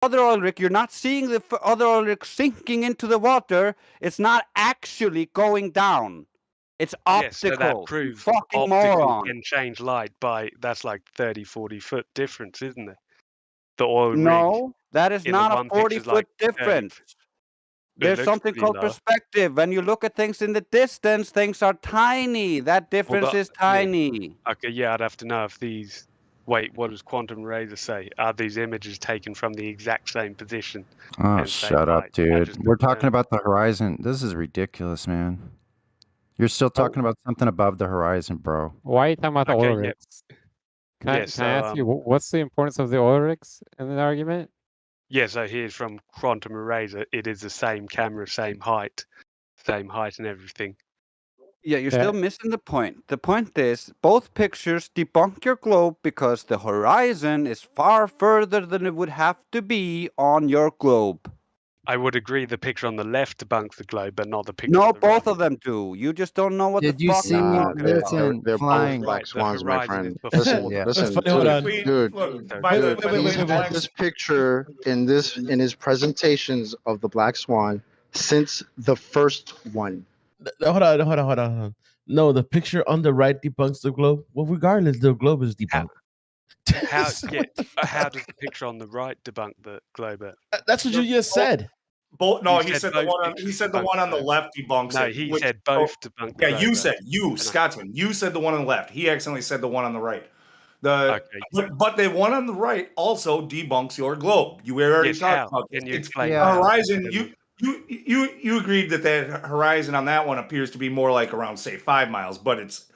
other oil rig, you're not seeing the other oil rig sinking into the water. It's not actually going down. It's Yes, so that optical. proves Fucking optical moron. can change light by, that's like 30, 40 foot difference, isn't it? The oil rig No, that is in the not a one picture's 40-foot like 30. difference. It There's looks something pretty called low. perspective. When you look at things in the distance, things are tiny. That difference is tiny. Okay, yeah, I'd have to know if these. Wait, what does Quantum Razor say? Are these images taken from the exact same position? Oh, shut up, dude. We're talking about the horizon. This is ridiculous, man. You're still talking about something above the horizon, bro. Why are you talking about the oil yeah. rigs? Can I ask you, what's the importance of the oil rigs in the argument? Yeah, so here's from Quantum Eraser. It is the same camera, same height and everything. Yeah, you're still missing the point. The point is, both pictures debunk your globe because the horizon is far further than it would have to be on your globe. I would agree the picture on the left debunks the globe, but not the picture No, on the both right. of them do. You just don't know what Did the you fuck see? I'm talking about. They're flying black swans, my friend. Listen, dude. He's had this picture in his presentations of the black swan since the first one. Hold on. No, the picture on the right debunks the globe. Well, regardless, the globe is debunked. How does the picture on the right debunk the globe? That's what you just said. No, he said the one on the left debunks no, it. he said both debunk the globe. Yeah, you said, Scotsman, you said the one on the left. He accidentally said the one on the right. But the one on the right also debunks your globe. You already talked about this. Can you It's explain the horizon. You agreed that horizon on that one appears to be more like around, say, 5 miles, but it's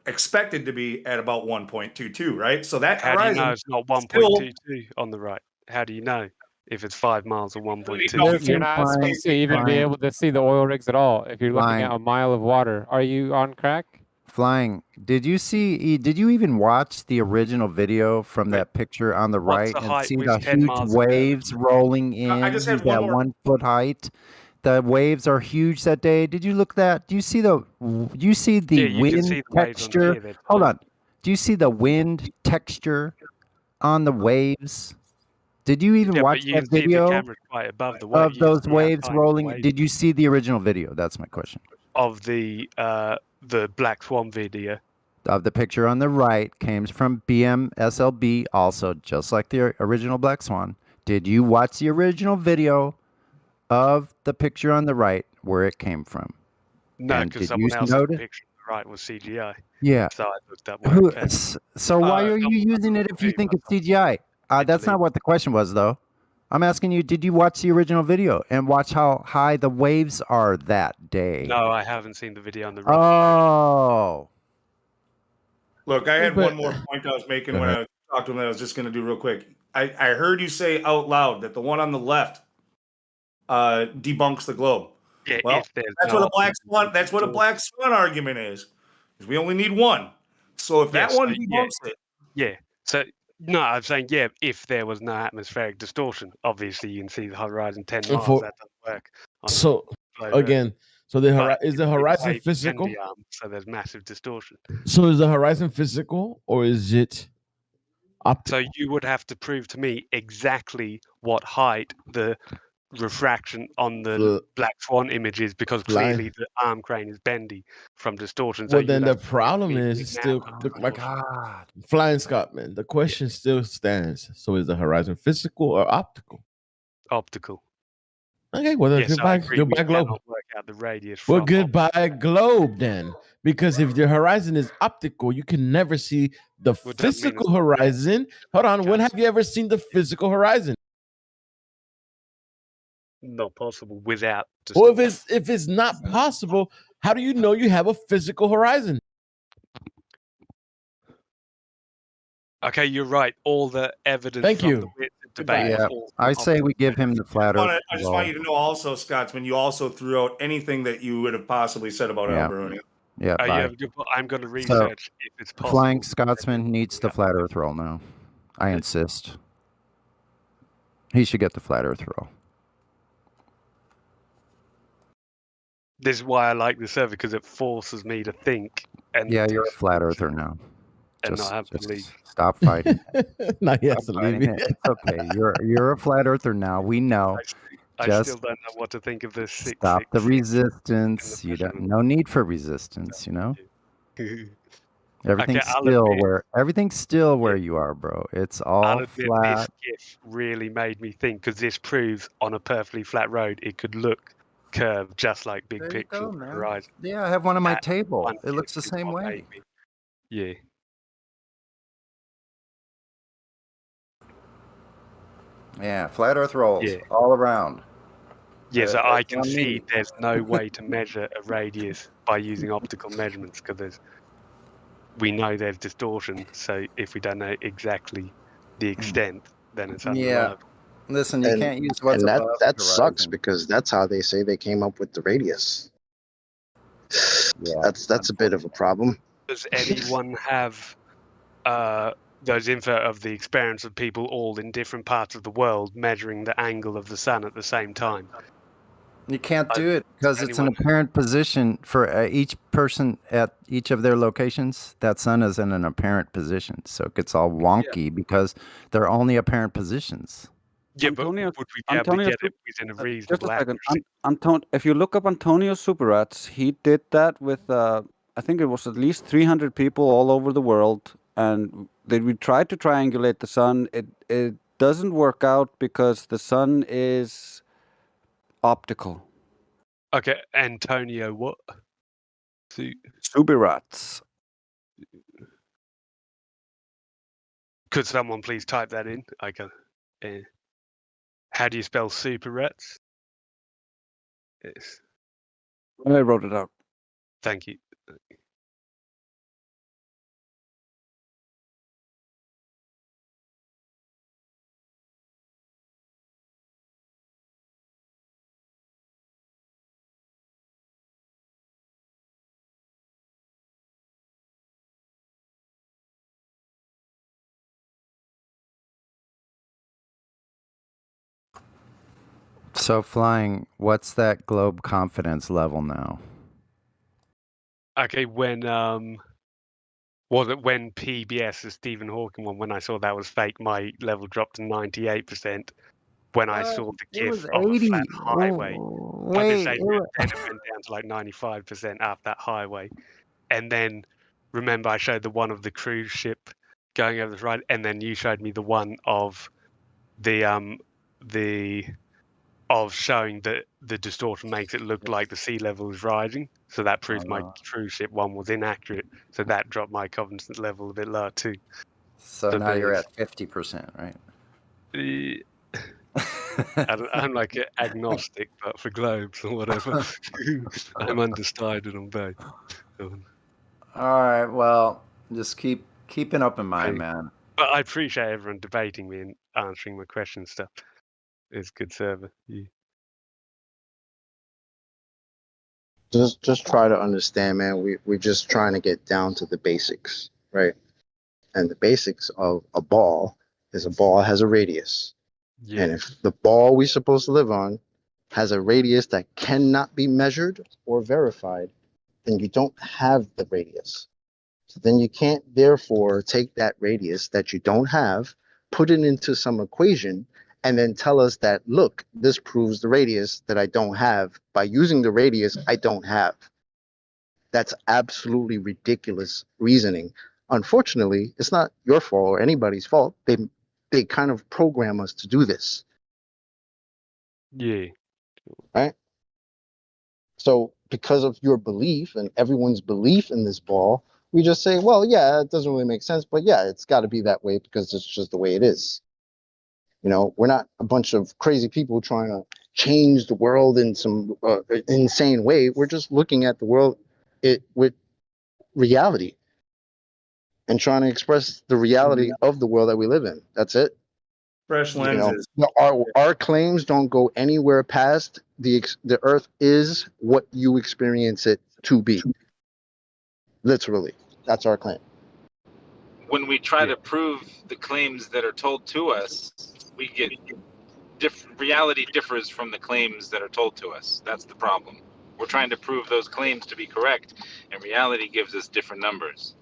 expected to be at about 1.22, right? So that How horizon do you know it's not 1.22 on the right? How do you know if it's 5 miles or 1.2? You're not supposed to even be able to see the oil rigs at all if you're looking at a mile of water. Are you on crack? Flying. Did you even watch the original video from that picture on the right and see the huge waves rolling in? I just had that 1 foot height. The waves are huge that day. Did you look at that? Do you see the wind texture? Hold on. Do you see the wind texture on the waves? Did you even watch that video of those waves rolling? Did you see the original video? That's my question. Of the Black Swan video. Of the picture on the right came from BMSLB, also just like the original Black Swan. Did you watch the original video of the picture on the right where it came from? No, because someone else had the picture on the right was CGI. Yeah. So I looked up so why are you using it if you think it's CGI? That's not what the question was, though. I'm asking you, did you watch the original video and watch how high the waves are that day? No, I haven't seen the video on the right. Oh. Look, I had one more point I was making when I talked to him that I was just going to do real quick. I heard you say out loud that the one on the left debunks the globe. Yeah, well, that's what a black swan argument is. We only need one. So if that one debunks it. Yeah. So no, I'm saying if there was no atmospheric distortion, obviously you can see the horizon 10 miles. That doesn't work. So again, is the horizon physical? So there's massive distortion. So is the horizon physical or is it optical? So you would have to prove to me exactly what height the refraction on the Black Swan image is, because clearly the arm crane is bendy from distortion. Well, then the problem is it's still Flying Scotsman. The question still stands. So is the horizon physical or optical? Optical. Okay, well, goodbye globe. Work out the radius. Well, goodbye globe then, because if the horizon is optical, you can never see the physical horizon. Hold on, when have you ever seen the physical horizon? Not possible without. Well, if it's not possible, how do you know you have a physical horizon? Okay, you're right. All the evidence. Thank you. Debate. Yeah, I say we give him the flat earth. I just want you to know also, Scotsman, you also threw out anything that you would have possibly said about Alberoni. Yeah, I'm going to research if it's possible. Flying Scotsman needs the flat earth roll now. I insist. He should get the flat earth roll. This is why I like the server, because it forces me to think. And yeah, you're a flat earther now. and not have to leave. Stop fighting. No, he has to leave. It's okay. You're a flat earther now. We know. I still don't know what to think of this. Stop the resistance. No need for resistance. You know. Everything's still where you are, bro. It's all flat. This GIF really made me think, because this proves on a perfectly flat road it could look curved just like big picture of the horizon. Yeah, I have one on my table. It looks the same way. Yeah. Yeah, flat Earth rolls all around. Yeah, so I can see there's no way to measure a radius by using optical measurements, because we know there's distortion. So if we don't know exactly the extent, then it's unreliable. Listen, you can't use what's and above that the sucks horizon. because that's how they say they came up with the radius. Yeah, that's a bit of a problem. Does anyone have those info of the experience of people all in different parts of the world measuring the angle of the sun at the same time? You can't do it because it's an apparent position for each person at each of their locations. That sun is in an apparent position, so it gets all wonky because they're only apparent positions. Yeah, Antonio, but would we be able to get it within a reasonable accuracy? If you look up Antonio Superrats, he did that with, I think it was at least 300 people all over the world, and we tried to triangulate the sun. It doesn't work out because the sun is optical. Okay, Antonio, what? Superrats. Could someone please type that in? I can. How do you spell Superrats? Yes. I wrote it out. Thank you. So flying, what's that globe confidence level now? Okay, when PBS, the Stephen Hawking one, when I saw that was fake, my level dropped to 98%. When I saw the GIF of a flat highway, then it went down to like 95% after that highway. And then remember, I showed the one of the cruise ship going over the ride, and then you showed me the one of of showing that the distortion makes it look like the sea level is rising. So that proves my cruise ship one was inaccurate. So that dropped my confidence level a bit lower too. So now you're at 50%, right? I'm like an agnostic, but for globes or whatever, I'm undecided on both. All right, well, just keep an open mind, man. But I appreciate everyone debating me and answering my questions. Stuff. It's good server. Yeah. Just try to understand, man. We're just trying to get down to the basics, right? And the basics of a ball is a ball has a radius. Yeah. And if the ball we're supposed to live on has a radius that cannot be measured or verified, then you don't have the radius. So then you can't therefore take that radius that you don't have, put it into some equation, and then tell us that, look, this proves the radius that I don't have by using the radius I don't have. That's absolutely ridiculous reasoning. Unfortunately, it's not your fault or anybody's fault. They kind of program us to do this. Yeah. Right? So because of your belief and everyone's belief in this ball, we just say, well, yeah, it doesn't really make sense, but yeah, it's got to be that way because it's just the way it is. You know, we're not a bunch of crazy people trying to change the world in some insane way. We're just looking at the world with reality and trying to express the reality of the world that we live in. That's it. Fresh lenses. You know, our claims don't go anywhere past the earth is what you experience it to be. Literally, that's our claim. When we try to prove the claims that are told to us, we get reality differs from the claims that are told to us. That's the problem. We're trying to prove those claims to be correct, and reality gives us different numbers.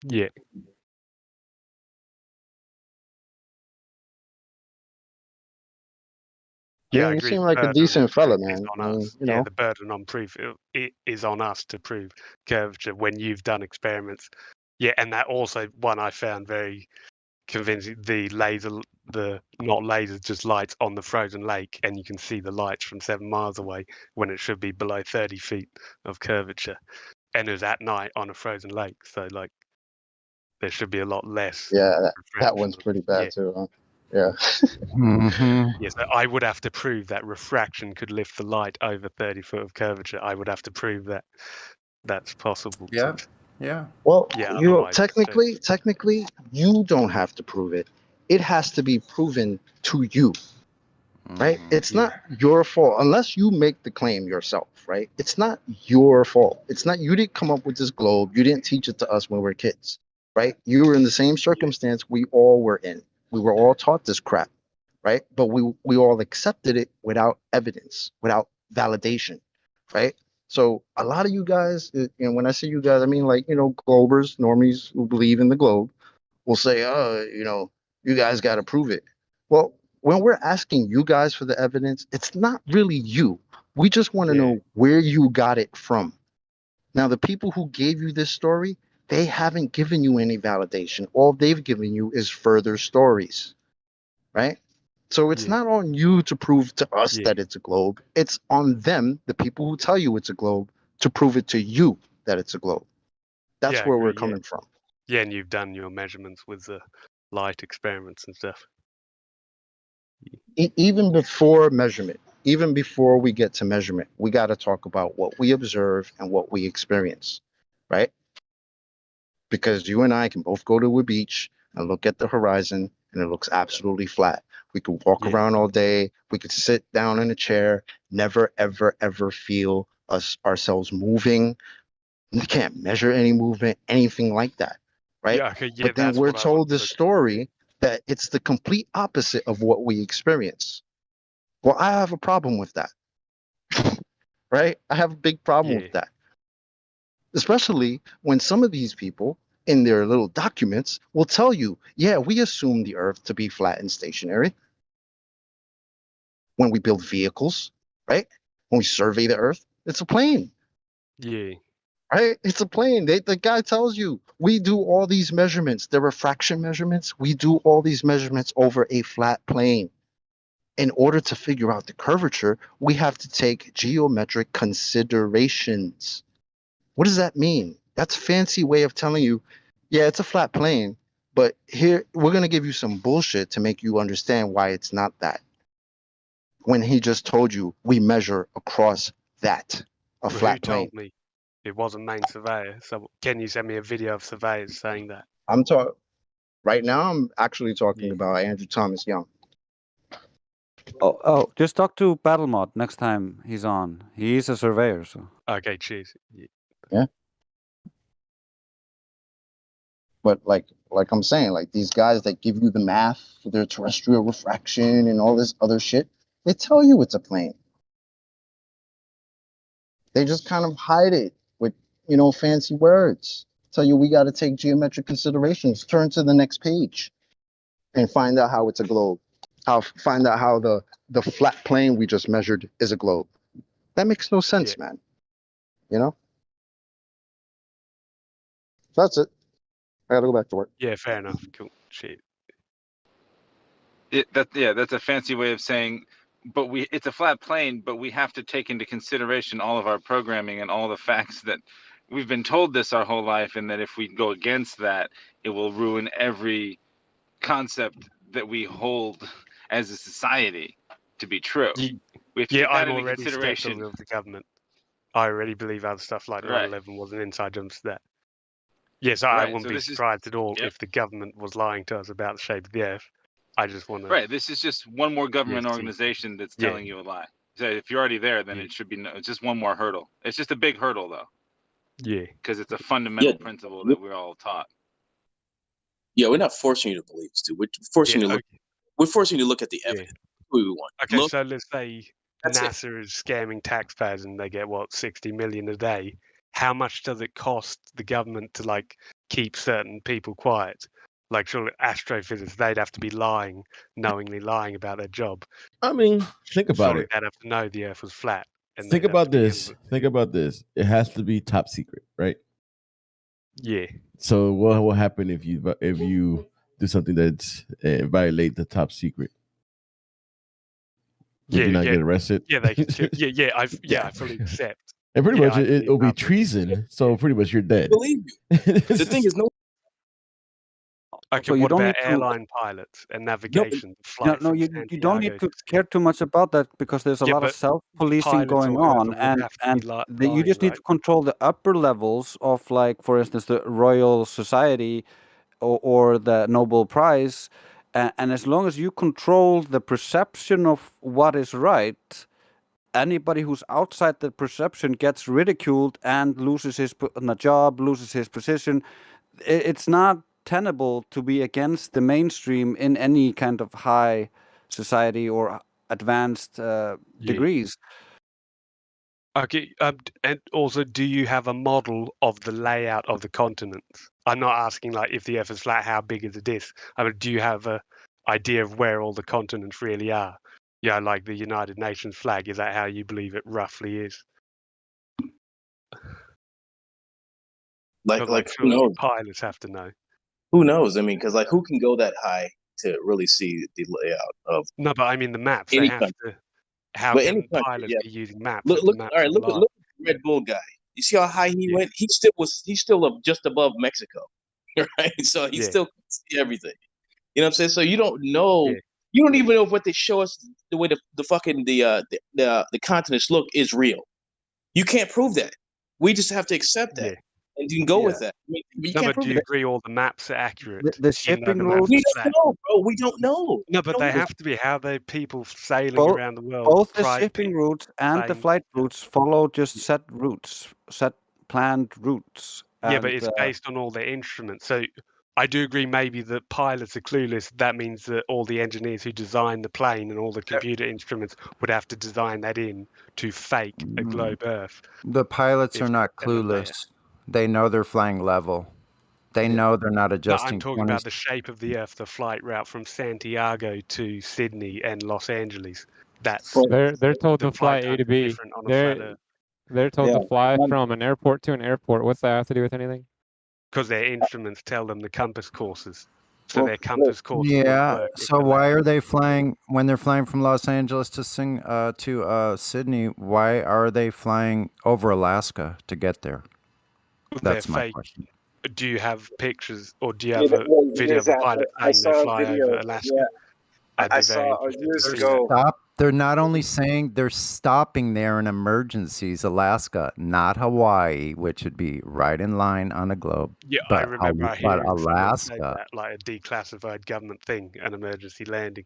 Yeah. Yeah, I you agree. seem The like a burden on decent fella, proof is man. on I mean, us. you Yeah, know. the burden on proof it is on us to prove curvature when you've done experiments. Yeah, and that also one I found very convincing. The not lasers, just lights on the frozen lake, and you can see the lights from 7 miles away when it should be below 30 feet of curvature, and it was at night on a frozen lake. So like, there should be a lot less. Yeah, that one's refraction. pretty bad too, huh? Yeah. Yes, I would have to prove that refraction could lift the light over 30 foot of curvature. I would have to prove that that's possible. Yeah. Yeah. Well, Yeah, you otherwise, technically, you don't have to prove it. It has to be proven to you, right? It's yeah, not your fault unless you make the claim yourself, right? It's not your fault. It's not you didn't come up with this globe. You didn't teach it to us when we were kids, right? You were in the same circumstance we all were in. We were all taught this crap, right? But we all accepted it without evidence, without validation, right? So a lot of you guys, when I say you guys, I mean like globers, normies who believe in the globe, will say, "Oh, you guys got to prove it." Well, when we're asking you guys for the evidence, it's not really you. We just want to know where you got it from. Now, the people who gave you this story, they haven't given you any validation. All they've given you is further stories, right? So it's not on you to prove to us that it's a globe. It's on them, the people who tell you it's a globe, to prove it to you that it's a globe. That's I where we're agree, coming from. Yeah, and you've done your measurements with the light experiments and stuff. Even before measurement, even before we get to measurement, we got to talk about what we observe and what we experience, right? Because you and I can both go to a beach and look at the horizon and it looks absolutely flat. We could walk around all day. We could sit down in a chair, never, ever, ever feel ourselves moving. We can't measure any movement, anything like that, right? But then that's we're what I want told to this look at. story that it's the complete opposite of what we experience. Well, I have a problem with that, right? I have a big problem with that. Especially when some of these people in their little documents will tell you, yeah, we assume the earth to be flat and stationary when we build vehicles, right? When we survey the earth, it's a plane. Yeah. Right? It's a plane. The guy tells you, we do all these measurements, the refraction measurements, we do all these measurements over a flat plane. In order to figure out the curvature, we have to take geometric considerations. What does that mean? That's a fancy way of telling you, yeah, it's a flat plane, but here we're going to give you some bullshit to make you understand why it's not that. When he just told you we measure across that, a flat plane. Who told me it wasn't main surveyor? So can you send me a video of surveyors saying that? I'm talking right now. I'm actually talking about Andrew Thomas Young. Oh, just talk to Battlemod next time he's on. He's a surveyor, so. Okay, cheers. Yeah. But like I'm saying, like these guys that give you the math for their terrestrial refraction and all this other shit, they tell you it's a plane. They just kind of hide it with, fancy words. Tell you we got to take geometric considerations. Turn to the next page and find out how it's a globe. Find out how the flat plane we just measured is a globe. That makes no sense, man. That's it. I gotta go back to work. Yeah, fair enough. Cool. Shit. That's a fancy way of saying, but it's a flat plane, but we have to take into consideration all of our programming and all the facts that we've been told this our whole life, and that if we go against that, it will ruin every concept that we hold as a society to be true. We have to take that I'm into already consideration. skeptical of the government. I already believe other stuff like 9/11 was an inside job to that. Yes, I wouldn't be surprised at all if the government was lying to us about the shape of the Earth. I just want to. Right. This is just one more government organization that's telling you a lie. So if you're already there, then it should be it's just one more hurdle. It's just a big hurdle, though. Yeah. Because it's a fundamental principle that we're all taught. Yeah, we're not forcing you to believe, Stu. We're forcing you to look. We're forcing you to look at the evidence. Who we want. Okay, so let's say NASA is scamming taxpayers and they get 60 million a day. How much does it cost the government to keep certain people quiet. Like, surely astrophysicists, they'd have to be knowingly lying about their job. I mean, think about surely it. They'd have to know the Earth was flat. And think about this. Think about this. It has to be top secret, right? Yeah. So what will happen if you do something that's violate the top secret? Would you not get arrested? Yeah, they can. I fully accept. And pretty much it'll be treason. So pretty much you're dead. Believe you. The thing is, no. Okay, So you what don't about need to- airline pilots and navigation? You don't need to care too much about that because there's a lot of self-policing going on, and you just need to control the upper levels of, like, for instance, the Royal Society or the Nobel Prize, and as long as you control the perception of what is right, anybody who's outside the perception gets ridiculed and loses his job, loses his position. It's not tenable to be against the mainstream in any kind of high society or advanced degrees. Okay, and also, do you have a model of the layout of the continents? I'm not asking, like, if the Earth is flat, how big is the disk? I mean, do you have an idea of where all the continents really are? Yeah, like the United Nations flag. Is that how you believe it roughly is? Like who knows? Pilots have to know. Who knows? I mean, because like, who can go that high to really see the layout of? No, but I mean the maps. They have to. How can pilots be using maps? Look, all right, look at the Red Bull guy. You see how high he went? He's still just above Mexico, right? So he still can see everything. You know what I'm saying? So you don't know. You don't even know if what they show us, the way the fucking the continents look, is real. You can't prove that. We just have to accept that, and you can go with that. I mean, you can't prove do you agree all the maps are accurate? The shipping routes. We don't know, bro. We don't know. No, but they have to be. How they people sailing around the world? Both the shipping routes and the flight routes follow just set planned routes. Yeah, but it's based on all their instruments. So I do agree maybe that pilots are clueless. That means that all the engineers who design the plane and all the computer instruments would have to design that in to fake a globe Earth. The pilots are not clueless. They know they're flying level. They know they're not adjusting. I'm talking about the shape of the Earth, the flight route from Santiago to Sydney and Los Angeles. That's they're told to fly A to B. They're told to fly from an airport to an airport. What's that have to do with anything? Because their instruments tell them the compass courses. So their compass courses. Yeah. So why are they flying when they're flying from Los Angeles to Sydney? Why are they flying over Alaska to get there? That's my question. Do you have pictures or do you have a video of a pilot saying they fly over Alaska? I saw years ago. They're not only saying they're stopping there in emergencies, Alaska, not Hawaii, which would be right in line on a globe. Yeah, but, I remember but Alaska, like a declassified government thing, an emergency landing.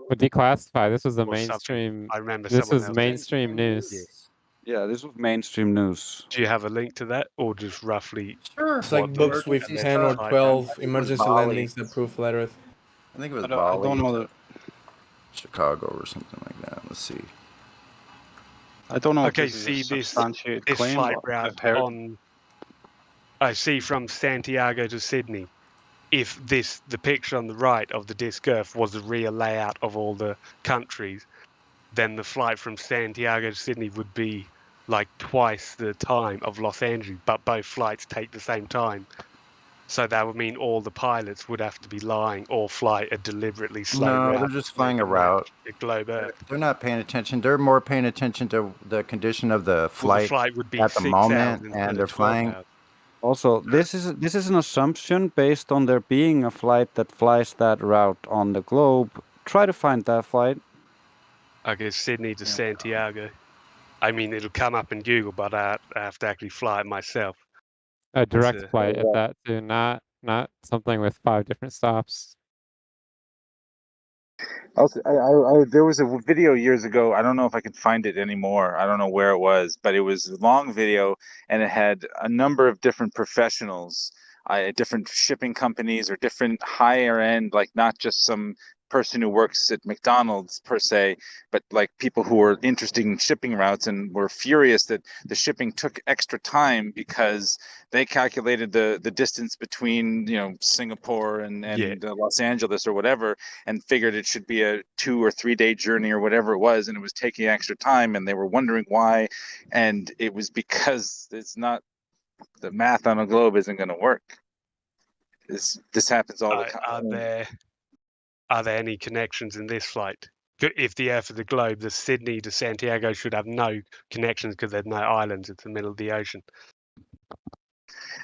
But declassified. This was the mainstream. I remember. This was mainstream news. Yeah, this was mainstream news. Do you have a link to that, or just roughly? Sure. It's like books with 10 or 12 emergency landings that prove flat Earth. I think it was I don't know the Chicago or something like that. Let's see. I don't know. Okay, see this flight route on. I see from Santiago to Sydney. If the picture on the right of the disc Earth was the real layout of all the countries, then the flight from Santiago to Sydney would be like twice the time of Los Angeles, but both flights take the same time. So that would mean all the pilots would have to be lying or fly a deliberately slow route. No, they're just flying a route. Globe Earth. They're not paying attention. They're more paying attention to the condition of the flight, well, the flight would be at the moment, and they're flying. Also, this is an assumption based on there being a flight that flies that route on the globe. Try to find that flight. I guess Sydney to Santiago. I mean, it'll come up in Google, but I have to actually fly it myself. A direct flight at that too, not something with 5 different stops. There was a video years ago. I don't know if I can find it anymore. I don't know where it was, but it was a long video, and it had a number of different professionals, different shipping companies or different higher end, like not just some person who works at McDonald's per se, but like people who were interested in shipping routes and were furious that the shipping took extra time because they calculated the distance between, you know, Singapore and Los Angeles or whatever, and figured it should be a 2 or 3 day journey or whatever it was, and it was taking extra time, and they were wondering why, and it was because it's not, the math on a globe isn't going to work. This happens all the time. Are there any connections in this flight? If the Earth is a globe, the Sydney to Santiago should have no connections because there's no islands. It's the middle of the ocean.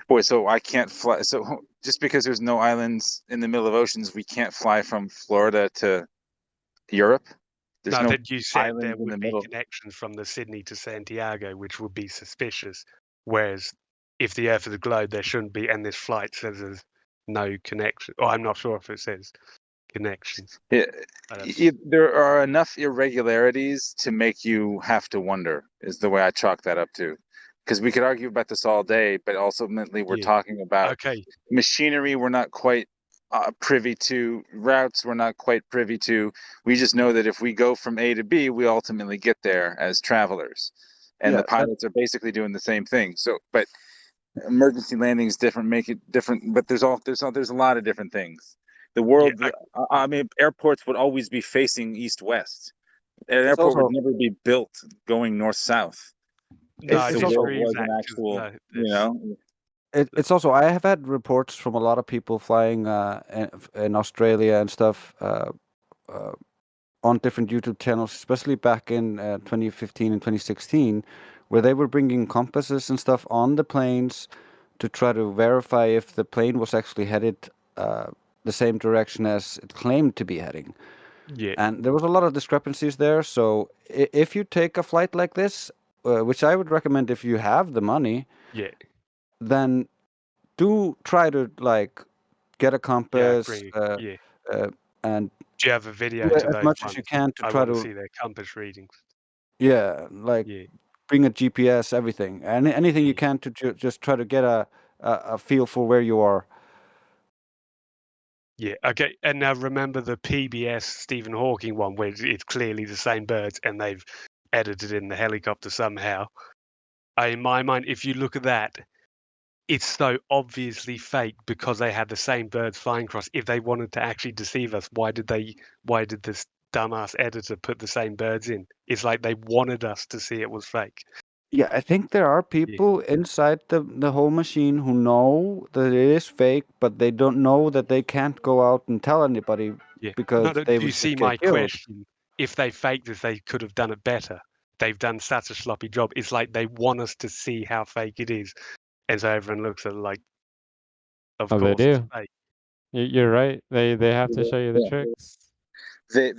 Boy, so I can't fly. So just because there's no islands in the middle of oceans, we can't fly from Florida to Europe? There's no that you said there islands in the would be middle. connections from the Sydney to Santiago, which would be suspicious. Whereas if the Earth is a globe, there shouldn't be, and this flight says there's no connection. Or I'm not sure if it says connections. There are enough irregularities to make you have to wonder, is the way I chalk that up to. Because we could argue about this all day, but ultimately we're talking about machinery we're not quite privy to, routes we're not quite privy to. We just know that if we go from A to B, we ultimately get there as travelers. And the pilots are basically doing the same thing. So, but emergency landing is different, make it different, but there's a lot of different things. The world, I mean, airports would always be facing east-west. An airport would never be built going north-south. No, It's also was an actual, you know. It's also, I have had reports from a lot of people flying in Australia and stuff on different YouTube channels, especially back in 2015 and 2016, where they were bringing compasses and stuff on the planes to try to verify if the plane was actually headed the same direction as it claimed to be heading. Yeah. And there was a lot of discrepancies there. So if you take a flight like this, which I would recommend if you have the money, then do try to like get a compass and do you have a video do to as those much ones? as you can to I try want to see their compass readings. Bring a GPS, everything, and anything you can to just try to get a feel for where you are. Yeah, okay. And now remember the PBS Stephen Hawking one, where it's clearly the same birds and they've edited in the helicopter somehow. In my mind, if you look at that, it's so obviously fake because they had the same birds flying across. If they wanted to actually deceive us, why did this dumbass editor put the same birds in? It's like they wanted us to see it was fake. Yeah, I think there are people inside the whole machine who know that it is fake, but they don't know that they can't go out and tell anybody because they would you see my question? If they faked this, they could have done it better. They've done such a sloppy job. It's like they want us to see how fake it is, and so everyone looks at it like, of course, they do. it's fake. You're right. They have to show you the tricks. They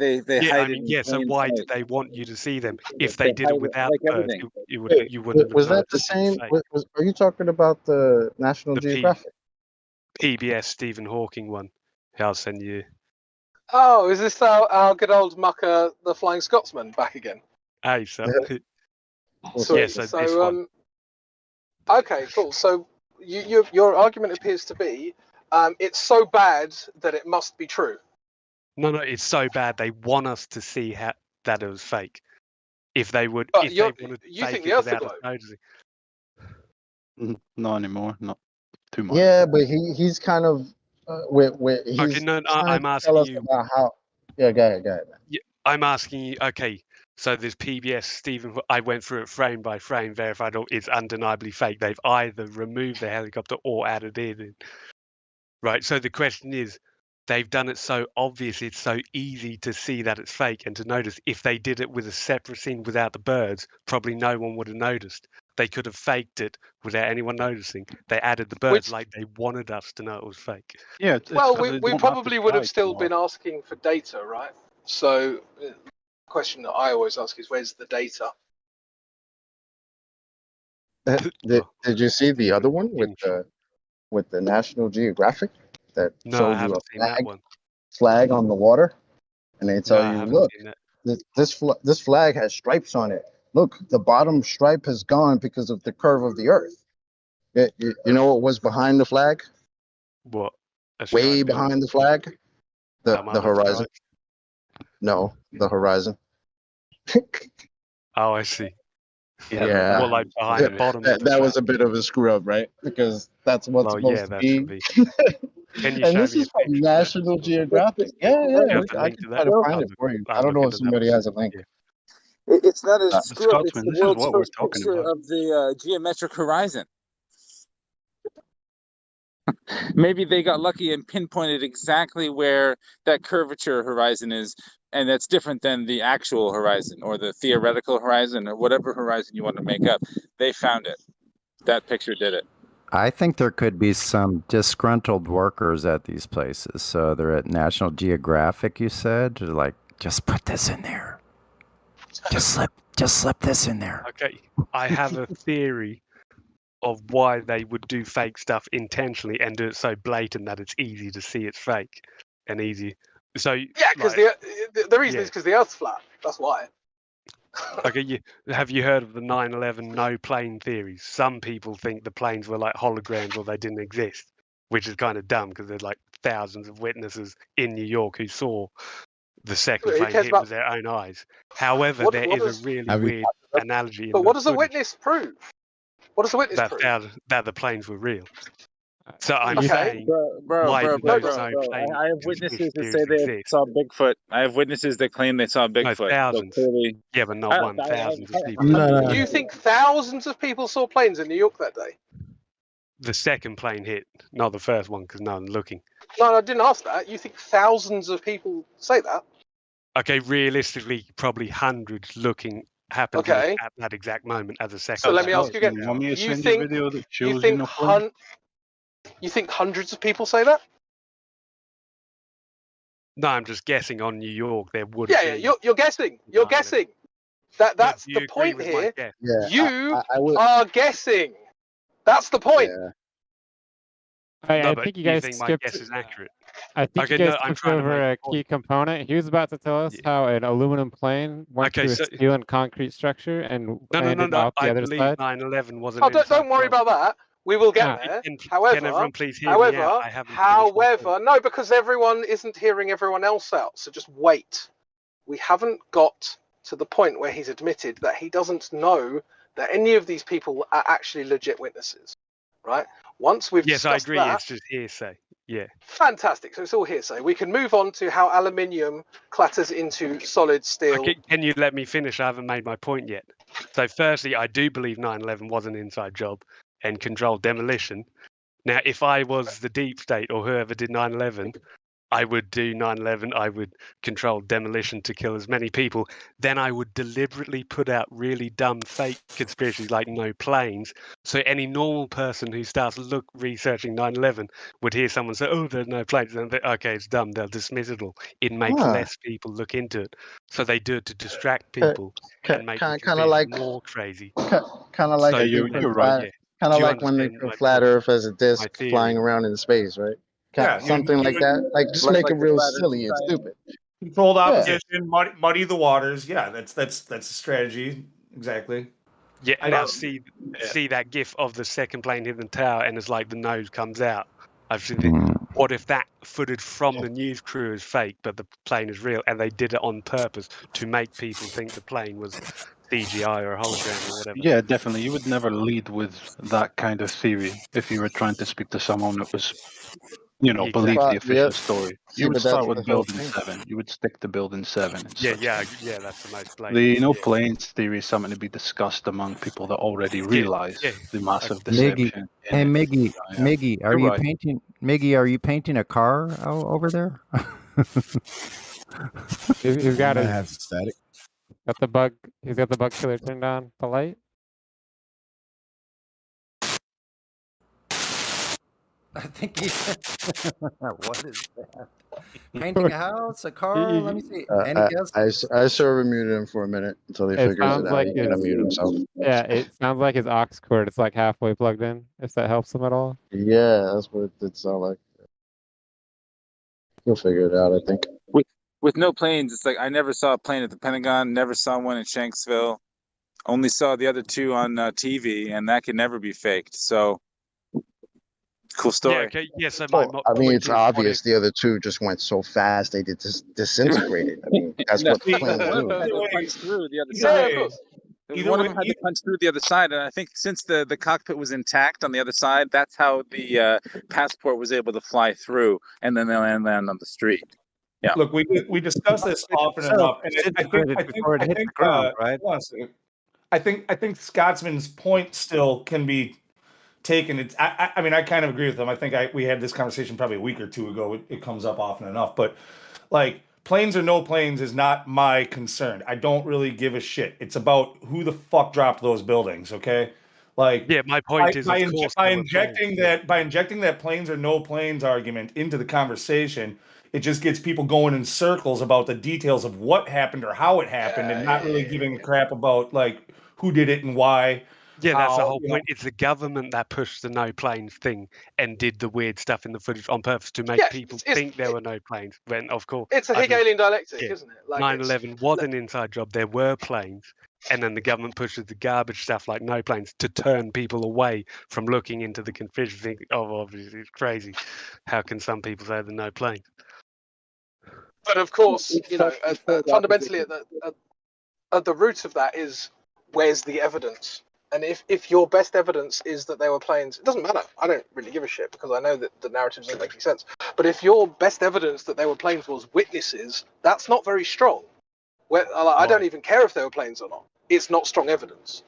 hide it in so plain why sight. did they want you to see them? If they did it without like the birds, everything. you wouldn't have Was that the noticed same? it was fake. Are you talking about the National Geographic? PBS Stephen Hawking one. I'll send you. Oh, is this our good old mucker, the Flying Scotsman, back again? Hey, so Sweet. so this one. Okay, cool. So your argument appears to be it's so bad that it must be true. No, it's so bad they want us to see that it was fake. If they would, But if they wanted to fake think it the Earth's without a us globe. noticing. Not anymore. Not too much. Yeah, but he's kind of he's okay. No, trying I'm to asking tell us you about how. Yeah, go ahead. Yeah, I'm asking you. Okay, so there's PBS Stephen. I went through it frame by frame, verified it's undeniably fake. They've either removed the helicopter or added it in. Right. So the question is, they've done it so obvious, it's so easy to see that it's fake and to notice. If they did it with a separate scene without the birds, probably no one would have noticed. They could have faked it without anyone noticing. They added the birds like they wanted us to know it was fake. Yeah. Well, we probably would have still been asking for data, right? So the question that I always ask is, where's the data? Did you see the other one with the National Geographic that showed you a flag on the water, and they tell you, look, this flag has stripes on it. Look, the bottom stripe has gone because of the curve of the Earth. You know what was behind the flag? What? Way behind the flag, the horizon. No, the horizon. Oh, I see. Yeah. Well, like behind the bottom of the that was a flag. bit of a screw up, right? Because that's what's Well, yeah, supposed to that be. should be. Can you And show this me a is from picture of that? National Geographic. Yeah, Do you have the I link can to try that? to find it for you. I I'll don't look know at if the somebody level has a symbol link. here. It's not a screw up. It's Scotsman, the this is world's what we're first talking picture about. of the geometric horizon. Maybe they got lucky and pinpointed exactly where that curvature horizon is, and that's different than the actual horizon or the theoretical horizon or whatever horizon you want to make up. They found it. That picture did it. I think there could be some disgruntled workers at these places. So they're at National Geographic, you said? They're like, just put this in there. Just slip this in there. Okay, I have a theory of why they would do fake stuff intentionally and do it so blatant that it's easy to see it's fake and easy. So Yeah, because like, the reason is because the Earth's flat. That's why. okay, have you heard of the 9/11 no plane theories? Some people think the planes were like holograms or they didn't exist, which is kind of dumb because there's like thousands of witnesses in New York who saw the second Who plane cares hit about with their own eyes. However, what? there What is a does? really weird analogy But in what the does a footage witness prove? What does a witness prove? that the planes were real. So I'm Okay. saying, bro, why do those bro. no plane I have conspiracy witnesses that say theories they exist? saw Bigfoot. I have witnesses that claim they saw No, Bigfoot. thousands. So clearly, Yeah, but not one. Thousands of people. Do you think thousands of people saw planes in New York that day? The second plane hit, not the first one, because no one's looking. No, I didn't ask that. You think thousands of people say that? Okay, realistically, probably hundreds looking happened to Okay. look at that exact moment as a second. So let me plane ask you again. You want me to You send you a think video that you shows think no plane? you think hundreds of people say that? No, I'm just guessing on New York there would Yeah, be. you're guessing. You're guessing. That's do you the agree point with my here. guess? Yeah, You I would. are guessing. That's the point. Yeah. No, I but think you do you guys think my skipped. guess is accurate? I think Okay, you guys no, I'm skipped trying to make over a a key point. component. He was about to tell us how an aluminum plane went Okay, through so a steel and concrete structure and landed no. out the I other believe side. 9/11 wasn't Oh, an inside don't worry job. about that. We will get Ah. there. Can However, everyone please hear me out? I haven't finished my point. no, because everyone isn't hearing everyone else out. So just wait. We haven't got to the point where he's admitted that he doesn't know that any of these people are actually legit witnesses, right? Once we've Yes, I discussed agree. that, It's just hearsay. Yeah. fantastic. So it's all hearsay. We can move on to how aluminium clatters into solid steel. Okay, can you let me finish? I haven't made my point yet. So, firstly, I do believe 9/11 was an inside job and controlled demolition. Now, if I was the deep state or whoever did 9/11, I would do 9/11. I would control demolition to kill as many people. Then I would deliberately put out really dumb fake conspiracies like no planes. So any normal person who starts researching 9/11 would hear someone say, "Oh, there's no planes," and they, okay, it's dumb. They'll dismiss it all. It makes less people look into it. So they do it to distract people and make the conspiracy more crazy. Kind of like So you're right. Kind of like when they put flat Earth as a disc flying around in space, right? Yeah, Something like that. Like just make it real silly and stupid. Controlled opposition, muddy the waters. Yeah, that's a strategy. Exactly. Yeah, now see that gif of the second plane hitting the tower, and it's like the nose comes out. I've seen it. What if that footage from the news crew is fake, but the plane is real, and they did it on purpose to make people think the plane was CGI or a hologram or whatever? Yeah, definitely. You would never lead with that kind of theory if you were trying to speak to someone that was, believe the official story. You would start with Building 7. You would stick to Building 7. Yeah, that's the most blatant. The no planes theory is something to be discussed among people that already realize the massive deception. Miggy, are you painting? Miggy, are you painting a car over there? He's got have static. Got the bug. He's got the bug killer turned on. The light. I think he. What is that? Painting a house, a car. Let me see. Any guess? I sort of muted him for a minute until he figures it out. He can unmute himself. Yeah, it sounds like his aux cord. It's like halfway plugged in. If that helps him at all. Yeah, that's what it did sound like. He'll figure it out, I think. With no planes, it's like I never saw a plane at the Pentagon. Never saw one in Shanksville. Only saw the other two on TV, and that can never be faked. So Cool story. Yeah, okay. Yeah, so I mean, it's obvious the other two just went so fast they did disintegrated. I mean, that's what the planes one do. of them had to punch through the other Either side. way, One of them had to punch through the other side, and I think since the cockpit was intact on the other side, that's how the passport was able to fly through, and then they land on the street. Yeah. Look, we discussed this often enough, and right? I think Scotsman's point still can be taken. It's I mean, I kind of agree with him. I think we had this conversation probably a week or two ago. It comes up often enough, but like planes or no planes is not my concern. I don't really give a shit. It's about who the fuck dropped those buildings. Okay, like yeah, my point is by injecting that planes or no planes argument into the conversation, it just gets people going in circles about the details of what happened or how it happened, and not really giving a crap about like who did it and why. Yeah, that's the whole point. It's the government that pushed the no planes thing and did the weird stuff in the footage on purpose to make people think there were no planes. When, of course, it's a Hegelian dialectic, isn't it? Like 9/11 was an inside job. There were planes, and then the government pushes the garbage stuff like no planes to turn people away from looking into the confusion. Think, oh, obviously it's crazy. How can some people say there are no planes? But of course, you know, fundamentally at the root of that is where's the evidence? And if your best evidence is that there were planes, it doesn't matter. I don't really give a shit because I know that the narrative doesn't make any sense. But if your best evidence that there were planes was witnesses, that's not very strong. I don't even care if there were planes or not. It's not strong evidence.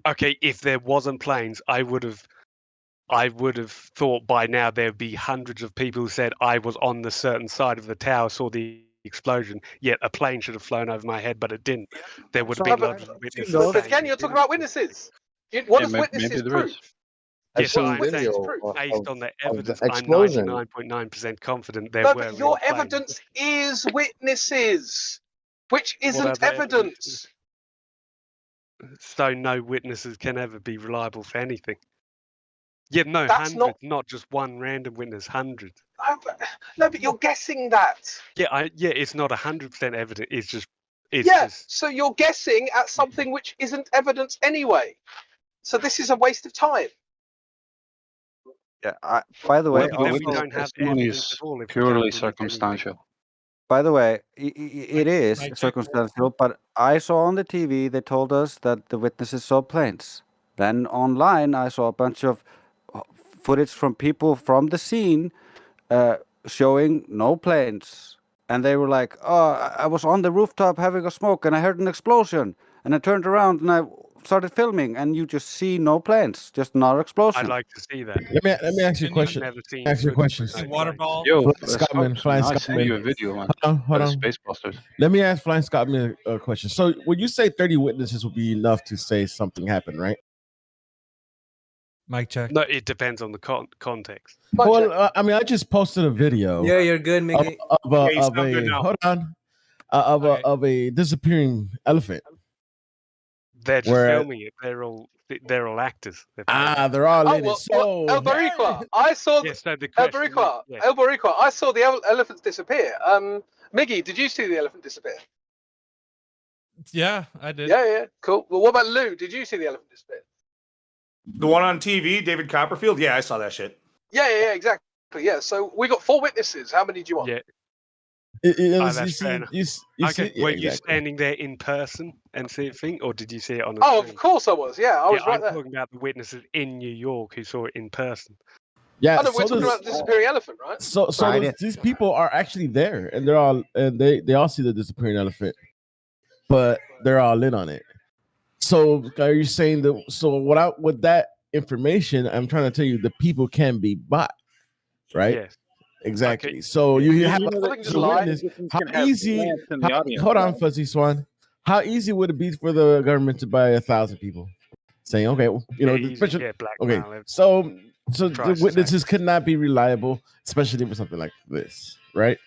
Okay, if there wasn't planes, I would have thought by now there'd be hundreds of people who said I was on the certain side of the tower, saw the explosion, yet a plane should have flown over my head, but it didn't. There would have been lots of witnesses. But again, you're talking about witnesses. What does witnesses prove? Yes, I'm saying based on the evidence, I'm 99.9% confident there were. But your evidence is witnesses, which isn't evidence. So no witnesses can ever be reliable for anything. Yeah, no, That's hundreds, not just one random witness, hundreds. No, but you're guessing that. Yeah, it's not 100% evident. It's just. So you're guessing at something which isn't evidence anyway. So this is a waste of time. Yeah. By the way, we don't have evidence at all. Purely circumstantial. By the way, it is circumstantial, but I saw on the TV they told us that the witnesses saw planes. Then online I saw a bunch of footage from people from the scene showing no planes. And they were like, oh, I was on the rooftop having a smoke and I heard an explosion. And I turned around and I started filming and you just see no planes, just another explosion. I'd like to see that. Let me ask you a question. Ask you a question. Waterball. Yo, Flying Scotsman. I sent you a video, man. Hold on. Spacebusters. Let me ask Flying Scotsman a question. So when you say 30 witnesses would be enough to say something happened, right? Mic check. No, it depends on the context. Well, I mean, I just posted a video. Yeah, you're good, Mickey. Of a disappearing elephant. They're just filming it. They're all actors. They're all in it. So El Boricua, I saw El Boricua, I saw the elephants disappear. Miggy, did you see the elephant disappear? Yeah, I did. Yeah, cool. Well, what about Lou? Did you see the elephant disappear? The one on TV, David Copperfield? Yeah, I saw that shit. Yeah, exactly. Yeah, so we got 4 witnesses. How many do you want? Yeah. Were you standing there in person and see it thing, or did you see it on a screen? Of course I was. Yeah, I was right there. I'm talking about the witnesses in New York who saw it in person. Yeah, we're talking about the disappearing elephant, right? So these people are actually there, and they all see the disappearing elephant, but they're all in on it. So are you saying that? So with that information, I'm trying to tell you the people can be bought, right? Yes. Exactly. Okay. So you have witness. How easy? Hold on, Fuzzy Swan. How easy would it be for the government to buy 1,000 people? Saying, okay, so the witnesses could not be reliable, especially for something like this, right?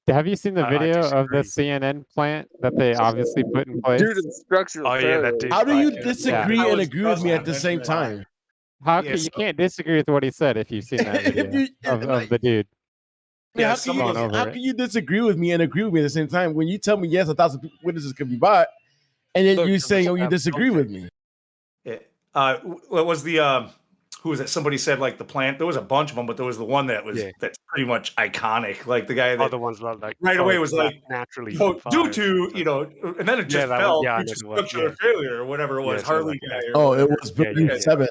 Have you seen the video of the CNN plant that they obviously put in place? Dude, it's structural. How do you disagree and agree with me at the same time? You can't disagree with what he said if you've seen that video of the dude. How can you disagree with me and agree with me at the same time when you tell me yes, 1,000 witnesses can be bought, And then you're saying, "Oh, you disagree with me." Yeah. What was the who was it? Somebody said like the plant. There was a bunch of them, but there was the one that was that's pretty much iconic. Like the guy that the ones like right away was like naturally due to and then it just fell due to structural failure or whatever it was. Harley guy. Oh, it was Building 7.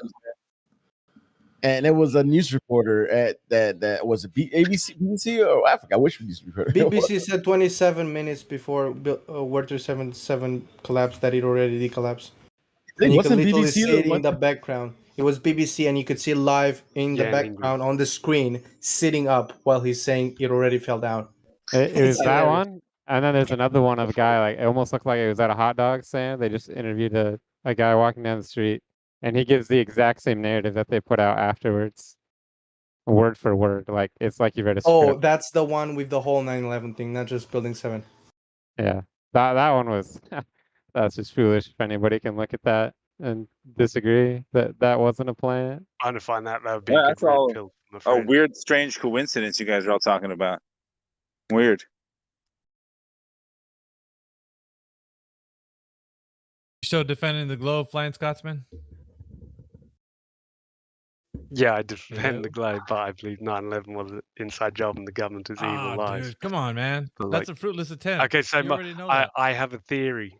And it was a news reporter at that was a BBC or I forgot which news reporter. BBC said 27 minutes before World Trade 7 collapsed that it already collapsed. And you could literally see it in the background. It was BBC, and you could see live in the background on the screen, sitting up while he's saying it already fell down. It was that one, and then there's another one of a guy like it almost looked like it was at a hot dog stand. They just interviewed a guy walking down the street. And he gives the exact same narrative that they put out afterwards, word for word. Like it's like you read a script. Oh, that's the one with the whole 9/11 thing, not just Building 7. Yeah, that one was that's just foolish. If anybody can look at that and disagree that wasn't a plan, I don't find that would be a good red pill. A weird, strange coincidence you guys are all talking about. Weird. Still defending the globe, Flying Scotsman? Yeah, I defend the globe, but I believe 9/11 was an inside job and the government is evil lies. Dude, come on, man. That's a fruitless attempt. Okay, so I have a theory.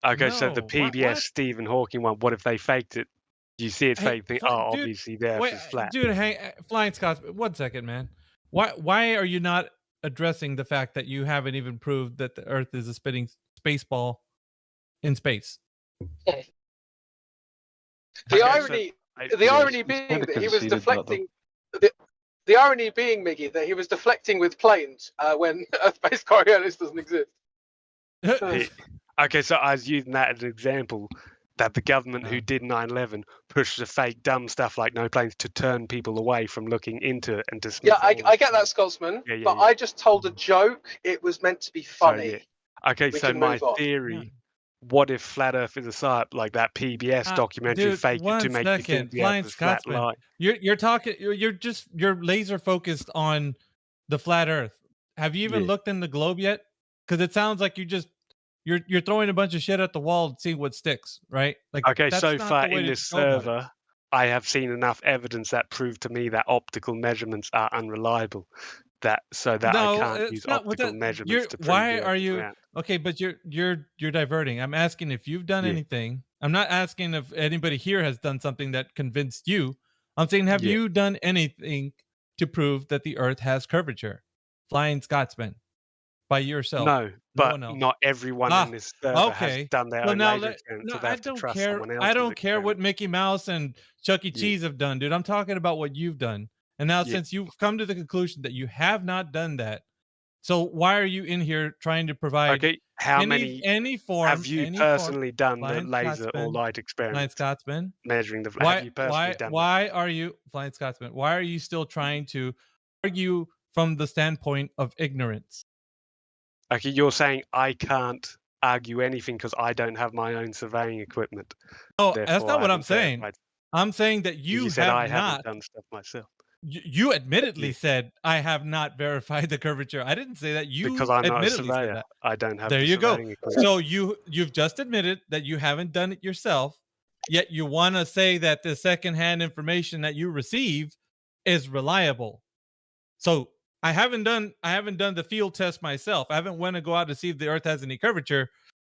Okay, so the PBS Stephen Hawking one, what if they faked it? You see it fake, think, obviously the Earth is flat. Dude, Flying Scotsman, 1 second, man. Why are you not addressing the fact that you haven't even proved that the Earth is a spinning space ball in space? The irony being that he was deflecting. The irony being, Miggy, that he was deflecting with planes when Earth-based Coriolis doesn't exist. Okay, so I was using that as an example that the government who did 9/11 pushed the fake dumb stuff like no planes to turn people away from looking into it and to. Yeah, I get that, Scotsman. But I just told a joke. It was meant to be funny. So, okay, so my theory. What if Flat Earth is a site like that PBS documentary faked it to make you think the Earth is flat line? You're laser focused on the flat Earth. Have you even looked in the globe yet? Because it sounds like you're throwing a bunch of shit at the wall to see what sticks, right? Like okay, so far in this server, I have seen enough evidence that prove to me that optical measurements are unreliable. I can't use optical measurements to prove. Why are you okay? But you're diverting. I'm asking if you've done anything. I'm not asking if anybody here has done something that convinced you. I'm saying, have you done anything to prove that the Earth has curvature? Flying Scotsman, by yourself. No, but not everyone in this server has done their own laser experiment, so they have to trust someone else. I don't care what Mickey Mouse and Chuck E. Cheese have done, dude. I'm talking about what you've done. And now, since you've come to the conclusion that you have not done that, so why are you in here trying to provide any form? Have you personally done the laser or light experiment? Flying Scotsman, measuring the. Have you personally done why are you, Flying Scotsman? Why are you still trying to argue from the standpoint of ignorance? Okay, you're saying I can't argue anything because I don't have my own surveying equipment. Oh, that's not what I'm saying. I'm saying that you said I have haven't done stuff myself. You admittedly said I have not verified the curvature. I didn't say that. You because I'm not a admittedly surveyor. Said that. I don't have. There the you go. equipment. So you've just admitted that you haven't done it yourself, yet you want to say that the secondhand information that you receive is reliable. So I haven't done the field test myself. I haven't went to go out to see if the Earth has any curvature.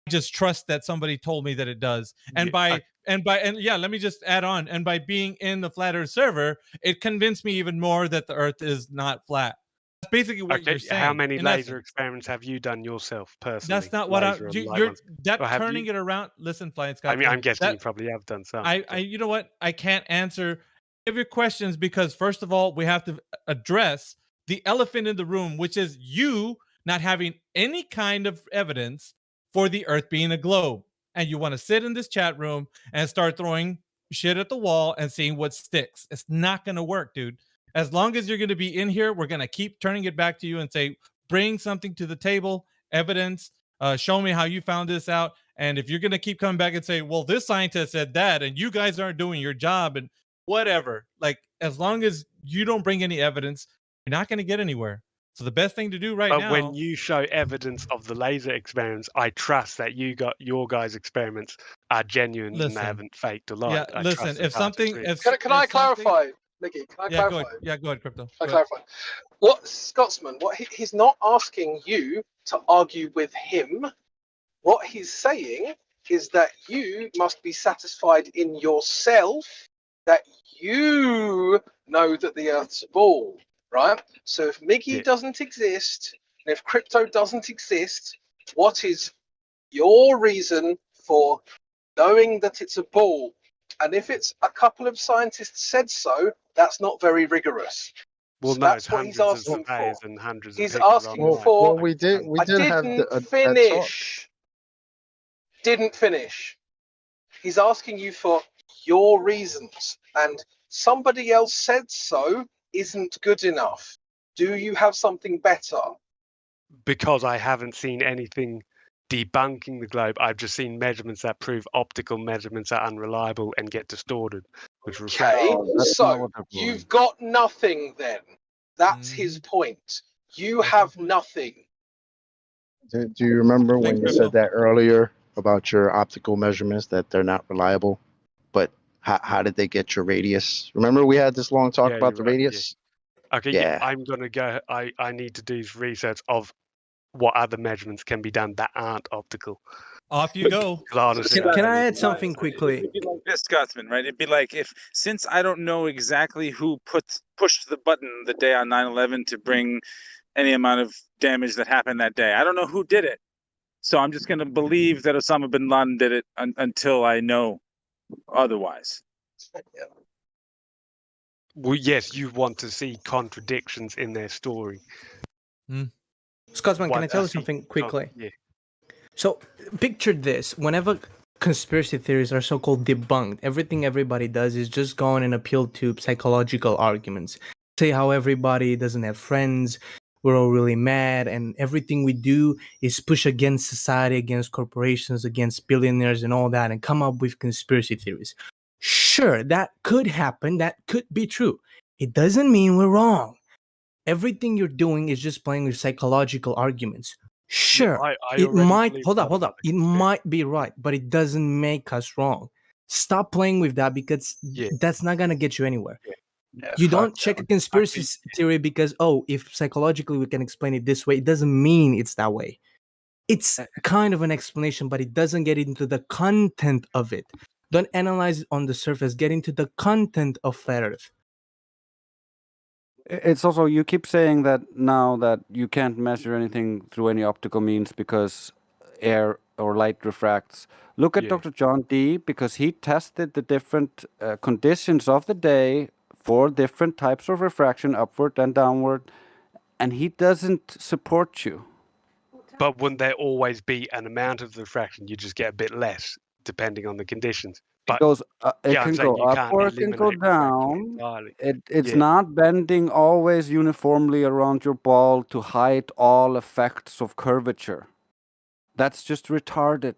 I just trust that somebody told me that it does. And let me just add on. And by being in the Flat Earth server, it convinced me even more that the Earth is not flat. That's basically what you're saying. How many laser experiments have you done yourself personally? That's not what you're turning it around. Listen, Flying Scott. I mean, I'm guessing you probably have done some. You know what? I can't answer any of your questions because first of all, we have to address the elephant in the room, which is you not having any kind of evidence for the Earth being a globe. And you want to sit in this chat room and start throwing shit at the wall and seeing what sticks. It's not going to work, dude. As long as you're going to be in here, we're going to keep turning it back to you and say, bring something to the table, evidence, show me how you found this out. And if you're going to keep coming back and say, well, this scientist said that, and you guys aren't doing your job and whatever, like as long as you don't bring any evidence, you're not going to get anywhere. So the best thing to do right but now. when you show evidence of the laser experiments, I trust that your guys' experiments are genuine and they haven't faked a light. Yeah, I listen. trust If something, can I clarify, Mickey? Can I clarify? Go ahead, Crypto. Can I clarify? What Scotsman? He's not asking you to argue with him. What he's saying is that you must be satisfied in yourself that you know that the Earth's a ball, right? So if Mickey doesn't exist, and if crypto doesn't exist, what is your reason for knowing that it's a ball? And if it's a couple of scientists said so, that's not very rigorous. Well, So no, that's it's what he's hundreds of asking for. surveys and hundreds He's of pictures asking online. for. we did have that talk. Didn't finish. He's asking you for your reasons, and somebody else said so isn't good enough. Do you have something better? Because I haven't seen anything debunking the globe. I've just seen measurements that prove optical measurements are unreliable and get distorted, which reflect. Okay, so you've got nothing then. That's his point. You have nothing. Do you remember when you said that earlier about your optical measurements, that they're not reliable? But how did they get your radius? Remember we had this long talk about the radius? Yeah. Okay, I'm going to go. I need to do research of what other measurements can be done that aren't optical. Off you go. Honestly, Can I add something quickly? It'd be like this, Scotsman, right? It'd be like since I don't know exactly who pushed the button the day on 9/11 to bring any amount of damage that happened that day. I don't know who did it. So I'm just going to believe that Osama bin Laden did it until I know otherwise. Well, yes, you want to see contradictions in their story. Scotsman, can I tell you something quickly? Yeah. So picture this. Whenever conspiracy theories are so-called debunked, everything everybody does is just go on and appeal to psychological arguments. Say how everybody doesn't have friends, we're all really mad, and everything we do is push against society, against corporations, against billionaires and all that, and come up with conspiracy theories. Sure, that could happen. That could be true. It doesn't mean we're wrong. Everything you're doing is just playing with psychological arguments. Sure, it might, hold up. It might be right, but it doesn't make us wrong. Stop playing with that, because that's not going to get you anywhere. You don't check a conspiracy theory because, if psychologically we can explain it this way, it doesn't mean it's that way. It's kind of an explanation, but it doesn't get into the content of it. Don't analyze it on the surface. Get into the content of Flat Earth. It's also, you keep saying that now that you can't measure anything through any optical means because air or light refracts. Look at Dr. John Dee, because he tested the different conditions of the day for different types of refraction, upward and downward, and he doesn't support you. But wouldn't there always be an amount of refraction? You just get a bit less depending on the conditions. But it can go up or it can go down. It's not bending always uniformly around your ball to hide all effects of curvature. That's just retarded.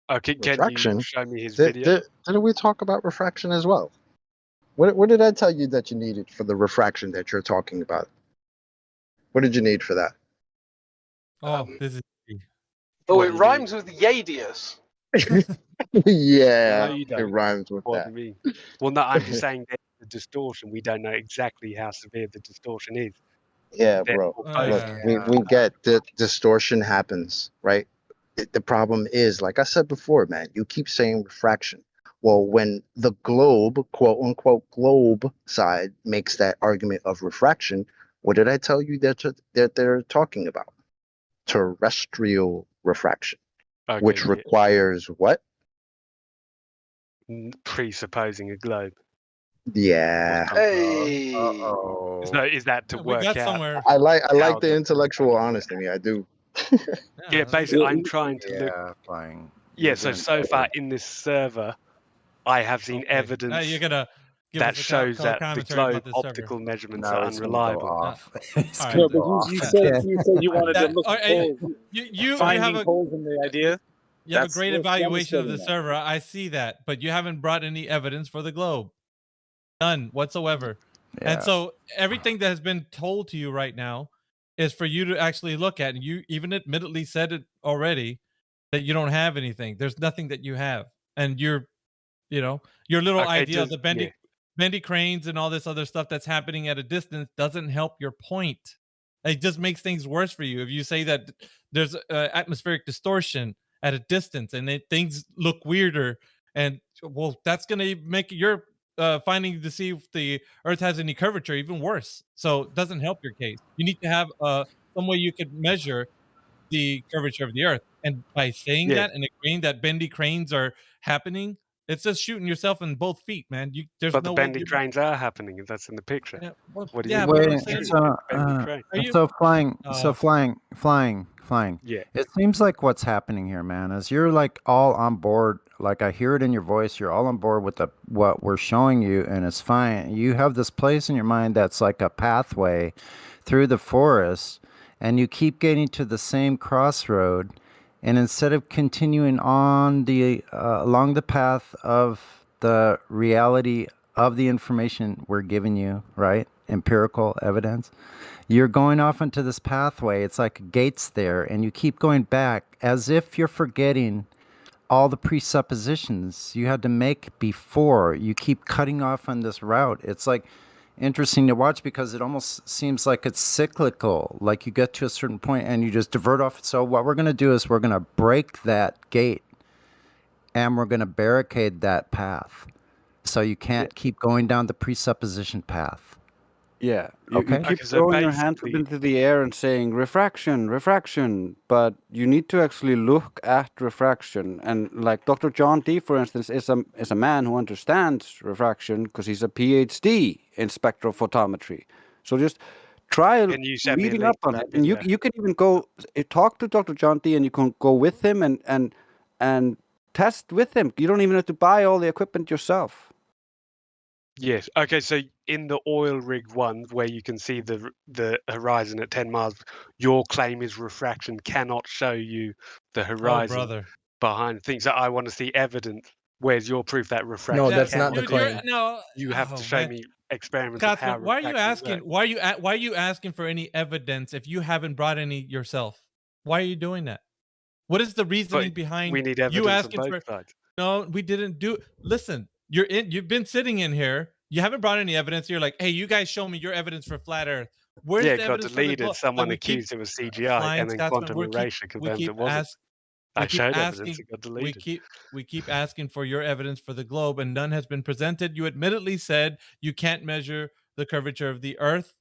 Okay, refraction. Can you show me his video? Didn't we talk about refraction as well? What did I tell you that you needed for the refraction that you're talking about? What did you need for that? This is. Oh, it rhymes with Yadius. Yeah, no, you don't. It rhymes with that. Well, no, I'm just saying that the distortion. We don't know exactly how severe the distortion is. Yeah, bro. Look, we get that distortion happens, right? The problem is, like I said before, man, you keep saying refraction. Well, when the globe, quote unquote, globe side makes that argument of refraction, what did I tell you that they're talking about? Terrestrial refraction, which requires what? Presupposing a globe. Yeah. Hey. So is that to work out? Somewhere. I like the intellectual honesty in me. I do. Yeah, basically, I'm trying to look. Flying. Yeah, so far in this server, I have seen evidence you're gonna give that us shows that the commentary about globe this optical server. measurements are unreliable. You said you wanted to look at holes. You finding have holes in the idea. You have a great evaluation of the server. I see that, but you haven't brought any evidence for the globe. None whatsoever. And so everything that has been told to you right now is for you to actually look at. And you even admittedly said it already that you don't have anything. There's nothing that you have. And your little idea of the bendy cranes and all this other stuff that's happening at a distance doesn't help your point. It just makes things worse for you. If you say that there's atmospheric distortion at a distance and things look weirder, and well, that's going to make your finding to see if the Earth has any curvature even worse. So it doesn't help your case. You need to have some way you could measure the curvature of the Earth. And by saying that and agreeing that bendy cranes are happening, it's just shooting yourself in both feet, man. There's but no the way bendy cranes are happening, if that's in the picture. Yeah, well, what do you yeah, mean? but I'm saying, Flying. Yeah. It seems like what's happening here, man, is you're like all on board. Like I hear it in your voice. You're all on board with what we're showing you, and it's fine. You have this place in your mind that's like a pathway through the forest, and you keep getting to the same crossroad. And instead of continuing on along the path of the reality of the information we're giving you, right? Empirical evidence, you're going off into this pathway. It's like gates there, and you keep going back as if you're forgetting all the presuppositions you had to make before. You keep cutting off on this route. It's like interesting to watch because it almost seems like it's cyclical. Like you get to a certain point and you just divert off. So what we're going to do is we're going to break that gate and we're going to barricade that path. So you can't keep going down the presupposition path. Yeah. You keep so throwing your hands up into the air and saying refraction, but you need to actually look at refraction. And like Dr. John D, for instance, is a man who understands refraction because he's a PhD in spectrophotometry. So just try reading up on it. And you can even go talk to Dr. John D, and you can go with him and test with him. You don't even have to buy all the equipment yourself. Yes. Okay. So in the oil rig one, where you can see the horizon at 10 miles, your claim is refraction cannot show you the horizon behind things. So I want to see evidence. Where's your proof that refraction? No, that's not the claim. You have to show me experiments of how. Why are you asking? Why are you asking for any evidence if you haven't brought any yourself? Why are you doing that? What is the reasoning behind we need evidence you asking on both for? sides. No, we didn't do. Listen, you've been sitting in here. You haven't brought any evidence. You're like, hey, you guys show me your evidence for flat Earth. Where's the it got evidence deleted. Someone accused it was CGI, and then quantum erasure confirmed it wasn't. I showed evidence. It got deleted. We keep asking for your evidence for the globe, and none has been presented. You admittedly said you can't measure the curvature of the Earth,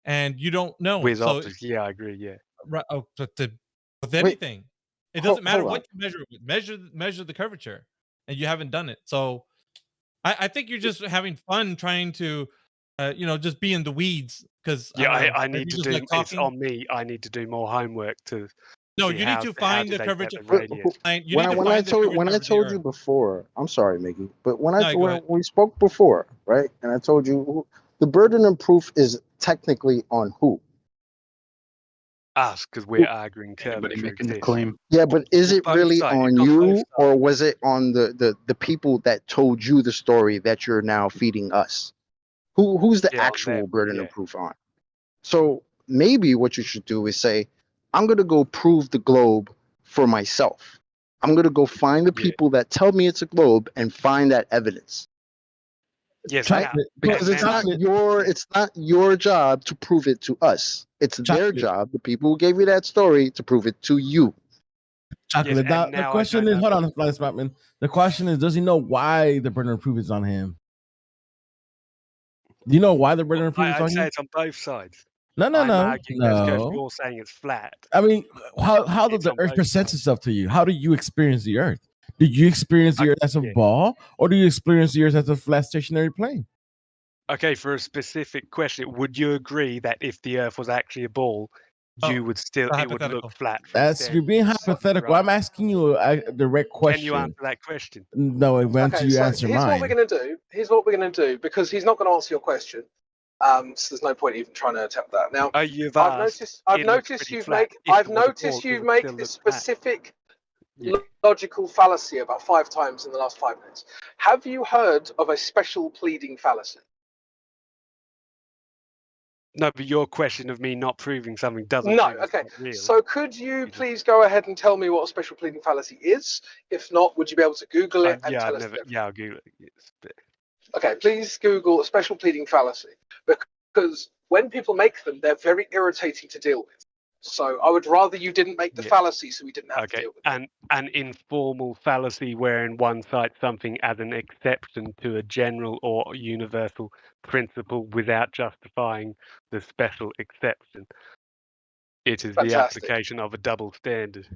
and you don't know. With optics, yeah, I agree. Yeah, right. Oh, with anything, it doesn't matter what you measure. Measure the curvature, and you haven't done it. So, I think you're just having fun trying to, just be in the weeds. Because I need to do. It's on me. I need to do more homework to. No, you need to find the curvature. When I told you before, I'm sorry, Mickey, but when we spoke before, right, and I told you the burden of proof is technically on who? Us, because we're arguing curvature making the claim. Yeah, but is it really on you, or was it on the people that told you the story that you're now feeding us? Who's the actual burden of proof on? So maybe what you should do is say, I'm going to go prove the globe for myself. I'm going to go find the people that tell me it's a globe and find that evidence. Yes, right? Because it's not your job to prove it to us. It's their job, the people who gave you that story, to prove it to you. Chocolate. Yes, the question is, hold on, Spotman. The question is, does he know why the burden of proof is on him? Do you know why the burden of proof is on I'd you? say it's on both sides. No. You're saying it's flat. I mean, how does the Earth present itself to you? How do you experience the Earth? Did you experience the Earth as a ball, or do you experience the Earth as a flat stationary plane? Okay, for a specific question, would you agree that if the Earth was actually a ball, it would look flat? You're being hypothetical. Right. I'm asking you a direct question. Can you answer that question? No, you answer mine. Here's what we're going to do, because he's not going to answer your question. So there's no point even trying to attempt that. Now, I've noticed you make this specific logical fallacy about 5 times in the last 5 minutes. Have you heard of a special pleading fallacy? No, but your question of me not proving something doesn't No, prove it's okay. not real. So could you please go ahead and tell me what a special pleading fallacy is? If not, would you be able to Google it and tell us? I'll Google it. Yes, Okay, please Google a special pleading fallacy, because when people make them, they're very irritating to deal with. So I would rather you didn't make the fallacy so we didn't have to deal with it. An informal fallacy wherein one cites something as an exception to a general or universal principle without justifying the special exception. It is the application of a double standard.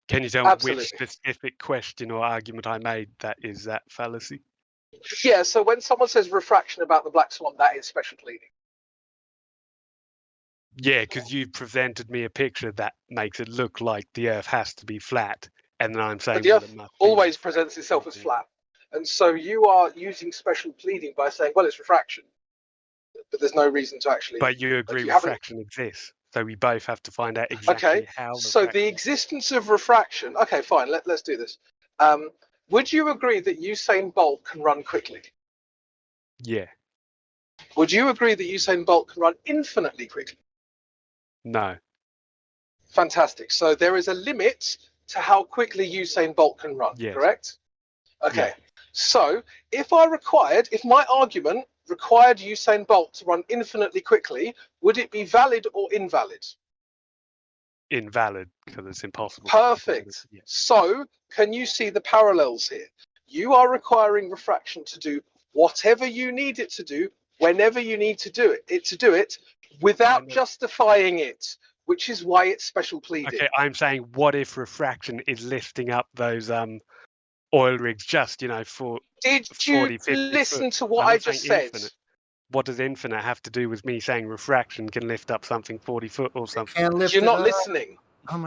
Can you tell me which specific question or argument I made that is that fallacy? Yeah, so when someone says refraction about the black swan, that is special pleading. Yeah, because you presented me a picture that makes it look like the Earth has to be flat, and then I'm saying But the Earth always presents itself as flat, and so you are using special pleading by saying, well, it's refraction, but there's no reason to actually. But you agree refraction exists, so we both have to find out exactly how. So the existence of refraction. Okay, fine. Let's do this. Would you agree that Usain Bolt can run quickly? Yeah. Would you agree that Usain Bolt can run infinitely quickly? No. Fantastic. So there is a limit to how quickly Usain Bolt can run, correct? Okay. Yeah. So if my argument required Usain Bolt to run infinitely quickly, would it be valid or invalid? Invalid, because it's impossible. Perfect. Yeah. So can you see the parallels here? You are requiring refraction to do whatever you need it to do, whenever you need to do it, without justifying it, which is why it's special pleading. Okay, I'm saying, what if refraction is lifting up those oil rigs just, for 40, 50 listen foot? To what I just said? Infinite. What does infinite have to do with me saying refraction can lift up something 40 foot or something? You're not listening.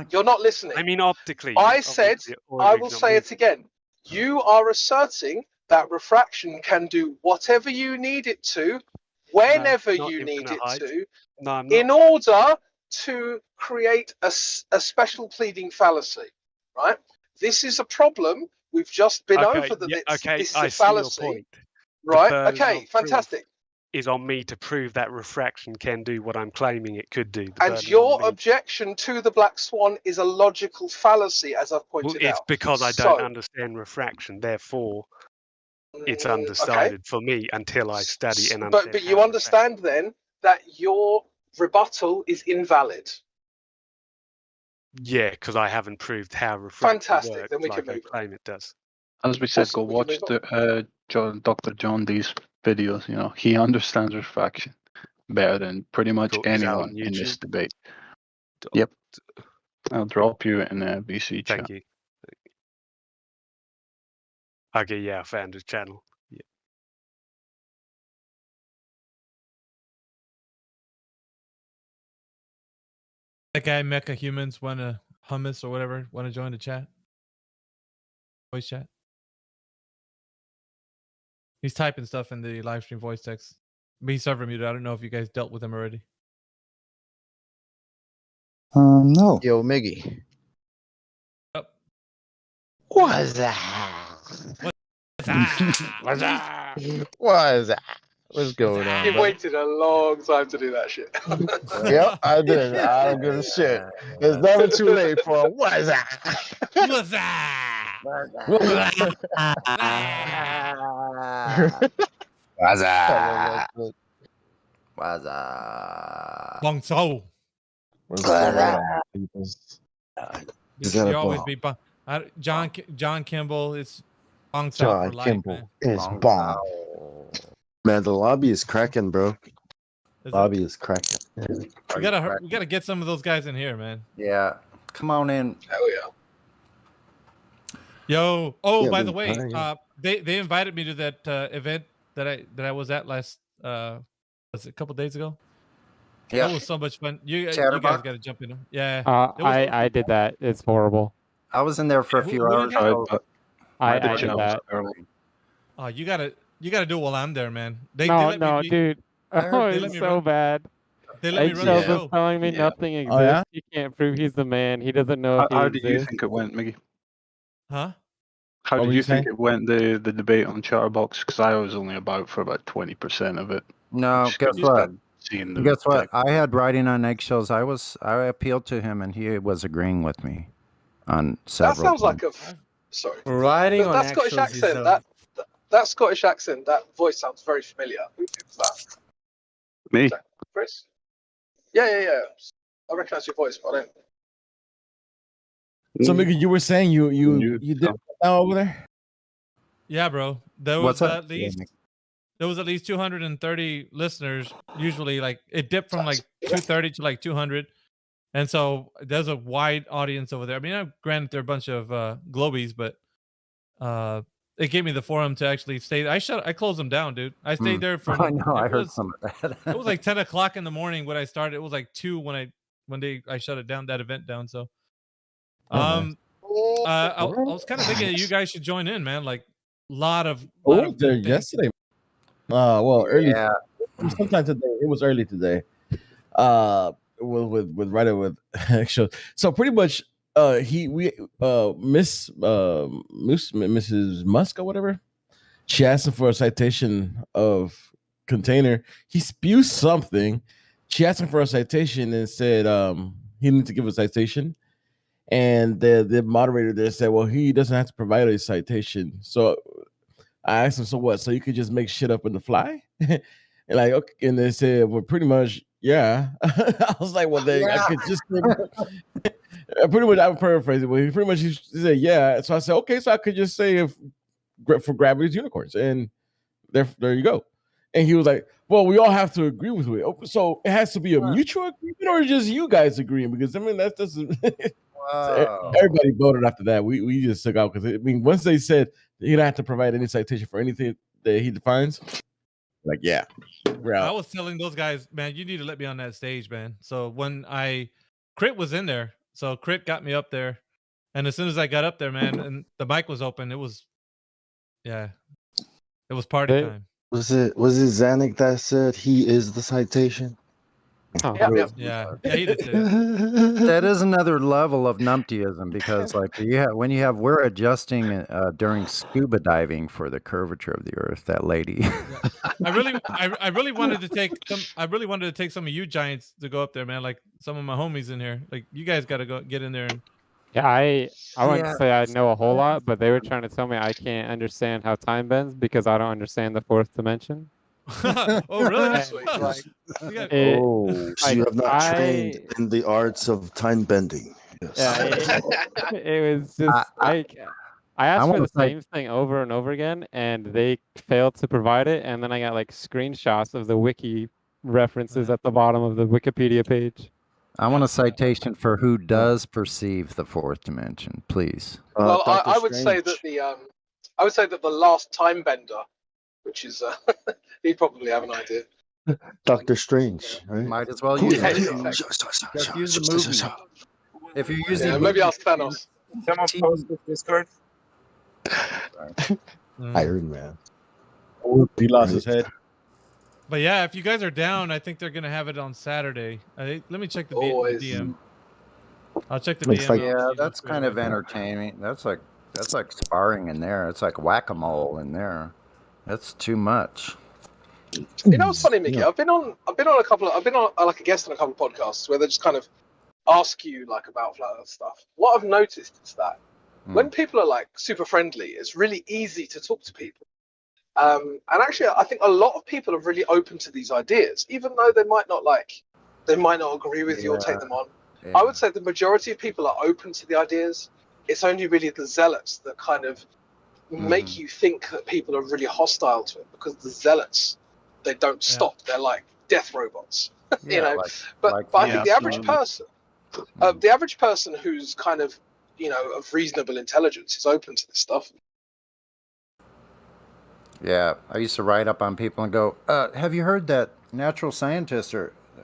You're not listening. I mean, optically. I said, I will say it again. You are asserting that refraction can do whatever you need it to, whenever you need it to, in order to create a special pleading fallacy, right? This is a problem. We've just been over this is a fallacy. Right? Okay, fantastic. Is on me to prove that refraction can do what I'm claiming it could do. And your objection to the black swan is a logical fallacy, as I've pointed out. It's because I don't understand refraction, therefore it's undecided for me until I study and understand. But you understand then that your rebuttal is invalid. Yeah, because I haven't proved how refraction works. Then we can I claim it does. As we said, go watch the Dr. John Dee's videos. He understands refraction better than pretty much anyone in this debate. Yep. I'll drop you in a VC chat. Thank you. Okay, yeah, I found his channel. Yeah. That guy Mecha Humans wanna hummus or whatever, wanna join the chat? Voice chat. He's typing stuff in the live stream voice text. But he's server muted. I don't know if you guys dealt with him already. No. Yo, Miggy. Up. What's that? What's that? What's going on? You've waited a long time to do that shit. Yep, I did. I don't give a shit. It's never too late for a what's that? What's that? What's that? What's that? Bong Tso. You always be John Kimball. It's Bong Tso for life, Kimball is bomb. Man, the lobby is cracking, bro. Lobby is cracking. We gotta get some of those guys in here, man. Yeah, come on in. Hell yeah. Yo, by the way, they invited me to that event that I was at last was it a couple days ago? Yeah, that was so much fun. You guys got to jump in. Yeah, I did that. It's horrible. I was in there for a few hours. I did that. Oh, you gotta do it while I'm there, man. Dude. Oh, it's so bad. They let me run the show. Telling me nothing exists. yeah? He can't prove he's the man. He doesn't know. How do you think it went, Miggy? Huh? How did you think it went, the debate on Chatterbox? Because I was only for about 20% of it. No, guess what? seeing And guess what? I had riding on eggshells. I appealed to him, and he was agreeing with me on several. That sounds like points. sorry. Riding on That Scottish accent. That Scottish accent. That voice sounds very familiar. Who was that? Me. Is that Chris? Yeah. I recognize your voice, but I don't. So, Mickey, you were saying you did now over there? Yeah, bro. There What's was that? at least 230 listeners. Usually, like it dipped from like 230 to like 200, and so there's a wide audience over there. I mean, granted, they're a bunch of globies, but it gave me the forum to actually stay. I closed them down, dude. I stayed there from. I know. I heard some of that. It was like 10 o'clock in the morning when I started. It was like 2 when I shut it down, that event down. So, I was kind of thinking that you guys should join in, man. Like, lot of there yesterday. Well, early. Yeah. Sometime today. It was early today. With Ryder with actually. So pretty much, Mrs. Musk or whatever, she asked him for a citation of container. He spews something. She asked him for a citation and said he needs to give a citation. And the moderator there said, well, he doesn't have to provide a citation. So I asked him, so what? So you could just make shit up on the fly? And like, okay. And they said, well, pretty much, yeah. I was like, well, then I could just pretty much, I'm paraphrasing, but he pretty much he said, yeah. So I said, okay, so I could just say for Gravity's Unicorns, and there you go. And he was like, well, we all have to agree with it. So it has to be a mutual agreement, or just you guys agreeing? Because I mean, that doesn't. So everybody voted after that. We just took out because I mean, once they said you don't have to provide any citation for anything that he defines, like yeah, we're out. I was telling those guys, man, you need to let me on that stage, man. So when Crit was in there, so Crit got me up there, and as soon as I got up there, man, and the mic was open, it was party time. Was it Zanuck that said he is the citation? Oh, yeah, he did say that. That is another level of numptyism because, like, we're adjusting during scuba diving for the curvature of the Earth. That lady. I really wanted to take some of you giants to go up there, man. Like some of my homies in here. Like you guys got to go get in there and. Yeah, I wouldn't say I know a whole lot, but they were trying to tell me I can't understand how time bends because I don't understand the fourth dimension. Oh, really? So you have not trained in the arts of time bending. Yes. Yeah, it was just I asked for the same thing over and over again, and they failed to provide it. And then I got like screenshots of the wiki references at the bottom of the Wikipedia page. I want a citation for who does perceive the fourth dimension, please. Well, I would say that the last time bender, which is he'd probably have an idea. Doctor Strange, right? Might as well use it. Just use the movie. If you're using maybe ask Thanos. Someone post this Discord. Iron Man. He lost his head. But yeah, if you guys are down, I think they're gonna have it on Saturday. Let me check the DM. I'll check the DM. Yeah, that's kind of entertaining. That's like sparring in there. It's like whack-a-mole in there. That's too much. You know what's funny, Mickey? I've been on like a guest on a couple of podcasts where they just kind of ask you like about flat Earth stuff. What I've noticed is that when people are like super friendly, it's really easy to talk to people. And actually, I think a lot of people are really open to these ideas, even though they might not agree with you or take them on. Yeah. I would say the majority of people are open to the ideas. It's only really the zealots that kind of make you think that people are really hostile to it, because the zealots, they don't stop. They're like death robots, you know. But I think the average person who's kind of, of reasonable intelligence is open to this stuff. Yeah, I used to write up on people and go, have you heard that natural scientists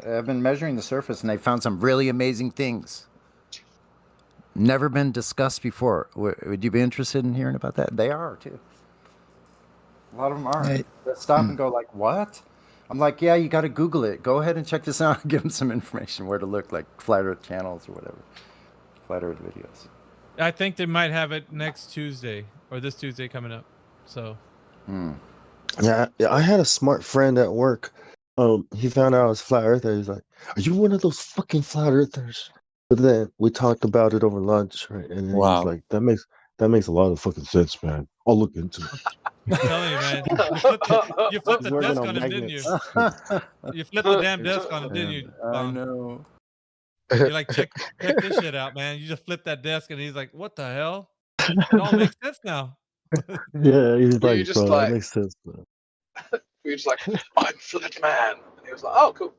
have been measuring the surface and they found some really amazing things? Never been discussed before. Would you be interested in hearing about that? They are, too. A lot of them are. They stop and go like, what? I'm like, yeah, you got to Google it. Go ahead and check this out. Give them some information where to look, like Flat Earth channels or whatever. Flat Earth videos. I think they might have it next Tuesday or this Tuesday coming up. So... Yeah, I had a smart friend at work he found out I was flat earther. He's like, "Are you one of those fucking flat earthers?" But then we talked about it over lunch, right? And then he's like, "That makes a lot of fucking sense, man. I'll look into it." I'm telling you, man. You flipped the desk on him, didn't you? You flipped the damn desk on him, didn't you? I know. You're like, check this shit out, man. You just flipped that desk, and he's like, "What the hell?" It all makes sense now. Yeah, he's Were you like, just "Bro, like, that makes sense, bro." we were just like, I'm Flat Man. And he was like, oh, cool.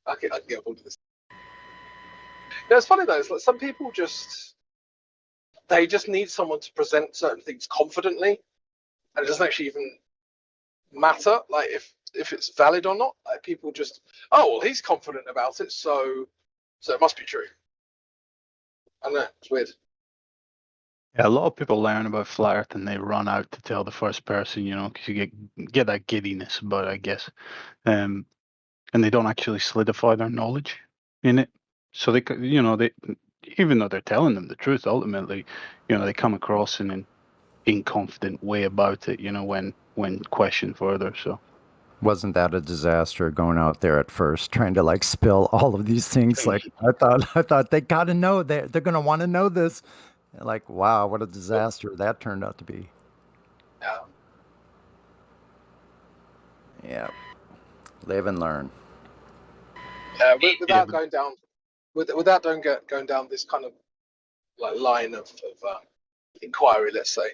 I can get hold of this. Yeah, it's funny though. It's like some people they just need someone to present certain things confidently, and it doesn't actually even matter like if it's valid or not. Like people just, oh well, he's confident about it, so it must be true. I know, it's weird. Yeah, a lot of people learn about flat Earth and they run out to tell the first person, because you get that giddiness about it, I guess, and they don't actually solidify their knowledge in it. So they even though they're telling them the truth, ultimately, they come across in an inconfident way about it, when questioned further. So. Wasn't that a disaster going out there at first, trying to like spill all of these things? Like I thought they gotta know, they're gonna want to know this. Like, wow, what a disaster that turned out to be. Yeah. Yeah. Live and learn. Without going down, without going down this kind of like line of inquiry, let's say,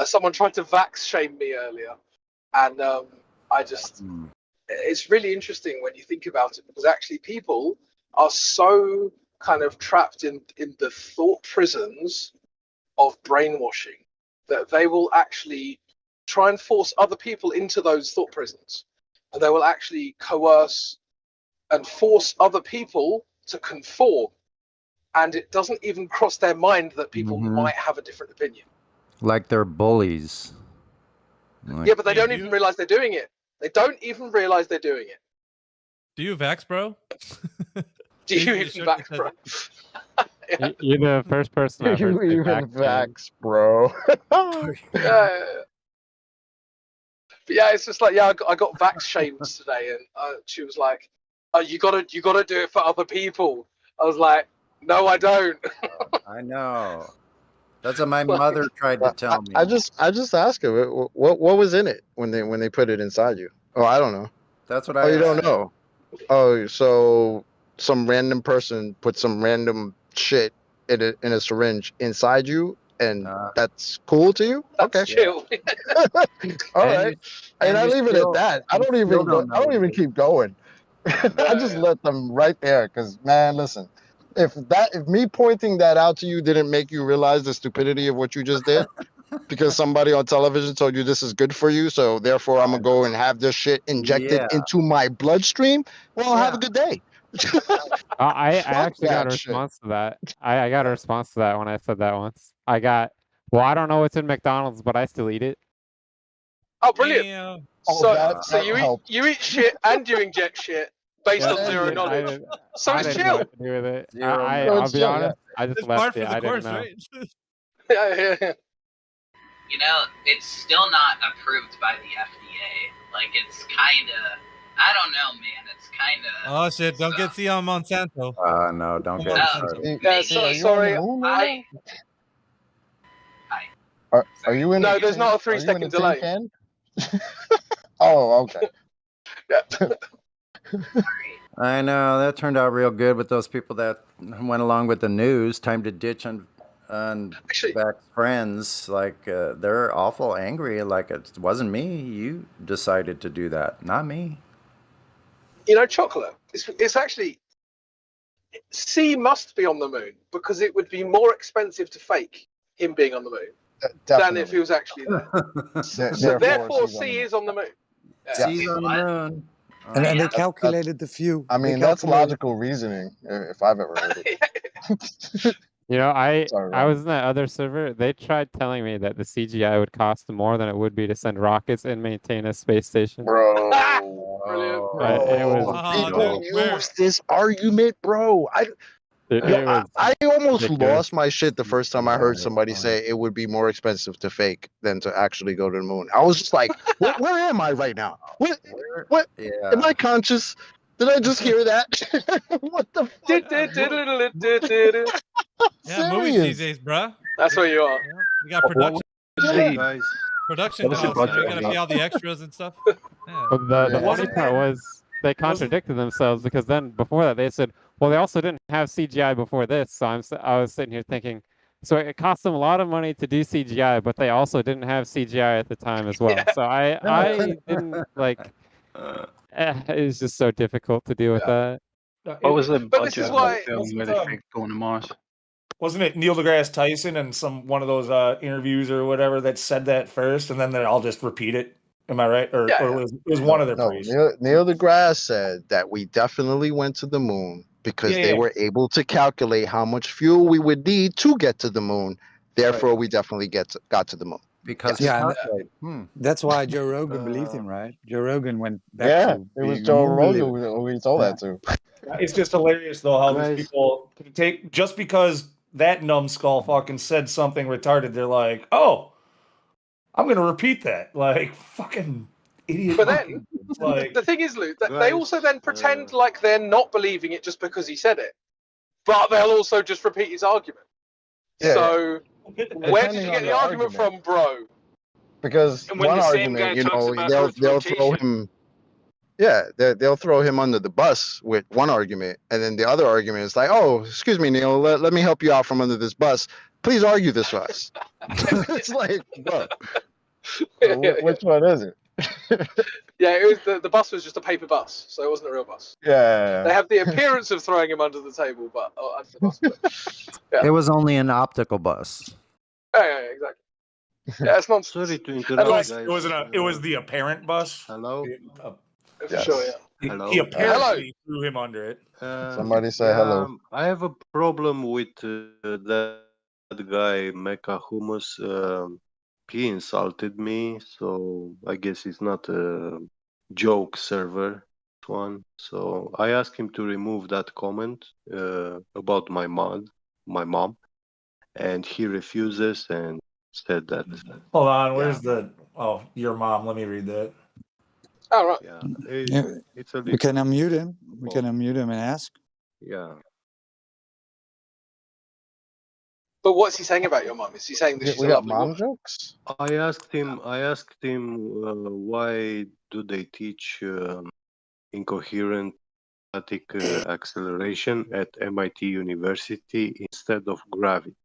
someone tried to vax shame me earlier, and I just, it's really interesting when you think about it, because actually people are so kind of trapped in the thought prisons of brainwashing that they will actually try and force other people into those thought prisons, and they will actually coerce and force other people to conform, and it doesn't even cross their mind that people might have a different opinion. Like they're bullies. Yeah, but they don't even realize they're doing it. They don't even realize they're doing it. Do you vax, bro? Do you even vax, bro? You're the first person I've heard say vax, bro. Yeah. But yeah, it's just like, yeah, I got vax shamed today, and she was like, "Oh, you gotta do it for other people." I was like, "No, I don't." I know. That's what my mother tried to tell me. I just asked her what was in it when they put it inside you. Oh, I don't know. That's what Oh, you don't know. Oh, so some random person put some random shit in a syringe inside you, and that's cool to you? Okay. Chill. All right. And I leave it at that. I don't even keep going. I just let them right there, because man, listen, if me pointing that out to you didn't make you realize the stupidity of what you just did, because somebody on television told you this is good for you, so therefore I'm gonna go and have this shit injected into my bloodstream, well, have a good day. I actually got a response to that. I got a response to that when I said that once. I don't know what's in McDonald's, but I still eat it. Oh, brilliant! So you eat shit and you inject shit based on zero knowledge. So it's chill. To do with it. I'll be honest. I just left it. I didn't know. Yeah. You know, it's still not approved by the FDA. Like, it's kind of, I don't know, man. It's kind of. Oh shit! Don't get C on Monsanto. No, don't get started. Yeah, sorry. Are you in? No, there's not a 3-second delay. Oh, okay. Yeah. I know that turned out real good with those people that went along with the news. Time to ditch on back friends. Like they're awful angry. Like it wasn't me. You decided to do that, not me. You know, chocolate. It's actually C must be on the moon because it would be more expensive to fake him being on the moon than if he was actually there. So therefore, C is on the moon. Yeah. C's on the moon. And they calculated the few. I mean, that's logical reasoning, if I've ever heard it. You know, I was in that other server. They tried telling me that the CGI would cost more than it would be to send rockets and maintain a space station. Bro. Brilliant. It was People use this argument, bro. I almost lost my shit the first time I heard somebody say it would be more expensive to fake than to actually go to the moon. I was just like, where am I right now? What? Am I conscious? Did I just hear that? What the fuck? Yeah, movies these days, bruh. That's where you are. We got production. Guys, Production what was your costs. You budget gotta on pay that? all the extras and stuff. Yeah. Well, the funny part was they contradicted themselves because then before that they said, well, they also didn't have CGI before this. So I was sitting here thinking, so it cost them a lot of money to do CGI, but they also didn't have CGI at the time as well. So I didn't like. It was just so difficult to deal with that. What was the But this is budget why- of the film where they faked going to Mars? Wasn't it Neil deGrasse Tyson and one of those interviews or whatever that said that first, and then I'll just repeat it? Am I right? Or it was one of their priests? Neil deGrasse said that we definitely went to the moon because they were able to calculate how much fuel we would need to get to the moon. Therefore, we definitely got to the moon. Because that's why Joe Rogan believed him, right? Joe Rogan went back to it was being a Joe moon Rogan believer. we told that to. It's just hilarious though how these people can take just because that numbskull fucking said something retarded. They're like, oh, I'm gonna repeat that. Like fucking idiot. But then like, the thing is, Luke, that they also then pretend like they're not believing it just because he said it, but they'll also just repeat his argument. Yeah, so where did you get the argument from, bro? Because And when one the same argument, guy talks about they'll throw him. Yeah, they'll throw him under the bus with one argument, and then the other argument is like, "Oh, excuse me, Neil, let me help you out from under this bus. Please argue this for us." It's like, bro, which one is it? Yeah, it was the bus was just a paper bus, so it wasn't a real bus. Yeah, They have the appearance of throwing him under the table, but under the bus. But, It was only an optical bus. yeah, exactly. Yeah, it's not. Sorry to And interrupt, like, guys. it was the apparent bus. Hello. For sure, yeah. Hello. He apparently threw him under it. Somebody say hello. I have a problem with that guy, Mecha Hummus. He insulted me, so I guess it's not a joke server one. So I asked him to remove that comment about my mom, and he refuses and said that. Hold on, where's your mom? Let me read that. Oh right. Yeah, it's a We can little. unmute him. We can unmute him and ask. Yeah. But what's he saying about your mom? Is he saying that she's We a got lovely mom woman? jokes. I asked him why do they teach incoherent static acceleration at MIT University instead of gravity.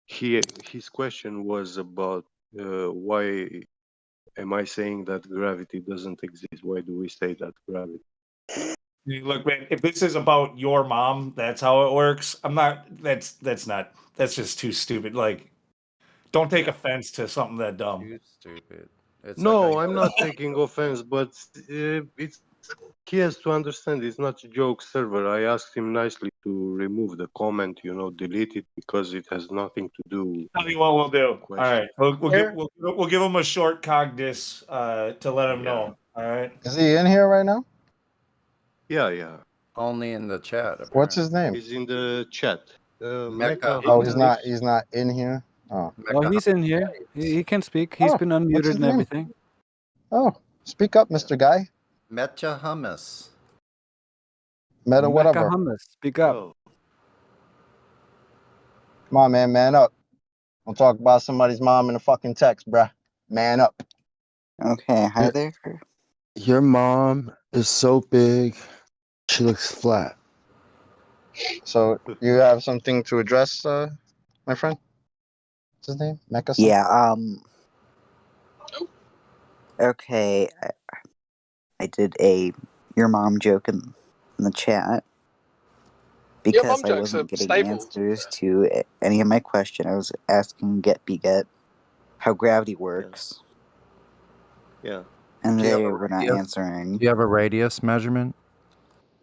His question was about why am I saying that gravity doesn't exist? Why do we say that gravity? Look, man, if this is about your mom, that's how it works. I'm not. That's just too stupid. Like, don't take offense to something that dumb. Too stupid. No, I'm not taking offense, but he has to understand it's not a joke server. I asked him nicely to remove the comment, delete it because it has nothing to do. Tell you what we'll do. All right, we'll give him a short cogdiss to let him know. All right. Is he in here right now? Yeah. Only in the chat. What's his name? He's in the chat. Mecha. Oh, he's not in here. Oh, Well, he's in here. He can speak. He's been what's unmuted his and name? everything. Oh, speak up, Mr. Guy. Mecha Hummus. Meta, whatever. Mecha Hummus, speak up. Come on, man up. Don't talk about somebody's mom in a fucking text, bruh. Man up. Okay, hi there. Your mom is so big, she looks flat. So you have something to address, my friend? What's his name? Mecha? Yeah, okay, I did a your mom joke in the chat Your mom because I jokes wasn't are getting stable. answers to any of my question. I was asking Get how gravity works, Yeah. and they were not answering. Do you have a radius measurement?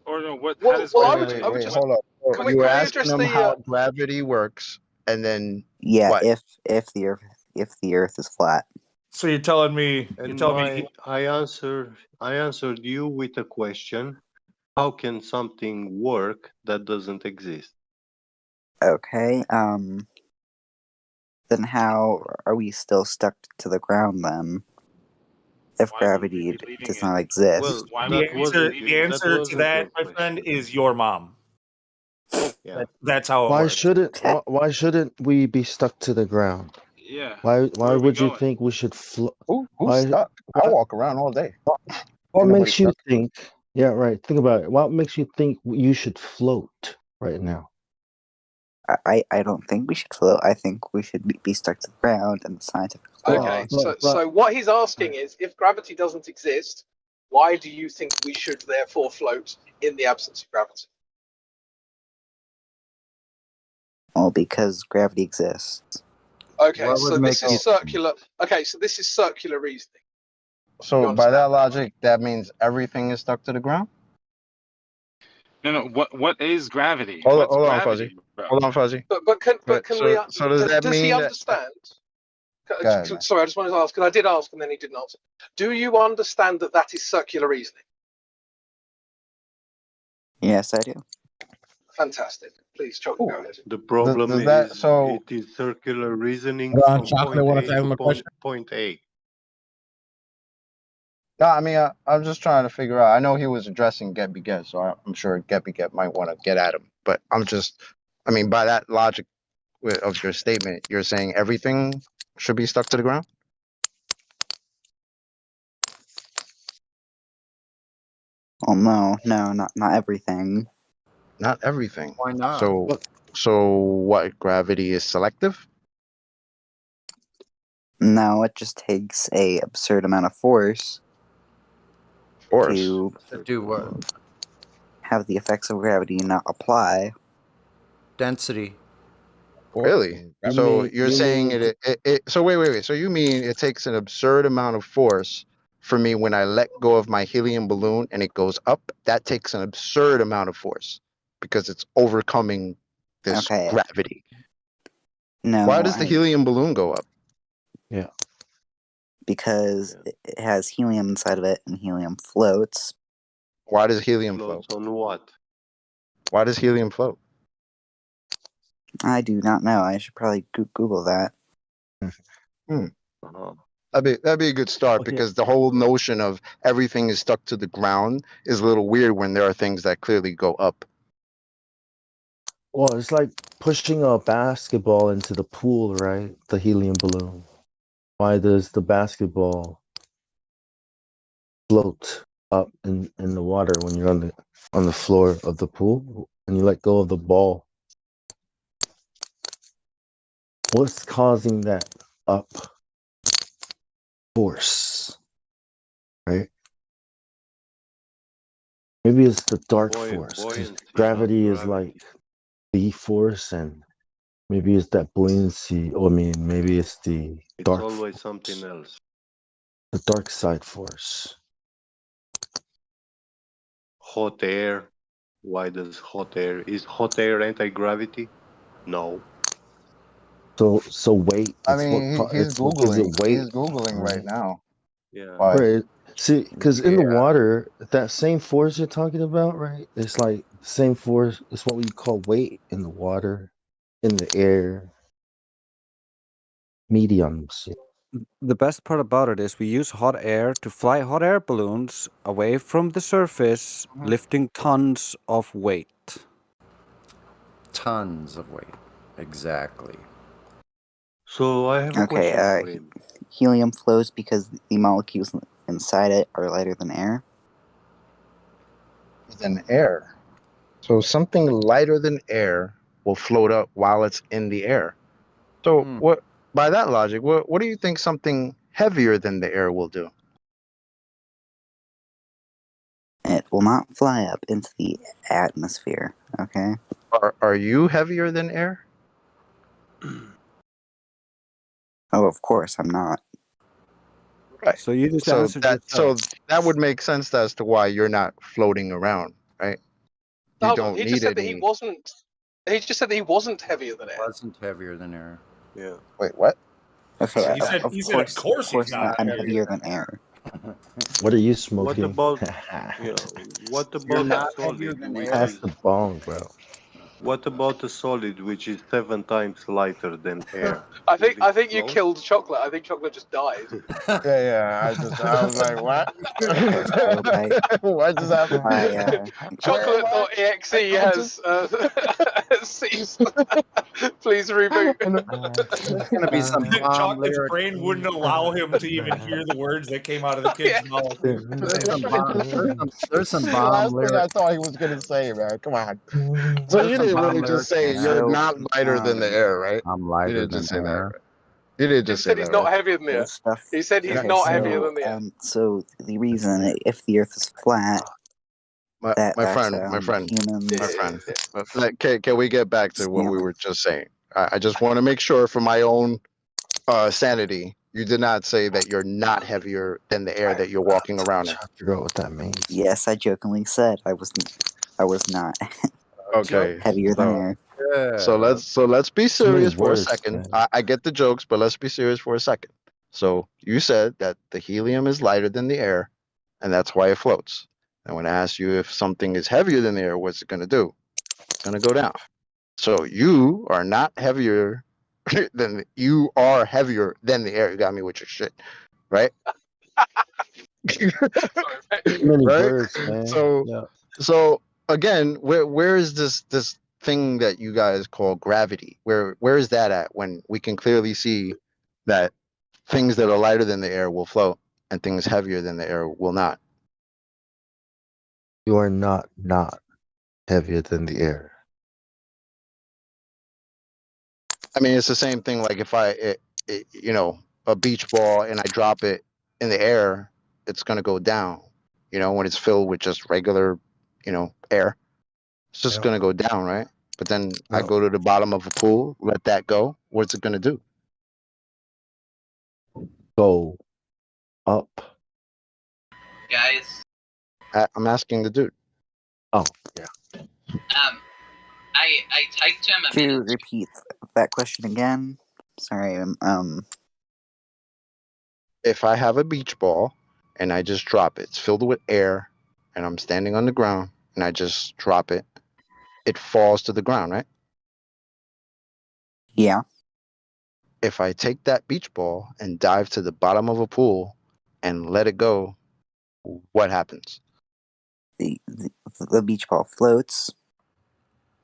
Or no, what? Well, how does well, I gravity would Wait, just. hold up. Can we You were address asking him the? how gravity works, and then Yeah, what? if the Earth is flat. So you're telling me? I answered you with a question. How can something work that doesn't exist? Okay. Then how are we still stuck to the ground then? If gravity does not exist. Well, The answer to that, my friend, is your mom. Yeah. That's how it Why works. why shouldn't we be stuck to the ground? Yeah. Why would you think we should float? Who's Why? stuck? I walk around all day. What Ain't nobody makes you stuck. think? Yeah, right. Think about it. What makes you think you should float right now? I don't think we should float. I think we should be stuck to the ground and the scientific law. Okay, so what he's asking is, if gravity doesn't exist, why do you think we should therefore float in the absence of gravity? Well, because gravity exists. Okay, What so would this make is circular. Okay, so this is circular reasoning. So by that logic, that means everything is stuck to the ground? No. What is gravity? Hold What's on, gravity, Fuzzy. bro? Hold on, Fuzzy. But can we? So does that does mean he that? understand? Go ahead, man. Sorry, I just wanted to ask because I did ask and then he didn't answer. Do you understand that that is circular reasoning? Yes, I do. Fantastic. Please, Chuck, go ahead. The problem Does that- is so- it is circular reasoning Chocolate from point wanted to A ask him a to question. point A. No, I mean, I'm just trying to figure out. I know he was addressing Get Beget, so I'm sure Get Beget might want to get at him. But I mean, by that logic of your statement, you're saying everything should be stuck to the ground? Well, no, not everything. Not everything. Why not? So what? Gravity is selective? No, it just takes a absurd amount of force to do what? have the effects of gravity not apply. Density. Really? So you're saying it? So wait. So you mean it takes an absurd amount of force for me when I let go of my helium balloon and it goes up? That takes an absurd amount of force because it's overcoming this gravity. No. Why does the helium balloon go up? Yeah. Because it has helium inside of it and helium floats. Why does helium float? On what? Why does helium float? I do not know. I should probably Google that. That'd be a good start because the whole notion of everything is stuck to the ground is a little weird when there are things that clearly go up. Well, it's like pushing a basketball into the pool, right? The helium balloon. Why does the basketball float up in the water when you're on the floor of the pool and you let go of the ball? What's causing that up force? Right? Maybe it's the dark force. 'Cause gravity is like the force, and maybe it's that buoyancy. Or maybe it's the It's dark. always something else. The dark side force. Hot air. Why does hot air? Is hot air anti-gravity? No. So weight. I mean, he's What gives it Googling. weight. He's Googling right now. Yeah. Right. See, because in the water, that same force you're talking about, right? It's like the same force. It's what we call weight in the water, in the air, mediums. The best part about it is we use hot air to fly hot air balloons away from the surface, lifting tons of weight. Tons of weight. Exactly. So I have a question for him. Helium flows because the molecules inside it are lighter than air. Than air. So something lighter than air will float up while it's in the air. So what? By that logic, what do you think something heavier than the air will do? It will not fly up into the atmosphere. Okay. Are you heavier than air? Oh, of course I'm not. Right. So you just so that would make sense as to why you're not floating around, right? You Hold on, don't he need just said that any. he wasn't. He just said that he wasn't heavier than air. Wasn't heavier than air. Yeah. Wait, what? Okay. He said, of course he's not I'm heavier than air. What are you What smoking? about? What You're about not a solid heavier than which air. Pass is the bong, bro. What about a solid which is 7 times lighter than air? I think you killed chocolate. I think chocolate just died. Yeah. I was like, what? What just happened? Chocolate thought exe has ceased. Please reboot. There's gonna be some bomb Chocolate's lyric. brain wouldn't allow him to even hear the words that came out of the kid's mouth. There's some bomb Last thing I lyric. thought he was gonna say, man. Come on. So you There's some didn't bomb really just lyrics say in you're there. not lighter than the air, right? I'm You lighter didn't than just say that, air. right? You didn't just He say said he's that, not right? heavier than the air. He said he's Okay, not so, heavier than the air. So the reason, if the Earth is flat, My friend, humans. can we get back to what we were just saying? I just want to make sure for my own sanity, you did not say that you're not heavier than the air that you're walking around in. Figure out what that means. Yes, I jokingly said I was not Okay. heavier than air. So let's be Too many serious for a words, second. man. I get the jokes, but let's be serious for a second. So you said that the helium is lighter than the air, and that's why it floats. And when I ask you if something is heavier than the air, what's it gonna do? It's gonna go down. So you are not heavier you are heavier than the air. You got me with your shit, right? Too many Right? words, man. So Yeah. so again, where is this thing that you guys call gravity? Where is that at when we can clearly see that things that are lighter than the air will float and things heavier than the air will not? You are not heavier than the air. I mean, it's the same thing. Like if a beach ball and I drop it in the air, it's gonna go down. When it's filled with just regular, air, it's just gonna go down, right? But then I go to the bottom of a pool, let that go. What's it gonna do? Go up. Guys, I'm asking the dude. Oh, yeah. I typed him a Could you repeat that question again? Sorry, If I have a beach ball and I just drop it, it's filled with air, and I'm standing on the ground and I just drop it, it falls to the ground, right? Yeah. If I take that beach ball and dive to the bottom of a pool and let it go, what happens? The beach ball floats.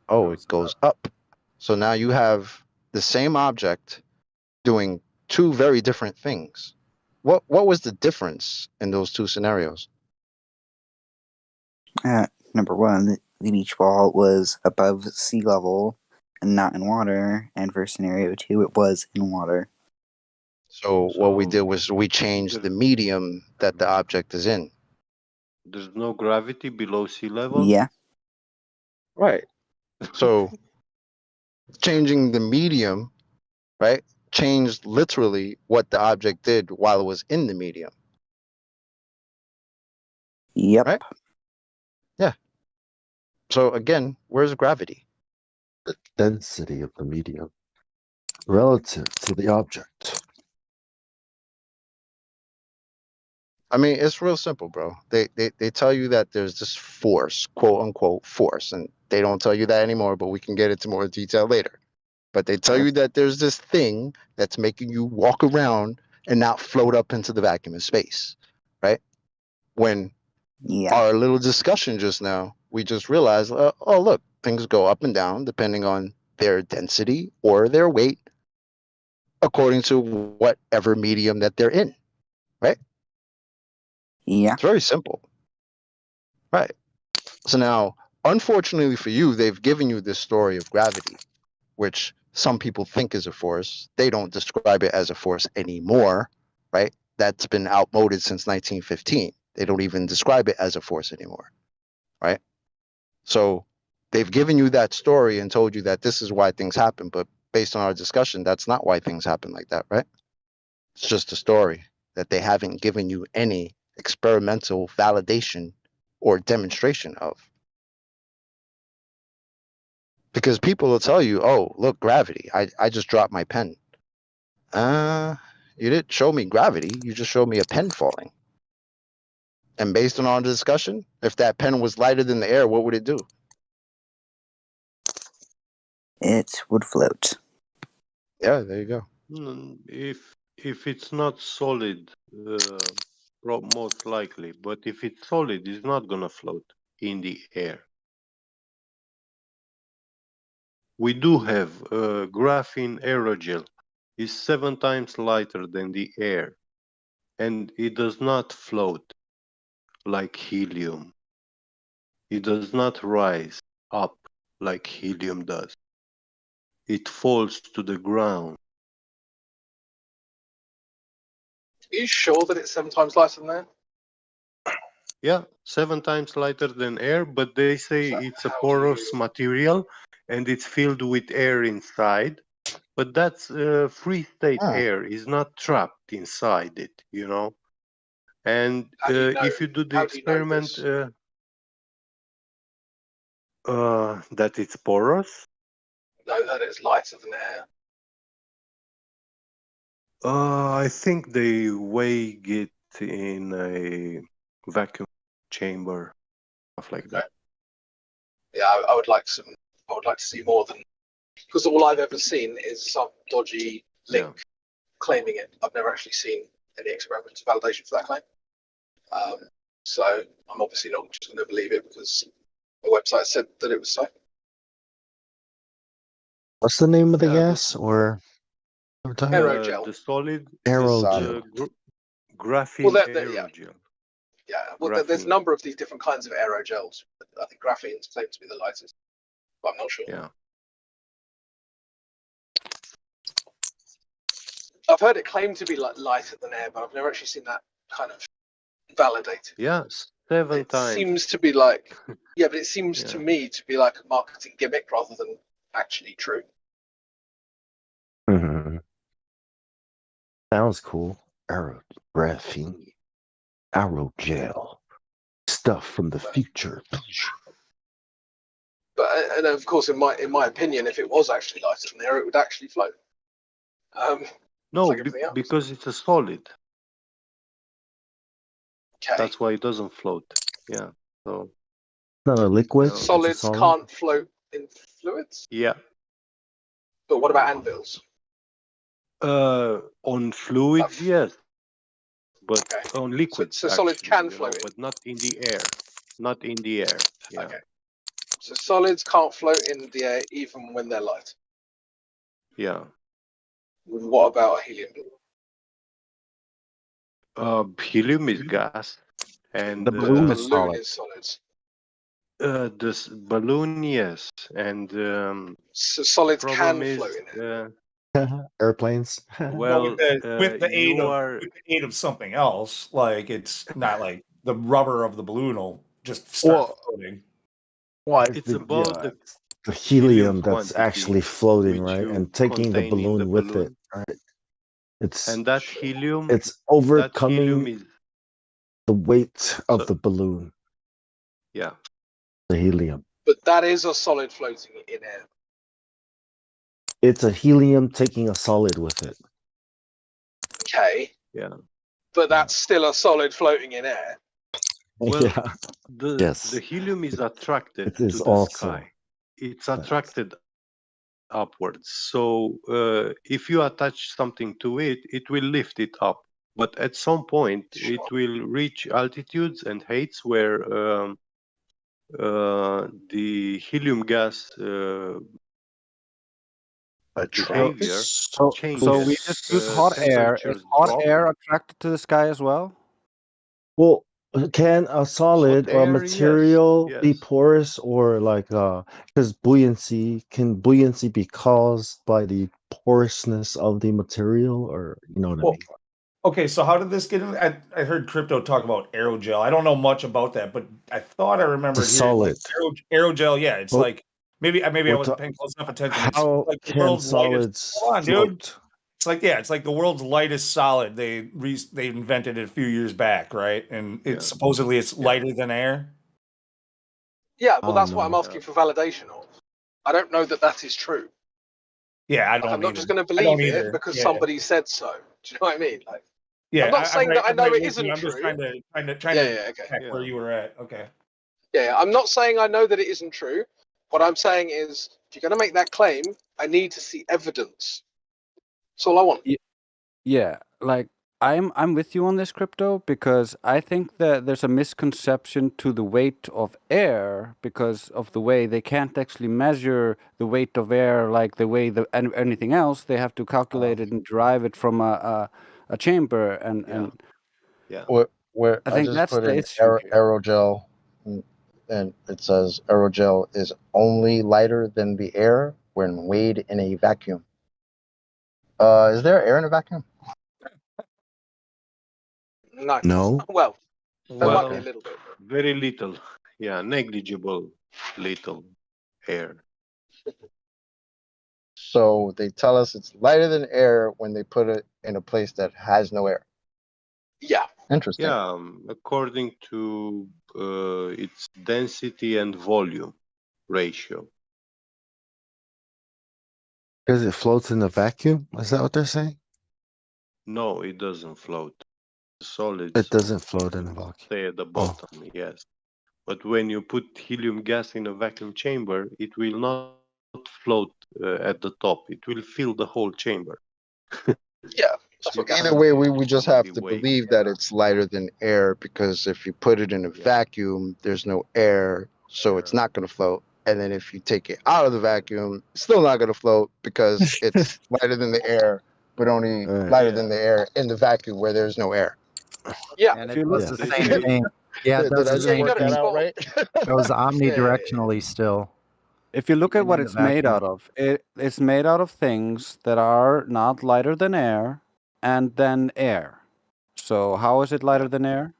Oh, it goes up. So now you have the same object doing two very different things. What was the difference in those two scenarios? Number one, the beach ball was above sea level and not in water, and for scenario 2, it was in water. So what we did was we changed the medium that the object is in. There's no gravity below sea level? Yeah. Right. So changing the medium, right, changed literally what the object did while it was in the medium. Yep. Right? Yeah. So again, where's gravity? The density of the medium relative to the object. I mean, it's real simple, bro. They tell you that there's this force, quote unquote force, and they don't tell you that anymore, but we can get into more detail later. But they tell you that there's this thing that's making you walk around and not float up into the vacuum of space, right? When our little discussion just now, we just realized, oh, look, things go up and down depending on their density or their weight, according to whatever medium that they're in, right? Yeah. It's very simple. Right. So now, unfortunately for you, they've given you this story of gravity, which some people think is a force. They don't describe it as a force anymore, right? That's been outmoded since 1915. They don't even describe it as a force anymore, right? So they've given you that story and told you that this is why things happen. But based on our discussion, that's not why things happen like that, right? It's just a story that they haven't given you any experimental validation or demonstration of. Because people will tell you, oh, look, gravity. I just dropped my pen. You didn't show me gravity. You just showed me a pen falling. And based on our discussion, if that pen was lighter than the air, what would it do? it would float. Yeah, there you go. If it's not solid, most likely. But if it's solid, it's not gonna float in the air. We do have graphene aerogel. Is 7 times lighter than the air, and it does not float like helium. It does not rise up like helium does. It falls to the ground. Are you sure that it's 7 times lighter than air? Yeah, 7 times lighter than air, but they say it's a porous material and it's filled with air inside. But that's free state air, is not trapped inside it, you know. And if you do the experiment that it's porous, No, that it's lighter than air. I think they weigh it in a vacuum chamber, stuff like that. Yeah, I would like to see more than, because all I've ever seen is some dodgy link claiming it. I've never actually seen any experimental validation for that claim. So I'm obviously not just going to believe it because the website said that it was so. What's the name of the gas? Or Aerogel. The solid aerogel. Graphene aerogel. Yeah, well, there's a number of these different kinds of aerogels. I think graphene's claimed to be the lightest, but I'm not sure. Yeah. I've heard it claimed to be lighter than air, but I've never actually seen that kind of validated. Yes, 7 times. It seems to be like, yeah, but it seems to me to be like a marketing gimmick rather than actually true. Mm-hmm. Sounds cool. Graphene. Aerogel. Stuff from the future. But and of course, in my opinion, if it was actually lighter than air, it would actually float. No, like because it's a solid. Okay. That's why it doesn't float. Yeah. So. Not a liquid. Solids can't float in fluids. Yeah. But what about anvils? On fluids, yes. But on liquids, so solids can float, but not in the air. Not in the air. Yeah. Okay. So solids can't float in the air even when they're light. Yeah. What about a helium balloon? Helium is gas, and the balloon is solids. This balloon, yes, and so solids can float in air. Airplanes. Well, with the aid of something else, like it's not like the rubber of the balloon will just start floating. Well, it's about the helium that's actually floating, right, and taking the balloon with it, right? And that helium, it's overcoming the weight of the balloon. Yeah, the helium. But that is a solid floating in air. It's a helium taking a solid with it. Okay. Yeah. But that's still a solid floating in air. Well, yeah. The helium is attracted to the sky. It's attracted upwards. So if you attach something to it, it will lift it up. But at some point, it will reach altitudes and heights where the helium gas behavior changes. So we just use hot air. Is hot air attracted to the sky as well? Well, can a solid or a material be porous, or like because buoyancy be caused by the porousness of the material, or you know what I mean? Okay, so how did this get in? I heard Crypto talk about aerogel. I don't know much about that, but I thought I remembered hearing like aerogel. Yeah, it's like maybe I wasn't paying close enough attention. It's How like the can world's solids hold on, float? dude. It's like the world's lightest solid. They invented it a few years back, right? And it's supposedly it's lighter than air. Yeah, well, that's what I'm asking for validation of. I don't know that is true. Yeah, I'm not just going to believe it because somebody said so. Do you know what I mean? Like, yeah, I'm not saying that I know it isn't I'm true. just trying to check where you were at. Okay. Yeah, I'm not saying I know that it isn't true. What I'm saying is, if you're going to make that claim, I need to see evidence. That's all I want. Yeah, like I'm with you on this, Crypto, because I think that there's a misconception to the weight of air because of the way they can't actually measure the weight of air like the way anything else. They have to calculate it and derive it from a chamber and yeah. Where I I think just that's put the in issue here. aerogel, and it says aerogel is only lighter than the air when weighed in a vacuum. Is there air in a vacuum? No. No. Well, there might be a Well, little bit. very little. Yeah, negligible little air. So they tell us it's lighter than air when they put it in a place that has no air. Yeah. Interesting. Yeah, according to its density and volume ratio. Because it floats in a vacuum? Is that what they're saying? No, it doesn't float. Solids It doesn't float in a vacuum. stay at the bottom, yes. But when you put helium gas in a vacuum chamber, it will not float at the top. It will fill the whole chamber. Yeah. So either way, we just have to believe that it's lighter than air, because if you put it in a vacuum, there's no air, so it's not going to float. And then if you take it out of the vacuum, it's still not going to float because it's lighter than the air, but only lighter than the air in the vacuum where there's no air. Yeah. And it does the same thing. Yeah, it does the same thing. Goes omnidirectionally still. If you look at what in the it's made vacuum. out of, it's made out of things that are not lighter than air and then air. So how is it lighter than air?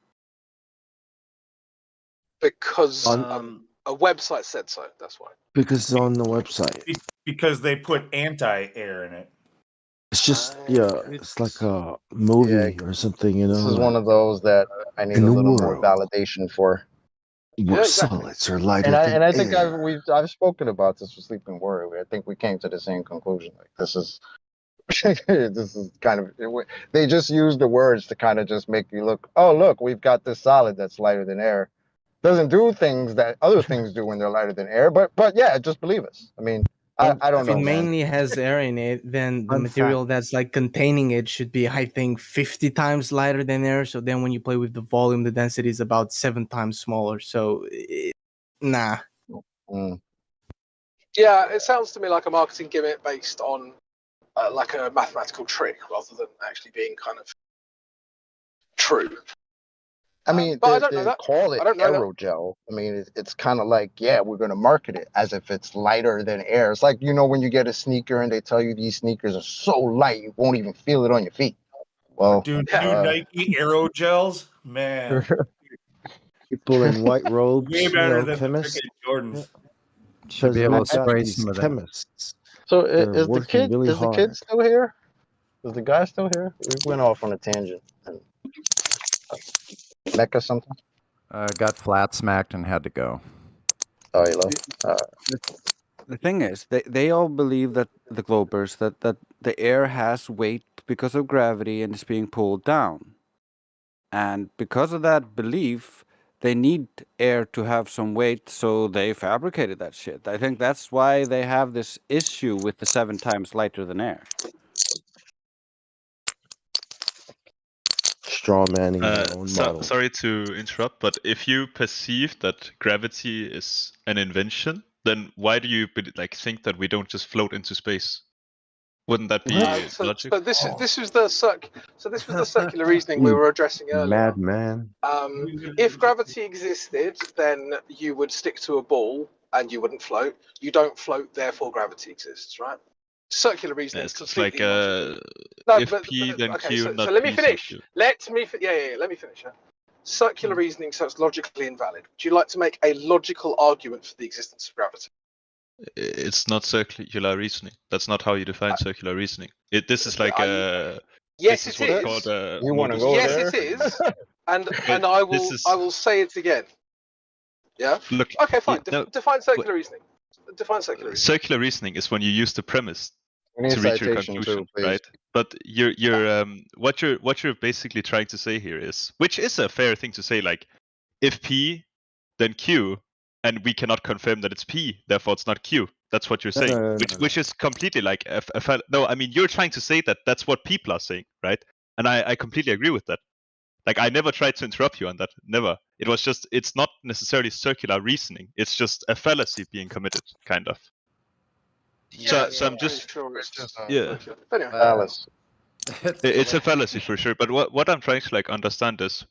Because a website said so. That's why. Because it's on the website. Because they put anti-air in it. It's just it's like a movie or something, you know. This is one of those that I need in a the little more world. validation for. Where solids are lighter than I think air. I've spoken about this with Sleep and Worry. I think we came to the same conclusion. Like this is this is kind of they just use the words to kind of just make you look. Oh, look, we've got this solid that's lighter than air. Doesn't do things that other things do when they're lighter than air. But yeah, just believe us. I mean, I don't if know, it man. mainly has air in it, then the Fun material that's like containing it should be, I think, 50 times lighter than air. So then when you play with the volume, the density is about 7 times smaller. So, nah. Yeah, it sounds to me like a marketing gimmick based on like a mathematical trick rather than actually being kind of true. I mean, but I don't know they that. call it I don't know that. aerogel. I mean, it's kind of like, yeah, we're going to market it as if it's lighter than air. It's like, you know, when you get a sneaker and they tell you these sneakers are so light, you won't even feel it on your feet. Well, Dude, Nike aerogels, man. People in white robes, Way you better know, than chemists. the Jordans. Should be able to spray These some of that. chemists. So They're is the working kid really is the hard. kid still here? Is the guy still here? We went off on a tangent. Mecca something? Got flat smacked and had to go. Oh, you left? The thing is, they all believe that the Globers that the air has weight because of gravity and is being pulled down, and because of that belief, they need air to have some weight, so they fabricated that shit. I think that's why they have this issue with the 7 times lighter than air. Straw manning their own model. Sorry to interrupt, but if you perceive that gravity is an invention, then why do you think that we don't just float into space? Wouldn't that be logic? So this was the circular reasoning we were addressing earlier. Madman. If gravity existed, then you would stick to a ball and you wouldn't float. You don't float, therefore gravity exists, right? Circular reasoning. It's like if P then okay, Q, so not let me P, so finish. Q. Let me finish. Yeah? Circular reasoning, so it's logically invalid. Would you like to make a logical argument for the existence of gravity? It's not circular reasoning. That's not how you define circular reasoning. This is like Yes, this is it is. what's called You want to go yes, there? it is. And I will say it again. Yeah. Look. Okay, fine. No, define circular reasoning. Define circular reasoning. Circular reasoning is when you use the premise We need to reach your citation conclusion, too, please. right? But what you're basically trying to say here is, which is a fair thing to say, like if P, then Q, and we cannot confirm that it's P, therefore it's not Q. That's what you're saying, which is completely like no. I mean, you're trying to say that that's what people are saying, right? And I completely agree with that. Like, I never tried to interrupt you on that. Never. It was just, it's not necessarily circular reasoning. It's just a fallacy being committed, kind of. Yeah, so I'm just sure it's just yeah. Fallacy. It's a fallacy for sure. But what I'm trying to like understand is,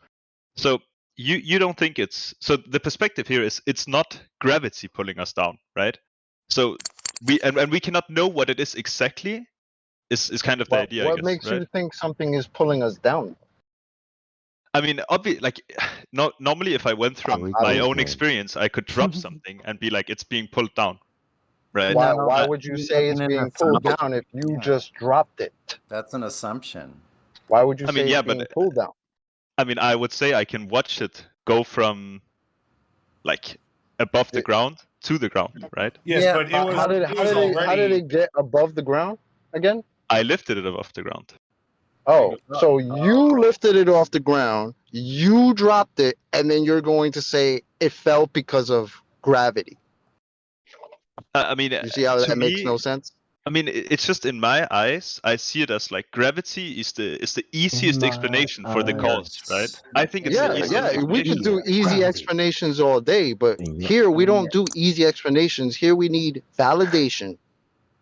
so you don't think it's, so the perspective here is it's not gravity pulling us down, right? So we and we cannot know what it is exactly. Is kind of the idea, I What guess, makes right? you think something is pulling us down? I mean, like, normally if I went from my own experience, I could drop something and be like, it's being pulled down, right? Why would you say it's being pulled down if you just dropped it? That's an assumption. Why would you I mean, say yeah, it's being but pulled down? I mean, I would say I can watch it go from like above the ground to the ground, right? Yes, Yeah, but it was, how did it get above the ground again? I lifted it above the ground. Oh, so you lifted it off the ground, you dropped it, and then you're going to say it fell because of gravity. I mean, you see how that makes no sense? I mean, it's just in my eyes, I see it as like gravity is the easiest explanation for the cause, right? I think it's the easiest explanation. We could do easy explanations all day, but here we don't do easy explanations. Here we need validation,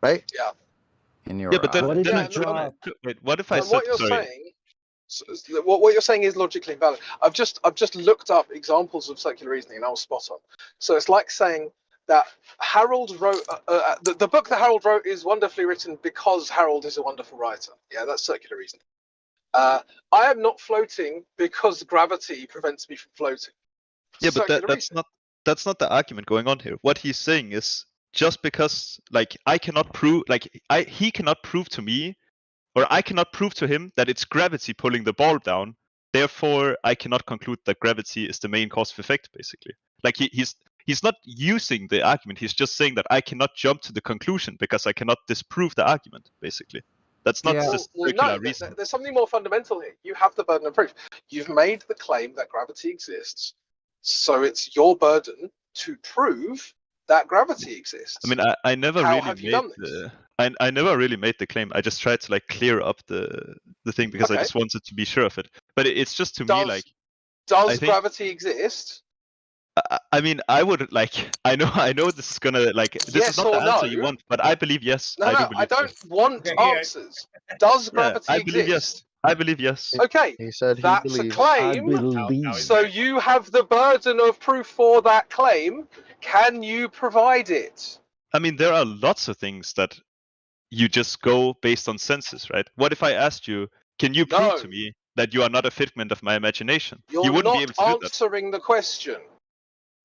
right? Yeah. In Yeah, but then wait, what if I said, what you're sorry? saying, what you're saying is logically valid. I've just looked up examples of circular reasoning, and I was spot on. So it's like saying that Harold wrote the book that Harold wrote is wonderfully written because Harold is a wonderful writer. Yeah, that's circular reasoning. I am not floating because gravity prevents me from floating. Yeah, but that's not the argument going on here. What he's saying is, just because like I cannot prove, like he cannot prove to me, or I cannot prove to him that it's gravity pulling the ball down. Therefore, I cannot conclude that gravity is the main cause of effect. Basically, like he's not using the argument. He's just saying that I cannot jump to the conclusion because I cannot disprove the argument. Basically, that's not just circular reasoning. There's something more fundamental here. You have the burden of proof. You've made the claim that gravity exists, so it's your burden to prove that gravity exists. I mean, I never I never really made the claim. I just tried to like clear up the thing because I just wanted to be sure of it. But it's just to me like, does gravity exist? I mean, I would like. I know this is gonna like. This Yes is not or the answer no? you want, but I believe yes. No, I don't want answers. Does gravity I believe exist? yes. I believe yes. Okay, he said that's believes. a claim. So you have the burden of proof for that claim. Can you provide it? I mean, there are lots of things that you just go based on senses, right? What if I asked you, can you prove to me that you are not a figment of my imagination? You're you wouldn't not be able to do that. answering the question.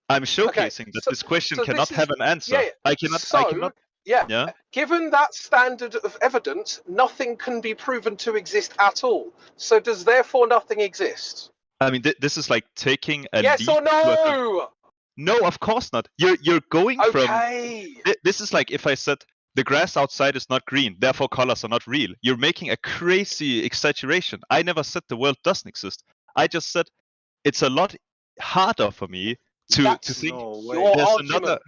I'm showcasing that this question cannot have an answer. I cannot. Yeah. Given that standard of evidence, nothing can be proven to exist at all. So does therefore nothing exist? I mean, this is like taking a yes leap or no? No, of course not. You're going from. This is like if I said the grass outside is not green, therefore colors are not real. You're making a crazy exaggeration. I never said the world doesn't exist. I just said it's a lot harder for me to think your there's argument. another.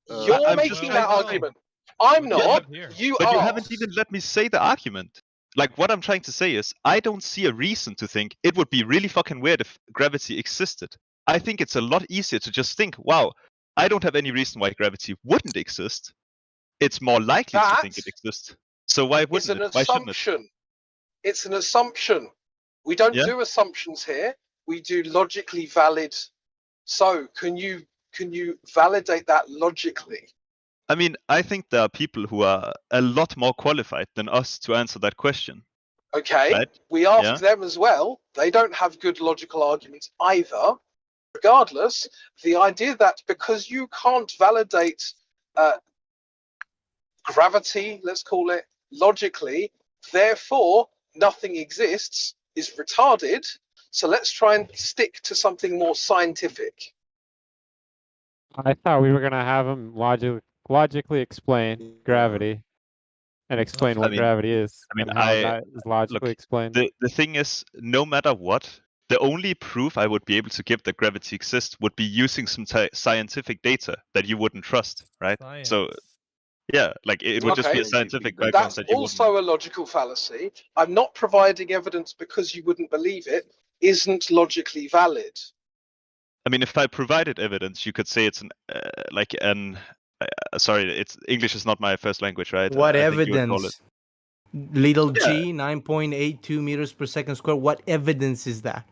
You're making that argument. I'm not. You but are. You haven't even let me say the argument. Like what I'm trying to say is, I don't see a reason to think it would be really fucking weird if gravity existed. I think it's a lot easier to just think, wow, I don't have any reason why gravity wouldn't exist. It's more likely to think it exists. So why wouldn't it? Why shouldn't it? It's an assumption. We don't do assumptions here. We do logically valid. So can you validate that logically? I mean, I think there are people who are a lot more qualified than us to answer that question. Okay, right? We asked them as well. They don't have good logical arguments either. Regardless, the idea that because you can't validate gravity, let's call it, logically, therefore nothing exists is retarded. So let's try and stick to something more scientific. I thought we were going to have him logically explain gravity and explain what gravity is. I mean, and how that is logically explained. The thing is, no matter what, the only proof I would be able to give that gravity exists would be using some scientific data that you wouldn't trust, right? Science. So, yeah, like it would just be a scientific background That's that you wouldn't. also a logical fallacy. I'm not providing evidence because you wouldn't believe it isn't logically valid. I mean, if I provided evidence, you could say it's sorry, it's English is not my first language, right? What I think you would call it. evidence? Little g, 9.82 meters per second square. What evidence is that?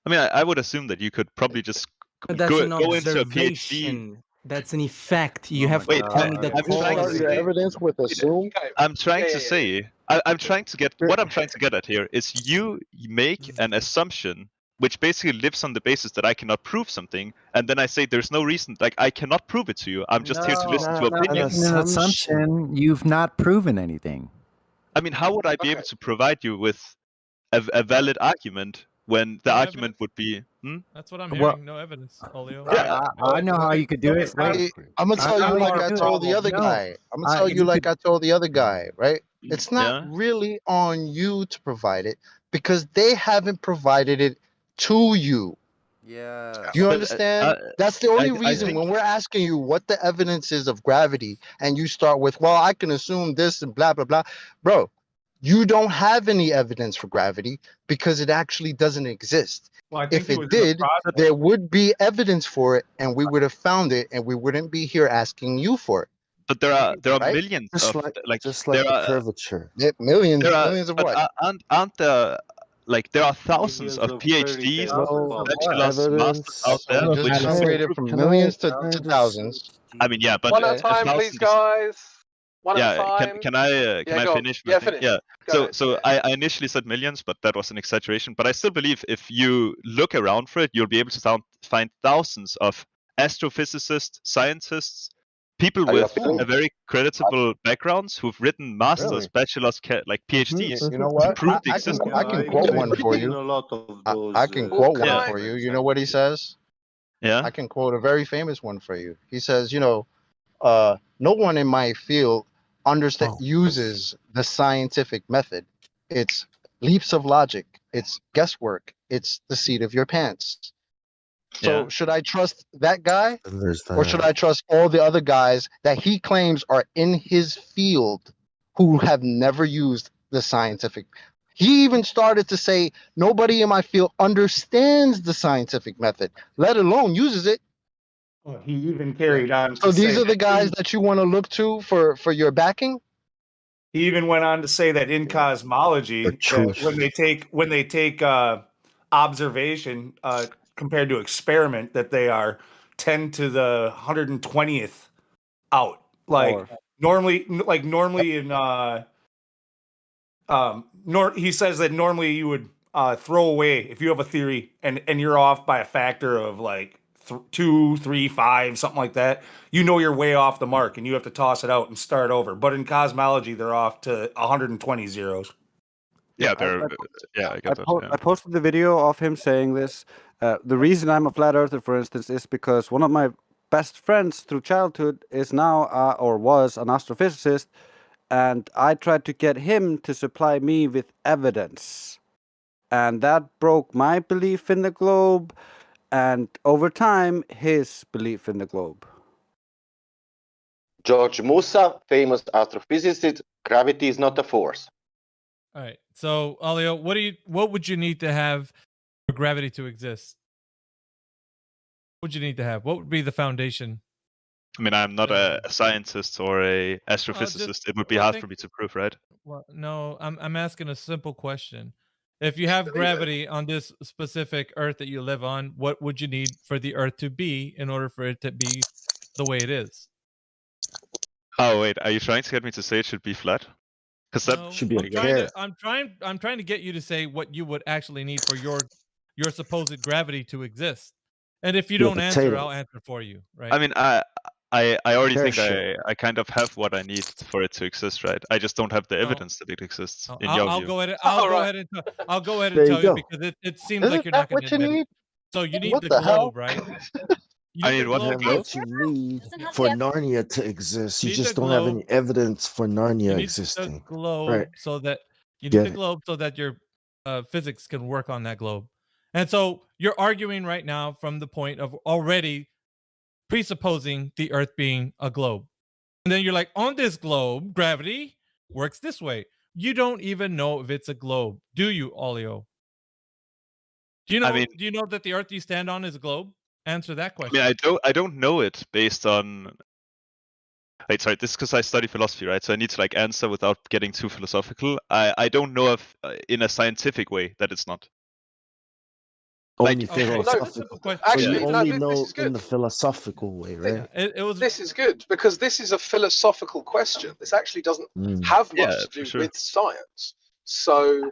I mean, I would assume that you could probably just That's go an into a PhD. observation. That's an effect. You have to tell me the cause. Your evidence with assume. I'm trying to say, I'm trying to get what I'm trying to get at here is you make an assumption which basically lives on the basis that I cannot prove something, and then I say there's no reason, like I cannot prove it to you. I'm just here to listen to opinions. An assumption. You've not proven anything. I mean, how would I be able to provide you with a valid argument when the argument would be? That's what I'm hearing. No evidence, Olio. Yeah, I know how you could do it. Right? I'm gonna tell you like I told the other guy. I'm gonna tell you like I told the other guy, right? It's not really on you to provide it because they haven't provided it to you. Yeah. Do you understand? That's the only reason when we're asking you what the evidence is of gravity, and you start with, well, I can assume this and blah, blah, blah. Bro, you don't have any evidence for gravity because it actually doesn't exist. Well, I think if it did, there would be evidence for it, and we would have found it, and we wouldn't be here asking you for it. But there are Right? millions Just of like the curvature. Millions of but what? Aren't there like there are thousands of PhDs, bachelor's, masters out there, Just which upgraded from millions to thousands. I mean, yeah, but One at a time, please, guys. One at a time. Can I go on. finish? Yeah, finish. Yeah. Go ahead. So I initially said millions, but that was an exaggeration. But I still believe if you look around for it, you'll be able to find thousands of astrophysicists, scientists, people with a very creditable backgrounds who've written masters, bachelors, like PhDs. You know what? To prove the I existence. can quote one for you. I can quote one for you. You know what he says? Yeah. I can quote a very famous one for you. He says, no one in my field uses the scientific method. It's leaps of logic. It's guesswork. It's the seat of your pants. So should I trust that guy? Or should I trust all the other guys that he claims are in his field who have never used the scientific? He even started to say nobody in my field understands the scientific method, let alone uses it. Well, he even carried on. So these are the guys that you want to look to for your backing? He even went on to say that in cosmology, that when they take observation compared to experiment, that they are 10 to the 120th out. Normally in he says that normally you would throw away if you have a theory and you're off by a factor of like 2, 3, 5, something like that. You know you're way off the mark and you have to toss it out and start over. But in cosmology, they're off to 120 zeros. Yeah, I get that. I posted the video of him saying this. The reason I'm a flat earther, for instance, is because one of my best friends through childhood is now or was an astrophysicist, and I tried to get him to supply me with evidence, and that broke my belief in the globe, and over time, his belief in the globe. George Musa, famous astrophysicist, gravity is not a force. All right. So, Olio, what would you need to have for gravity to exist? What would you need to have? What would be the foundation? I mean, I'm not a scientist or a astrophysicist. It would be hard for me to prove, right? Well, no, I'm asking a simple question. If you have gravity on this specific Earth that you live on, what would you need for the Earth to be in order for it to be the way it is? Oh wait, are you trying to get me to say it should be flat? Because that should be I'm trying to get you to say what you would actually need for your supposed gravity to exist. And if you don't answer, I'll answer for you, right? I mean, I already think I kind of have what I need for it to exist, right? I just don't have the evidence that it exists. In your I'll view. go ahead and tell you because it seems like you're not going to admit it. So you need the globe, right? I mean, what you need for Narnia to exist. You just don't have any evidence for Narnia existing. The globe right. so that you need the globe so that your physics can work on that globe. And so you're arguing right now from the point of already presupposing the Earth being a globe. And then you're like, on this globe, gravity works this way. You don't even know if it's a globe, do you, Olio? Do you know? Do you know that the Earth you stand on is a globe? Answer that question. I mean, I don't know it based on. Wait, sorry. This is because I study philosophy, right? So I need to like answer without getting too philosophical. I don't know if in a scientific way that it's not. Only Like, philosophical. Actually, you no, only this know is good. in the philosophical way, right? This is good because this is a philosophical question. This actually doesn't have much to do with science. So,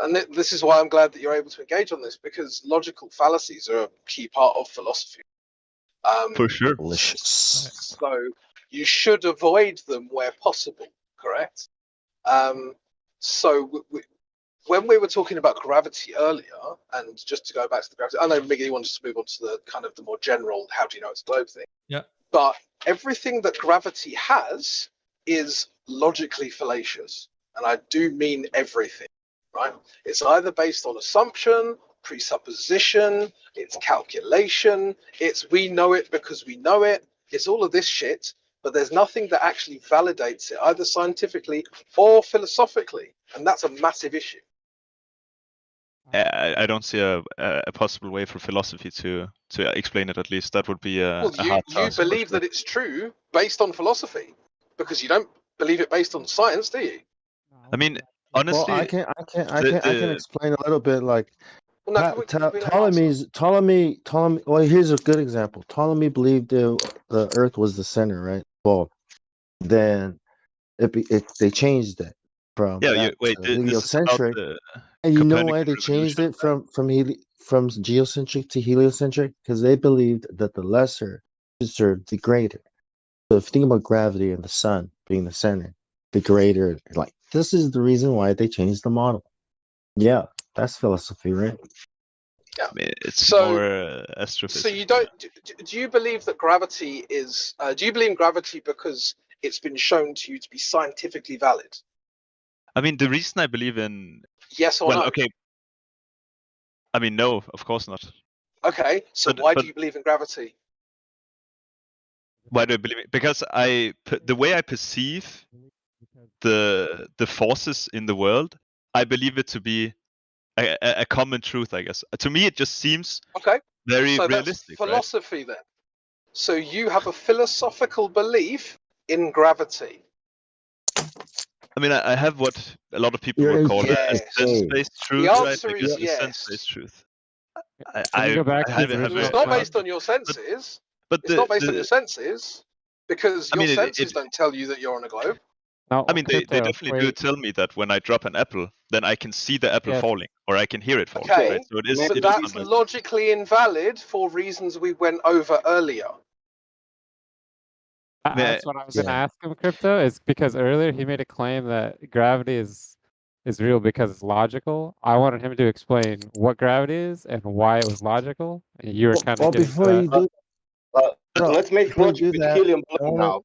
and this is why I'm glad that you're able to engage on this, because logical fallacies are a key part of philosophy. For sure. So you should avoid them where possible, correct? So when we were talking about gravity earlier, and just to go back to the gravity, I know Miggy wanted to move on to the kind of the more general, how do you know it's a globe thing? Yeah. But everything that gravity has is logically fallacious. And I do mean everything, right? It's either based on assumption, presupposition, it's calculation, it's we know it because we know it, it's all of this shit, but there's nothing that actually validates it, either scientifically or philosophically. And that's a massive issue. I don't see a possible way for philosophy to explain it. At least that would be a hard task. You believe that it's true based on philosophy, because you don't believe it based on science, do you? I mean, honestly, well, I can explain a little bit. Like Well, no, Ptolemy. Well, here's a good example. Ptolemy believed the Earth was the center, right? Well, then they changed it from heliocentric. And you know why they changed it from geocentric to heliocentric? Because they believed that the lesser should serve the greater. So if you think about gravity and the sun being the center, the greater, like this is the reason why they changed the model. Yeah, that's philosophy, right? Yeah. I mean, it's more astrophysics. So you don't? Do you believe that gravity is? Do you believe in gravity because it's been shown to you to be scientifically valid? I mean, the reason I believe in yes or no? Okay. I mean, no, of course not. Okay, so why do you believe in gravity? Why do I believe it? Because the way I perceive the forces in the world, I believe it to be a common truth, I guess. To me, it just seems very realistic. That's philosophy, right? Then. So you have a philosophical belief in gravity. I mean, I have what a lot of people would call a sense-based truth, right? Because a sense-based truth. It's not based on your senses. It's not based on your senses, because your senses don't tell you that you're on a globe. I mean, they definitely do tell me that when I drop an apple, then I can see the apple falling, or I can hear it falling. Okay, right? So it is. But that's logically invalid for reasons we went over earlier. That's what I was going to ask him, Crypto, is because earlier he made a claim that gravity is real because it's logical. I wanted him to explain what gravity is and why it was logical. And you were kind of getting before to you do, let's make logic with helium now.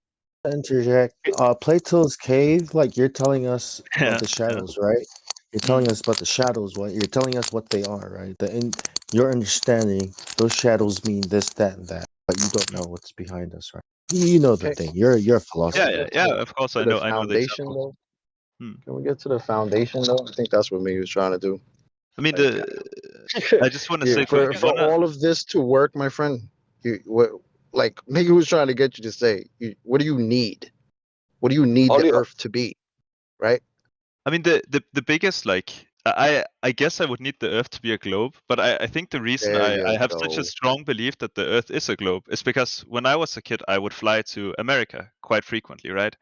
Interject. Plato's cave, like you're telling us about the shadows, right? You're telling us about the shadows. What you're telling us what they are, right? In your understanding, those shadows mean this, that, and that, but you don't know what's behind us, right? You know the thing. You're a philosopher. Yeah. Of course, I know. I know the example. Can we get to the foundation though? I think that's what Miggy was trying to do. I mean, I just want to say for all of this to work, my friend. Like Miggy was trying to get you to say, what do you need? What do you need the Earth to be, right? I mean, the biggest, like, I guess I would need the Earth to be a globe, but I think the reason I have such a strong belief that the Earth is a globe is because when I was a kid, I would fly to America quite frequently, right?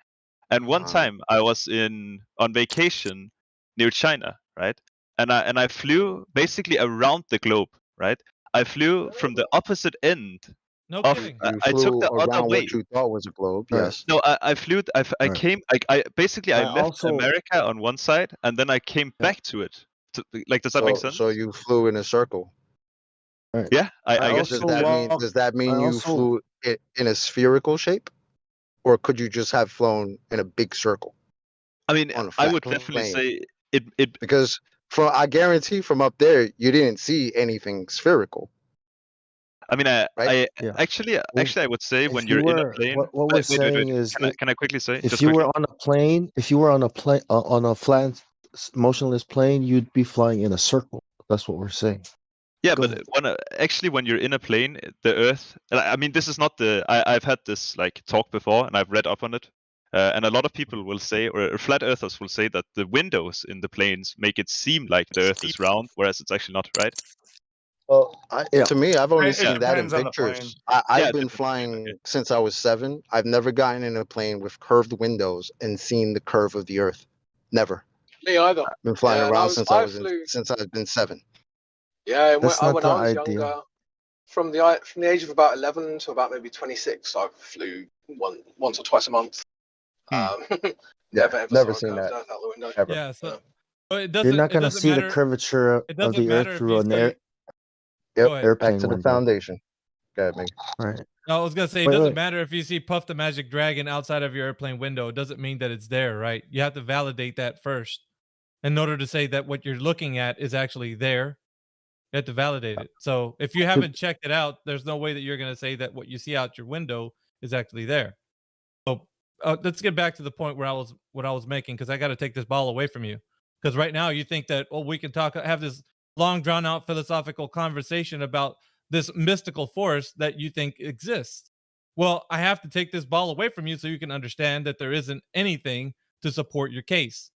And one time I was on vacation near China, right? And I flew basically around the globe, right? I flew from the opposite end. No kidding. I took the other way. What you thought was a globe. Yes. No, I flew. I came. I basically left America on one side, and then I came back to it. Like, does that make sense? So you flew in a circle. Right. Yeah, I guess. Does that mean you flew in a spherical shape, or could you just have flown in a big circle? I mean, I would definitely say it. Because I guarantee from up there, you didn't see anything spherical. I mean, actually, I would say when you're in a plane. What we're saying is, can I quickly say? If you were on a plane, on a flat, motionless plane, you'd be flying in a circle. That's what we're saying. Yeah, but actually, when you're in a plane, the Earth. I mean, this is not the. I've had this like talk before, and I've read up on it. And a lot of people will say, or flat earthers will say, that the windows in the planes make it seem like the Earth is round, whereas it's actually not, right? Well, to me, I've only seen that in pictures. I've been flying since I was 7. I've never gotten in a plane with curved windows and seen the curve of the Earth. Never. Me either. I've been flying around since I've been 7. Yeah, when I was younger, from the age of about 11 to about maybe 26, I flew once or twice a month. Never seen that. Out the window. Ever. Yeah, so it doesn't. You're not going to see matter, the curvature of the Earth through an airplane Back to the window. foundation. Go ahead, Ming. Right. I was gonna say it doesn't matter if you see Puff the Magic Dragon outside of your airplane window. It doesn't mean that it's there, right? You have to validate that first in order to say that what you're looking at is actually there. You have to validate it. So if you haven't checked it out, there's no way that you're gonna say that what you see out your window is actually there. So let's get back to the point where what I was making, because I got to take this ball away from you. Because right now you think that we can have this long drawn out philosophical conversation about this mystical force that you think exists. Well, I have to take this ball away from you so you can understand that there isn't anything to support your case.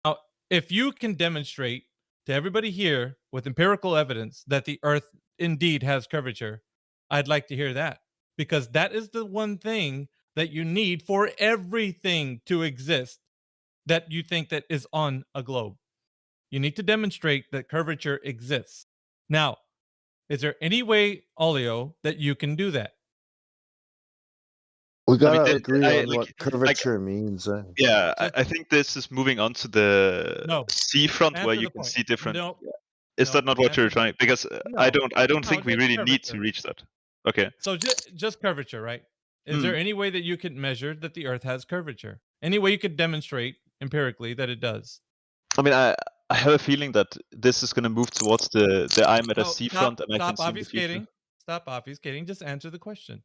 Now, if you can demonstrate to everybody here with empirical evidence that the Earth indeed has curvature, I'd like to hear that, because that is the one thing that you need for everything to exist that you think that is on a globe. You need to demonstrate that curvature exists. Now, is there any way, Olio, that you can do that? We gotta agree on what curvature means. Yeah, I think this is moving on to the seafront where you can see different. Is that not what you're trying? Because I don't think we really need to reach that. Okay. So just curvature, right? Is there any way that you can measure that the Earth has curvature? Any way you could demonstrate empirically that it does? I mean, I have a feeling that this is going to move towards the I'm at a seafront and I can see the future. Stop obfuscating. Just answer the question.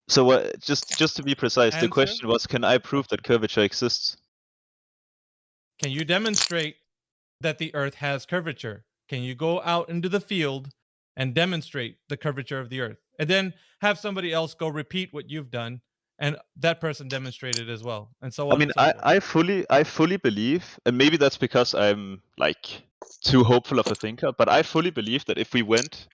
So just to be precise, the question was, can I prove that curvature exists? Can you demonstrate that the Earth has curvature? Can you go out into the field and demonstrate the curvature of the Earth? And then have somebody else go repeat what you've done, and that person demonstrated as well, and so on. I mean, I fully believe, and maybe that's because I'm like too hopeful of a thinker, but I fully believe that if we went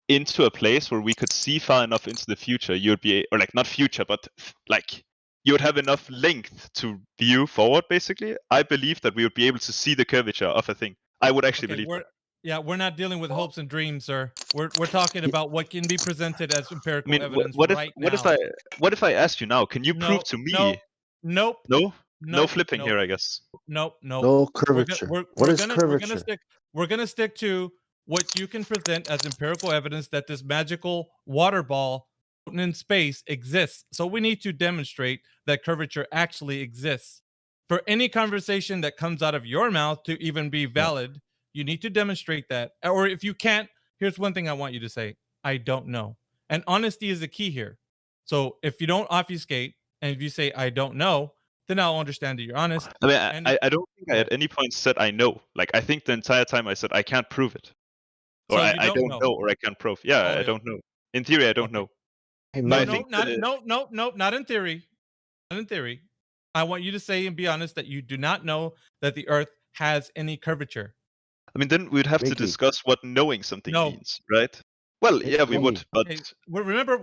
into a place where we could see far enough into the future, you'd be, or like not future, but like you would have enough length to view forward. Basically, I believe that we would be able to see the curvature of a thing. I would actually believe that. Yeah, we're not dealing with hopes and dreams, sir. We're talking about what can be presented as empirical evidence right now. What if I asked you now? Can you prove to me? Nope. No flipping here, I guess. Nope. No curvature. What is curvature? We're gonna stick to what you can present as empirical evidence that this magical water ball in space exists. So we need to demonstrate that curvature actually exists. For any conversation that comes out of your mouth to even be valid, you need to demonstrate that. Or if you can't, here's one thing I want you to say: I don't know. And honesty is the key here. So if you don't obfuscate, and if you say I don't know, then I'll understand that you're honest. I mean, I don't think I at any point said I know. Like, I think the entire time I said I can't prove it. Or So I don't know, or I can't prove. Yeah, I don't know. In theory, I don't know. No, not in theory. Not in theory. I want you to say and be honest that you do not know that the Earth has any curvature. I mean, then we'd have to discuss what knowing something means, right? Well, yeah, we would, but remember.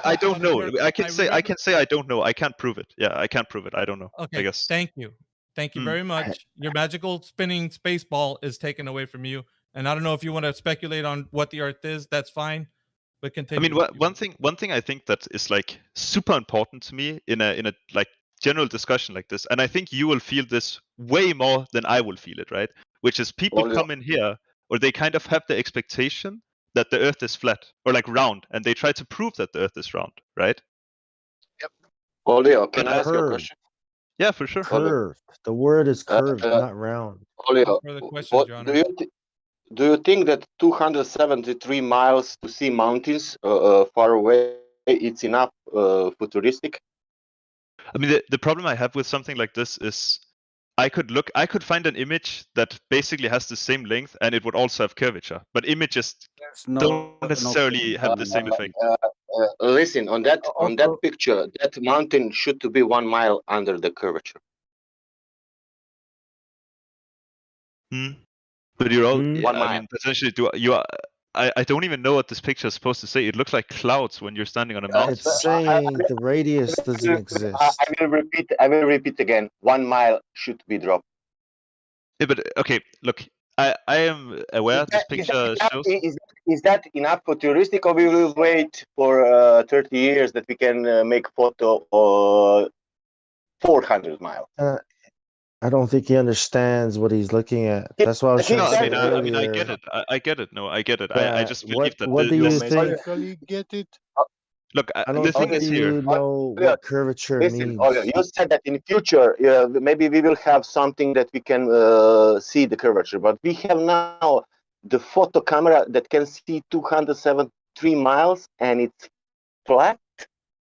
I don't know. I can say I don't know. I can't prove it. Yeah, I can't prove it. I don't know. Okay, I guess. Thank you very much. Your magical spinning space ball is taken away from you, and I don't know if you want to speculate on what the Earth is. That's fine, but continue. I mean, one thing I think that is like super important to me in a like general discussion like this, and I think you will feel this way more than I will feel it, right? Which is people come in here, or they kind of have the expectation that the Earth is flat or like round, and they try to prove that the Earth is round, right? Yep. Olio, can I ask you a question? Yeah, for sure. Curved. The word is curved, not round. No further questions, Your Honor. Do you think that 273 miles to see mountains far away, it's enough futuristic? I mean, the problem I have with something like this is I could find an image that basically has the same length and it would also have curvature, but images don't necessarily have the same effect. Listen, on that picture, that mountain should to be 1 mile under the curvature. But you're all, 1 I mile. mean, potentially, I don't even know what this picture is supposed to say. It looks like clouds when you're standing on a mountain. It's saying the radius doesn't exist. I will repeat again. 1 mile should be dropped. Yeah, but okay, look, I am aware this picture shows. Is that enough futuristic, or we will wait for 30 years that we can make photo 400 miles? I don't think he understands what he's looking at. That's why I was trying to say earlier. I mean, I get it. I get it. No, I get it. I just believe that. What do you think? Get it? Look, I don't the thing think is you here. know what curvature means. You said that in future, maybe we will have something that we can see the curvature, but we have now the photo camera that can see 273 miles and it's flat.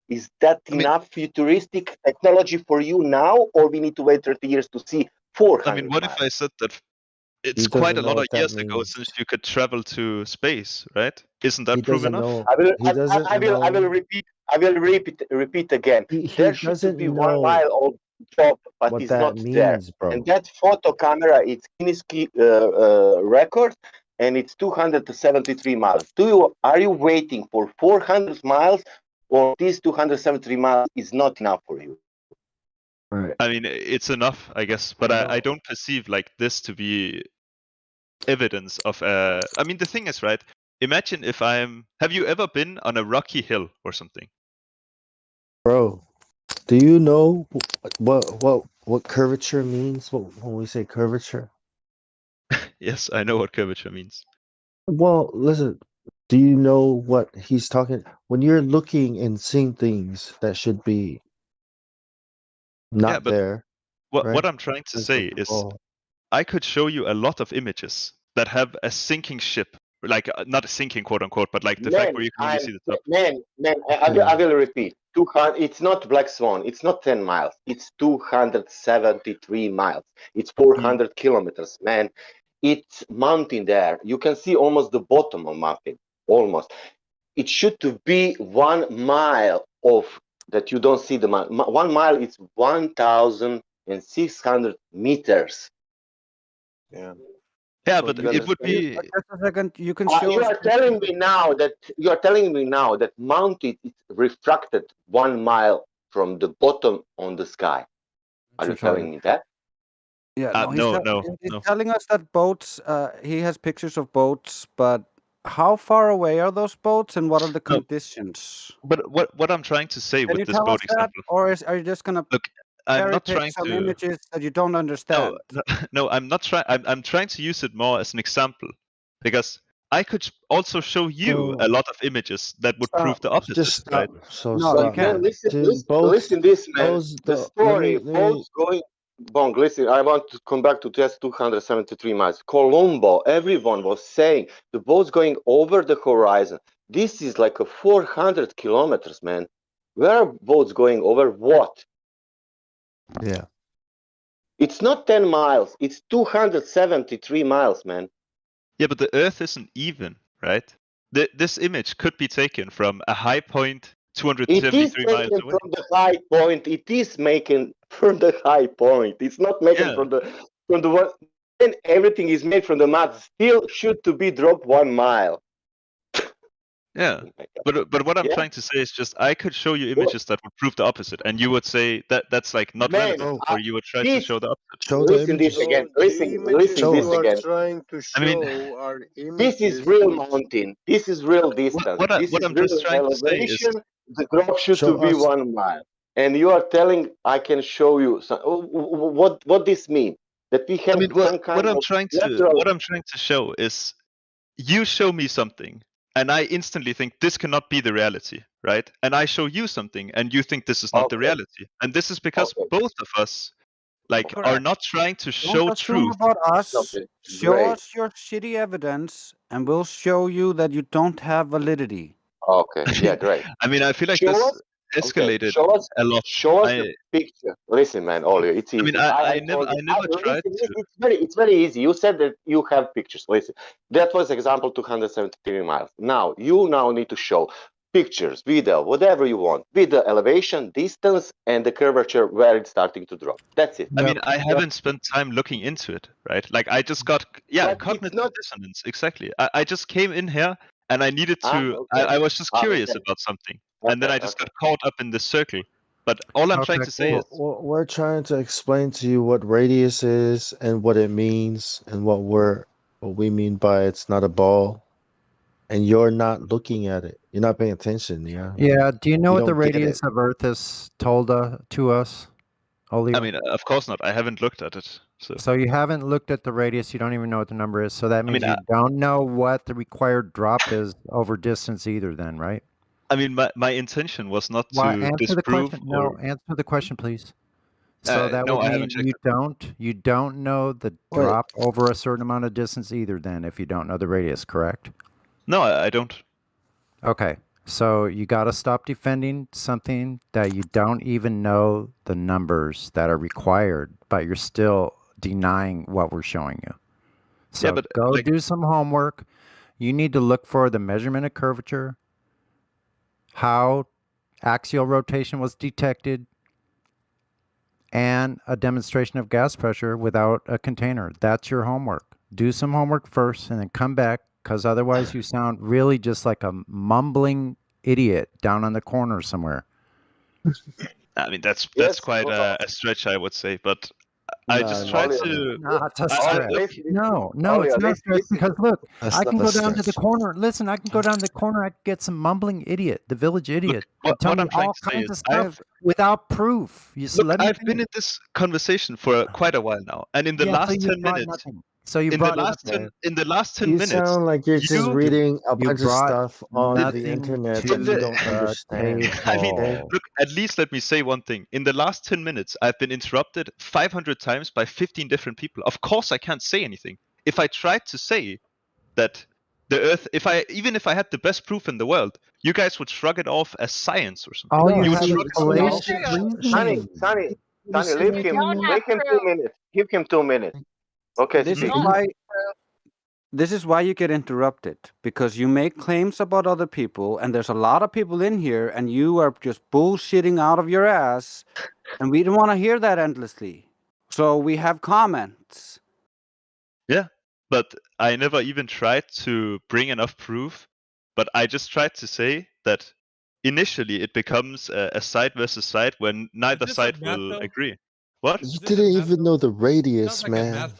Is that enough futuristic technology for you now, or we need to wait 30 years to see 400 I mean, what if I said that it's quite a lot of years ago since you could travel to space, right? Isn't that proof enough? I will repeat again. There should be 1 mile of drop, but it's not there. Bro. And that photo camera, it's Guinness record, and it's 273 miles. Are you waiting for 400 miles, or these 273 miles is not enough for you? Right. I mean, it's enough, I guess, but I don't perceive like this to be evidence of. I mean, the thing is, right? Imagine if Have you ever been on a rocky hill or something? Bro, do you know what curvature means when we say curvature? Yes, I know what curvature means. Well, listen. Do you know what he's talking? When you're looking and seeing things that should be not there. What I'm trying to say is, I could show you a lot of images that have a sinking ship, like not a sinking quote unquote, but like the fact where you can only see the top. I will repeat. 200. It's not Black Swan. It's not 10 miles. It's 273 miles. It's 400 kilometers, man. It's mountain there. You can see almost the bottom of mountain. Almost. It should to be 1 mile of that you don't see the mile. 1 mile is 1,600 meters. Yeah, but it would be. Just a second. You can show. You are telling me now that mountain is refracted 1 mile from the bottom on the sky. Are you telling me that? Yeah. No. He's telling us that boats. He has pictures of boats, but how far away are those boats, and what are the conditions? But what I'm trying to say with this boat example, or are you just gonna I'm not trying some to images that you don't understand? No, I'm not trying. I'm trying to use it more as an example, because I could also show you a lot of images that would prove the opposite. Just stop. Right? You can't. Listen, this man. The story, boats going. Bong, listen, I want to come back to test 273 miles. Colombo, everyone was saying the boat's going over the horizon. This is like a 400 kilometers, man. Where are boats going over what? Yeah. It's not 10 miles. It's 273 miles, man. Yeah, but the Earth isn't even, right? This image could be taken from a high point 273 miles away. From the high point. It is making from the high point. It's not making from the one. And everything is made from the mud. Still should to be dropped 1 mile. Yeah, but what I'm trying to say is just I could show you images that would prove the opposite, and you would say that that's like not relevant, or you would try to show the opposite. Listen this again. Listen this again. Trying to show are this is real mountain. This is real distance. What I'm just trying to say is the drop should to be 1 mile, and you are telling I can show you some, what this mean? That we have some kind what I'm of trying to show is you show me something. And I instantly think this cannot be the reality, right? And I show you something, and you think this is not the reality. And this is because both of us like are not trying to show Don't assume truth. about us. Okay, Show great. us your shitty evidence, and we'll show you that you don't have validity. Okay, yeah, great. I mean, I feel like Show this us. Okay, escalated show us. a lot. Show us the picture. Listen, man, Olio, it's I mean, easy. I told you. never tried Listen, to. it's very easy. You said that you have pictures. Listen, that was example 273 miles. Now you need to show pictures, video, whatever you want, with the elevation, distance, and the curvature where it's starting to drop. That's it. I mean, I haven't spent time looking into it, right? Like I just got cognitive dissonance. Exactly. I just came in here and I needed to. I was just curious about something, and then I just got caught up in this circle. But all I'm trying to say is, we're trying to explain to you what radius is and what it means and what we mean by it's not a ball. And you're not looking at it. You're not paying attention. Yeah. Yeah. Do you know what the don't get radius it. of Earth is told to us, Olio? I mean, of course not. I haven't looked at it. So you haven't looked at the radius. You don't even know what the number is. So that means mean, you don't know what the required drop is over distance either. Then, right? I mean, my intention was not Well, to answer the disprove question. or. No, answer the question, please. So that no, would I mean haven't checked you don't know the drop over a certain amount of distance either. Then, if you don't know the radius, correct? No, I don't. Okay, so you got to stop defending something that you don't even know the numbers that are required, but you're still denying what we're showing you. So but, go do some homework. You need to look for the measurement of curvature, how axial rotation was detected, and a demonstration of gas pressure without a container. That's your homework. Do some homework first and then come back, because otherwise you sound really just like a mumbling idiot down on the corner somewhere. I mean, that's quite a stretch, I would say, but I just No, tried to. Not a stretch. No, it's not a stretch because look, I can go down to the corner. Listen, I can go down to the corner. I can get some mumbling idiot, the village idiot, tell me all kinds of stuff without proof. I've been in this conversation for quite a while now, and in the last 10 minutes. So you in the last 10 you minutes, sound like you're just reading a bunch of stuff on the nothing internet to that you don't understand. I mean, look, at least let me say one thing. In the last 10 minutes, I've been interrupted 500 times by 15 different people. Of course, I can't say anything. If I tried to say that the Earth, even if I had the best proof in the world, you guys would shrug it off as science or something. All you would have shrug is Sonny, leave him. Make him 2 minutes. Give him 2 minutes. Okay, this is why you get interrupted, because you make claims about other people, and there's a lot of people in here, and you are just bullshitting out of your ass, and we don't want to hear that endlessly. So we have comments. Yeah, but I never even tried to bring enough proof, but I just tried to say that initially it becomes a side versus side when neither side will agree. What? You didn't even know the radius, man.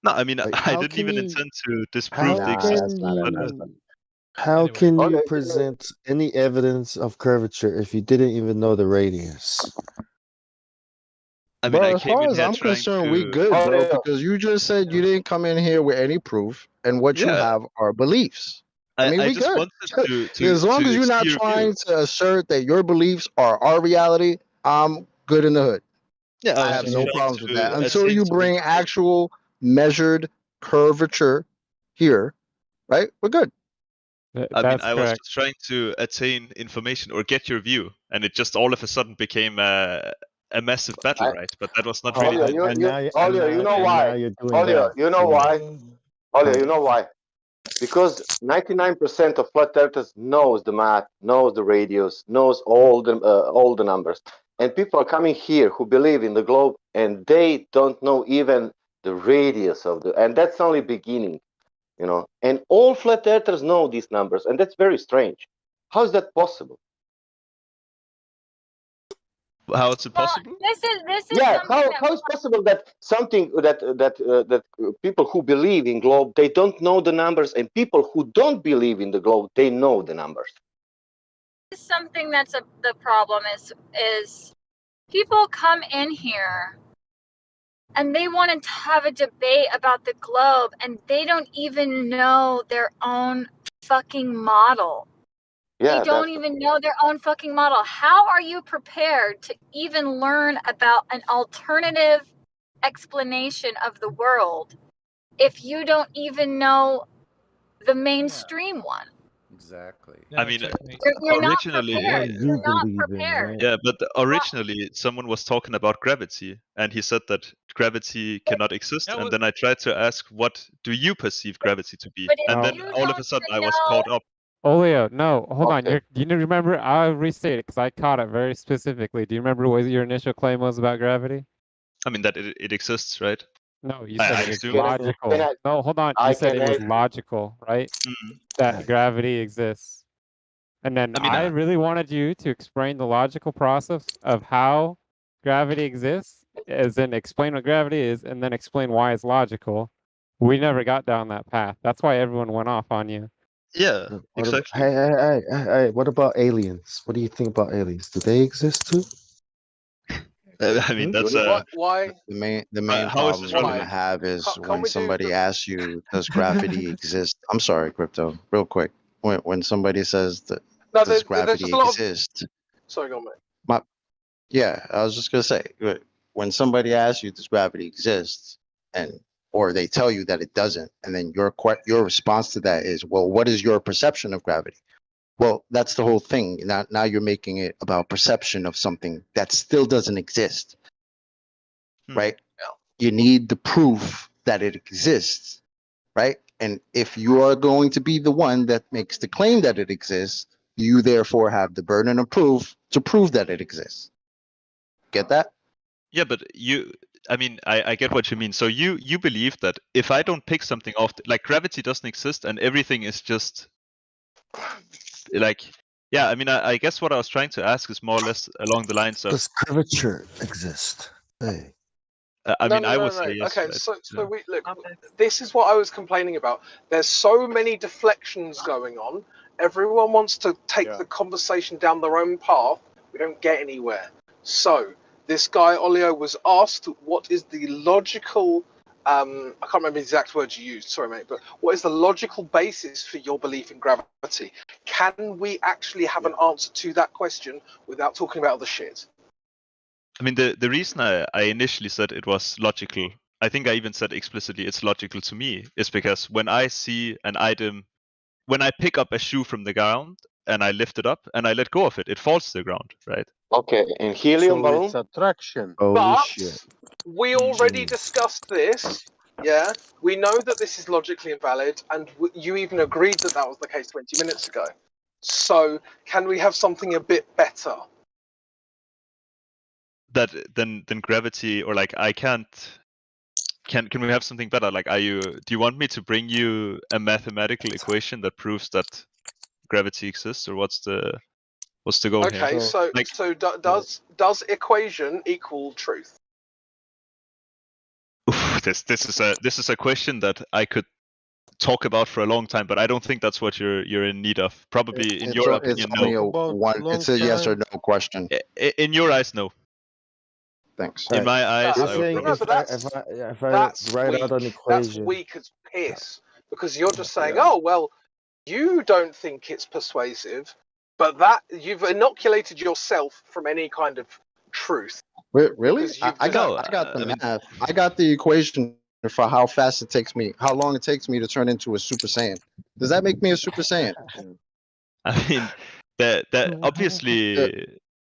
No, I mean, Like, I how didn't can even you- intend to disprove the existence of that Earth. How can you present any evidence of curvature if you didn't even know the radius? I mean, Bro, I as came far in as here I'm trying concerned, we to. good, bro, because you just said you didn't come in here with any proof, and what you Yeah. have are beliefs. I mean, I we just good. wanted to As long as you're see not your trying view. to assert that your beliefs are our reality, I'm good in the hood. Yeah, I have just no trying problems with to that until attain you to bring information. actual measured curvature here, right? We're good. I mean, I was just trying to attain information or get your view, and it just all of a sudden became a massive battle, right? But that was not really. Olio, you know why? Olio, you know why? Olio, you know why? Because 99% of flat earthers knows the math, knows the radius, knows all the numbers, and people are coming here who believe in the globe, and they don't know even the radius of and that's only beginning, And all flat earthers know these numbers, and that's very strange. How is that possible? How is it possible? This is Yeah, how is possible that something that people who believe in globe, they don't know the numbers, and people who don't believe in the globe, they know the numbers? something that's the problem is people come in here and they want to have a debate about the globe, and they don't even know their own fucking model. Yeah, they don't even know their own fucking model. How are you prepared to even learn about an alternative explanation of the world if you don't even know the mainstream one. Exactly. I mean, You're not originally, prepared. You're not prepared. yeah, but originally someone was talking about gravity, and he said that gravity cannot exist. And then I tried to ask, what do you perceive gravity to be? But if And then you all of a sudden, I was caught up. Olio, no, hold on. Okay. Do you remember? I'll restate it because I caught it very specifically. Do you remember what your initial claim was about gravity? I mean, that it exists, right? No, you I said it was assume. logical. No, hold on. You said it was logical, right? That gravity exists. And then I mean, I really wanted you to explain the logical process of how gravity exists, as in explain what gravity is, and then explain why it's logical. We never got down that path. That's why everyone went off on you. Yeah, exactly. Hey, what about aliens? What do you think about aliens? Do they exist too? I mean, that's why? The main how is problem this you're gonna relevant? have is Can't when we do somebody asks you, "Does gravity exist?" I'm sorry, Crypto. Real quick, when somebody says that, No, "Does there's gravity just a lot exist?" of. Sorry, go on, mate. Yeah, I was just gonna say, when somebody asks you, "Does gravity exist?" or they tell you that it doesn't, and then your response to that is, "Well, what is your perception of gravity?" Well, that's the whole thing. Now you're making it about perception of something that still doesn't exist, right? You need the proof that it exists, right? And if you are going to be the one that makes the claim that it exists, you therefore have the burden of proof to prove that it exists. Get that? Yeah, but I mean, I get what you mean. So you believe that if I don't pick something off, like gravity doesn't exist and everything is just like, yeah, I mean, I guess what I was trying to ask is more or less along the lines of, Does curvature exist? Hey. I mean, No, I no, would no. say yes, Okay, right? so we look. This is what I was complaining about. There's so many deflections going on. Everyone wants to take the conversation down their own path. We don't get anywhere. So this guy Olio was asked, "What is the logical?" I can't remember the exact words you used. Sorry, mate. But what is the logical basis for your belief in gravity? Can we actually have an answer to that question without talking about other shit? I mean, the reason I initially said it was logical, I think I even said explicitly it's logical to me, is because when I see an item, when I pick up a shoe from the ground and I lift it up and I let go of it, it falls to the ground, right? Okay, and helium balloon. It's attraction. But we already discussed this. Yeah, we know that this is logically invalid, and you even agreed that that was the case 20 minutes ago. So, can we have something a bit better? That than gravity, or like I can't. Can we have something better? Like, do you want me to bring you a mathematical equation that proves that gravity exists, or what's the goal here? Okay, so does equation equal truth? This is a question that I could talk about for a long time, but I don't think that's what you're in need of. Probably in your opinion, no. It's a yes or no question. In your eyes, no. Thanks. In my eyes, You're I would saying probably. if I That's write weak. out an That's equation, weak as piss. Because you're just saying, oh well, you don't think it's persuasive, but that you've inoculated yourself from any kind of truth. Really? I got the math. I got the equation for how fast it takes me, how long it takes me to turn into a Super Saiyan. Does that make me a Super Saiyan? I mean, that obviously.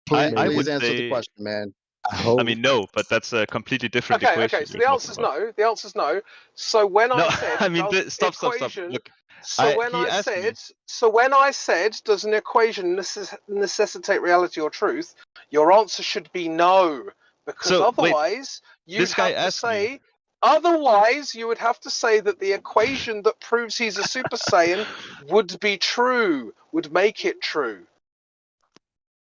Please answer the question, man. I mean, no, but that's a completely different equation. Okay, so the answer's no. The answer's no. So when I said, I mean, stop. Look, when I said, does an equation necessitate reality or truth? Your answer should be no, because otherwise you'd have to say. Otherwise, you would have to say that the equation that proves he's a Super Saiyan would be true, would make it true.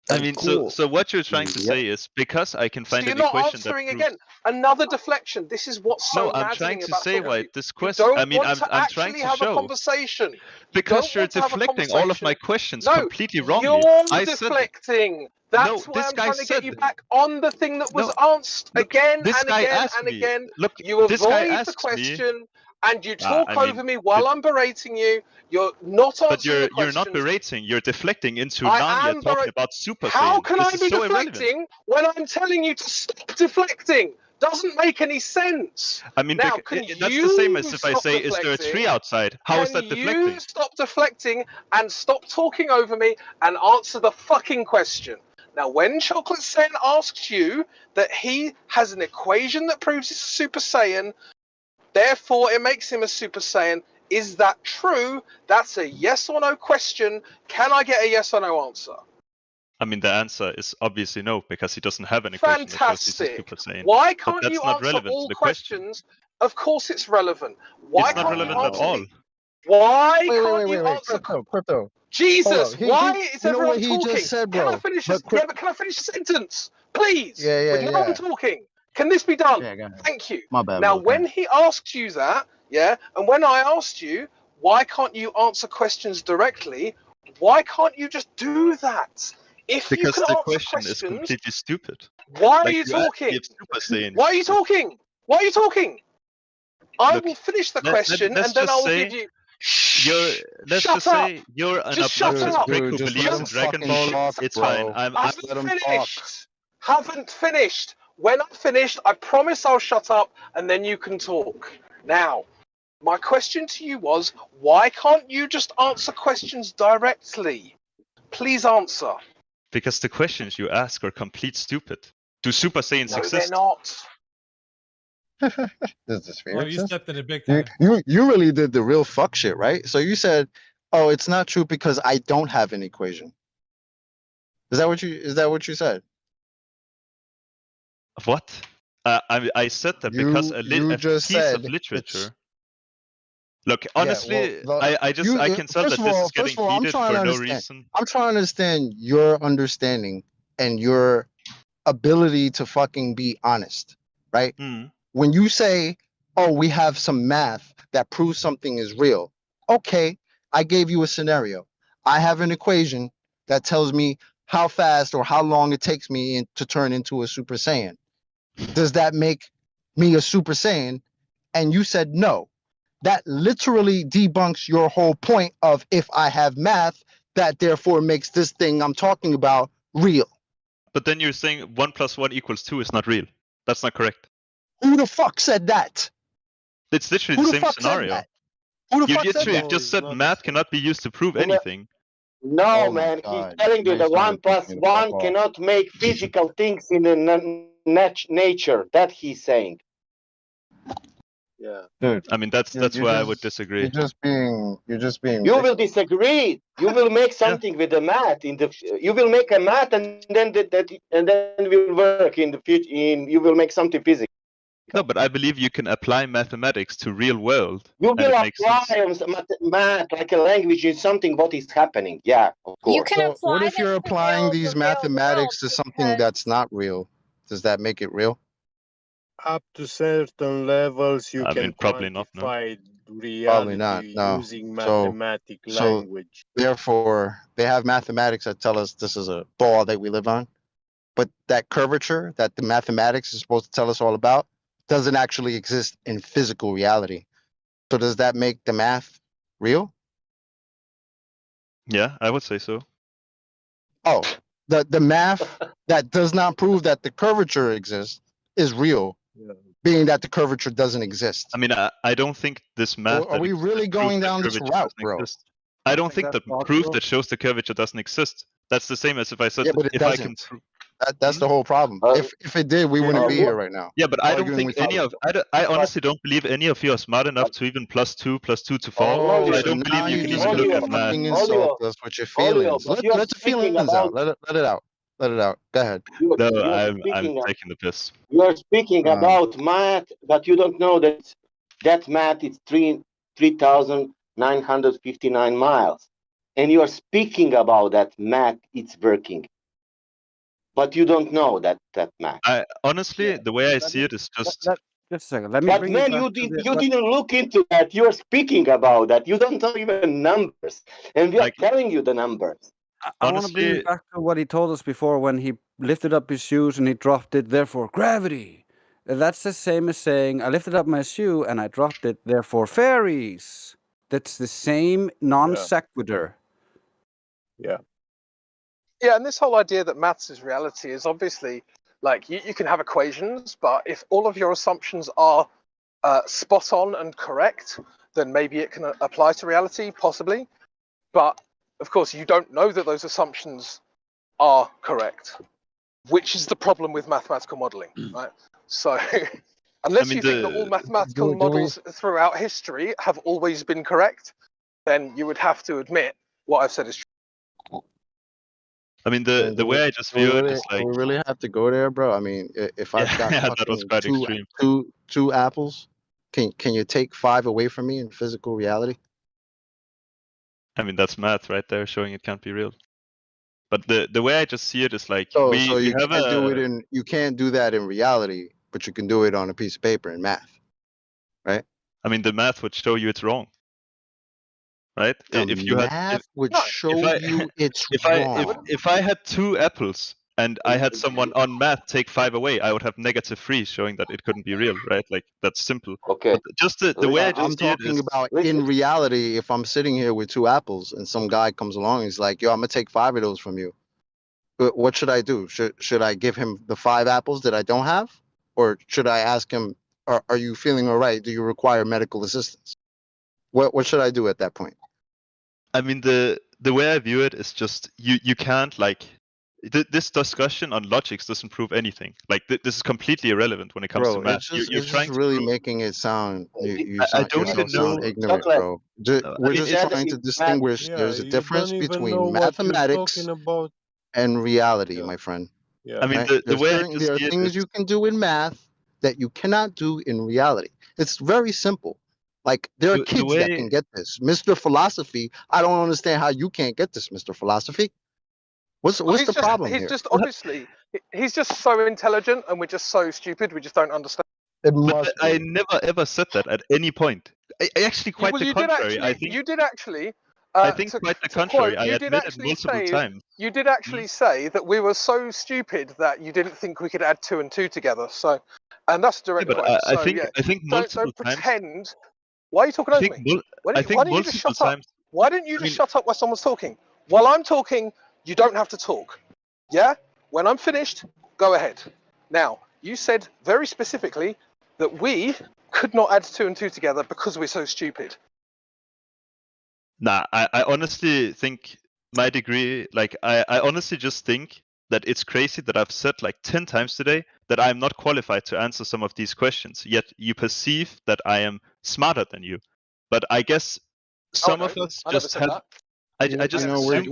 I mean, so what you're trying to say is because I can find an equation that you're not answering again. Another deflection. This is what's so I'm trying to about say why you. this question. I mean, I'm trying to have show. a conversation. Because you're deflecting all of my questions completely wrongly. You're deflecting. That's why I'm trying to get you back on the thing that was asked again and again and again. Look, you avoid the question and you talk over me while I'm berating you. You're not answering the question. But you're not berating. You're deflecting into Narnia talking about Super Saiyan. How can I be deflecting when I'm telling you to stop deflecting? Doesn't make any sense. I mean, now, that's the same as if I say, is there a tree outside? How is that deflecting? Can you stop deflecting and stop talking over me and answer the fucking question? Now, when Chocolate Sen asks you that he has an equation that proves he's a Super Saiyan, therefore it makes him a Super Saiyan, is that true? That's a yes or no question. Can I get a yes or no answer? I mean, the answer is obviously no, because he doesn't have an equation that shows he's a Super Saiyan. Why can't but that's you not answer relevant all to the questions? Of course it's relevant. Why it's not can't relevant you at answer all. Why can't you answer? Crypto. Jesus, why is you know everyone what he talking? just said, Can bro? I finish this? Yeah, but can I finish the sentence? Please. Yeah, With no one talking. Can this be done? Yeah, go ahead. Thank you. My bad, Now, bro. Go when he asked you that, yeah, and when I asked you, why can't you answer questions directly? Why can't you just do that? If you Because can the answer question is questions, completely stupid. why Like, are you asked me talking? if Super Saiyans Why are you exist. talking? Why are you talking? I Look, will finish the let's question and then I will give you. let's Shut just up! say you're an Just shut obnoxious up! prick who just believes let in him Dragon fucking Ball. talk, It's bro. fine. Haven't let him finished. Haven't finished. When I'm finished, I promise I'll shut up and then you can talk. Now, my question to you was, why can't you just answer questions directly? Please answer. Because the questions you ask are complete stupid. Do Super Saiyans No, exist? they're not. Does this Oh, you exist? stepped in it big time. You really did the real fuck shit, right? So you said, "Oh, it's not true because I don't have an equation." Is that what you said? What? I said that because a just piece of said literature. Look, honestly, I can tell that this is getting heated for no reason. I'm trying to understand your understanding and your ability to fucking be honest, right? When you say, "Oh, we have some math that proves something is real," okay, I gave you a scenario. I have an equation that tells me how fast or how long it takes me to turn into a Super Saiyan. Does that make me a Super Saiyan? And you said no. That literally debunks your whole point of if I have math, that therefore makes this thing I'm talking about real. But then you're saying 1 + 1 = 2 is not real. That's not correct. Who the fuck said that? It's literally the same scenario. Who the You fuck said literally that? just said math cannot be used to prove anything. No, man, he's telling you the 1 + 1 cannot make physical things in the nature. That he's saying. Yeah, dude. I mean, that's where I would disagree. You're just being. You will disagree. You will make something with the math you will make a math, and then that will work in the future. You will make something physical. No, but I believe you can apply mathematics to real world. You and will it makes sense. apply math like a language in something what is happening. Yeah, of course. You can So apply what if you're them to applying the these real mathematics to world something because that's not real? Does that make it real? Up to certain levels, you I can mean, probably not, no. quantify Probably not. reality No. using So mathematic language. therefore, they have mathematics that tell us this is a ball that we live on, but that curvature that the mathematics is supposed to tell us all about doesn't actually exist in physical reality. So does that make the math real? Yeah, I would say so. Oh, the math that does not prove that the curvature exists is real, being that the curvature doesn't exist. I mean, I don't think this math. Are we really going down this route, bro? I don't think the proof that shows the curvature doesn't exist. That's the same as if I said Yeah, but it if I can doesn't. prove. That's the whole problem. If it did, we wouldn't be here right now. Yeah, but I don't arguing think with any you. of. I honestly don't believe any of you are smart enough to even +2 + 2 to fall. Oh, I so don't now believe you you're can just even gonna look at math. fucking insult us with your feelings. Let your feelings out. Let it out. Let it out. Go ahead. No, I'm taking the piss. You are speaking about math, but you don't know that math is 3,959 miles. And you are speaking about that math, it's working. But you don't know that math. Honestly, the way I see it is just. Just a second. Let me But bring man, you you back didn't look into that. You're speaking about that. You don't know even numbers. And we are telling you the numbers. I want to bring you back to what he told us before when he lifted up his shoes and he dropped it, therefore gravity. That's the same as saying, I lifted up my shoe and I dropped it, therefore fairies. That's the same non sequitur. Yeah, and this whole idea that maths is reality is obviously Like you can have equations, but if all of your assumptions are spot on and correct, then maybe it can apply to reality, possibly. But of course, you don't know that those assumptions are correct, which is the problem with mathematical modeling, right? So unless you think that all mathematical models throughout history have always been correct, then you would have to admit what I've said is true. I mean, the way I just view it is like, we really have to go there, bro. I mean, if I've got that was quite extreme. two apples, can you take 5 away from me in physical reality? I mean, that's math right there, showing it can't be real. But the way I just see it is like So we you have can't do it you can't do that in reality, but you can do it on a piece of paper in math, right? I mean, the math would show you it's wrong, right? If you had, would show you it's wrong. If I had 2 apples and I had someone on math take 5 away, I would have -3, showing that it couldn't be real, right? Like that's simple. Okay. But just the way I just I'm see it talking is, about in reality. If I'm sitting here with 2 apples and some guy comes along, he's like, "Yo, I'm gonna take 5 of those from you." But what should I do? Should I give him the 5 apples that I don't have, or should I ask him, "Are you feeling all right? Do you require medical assistance?" What should I do at that point? I mean, the way I view it is just you can't like this discussion on logics doesn't prove anything. Like this is completely irrelevant when it comes to math. You're trying to really prove, making it sound I don't even know. ignorant, bro. We're just trying to distinguish. Yeah, There's a you difference don't even know between what you're mathematics talking about. and reality, my friend. Yeah. I mean, Right? the way I just there are see it things is, you can do in math that you cannot do in reality. It's very simple. Like there are kids that can get this. Mr. Philosophy, I don't understand how you can't get this, Mr. Philosophy. What's the problem He's here? just obviously he's just so intelligent, and we're just so stupid. We just don't understand. But I never ever said that at any point. I actually quite the contrary. I think you did actually. I think quite the contrary. Quote, I you did admitted actually multiple say times. you did actually say that we were so stupid that you didn't think we could add 2 and 2 together. So, and that's a direct but quote. I think multiple don't times. pretend. Why are you talking over me? Why don't you just shut up? Why don't you just shut up while someone's talking? While I'm talking, you don't have to talk. Yeah? When I'm finished, go ahead. Now, you said very specifically that we could not add 2 and 2 together because we're so stupid. Nah, I honestly think my degree, like I honestly just think that it's crazy that I've said like 10 times today that I'm not qualified to answer some of these questions, yet you perceive that I am smarter than you. But I guess some of us just have. I just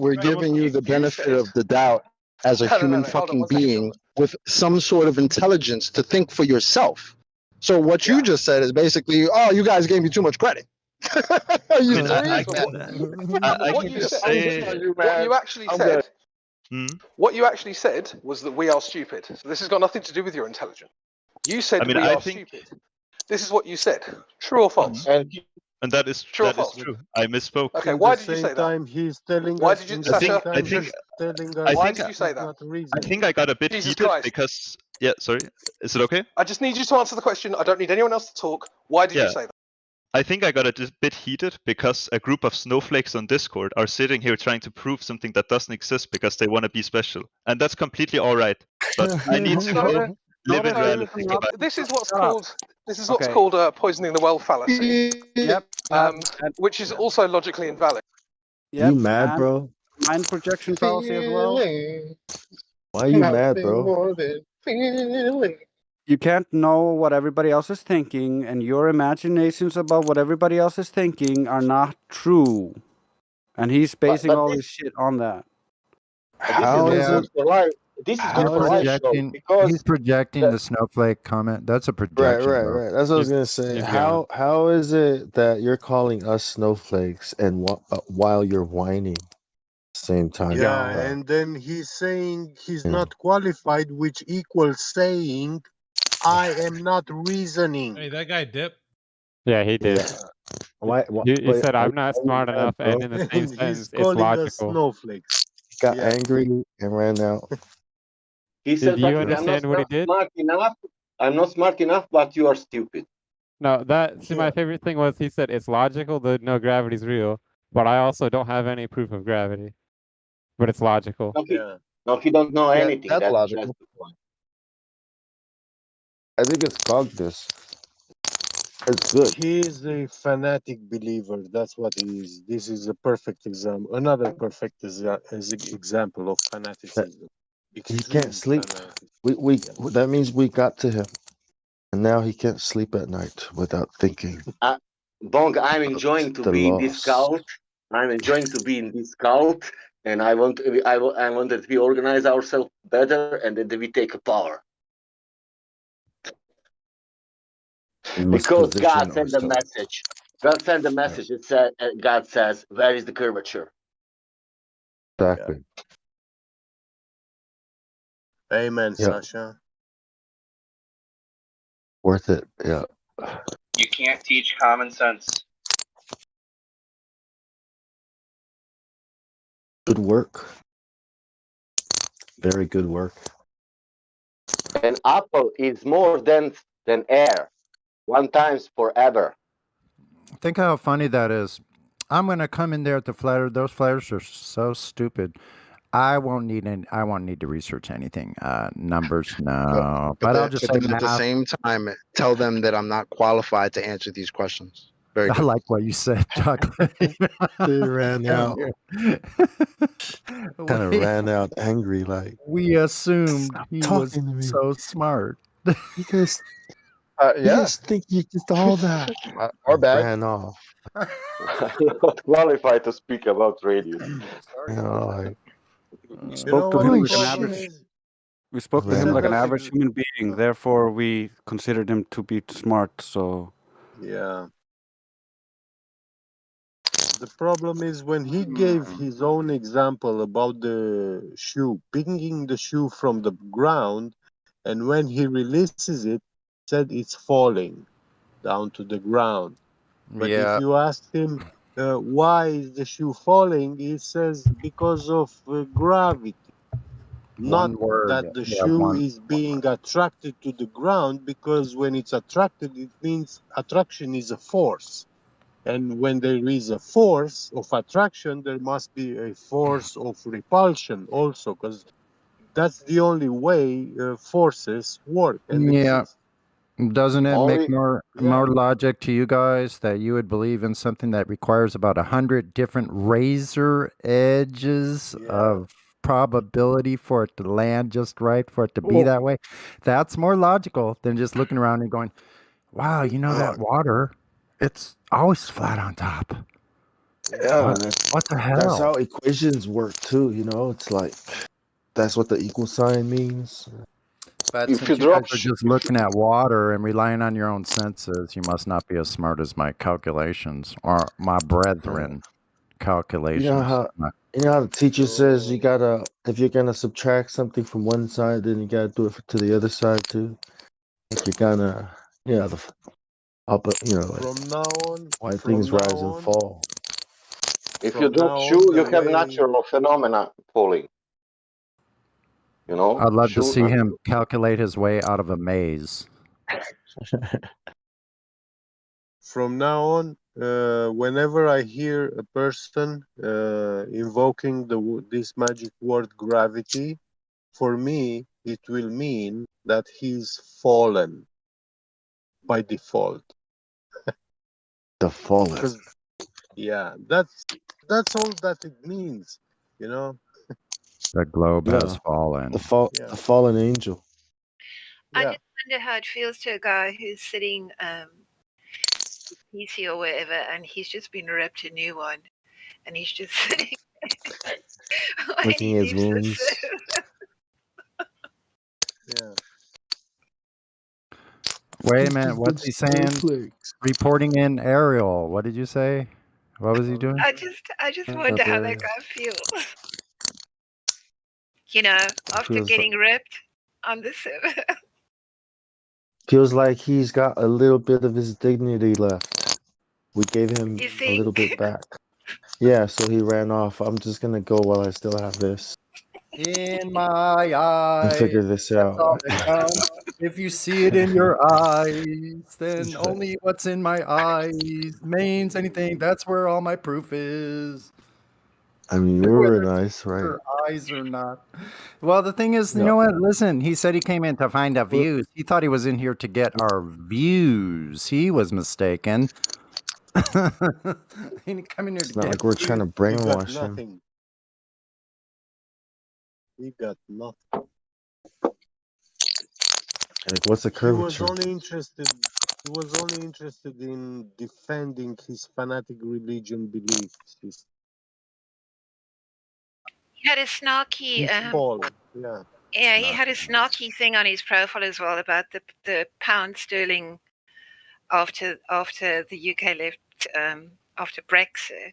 we're giving you the benefit of the doubt as a human fucking being with some sort of intelligence to think for yourself. So what you just said is basically, oh, you guys gave me too much credit. Are you serious? What you actually said. What you actually said was that we are stupid. So this has got nothing to do with your intelligence. You said we are stupid. This is what you said. True or false? And that is true. That is true. I misspoke. Okay, why did you say that? He's telling why us. did you? I say that? I think I got a bit heated because. Yeah, sorry. Is it okay? I just need you to answer the question. I don't need anyone else to talk. Why did you say that? I think I got a bit heated because a group of snowflakes on Discord are sitting here trying to prove something that doesn't exist because they want to be special, and that's completely all right. But I need to live in reality. This is what's called. This is what's called poisoning the well fallacy. Yep. Which is also logically invalid. Yep. You mad, bro? Mind projection fallacy as well. Why are you mad, bro? You can't know what everybody else is thinking, and your imaginations about what everybody else is thinking are not true. And he's basing all his shit on that. How is it? This is good for life, though, because he's projecting the snowflake comment. That's a projection. Right. That's what I was gonna say. How is it that you're calling us snowflakes and while you're whining, same time? Yeah, and then he's saying he's not qualified, which equals saying I am not reasoning. Hey, that guy dipped. Yeah, he did. Why, you said I'm not smart enough, and in the same sentence, it's logical. Snowflakes. Got angry and ran out. He said, "Do you understand what he did?" Smart enough. I'm not smart enough, but you are stupid. No, my favorite thing was he said it's logical that no gravity's real, but I also don't have any proof of gravity. But it's logical. No, he don't know anything. That's logical. That's the point. I think it's Cognis. It's good. He is a fanatic believer. That's what he is. This is a perfect example. Another perfect example of fanaticism. He Extreme can't sleep. fanatic. We that means we got to him, and now he can't sleep at night without thinking. Bong, I'm enjoying to The be in this loss. cult. I'm enjoying to be in this cult, and I want that we organize ourselves better, and that we take a power. We must Because position God sent the ourselves. message. God sent the message. It said, God says, "Where is the curvature?" Exactly. Amen, Yeah. Sasha. Worth it. Yeah. You can't teach common sense. Good work. Very good work. An apple is more dense than air, one times forever. Think how funny that is. I'm gonna come in there at the flat earth. Those flat earthers are so stupid. I won't need to research anything. Numbers, no. But I'll just say then at the math. same time, tell them that I'm not qualified to answer these questions. Very I good. like what you said, Chocolate. They ran out. Kind of We- ran out angry, like We assumed he was talking to me. so smart. You guys, you Yeah. guys think you did all that? Our bad. Ran off. You're not qualified to speak about radius. You know, like We You spoke know to what him the like an problem average. is? We spoke to He him said like an that average human being. Therefore, we considered him to be smart. So Yeah. The problem is when he gave his own example about the shoe, picking the shoe from the ground, and when he releases it, said it's falling down to the ground. But if Yeah. you ask him why is the shoe falling, he says because of gravity. Not One word. that the Yeah, shoe one. is being attracted to the ground, because when it's attracted, it means attraction is a force. And when there is a force of attraction, there must be a force of repulsion also, because that's the only way forces work and Yeah. exist. Doesn't it make Only, more logic to you guys that you would believe in something that requires about 100 different razor edges of probability for it to land just right, for it to be Oh. that way? That's more logical than just looking around and going, wow, you know that water, it's always flat on top. yeah, What, what the hell? that's how equations work too. You know, it's like that's what the equal sign means. But if since you you guys drop, are just looking at water and relying on your own senses, you must not be as smart as my calculations or my brethren calculations. You know how the teacher says you gotta, if you're gonna subtract something from one side, then you gotta do it to the other side too. If you're gonna, the up, like From now on, why things rise and fall. if you from drop now shoe, on, the you have way natural phenomena falling. You know, I'd love to shoe. see him calculate his way out of a maze. from now on, whenever I hear a person invoking this magic word gravity, for me, it will mean that he's fallen by default. The fallen. 'Cause, yeah, that's all that it means, you know. The globe has fallen. The fallen angel. I just wonder how it feels to a guy who's sitting PC or wherever, and he's just been ripped a new one, and he's just sitting Licking his wounds. Yeah. Wait a minute, what's he saying? Reporting in aerial. What did you say? What was he doing? I just wonder how that guy feels. You know, after Feels getting ripped on the server. Feels like he's got a little bit of his dignity left. We gave him You a see? little bit back. Yeah, so he ran off. I'm just gonna go while I still have this In my and eyes. figure this That's all out. that counts. If you see it in your eyes, then only what's in my eyes means anything. That's where all my proof is. I mean, you were nice, right? Her eyes are not. Well, the thing is, you No. know what? Listen, he said he came in to find our views. He thought he was in here to get our views. He was mistaken. He didn't come in here to It's not get like we're trying to He got brainwash him. nothing. He got nothing. Like, what's the He was curvature? only interested. He was only interested in defending his fanatic religion beliefs. He had a snarky. His Paul, yeah. Yeah, he had a snarky thing on his profile as well about the pound sterling after the UK left after Brexit.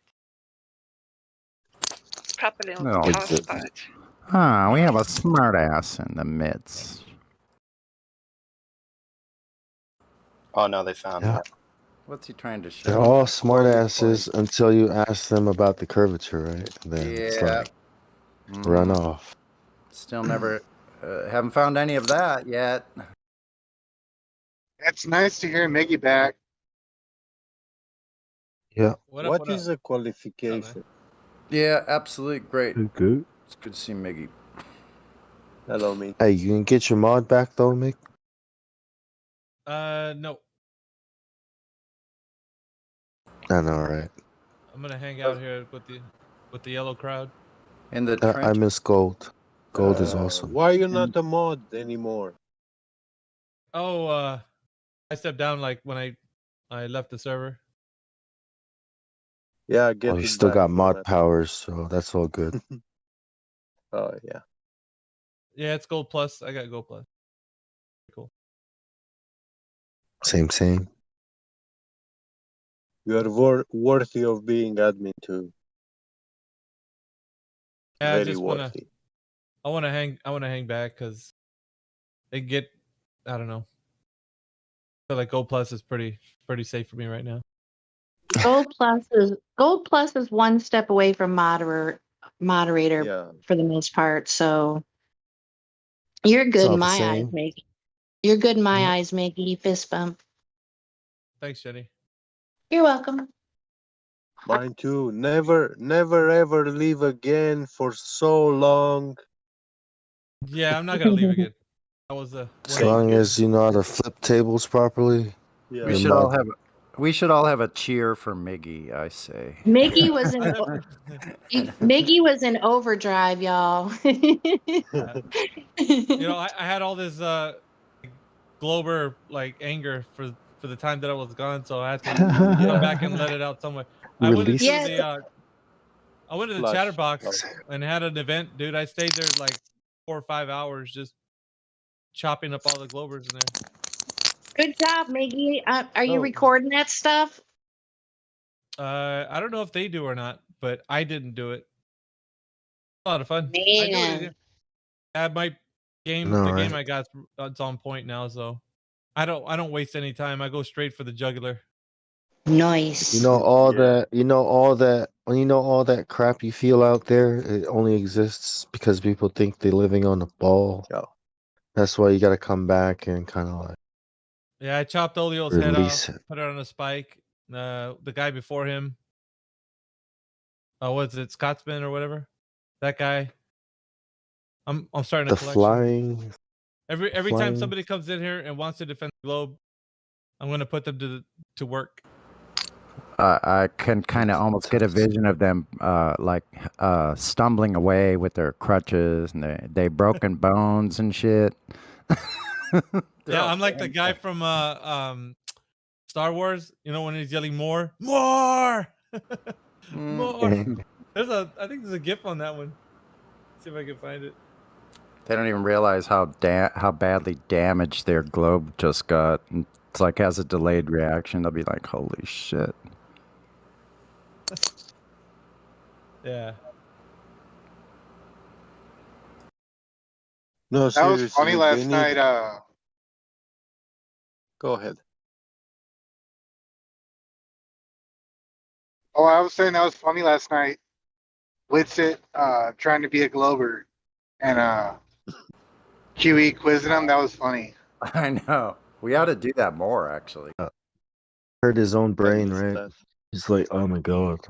Proper little No. tosspot. We have a smart ass in the midst. Oh no, they found Yeah. it. What's he trying to show? They're all smartasses until you ask them about the curvature, right? And then it's Yeah. like, run off. Still never, haven't found any of that yet. It's nice to hear Miggy back. Yeah. What is a qualification? Yeah, absolutely great. Good. It's good to see Miggy. Hello, me. Hey, you can get your mod back though, Mick? No. I know, right? I'm gonna hang out here with the yellow crowd. In the I miss gold. Gold is awesome. Why are you not a mod anymore? Oh, I stepped down like when I left the server. Yeah, get Oh, you it still back, got no mod matter. powers, so that's all good. Oh yeah. Yeah, it's gold plus. I got gold plus. Cool. Same. You are worthy of being admin too. Yeah, Very I just worthy. I wanna hang back because they get, I don't know. I feel like gold plus is pretty safe for me right now. Gold plus is one step away from moderator for the most part. So you're It's good all in the my eyes, same. Maggie. You're good in my eyes, Maggie. Fist bump. Thanks, Jenny. You're welcome. Mine too. Never ever leave again for so long. Yeah, I'm not gonna leave again. That was As long as you know how to flip tables properly. Yeah. We should all have a cheer for Miggy, I say. Miggy was in Miggy was in overdrive, y'all. You know, I had all this Glober like anger for the time that I was gone, so I had to come back and let it out somewhere. I went into Release. the Flush. Chatterbox and had an event, dude. I stayed there like 4 or 5 hours just chopping up all the Globers in there. Good job, Miggy. Are you recording that stuff? I don't know if they do or not, but I didn't do it. A lot of fun. I do what I do. My game, No, the right? game I got, it's on point now, so I don't waste any time. I go straight for the jugular. Nice. You know all that. You know all that. When you know all that crap you feel out there, it only exists because people think they're living on a ball. Yeah. That's why you got to come back and kind of like Yeah, I chopped Olio's head release off, it. put it on a spike. The guy before him, was it Scotsman or whatever? That guy. I'm starting a The collection. flying. Every time flying- somebody comes in here and wants to defend the globe, I'm gonna put them to work. I can kind of almost get a vision of them stumbling away with their crutches and they broken bones and shit. Yeah, I'm like the guy from Star Wars. You know when he's yelling more. More. I think there's a GIF on that one. Let's see if I can find it. They don't even realize how badly damaged their globe just got. It's like has a delayed reaction. They'll be like, "Holy shit!" Yeah. No, That seriously. was funny last night. Go ahead. Oh, I was saying that was funny last night. Witsit trying to be a Glober and QE quizzing him. That was funny. I know. We ought to do that more, actually. Hurt his own brain, right? He's like, oh my god.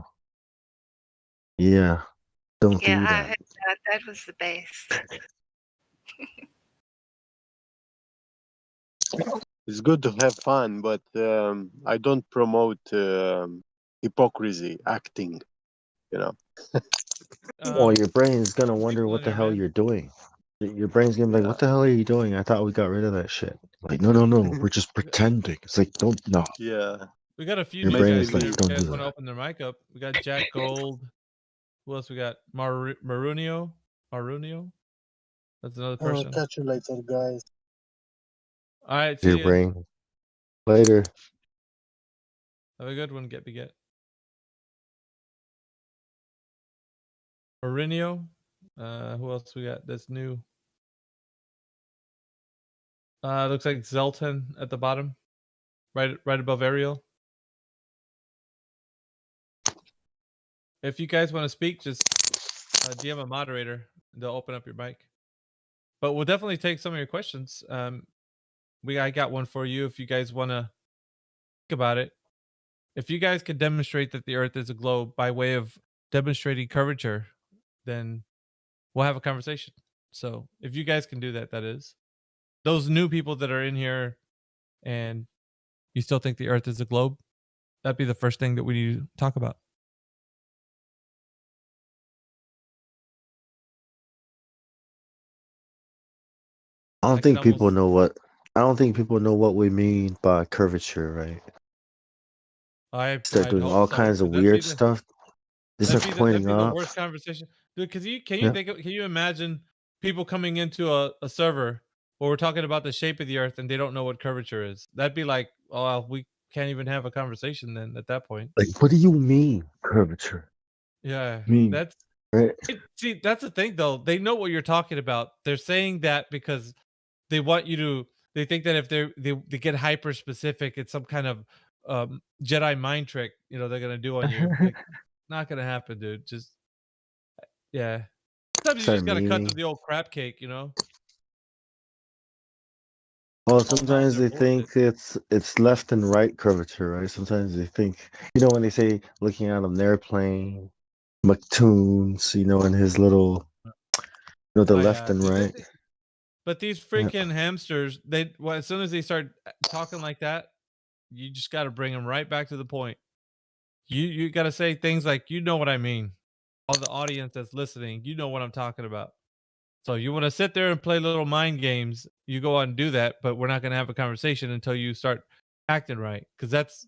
Yeah. Don't Yeah, do I that. heard that. That was the best. It's good to have fun, but I don't promote hypocrisy, acting. You know. Well, your brain's gonna wonder people what in the here, hell man. you're doing. Your brain's gonna be like, "What the hell are you doing? I thought we got rid of that shit." Like, no, we're just pretending. It's like, don't no. Yeah. We got a few Your new brain guys is in like, here. If don't you do guys want to that. open their mic up, we got Jack Gold. Who else we got? Marunio. Marunio. That's another Oh, person. catch you later, guys. All right, Your see ya. brain. Later. Have a good one, Get Beget. Mourinho. Who else we got that's new? Looks like Zelton at the bottom. Right above Ariel. If you guys want to speak, just DM a moderator. They'll open up your mic. But we'll definitely take some of your questions. I got one for you if you guys want to think about it. If you guys could demonstrate that the Earth is a globe by way of demonstrating curvature, then we'll have a conversation. So if you guys can do that, that is. Those new people that are in here and you still think the Earth is a globe, that'd be the first thing that we need to talk about. I don't I can think people almost know what. I don't think people know what we mean by curvature, right? Start I'd doing hope all so. kinds of 'Cause that'd be weird the stuff. They start that'd pointing be the up. worst conversation, dude. Because can you Yeah. think can you imagine people coming into a server where we're talking about the shape of the Earth and they don't know what curvature is? That'd be like, oh, well, we can't even have a conversation then at that point. Like, what do you mean curvature? Yeah, Mean that's right? see, that's the thing though. They know what you're talking about. They're saying that because they want you to. They think that if they get hyper specific, it's some kind of Jedi mind trick. They're gonna do on you. Like, not gonna happen, dude. Just yeah. Sometimes you Start just gotta cut to meaning. the old crap cake. Well, All about sometimes their they bullshit. think it's left and right curvature, right? Sometimes they think, when they say looking out of an airplane, McToons, in his little, the Oh left yeah, and dude. right. But these Yeah. freaking hamsters, as soon as they start talking like that, you just got to bring them right back to the point. You got to say things like, you know what I mean. All the audience that's listening, you know what I'm talking about. So you want to sit there and play little mind games, you go out and do that, but we're not going to have a conversation until you start acting right. Because that's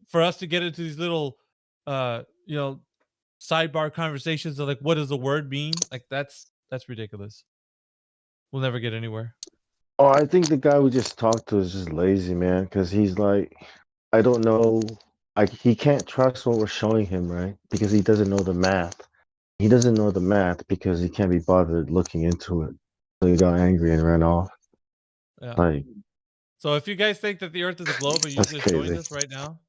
for us to get into these little, sidebar conversations of like, what does the word mean? Like that's ridiculous. We'll never get anywhere. Oh, I think the guy we just talked to is just lazy, man, because he's like, I don't know, he can't trust what we're showing him, right? Because he doesn't know the math. He doesn't know the math because he can't be bothered looking into it. So he got angry and ran off. Yeah. Like, So if you guys think that the Earth is a globe and you that's just joined crazy. us right now,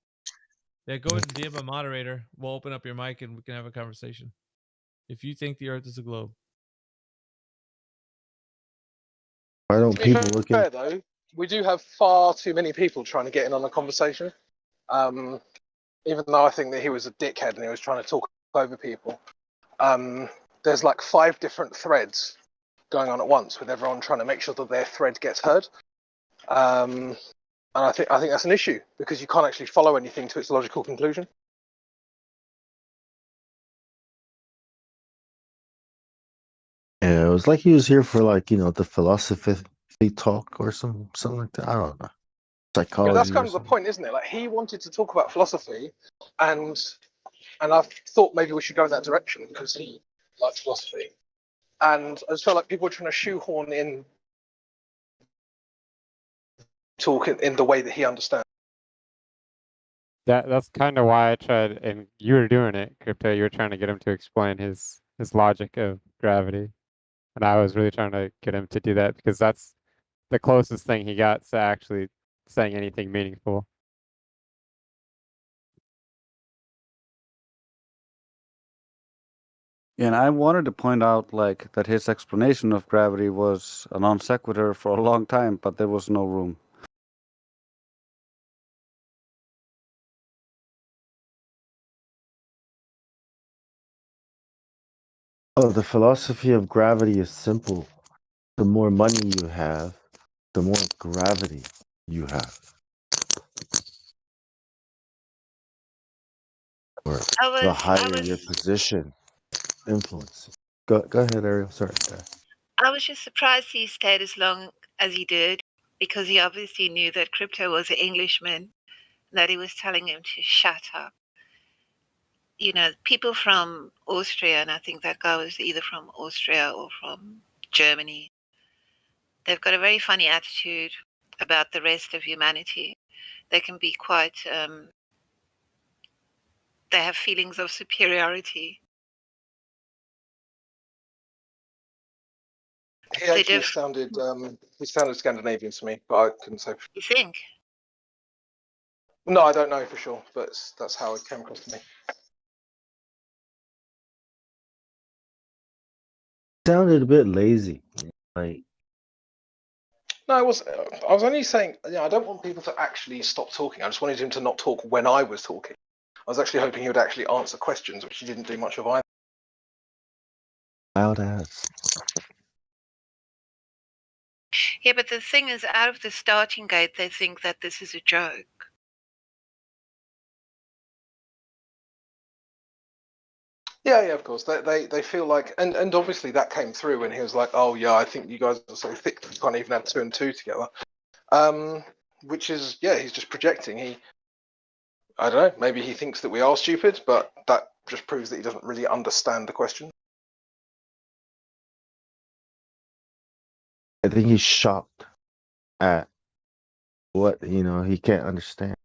yeah, go ahead and DM a moderator. We'll open up your mic and we can have a conversation. If you think the Earth is a globe. Why don't To be people look in? fair, though, we do have far too many people trying to get in on the conversation. Even though I think that he was a dickhead and he was trying to talk over people. There's like 5 different threads going on at once with everyone trying to make sure that their thread gets heard. And I think that's an issue because you can't actually follow anything to its logical conclusion. Yeah, it was like he was here for like, the philosophy talk or something like that. I don't know. Yeah, Psychology that's kind or of the something. point, isn't it? Like he wanted to talk about philosophy, and I thought maybe we should go in that direction because he likes philosophy. And I just felt like people were trying to shoehorn in talk in the way that he understands. That's kind of why I tried, and you were doing it, Crypto. You were trying to get him to explain his logic of gravity, and I was really trying to get him to do that because that's the closest thing he got to actually saying anything meaningful. And I wanted to point out like that his explanation of gravity was a non sequitur for a long time, but there was no room. No, the philosophy of gravity is simple. The more money you have, the more gravity you have. Or the higher your position, influence. Go ahead, Ariel. Sorry. I was just surprised he stayed as long as he did, because he obviously knew that Crypto was an Englishman, that he was telling him to shut up. You know, people from Austria, and I think that guy was either from Austria or from Germany, they've got a very funny attitude about the rest of humanity. They can be quite, they have feelings of superiority. He actually sounded Scandinavian to me, but I couldn't say. You think? No, I don't know for sure, but that's how it came across to me. Sounded a bit lazy. Like, no, I was only saying, I don't want people to actually stop talking. I just wanted him to not talk when I was talking. I was actually hoping he would actually answer questions, which he didn't do much of either. Loud ass. Yeah, but the thing is, out of the starting gate, they think that this is a joke. Yeah, of course. They feel like, and obviously that came through when he was like, "Oh yeah, I think you guys are so thick that you can't even have 2 and 2 together." Which is, he's just projecting. I don't know. Maybe he thinks that we are stupid, but that just proves that he doesn't really understand the question. I think he's shocked at what he can't understand.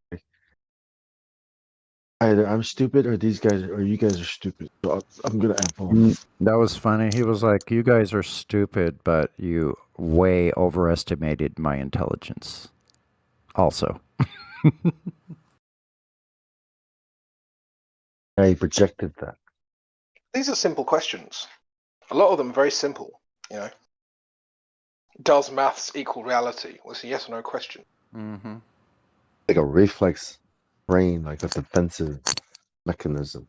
Either I'm stupid or you guys are stupid. So I'm gonna add both. That was funny. He was like, "You guys are stupid, but you way overestimated my intelligence." Also. He projected that. These are simple questions. A lot of them very simple. Does maths equal reality? Was a yes or no question. Mm-hmm. Like a reflex brain, like a defensive mechanism.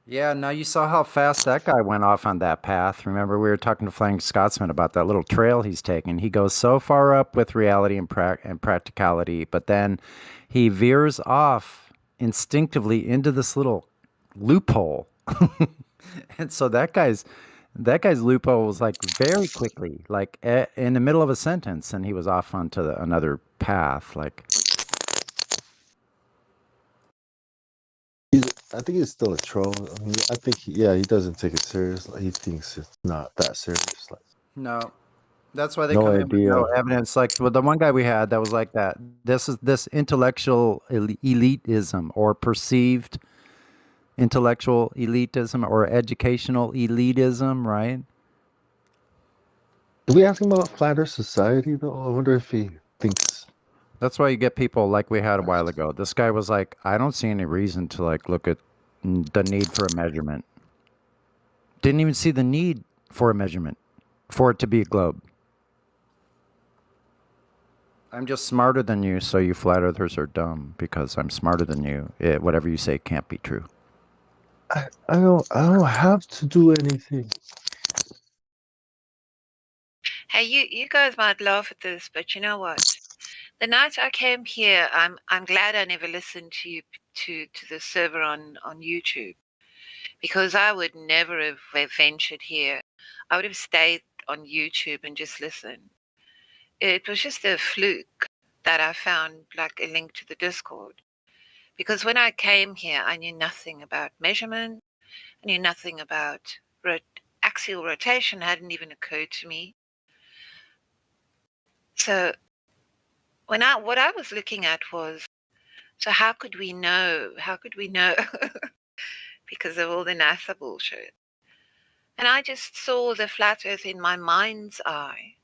Yeah, now you saw how fast that guy went off on that path. Remember, we were talking to Flying Scotsman about that little trail he's taking. He goes so far up with reality and practicality, but then he veers off instinctively into this little loophole. And so that guy's loophole was like very quickly, like in the middle of a sentence, and he was off onto another path. Like, I think he's still a troll. I mean, I think he doesn't take it seriously. He thinks it's not that serious. Like, no. That's why they no come in with idea. no evidence. Like with the one guy we had that was like that. This is this intellectual elitism or perceived intellectual elitism or educational elitism, right? Did we ask him about flat Earth society though? I wonder if he thinks. That's why you get people like we had a while ago. This guy was like, I don't see any reason to like look at the need for a measurement. Didn't even see the need for a measurement for it to be a globe. I'm just smarter than you, so you flat earthers are dumb because I'm smarter than you. Whatever you say can't be true. I don't have to do anything. Hey, you guys might laugh at this, but you know what? The night I came here, I'm glad I never listened to the server on YouTube, because I would never have ventured here. I would have stayed on YouTube and just listened. It was just a fluke that I found like a link to the Discord, because when I came here, I knew nothing about measurement. I knew nothing about axial rotation. Hadn't even occurred to me. So what I was looking at was, so how could we know? How could we know? Because of all the NASA bullshit. And I just saw the flat earth in my mind's eye.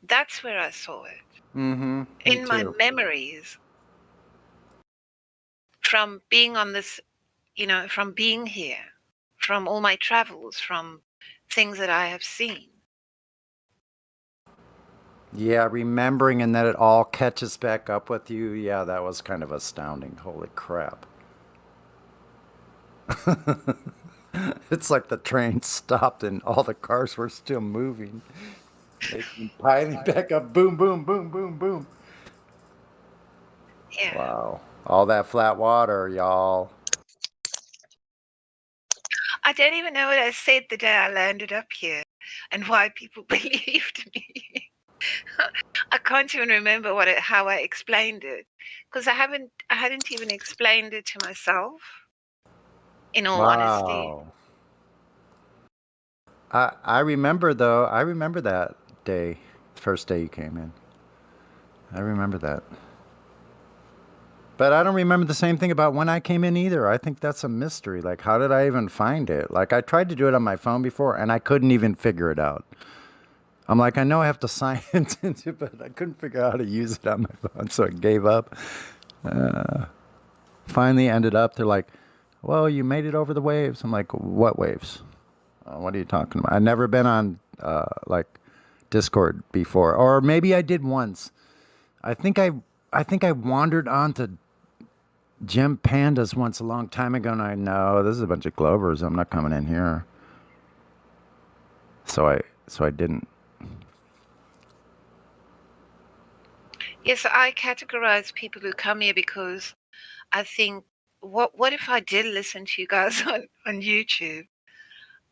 That's where I saw it. Mm-hmm. In my memories. From being on this, from being here, from all my travels, from things that I have seen. Yeah, remembering and then it all catches back up with you. Yeah, that was kind of astounding. Holy crap. It's like the train stopped and all the cars were still moving. They came piling back up. Boom, boom, boom, boom, boom. Yeah. Wow. All that flat water, y'all. I don't even know what I said the day I landed up here and why people believed me. I can't even remember how I explained it because I hadn't even explained it to myself. In all honesty. Wow. I remember though. I remember that day, first day you came in. I remember that. But I don't remember the same thing about when I came in either. I think that's a mystery. Like, how did I even find it? Like, I tried to do it on my phone before, and I couldn't even figure it out. I'm like, I know I have to sign into it, but I couldn't figure out how to use it on my phone, so I gave up. Finally ended up, they're like, well, you made it over the waves. I'm like, what waves? What are you talking about? I've never been on, like, Discord before. Or maybe I did once. I think I wandered onto Jim Pandas once a long time ago, and I know this is a bunch of Glovers. I'm not coming in here. So I didn't. Yes, I categorize people who come here because I think, what if I did listen to you guys on YouTube?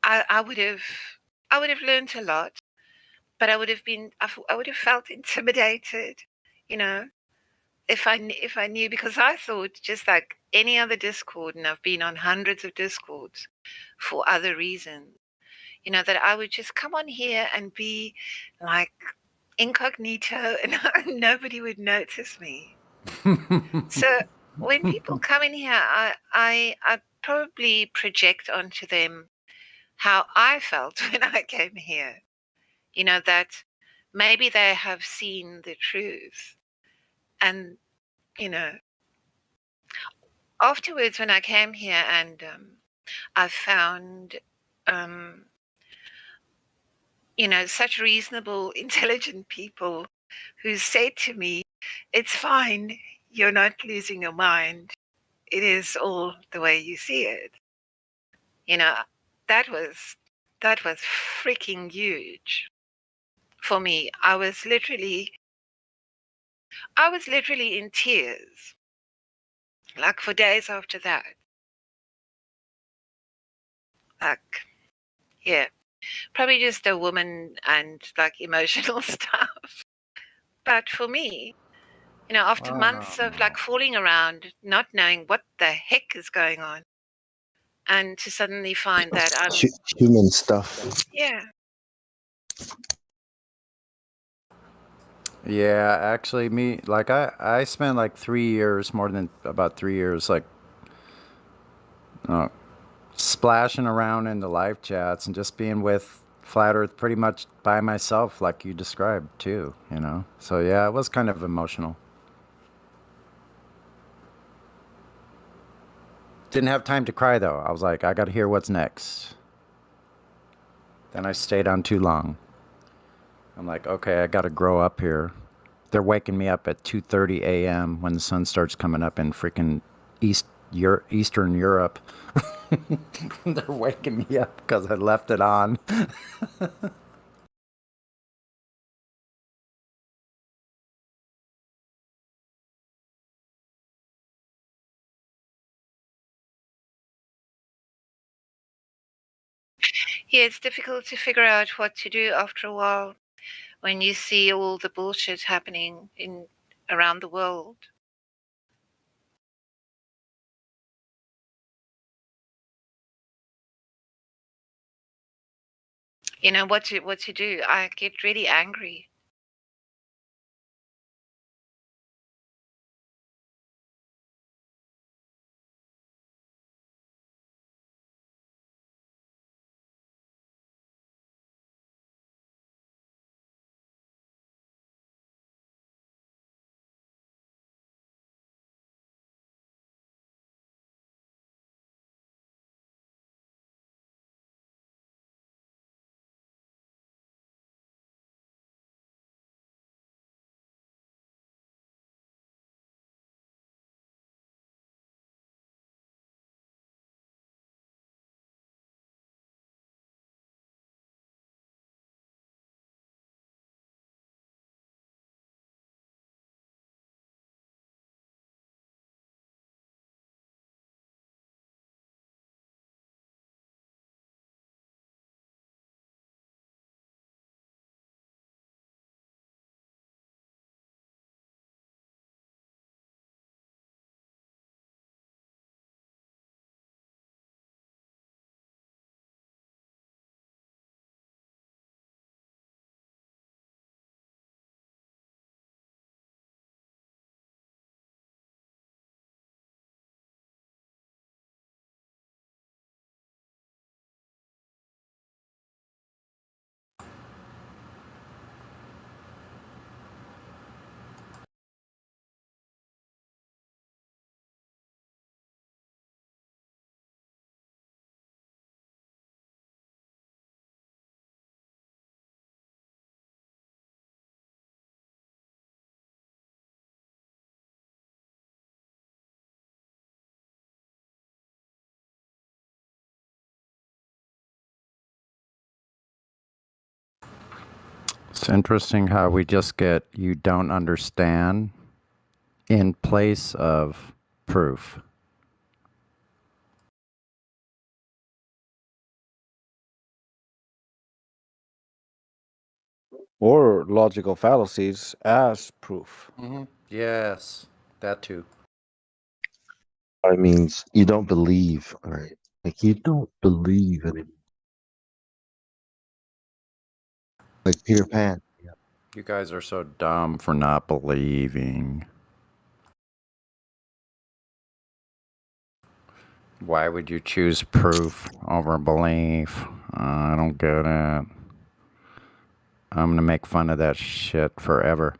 I would have learned a lot, but I would have felt intimidated, you know, if I knew, because I thought just like any other Discord, and I've been on hundreds of Discords for other reasons, you know, that I would just come on here and be like incognito and nobody would notice me. So when people come in here, I probably project onto them how I felt when I came here. You know, that maybe they have seen the truth. And, you know, afterwards when I came here and I found, you know, such reasonable, intelligent people who said to me, it's fine, you're not losing your mind. It is all the way you see it. You know, that was freaking huge for me. I was literally in tears, like for days after that. Like, yeah, probably just a woman and like emotional stuff. But for me, you know, after months of like falling around, not knowing what the heck is going on, and to suddenly find that Human stuff. yeah. Yeah, actually, I spent like 3 years, more than about 3 years, like, splashing around in the live chats and just being with Flat Earth pretty much by myself, like you described too, you know? So yeah, it was kind of emotional. Didn't have time to cry though. I was like, I gotta hear what's next. Then I stayed on too long. I'm like, okay, I gotta grow up here. They're waking me up at 2:30 a.m. when the sun starts coming up in freaking Eastern Europe. They're waking me up because I left it on. Yeah, it's difficult to figure out what to do after a while when you see all the bullshit happening around the world. You know what to do. I get really angry. It's interesting how we just get "you don't understand" in place of proof. Or logical fallacies as proof. Mm-hmm. Yes, that too. I means you don't believe, right? Like you don't believe in it. Like Peter Pan. Yeah. You guys are so dumb for not believing. Why would you choose proof over belief? I don't get it. I'm gonna make fun of that shit forever.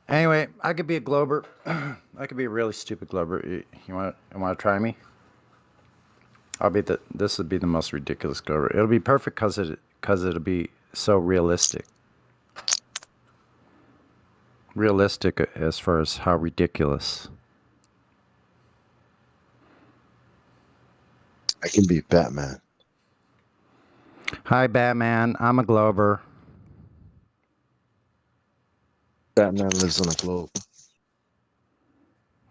Anyway, I could be a Glober. I could be a really stupid Glober. You want to try me? This would be the most ridiculous Glober. It'll be perfect because it'll be so realistic. Realistic as far as how ridiculous. I can be Batman. Hi, Batman. I'm a Glober. Batman lives on a globe.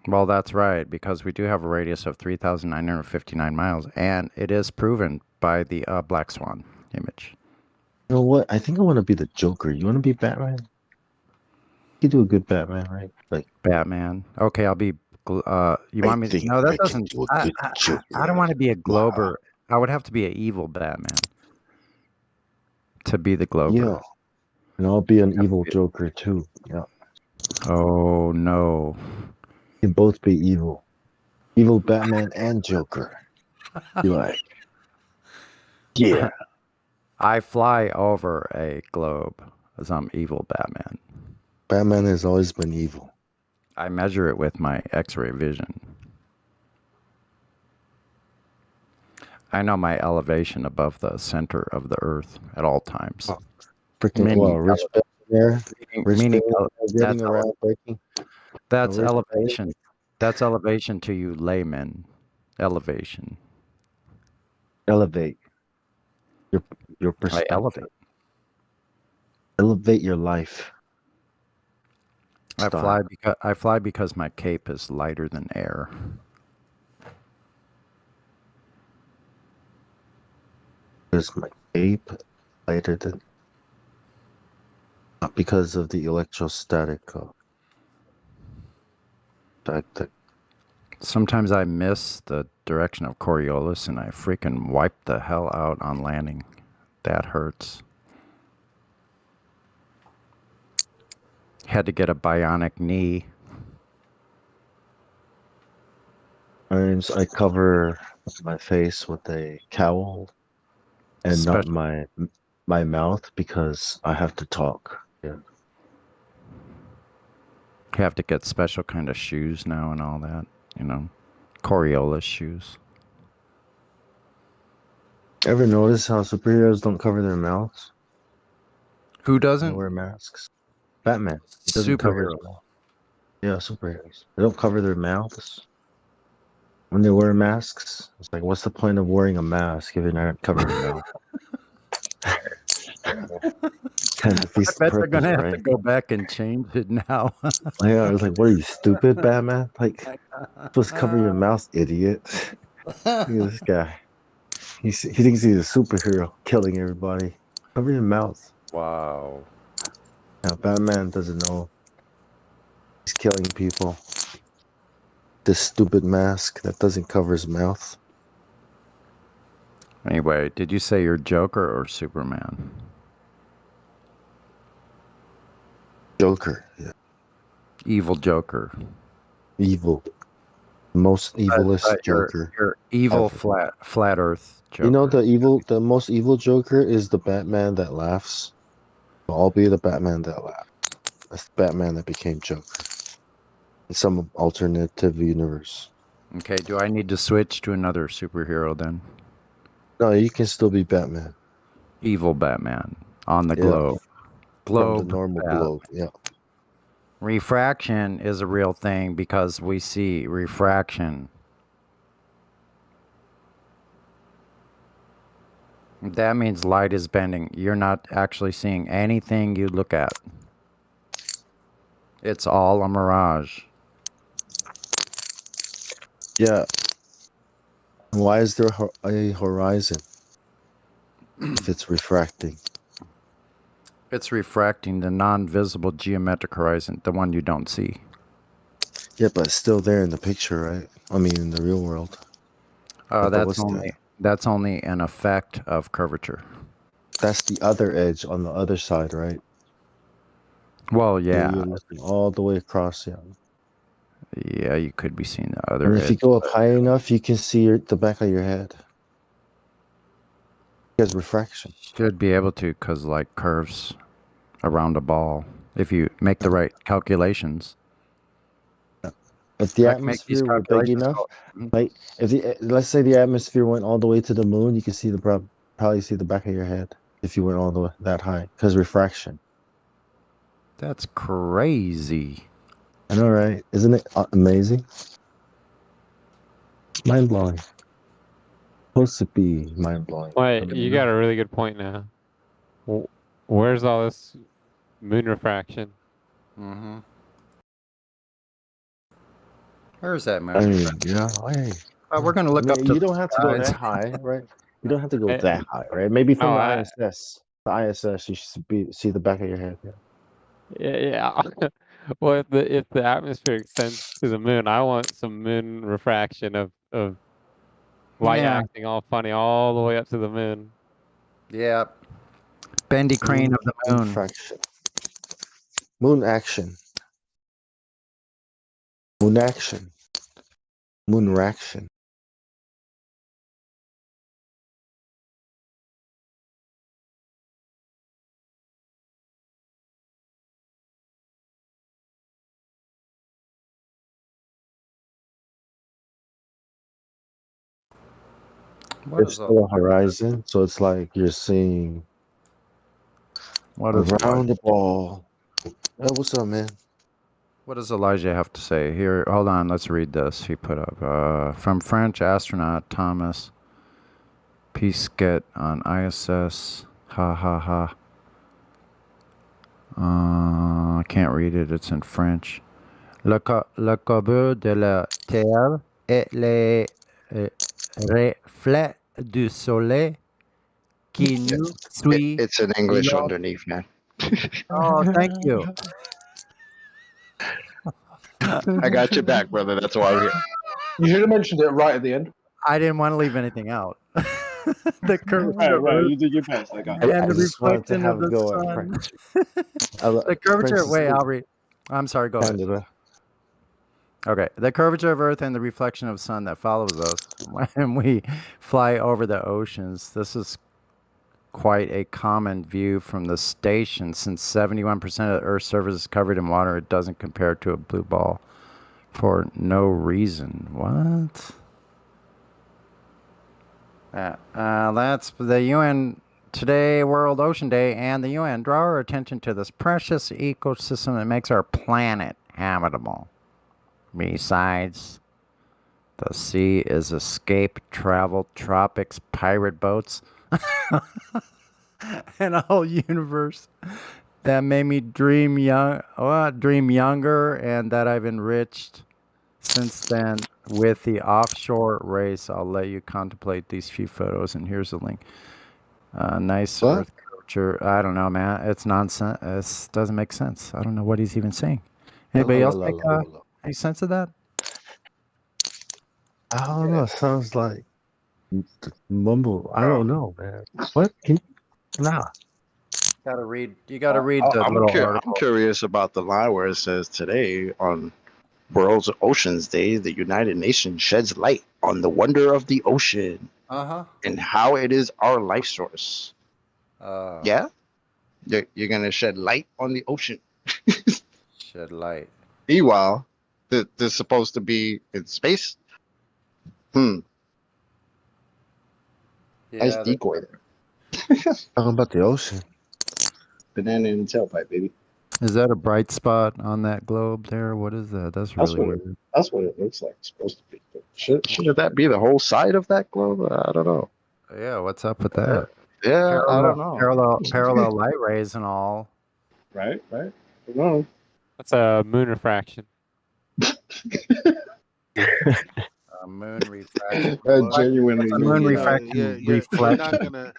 Well, that's right, because we do have a radius of 3,959 miles, and it is proven by the Black Swan image. You know what? I think I want to be the Joker. You want to be Batman? You do a good Batman, right? Like Batman. Okay, I'll be. You want me? No, that doesn't. I don't want to be a Glober. I would have to be an evil Batman to be the Glober. Yeah, and I'll be an evil Joker too. Yeah. Oh no. You can both be evil. Evil Batman and Joker. You like? Yeah. I fly over a globe as I'm evil Batman. Batman has always been evil. I measure it with my X-ray vision. I know my elevation above the center of the Earth at all times. Oh, freaking well, rich billionaire. Meaning getting around breaking. That's elevation. That's elevation to you laymen. Elevation. Elevate your perspective. I elevate. Elevate your life. I fly because my cape is lighter than air. Is my cape lighter than? Not because of the electrostatic fact. Sometimes I miss the direction of Coriolis and I freaking wipe the hell out on landing. That hurts. Had to get a bionic knee. I cover my face with a cowl and not my mouth because I have to talk. Yeah. You have to get special kind of shoes now and all that, you know, Coriolis shoes. Ever notice how superheroes don't cover their mouths? Who doesn't? They wear masks. Batman. He doesn't cover his mouth. Yeah, superheroes. They don't cover their mouths. When they wear masks, it's like, what's the point of wearing a mask if you're not covering your mouth? I bet they're gonna have to go back and change it now. Yeah, I was like, what are you, stupid, Batman? Like, supposed to cover your mouth, idiot. Look at this guy. He thinks he's a superhero, killing everybody. Cover your mouth. Wow. Now, Batman doesn't know he's killing people. This stupid mask that doesn't cover his mouth. Anyway, did you say you're Joker or Superman? Joker, yeah. Evil Joker. Evil. Most evilest Joker. You're evil flat Earth Joker. You know the most evil Joker is the Batman that laughs. I'll be the Batman that laughs. That's the Batman that became Joker. In some alternative universe. Okay, do I need to switch to another superhero then? No, you can still be Batman. Evil Batman on the globe. Globe. From the normal globe, yeah. Refraction is a real thing because we see refraction. That means light is bending. You're not actually seeing anything you look at. It's all a mirage. Yeah. Why is there a horizon if it's refracting? It's refracting the non-visible geometric horizon, the one you don't see. Yeah, but it's still there in the picture, right? I mean, in the real world. That's only an effect of curvature. That's the other edge on the other side, right? Well, yeah. You're looking all the way across, yeah. Yeah, you could be seeing the other And edge. if you go up high enough, you can see the back of your head. Because refraction. Should be able to, because like curves around a ball, if you make the right calculations. If the I can make these atmosphere were big calculations enough, like if let's say the atmosphere went all the way to the moon, you could see probably see the back of your head if you went all the way that high, because refraction. That's crazy. I know, right? Isn't it amazing? Mind blowing. Supposed to be mind blowing. Wait, you got a really good point now. Where's all this moon refraction? Mm-hmm. Where's that moon? I mean, yeah. Hey, we're gonna look up. You don't have to go that high, right? You don't have to go that high, right? Maybe from the ISS. The ISS, you should see the back of your head. Yeah. Yeah. Well, if the atmosphere extends to the moon, I want some moon refraction of light acting all funny all the way up to the moon. Yeah. Bendy crane of the moon. Refraction. Moon action. Moon action. Moon reaction. There's still a horizon, so it's like you're seeing around the ball. Hey, what's up, man? What does Elijah have to say? Here, hold on, let's read this. He put up from French astronaut Thomas Pesquet on ISS. Ha ha ha. I can't read it, it's in French. Le courbure de la Terre et les reflets du soleil qui nous suit. It's in English underneath, man. Oh, thank you. I got your back, brother. That's why we're here. You should have mentioned it right at the end. I didn't want to leave anything out. The curvature. Right. You did your best. I got it. And the reflection of the sun. The curvature. Wait, I'll read. I'm sorry. Go ahead. Okay. The curvature of Earth and the reflection of sun that follows us when we fly over the oceans. This is quite a common view from the station. Since 71% of the Earth's surface is covered in water, it doesn't compare to a blue ball for no reason. What? That's the UN Today, World Ocean Day, and the UN draw our attention to this precious ecosystem that makes our planet habitable. Besides, the sea is escape, travel, tropics, pirate boats, and a whole universe that made me dream younger, and that I've enriched since then with the offshore race. I'll let you contemplate these few photos, and here's a link. Nice Earth curvature. I don't know, man. It's nonsense. It doesn't make sense. I don't know what he's even saying. Anybody else make any sense of that? I don't know. It sounds like mumble. I don't know, man. What? Nah. Gotta read. You gotta read the little article. I'm curious about the line where it says today on World Oceans Day, the United Nations sheds light on the wonder of the ocean and how it is our life source. Yeah? You're going to shed light on the ocean. Shed light. Meanwhile, this is supposed to be in space. Yeah, nice decoy there. Talking about the ocean. Banana in the tailpipe, baby. Is that a bright spot on that globe there? What is that? That's really weird. That's what it looks like. It's supposed to be. Should that be the whole side of that globe? I don't know. Yeah, what's up with that? Yeah, I don't know. Parallel light rays and all. Right. No. That's a moon refraction. Moon refraction. Genuinely, moon refraction. You're not reflection. gonna.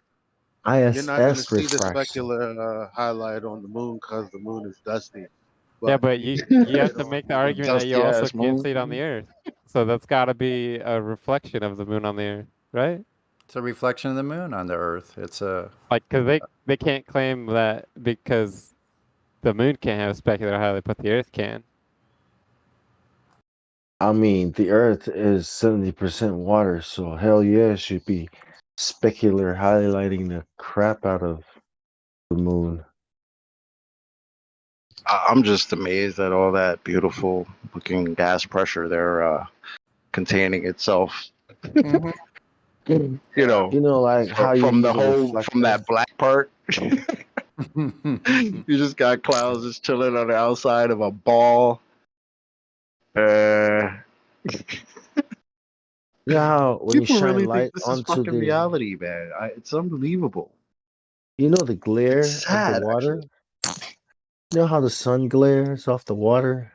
You're not gonna ISS see the refraction. specular highlight on the moon because the moon is dusty. Yeah, but you have to make the argument that you also can't see it on the Earth. So that's got to be a reflection of the moon on the Earth, right? It's a reflection of the moon on the Earth. It's a because they can't claim that because the moon can't have specular highlight, but the Earth can. I mean, the Earth is 70% water, so hell yeah, it should be specular highlighting the crap out of the moon. I'm just amazed at all that beautiful looking gas pressure they're containing itself. You know, like how you from use the a whole reflector. from that black part. You just got clouds just chilling on the outside of a ball. Yeah, when you People shine really light think this is onto fucking the, reality, man. It's unbelievable. you know, the glare It's of the sad, water. You know how the sun glares off the water?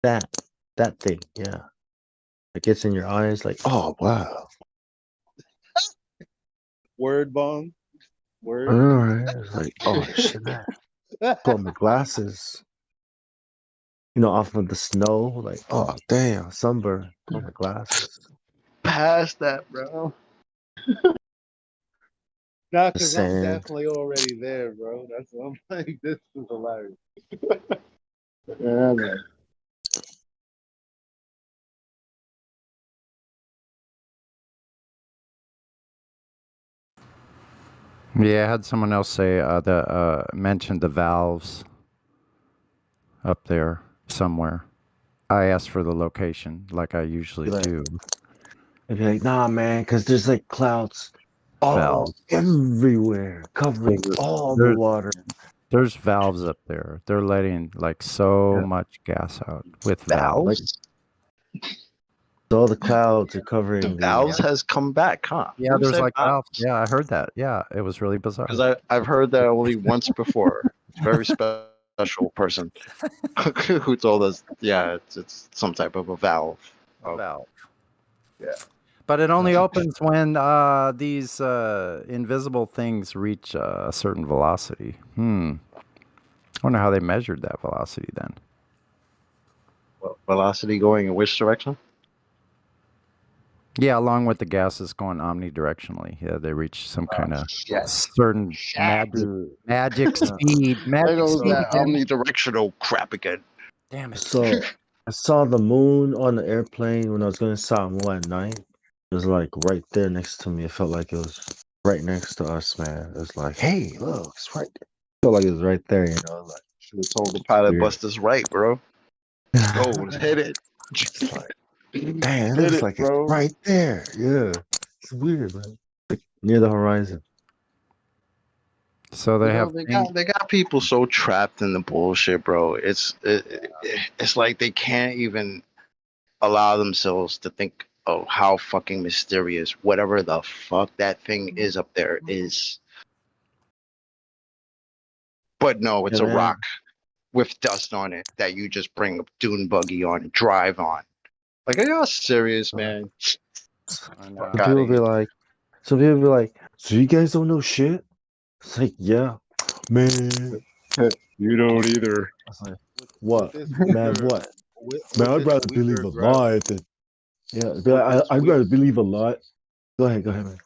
That thing, yeah. It gets in your eyes, like, oh wow. Word bomb. I Word. know, right? It's like, oh shit. Put on my glasses. You know, off of the snow, like, oh damn, sunburn. Put on my glasses. Past that, bro. Nah, The because I'm sand. definitely already there, bro. That's what I'm like. This is hilarious. Yeah, man. Yeah, I had someone else say mentioned the valves up there somewhere. I asked for the location, like I usually do. I'd be like, nah, man, because there's like clouds all Valves. everywhere, covering all the water. There's valves up there. They're letting like so much gas out with valves. So all the clouds are covering The valves has come back, huh? Yeah, Who there's said like valves? valves. Yeah, I heard that. Yeah, it was really bizarre. Because I've heard that only once before. It's a very special person who told us, yeah, it's some type of a valve. A valve. Yeah. But it only opens when these invisible things reach a certain velocity. I wonder how they measured that velocity then. Well, velocity going in which direction? Yeah, along with the gases going omnidirectionally. Yeah, they reach some kind of certain magic speed. There Magic goes speed. that omnidirectional crap again. Damn it. So I saw the moon on the airplane when I was going to Samoa at night. It was like right there next to me. It felt like it was right next to us, man. It was like, hey, look, it's right there. It felt like it was right there, you know. Like, should have told the pilot, weird. Buster's right, bro. Go, hit it. Man, it looks like it's right there. Yeah. It's weird, man. Like near the horizon. So they have they got people so trapped in the bullshit, bro. It's like they can't even allow themselves to think of how fucking mysterious whatever the fuck that thing is up there is. But no, it's a rock with dust on it that you just bring a dune buggy on and drive on. Like, are y'all serious, man? Some people be like, so you guys don't know shit? It's like, yeah, man. You don't either. I was like, what? Man, what? Man, I'd rather believe a lie than. Yeah, I'd rather believe a lie. Go ahead, man.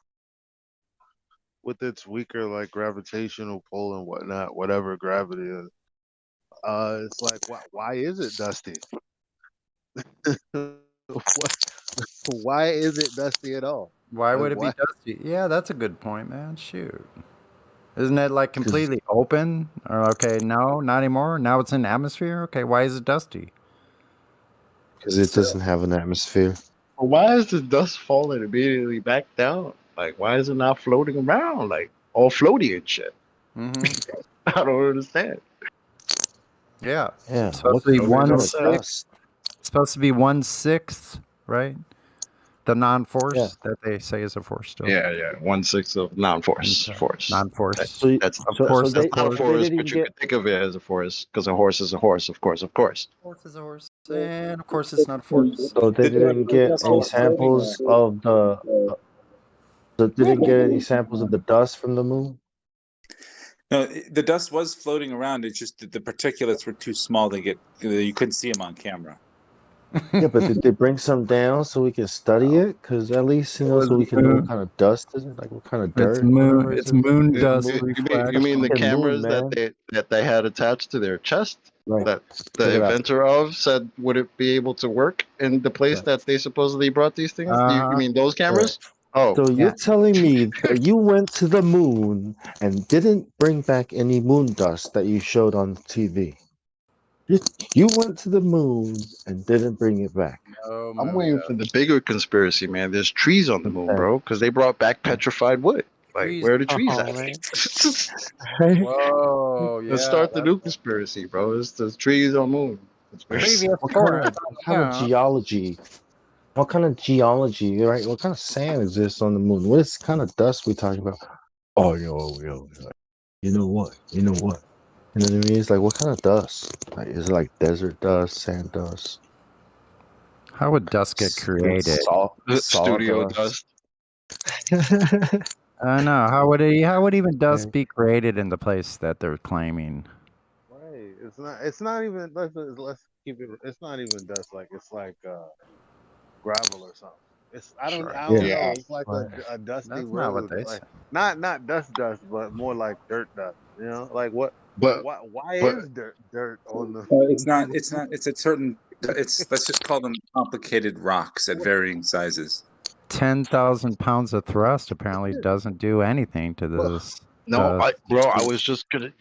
With its weaker, like, gravitational pull and whatnot, whatever gravity is, it's like, why is it dusty? Why is it dusty at all? Why would it be dusty? Yeah, that's a good point, man. Shoot. Isn't it like completely open? Or okay, no, not anymore. Now it's in the atmosphere. Okay, why is it dusty? Because it doesn't have an atmosphere. Well, why is the dust falling immediately back down? Like, why is it not floating around? Like, all floaty and shit. Mm-hmm. I don't understand. Yeah. Yeah. It's supposed to be 1/6. It's supposed to be 1/6, right? The non-force that they say is a force still. Yeah, 1/6 of non-force force. Non-force. That's Of course, that's not a they force, didn't but you get. could think of it as a force because a horse is a horse. Of course. Horse is a horse, and of course it's not a force. So they didn't get any samples of the. So they didn't get any samples of the dust from the moon. No, the dust was floating around. It's just that the particulates were too small to get. You couldn't see them on camera. Yeah, but did they bring some down so we can study it? Because at least so we can know what kind of dust is it, like what kind of dirt, whatever it is. You mean the Fucking cameras moon, man. that they had attached to their chest Right. that Look the it up. inventor of said would it be able to work in the place that they supposedly brought these things? You mean those cameras? Oh, So you're telling me that you went to the moon and didn't bring back any moon dust that you showed on TV? You went to the moon and didn't bring it back. I'm waiting for the bigger conspiracy, man. There's trees on the moon, bro, because they brought back petrified wood. Like, where are the trees at? Whoa, Let's start the new conspiracy, bro. It's the trees on the moon. Conspiracy. What kind of geology? What kind of geology, right? What kind of sand exists on the moon? What kind of dust we talking about? Oh, yo. You know what? You know what I mean? It's like, what kind of dust? Like, is it like desert dust, sand dust? How would dust get created? Studio dust. I know. How would even dust be created in the place that they're claiming? Right. It's not even. Let's keep it. It's not even dust. Like it's like gravel or something. I don't know. It's like a dusty That's road. not what they say. Not dust, but more like dirt dust. You know, like what? But why is dirt on the? It's not. It's not. It's a certain. Let's just call them complicated rocks at varying sizes. 10,000 pounds of thrust apparently doesn't do anything to this. No, I was just gonna,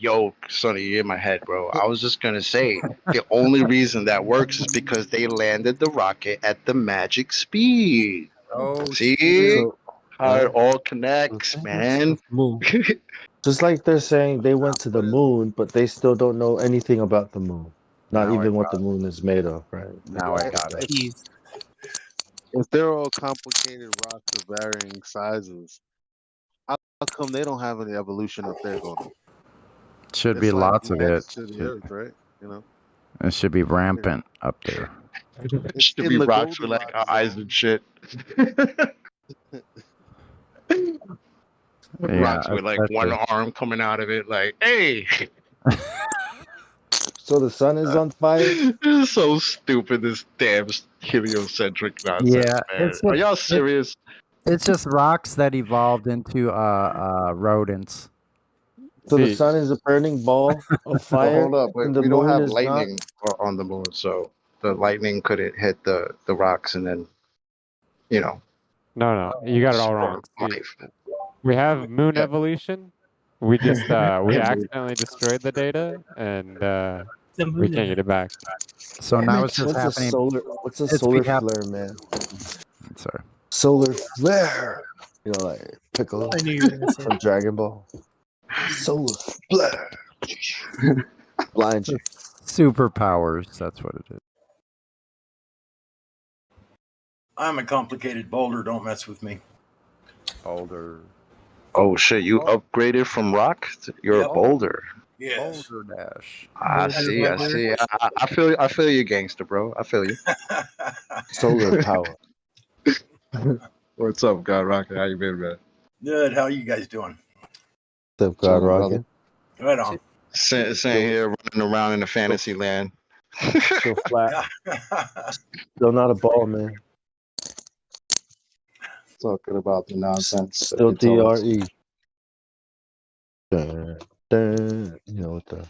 Sonny, you're in my head, bro. I was just gonna say the only reason that works is because they landed the rocket at the magic speed. Oh, see how it all connects, man. Just like they're saying they went to the moon, but they still don't know anything about the moon. Not Now I even what got the moon is made of, right? Now I got it. If they're all complicated rocks of varying sizes, how come they don't have any evolution up there going on? Should be lots of it. To the earth, right? You know. It should be rampant up there. It should be rocks with like eyes and shit. Rocks with like one arm coming out of it, like, hey. So the sun is on fire. This is so stupid. This damn heliocentric nonsense. Yeah, man. Are y'all serious? It's just rocks that evolved into rodents. So the sun is a burning ball of fire. Hold up, and the we don't moon have is lightning on the moon, so the lightning couldn't hit the rocks and then, No, you got it all wrong. See, we have moon evolution. We just we accidentally destroyed the data, and we can't get it back. So now it's just happening. What's a solar flare, man? Sorry. Solar flare. You know, like Piccolo I knew you were gonna say from Dragon Ball. Solar flare. Blind you. Superpowers. That's what it is. I'm a complicated boulder. Don't mess with me. Boulder. Oh shit! You upgraded from rock. You're a boulder. Yes. Boulder Dash. I see. I feel you, gangster, bro. I feel you. Solar power. What's up, God Rocket? How you been, man? Good. How you guys doing? What's up, God Rocket? Right on. Sitting here running around in the fantasy land. Still flat. Still not a ball, man. Talking about the nonsense. Still DRE. Dun, dun, you know what the.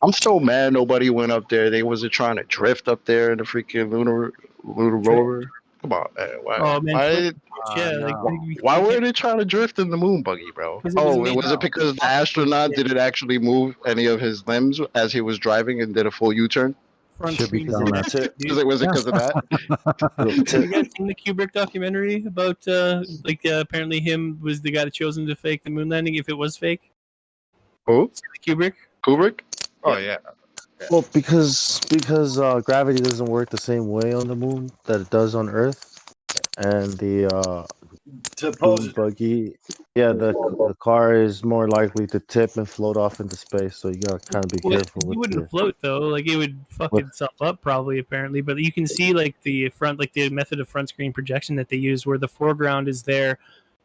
I'm so mad nobody went up there. They wasn't trying to drift up there in the freaking lunar rover. Come on, man. Why were they trying to drift in the moon buggy, bro? Oh, was it because the astronaut didn't actually move any of his limbs as he was driving and did a full U-turn? Should be Was it because of that? Have you guys seen the Kubrick documentary about apparently him was the guy that chose him to fake the moon landing if it was fake? Who? Kubrick. Kubrick? Oh yeah. Well, because gravity doesn't work the same way on the moon that it does on Earth, and the dune buggy, the car is more likely to tip and float off into space. So you gotta kind of be careful You with wouldn't float though. Like it would fuck What? itself up probably, apparently. But you can see like the front, like the method of front screen projection that they use, where the foreground is there.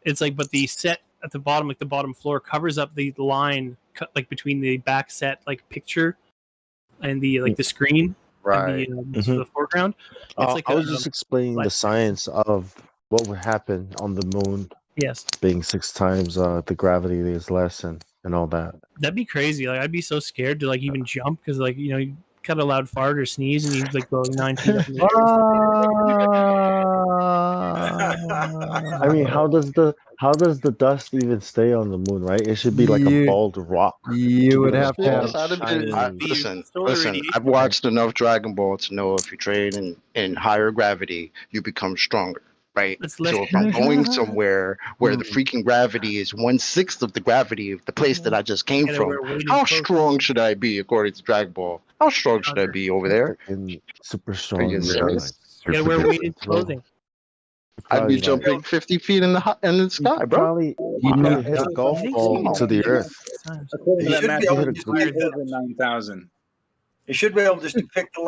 It's like, but the set at the bottom, like the bottom floor, covers up the line like between the back set like picture and the like the screen Right. and the foreground. It's like I was just explaining the science of what would happen on the moon. Yes. Being 6 times the gravity is less and all that. That'd be crazy. Like I'd be so scared to like even jump because like you cut a loud fart or sneeze and you like go 9 feet up in the I mean, how does the dust even stay on the moon, right? It should be like a bald rock. You would have to have Listen, I've watched enough Dragon Ball to know if you train in higher gravity, you become stronger, right? So if I'm going somewhere where the freaking gravity is 1/6 of the gravity of the place that I just came from, how strong should I be according to Dragon Ball? How strong should I be over there? Super Are strong. you serious? You gotta wear weighted clothing. I'd be jumping 50 feet in the sky, bro. You need hit a golf ball to the earth. According to You that should map, be able it to would do be over 9,000. You should be able just to pick the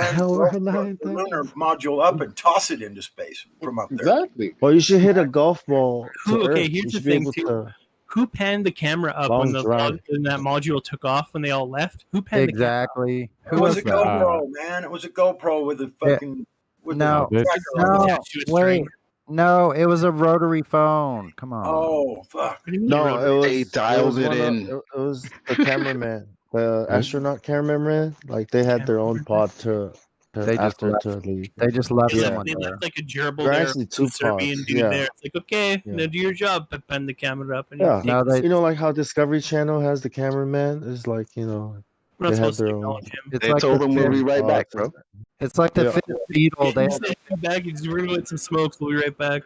lunar module up and toss it into space from up there. Exactly. Well, you should hit a golf ball to Okay, Earth. here's You the should be thing able too. to. Who panned the camera up Long when drive. when that module took off when they all left? Who panned Exactly. It was a GoPro, man. It was a GoPro with a fucking with No, the tracker on it. wait. No, it was a rotary phone. Come on. Oh fuck! No, it was. They dialed it one of- in. It was the cameraman, the astronaut cameraman. Like they had their own pod to They just after left. to leave. They just left They someone left, there. like a gerbil There are there, actually 2 Serbian pods. dude Yeah. there. It's like, okay, Yeah. now do your job, but pen the camera up. And Yeah, you take you know, like how Discovery Channel has the cameraman. Is like We're not they have supposed to their own. acknowledge him. It's They like told the them we'll be fifth- right back, bro. It's like the Yeah. fifth Beatle. They Just stay back. We're gonna let some smokes. We'll be right back.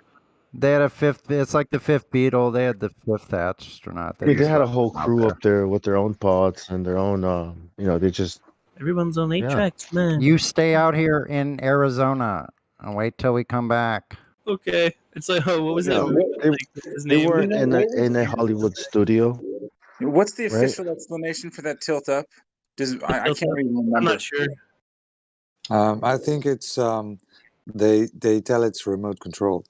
had a fifth. It's like the fifth Beatle. They had the fifth astronaut. They just had a left whole them out crew there. up there with their own pods and their own. They just. Everyone's on 8 Yeah. tracks, man. You stay out here in Arizona and wait till we come back. Okay. It's like, oh, what was Yeah. that? movie? They, Like, what's his they name? weren't in a Hollywood studio. What's the Right. official explanation for that tilt up? I can't even remember. I'm not sure. I think it's they tell it's remote control.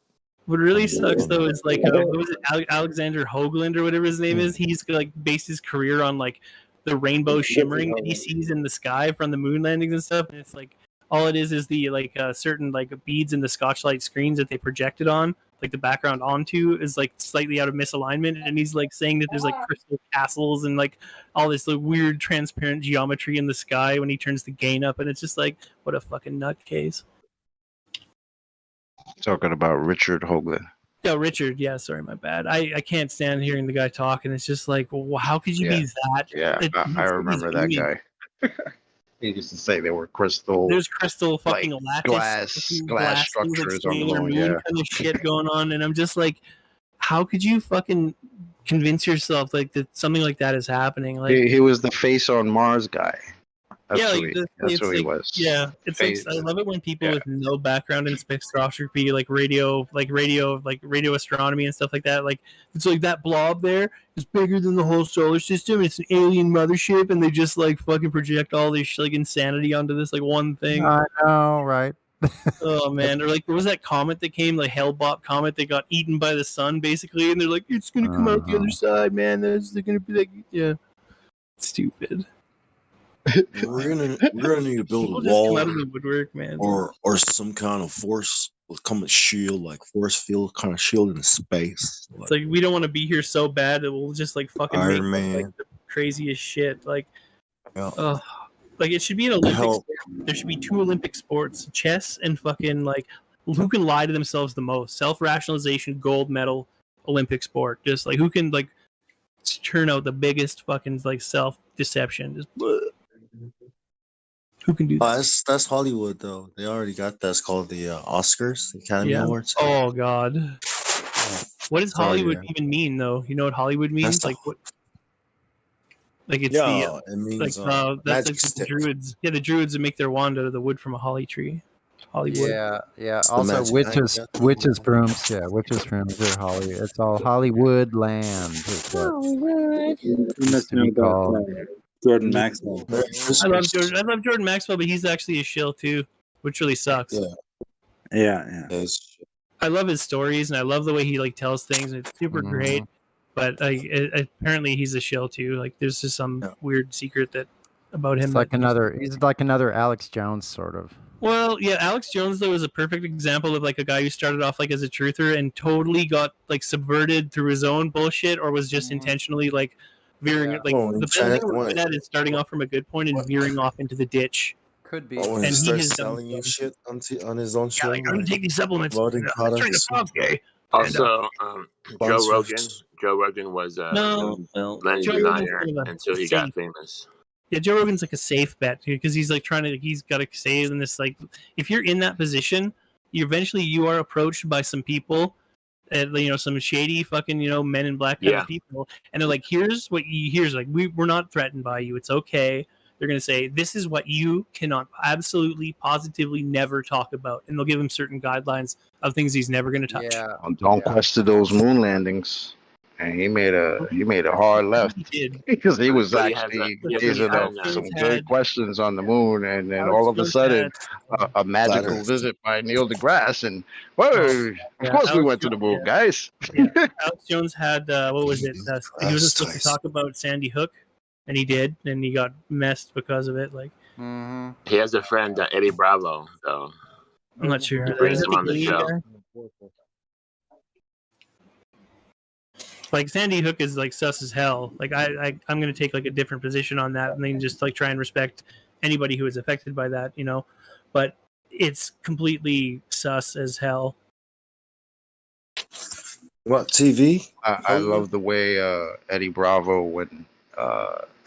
What really sucks though is like what was it, Alexander Hoagland or whatever his name is. He's like based his career on like the rainbow shimmering that he sees in the sky from the moon landings and stuff. And it's like all it is the like certain like beads in the Scotchlight screens that they projected on, like the background onto, is like slightly out of misalignment. And he's like saying that there's like crystal castles and like all this like weird transparent geometry in the sky when he turns the gain up, and it's just like, what a fucking nutcase. Talking about Richard Hoagland. Yeah, Richard. Yeah, sorry, my bad. I can't stand hearing the guy talk, and it's just like, well, how could you be that? Yeah, I remember that guy. He used to say there were crystal. There's crystal fucking like, lattice, glass things like structures on the Sailor moon. Moon Yeah. kind of shit going on, and I'm just like, how could you fucking convince yourself like that something like that is happening? Like, He was the face on Mars guy. That's yeah, who like, he, that's who he was. Yeah, it's like I love it when people with no background in spectroscopy, like radio astronomy and stuff like that. Like it's like that blob there is bigger than the whole solar system. It's an alien mothership, and they just like fucking project all this like insanity onto this like one thing. I know, right? Oh man, or like what was that comet that came, like Hale-Bopp comet that got eaten by the sun, basically, and they're like, it's gonna come out the other side, man. They're gonna be like, yeah, stupid. We're gonna need to build People a just come wall out of the woodwork, man. or some kind of force come a shield, like force field kind of shield in space. It's like we don't want to be here so bad that we'll just like fucking Iron make Man. like the craziest shit. Like, Yeah. like it should be an Olympic Hell. sport. There should be 2 Olympic sports: chess and fucking like who can lie to themselves the most. Self-rationalization, gold medal, Olympic sport. Just like who can like turn out the biggest fucking like self-deception. Just who can do that? That's Hollywood though. They already got that. It's called the Oscars, the Academy Awards. Oh God. What does Sorry, Hollywood yeah. even mean, though? You know what Hollywood means? That's the- Like what? Like it's Yeah, it means that's like magic the stick. druids. Yeah, the druids that make their wand out of the wood from a holly tree. Hollywood. Yeah, yeah. It's the Also, magic item. witches' brooms. Yeah, witches' brooms are Holly. It's all Hollywood land. Is what Hollywood. You used must to know be about called. Jordan Maxwell. I love Jordan Maxwell, but he's actually a shill too, which really sucks. Yeah. I love his stories and I love the way he like tells things and it's super great. But apparently he's a shill too. Like there's just some weird secret that about him. It's like he's like another Alex Jones sort of. Well, yeah, Alex Jones though is a perfect example of like a guy who started off like as a truther and totally got like subverted through his own bullshit or was just intentionally like veering like the best thing we're good at is starting off from a good point and veering off into the ditch. Could be. Oh, when And he he starts has done selling you shit on his own show. like I'm gonna take these supplements. Loading I'm trying to products. pop gay. Also, Joe Sponsors. Rogan was a No, land Joe designer Rogan's kind of until he safe. got famous. Yeah, Joe Rogan's like a safe bet because he's like he's got to say in this like if you're in that position, you are approached by some people, some shady fucking men in black kind of people, and they're like, here's like we're not threatened by you, it's okay. They're gonna say this is what you cannot absolutely positively never talk about, and they'll give him certain guidelines of things he's never gonna touch. Don't question those moon landings. And he made a hard left because he was actually raising up some good questions on the moon, and then all of a sudden, a magical visit by Neil deGrasse, and of course we went to the moon, guys. Alex Jones had what was it? He was supposed to talk about Sandy Hook, and he did, and he got messed because of it. Like He has a friend, Eddie Bravo, though. I'm not sure. He brings him on the show. Like Sandy Hook is like sus as hell. Like I'm gonna take like a different position on that, and then just like try and respect anybody who is affected by that, But it's completely sus as hell. What TV? I love the way Eddie Bravo when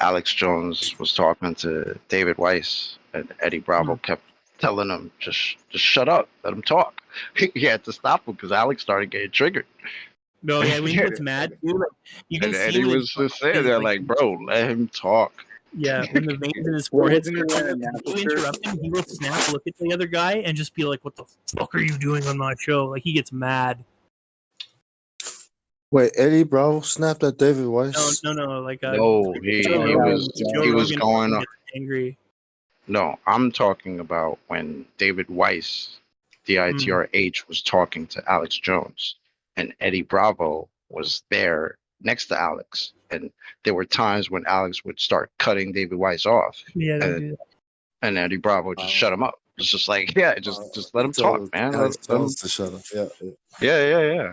Alex Jones was talking to David Weiss, and Eddie Bravo kept telling him just shut up, let him talk. He had to stop him because Alex started getting triggered. No, yeah, when he gets mad, you can see Eddie was just saying there, like, bro, let him talk. Yeah, when the veins in his forehead start coming up, if you interrupt him, he will snap, look at the other guy, and just be like, "What the fuck are you doing on my show?" Like he gets mad. Wait, Eddie Bravo snapped at David Weiss? No, like no, he was going on angry. No, I'm talking about when David Weiss, DITRH, was talking to Alex Jones. And Eddie Bravo was there next to Alex, and there were times when Alex would start cutting David Weiss off, and Eddie Bravo just shut him up. It's just like, just let him talk, man. Alex Jones to shut up. Yeah.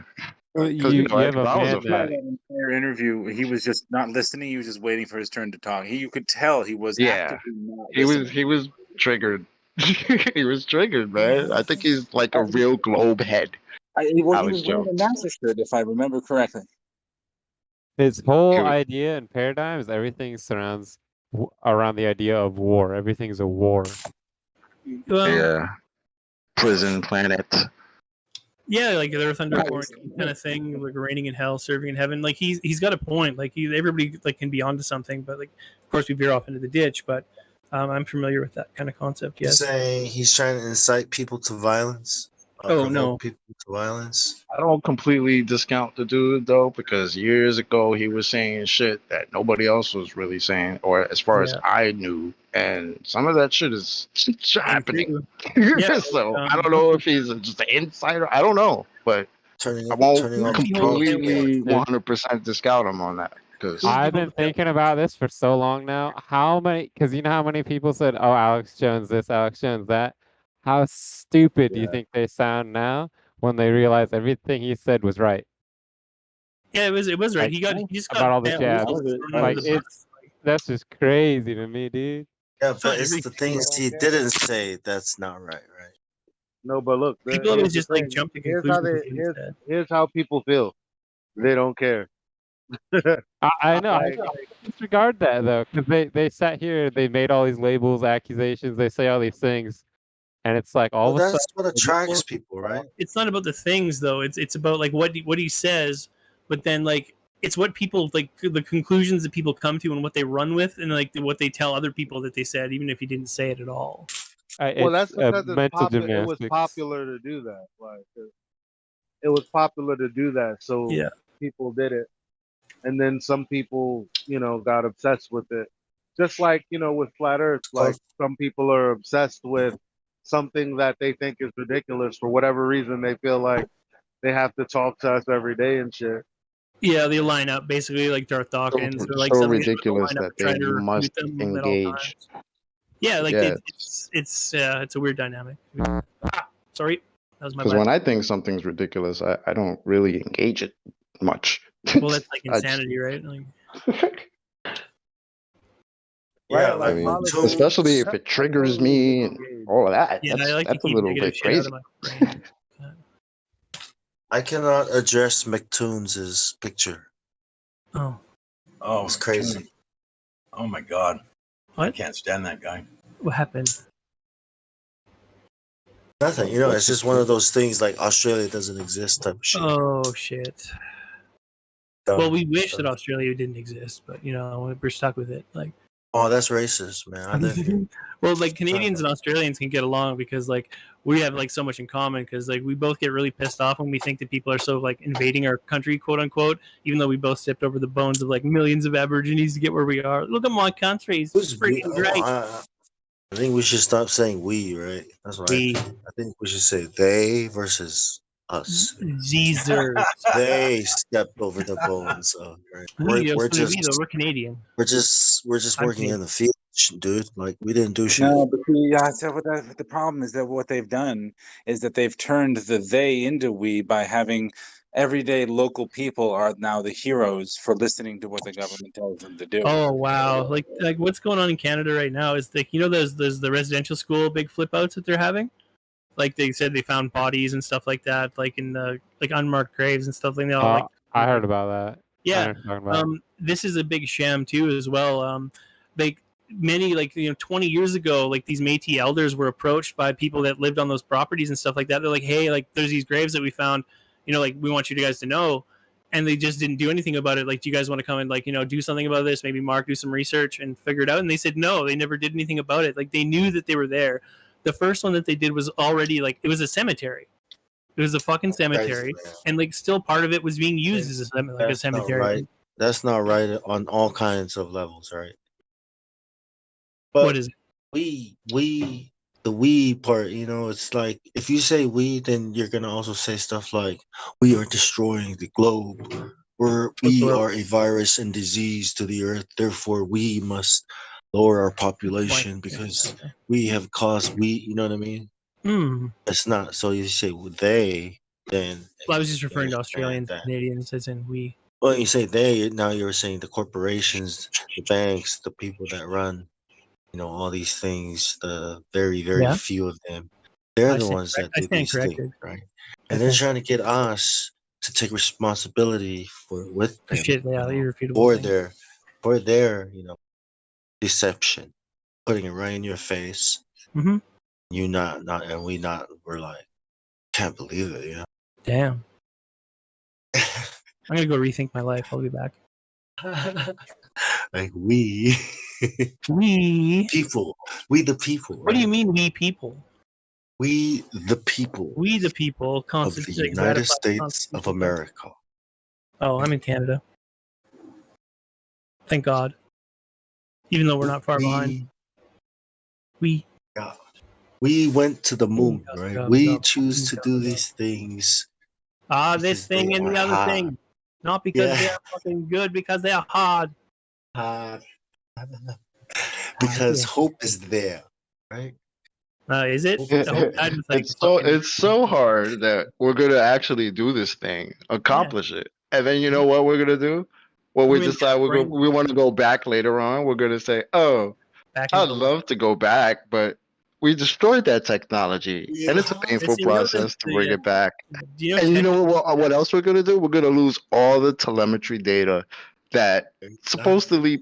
Well, you have a man that entire interview. He was just not listening. He was just waiting for his turn to talk. You could tell he was. Actively not listening. He was triggered. He was triggered, man. I think he's like a real globe head. He was wearing a master shirt, if I remember correctly. His whole idea and paradigm is everything surrounds around the idea of war. Everything's a war. Prison planet. Yeah, like the Earth under quarantine kind of thing, like raining in hell, serving in heaven. Like he's got a point. Like everybody like can be onto something, but like of course we veer off into the ditch. But I'm familiar with that kind of concept. Yes. You're saying he's trying to incite people to violence? No. People to violence? I don't completely discount the dude though, because years ago he was saying shit that nobody else was really saying, or as far as I knew, and some of that shit is happening. So I don't know if he's just an insider. I don't know, but I won't completely 100% discount him on that. Because I've been thinking about this for so long now. Because you know how many people said, "Oh, Alex Jones this, Alex Jones that." How stupid do you think they sound now when they realize everything he said was right? Yeah, it was right. He just got about all the jabs. That's just crazy to me, dude. Yeah, but it's the things he didn't say that's not right. No, but look, people always just like jump to conclusions. Here's how people feel. They don't care. I know. I disregard that though, because they sat here, they made all these labels, accusations, they say all these things. And it's like all of a sudden, that's what attracts people, right? It's not about the things though. It's about like what he says, but then like it's what people like, the conclusions that people come to and what they run with, and like what they tell other people that they said, even if you didn't say it at all. Well, that's because mental it was gymnastics. popular to do that. Like it was popular to do that, so Yeah. people did it, and then some people, got obsessed with it. Just like with flat Earth, like some people are obsessed with something that they think is ridiculous for whatever reason. They feel like they have to talk to us every day and shit. Yeah, they line up basically like Darth Dawkins or like so something. ridiculous Line up that and try they to refute must them at all engage. times. Yeah, like Yeah. it's a weird dynamic. Sorry, that was my Because bad. when I think something's ridiculous, I don't really engage it much. Well, that's like I just- insanity, right? Like, Yeah, Right, like I mean, politics. especially if it triggers me and all of that. yeah, I like to That's a keep little negative bit shit out crazy. of my brain. I cannot address McToons' picture. Oh, Oh, It's crazy. Oh my God. I What? can't stand that guy. What happened? Nothing. It's just one of those things like Australia doesn't exist type of shit. Oh shit. Dumb Well, we wish stuff. that Australia didn't exist, but we're stuck with it. Like, Oh, that's racist, man. I live here. well, like Canadians and Australians can get along because like we have like so much in common. Because like we both get really pissed off when we think that people are so like invading our country, quote unquote. Even though we both stepped over the bones of like millions of Aborigines to get where we are. Look at my country; it's freaking great. I think we should stop saying we, right? That's what We. I think. I think we should say they versus us. Jesus. They stepped over the bones. Right? We're We're Canadian. We're just I'm working Canadian. in the field, dude. Like we didn't do shit. No, but the problem is that what they've done is that they've turned the they into we by having everyday local people are now the heroes for listening to what the government tells them to do. Oh wow! Like what's going on in Canada right now is like there's the residential school big flip outs that they're having. Like they said they found bodies and stuff like that, like in the like unmarked graves and stuff like that. Like I heard about that. yeah, this is a big sham too as well. Like many 20 years ago, like these Métis elders were approached by people that lived on those properties and stuff like that. They're like, hey, like there's these graves that we found. Like we want you guys to know. And they just didn't do anything about it. Like, do you guys want to come and do something about this? Maybe Mark do some research and figure it out. And they said no, they never did anything about it. Like they knew that they were there. The first one that they did was already like it was a cemetery. It was a fucking cemetery, and like still part of it was being used as a cemetery. Right. That's not right on all kinds of levels, right? But what is it? The we part, it's like if you say we, then you're gonna also say stuff like we are destroying the globe, or we are a virus and disease to the earth, therefore we must lower our population because we have caused you know what I mean? It's not. So you say they, then well, I was just referring to Australians and Canadians as in we. Well, you say they, now you're saying the corporations, the banks, the people that run all these things, the very, very few of them, they're the ones that do these things, right? And they're trying to get us to take responsibility with them for their deception, putting it right in your face. Mm-hmm. We're like, can't believe it, Damn. I'm gonna go rethink my life. I'll be back. Like we people. We the people. Right? What do you mean we people? We the people. We the people of the United States of America. Oh, I'm in Canada. Thank God. Even though we're not far behind. We went to the moon, right? We choose to do these things. This thing and the other thing. Not because they're fucking good, because they're hard. Because hope is there, right? Is it? It's so hard that we're gonna actually do this thing, accomplish it, and then you know what we're gonna do? When we decide we want to go back later on, we're gonna say, "Oh, I'd love to go back, but we destroyed that technology, and it's a painful process to bring it back." And you know what else we're gonna do? We're gonna lose all the telemetry data that supposedly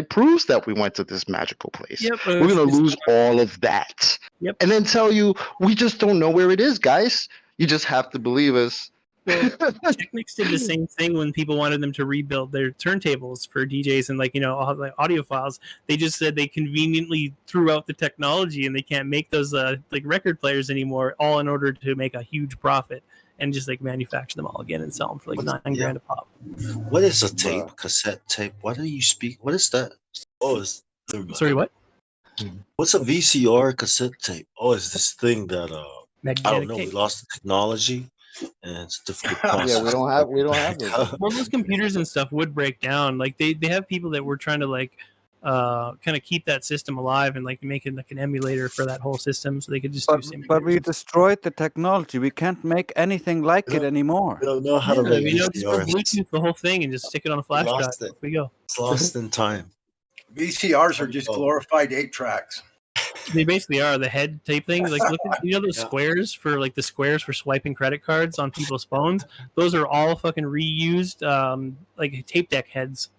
proves that we went to this magical place. Yep, we're gonna lose all of that, and then tell you we just don't know where it is, guys. You just have to believe us Well, Technics did the same thing when people wanted them to rebuild their turntables for DJs and all the audio files. They just said they conveniently threw out the technology and they can't make those record players anymore, all in order to make a huge profit and just manufacture them all again and sell them for $9,000 a pop. What is a tape? Cassette tape? What do you speak? What is that? Oh, sorry, what? What's a VCR cassette tape? Oh, it's this thing that I don't know. tape. We lost the technology, and it's a difficult process. Yeah, we don't have those. Well, those computers and stuff would break down. They have people that were trying to kind of keep that system alive and make it an emulator for that whole system, so they could just do simulators. But we destroyed the technology. We can't make anything like it anymore. We don't know how to make just VCRs. Bluetooth the whole thing and just stick it on a flash drive. Off we go. It's lost in time. VCRs are just glorified 8-tracks. They basically are the head tape thing. Look at those squares for the squares for swiping credit cards on people's phones. Those are all fucking reused tape deck heads.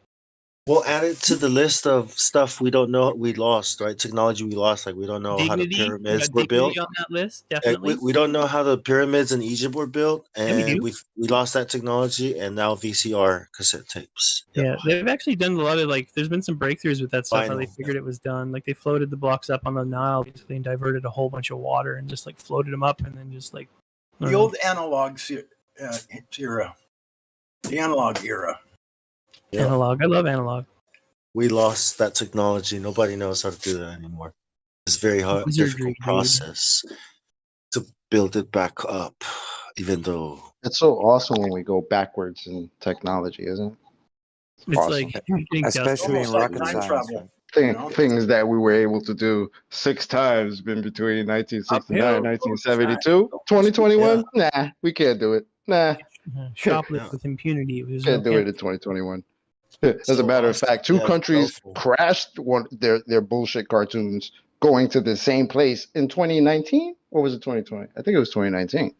We'll add it to the list of stuff we don't know we lost, right? Technology we lost, we don't know how the pyramids were built. On that list, definitely. We don't know how the pyramids in Egypt were built, and we lost that technology, and now VCR cassette tapes. Yeah, they've actually done a lot of there's been some breakthroughs with that stuff. How they figured it was done. They floated the blocks up on the Nile basically and diverted a whole bunch of water and just floated them up and then just the old analog era, the analog era. Yeah. Analog. I love analog. We lost that technology. Nobody knows how to do that anymore. It's very hard, difficult process to build it back up, even though it's so awesome when we go backwards in technology, isn't it? It's awesome. Especially in rocket science. Things that we were able to do 6 times in between 1969 1972. 2021? Nah, we can't do it. Nah. Shoplift with impunity. Can't do it in 2021. As a matter of fact, 2 countries crashed their bullshit cartoons going to the same place in 2019. Or was it 2020? I think it was 2019.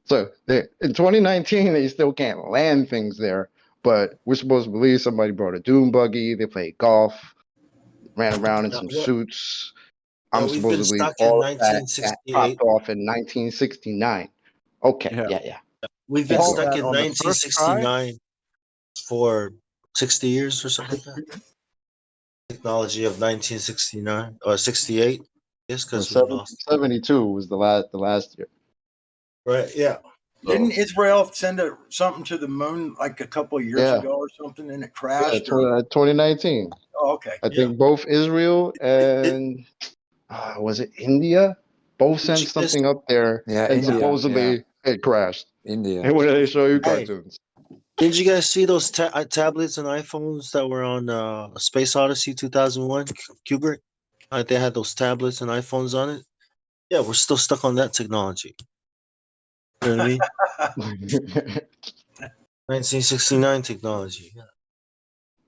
So in 2019, they still can't land things there. But we're supposed to believe somebody brought a dune buggy. They played golf, ran around in some suits. I'm supposed to believe all of that popped off in 1969. Okay, yeah. We've been stuck in 1969 for 60 years or something like that. Technology of 1969 or 68. Yes, because 72 was the last year. Right. Yeah. Didn't Israel send something to the moon a couple of years ago or something, and it crashed? Yeah, 2019. Oh, okay. I think both Israel and was it India? Both sent something up there, and India, supposedly it crashed. India. And when they show you cartoons. Did you guys see those tablets and iPhones that were on Space Odyssey 2001, Kubrick? They had those tablets and iPhones on it. Yeah, we're still stuck on that technology. You know what I mean? 1969 technology. Yeah.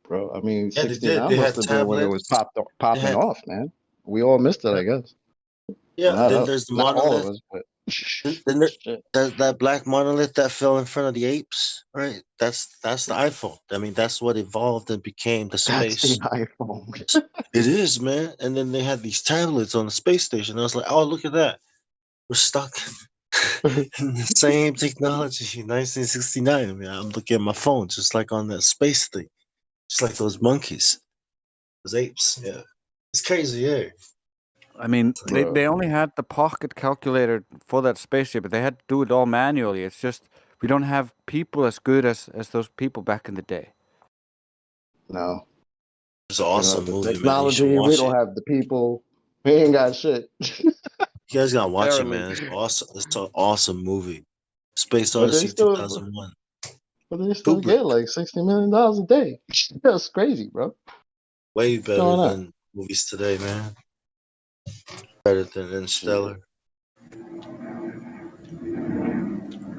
Bro, I mean, 69 must have been when it was popping off, man. We all missed it, I guess. Yeah, then there's the monolith. Us, but... Then that black monolith that fell in front of the apes, right? That's the iPhone. I mean, that's what evolved and became the space. That's the iPhone. It is, man. And then they had these tablets on the space station. I was like, oh, look at that. We're stuck in the same technology in 1969. I mean, I'm looking at my phone, just like on that space thing, just like those monkeys, those apes. Yeah, it's crazy. Yeah. I mean, they only had the pocket calculator for that spaceship, but they had to do it all manually. It's just we don't have people as good as those people back in the day. No. It's an awesome movie, technology, man. We don't have the people. We ain't got shit. You guys gotta watch it, man. It's awesome. It's an awesome movie. Space Odyssey 2001. But they still get like $60 million a day. That's crazy, bro. Way better than movies today, man. Better than Interstellar.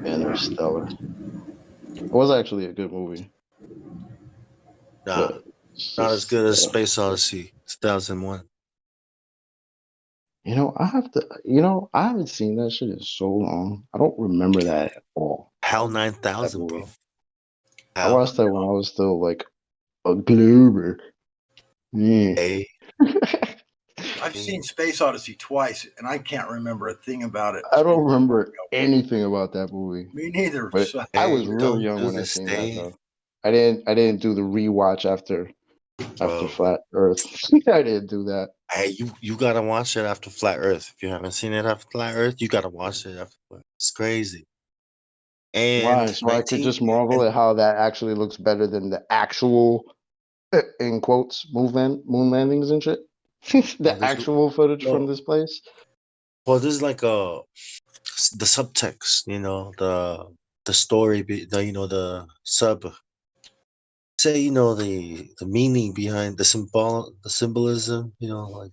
Interstellar. It was actually a good movie. Nah, not as good as Space Odyssey 2001. I haven't seen that shit in so long. I don't remember that at all. HAL 9000, bro. I watched that when I was still like a gloober. Yeah. Hey. I've seen Space Odyssey twice, and I can't remember a thing about it. I don't remember anything about that movie. Me neither. But So, I was really young when I seen that though. I didn't do the rewatch after Flat Earth. I didn't do that. Hey, you gotta watch it after Flat Earth. If you haven't seen it after Flat Earth, you gotta watch it after Flat Earth. It's crazy. And Why? So I could just marvel at how that actually looks better than the actual, in quotes, moon landings and shit. The actual footage from this place. Well, this is like the subtext, the story, the say, the meaning behind the symbolism, like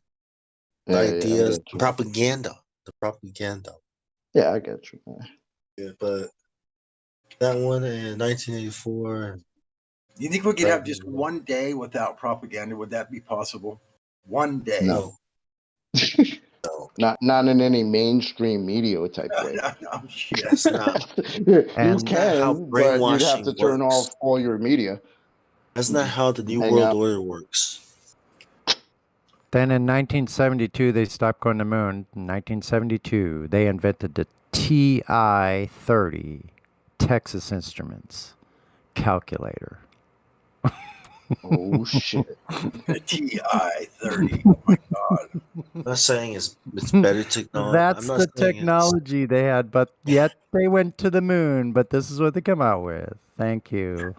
the Yeah, ideas, the propaganda. Yeah, I get you. Man. Yeah, but that one in 1984. you think we could have just one day without propaganda? Would that be possible? One day? No. Not in any mainstream media type way. No, Yes, not. You And how can, but you'd have brainwashing to turn works. off all your media. That's not how the New Hang World out. Order works. Then in 1972, they stopped going to the moon. In 1972, they invented the TI-30 Texas Instruments calculator. Oh shit! The TI-30. Oh my god! I'm not saying it's better technology. That's I'm not the saying technology they had, but yet they went to the moon. But this is what they come out with. Thank you.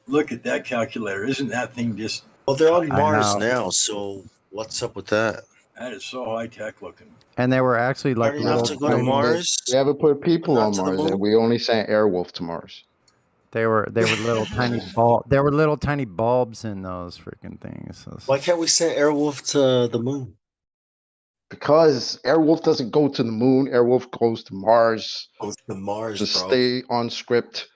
Look at that calculator! Isn't that thing just? Well, they're on I Mars know. now, so what's up with that? That is so high tech looking. And they were actually like Starting out little to go to tiny. Mars. We haven't put people Not on to the Mars, moon? and we only sent Airwolf to Mars. They were little tiny There were little tiny bulbs in those freaking things. Why can't we send Airwolf to the moon? Because Airwolf doesn't go to the moon. Airwolf goes to Mars. Goes to Mars, Just bro. stay on script,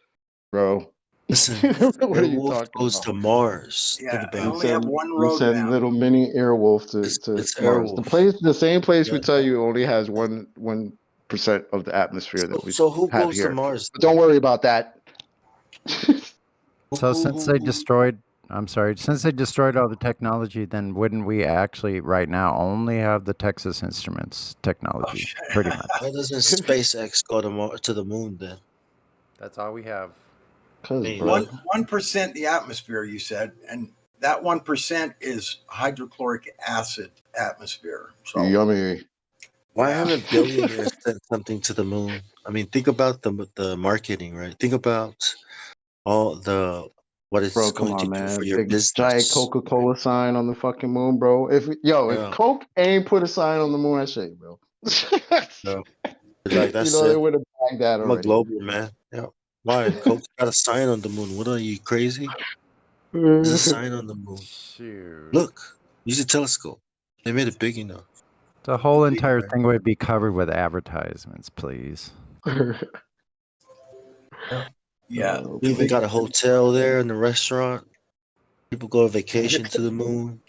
bro. Listen, What are you Airwolf talking goes about? to Mars. Yeah, Think we about only it. have one We send roadmap. little mini Airwolf to It's Mars. Airwolf. The same place we Yeah. tell you only has 1% of the atmosphere that we So who have goes here. to Mars? But don't worry about that. So since they destroyed all the technology, then wouldn't we actually right now only have the Texas Instruments technology? Pretty much. Why doesn't SpaceX go to the moon then? That's all we have. Because, bro, 1% the atmosphere, you said, and that 1% is hydrochloric acid atmosphere. So yummy. Why haven't billionaires sent something to the moon? I mean, think about the marketing, right? Think about all what it's Bro, come going to on, do man. for your Big business. giant Coca-Cola sign on the fucking moon, bro. If Yeah. Coke ain't put a sign on the moon, I say, bro. No. Like that's they it. would have bagged that I'm a already. global man. Yeah. Why? Coke's got a sign on the moon. What are you, crazy? There's a sign on the moon. Shoot. Look, use a telescope. They made it big enough. The whole entire thing would be covered with advertisements, please. yeah, We even got a hotel there and a restaurant. People go on vacation to the moon.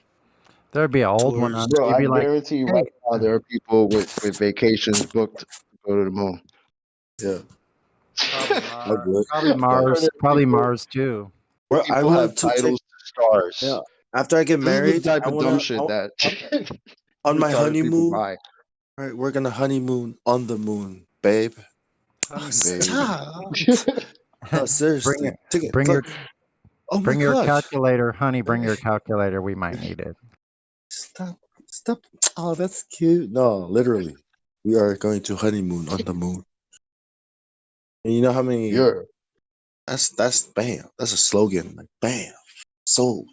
There'd be an old one on. Bro, You'd I be like, guarantee you right now there are people with vacations booked to go to the moon. Yeah. Probably Mars too. Well, I People would have titles to stars. Yeah. After I get This is married, the type I of wanna, dumb shit that on my retarded people honeymoon. buy. Right, we're gonna honeymoon on the moon, babe. Stop. No, seriously. Bring your Oh my bring your gosh. calculator, honey. Bring your calculator. We might need it. Stop. Oh, that's cute. No, literally. We are going to honeymoon on the moon. And you know how many that's bam. That's a slogan. Like bam. Sold.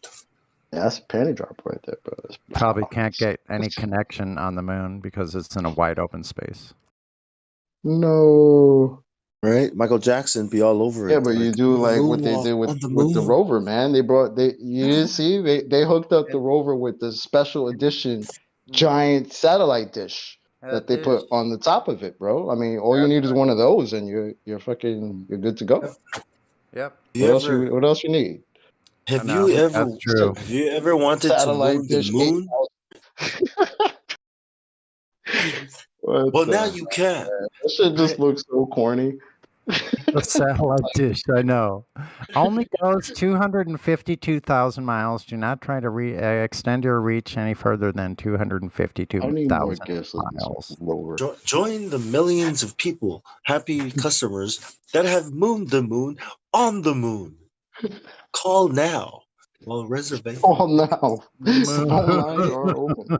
Yeah, that's a panty drop right there, bro. Probably can't get any connection on the moon because it's in a wide open space. No. Right? Michael Jackson be all over it. Yeah, but you do like what they moonwalk did with on the the moon. rover, man. You didn't see they hooked up the rover with the special edition giant satellite dish that they put on the top of it, bro. I mean, all you need is one of those, and you're good to go. Yep. What else you need? Have you ever That's true. Have you ever wanted to Satellite moon the dish moon? Well, now you can. That shit just looks so corny. The satellite dish, I know. Only goes 252,000 miles. Do not try to extend your reach any further than I need more 252,000 guests like this miles. rover. Join the millions of people, happy customers that have mooned the moon on the moon. Call now. Well, reservation. Call now. Phone lines are open.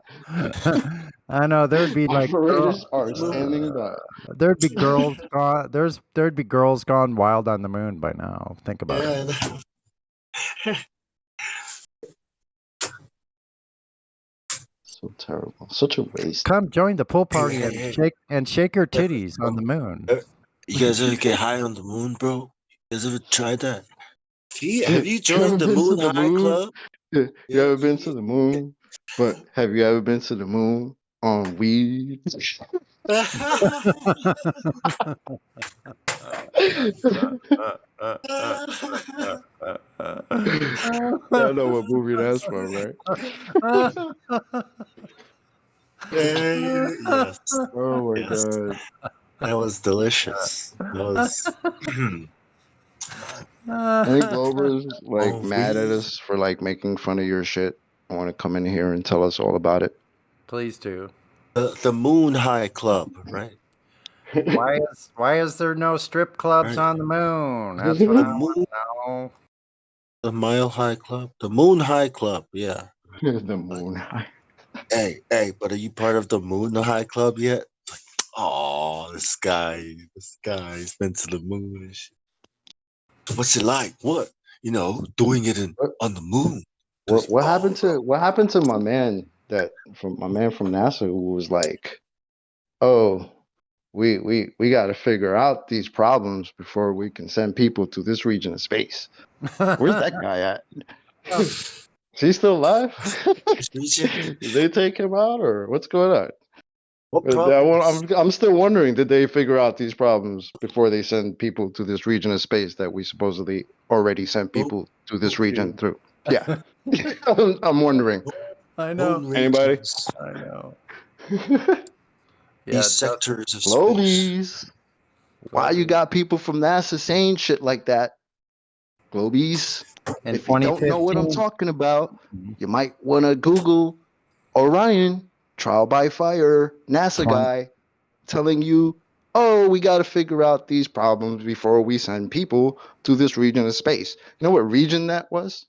I know there'd be like Operators are standing by. there'd be girls gone. There'd be girls gone wild on the moon by now. Think about it. So terrible. Such a waste. Come join the pool party Hey. and shake your titties on the moon. You guys ever get high on the moon, bro? You guys ever tried that? Have you You ever joined the been to Moon the High moon? Club? You ever been to the moon? But have you ever been to the moon on weed? Y'all know what movie that's from, right? Yes. Oh my Yes. god. That was delicious. That was. Any Globers like mad at we- us for like making fun of your shit? I want to come in here and tell us all about it. Please do. The Moon High Club, right? Why is there no strip clubs on the moon? That's what I want to know. The Mile High Club, the Moon High Club, yeah. The Moon High. Hey, but are you part of the Moon High Club yet? Like, oh, this guy's been to the moon and shit. What's it like? What? Doing it on the moon. What happened to my man from NASA who was like, oh, we got to figure out these problems before we can send people to this region of space. Where's that guy at? Is he still alive? Did they take him out or what's going on? I'm still wondering, did they figure out these problems before they send people to this region of space that we supposedly already sent people to this region through? Yeah. I'm wondering. I know. Anybody? I know. These sectors of Globies. Why you got people from NASA saying shit like that? Globies. In If you don't know what I'm talking about, you might want to Google Orion, trial by fire, NASA guy telling you, oh, we got to figure out these problems before we send people to this region of space. You know what region that was?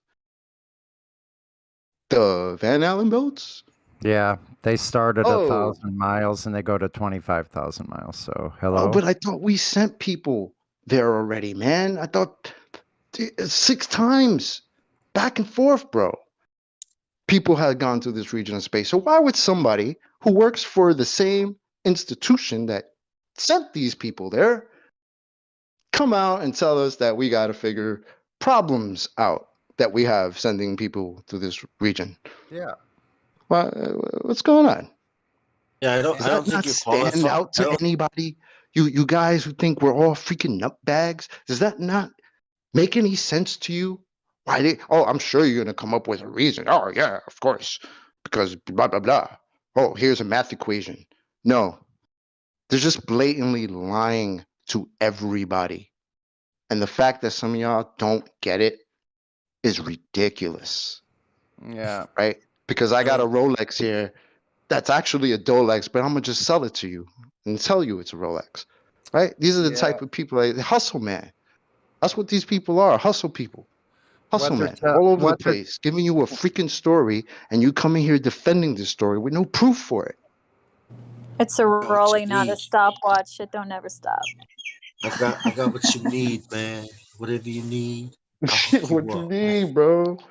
The Van Allen belts? Yeah, they start at 1,000 miles and they go to 25,000 miles. So hello. Oh, but I thought we sent people there already, man. I thought 6 times back and forth, bro. People had gone to this region of space. So why would somebody who works for the same institution that sent these people there come out and tell us that we got to figure problems out that we have sending people to this region? Yeah. What's going on? Yeah, I don't Does that think not you're stand qualified. out to anybody? You guys who think we're all freaking nutbags, does that not make any sense to you? I'm sure you're gonna come up with a reason. Oh yeah, of course, because blah blah blah. Oh, here's a math equation. No, they're just blatantly lying to everybody, and the fact that some of y'all don't get it is ridiculous. Yeah. Right? Because I got a Rolex here that's actually a Dolex, but I'm gonna just sell it to you and tell you it's a Rolex. Right? These are the type of people like hustle man. That's what these people are, hustle people. Hustle man, all over the place, giving you a freaking story, and you coming here defending this story with no proof for it. It's a rolling, not a stopwatch. It don't ever stop. I got what you need, man. Whatever you need. What you need, bro? What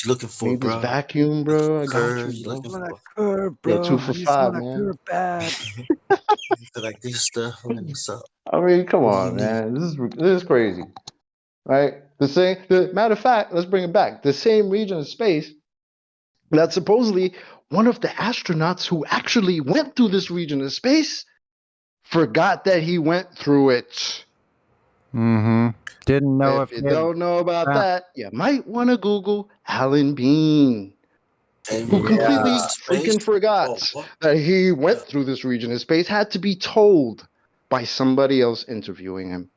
you looking for, Need bro? this vacuum, bro? I got you, You bro. looking for? Curve, Yeah, bro. 2 for He's $5, on a man. curve bad. Like this stuff. What's up? I mean, come What do on, you need? man. This is crazy, right? Matter of fact, let's bring it back. The same region of space that supposedly one of the astronauts who actually went through this region of space forgot that he went through it. Mm-hmm. Didn't know If you don't know about that, you might want to Google Alan Bean, who completely freaking forgot that he went through this region of space, had to be told by somebody else interviewing him.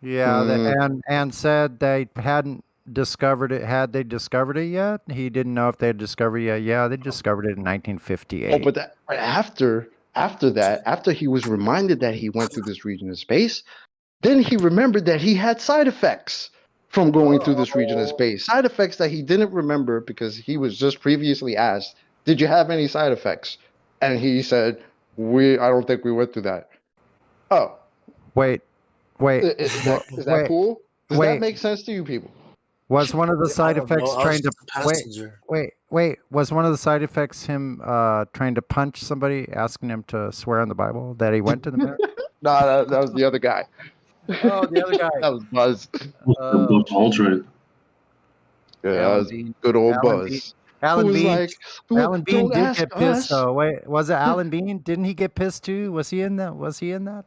Yeah, and said they hadn't discovered it. Had they discovered it yet? He didn't know if they had discovered it yet. Yeah, they discovered it in 1958. Oh, but after that, after he was reminded that he went through this region of space, then he remembered that he had side effects from going through this region of space. Side effects that he didn't remember because he was just previously asked, "Did you have any side effects?" And he said, I don't think we went through that." Oh, wait. is that cool? Does that make sense to you people? Was one of the side effects trying to passenger. wait? Was one of the side effects him trying to punch somebody, asking him to swear on the Bible that he went to the moon? No, that was the other guy. Oh, the other guy. That was Buzz. Altered. Yeah, that was good old Buzz. Alan Who was Bean. like, Alan Bean "Don't did ask get pissed us." though. Wait, was it Alan Bean? Didn't he get pissed too? Was he in that? Was he in that?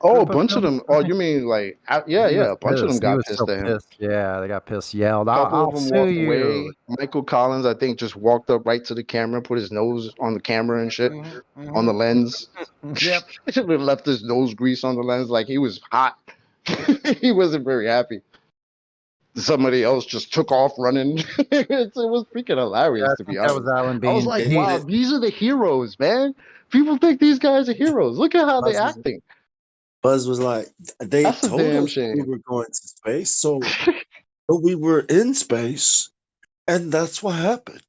Oh, a bunch of them. Oh, you mean like, yeah, a bunch of them He got was pissed so at him. pissed. Yeah, they got pissed. Yelled, A couple I'll of them sue walked you. away. Michael Collins, I think, just walked up right to the camera, put his nose on the camera and shit, on the lens. Yep. He should have left his nose grease on the lens like he was hot. He wasn't very happy. Somebody else just took off running. It was freaking hilarious, to be honest. That was Alan Bean. I was like, wow, these are the heroes, man. People think these guys are heroes. Look at how they're acting. Buzz was like, they That's a told damn us we shame. were going to space, so we were in space, and that's what happened.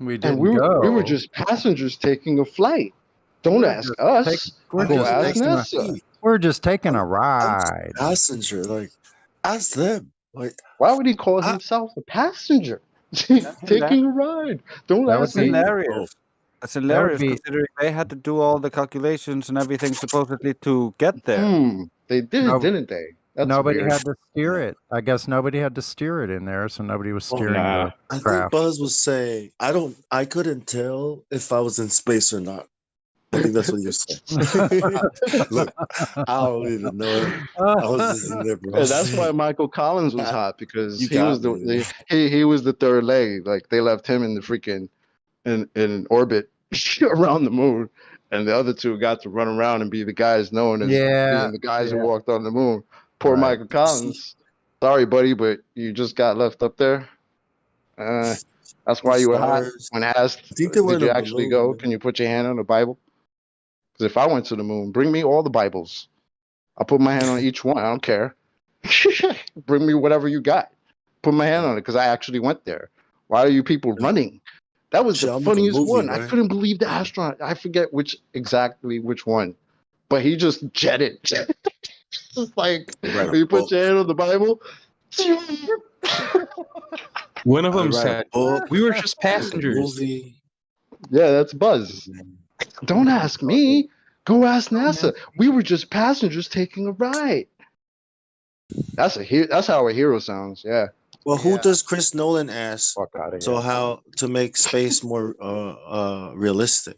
We And we were just passengers taking a flight. Don't ask us. Go ask NASA. We're just taking a ride. Passenger, like, ask them. Like, why would he call himself a passenger? Taking a ride. Don't ask me. That's hilarious considering they had to do all the calculations and everything supposedly to get there. They did, didn't they? That's nobody weird. had to steer it. I guess nobody had to steer it in there, so nobody was steering the I think craft. Buzz was saying, I couldn't tell if I was in space or not. I think that's what he was saying. Look, I don't even know. I was just in there, bro. Yeah, that's why Michael Collins was hot, because he was the third leg. Like, they left him in the freaking in orbit around the moon, and the other two got to run around and be the guys known as being the guys who walked on the moon. Poor Michael Collins. Sorry, buddy, but you just got left up there. That's why you were hot when asked, did you actually go? Can you put your hand on the Bible? Because if I went to the moon, bring me all the Bibles. I'll put my hand on each one. I don't care. Bring me whatever you got. Put my hand on it because I actually went there. Why are you people running? That was the funniest one. Right? I couldn't believe the astronaut. I forget exactly which one, but he just jetted. Just like, you put your hand on the Bible. One of them said, "We were just passengers." Yeah, that's Buzz. Don't ask me. Go ask NASA. We were just passengers taking a ride. That's how a hero sounds. Yeah. Well, who does Chris Nolan ask? So here. how to make space more realistic?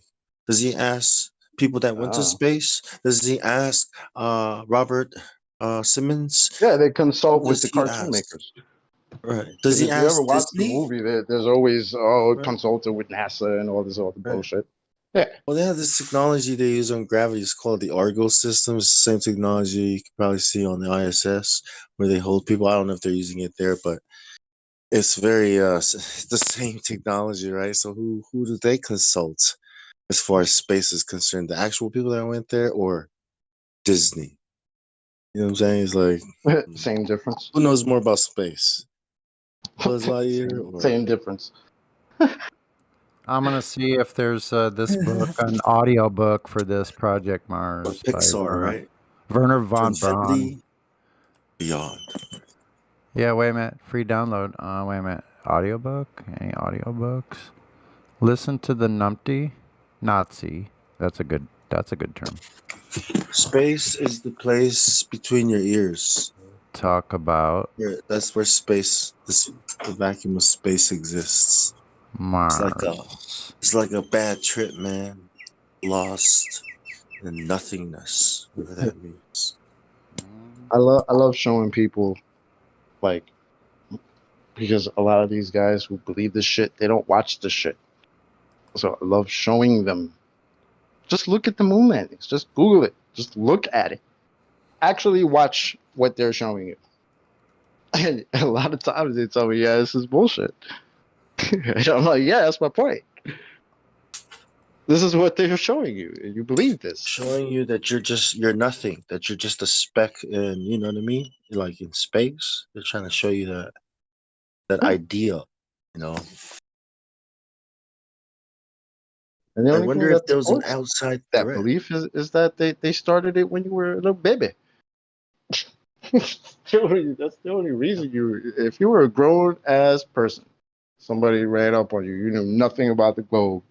Does he ask people that went to space? Does he ask Robert Simmons? Yeah, they consult with the cartoon makers. Right. Does he if ask you ever watch Disney? the movie, there's always consulted with NASA and all this other bullshit. Yeah. Well, they have this technology they use on gravity. It's called the Argo system. It's the same technology you can probably see on the ISS where they hold people. I don't know if they're using it there, but it's very it's the same technology, right? So who do they consult as far as space is concerned? The actual people that went there or Disney? You know what I'm saying? It's like same difference. Who knows more about space? Buzz Lightyear? Or... Same difference. I'm gonna see if there's this book, an audio book for this Project Mars. Pixar, by right? Werner von From Braun. Infinity Beyond. Yeah, wait a minute. Free download. Wait a minute. Audiobook? Any audiobooks? Listen to the Numpty Nazi. That's a good term. Space is the place between your ears. Talk about that's where space, the vacuum of space exists. Mars. It's like a bad trip, man. Lost in nothingness, whatever that means. I love showing people, like, because a lot of these guys who believe this shit, they don't watch this shit. So I love showing them. Just look at the moon landings. Just Google it. Just look at it. Actually watch what they're showing you. And a lot of times they tell me, yeah, this is bullshit. And I'm like, yeah, that's my point. This is what they're showing you, and you believe this. Showing you that you're nothing, that you're just a speck in, you know what I mean? Like in space. They're trying to show you that ideal, you know. And the I only thing wonder if that there was an supports outside that threat. belief is that they started it when you were a little baby. That's the only reason if you were a grown ass person, somebody ran up on you, you knew nothing about the globe.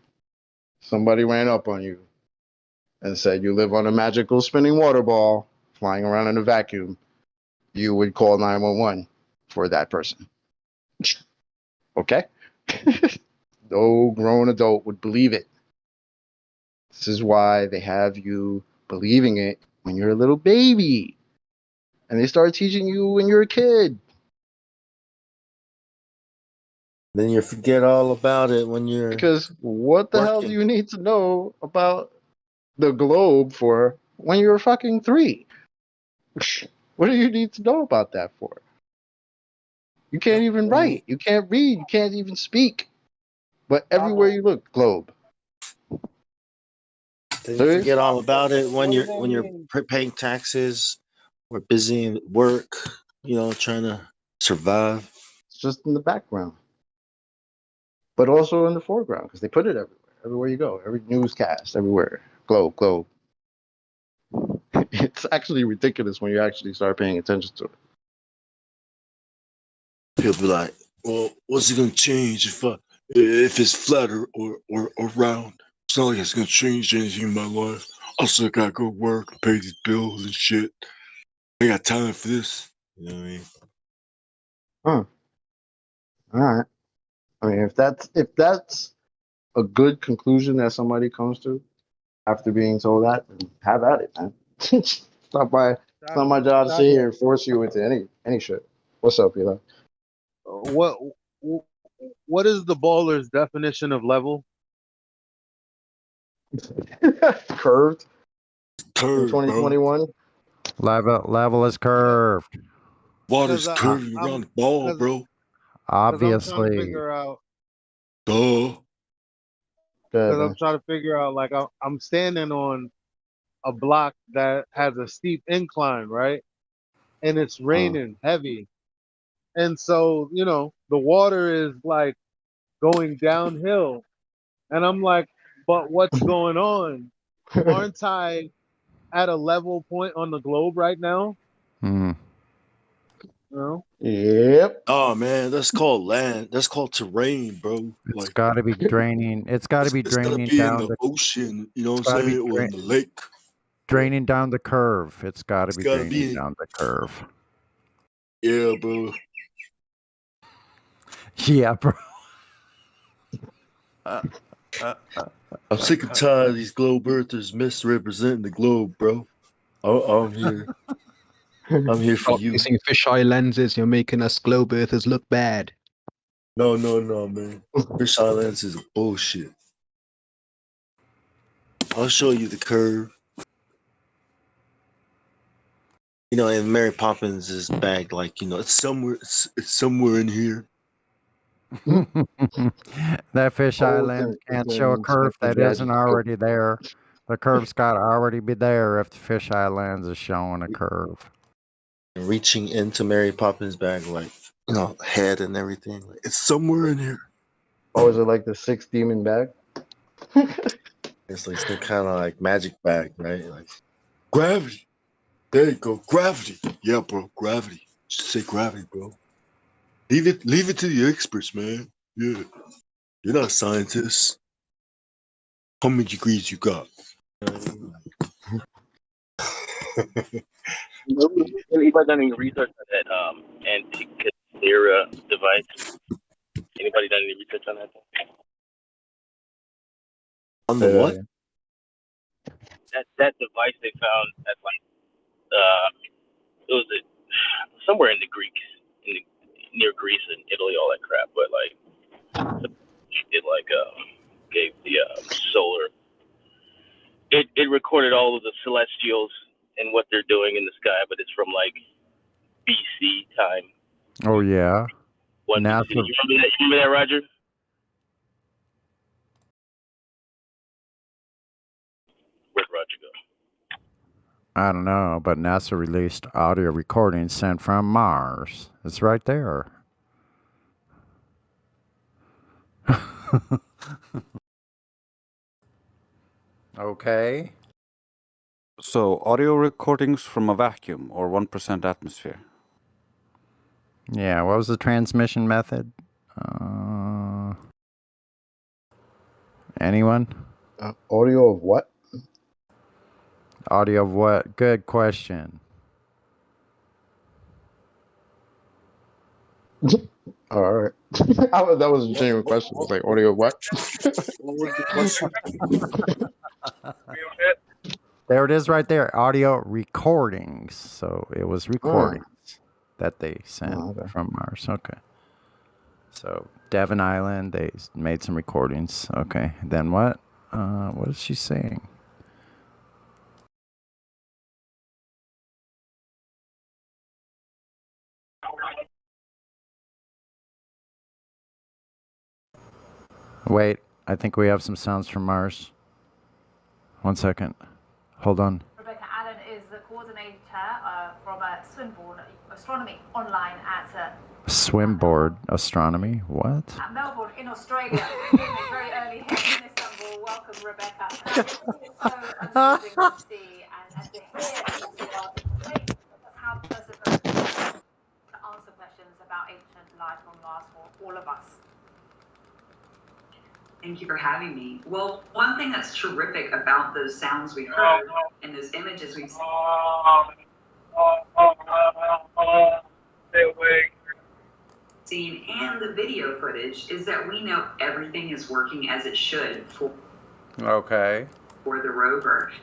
Somebody ran up on you and said you live on a magical spinning water ball flying around in a vacuum, you would call 911 for that person. Okay? No grown adult would believe it. This is why they have you believing it when you're a little baby. And they start teaching you when you're a kid. Then you forget all about it when you're Because what the hell do working. you need to know about the globe for when you're fucking 3? What do you need to know about that for? You can't even write. You can't read. You can't even speak. But everywhere you look, globe. Then you forget all about it when you're paying taxes or busy in work, you know, trying to survive. It's just in the background. But also in the foreground, because they put it everywhere. Everywhere you go. Every newscast, everywhere. Globe, globe. It's actually ridiculous when you actually start paying attention to it. People be like, well, what's it gonna change if it's flat or round? It's not like it's gonna change anything in my life. I still gotta go work and pay these bills and shit. I got time for this. You know what I mean? Huh. All right. I mean, if that's a good conclusion that somebody comes to after being told that, then have at it, man. It's not my job to sit here and force you into any shit. What's up, Eli? What is the baller's definition of level? Curved. In Curved, 2021. Level is curved. Water's curving around the ball, bro. Obviously. I'm trying to figure out. Duh. Because I'm trying to figure out, like, I'm standing on a block that has a steep incline, right? And it's raining heavy. And so, you know, the water is like going downhill. And I'm like, but what's going on? Aren't I at a level point on the globe right now? Mm. No. Yep. Oh man, that's called land. That's called terrain, bro. It's got to be draining. It's got to be It's gotta draining be in down the the. ocean, you know It's what I'm got to be saying? Or in the lake. draining down the curve. It's got to be gotta draining be- down the curve. Yeah, bro. Yeah, bro. I'm sick and tired of these globe earthers misrepresenting the globe, bro. I'm here. I'm here for Stop you. using fisheye lenses. You're making us globe earthers look bad. No, man. Fish Islands is bullshit. I'll show you the curve. You know, and Mary Poppins is bagged like, you know, it's somewhere in here. That fish Oh, island can't show a curve that isn't already there. The curve's got to already be there if the fish islands is showing a curve. Reaching into Mary Poppins' bag, like, you know, head and everything. Like, it's somewhere in here. Oh, is it like the 6 demon bag? It's like some kind of like magic bag, right? Like gravity. There you go, gravity. Yeah, bro, gravity. Just say gravity, bro. Leave it to the experts, man. Yeah, you're not a scientist. How many degrees you got? Anybody done any research on that Antikythera device? Anybody done any research on that? On the what? That device they found at it was somewhere in the Greeks, near Greece and Italy, all that crap. But like, it gave the solar. It recorded all of the celestials and what they're doing in the sky, but it's from like BC time. Oh yeah. One BC. NASA. You remember that? You remember that, Roger? Where'd Roger go? I don't know, but NASA released audio recordings sent from Mars. It's right there. Okay. So, audio recordings from a vacuum or 1% atmosphere. Yeah, what was the transmission method? Anyone? Audio of what? Audio of what? Good question. All right. That was a genuine question. It was like audio of what? What was the question? There it is right there. Audio recordings. So it was recordings that they sent from Mars. Okay. So Devon Island, they made some recordings. Okay. Then what? What is she saying? Wait, I think we have some sounds from Mars. 1 second. Hold on. Rebecca Allen is the coordinator from Swinburne Astronomy online at Swimboard astronomy? What? Melbourne in Australia. It's very early here in Istanbul. Welcome, Rebecca. It's so amazing to see and to hear your explain how perseverance to answer questions about ancient life on Mars for all of us. Thank you for having me. Well, one thing that's terrific about those sounds we heard and those images we've seen and the video footage is that we know everything is working as it should for Okay. the rover.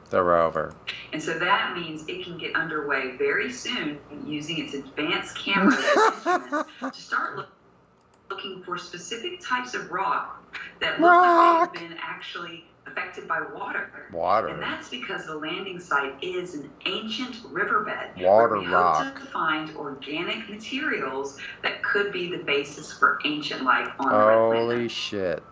The rover. And so that means it can get underway very soon using its advanced cameras and instruments to start looking for specific types of rock that look like they've been actually affected by water. Water. And that's because the landing site is an ancient riverbed. Water where we rock. hope to find organic materials that could be the basis for ancient life on the red planet. Holy shit.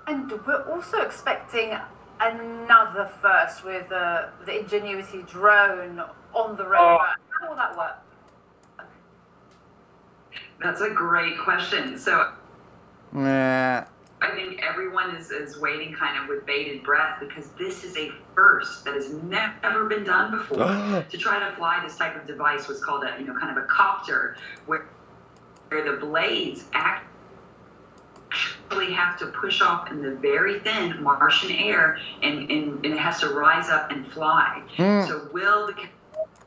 And we're also expecting another first with the Ingenuity drone on the rover. How will that work? That's a great question. So Nah. I think everyone is waiting kind of with bated breath because this is a first that has never been done before. To try to fly this type of device was called a, kind of a copter, where the blades actually have to push off in the very thin Martian air and it has to rise up and fly. So will the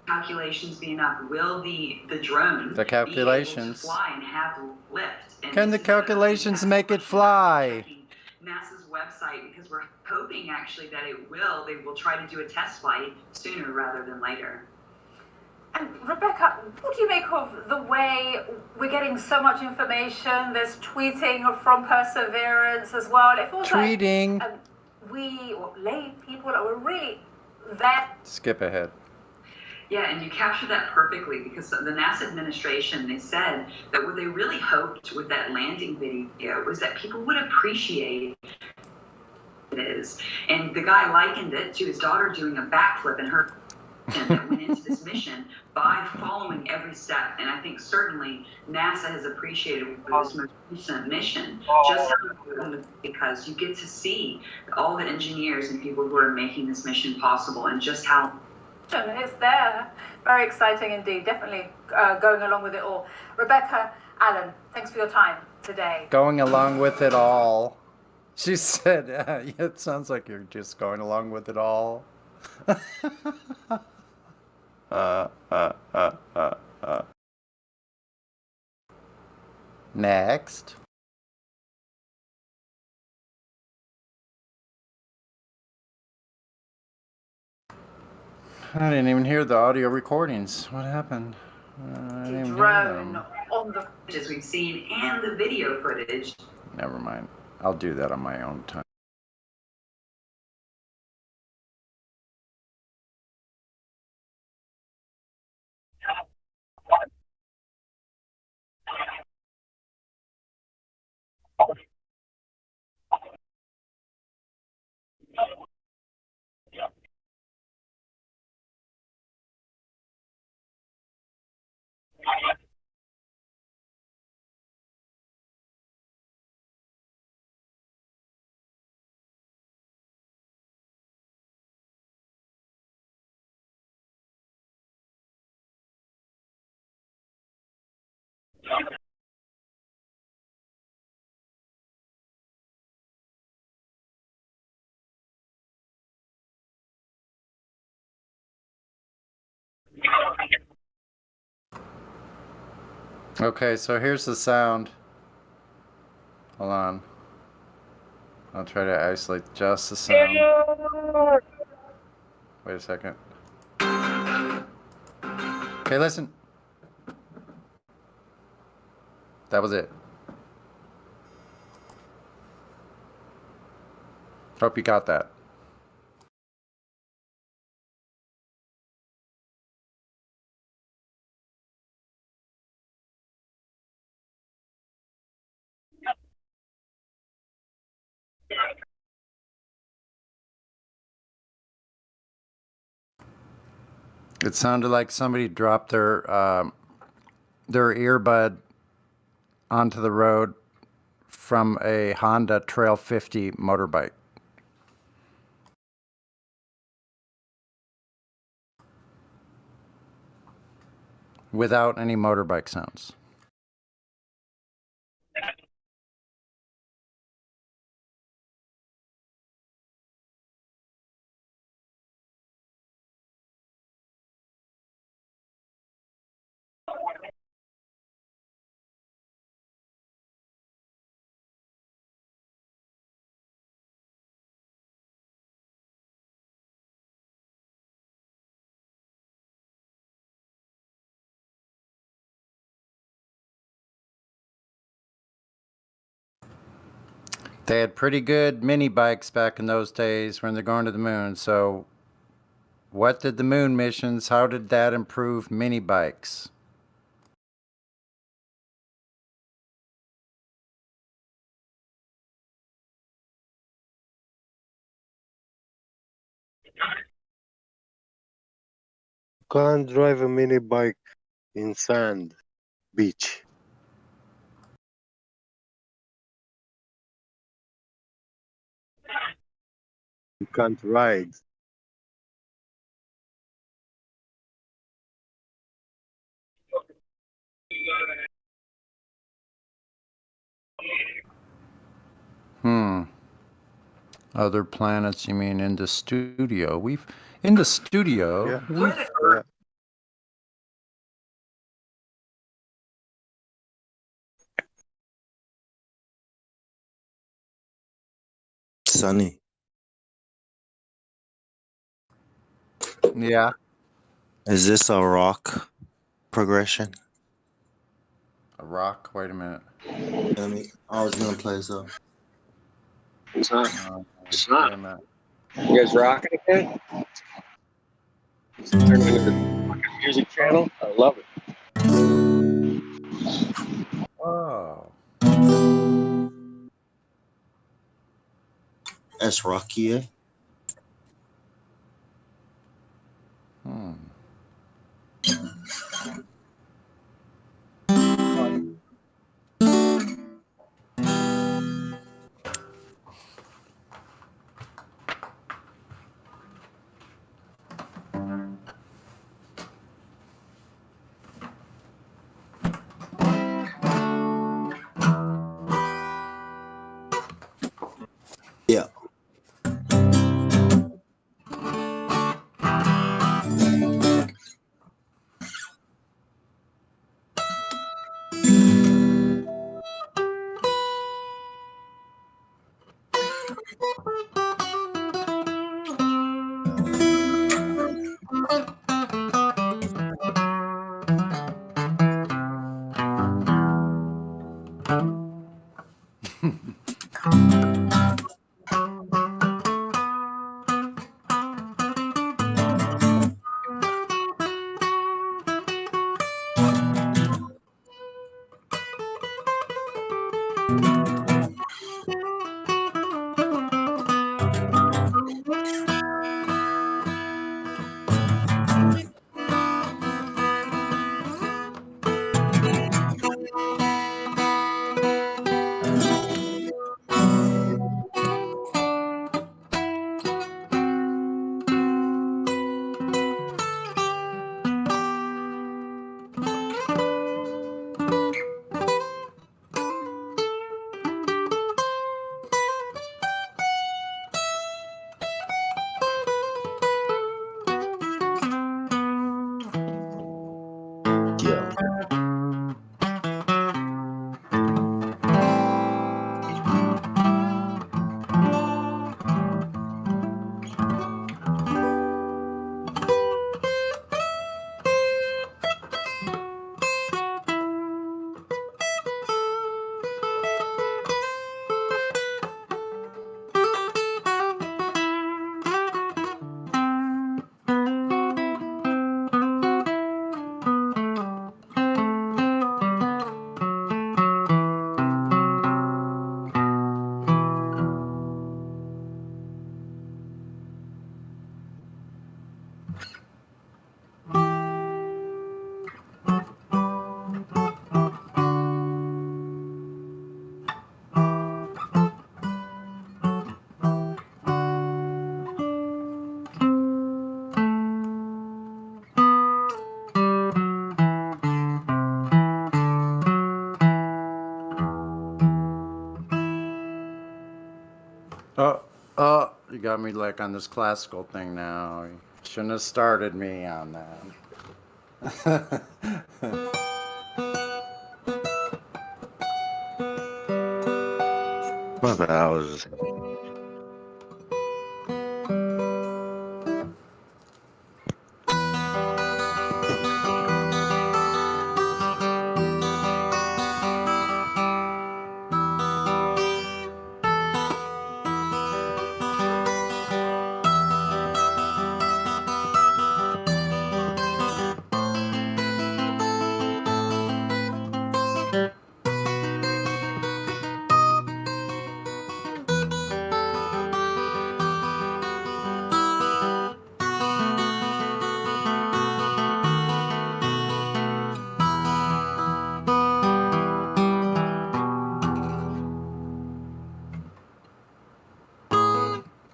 calculations be enough? Will the drone The calculations. be able to fly and have lift? And Can the calculations make it fly? NASA's website, because we're hoping actually that it will. They will try to do a test flight sooner rather than later. And Rebecca, what do you make of the way we're getting so much information? There's tweeting from Perseverance as well. It feels Tweeting. like we, lay people, are really there. Skip ahead. Yeah, and you captured that perfectly because the NASA administration, they said that what they really hoped with that landing video was that people would appreciate it is. And the guy likened it to his daughter doing a backflip in her that went into this mission by following every step. And I think certainly NASA has appreciated with this most recent mission just how important, because you get to see all the engineers and people who are making this mission possible and just how it's there. Very exciting indeed. Definitely going along with it all. Rebecca Allen, thanks for your time today. Going along with it all. She said, it sounds like you're just going along with it all. Next. I didn't even hear the audio recordings. What happened? I didn't even hear them. On the footage we've seen and the video footage. Never mind. I'll do that on my own time. Okay, so here's the sound. Hold on. I'll try to isolate just the sound. Wait a second. Okay, listen. That was it. Hope you got that. It sounded like somebody dropped their earbud onto the road from a Honda Trail 50 motorbike. Without any motorbike sounds. They had pretty good mini bikes back in those days when they're going to the moon. So what did the moon missions, how did that improve mini bikes? Can't drive a mini bike in sand beach. You can't ride. Other planets, you mean in the studio? In the studio. Yeah. Sunny. Yeah. Is this a rock progression? A rock? Wait a minute. I was gonna play so. It's not. It's not. Wait a minute. You guys rocking again? It's turned into the fucking music channel. I love it. Oh. That's Rocky, eh? Yeah. You got me like on this classical thing now. You shouldn't have started me on that. My bad. I was.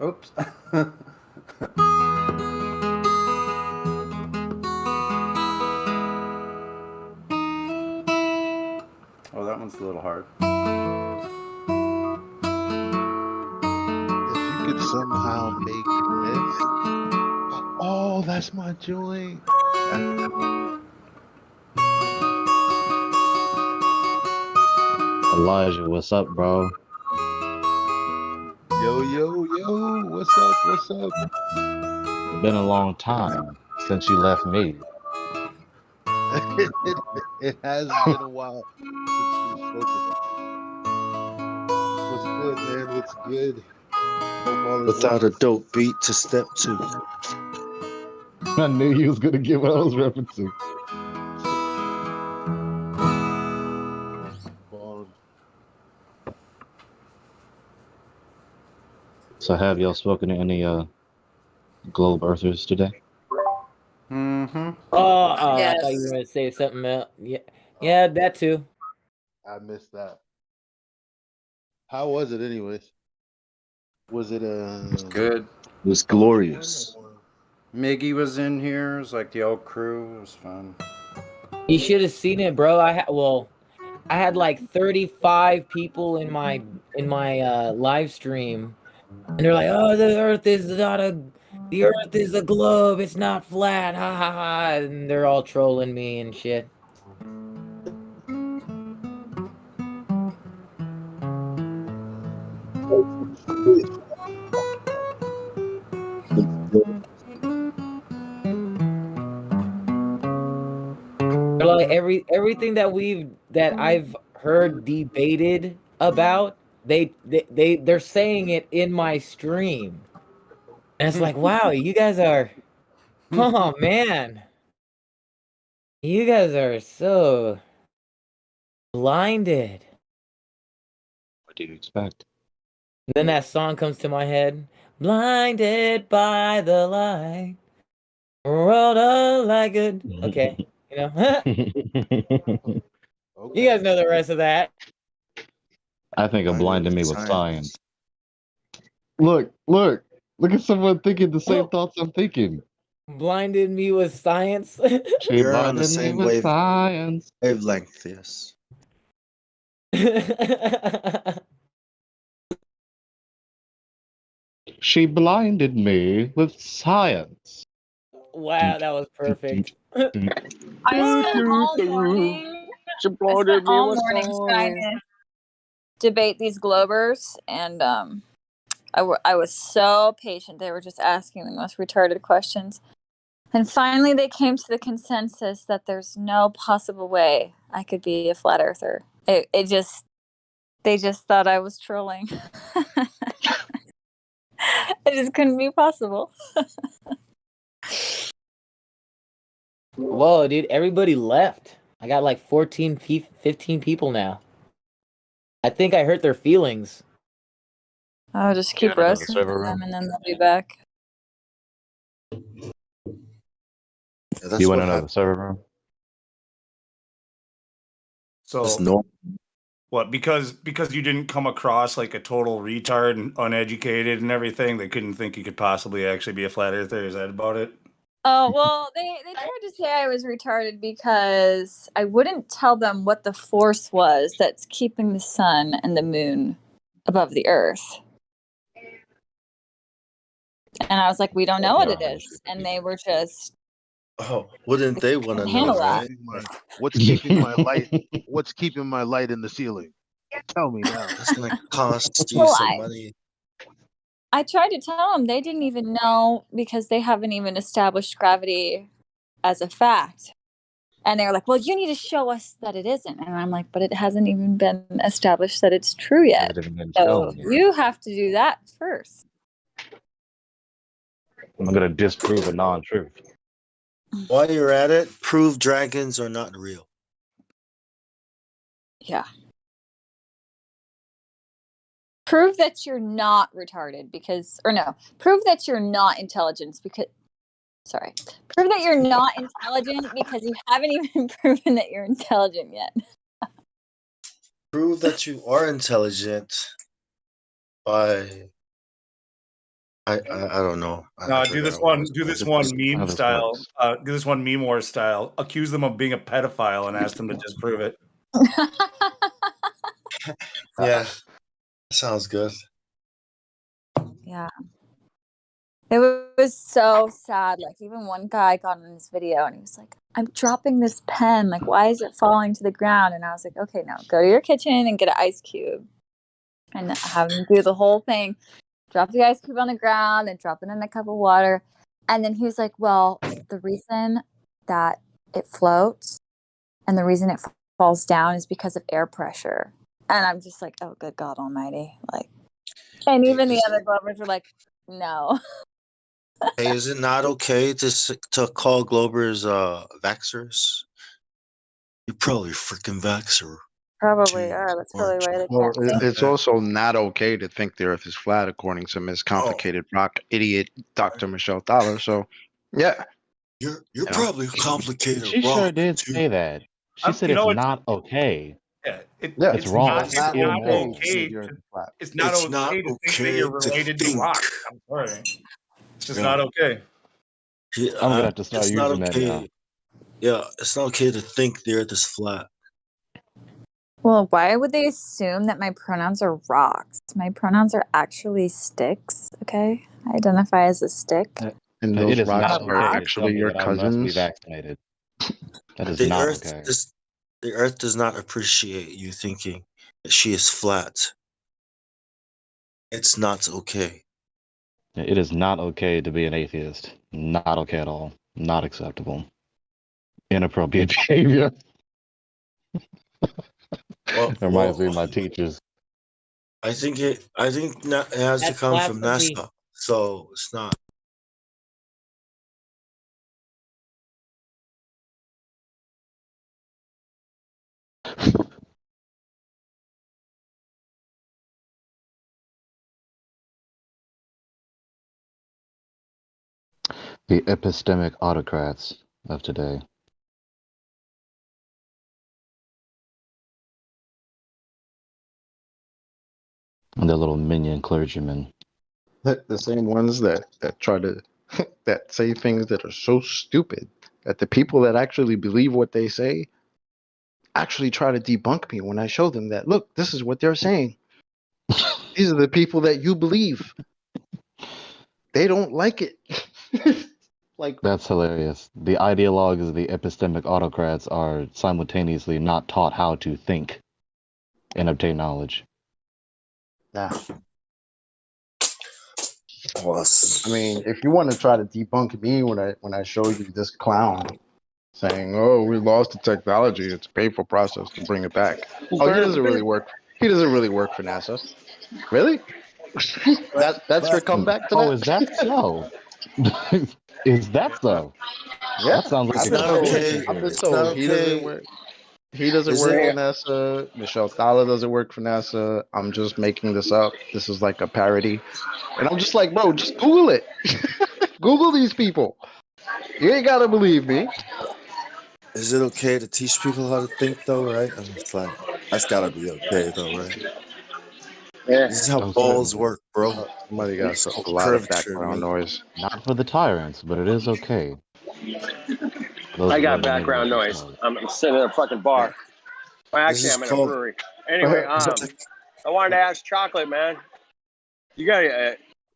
Oops. Oh, that one's a little hard. If you could somehow make this. Oh, that's my joint. Elijah, what's up, bro? Yo, what's up? What's up? It's been a long time since you left me. It has been a while since we've spoken. What's good, man? What's good? Hope all is Without well. a dope beat to step to. I knew you was gonna get what I was referencing. So have y'all spoken to any globe earthers today? Mm-hmm. Oh, I thought you were gonna say something else. Yeah, that too. I missed that. How was it, anyways? Was it Good. It was glorious. Miggy was in here. It was like the old crew. It was fun. You should have seen it, bro. I had like 35 people in my live stream, and they're like, "Oh, the Earth is a globe. It's not flat." Ha ha ha! And they're all trolling me and shit. They're like everything that I've heard debated about, they're saying it in my stream. And it's like, wow, you guys are, oh man, you guys are so blinded. What do you expect? Then that song comes to my head, blinded by the light, world of like good. Okay, you know, you guys know the rest of that. I think it blinded me with science. Look at someone thinking the same thoughts I'm thinking. Blinded me with science. She You're on the blinded me same with science. wavelength, yes. She blinded me with science. Wow, that was perfect. I spent all morning trying to debate these globers, and I was so patient. They were just asking the most retarded questions. And finally, they came to the consensus that there's no possible way I could be a flat earther. They just thought I was trolling. It just couldn't be possible. Whoa, dude, everybody left. I got like 15 people now. I think I hurt their feelings. I'll just keep roasting them and then they'll be back. Yeah, You went into the server room? So what? Because you didn't come across like a total retard and uneducated and everything, they couldn't think you could possibly actually be a flat earther. Is that about it? Oh, well, they tried to say I was retarded because I wouldn't tell them what the force was that's keeping the sun and the moon above the earth. And I was like, we don't know what it is. And they were just, Oh, wouldn't they want to couldn't know, handle that. right? What's keeping my light? What's keeping my light in the ceiling? Tell me now. It's gonna cost you Well, some money. I tried to tell them they didn't even know because they haven't even established gravity as a fact. And they were like, well, you need to show us that it isn't. And I'm like, but it hasn't even been established that it's true yet. Hasn't even been So shown yet. you have to do that first. I'm gonna disprove a non-truth. While you're at it, prove dragons are not real. Yeah. Prove that you're not retarded because, or no, prove that you're not intelligent because, sorry, prove that you're not intelligent because you haven't even proven that you're intelligent yet. Prove that you are intelligent by I don't know. No, do this one meme style. Do this one meme war style. Accuse them of being a pedophile and ask them to disprove it. Yeah, sounds good. Yeah. It was so sad. Like, even one guy got on this video and he was like, I'm dropping this pen. Like, why is it falling to the ground? And I was like, okay, no, go to your kitchen and get an ice cube and have him do the whole thing. Drop the ice cube on the ground and drop it in a cup of water. And then he was like, well, the reason that it floats and the reason it falls down is because of air pressure. And I'm just like, oh, good God almighty. Like, and even the other Glovers were like, no. Hey, is it not okay to call Globers vaxxers? You're probably a freaking vaxxer. Probably are. That's probably why they Well, can't think. it's also not okay to think the Earth is flat, according to Miss Complicated Rock idiot Dr. Michelle Thaler. So, yeah, you're know? probably a complicated She sure did say that. She said it's not okay. Yeah, it's wrong. It's not immoral. okay. It's not okay to think that you're related to rock. I'm sorry. It's just not okay. Yeah, I'm gonna have to start it's not using that okay. now. Yeah, it's not okay to think the Earth is flat. Well, why would they assume that my pronouns are rocks? My pronouns are actually sticks, okay? I identify as a stick. And It those is rocks not are okay to tell actually me your that I must be cousins. vaccinated. That is The not Earth okay. the Earth does not appreciate you thinking that she is flat. It's not okay. It is not okay to be an atheist. Not okay at all. Not acceptable. Inappropriate behavior. Reminds me of my teachers. I think it has to That's come from blasphemy. NASA. So it's not. The epistemic autocrats of today. And their little minion clergymen. The same ones that try to that say things that are so stupid that the people that actually believe what they say actually try to debunk me when I show them that, look, this is what they're saying. These are the people that you believe. They don't like it. Like, that's hilarious. The ideologues of the epistemic autocrats are simultaneously not taught how to think and obtain knowledge. nah. I mean, if you want to try to debunk me when I show you this clown saying, "Oh, we lost the technology. It's a painful process to bring it back." Oh, he doesn't really work. He doesn't really work for NASA. Really? That's your comeback to that? Oh, is that so? Is that so? Yeah, That sounds like I've a been told. conspiracy I've been theory. told he doesn't work. He doesn't work for NASA. Michelle Thaler doesn't work for NASA. I'm just making this up. This is like a parody. And I'm just like, bro, just Google it. Google these people. You ain't gotta believe me. Is it okay to teach people how to think, though? Right? I mean, it's like that's gotta be okay, though, right? Yeah. This is how balls work, bro. Somebody got It's a lot of background noise. Not for the tyrants, but it is okay. I got background noise. I'm sitting in a fucking bar. Well, actually, I'm in a brewery. Anyway, I wanted to ask Chocolate, man. You got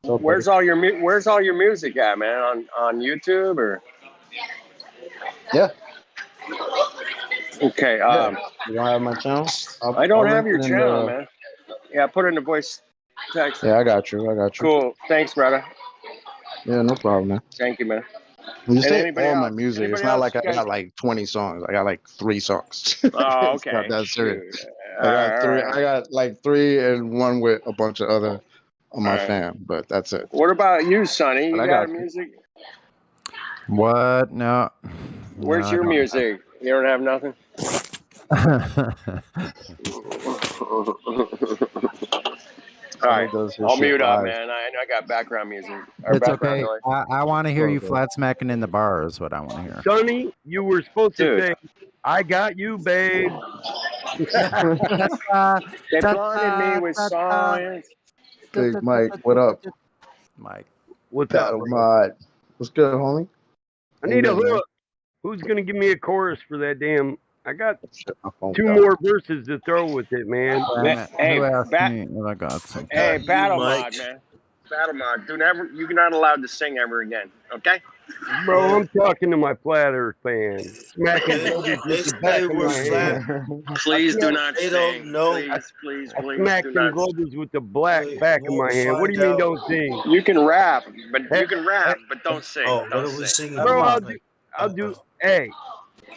Where's all your music at, man? On YouTube or? Yeah. Okay. You don't have my channel? I don't I'll have link your it in channel, the. man. Yeah, put it in the voice text. Yeah, I got you. Cool. Thanks, brother. Yeah, no problem, man. Thank you, man. When you And say anybody all my else? music, it's Anybody not else? like I got like 20 songs. I got like 3 songs. Oh, It's not okay. that serious. Shoot. I got All 3. right. I got like 3 and one with a bunch of other of my All right. fam, but that's it. What about you, Sonny? But You I got got you. music? What? No. Where's No, I your don't music? You don't have nothing? have. All right. Does his I'll shit mute up, live. man. I got background music or It's background okay. noise. I want to hear you Okay. flat smacking in the bar is what I want to hear. Sonny, you were supposed to Dude. say, "I got you, babe." They blinded me with songs. Big Mike, what up? Mike. What's up, Battle bro? Mod. What's good, homie? I How you need a been, man? hook. Who's gonna give me a chorus for that damn? I got My phone 2 died. more verses to throw with it, man. Hey, Who asked me if I got something? Hey, You, Battle Mike. Mod, man. Battle Mod. You're not allowed to sing ever again, okay? Bro, I'm talking to my flat Earth fan. Smacking globes They with the back say of we're my flat. hand. Please do not They sing. don't know. Please I do smack them not. globes with the black We back of won't my hand. What do find you mean out. don't sing? You can rap, but Hey, don't sing. Oh, what Don't are we sing. singing? bro, About? I'll do. Hey,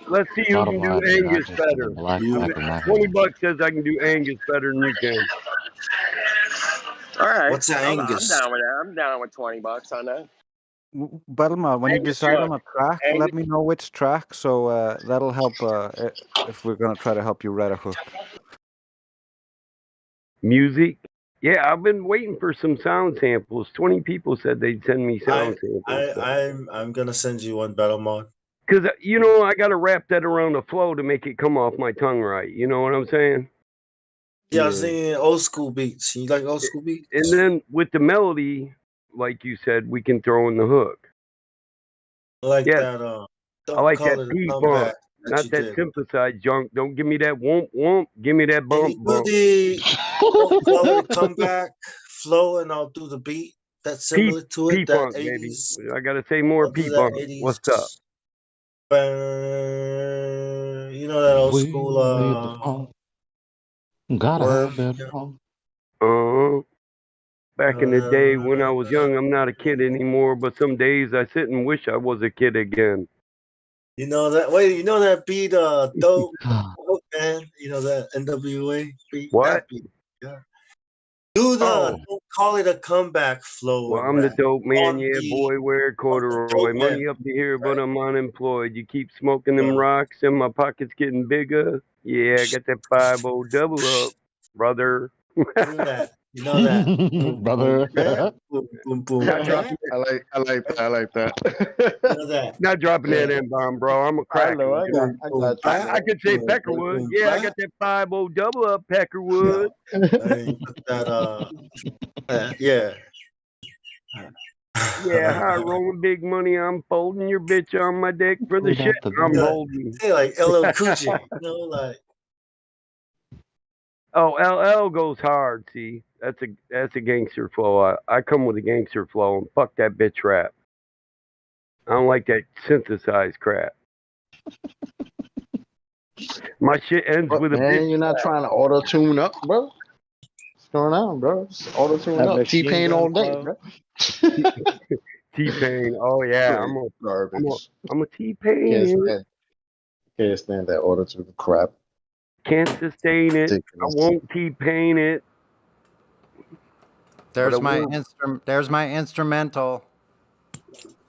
let's see who Bottom can do line, man, I Angus just put a better. black back of my hand. $20 says I can do Angus better than you can. All right. What's that, I'm Angus? down with that. I'm down with $20 on that. Battlema, when you Angus decide what? on a track, let me know which track, so that'll help if we're gonna try to help you write a hook. Music? Yeah, I've been waiting for some sound samples. 20 people said they'd send me sound samples. I'm gonna send you one, Battle Mod. Because, you know, I got to wrap that around the flow to make it come off my tongue right. You know what I'm saying? Yeah, I was singing old school beats. You like old school beats? And then with the melody, like you said, we can throw in the hook. I like Yeah. that. Don't I like call that it a P comeback bump, that not you that did. synthesized junk. Don't give me that womp womp. Give me that bump bump. Don't call it a comeback flow, and I'll do the beat that's similar to it. That P-Funk, baby. 80s. I got to say more I'll do P-Funk. that 80s. What's up? You know that old We school made the phone. Gotta worm. have that phone. Back in the day when I was young, I'm not a kid anymore, but some days I sit and wish I was a kid again. You know that? Wait, you know that beat? Dope, Hook, man. You know that NWA beat? What? That beat. Yeah. Do the don't call it a comeback flow. Well, I'm the dope man, yeah, R&B, boy, wear corduroy. dope Money man, up to here, but I'm unemployed. You keep smoking them rocks and my pocket's getting bigger. Yeah, I got that 5-0 double up, brother. Do that. You know that. Boom, brother. boom, bam, boom, boom, boom, Not bam. dropping I like that. I like that. You know that. Not dropping that M-bomb, bro. I'm a cracker. I got you. I could say Peckerwood. Yeah, I got that 5-0 double up, Peckerwood. And put that yeah. Yeah, high rolling big money. I'm folding your bitch on my dick for the shit I'm holding. Hey, like LL Cool J, you know, like. Oh, LL goes hard. See, that's a gangster flow. I come with a gangster flow and fuck that bitch rap. I don't like that synthesized crap. My shit ends with a Man, bitch. you're not trying to auto tune up, bro. What's going on, bro? Auto tune That up. machine T-Pain gun all day, flow. bro. T-Pain. Oh yeah, Garbage. I'm a T-Pain. Can't stand that auto tune crap. Can't sustain it. Ridiculous. I won't T-Pain it. There's my instrumental.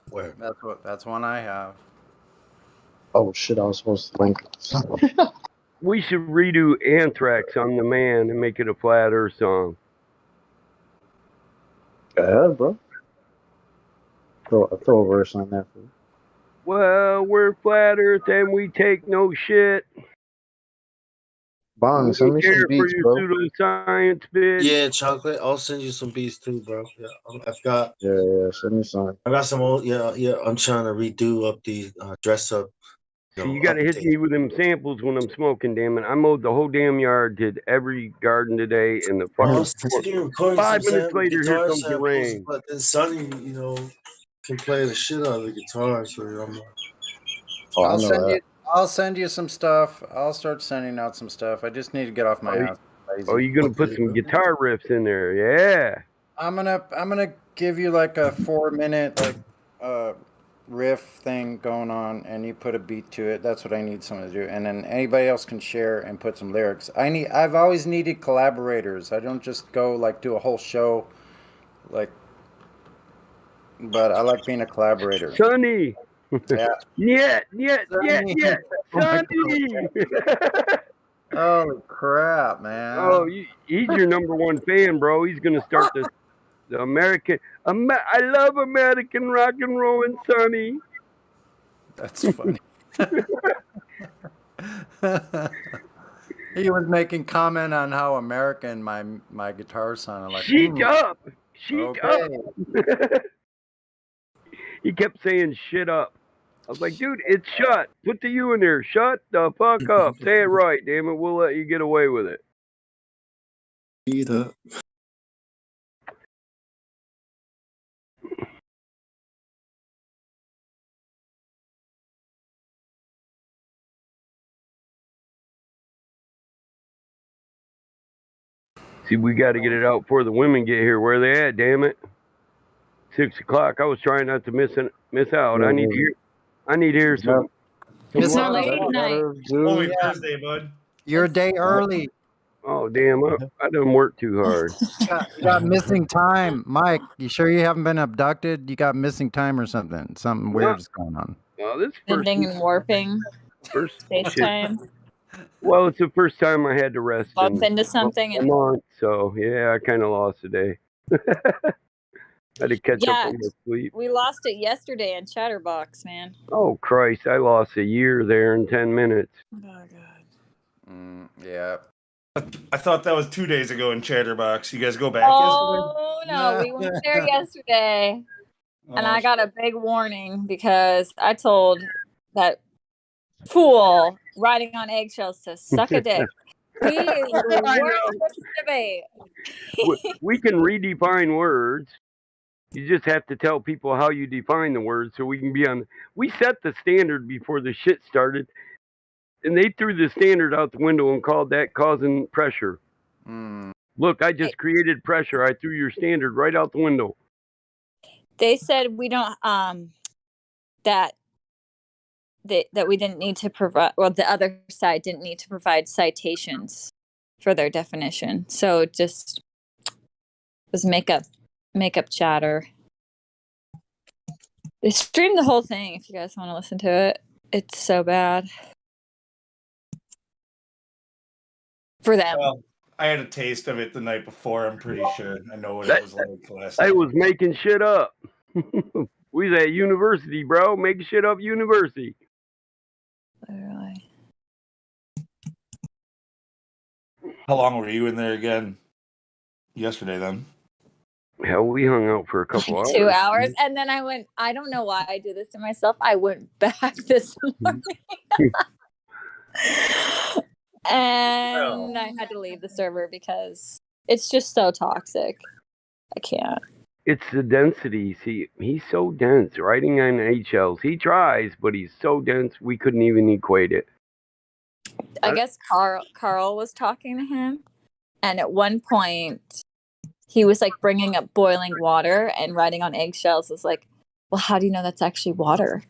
Where? That's one I have. Oh shit! I was supposed to link. We should redo Anthrax on the Man and make it a Flat Earth song. Go ahead, bro. Throw a verse on that for you. Well, we're Flat Earth and we take no shit. Bong, send me some For beats, your bro. pseudoscience, bitch. Yeah, chocolate. I'll send you some beats too, bro. Yeah, I've got. Yeah, send me some. I got some old. Yeah. I'm trying to redo up the dress up. See, you got to hit me with them samples when I'm smoking, damn it. I mowed the whole damn yard, did every garden today, and the I fucking was thinking of recording 5 some minutes later, here guitar comes the samples, rain. but then Sonny, can play the shit out of the guitar. So I'm like, Oh, I I'll know send that. you. I'll send you some stuff. I'll start sending out some stuff. I just need to get off my ass. Oh, you gonna put some guitar riffs in there? Yeah. I'm gonna give you like a 4-minute riff thing going on, and you put a beat to it. That's what I need someone to do, and then anybody else can share and put some lyrics. I've always needed collaborators. I don't just go like do a whole show, like. But I like being a collaborator. Sonny. Yeah. Yeah. Sonny. Holy crap, man. Oh, he's your number one fan, bro. He's gonna start the American. I love American rock and roll and Sonny. That's funny. He was making comment on how American my guitar sounded like. Sheet up. Sheet up. He kept saying shit up. I was like, dude, it's shut. Put the U in there. Shut the fuck up. Say it right, damn it. We'll let you get away with it. Beat up. See, we got to get it out before the women get here. Where they at, damn it? 6 o'clock. I was trying not to miss out. I need to hear some. It's not late tonight. Only Thursday, bud. You're a day early. Oh, damn. I done worked too hard. You got missing time. Mike, you sure you haven't been abducted? You got missing time or something? Something weird is going on. Well, this Bending and warping. First FaceTime. Well, it's the first time I had to rest. Bump into something a and month, so yeah, I kind of lost a day. Had to catch up on my sleep. we lost it yesterday in Chatterbox, man. Oh Christ, I lost a year there in 10 minutes. Oh god. Yeah. I thought that was 2 days ago in Chatterbox. You guys go back Oh no, we went there yesterday, and I got a big warning because I told that fool riding on eggshells to suck a dick. He is the worst person to debate. We can redefine words. You just have to tell people how you define the words so we can be on. We set the standard before the shit started, and they threw the standard out the window and called that causing pressure. Look, I just created pressure. I threw your standard right out the window. They said we don't that we didn't need to provide, well, the other side didn't need to provide citations for their definition. So it just was make up chatter. They streamed the whole thing if you guys want to listen to it. It's so bad. For them. Well, I had a taste of it the night before, I'm pretty sure. I know what it was like last I night. was making shit up. We was at university, bro. Making shit up university. Literally. How long were you in there again? Yesterday, then? Hell, we hung out for a couple hours. 2 hours. And then I went, I don't know why I do this to myself. I went back this morning. And I had to leave the server because it's just so toxic. I can't. It's the density. See, he's so dense. Riding on eggshells. He tries, but he's so dense we couldn't even equate it. I guess Carl was talking to him, and at one point he was like bringing up boiling water, and riding on eggshells was like, well, how do you know that's actually water?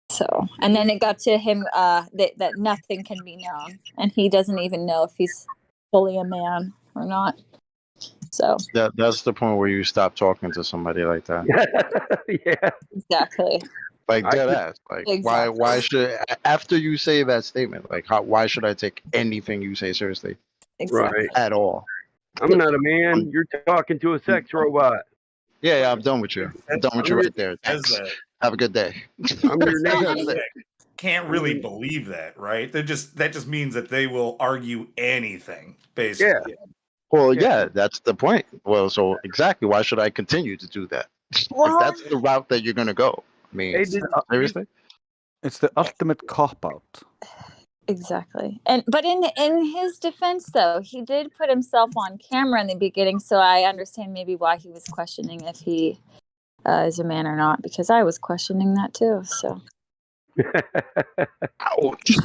So, and then it got to him that nothing can be known, and he doesn't even know if he's fully a man or not. So that's the point where you stop talking to somebody like that. Yeah, exactly. Like dead ass. Like Exactly. why should, after you say that statement, like why should I take anything you say seriously? Exactly. Right. At all. I'm not a man. You're talking to a sex robot. Yeah, I'm done with you. I'm done with you right there. Thanks. Have a good day. I'm your neighbor. Can't really believe that, right? That just means that they will argue anything, basically. Well, yeah, that's the point. Well, so exactly, why should I continue to do that? Like that's the route that you're gonna go. I mean, Hey, did, seriously. It's the ultimate cop out. Exactly. But in his defense though, he did put himself on camera in the beginning, so I understand maybe why he was questioning if he is a man or not, because I was questioning that too. So Ouch.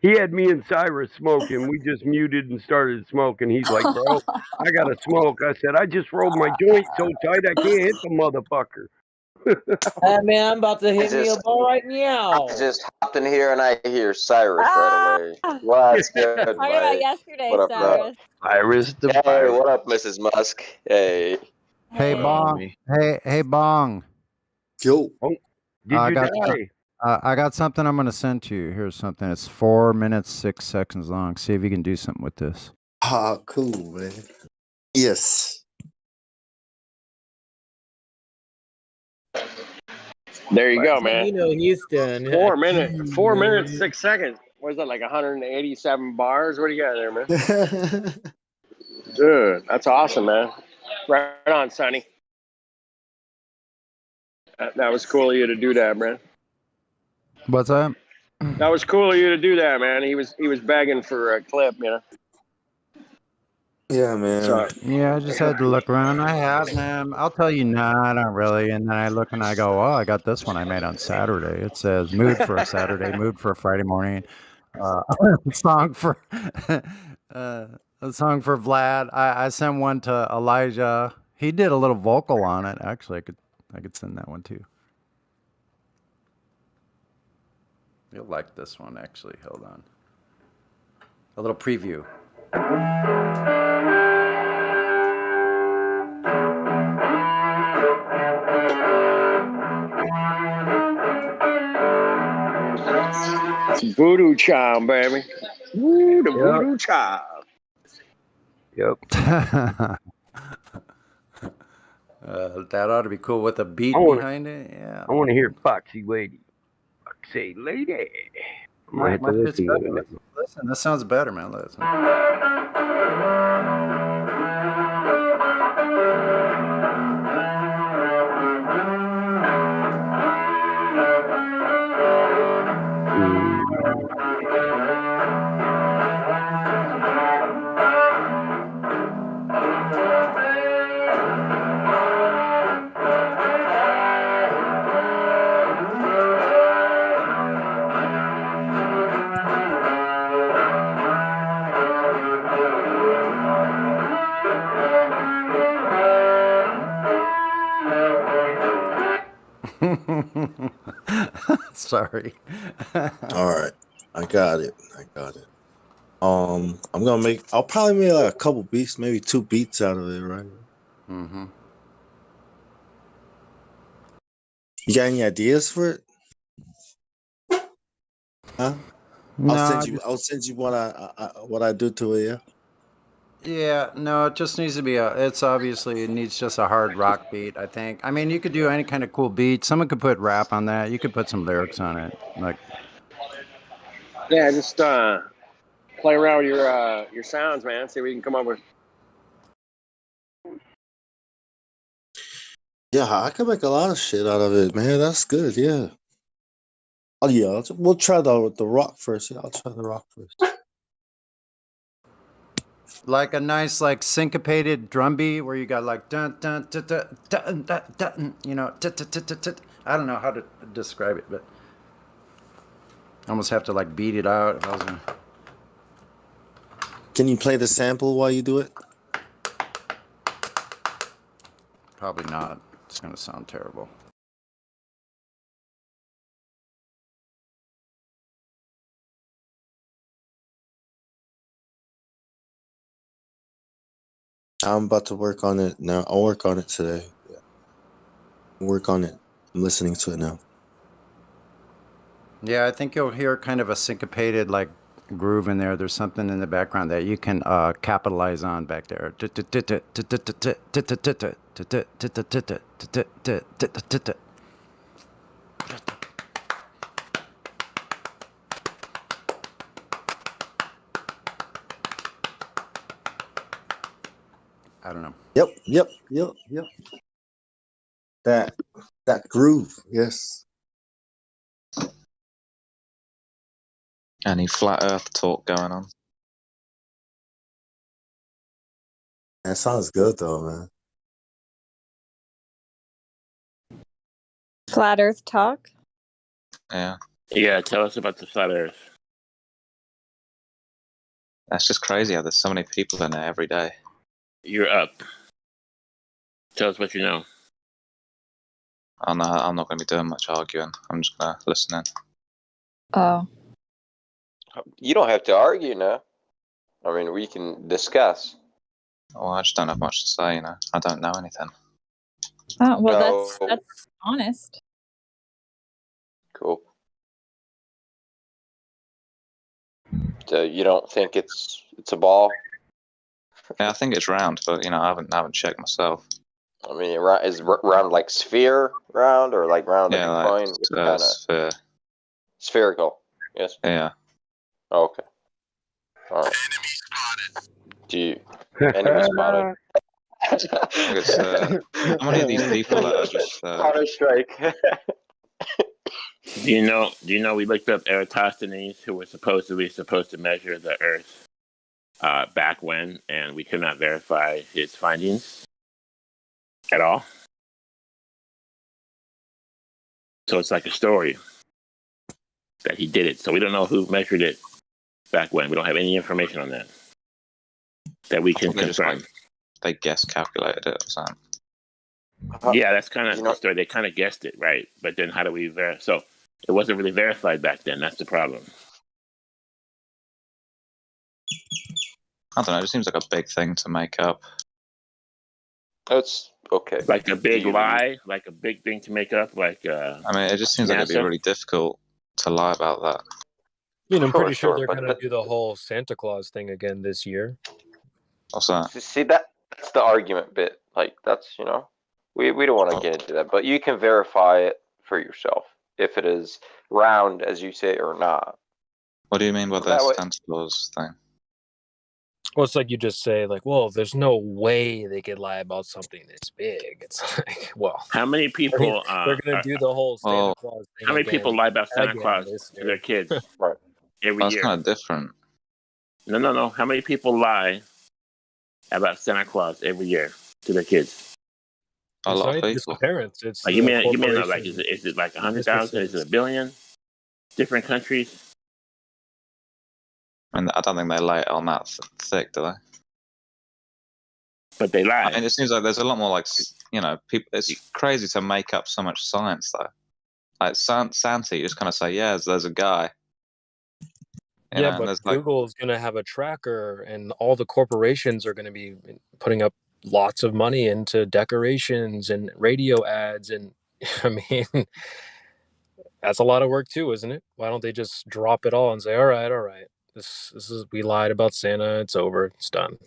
he had me and Cyrus smoking. We just muted and started smoking. He's like, bro, I got to smoke. I said, I just rolled my joint so tight I can't hit the motherfucker. Man, I'm about to hit me a ball right now. I just hopped in here and I hear Cyrus right away. What's good, talking about Mike? yesterday, What up, bro? Cyrus. Iris the Hey, virus. what up, Mrs. Musk? Hey. Hey, Bong. Hey, Bong. Yo. Oh, did you die? I got something I'm going to send to you. Here's something. It's 4 minutes, 6 seconds long. See if you can do something with this. Ah, cool, man. Yes. There you go, man. You know, Houston. 4 minutes, 6 seconds. What is that, like 187 bars? What do you got there, man? Dude, that's awesome, man. Right on, Sonny. That was cool of you to do that, man. What's that? That was cool of you to do that, man. He was begging for a clip, you know. Yeah, man. So, Yeah, I just had to look around. I have, man. I'll tell you, nah, I don't really. And then I look and I go, oh, I got this one I made on Saturday. It says mood for a Saturday, mood for a Friday morning. Song for a song for Vlad. I sent one to Elijah. He did a little vocal on it. Actually, I could send that one too. You'll like this one, actually. Hold on. A little preview. voodoo child, baby. Woo, the voodoo child. Yep. That ought to be cool with a beat behind it. Yeah. I want to hear Foxy Lady. Foxy Lady. I might have to listen to it. Listen, this sounds better, man. Listen. Sorry. All right. I got it. I'll probably make like a couple beats, maybe 2 beats out of it, right? Mm-hmm. You got any ideas for it? Huh? No, I'll send you what I do to it, yeah. Yeah, no, it just needs to be it needs just a hard rock beat, I think. I mean, you could do any kind of cool beat. Someone could put rap on that. You could put some lyrics on it. Like, Yeah, just play around with your sounds, man. See what you can come up with. Yeah, I can make a lot of shit out of it, man. That's good, yeah. Oh yeah, we'll try the rock first. Yeah, I'll try the rock first. like a nice, like syncopated drum beat where you got like dun dun dun dun dun dun, dun you know, I don't know how to describe it, but I almost have to like beat it out. If I was gonna... Can you play the sample while you do it? Probably not. It's gonna sound terrible. I'm about to work on it now. I'll work on it today. Yeah. Work on it. I'm listening to it now. Yeah, I think you'll hear kind of a syncopated like groove in there. There's something in the background that you can capitalize on back there. I don't know. Yep. That groove, yes. Any flat Earth talk going on? That sounds good though, man. Flat Earth talk. Yeah. Yeah, tell us about the flat Earth. That's just crazy how there's so many people in there every day. You're up. Tell us what you know. I'm not going to be doing much arguing. I'm just going to listen in. Oh. You don't have to argue now. I mean, we can discuss. Well, I just don't have much to say, I don't know anything. Oh, well, that's honest. Cool. So you don't think it's a ball? Yeah, I think it's round, but I haven't checked myself. I mean, is round like sphere round or like round like a coin? Like sphere. Spherical. Yes. Yeah. Oh, okay. All right. Do you enemy spotted? How many of these people that are just Counter-Strike? Do you know we looked up Eratosthenes, who was supposedly supposed to measure the Earth back when, and we could not verify his findings at all. So it's like a story that he did it. So we don't know who measured it back when. We don't have any information on that we can confirm. They guess calculated it or something. Yeah, that's kind of the story. They kind of guessed it, right? But then how do we verify? So it wasn't really verified back then. That's the problem. I don't know. It just seems like a big thing to make up. That's okay. Like a big lie, like a big thing to make up. I mean, it just seems like it'd be really difficult to lie about that. I'm pretty sure they're going to do the whole Santa Claus thing again this year. What's that? See, that's the argument bit. Like, that's, we don't want to get into that. But you can verify it for yourself if it is round, as you say, or not. What do you mean by the Santa Claus thing? Well, it's like you just say, like, well, there's no way they could lie about something this big. It's like, well, how many people they're going to do the whole Santa Claus thing? How many people lie about Santa Claus to their kids every year? That's kind of different. No. How many people lie about Santa Claus every year to their kids? A lot of people. Parents. It's like, you mean like is it like 100,000? Is it 1 billion? Different countries. And I don't think they lay it on that thick, do they? But they lie. I mean, it seems like there's a lot more people. It's crazy to make up so much science, though. Like Santa, you just kind of say, yeah, there's a guy. But Google is going to have a tracker, and all the corporations are going to be putting up lots of money into decorations and radio ads, and I mean, that's a lot of work too, isn't it? Why don't they just drop it all and say, all right. This is, we lied about Santa. It's over. It's done.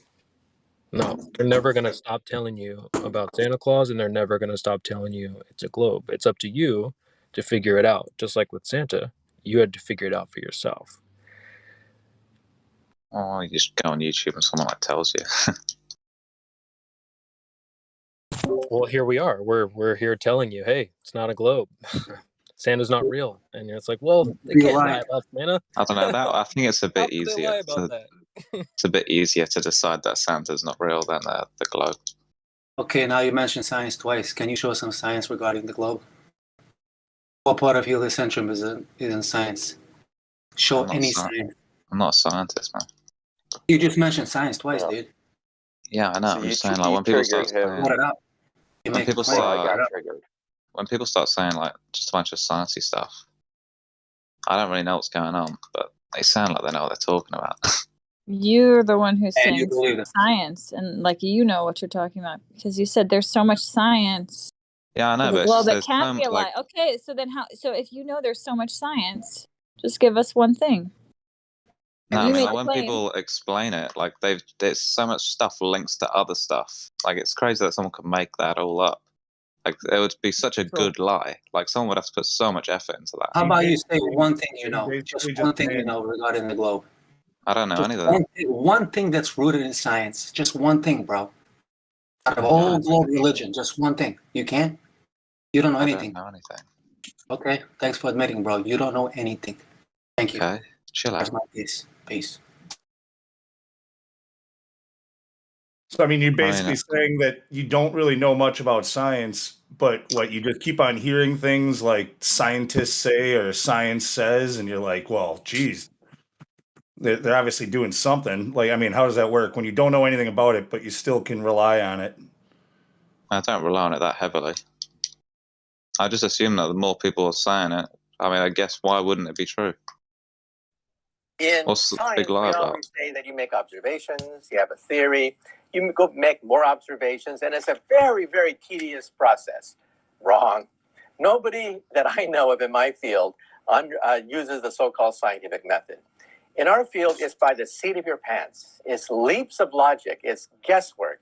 No, they're never going to stop telling you about Santa Claus, and they're never going to stop telling you it's a globe. It's up to you to figure it out. Just like with Santa, you had to figure it out for yourself. Oh, you just go on YouTube and someone tells you. Well, here we are. We're here telling you, hey, it's not a globe. Santa's not real. And it's like, well, they can't lie about Santa. I don't know. I think it's a bit easier. It's a bit easier to decide that Santa's not real than the globe. Okay, now you mentioned science twice. Can you show some science regarding the globe? What part of heliocentrum is in science? Show any science. I'm not a scientist, man. You just mentioned science twice, dude. Yeah, I know. I'm just saying, like, when people start saying, when people start saying like just a bunch of sciencey stuff, I don't really know what's going on, but they sound like they know what they're talking about. You're the one who's saying science, and like you know what you're talking about because you said there's so much science. Yeah, I know, but well, that can't be a lie. Okay, so then how? So if you know there's so much science, just give us one thing. No, I mean, when people explain it, like there's so much stuff links to other stuff. Like it's crazy that someone could make that all up. Like it would be such a good lie. Like someone would have to put so much effort into that. How about you say one thing you know, just one thing you know regarding the globe? I don't know anything. One thing that's rooted in science. Just one thing, bro. Out of all globe religion, just one thing. You can't? You don't know anything. I don't know anything. Okay, thanks for admitting, bro. You don't know anything. Thank you. Okay, chill out. That's my peace. Peace. So, I mean, you're basically saying that you don't really know much about science, but what, you just keep on hearing things like scientists say or science says, and you're like, well, geez, they're obviously doing something. Like, I mean, how does that work when you don't know anything about it, but you still can rely on it? I don't rely on it that heavily. I just assume that the more people are saying it, I mean, I guess why wouldn't it be true? In What's the science, big we lie about? always say that you make observations, you have a theory, you go make more observations, and it's a very, very tedious process. Wrong. Nobody that I know of in my field uses the so-called scientific method. In our field, it's by the seat of your pants. It's leaps of logic. It's guesswork.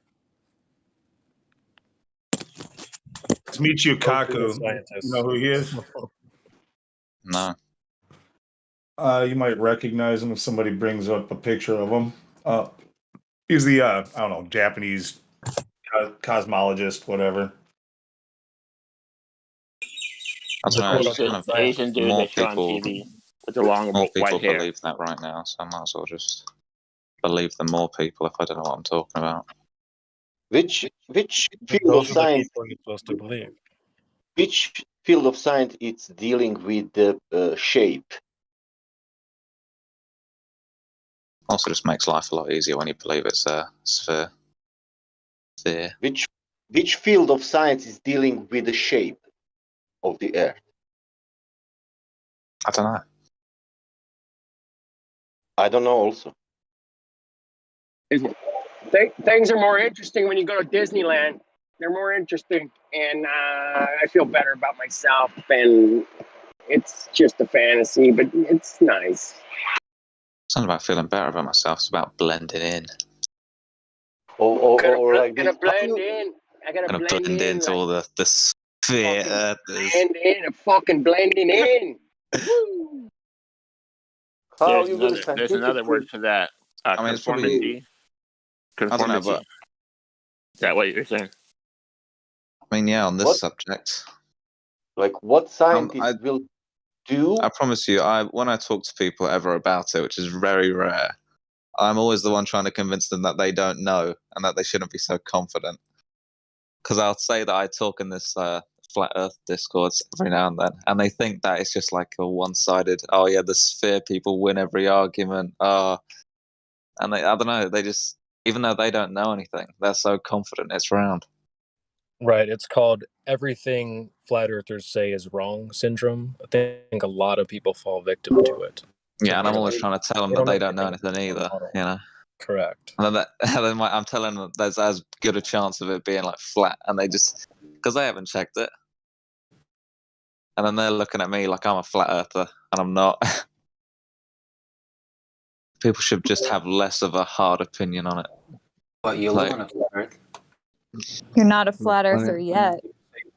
It's Michio Kaku. You know who he is? No. You might recognize him if somebody brings up a picture of him. He's the, I don't know, Japanese cosmologist, whatever. I don't know. It's kind The of Asian dude more they show on people, TV with the long more people white hair. believe that right now, so I might as well just believe the more people if I don't know what I'm talking about. Which field Those of are the science? people you're supposed to believe. Which field of science is dealing with the shape? Also, just makes life a lot easier when you believe it's a sphere. Sphere. Which field of science is dealing with the shape of the Earth? I don't know. I don't know also. Things are more interesting when you go to Disneyland. They're more interesting, and I feel better about myself. And it's just a fantasy, but it's nice. It's not about feeling better about myself. It's about blending in. Or I gotta blend in. I gotta Gonna blend blend in. into Like, all the sphere earthers. blend in. I'm fucking blending in. Woo! There's another word for that. I mean, it's probably. Conformity. I don't know, but is that what you're saying? I mean, yeah, on this subject. Like, what scientists will do? I promise you, when I talk to people ever about it, which is very rare, I'm always the one trying to convince them that they don't know and that they shouldn't be so confident. Because I'll say that I talk in this flat Earth discords every now and then, and they think that it's just like a one-sided. Oh yeah, the sphere people win every argument. And I don't know. They just, even though they don't know anything, they're so confident it's round. Right. It's called everything flat earthers say is wrong syndrome. I think a lot of people fall victim to it. Yeah, and I'm always trying to tell them that they don't know anything either. You know. Correct. And then I'm telling them there's as good a chance of it being like flat, and they just because they haven't checked it, and then they're looking at me like I'm a flat earther, and I'm not. People should just have less of a hard opinion on it. But you live on a flat Earth. You're not a flat earther yet.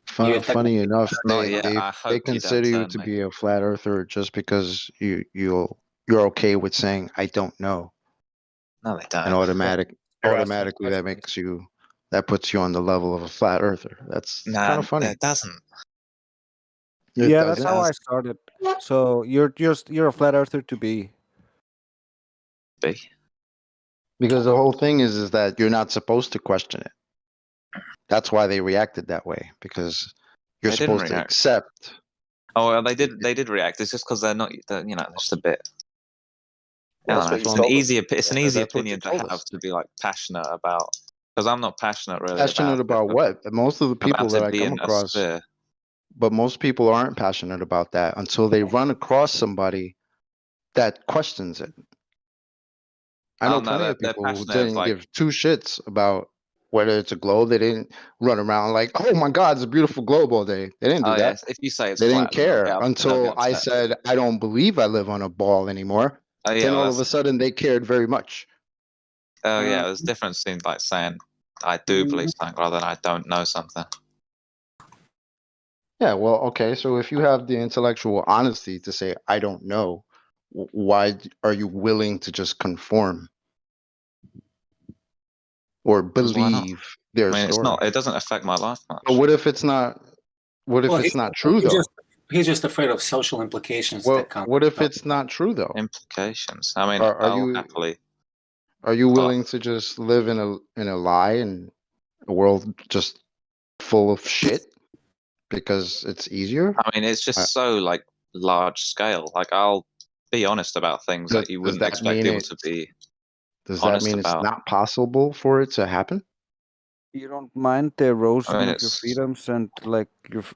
Funny enough, I they hope consider you to be a flat earther just because you're okay with saying I don't know. No, they don't. And automatically that puts you on the level of a flat earther. That's kind of funny. It doesn't. Yeah, that's how I started. So you're a flat earther to be. Because the whole thing is that you're not supposed to question it. That's why they reacted that way, because you're supposed to accept. Oh, well, they did react. It's just because they're not, you know, just a bit. It's an easy opinion to have to be like passionate about. Because I'm not passionate really. Passionate about what? Most of the people that I come across, but most people aren't passionate about that until they run across somebody that questions it. I know plenty of people who didn't give two shits about whether it's a globe. They didn't run around like, "Oh my God, it's a beautiful globe" all day. They didn't do that. If you say it's they flat, didn't care until I said, "I don't believe I live on a ball anymore." Then all of a sudden, they cared very much. Oh yeah, there's a difference between like saying I do believe something rather than I don't know something. Yeah, well, okay. So if you have the intellectual honesty to say I don't know, why are you willing to just conform? or 'Cause why not? believe their I mean, it's story. not. It doesn't affect my life much. But what if it's not? What if Well, it's not true though? he's just afraid of social implications Well, that come. what if it's not true though? Implications. I mean, Are I'll you happily. willing to just live in a lie and a world just full of shit because it's easier? I mean, it's just so like large scale. Like, I'll be honest about things that you wouldn't expect people to be. Does that mean it's not possible for it to happen? You don't mind the erosion of your freedoms and like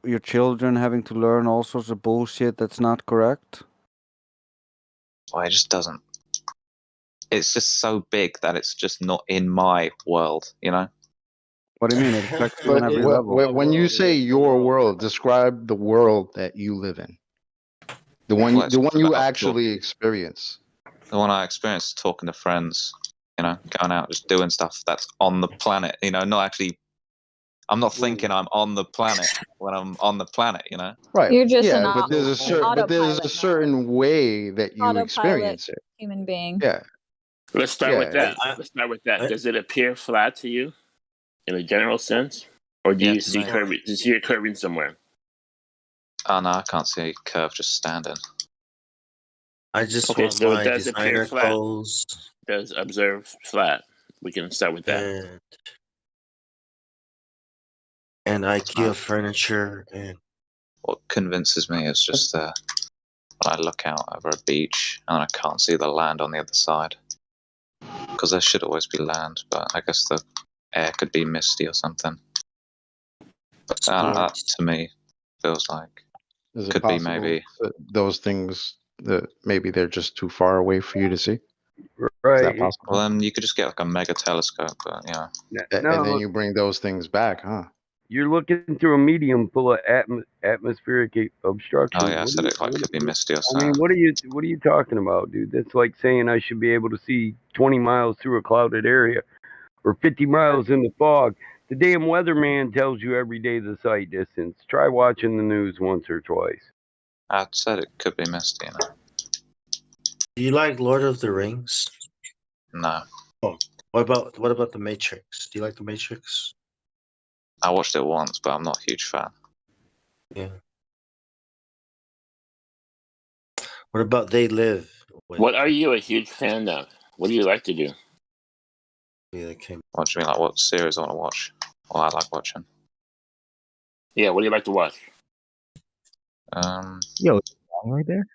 your children having to learn all sorts of bullshit that's not correct? Well, it just doesn't. It's just so big that it's just not in my world, you know? What do you mean? It affects you on every level. When you say your world, describe the world that you live in. The one you actually experience. The one I experienced talking to friends, you know, going out, just doing stuff that's on the planet, you know, not actually. I'm not thinking I'm on the planet when I'm on the planet, you know? Right. You're just yeah, an but there's a certain way that you autopilot experience it. human being. Yeah. Let's start with that. Let's start with that. Does it appear flat to you, in a general sense, or do you see curving? Do you see it curving somewhere? Oh no, I can't see a curve just standing. I just Okay, want so my it does appear designer flat. clothes. Does observe flat. We can start with that. And IKEA furniture. And what convinces me is just when I look out over a beach and I can't see the land on the other side. Because there should always be land, but I guess the air could be misty or something. But that, to me, feels like Is it could be maybe. that those things that maybe they're just too far away for you to see? Right. Is that possible? Well, then you could just get like a mega telescope, but yeah. And then you bring those things back, huh? You're looking through a medium full of atmospheric obstruction. Oh yeah, I said it like could be misty or I something. mean, what are you talking about, dude? That's like saying I should be able to see 20 miles through a clouded area or 50 miles in the fog. The damn weatherman tells you every day the sight distance. Try watching the news once or twice. I said it could be misty, you know. do you like Lord of the Rings? No. Oh, what about the Matrix? Do you like the Matrix? I watched it once, but I'm not a huge fan. Yeah. What about They Live? What are you a huge fan of? What do you like to do? What do you mean, like what series I want to watch? Or I like watching? Yeah, what do you like to watch? Yo, right there.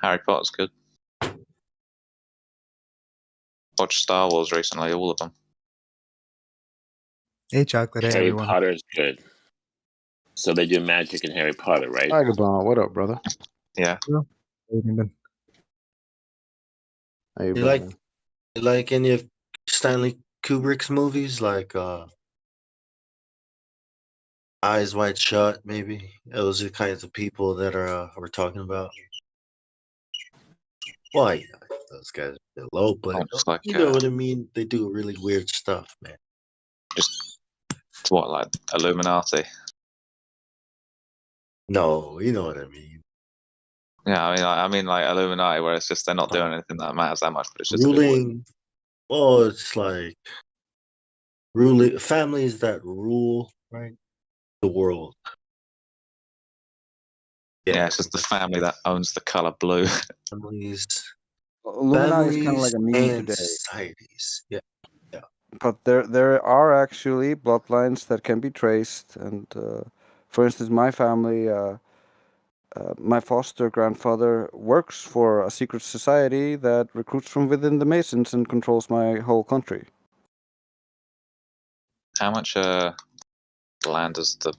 Harry Potter's good. Watched Star Wars recently, all of them. Hey, chocolate. Hey, Harry everyone. Potter's good. So they do magic in Harry Potter, right? Vagabond, what up, brother? Yeah. How you You been? like any of Stanley Kubrick's movies, like Eyes Wide Shut? Maybe those are the kinds of people that are we're talking about. Well, yeah, those guys are low, but Just like, you know what I mean. They do really weird stuff, man. Just what, like Illuminati? No, you know what I mean. Yeah, I mean like Illuminati, where it's just they're not doing anything that matters that much, but it's just Ruling. Well, it's like ruling families that rule, right? The world. Yeah, it's just the family that owns the color blue. Families. Illuminati is kind of like a meme and today. societies. Yeah. But there are actually bloodlines that can be traced, and for instance, my family, my foster grandfather works for a secret society that recruits from within the Masons and controls my whole country. How much land does the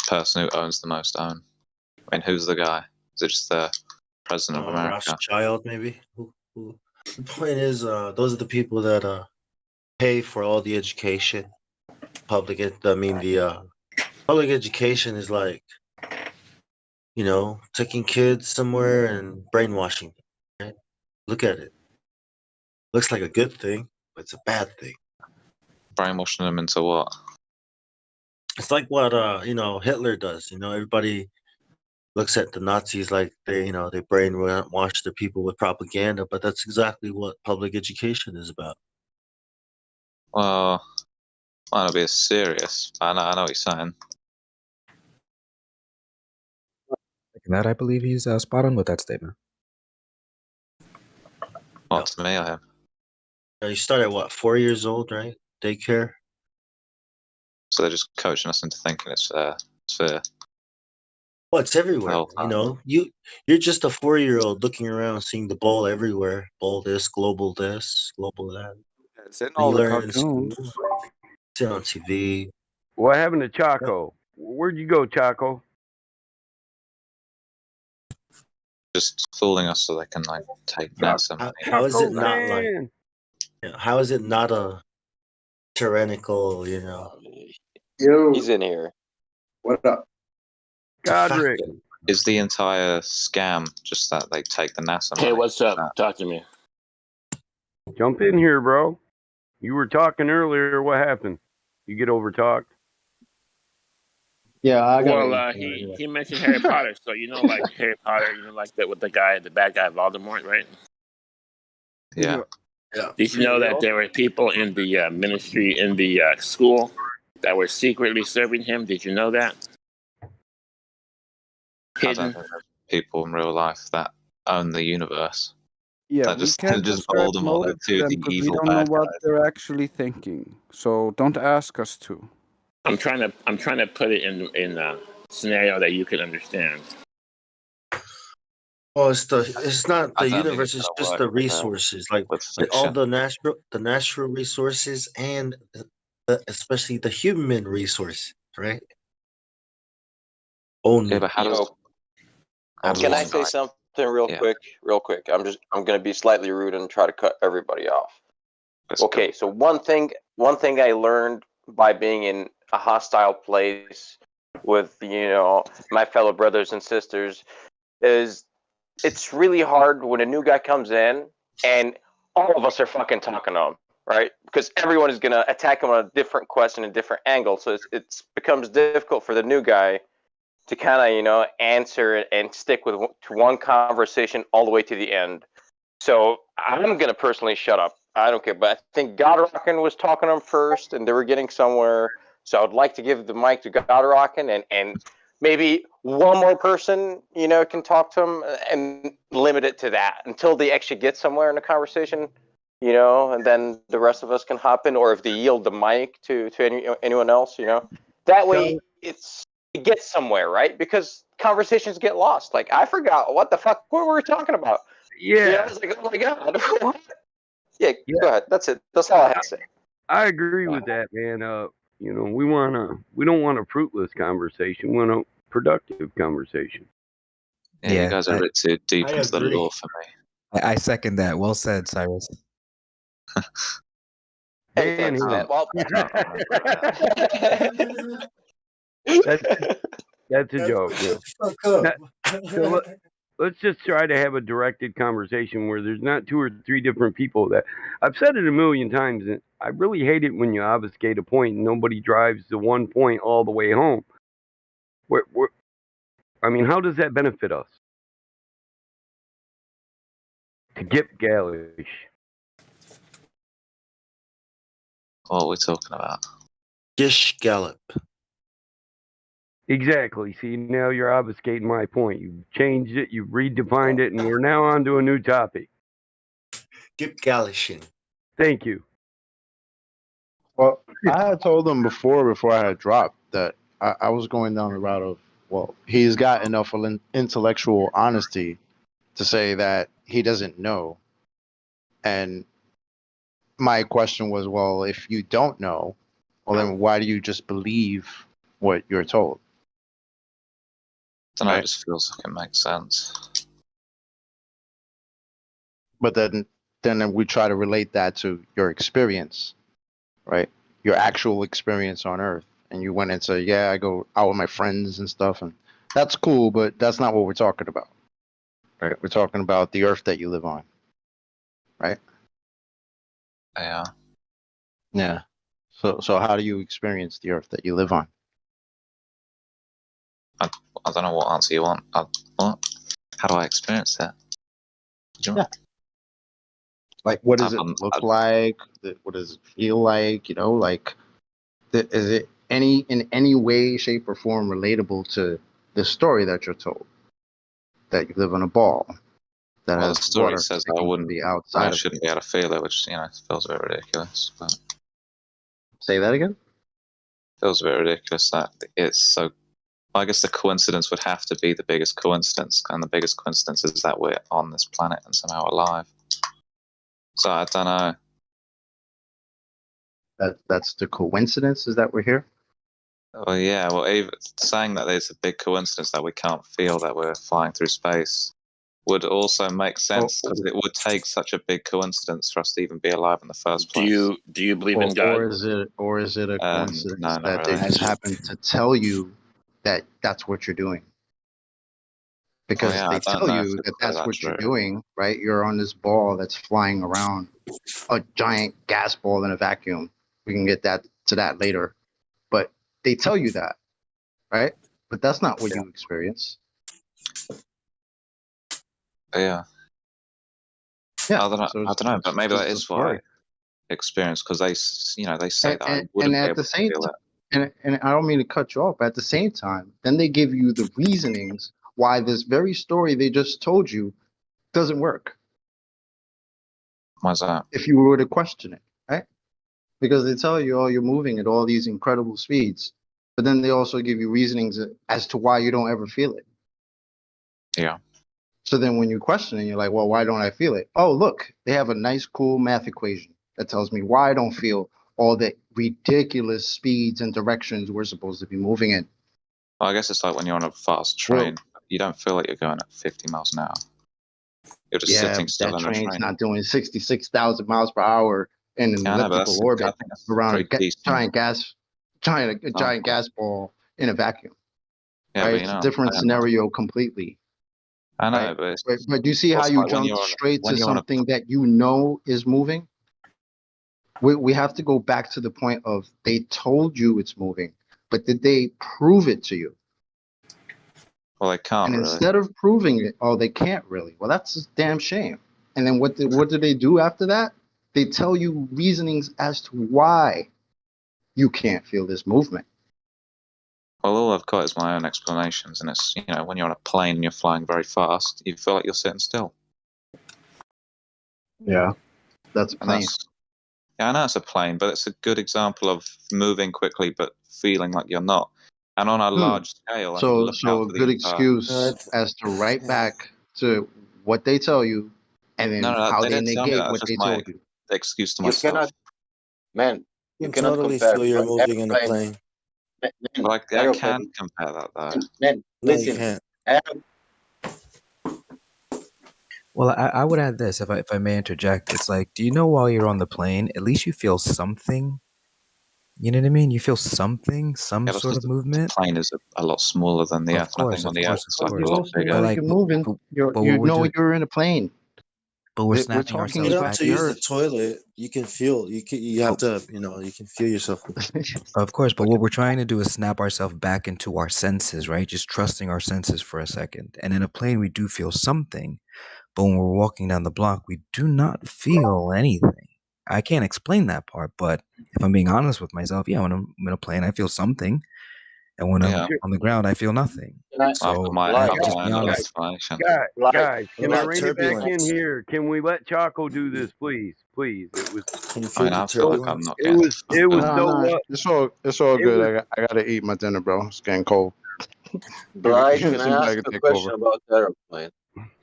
person who owns the most own? I mean, who's the guy? Is it just the president of America? Rothschild, maybe. Who? The point is, those are the people that pay for all the education. The public education is like, taking kids somewhere and brainwashing them. Right? Look at it. Looks like a good thing, but it's a bad thing. Brainwashing them into what? It's like what Hitler does. Everybody looks at the Nazis like they brainwash their people with propaganda, but that's exactly what public education is about. Well, might not be as serious. I know what you're saying. And that I believe he's spot on with that statement. Well, to me, I am. You started what, 4 years old, right? Daycare. So they're just coaching us into thinking it's fair. It's fair. Well, it's everywhere. You know, you're just a 4-year-old looking around, seeing the ball everywhere. Ball this, global that. It's in And all you the learn it in school. cartoons. See it on TV. What happened to Chaco? Where'd you go, Chaco? Just fooling us so they can like take NASA money. How is it Chaco not like? man. How is it not a tyrannical? You know. Yo, he's in here. What up? Godric. Is the entire scam just that they take the NASA money? Hey, what's up? Talk to me. Jump in here, bro. You were talking earlier. What happened? You get overtalked? Yeah, I got Well, he mentioned Harry Potter, so you know, like Harry Potter, you know, like that with the bad guy Voldemort, right? Yeah. Did you know that there were people in the ministry in the school that were secretly serving him? Did you know that? I don't think there's people in real life that own the universe. Yeah, That we just can't ascribe Voldemort motive to to them the because we evil don't know bad what guys. they're actually thinking. So don't ask us to. I'm trying to put it in a scenario that you can understand. Well, it's not I the don't think universe. it's It's gonna just work the resources, like all fiction. the natural resources, and especially the human resource, right? Only. Yeah, but how does Can I one say guy? something real quick? Real quick. I'm going to be slightly rude and try to cut everybody off. Okay, so one thing I learned by being in a hostile place with my fellow brothers and sisters is it's really hard when a new guy comes in and all of us are fucking talking to him, right? Because everyone is gonna attack him on a different question, a different angle. So it becomes difficult for the new guy to kind of answer it and stick to one conversation all the way to the end. So I'm gonna personally shut up. I don't care, but I think Godrockin was talking to him first, and they were getting somewhere. So I'd like to give the mic to Godrockin, and maybe one more person, can talk to him, and limit it to that until they actually get somewhere in the conversation, and then the rest of us can hop in, or if they yield the mic to anyone else, that way it gets somewhere, right? Because conversations get lost. Like I forgot what the fuck what we were talking about. Yeah. I was like, oh my god. yeah, go ahead. That's it. That's all I had to say. I agree with that, man. We don't want a fruitless conversation. We want a productive conversation. Yeah, you guys are a bit too deep into the lore for me. I second that. Well said, Cyrus. Hey, thanks, man. Well, that's a joke. So let's just try to have a directed conversation where there's not 2 or 3 different people. That I've said it a million times, and I really hate it when you obfuscate a point and nobody drives the one point all the way home. How does that benefit us? To get Galish. What are we talking about? Gish Gallop. Exactly. See, now you're obfuscating my point. You've changed it, you've redefined it, and we're now on to a new topic. Gip Galishin. Thank you. Well, I had told them before I had dropped that I was going down the route of, well, he's got enough intellectual honesty to say that he doesn't know. And my question was, well, if you don't know, well, then why do you just believe what you're told? I don't know, it just feels like it makes sense. But then we try to relate that to your experience, right? Your actual experience on Earth. And you went into, I go out with my friends and stuff, and that's cool, but that's not what we're talking about, right? We're talking about the Earth that you live on, right? Yeah. Yeah. So how do you experience the Earth that you live on? I don't know what answer you want. What? How do I experience that? Yeah. Like, what does it look like? What does it feel like? You know, like, is it in any way, shape, or form relatable to the story that you're told? That you live on a ball that Well, the has story water says sticking from the outside I of it. shouldn't be able to feel it, which feels a bit ridiculous. But Say that again. Feels a bit ridiculous that it's so. I guess the coincidence would have to be the biggest coincidence, and the biggest coincidence is that we're on this planet and somehow alive. So I don't know. That's the coincidence, is that we're here? Well, yeah. Well, even saying that it's a big coincidence that we can't feel that we're flying through space would also make sense because it would take such a big coincidence for us to even be alive in the first place. Do you believe in God? Or is it a coincidence no, not that they really. just happen to tell you that that's what you're doing? Because Well, yeah, they I don't tell know if you it's that that's that what you're true. doing, right? You're on this ball that's flying around, a giant gas ball in a vacuum. We can get to that later, but they tell you that, right? But that's not what you experience. Yeah. Yeah. I don't know. So I don't know, but maybe that just a is what story. I experienced because they say that I And wouldn't be at able the to same feel time, it. and I don't mean to cut you off, but at the same time, then they give you the reasonings why this very story they just told you doesn't work. Why's that? If you were to question it, right? Because they tell you, oh, you're moving at all these incredible speeds, but then they also give you reasonings as to why you don't ever feel it. Yeah. So then when you question it, you're like, well, why don't I feel it? Oh, look, they have a nice, cool math equation that tells me why I don't feel all the ridiculous speeds and directions we're supposed to be moving in. Well, I guess it's like when you're on a fast train, you don't feel like you're going at 50 miles an hour. You're just Yeah, sitting still that in the train's train. not doing 66,000 miles per hour in an Yeah, I know, but elliptical I orbit think that's around a pretty decent. giant gas ball in a vacuum. Yeah, Right? but It's a different scenario completely. I know, Right? but But do you see how also you like when jumped you're straight to on a something that you know is moving? We have to go back to the point of they told you it's moving, but did they prove it to you? well, they can't And really. instead of proving it, oh, they can't really. Well, that's a damn shame. And then what do they do after that? They tell you reasonings as to why you can't feel this movement. Well, all I've got is my own explanations, and it's when you're on a plane and you're flying very fast, you feel like you're sitting still. Yeah, that's a plane. Yeah, I know it's a plane, but it's a good example of moving quickly but feeling like you're not. And on a large scale, I think look So out a for the good entire. excuse as to right back to what they tell you, and then No, how they they didn't tell me that. negate That's what just they my told you. excuse to You myself. cannot, man. You You can cannot totally compare feel you're moving in a airplane. plane. Well, I can Aeroplane. compare that though. Man, No, you listen. can't. Well, I would add this if I may interject. It's like, do you know while you're on the plane, at least you feel something? You know what I mean? You feel something, some Yeah, that's sort because of the movement. plane is a lot smaller than the Of Earth, and I think course, on of the Earth course, of it's like You a course. lot also bigger. know But you're like, moving. but You what we're know doing, you're in a plane. but we're We're snapping talking ourselves Get about up back. to the use the Earth. toilet. You can feel. You have to. You can feel yourself. Of course, but what we're trying to do is snap ourselves back into our senses, right? Just trusting our senses for a second. And in a plane, we do feel something, but when we're walking down the block, we do not feel anything. I can't explain that part, but if I'm being honest with myself, yeah, when I'm in a plane, I feel something, and when I'm on the ground, I feel nothing. So I have to just be honest. Guys, What can I about rein it back in turbulence? here? Can we let Chaco do this, please? Please. It was. Can you feel the so, turbulence? it was so No, what? it's all It good. was. I gotta eat my dinner, bro. It's getting cold. Blythe, can I Somebody ask can a take question over. about aeroplane?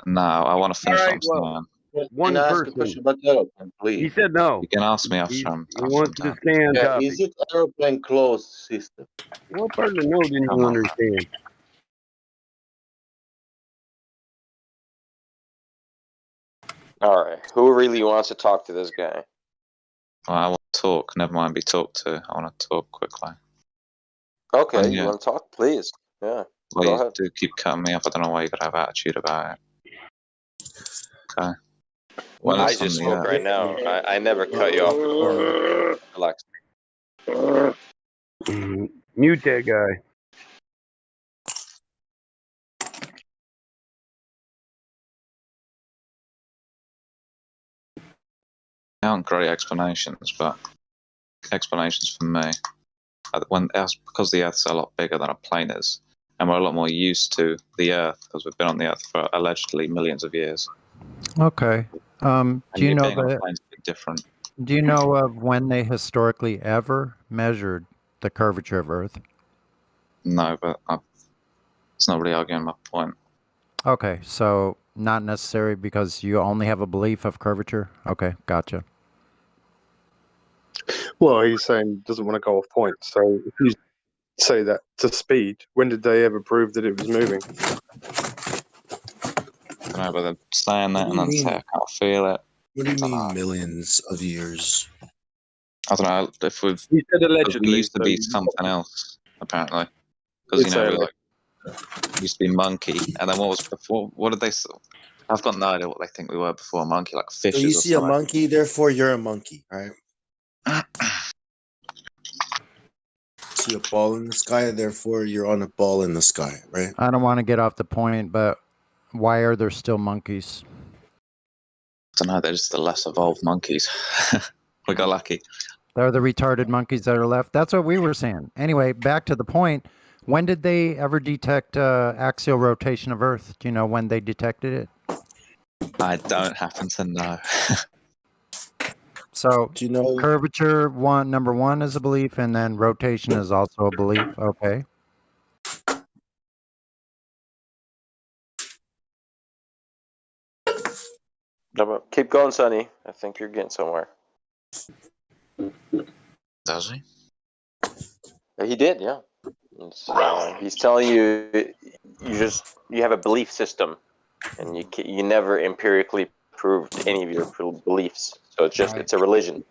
No, I want to finish All what right. I'm Well, saying. Can one I ask a person. question about aeroplane, He please? said no. You can ask me after He I'm wants to done. stay on Yeah, topic. is it aeroplane closed system? What part of the no didn't Come you on. understand? All right. Who really wants to talk to this guy? Well, I want to talk. Never mind be talked to. I want to talk quickly. Okay, you Yeah. want to talk? Please. Yeah. Well, Go you ahead. do keep cutting me off. I don't know why you gotta have attitude about it. Okay. Well, I it's on just the spoke right now. I never cut you off before. Relax. Mute that guy. aren't great explanations, but explanations for me. Because the Earth's a lot bigger than a plane is, and we're a lot more used to the Earth because we've been on the Earth for allegedly millions of years. Okay. Do you know being on a that? plane's a bit different. Do you know of when they historically ever measured the curvature of Earth? No, but it's not really arguing my point. Okay, so not necessary because you only have a belief of curvature? Okay, gotcha. Well, he's saying he doesn't want to go off point. So if you say that to speed, when did they ever prove that it was moving? I don't know, but they're saying that and then say I can't feel it. What do you mean millions of years? I don't know if we've. You said We allegedly. used to be something else, apparently. Because, It's we used to be monkey. And then what was before? What did they. I've got no idea what they think we were before monkey, like fishes So you or see a something. monkey, therefore you're a monkey, right? See a ball in the sky, therefore you're on a ball in the sky, right? I don't want to get off the point, but why are there still monkeys? I don't know, they're just the less evolved monkeys. We got lucky. They're the retarded monkeys that are left. That's what we were saying. Anyway, back to the point. When did they ever detect axial rotation of Earth? Do you know when they detected it? I don't happen to know. So, do you know curvature number one is a belief, and then rotation is also a belief. Okay. No, but keep going, Sonny. I think you're getting somewhere. Does he? He did, yeah. He's telling you you have a belief system, and you never empirically proved any of your beliefs. So it's a religion.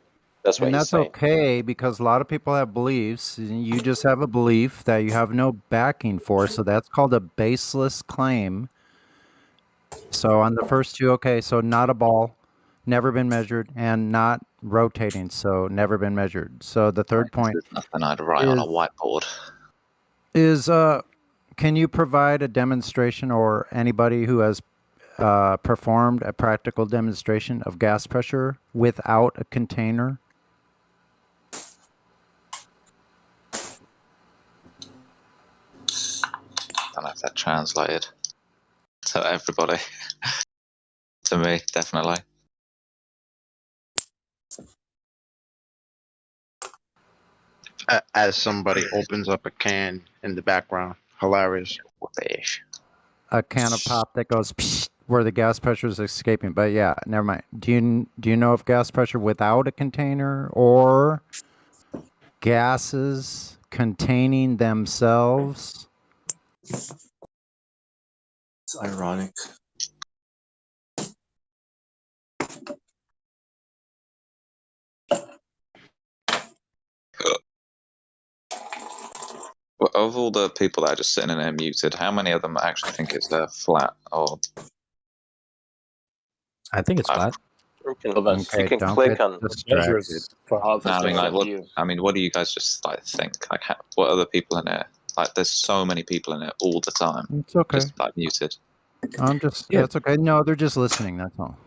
That's what And he's that's saying. okay because a lot of people have beliefs. And you just have a belief that you have no backing for. So that's called a baseless claim. So on the first two, okay, so not a ball, never been measured, and not rotating, so never been measured. So the third point There's nothing I'd write on a whiteboard. is can you provide a demonstration or anybody who has performed a practical demonstration of gas pressure without a container? I don't know if that translated to everybody. To me, definitely. As somebody opens up a can in the background. Hilarious. A can of pop that goes psh, where the gas pressure is escaping. But yeah, never mind. Do you know if gas pressure without a container or gases containing themselves? it's ironic? Well, of all the people that are just sitting in there muted, how many of them actually think it's flat? Or I think it's flat. You can click on distracted. I mean, what do you guys just think? Like, what other people in there? Like, there's so many people in it all the time. It's okay. Just like muted. That's okay. No, they're just listening. That's all.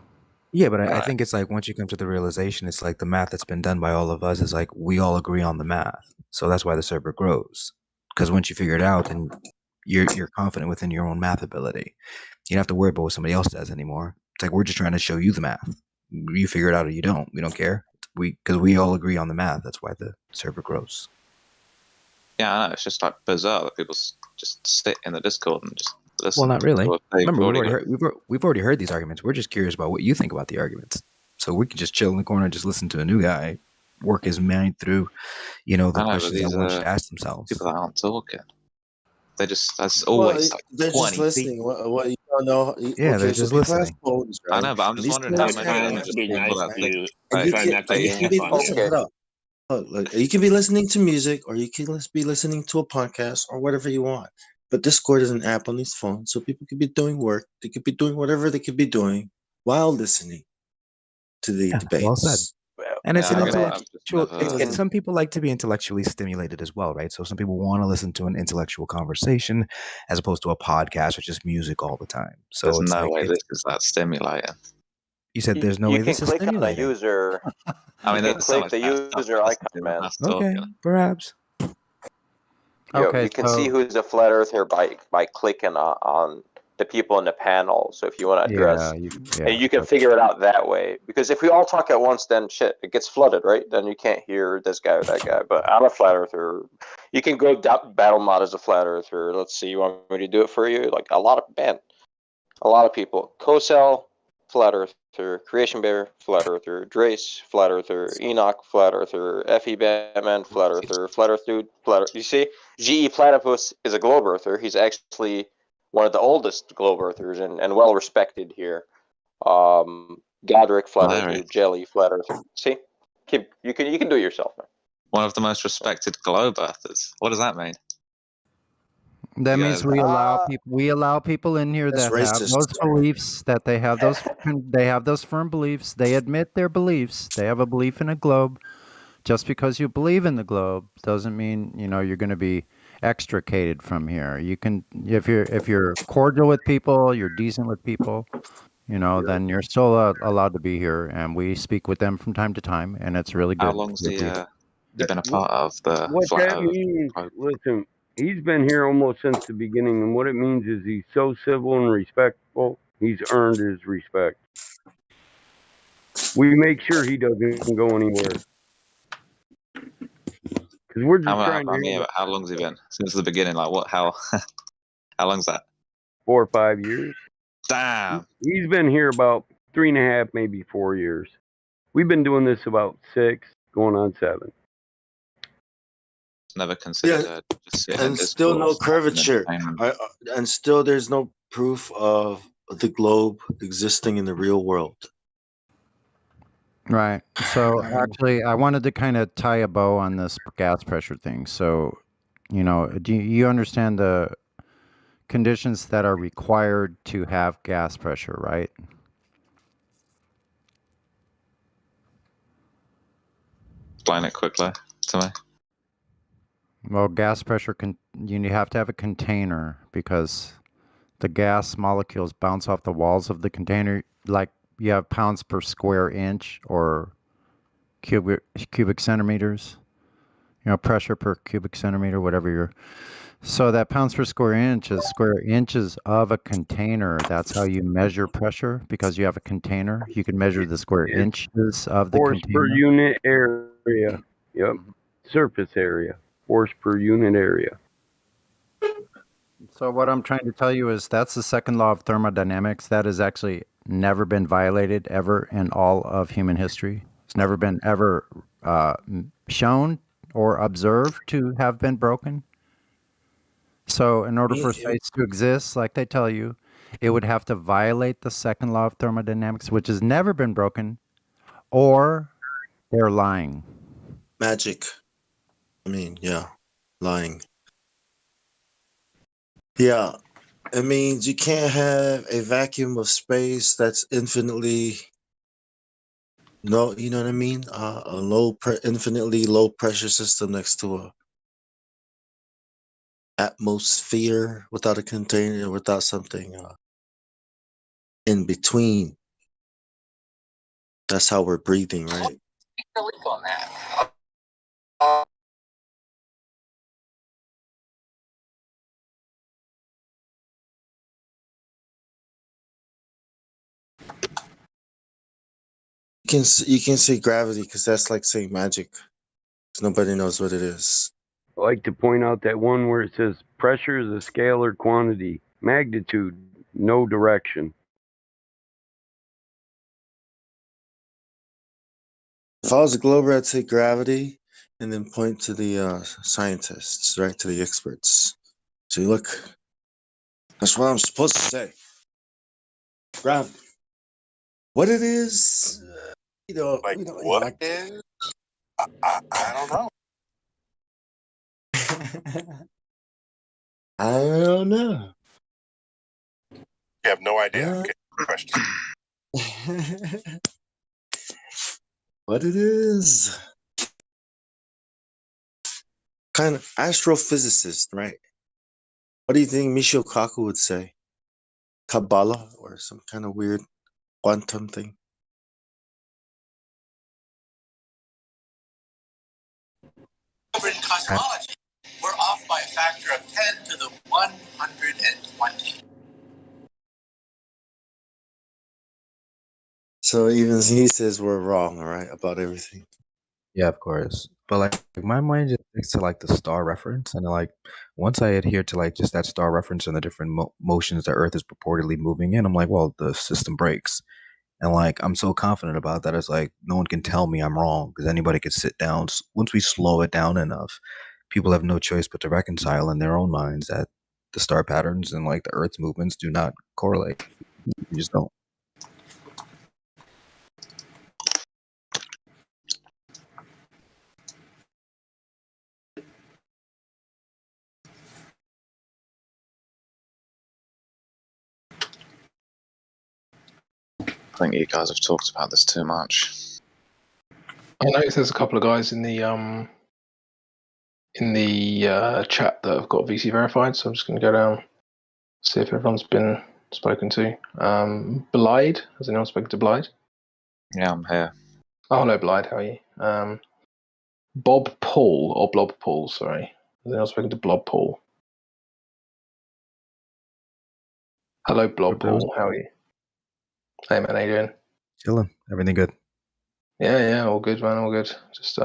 Yeah, but I think it's like once you come to the realization, it's like the math that's been done by all of us is like we all agree on the math. So that's why the server grows. Because once you figure it out, then you're confident within your own math ability. You don't have to worry about what somebody else does anymore. It's like we're just trying to show you the math. You figure it out or you don't. We don't care. Because we all agree on the math. That's why the server grows. Yeah, I know. It's just like bizarre that people just sit in the Discord and just listen. Well, not really. Remember, we've we've already heard these arguments. We're just curious about what you think about the arguments. So we could just chill in the corner and just listen to a new guy work his mind through, the questions that one should ask themselves. People that aren't talking. That's always they're 20 just listening. What you don't know? Yeah, they're just listening. Phones, right? I know, but I'm just wondering how many just people that think. Look, you can be listening to music, or you can be listening to a podcast, or whatever you want. But Discord is an app on these phones, so people could be doing work. They could be doing whatever they could be doing while listening to the debates. Well said. And it's an intellectual. never- Some people like to be intellectually stimulated as well, right? So some people want to listen to an intellectual conversation as opposed to a podcast or just music all the time. So There's it's no like way this is that stimulating. You said there's no You way can this is click on the stimulating. user. I mean, You can there's so click much the better stuff user to icon, listen to than man. us Okay, talking. perhaps. Yo, Okay, you can see so who's a flat earther by clicking on the people in the panel. So if you want to address, yeah, and you can figure it out that way. Because if we all talk at once, then shit, it gets flooded, right? Then you can't hear this guy or that guy. But I'm a flat earther. You can go battle mod as a flat earther. Let's see, you want me to do it for you? Like a lot of people. Cosell, flat earther. Creation Bear, flat earther. Drace, flat earther. Enoch, flat earther. Fe Batman, flat earther. Flat Earth Dude, flat earther. You see, GE Platypus is a globe earther. He's actually one of the oldest globe earthers and well respected here. Godric, flat Larry. earther. Jelly, flat earther. See, you can do it yourself, man. One of the most respected globe earthers. What does that mean? That You means guys- we allow people in here That's that have racist. those beliefs, that they have those firm beliefs. They admit their beliefs. They have a belief in a globe. Just because you believe in the globe doesn't mean, you're going to be extricated from here. You can, if you're cordial with people, you're decent with people, then you're still allowed to be here, and we speak with them from time to time, and it's really How good. long's for you. you been a part of the What flat that Earth? means, listen, he's been here almost since the beginning, and what it means is he's so civil and respectful, he's earned his respect. We make sure he doesn't go anywhere. Because we're just trying to How long's he been? Since the beginning, like what? How long's that? 4 or 5 years. Damn. He's been here about 3.5, maybe 4 years. We've been doing this about 6, going on 7. Never considered just sitting in And still no discourse, curvature. entertainment. And still there's no proof of the globe existing in the real world. Right. So actually, I wanted to kind of tie a bow on this gas pressure thing. So, do you understand the conditions that are required to have gas pressure, right? Explain it quickly to me. Well, gas pressure, you have to have a container because the gas molecules bounce off the walls of the container. Like you have pounds per square inch or cubic centimeters, pressure per cubic centimeter, whatever you're. So that pounds per square inch is square inches of a container. That's how you measure pressure because you have a container. You can measure the square inches of the Force container. per unit area. Yep. Surface area. Force per unit area. So what I'm trying to tell you is that's the second law of thermodynamics. That has actually never been violated ever in all of human history. It's never been ever shown or observed to have been broken. So in order for space to exist, like they tell you, it would have to violate the second law of thermodynamics, which has never been broken, or they're lying. Magic. Yeah, lying. Yeah, it means you can't have a vacuum of space that's infinitely you know what I mean? A infinitely low pressure system next to a atmosphere without a container, without something in between. That's how we're breathing, right? On that. You can say gravity because that's like saying magic. 'Cause nobody knows what it is. I like to point out that one where it says pressure is a scalar quantity, magnitude, no direction. If I was a glober, I'd say gravity, and then point to the scientists, right, to the experts. So you look. That's what I'm supposed to say. Gravity. What it is, we don't What is? I don't know. I don't know. You have no idea. Okay. Question. What it is? Kind of astrophysicist, right? What do you think Michio Kaku would say? Kabbalah or some kind of weird quantum thing? Over in cosmology, we're off by a factor of 10 to the 120. So even he says we're wrong, all right, about everything. Yeah, of course. But like my mind just sticks to like the star reference, and like once I adhere to like just that star reference and the different motions that Earth is purportedly moving in, I'm like, well, the system breaks, and like I'm so confident about that. It's like no one can tell me I'm wrong because anybody could sit down. Once we slow it down enough, people have no choice but to reconcile in their own minds that the star patterns and like the Earth's movements do not correlate. You just don't. I think you guys have talked about this too much. I noticed there's a couple of guys in the chat that have got VC verified, so I'm just going to go down, see if everyone's been spoken to. Blide, has anyone spoken to Blide? Yeah, I'm here. Oh, hello, Blide, how are you? Bob Paul, or Blob Paul, sorry. Has anyone spoken to Blob Paul? Hello, Blob Paul, how are you? Hey, man, how you doing? Chilling. Everything good? Yeah, all good, man, all good. Just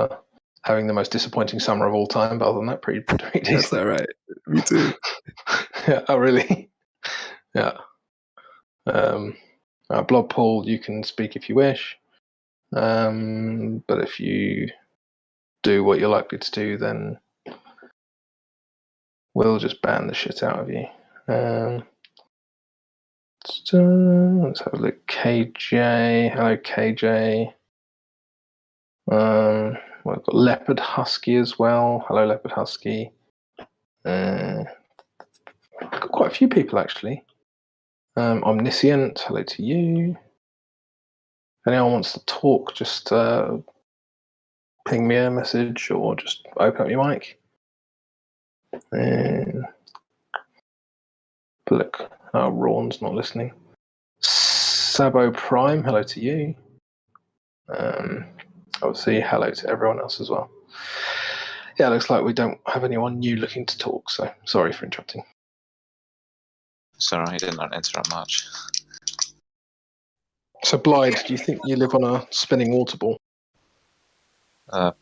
having the most disappointing summer of all time, but other than that, pretty decent. Is that right? Me too. Yeah, oh, really? Yeah. Blob Paul, you can speak if you wish. But if you do what you're likely to do, then we'll just ban the shit out of you. Let's have a look. KJ, hello KJ. We've got Leopard Husky as well. Hello Leopard Husky. Got quite a few people actually. Omniscient, hello to you. If anyone wants to talk, just ping me a message or just open up your mic. Look, Ron's not listening. Sabo Prime, hello to you. Obviously, hello to everyone else as well. Yeah, it looks like we don't have anyone new looking to talk, so sorry for interrupting. Sorry, I did not interrupt much. So, Blyde, do you think you live on a spinning water ball?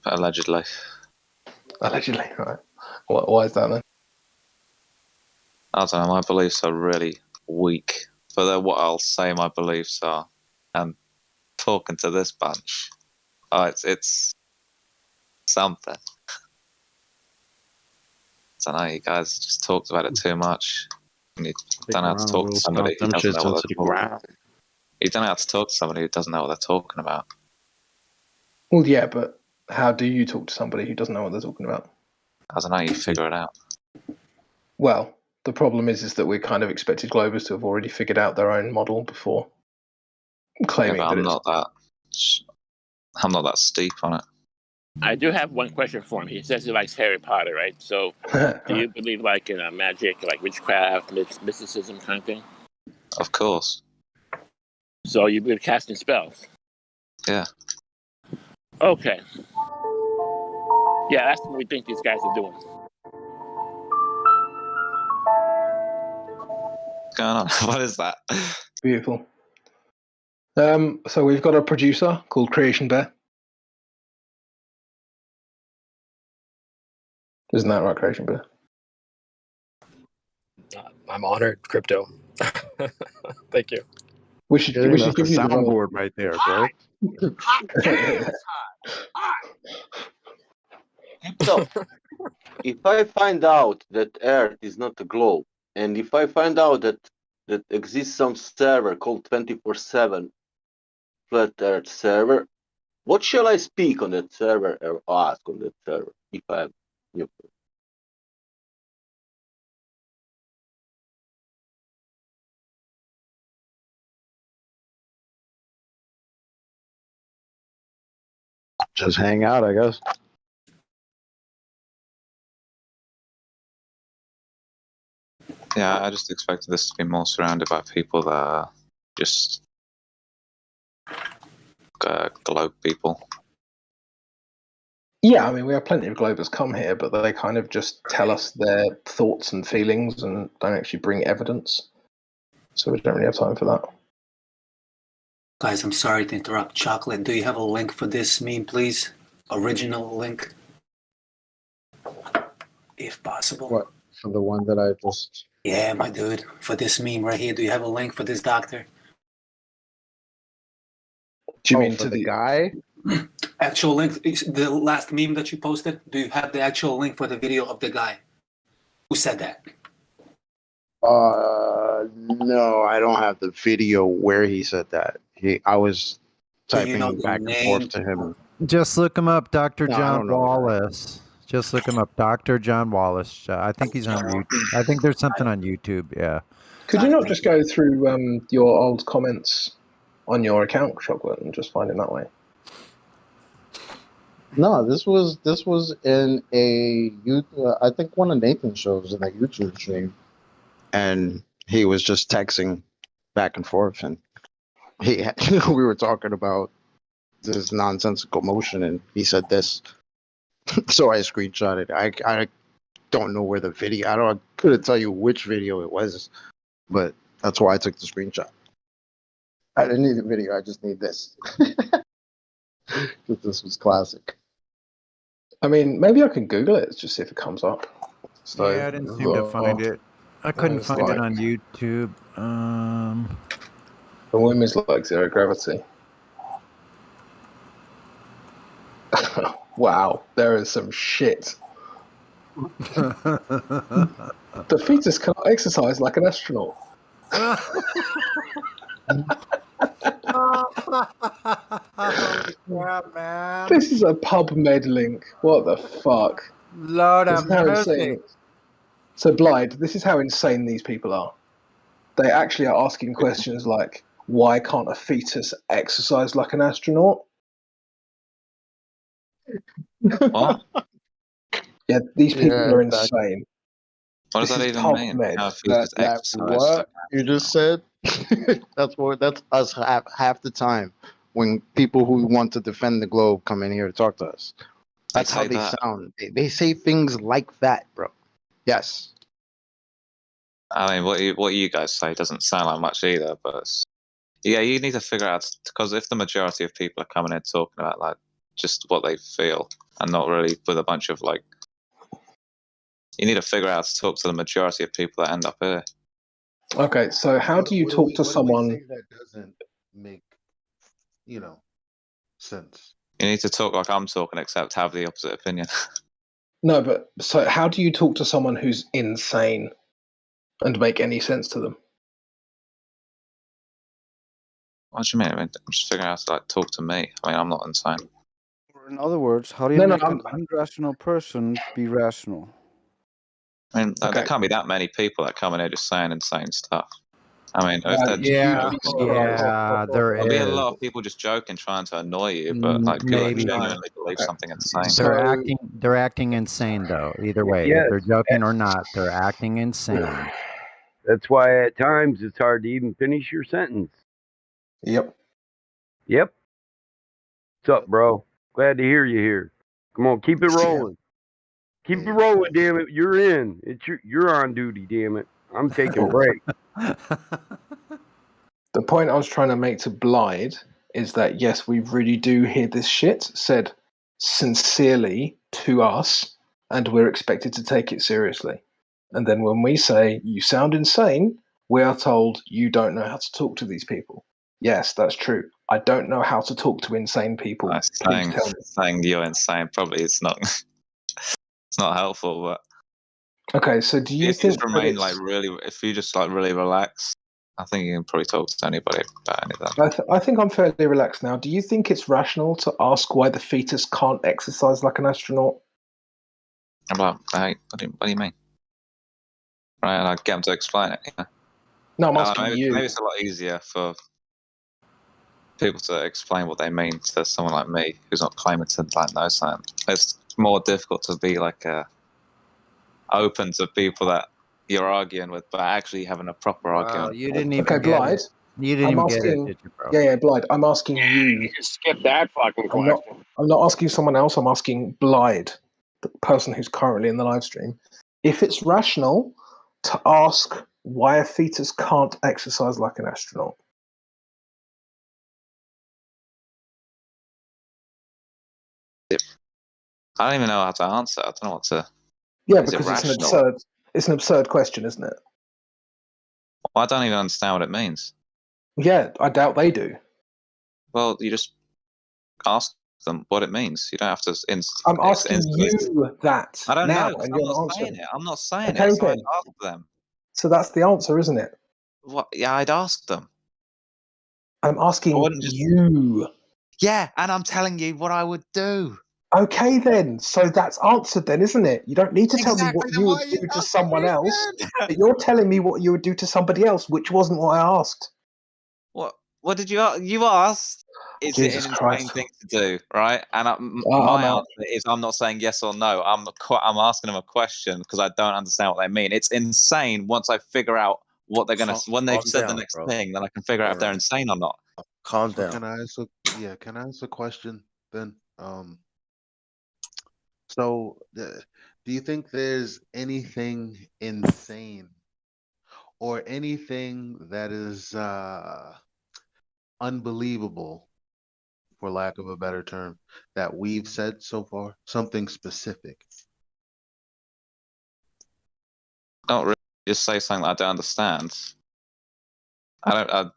Allegedly. Allegedly, right. Why is that then? I don't know, my beliefs are really weak. But they're what I'll say my beliefs are. And talking to this bunch, it's something. I don't know, you guys just talked about it too much. And you don't know how to talk to somebody who doesn't know what they're talking about. You don't know how to talk to somebody who doesn't know what they're talking about. Well, yeah, but how do you talk to somebody who doesn't know what they're talking about? I don't know, you figure it out. Well, the problem is that we're kind of expected Globers to have already figured out their own model before claiming that I'm not that steep on it. I do have one question for him. He says he likes Harry Potter, right? So, do you believe like in magic, like witchcraft, mysticism kind of thing? Of course. So you believe casting spells? Yeah. Okay. Yeah, that's what we think these guys are doing. What's going on? What is that? Beautiful. So we've got a producer called Creation Bear. Isn't that right, Creation Bear? I'm honored, Crypto. Thank you. We should give you the soundboard right there, bro. So, if I find out that Earth is not a globe, and if I find out that exists some server called 24/7 Flat Earth server, what shall I speak on that server or ask on that server if I have new? Just hang out, I guess. Yeah, I just expected this to be more surrounded by people that are just globe people. Yeah, I mean, we have plenty of Globers come here, but they kind of just tell us their thoughts and feelings and don't actually bring evidence. So we don't really have time for that. Guys, I'm sorry to interrupt. Chocolate, do you have a link for this meme, please? Original link, if possible. What, for the one that I just... Yeah, my dude, for this meme right here, do you have a link for this doctor? Do you mean for to the guy? Actual link, the last meme that you posted, do you have the actual link for the video of the guy who said that? No, I don't have the video where he said that. I was typing back and forth to him. Just look him up, Dr. No, I John don't know that. Wallace. Just look him up, Dr. John Wallace. I think he's on YouTube. I think there's something on YouTube. Yeah. Could you not just go through your old comments on your account, Chocolate, and just find it that way? No, this was in a I think one of Nathan's shows in a YouTube stream, and he was just texting back and forth, and we were talking about this nonsensical motion, and he said this, so I screenshotted it. I don't know where the video. I couldn't tell you which video it was, but that's why I took the screenshot. I didn't need the video. I just need this. Because this was classic. I mean, maybe I can Google it, just see if it comes up. So, Yeah, I didn't seem to find it. I couldn't find it on YouTube. The womb is like zero gravity. Wow, there is some shit. The fetus cannot exercise like an astronaut. Yeah, man. This is a PubMed link. What the fuck? Lord This have is how mercy. insane. So, Blyde, this is how insane these people are. They actually are asking questions like, why can't a fetus exercise like an astronaut? What? Yeah, these people are exactly. insane. What does This that is even mean? PubMed. How if you just exercise? What you just said? That's us half the time when people who want to defend the globe come in here to talk to us. That's how say they that. sound. They say things like that, bro. Yes. I mean, what you guys say doesn't sound like much either, but yeah, you need to figure out, because if the majority of people are coming in talking about like just what they feel and not really with a bunch of like, you need to figure out to talk to the majority of people that end up here. Okay, so how do you talk to someone? That doesn't make, sense. You need to talk like I'm talking, except have the opposite opinion. No, but so how do you talk to someone who's insane and make any sense to them? What do you mean? I mean, I'm just figuring out how to like talk to me. I mean, I'm not insane. In other words, how do you make an irrational person be rational? I mean, there can't be that many people that come in here just saying insane stuff. I mean, if they're yeah, there there'll be a is. lot of people just joking, trying to annoy you, but like people that Maybe. genuinely believe something insane. They're acting insane though. Either way, Yes. if they're joking or not, they're acting insane. That's why at times it's hard to even finish your sentence. Yep. Yep. What's up, bro? Glad to hear you here. Come on, keep it rolling. Keep it rolling, damn it. You're in. It's you're on duty, damn it. I'm taking a break. The point I was trying to make to Blyde is that yes, we really do hear this shit said sincerely to us, and we're expected to take it seriously. And then when we say you sound insane, we are told you don't know how to talk to these people. Yes, that's true. I don't know how to talk to insane people. Please tell me. Saying you're insane probably it's not it's not helpful, but Okay, so do you if you think just remain like really, if you just like really relax, I think you can probably talk to anybody about anything. I think I'm fairly relaxed now. Do you think it's rational to ask why the fetus can't exercise like an astronaut? Well, what do you mean? Right, and I get them to explain it. Yeah. No, I'm asking you. Maybe it's a lot easier for people to explain what they mean to someone like me who's not claiming to like know something. It's more difficult to be like open to people that you're arguing with, but actually having a proper argument. You didn't even Okay, get Blyde. it. You didn't I'm even get it, asking, did you, bro? yeah, Blyde. I'm asking you. You can skip that fucking I'm not. question. I'm not asking someone else. I'm asking Blyde, the person who's currently in the live stream, if it's rational to ask why a fetus can't exercise like an astronaut. I don't even know how to answer. I don't know what to. Yeah, Is it because rational? it's an absurd question, isn't it? Well, I don't even understand what it means. Yeah, I doubt they do. Well, you just ask them what it means. You don't have to. I'm asking instantly. you that I don't now, know because and I'm you're not not saying answering. it. I'm not saying Okay, it. So I'd then. ask them. So that's the answer, isn't it? What? Yeah, I'd ask them. I'm asking you. Yeah, and I'm telling you what I would do. Okay, then. So that's answered, then, isn't it? You don't need to tell me what Exactly, then you why would are you do to asking someone me else. again? But you're telling me what you would do to somebody else, which wasn't what I asked. What did you ask? You asked, is it Jesus an insane Christ. thing to do, right? And I'm my out. answer is I'm not saying yes or no. I'm asking them a question because I don't understand what they mean. It's insane once I figure out what they're gonna. When they've Calm said the down, next bro. thing, then I can figure out if they're insane or not. Calm So down. can I ask can I ask a question then? So do you think there's anything insane or anything that is unbelievable, for lack of a better term, that we've said so far? Something specific. Not really. Just say something that I don't understand. I don't.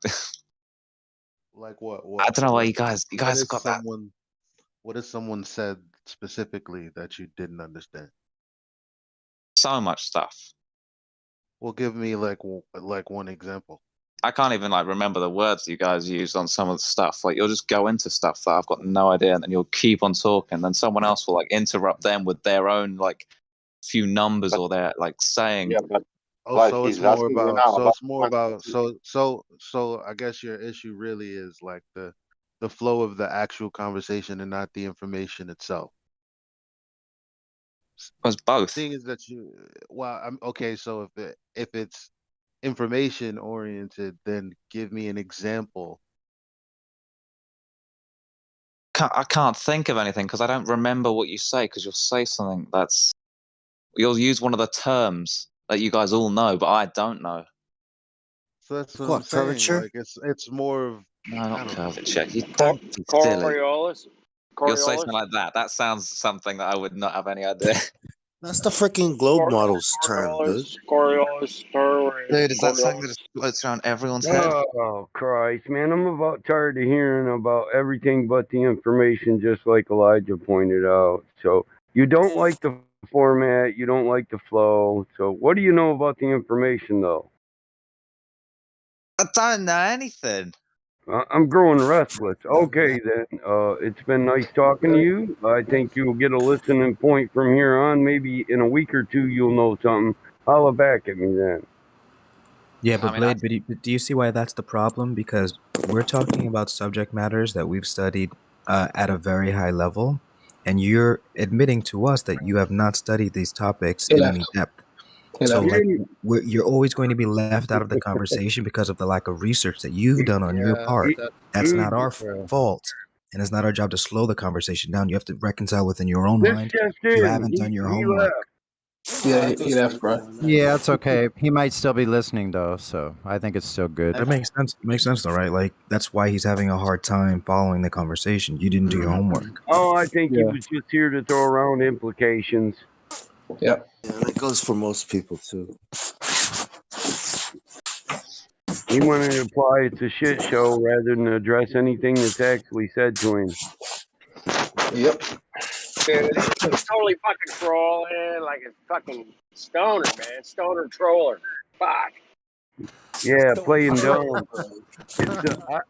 Like what? I don't know why you What guys have got that. What has someone said specifically that you didn't understand? So much stuff. Well, give me like one example. I can't even like remember the words you guys used on some of the stuff. Like you'll just go into stuff that I've got no idea, and then you'll keep on talking. Then someone else will like interrupt them with their own like few numbers or their like saying. Oh, so it's more about so I guess your issue really is like the flow of the actual conversation and not the information itself. It was both. Thing is that I'm okay. So if it's information oriented, then give me an example. I can't think of anything because I don't remember what you say. Because you'll say something you'll use one of the terms that you guys all know, but I don't know. So that's what I'm saying. Curvature? Like it's more of no, not curvature. You don't be silly. You'll say something like that. That sounds something that I would not have any idea. That's the freaking globe models term, dude. Dude, is that something that just floats around everyone's head? Oh, Christ, man. I'm about tired of hearing about everything but the information, just like Elijah pointed out. So you don't like the format, you don't like the flow. So what do you know about the information, though? I don't know anything. I'm growing restless. Okay, then. It's been nice talking to you. I think you'll get a listening point from here on. Maybe in a week or two, you'll know something. Holla back at me then. Yeah, but Blade, but do you see why that's the problem? Because we're talking about subject matters that we've studied at a very high level, and you're admitting to us that you have not studied these topics in any depth. So, like, you're always going to be left out of the conversation because of the lack of research that you've done on your part. That's not our fault, and it's not our job to slow the conversation down. You have to reconcile within your own mind. You haven't done your homework. Yeah, he left, bro. Yeah, it's okay. He might still be listening though, so I think it's still good. That makes sense. It makes sense though, right? Like that's why he's having a hard time following the conversation. You didn't do your homework. Oh, I think he was just here to throw around implications. Yeah. Yeah, that goes for most people too. He wanted to imply it's a shit show rather than address anything that's actually said to him. Yep. Dude, he's totally fucking trolling like a fucking stoner, man. Stoner troller. Fuck. Yeah, playing dumb.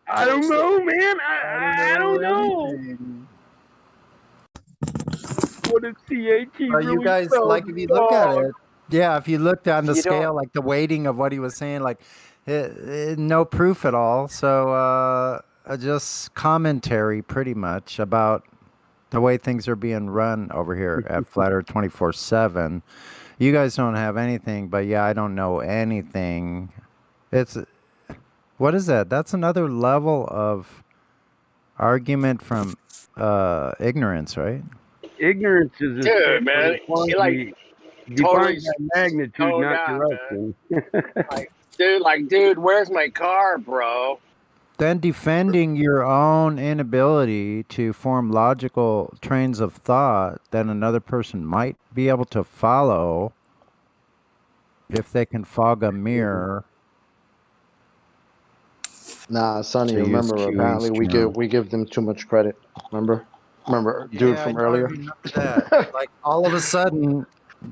I don't know, man. I don't know. What if CAT really you guys, spells like, if you look at dog? it, yeah, if you look down the You don't- scale, like the weighting of what he was saying, like no proof at all. So just commentary, pretty much, about the way things are being run over here at Flat Earth 24/7. You guys don't have anything, but yeah, I don't know anything. It's What is that? That's another level of argument from ignorance, right? Ignorance is a state Dude, man, of it like quantity totally defined by magnitude, toned not out, direction. man. Dude, where's my car, bro? Then defending your own inability to form logical trains of thought that another person might be able to follow if they can fog a mirror. Nah, Sonny, To use remember, Chewy's apparently we term. give them too much credit. Remember, dude Yeah, I from know. I earlier. remember that. Like all of a sudden,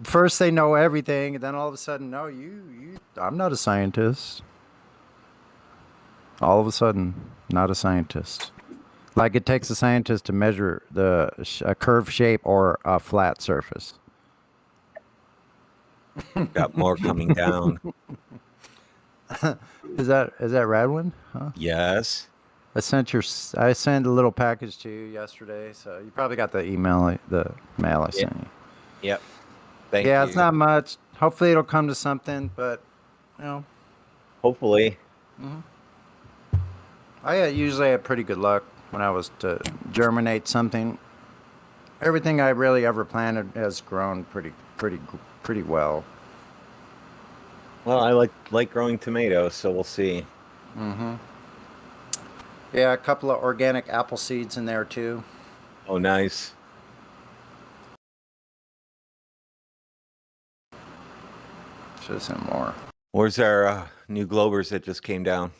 first they know everything, and then all of a sudden, no, I'm not a scientist. All of a sudden, not a scientist. Like it takes a scientist to measure a curved shape or a flat surface. Got more coming down. Is that Radwin? Huh? Yes. I sent a little package to you yesterday, so you probably got the mail I sent you. Yep. Thank you. Yeah, it's not much. Hopefully it'll come to something, but you know. Hopefully. Mm-hmm. I usually have pretty good luck when I was to germinate something. Everything I really ever planted has grown pretty well. Well, I like growing tomatoes, so we'll see. Mm-hmm. Yeah, a couple of organic apple seeds in there too. Oh, nice. Should have sent more. Where's our new Globers that just came down?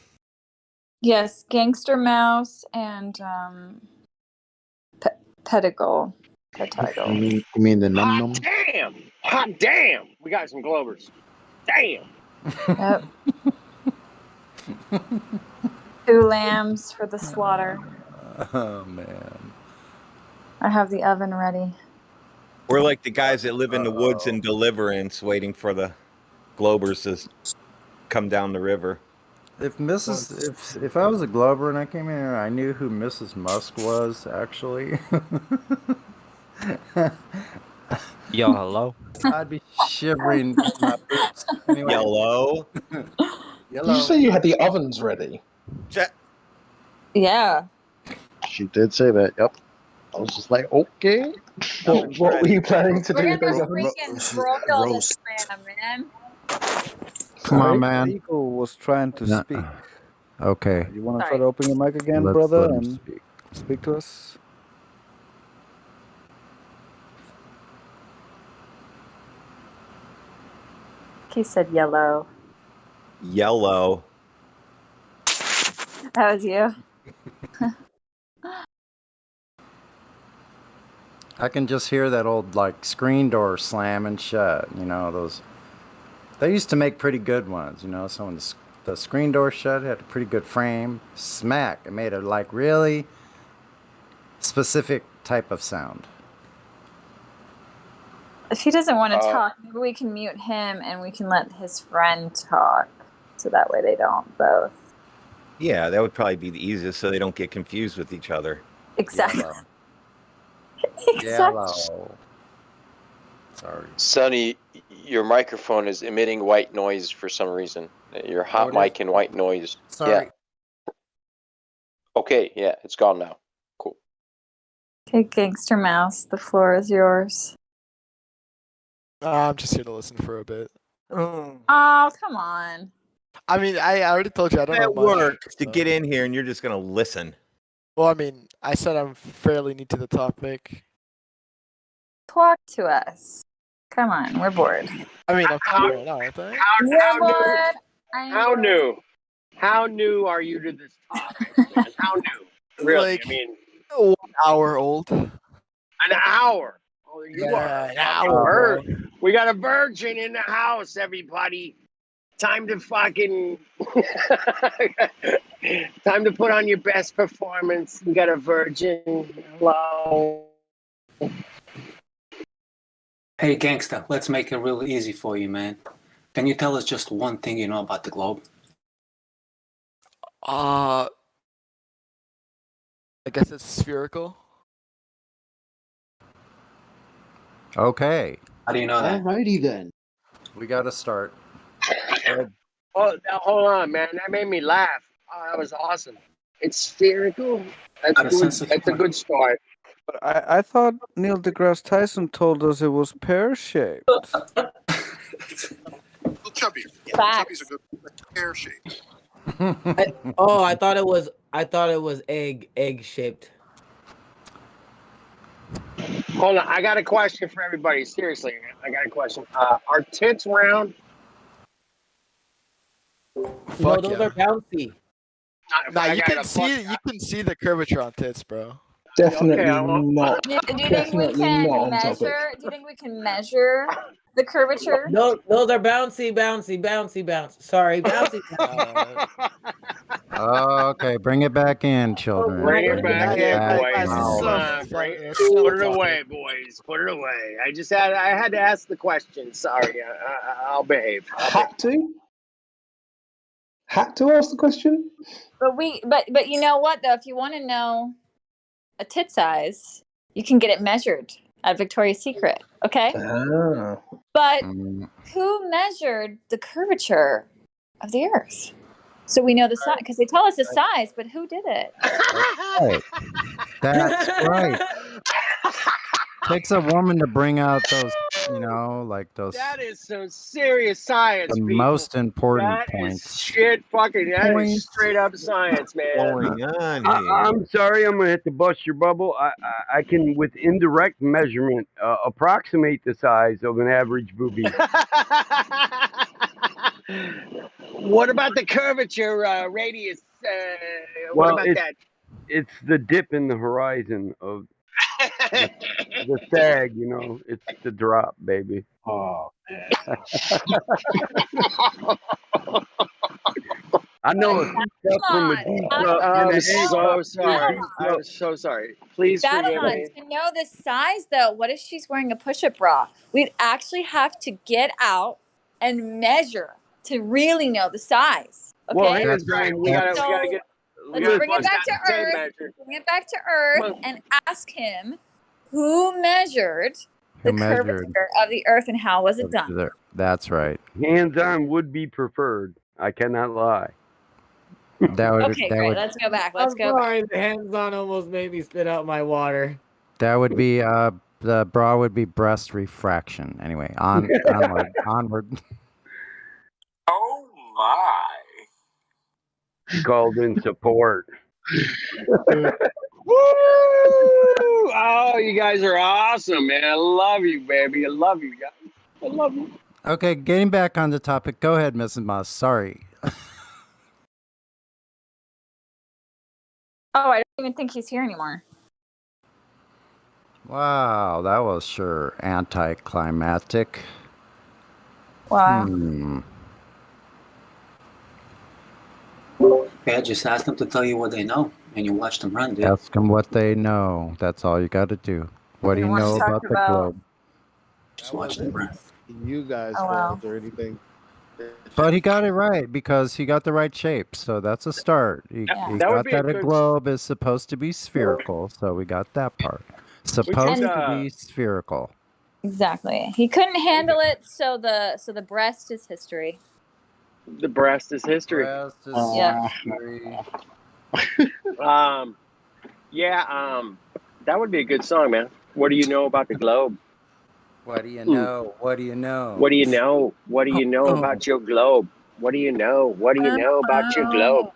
Yes, Gangster Mouse and Pedigle. You mean the num num? Hot damn! We got some Glovers. Damn. Yep. 2 lambs for the slaughter. Oh man. I have the oven ready. We're like the guys that live in the woods in Deliverance, waiting for the Globers to come down the river. If I was a Glover and I came in here, I knew who Mrs. Musk was actually. Yo, hello. I'd be shivering in my boots. Anyway. Yellow. Did you say you had the ovens ready? Yeah. She did say that. Yep. I was just like, okay. What were you planning to do We're with those gonna ovens? freaking broil this lamb, man. Come on, man. Eagle was trying to No. speak. Okay. You want to try to open your mic again, Let's brother, let him and speak to us? He said yellow. Yellow. That was you. I can just hear that old like screen door slamming shut. You know those. They used to make pretty good ones. You know, so when the screen door shut, it had a pretty good frame. Smack! It made a like really specific type of sound. If he doesn't want to talk, maybe we can mute him and we can let his friend talk, so that way they don't both. Yeah, that would probably be the easiest, so they don't get confused with each other. Exactly. Yellow. Sorry. Sonny, your microphone is emitting white noise for some reason. Your hot mic and white noise. Sorry. Yeah. Okay, yeah, it's gone now. Cool. Okay, Gangster Mouse, the floor is yours. I'm just here to listen for a bit. Oh, come on. I mean, I already told you I don't know That much. works to get in here, and you're just gonna listen. Well, I mean, I said I'm fairly new to the topic. Talk to us. Come on, we're bored. I mean, I'm talking right now, aren't I? How new? How new are you to this topic, man? How new? Really? Like, I mean, 1 hour old. an hour. Oh, you are an hour. Bro. We got a virgin in the house, everybody. Time to fucking time to put on your best performance. We got a virgin. Hello. Hey, gangsta, let's make it real easy for you, man. Can you tell us just one thing you know about the globe? I guess it's spherical. Okay. How do you know that? Alrighty then. We got to start. Oh, hold on, man. That made me laugh. that was awesome. It's spherical. That's a good start. But I thought Neil deGrasse Tyson told us it was pear-shaped. Chubby. Facts. Chubby's a good pear shaped. I thought it was egg shaped. Hold on, I got a question for everybody. Seriously, I got a question. Are tits round? No, those are bouncy. Nah, I you gotta can see the curvature on tits, bro. Definitely Okay, not. Do you think we Definitely can not on topic. measure? Do you think we can measure the curvature? No, those are bouncy. Sorry, bouncy. Okay, bring it back in, children. Bring it Bring back it in, back boys. in. Come on, put it away, boys. Put it away. I had to ask the question. Sorry, I'll behave. Had to ask the question. But you know what though? If you want to know a tit size, you can get it measured at Victoria's Secret. Okay. But who measured the curvature of the Earth? So we know the size because they tell us the size, but who did it? That's right. Takes a woman to bring out those, like those. That is some serious science, The people. most important That points. is shit fucking. That is Points. straight up science, man. Going on here? I'm sorry, I'm gonna have to bust your bubble. I can, with indirect measurement, approximate the size of an average booby. What about the curvature radius? What Well, about that? it's the dip in the horizon of the sag. It's the drop, baby. Oh, I know a C cup from a D cup and I'm an A so cup. sorry. I'm so sorry. Please forgive Babylon, me. to know the size though, what if she's wearing a push-up bra? We'd actually have to get out and measure to really know the size. Okay. Well, That's right. We gotta get. Let's bring it back to Earth. Bring it back to Earth and ask him who measured the curvature of the Earth and how was it done? That's right. Hands-on would be preferred. I cannot lie. That would. Okay, that great. would. Let's go back. I'm sorry, the hands-on almost made me spit out my water. That would be. The bra would be breast refraction. Anyway, onward. Oh my! Called in support. Woo! Oh, you guys are awesome, man. I love you, baby. I love you guys. I love you. Okay, getting back on the topic. Go ahead, Mrs. Moss. Sorry. Oh, I don't even think he's here anymore. Wow, that was sure anticlimactic. Wow. Yeah, just ask them to tell you what they know, and you watch them run, dude. Ask them what they know. That's all you got to do. What do you know about the globe? Just watch them run. You guys Oh, wow. failed or anything. But he got it right because he got the right shape. So that's a start. He That got would be a that a good- globe is supposed to be spherical. So we got that part. Supposed to be spherical. Exactly. He couldn't handle it, so the breast is history. The breast is history. That would be a good song, man. What do you know about the globe? What do you know? What do you know? What do you know? What do you know about your globe? What do you know? What do you know about your globe?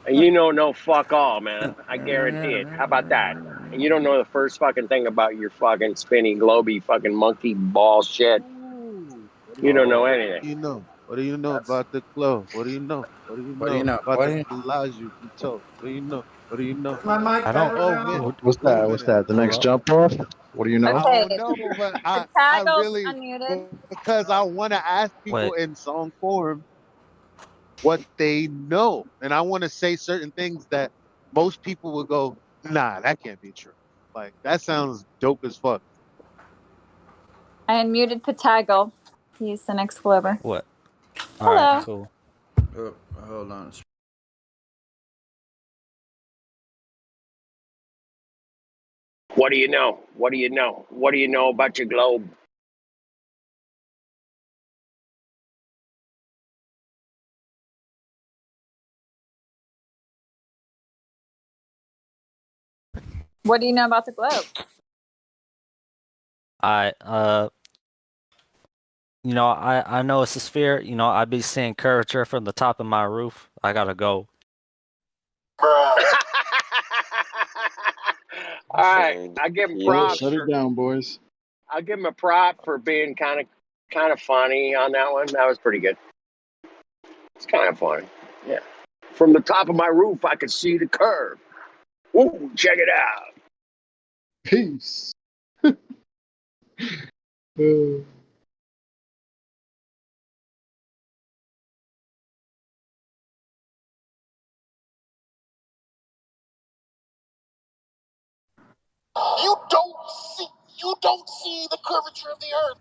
You don't know fuck all, man. I guarantee it. How about that? And you don't know the first fucking thing about your fucking spinny, globy, fucking monkey ball shit. You don't know anything. You know. What do you know about the globe? What do you know? What do you know, What do you know? about What do the you Palazzo What do you know? What do you know? My mic I don't. better Oh now? man. What's that? What's that? The next jump off? What do you know? Okay. I don't know, but I Taggles really unmuted. because I want to ask people in song form what they know, and I want to say certain things that most people would go, "Nah, that can't be true." Like that sounds dope as fuck. I unmuted Patago. He's the next Glober. What? Hello. Alright, cool. Oh, hold on. What do you know? What do you know? What do you know about your globe? What do you know about the globe? I I know it's a sphere. I be seeing curvature from the top of my roof. I gotta go. All right, I give him Well, props. shut it down, boys. I'll give him a prop for being kind of funny on that one. That was pretty good. It's kind of funny. Yeah. From the top of my roof, I could see the curve. Ooh, check it out. Peace. You don't see the curvature of the earth.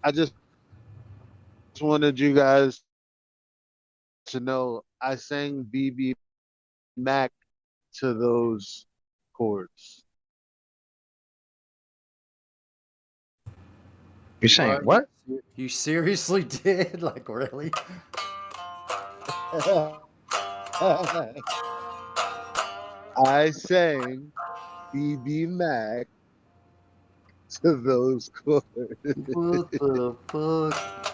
I just wanted you guys to know I sang BB Mac to those chords. You're saying what? You seriously did? Like, really? I sang BB Mac to those chords. What the fuck?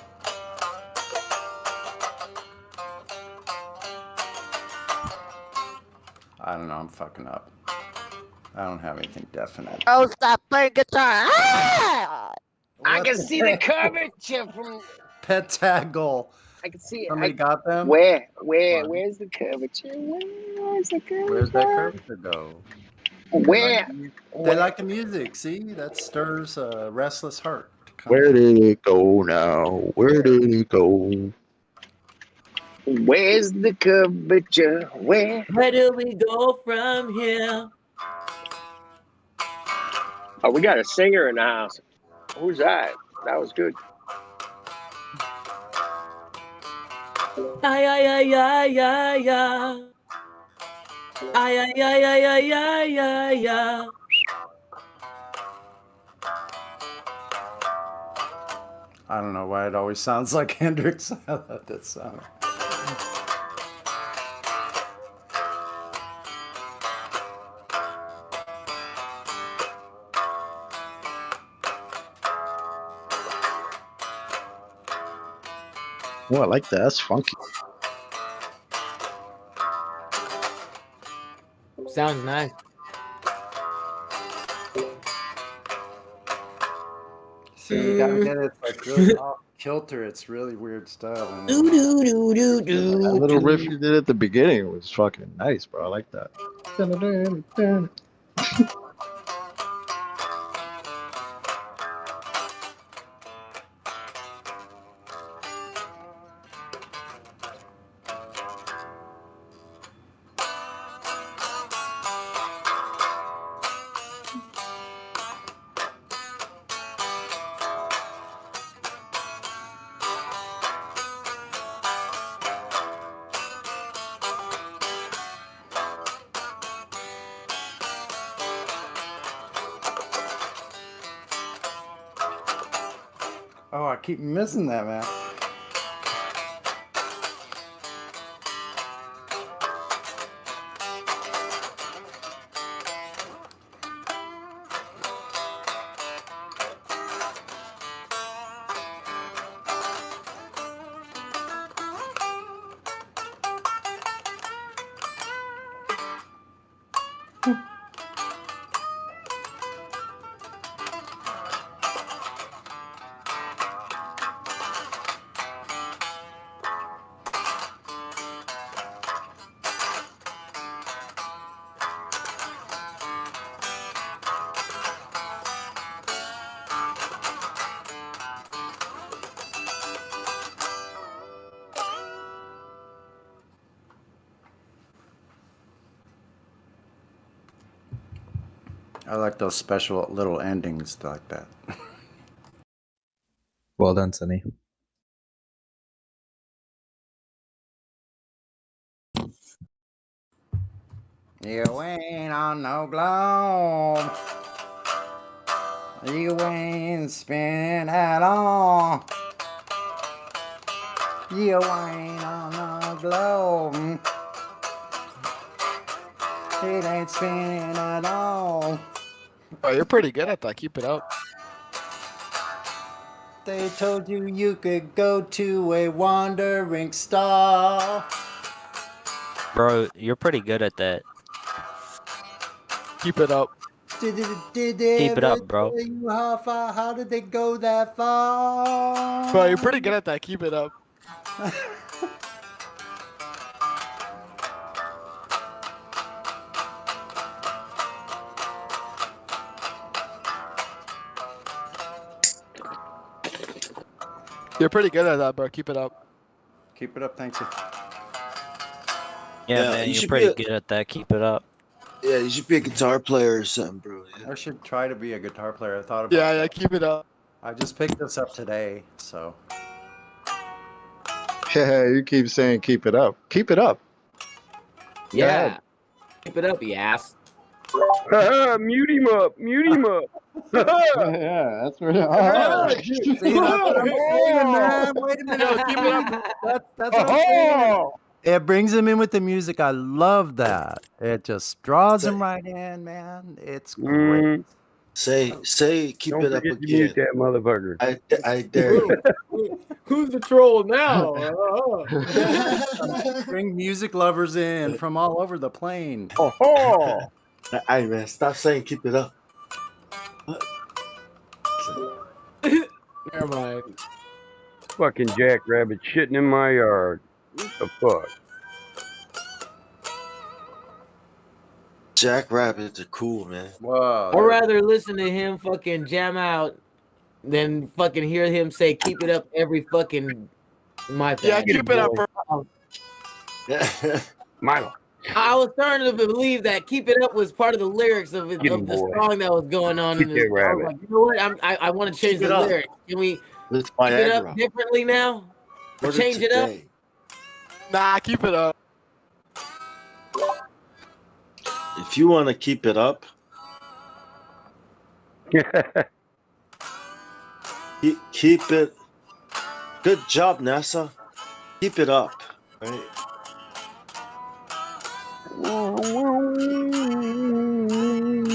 I don't know. I'm fucking up. I don't have anything definite. Oh, stop playing guitar. Ah! I What can the see the heck? curvature from. Pentagle. I can see it. Somebody got them? Where's the curvature? Where's the curvature? Where's that curvature go? Where? They like the music. See, that stirs a restless heart. Where did it go now? Where did it go? Where's the curvature? Where do we go from here? Oh, we got a singer in the house. Who's that? That was good. Ay, ay, ay, ay, ay, ay. Ay, ay, ay, ay, ay, ay, ay, ay. I don't know why it always sounds like Hendrix. I love that song. Oh, I like that. That's funky. Sounds nice. See, you gotta get it. It's like really off kilter. It's really weird stuff. And Do, do, do, do, do, That little riff do. you did at the beginning was fucking nice, bro. I like that. oh, I keep missing that, man. I like those special little endings like that. Well done, Sonny. You ain't on no globe. You ain't spinning at all. You ain't on no globe. It ain't spinning at all. Oh, you're pretty good at that. Keep it up. They told you you could go to a wandering star. Bro, you're pretty good at that. Keep it up. Did they Keep it ever up, bro. tell you how far? How did they go that far? Bro, you're pretty good at that. Keep it up. You're pretty good at that, bro. Keep it up. Keep it up, thank you. Yeah, Yeah, man, you you're should pretty be good at that. Keep it up. Yeah, you should be a guitar player or something, bro. I should try to be a guitar player. I thought about Yeah, that. keep it up. I just picked this up today, so. Yeah, you keep saying keep it up. Keep it up. Go Yeah. ahead. Keep it up, you ass. Mute him up. Mute him up. Yeah, that's where. See, that's what I'm saying, man. Wait a minute. Yo, keep it up. That's what I'm saying. It brings him in with the music. I love that. It just draws him right in, man. It's great. Say, keep Don't it up forget to mute again. that motherfucker. I dare you. Who's the troll now? Bring music lovers in from all over the plane. Oh, Hey, man, stop saying keep it up. Never mind. fucking jackrabbit shitting in my yard. What the fuck? Jackrabbits are cool, man. Whoa. I'd rather listen to him fucking jam out than fucking hear him say keep it up every fucking my Yeah, bad. keep it up, bro. Milo. I was starting to believe that "Keep It Up" was part of the lyrics of Get him, the boy. song that was going on. Get In that this. I was rabbit. like, you know what? I want to change Keep it the up. lyrics. Can we It's keep it Viagra. up differently now? Or Order change it up? today. Nah, keep it up. If you want to keep it up, keep it. Good job, NASA. Keep it up. Right?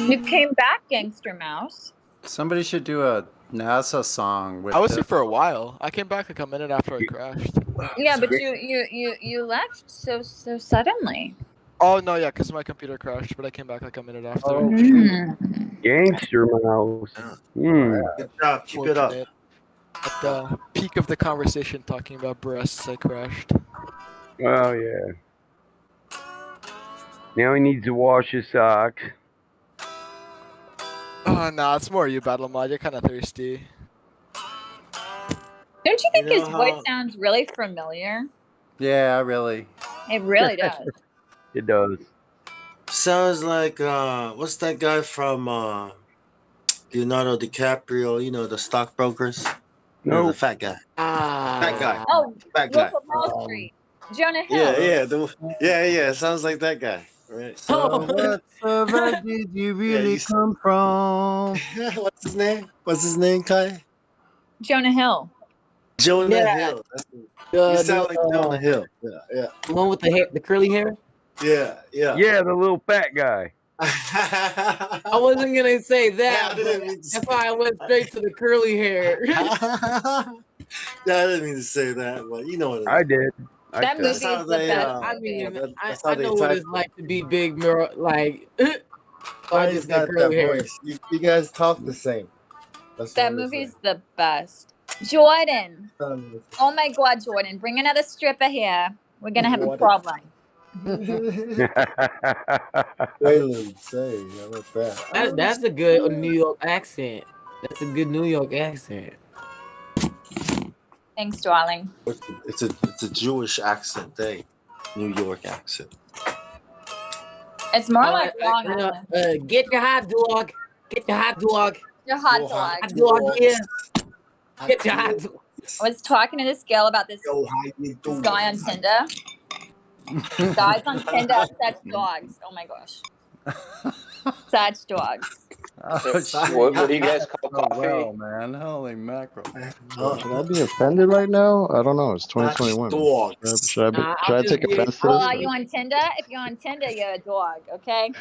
You came back, Gangster Mouse. Somebody should do a NASA song with I was the- here for a while. I came back like a minute after I crashed. Yeah, but you left so suddenly. Oh no, yeah, because my computer crashed, but I came back like a minute after. Gangster mouse. Good job. Keep it up. Fortunate. At the peak of the conversation, talking about breasts, I crashed. Oh, yeah. Now he needs to wash his socks. Oh no, it's more you, Battle Mod. You're kind of thirsty. Don't you think You know his voice how- sounds really familiar? Yeah, really. It really does. It does. Sounds like what's that guy from Leonardo DiCaprio? You know, the stockbrokers. You know, the fat guy. Fat guy. Oh, Fat guy. Wolf of Wall Street. Jonah Hill. Yeah. Sounds like that guy, right? So what server did you really come from? What's his name? What's his name, Kai? Jonah Hill. Jonah Yeah. Hill. You sound like Jonah Hill. Yeah. The one with the hair, the curly hair. Yeah. Yeah, the little fat guy. I wasn't gonna say that. That's why I went straight to the curly hair. Yeah, I didn't mean to say that, but you know what it is. I did. That movie is the best. I mean, that's how I they know what type it's like to be big, mirror. Like, I Kai's just got got curly that hair. voice. You guys talk the same. That's That what I'm movie's the best. Jordan. saying. Oh my God, Jordan. Bring another stripper here. We're going to have a Jordan. problem. Waylon, say, how about that? That's a good New York accent. That's a good New York accent. Thanks, darling. It's a Jewish accent, New York accent. It's more like Long you know, Island. get your hot dog. Get your hot dog. Your hot Your dog. hot dog here. Get your hot dog. I was talking to this girl about this guy on Tinder. Guys on Tinder are such dogs. Oh my gosh. Such dogs. What do you guys call coffee? Well, man, holy mackerel. Should I be offended right now? I don't know. It's 2021. Should I take offense to Oh, this? are you on Tinder? If you're on Tinder, you're a dog, okay?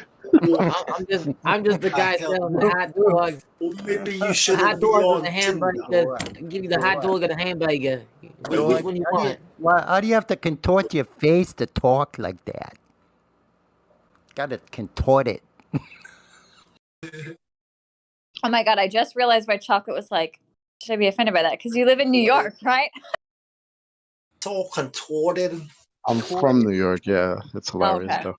I'm just the guy selling the hot dogs. Maybe you should hot dog and a hamburger. Give you the hot dog and a hamburger. Which one you want? How do you have to contort your face to talk like that? Gotta contort it. Oh my god, I just realized why chocolate was like, should I be offended by that? Because you live in New York, right? So contorted. I'm from New York. Yeah, it's hilarious okay. though.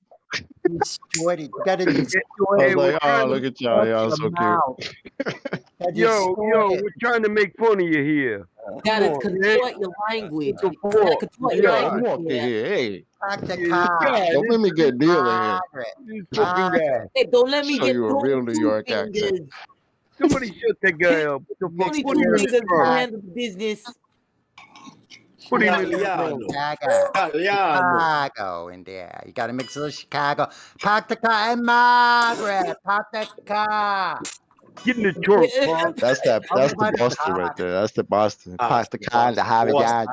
Distort it. You gotta distort I it. was like, oh, look at y'all. Y'all so cute. Yo, we're trying to make fun of you here. Gotta contort your language. You gotta contort your Yeah, I'm language. walking here. Hey, God, don't let me get dealer here. Hey, don't let me Show get you a real New York accent. Somebody shut that guy up. What the fuck? Only Put two him in niggas the can trunk. handle the business. Put him in the trunk. Chicago in there. You gotta mix a little Chicago. Park the car, and Margaret. Park the car. Get in the trunk, punk. That's the Boston right there. That's the Boston. Park the car in the Harvard Yard.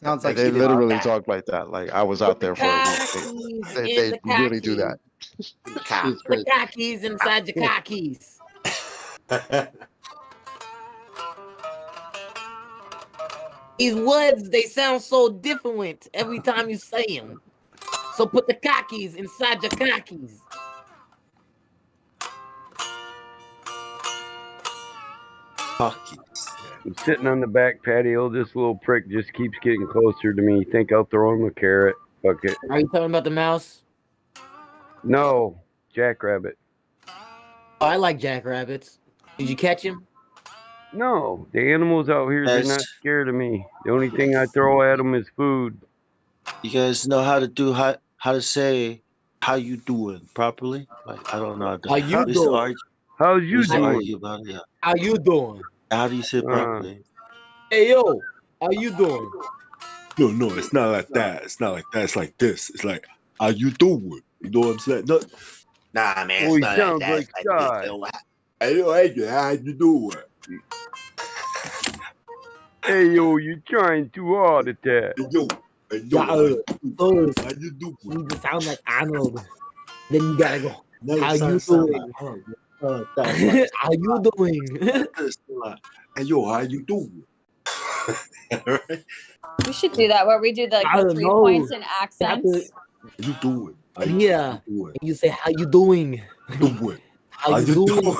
Sounds like They literally talk like that. Like I was out there for a week. They really do that. It's The crazy. khakis inside your khakis. These words, they sound so different every time you say them. So put the khakis inside your khakis. I'm sitting on the back patio. This little prick just keeps getting closer to me. Think I'll throw him a carrot. Fuck it. Are you talking about the mouse? No, jackrabbit. Oh, I like jackrabbits. Did you catch him? No, the animals out here, they're not scared of me. The only thing I throw at them is food. You guys know how to say how you doing properly? Like I don't know how to. How you doing? How's you used to doing? argue about it, yeah. How you doing? How do you say it properly? Hey yo, how you doing? No, it's not like that. It's not like that. It's like this. It's like, how you doing? You know what I'm saying? No, nah, man. Oh, It's he not sounds like that. like It's like Shy. this. Yo, hey, how you doing? Hey, yo, you're trying too hard at that. Yo, First, how you doing? you need to sound like Arnold. Then you gotta go. No, How you doing? How you doing? Hey, yo, how you doing? We should do that where we do I the don't 3 know. points and accents. How you doing? How Yeah. you doing? And you say, how you doing? Doing. How you doing?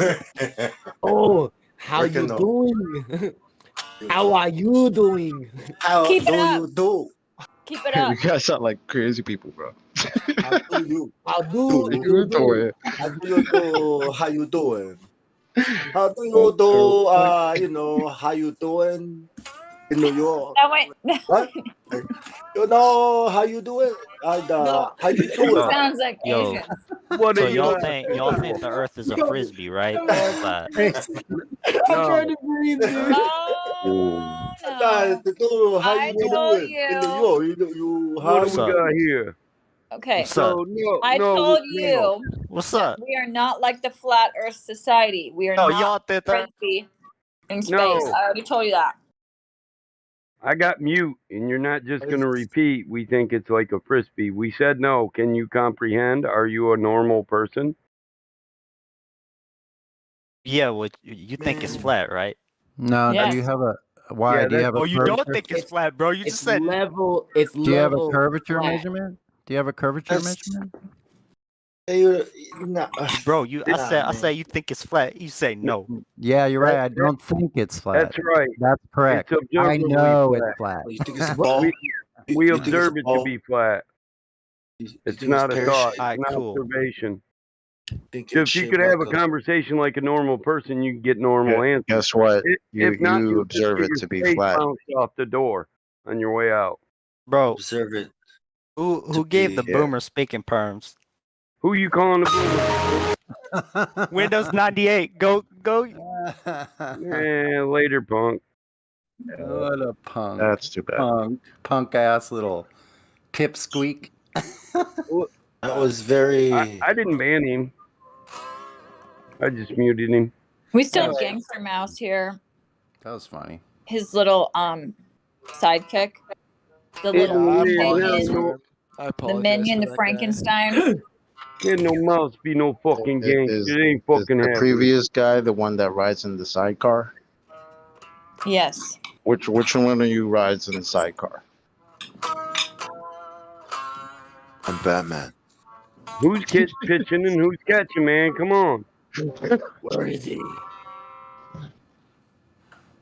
Oh, how you Working on- doing? How are you doing? How Keep it do up. you do? Keep it up. You guys sound like crazy people, bro. How do you? How do What are you doing? How do you do? How you doing? How do you do? You know how you doing in New York? No, wait. What? You know how you doing? How you doing? Sounds like Yo, Asian. What so are you y'all laughing think the Earth is a frisbee, right? But I'm trying to breathe, dude. Oh, Guys, no. how I you told doing in New you. York? You what how do What's we up? got here? Okay. What's up? So, no, I no, told no. you What's up? we are not like the Flat Earth Society. We are No, not y'all did that. frisbee in space. No. I already told you that. I got mute, and you're not just going to repeat. We think it's like a frisbee. We said no. Can you comprehend? Are you a normal person? Yeah, what you think it's flat, right? No, Yes. do you have a why? Yeah, do you have a Oh, you don't curvature? think it's flat, bro? You It's just said level. It's Do you have a level curvature flat. measurement? Do you have a curvature That's- measurement? bro. I Nah, say you think it's flat. You say no. Yeah, you're right. I don't think it's flat. That's right. That's correct. It's I observably know flat. it's flat. You think it's a ball? We You think it's a observe it to ball? be flat. You It's think not a pear-shaped? thought. It's Alright, an cool. observation. Think So it's if you shaped could have a like conversation like a normal person, you can get normal answers. Guess what? If not, You you'll just observe get it your to be face flat. bounced off the door on your way out. Bro, observe it. who to gave be- the yeah. boomer speaking perms? Who you calling the boomer? Windows 98. Go. Yeah, later, punk. What a punk. That's too bad. Punk ass little pipsqueak. That was very. I didn't ban him. I just muted him. We still have Gangster Mouse here. That was funny. His little sidekick. The little minion. The minion, the Frankenstein. Can't no mouse be no fucking gangster. It ain't fucking the happening. previous guy the one that rides in the sidecar? Yes. Which one of you rides in the sidecar? I'm Batman. Who's pitching and who's catching, man? Come on. Where is he?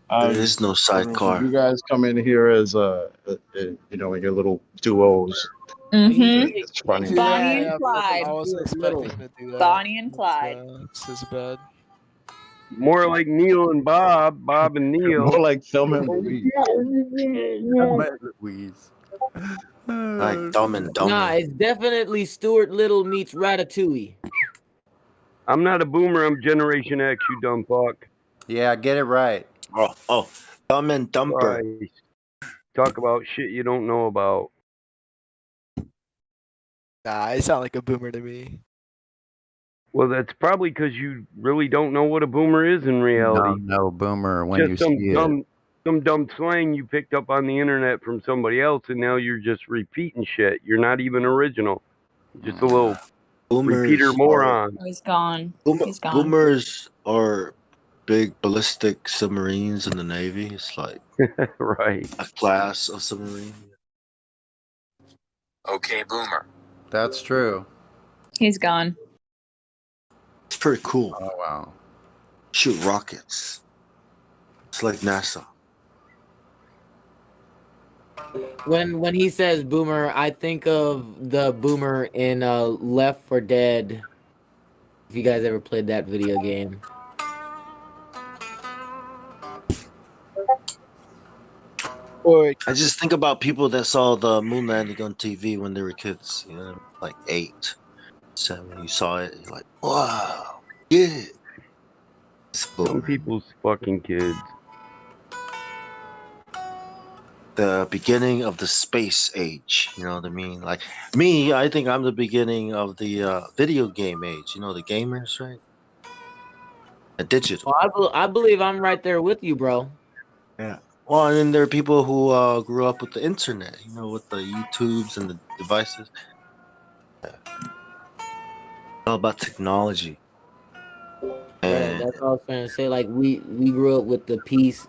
There is no sidecar. You guys come in here as in your little duos. Mm-hmm. It's funny. Bonnie and Clyde. I wasn't expecting to do that. Bonnie and Clyde. This is bad. More like Neil and Bob. Bob and Neil. More like Thelma and Louise. Like Dumb and Dumber. Nah, it's definitely Stuart Little meets Ratatouille. I'm not a boomer. I'm Generation X, you dumb fuck. Yeah, get it right. Oh, Dumb and Dumber. Christ. Talk about shit you don't know about. Nah, I sound like a boomer to me. Well, that's probably because you really don't know what a boomer is in reality. No, boomer. When Just you some see it. dumb slang you picked up on the internet from somebody else, and now you're just repeating shit. You're not even original. Just a little repeater moron. Oh, he's gone. He's gone. Boomers are big ballistic submarines in the Navy. It's like right. A class of submarine. Okay, boomer. That's true. He's gone. It's pretty cool. Oh wow. Shoot rockets. It's like NASA. When he says boomer, I think of the boomer in Left 4 Dead. If you guys ever played that video game. I just think about people that saw the moon landing on TV when they were kids, like 8. So when you saw it, you're like, wow, yeah. Some people's fucking kids. The beginning of the space age, you know what I mean? Like me, I think I'm the beginning of the video game age. You know, the gamers, right? A digital. Well, I believe I'm right there with you, bro. Yeah. Well, and then there are people who grew up with the internet, with the YouTubes and the devices. Yeah. All about technology. Right, that's all I was trying to say. Like we grew up with the PC.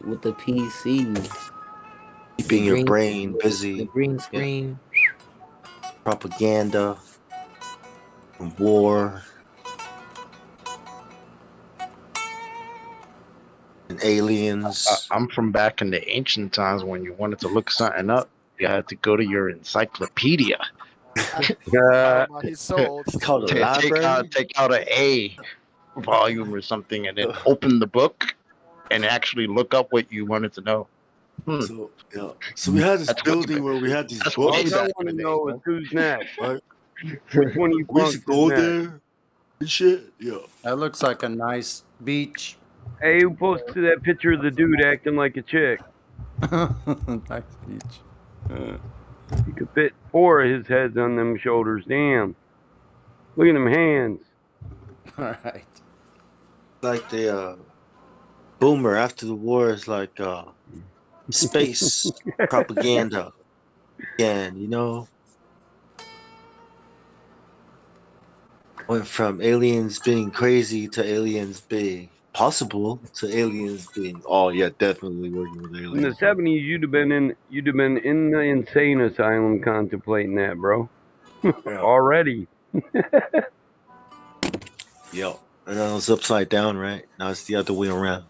Keeping your brain busy. The green screen. Yeah. Propaganda. War. And aliens. I'm from back in the ancient times when you wanted to look something up. You had to go to your encyclopedia. He's so old. It's called a library. Take out an A volume or something and then open the book and actually look up what you wanted to know. So we had this building where we had these books. All I want to know is who's next. Right? Which one of you We used to punks go is next? there and shit. Yeah. That looks like a nice beach. Hey, who posted that picture of the dude acting like a chick? Nice beach. You could fit 4 of his heads on them shoulders. Damn. Look at them hands. All right. Like the boomer after the war is like space propaganda again, Went from aliens being crazy to aliens being possible to aliens being definitely working with aliens. In the 70s, you'd have been in the insane asylum contemplating that, bro. Already. Yo, and then it was upside down, right? Now it's the other way around.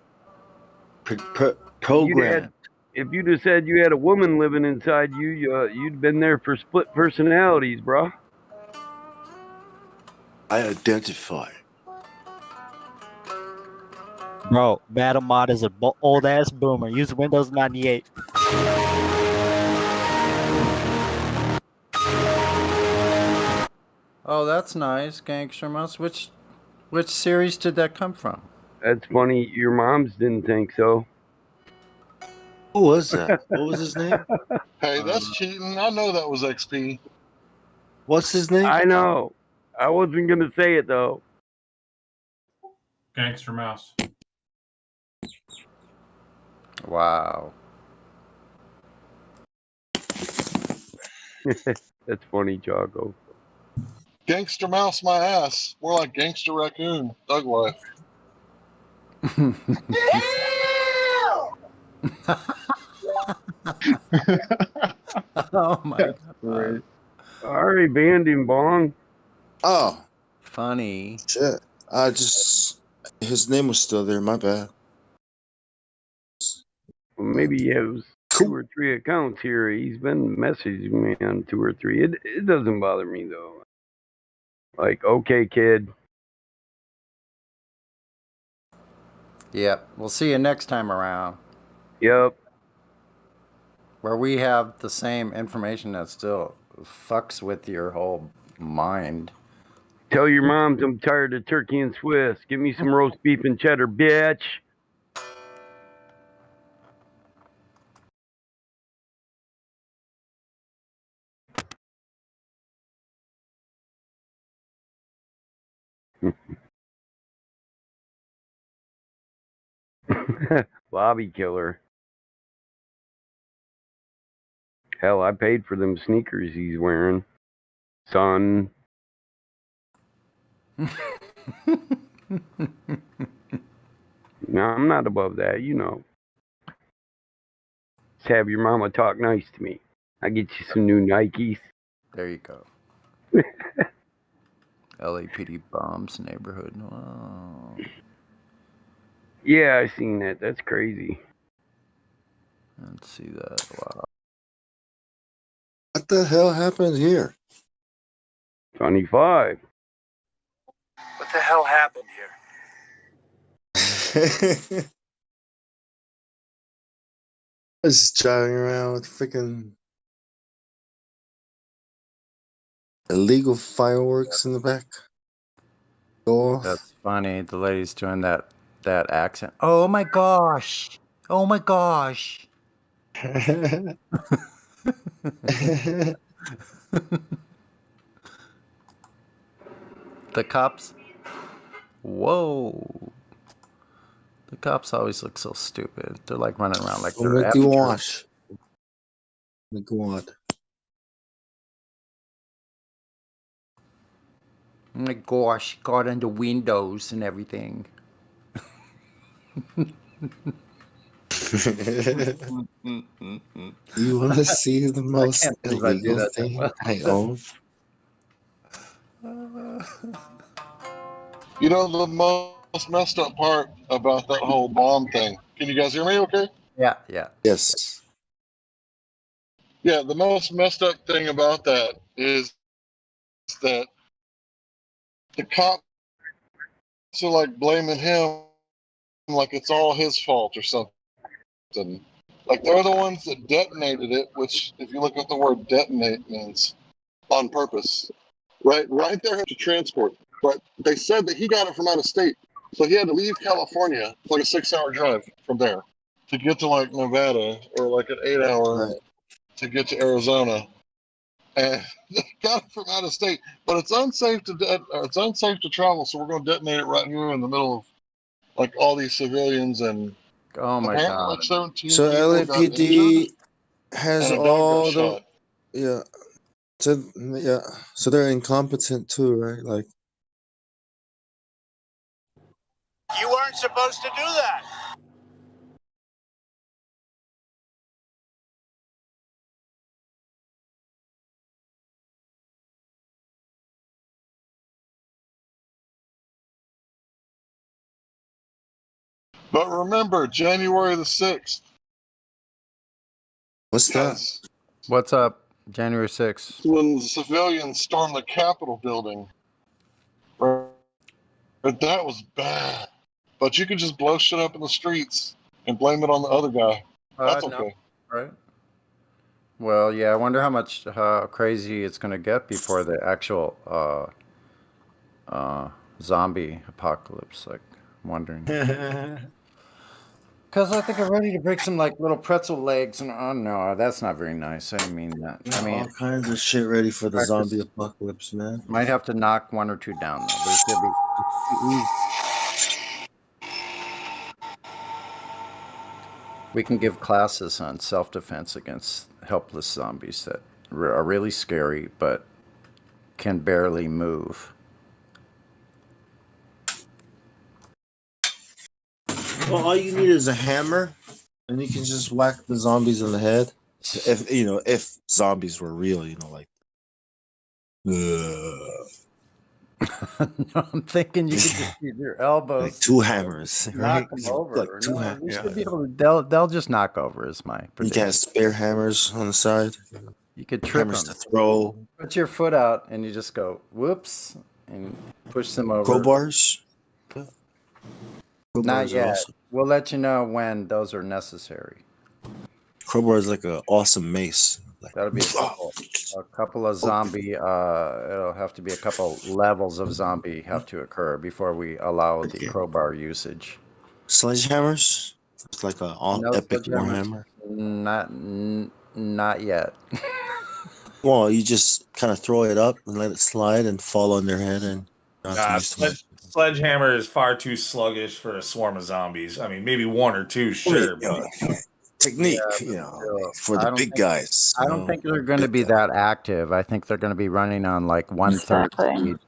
Program. If you'd have said you had a woman living inside you, you'd been there for split personalities, bro. I identify. Bro, Battle Mod is an old ass boomer. Use Windows 98. Oh, that's nice, Gangster Mouse. Which series did that come from? That's funny. Your moms didn't think so. Who was that? What was his name? Hey, that's cheating. I know that was XP. What's his name? I know. I wasn't gonna say it though. Gangster Mouse. Wow. That's funny, Jago. Gangster Mouse my ass. More like Gangster Raccoon. Thug life. Oh my god. Sorry, Banding Bong. Oh, funny. Shit. His name was still there. My bad. Well, maybe he has 2 or 3 accounts here. He's been messaging me on 2 or 3. It doesn't bother me though. Like, okay, kid. Yep. We'll see you next time around. Yep. Where we have the same information that still fucks with your whole mind. Tell your moms I'm tired of turkey and Swiss. Give me some roast beef and cheddar, bitch. Bobby killer. Hell, I paid for them sneakers he's wearing. Son. No, I'm not above that, you know. Just have your mama talk nice to me. I get you some new Nikes. There you go. LAPD bombs neighborhood. Wow. Yeah, I seen that. That's crazy. Let's see that. Wow. What the hell happened here? 25. What the hell happened here? I was just driving around with freaking illegal fireworks in the back. Go off. That's funny. The lady's doing that accent. Oh my gosh. Oh my gosh. The cops. Whoa. The cops always look so stupid. They're like running around like they're Make you amateurs. wash. Make you want. Oh my gosh, got in the windows and everything. You want to see the most can't believe I do illegal that to thing myself. I own? You know the most messed up part about that whole bomb thing. Can you guys hear me okay? Yeah, yeah. Yes. Yeah, the most messed up thing about that is that the cops are like blaming him like it's all his fault or something. Like they're the ones that detonated it, which if you look at the word detonate means on purpose. Right there to transport. But they said that he got it from out of state. So he had to leave California. It's like a 6-hour drive from there to get to like Nevada, or like an 8-hour to get to Arizona. And they got it from out of state. But it's unsafe to travel, so we're going to detonate it right here in the middle of like all these civilians, and Oh my apparently god. like 17 So people got LAPD injured has and a dog all got the shot. yeah. So yeah, so they're incompetent too, right? Like You weren't supposed to do that. But remember, January the 6th. what's that? What's up, January 6th? When the civilians stormed the Capitol building. Right? But that was bad. But you could just blow shit up in the streets and blame it on the other guy. That's No, okay. right? Well, yeah, I wonder how crazy it's going to get before the actual zombie apocalypse. Like, I'm wondering. Because I think I'm ready to break some like little pretzel legs, and oh no, that's not very nice. I didn't mean that. I mean, all kinds of shit ready for the practice. zombie apocalypse, man. Might have to knock one or two down though, but it's gonna be easy. We can give classes on self-defense against helpless zombies that are really scary but can barely move. Well, all you need is a hammer, and you can just whack the zombies in the head. If zombies were real, like. No, I'm thinking you could just use your elbows, like two hammers, knock right? them over. Like two No, hammers. you should be able to. They'll just knock over. Is my You prediction. got spare hammers on the side. You could trip hammers them. to throw. Put your foot out and you just go whoops and push them over. Crowbars. Not Crowbars are yet. awesome. We'll let you know when those are necessary. Crowbar is like an awesome mace. Like, That'll be a couple of zombie. It'll have to be a couple levels of zombie have to occur before we allow the crowbar usage. Sledgehammers. It's like a epic warhammer. Not yet. Well, you just kind of throw it up and let it slide and fall on their head, and Sledgehammer is far too sluggish for a swarm of zombies. I mean, maybe one or two, sure. But technique, for the big guys. I don't think they're going to be that active. I think they're going to be running on like 1/3 speed. What are you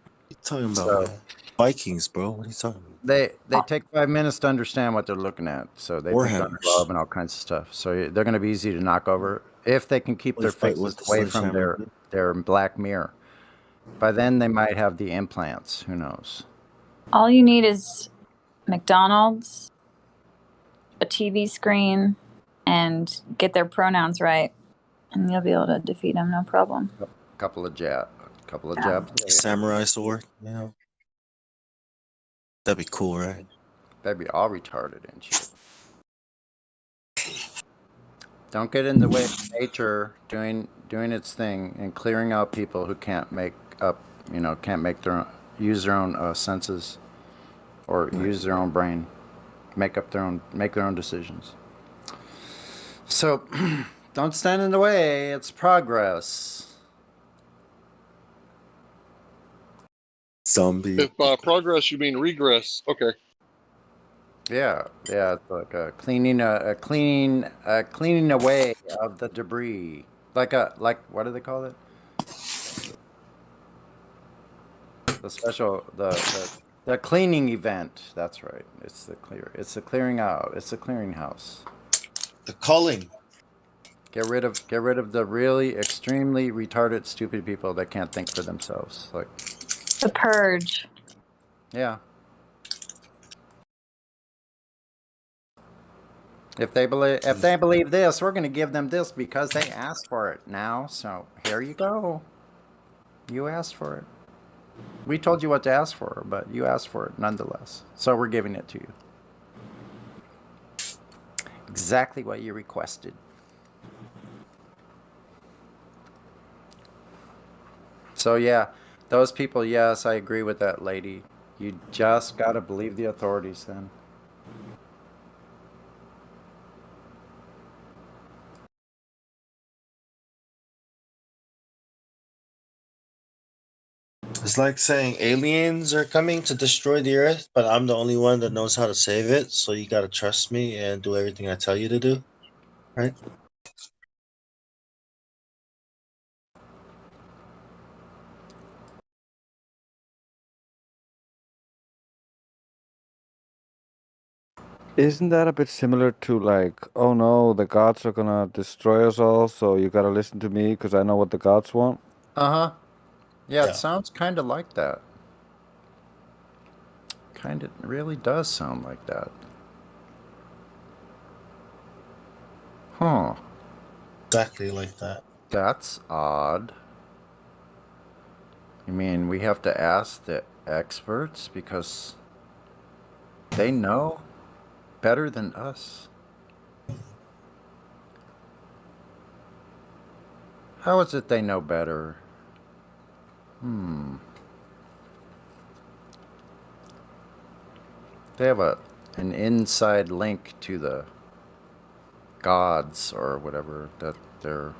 talking about, man? Vikings, bro. What are you talking about? They take 5 minutes to understand what they're looking at. So they think on glove and all kinds of stuff. So they're going to be easy to knock over if they can keep their faces away from their black mirror. By then they might have the implants. Who knows? All you need is McDonald's, a TV screen, and get their pronouns right, and you'll be able to defeat them, no problem. A couple of jabs. Samurai sword. Yeah. That'd be cool, right? That'd be all retarded and shit. Don't get in the way of nature doing its thing and clearing out people who can't make up, use their own senses or use their own brain, make their own decisions. So, don't stand in the way. It's progress. Zombie. If by progress you mean regress, okay. Yeah, it's like a cleaning away of the debris. Like what do they call it? The cleaning event. That's right. It's the clearing out. It's the clearinghouse. The culling. Get rid of the really extremely retarded, stupid people that can't think for themselves. Like the purge. Yeah. If they believe this, we're going to give them this because they asked for it now. So here you go. You asked for it. We told you what to ask for, but you asked for it nonetheless. So we're giving it to you. Exactly what you requested. So yeah, those people, yes, I agree with that lady. You just got to believe the authorities then. It's like saying aliens are coming to destroy the earth, but I'm the only one that knows how to save it, so you gotta trust me and do everything I tell you to do. Right? Isn't that a bit similar to like, oh no, the gods are gonna destroy us all, so you gotta listen to me because I know what the gods want? Uh-huh. Yeah, it sounds kind of like that. It really does sound like that. Huh. Exactly like that. That's odd. You mean we have to ask the experts because they know better than us? How is it they know better? They have an inside link to the gods or whatever that they're.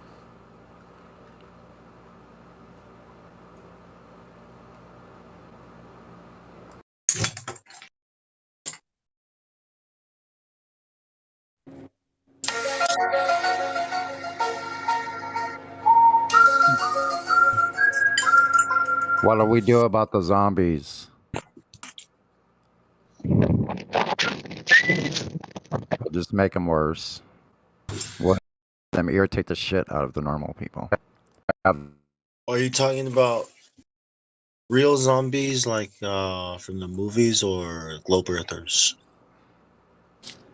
What do we do about the zombies? We'll just make them worse. We'll them irritate the shit out of the normal people. Are you talking about real zombies like from the movies or globe earthers?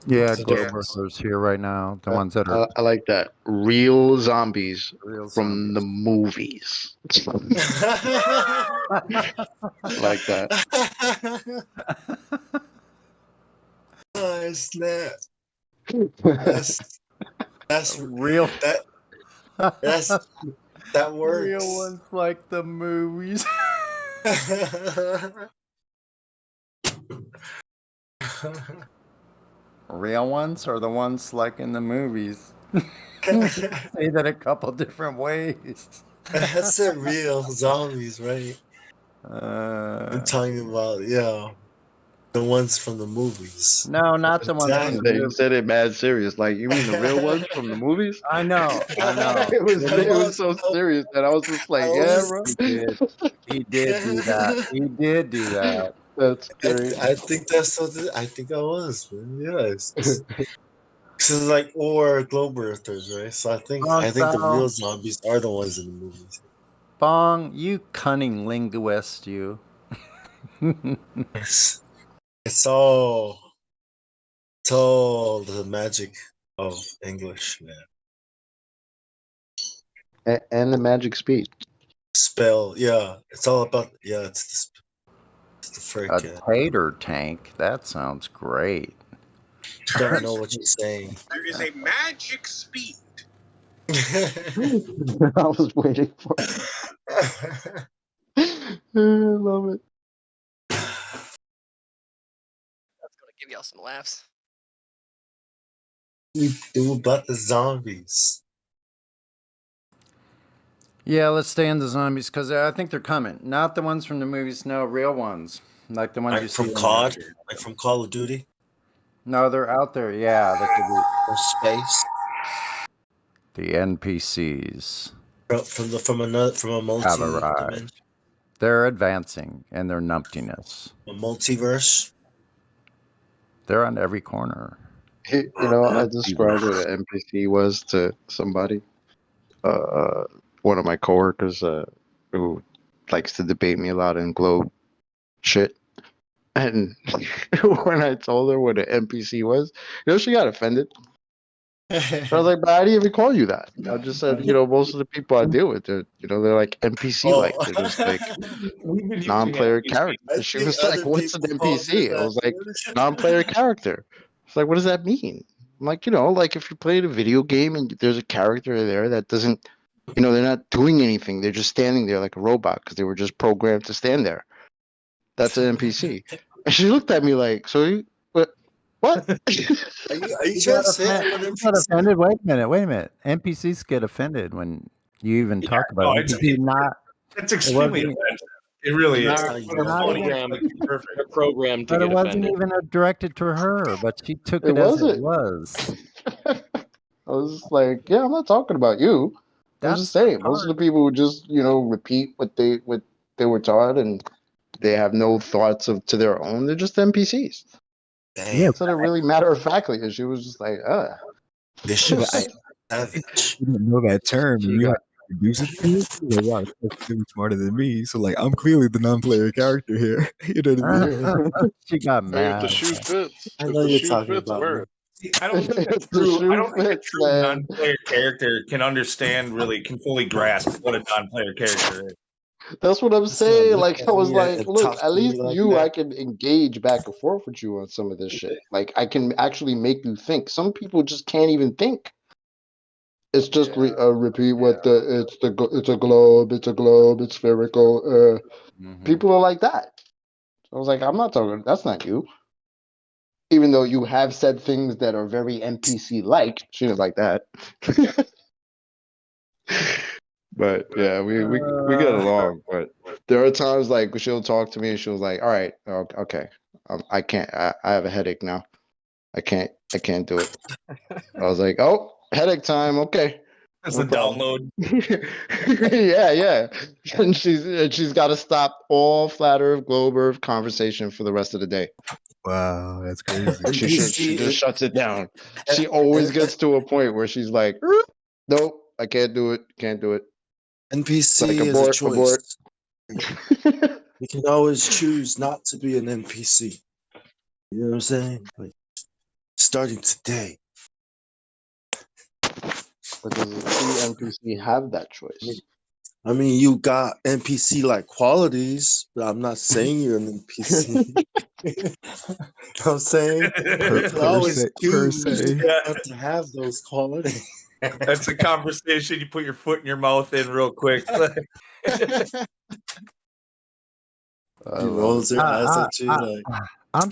Yeah, The globe difference. earthers here right now. The ones that are I like that. Real zombies real from the movies. Like that. Oh, snap. That's real. That works. Real ones like the movies. Real ones are the ones like in the movies. Say that a couple different ways. That's the real zombies, right? I'm talking about, the ones from the movies. No, not the ones from the You movies. said it mad serious. Like, you mean the real ones from the movies? I know. It was so serious that I was just like, yeah, bro. He did do that. He did do that. That's great. I think that's what I think I was, man. Yes. This is like or globe earthers, right? So I think the real zombies are the ones in the movies. Bong, you cunning linguist, you. It's all the magic of English, man. And the magic speed. Spell, yeah. It's all about it's the frick. A tater tank? That sounds great. You don't know what you're saying. There is a magic speed. I was waiting for it. I love it. That's gonna give y'all some laughs. We do about the zombies. Yeah, let's stay in the zombies because I think they're coming. Not the ones from the movies, no, real ones. Like the ones Like you from see. COD? Like from Call of Duty? No, they're out there. Yeah, they could be. From space? The NPCs From a multi have arrived. dimension? They're advancing in their numptiness. A multiverse? They're on every corner. You know, I described what an NPC was to somebody. One of my coworkers who likes to debate me a lot in Globe shit. And when I told her what an NPC was, she got offended. I was like, but I didn't even call you that. I just said, most of the people I deal with, they're like NPC like. They're just like non-player characters. She was like, what's an NPC? I was like, non-player character. It's like, what does that mean? I'm like, like if you played a video game and there's a character there that doesn't, they're not doing anything. They're just standing there like a robot because they were just programmed to stand there. That's an NPC. And she looked at me like, so you, what? Are you trying to say I'm an Not offended? Wait a minute. NPCs get offended when you even talk about it. It's extremely offensive. It really is. They're programmed to But it get wasn't offended. even directed to her, but she took It it as it wasn't. was. I was just like, yeah, I'm not talking about you. I'm just saying, most of the people who just, repeat what they were taught and they have no thoughts to their own. They're just NPCs. Damn. So they're really matter of factly. And she was just like, Vicious. You don't know that term, and you have to introduce it to me. Like, wow, that's really smarter than me. So, like, I'm clearly the non-player character here. You know what I mean? She got Hey, if mad. the shoe fits, I if know the you're shoe talking fits, about wear me. it. I don't think a true non-player character can understand, really, can fully grasp what a non-player character is. That's what I'm saying. Like, I was like, look, talk at to me least like you, that. I can engage back and forth with you on some of this shit. Like, I can actually make you think. Some people just can't even think. It's just repeat what it's a globe, it's spherical. People are like that. I was like, I'm not talking. That's not you. Even though you have said things that are very NPC-like, she didn't like that. But yeah, we get along. But there are times like she'll talk to me and she'll like, "All right, okay, I can't. I have a headache now. I can't do it." I was like, "Oh, headache time. Okay, That's no a problem." download. Yeah. And she's got to stop all flat Earth, globe Earth conversation for the rest of the day. Wow, that's crazy. She just shuts it down. She uh, always gets to a point where she's like, "Nope, I can't do it. Can't do it." NPC Like is a abort. choice. You can always choose not to be an NPC. You know what I'm saying? Like starting today. But does a true NPC have that choice? I mean, you got NPC like qualities, but I'm not saying you're an NPC. You know what I'm saying? You can always choose not to have those qualities. That's a conversation. You put your foot in your mouth in real quick. He rolls her eyes at you like. I'm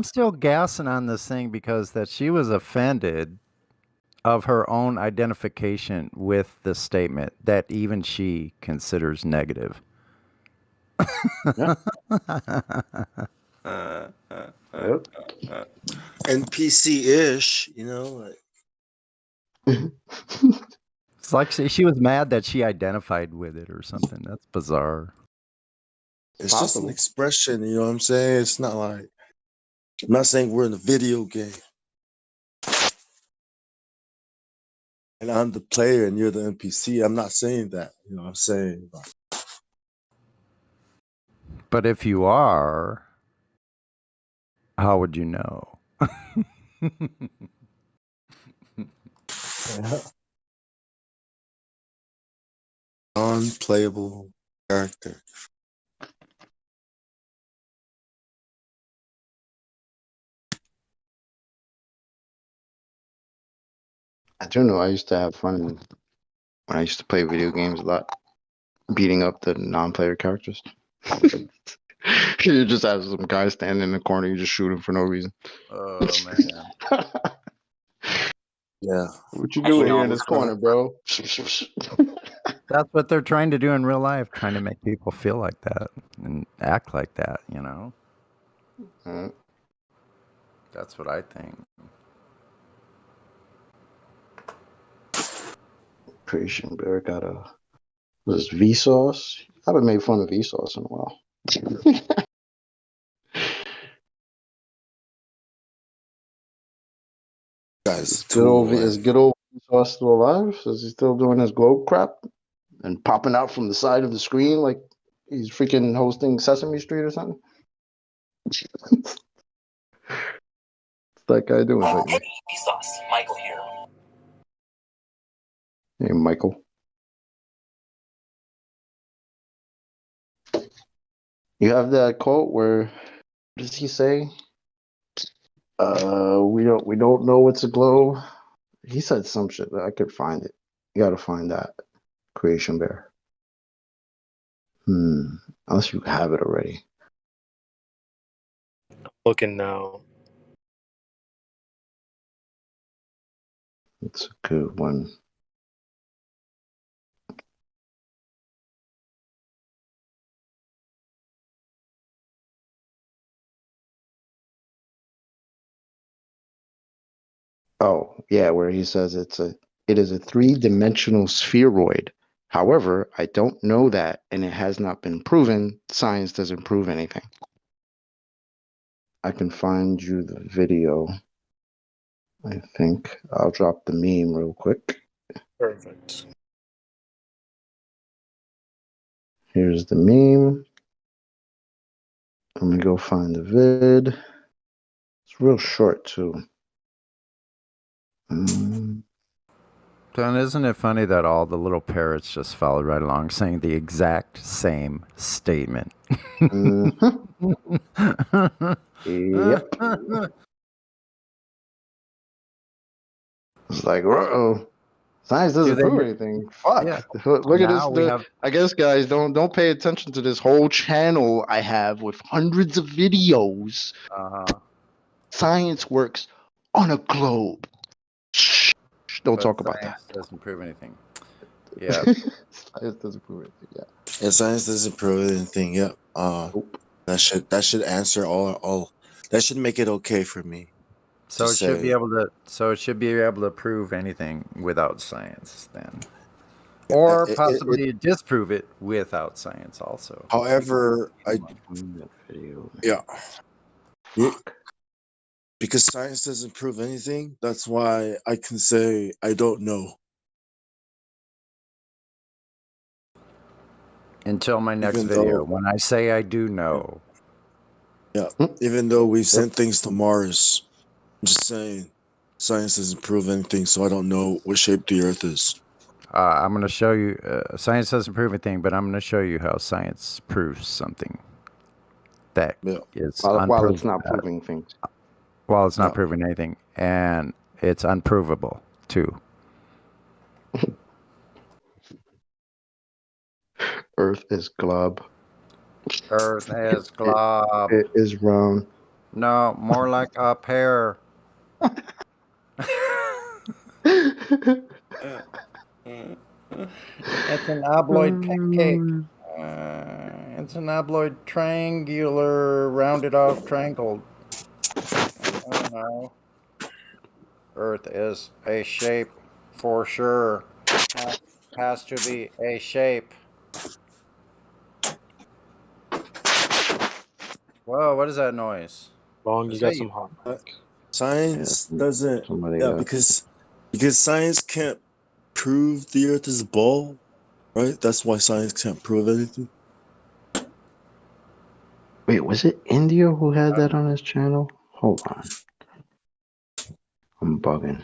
still gassing on this thing because that she was offended of her own identification with the statement that even she considers negative. NPC-ish, you know. It's like she was mad that she identified with it or something. That's bizarre. It's just an expression, you know what I'm saying? It's not like I'm not saying we're in a video game. And I'm the player and you're the NPC. I'm not saying that. You know what I'm saying? But if you are, how would you know? Unplayable character. I do know. I used to have fun when I used to play video games a lot, beating up the non-player characters. You just have some guy standing in the corner, you just shoot him for no reason. Oh man. Yeah. What you doing here in this corner, bro? That's what they're trying to do in real life, trying to make people feel like that and act like that, you know? That's what I think. Creation Bear got was Vsauce. I haven't made fun of Vsauce in a while. Guys, is good old Vsauce still alive? Is he still doing his globe crap and popping out from the side of the screen like he's freaking hosting Sesame Street or something? What's that guy doing right now? Vsauce, Michael here. Hey, Michael. You have that quote where, what does he say? We don't know what's a globe. He said some shit, but I could find it. You gotta find that. Creation Bear. Unless you have it already. Looking now. It's a good one. Oh, yeah, where he says it is a three-dimensional spheroid. However, I don't know that, and it has not been proven. Science doesn't prove anything. I can find you the video. I think I'll drop the meme real quick. Perfect. Here's the meme. Let me go find the vid. It's real short too. Then isn't it funny that all the little parrots just followed right along saying the exact same statement? Yep. It's like, uh-oh. Science doesn't prove anything. Fuck. Yeah. Look at Now we this. have- I guess, guys, don't pay attention to this whole channel I have with hundreds of videos. Science works on a globe. Shh, don't But talk about science that. doesn't prove anything. Yeah. Science doesn't prove anything. Yeah. Yeah, science doesn't prove anything. Yep. That should answer all. That should make it okay for me. So to it should be say. able to. So it should be able to prove anything without science, then, or possibly disprove it without science, also. However, yeah. Because science doesn't prove anything. That's why I can say I don't know. Until my next Even video, though- when I say I do know. Yeah. Even though we've sent things to Mars, I'm just saying science doesn't prove anything, so I don't know what shape the Earth is. I'm going to show you. Science doesn't prove anything, but I'm going to show you how science proves something that is While it's not unprovable. proving things. While it's not proving anything, and it's unprovable too. Earth is glob. Earth is glob. It is round. No, more like a pear. It's an obloid pancake. It's an obloid triangular, rounded off triangle. Oh no. Earth is a shape for sure. Has to be a shape. Whoa, what is that noise? Long, you got some hot mic. Science doesn't. somebody Yeah, got- because science can't prove the Earth is a ball, right? That's why science can't prove anything. Wait, was it India who had that on his channel? Hold on. I'm bugging.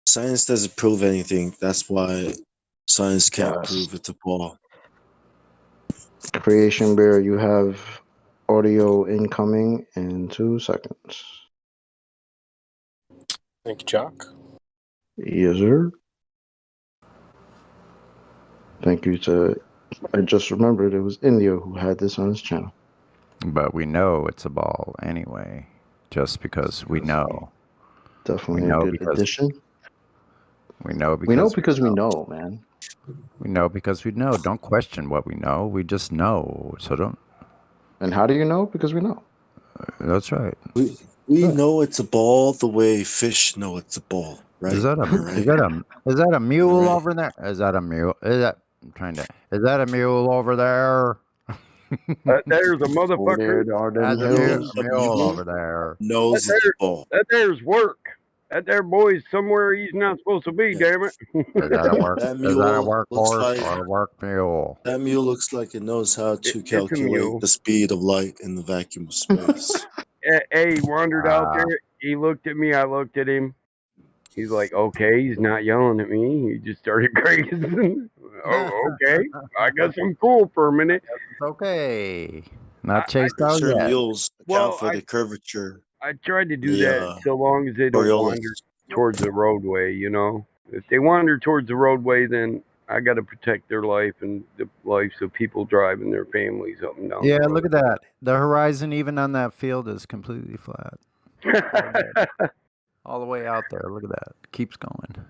Science doesn't prove anything. That's why science can't prove it's a ball. Creation Bear, you have audio incoming in 2 seconds. Thank you, Jock. Yes, sir. Thank you to. I just remembered it was India who had this on his channel. But we know it's a ball anyway, just because we know. Definitely we know a good because, addition. We know because we know because we know, man. We know because we know. Don't question what we know. We just know. So don't. And how do you know? Because we know. That's right. We know it's a ball the way fish know it's a ball, right? Is that a mule over there? Is that a mule? Is that Is that a mule over there? There's a motherfucker. That's a mule over there. Knows it's a ball. That there's work. That there boy's somewhere he's not supposed to be. Damn it. Is that a work? That Is mule that a work looks horse like- or a work mule? That mule looks like it knows how to It's a mule. calculate the speed of light in the vacuum of space. Hey, he wandered out there. He looked at me. I looked at him. He's like, okay, he's not yelling at me. He just started grazing. Oh, okay. I guess I'm cool for a minute. It's okay. Not chased I'm out sure yet. mules account for the curvature. I tried to do The, that so long as they don't Coriolis. wander towards the roadway, you know. If they wander towards the roadway, then I got to protect their life and the lives of people driving their families up and down. Yeah, the road. look at that. The horizon, even on that field, is completely flat. All the way out there. Look at that. Keeps going.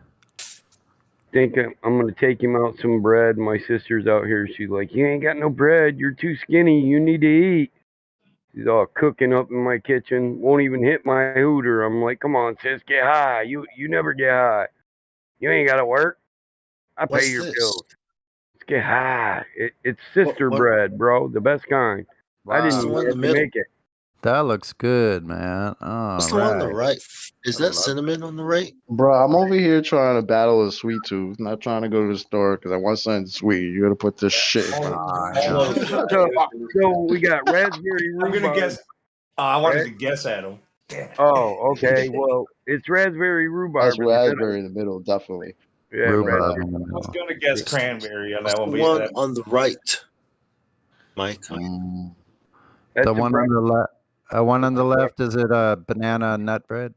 Think I'm going to take him out some bread. My sister's out here. She's like, you ain't got no bread. You're too skinny. You need to eat. She's all cooking up in my kitchen. Won't even hit my hooter. I'm like, come on, sis, get high. You never get high. You ain't got to work. I pay What's your this? bills. Let's get high. It's sister What- bread, bro. The best kind. I Wow. didn't the even one in have the to middle? make it. That looks good, man. All What's the one on the right. right? Is that cinnamon on the right? Bro, I'm over here trying to battle a sweet tooth, not trying to go to the store because I want something sweet. You gotta put this shit in front of me. So we got raspberry I'm rhubarb. gonna guess. I wanted Right? to guess at him. Oh, okay. Well, it's raspberry rhubarb. That's in the middle. raspberry in the middle, definitely. Yeah, Rhubarb raspberry. in the I was middle. gonna guess cranberry on What's that one, the but one yeah, on the right, Mike? That's The a one on the left. One on the left, is it a banana nut bread?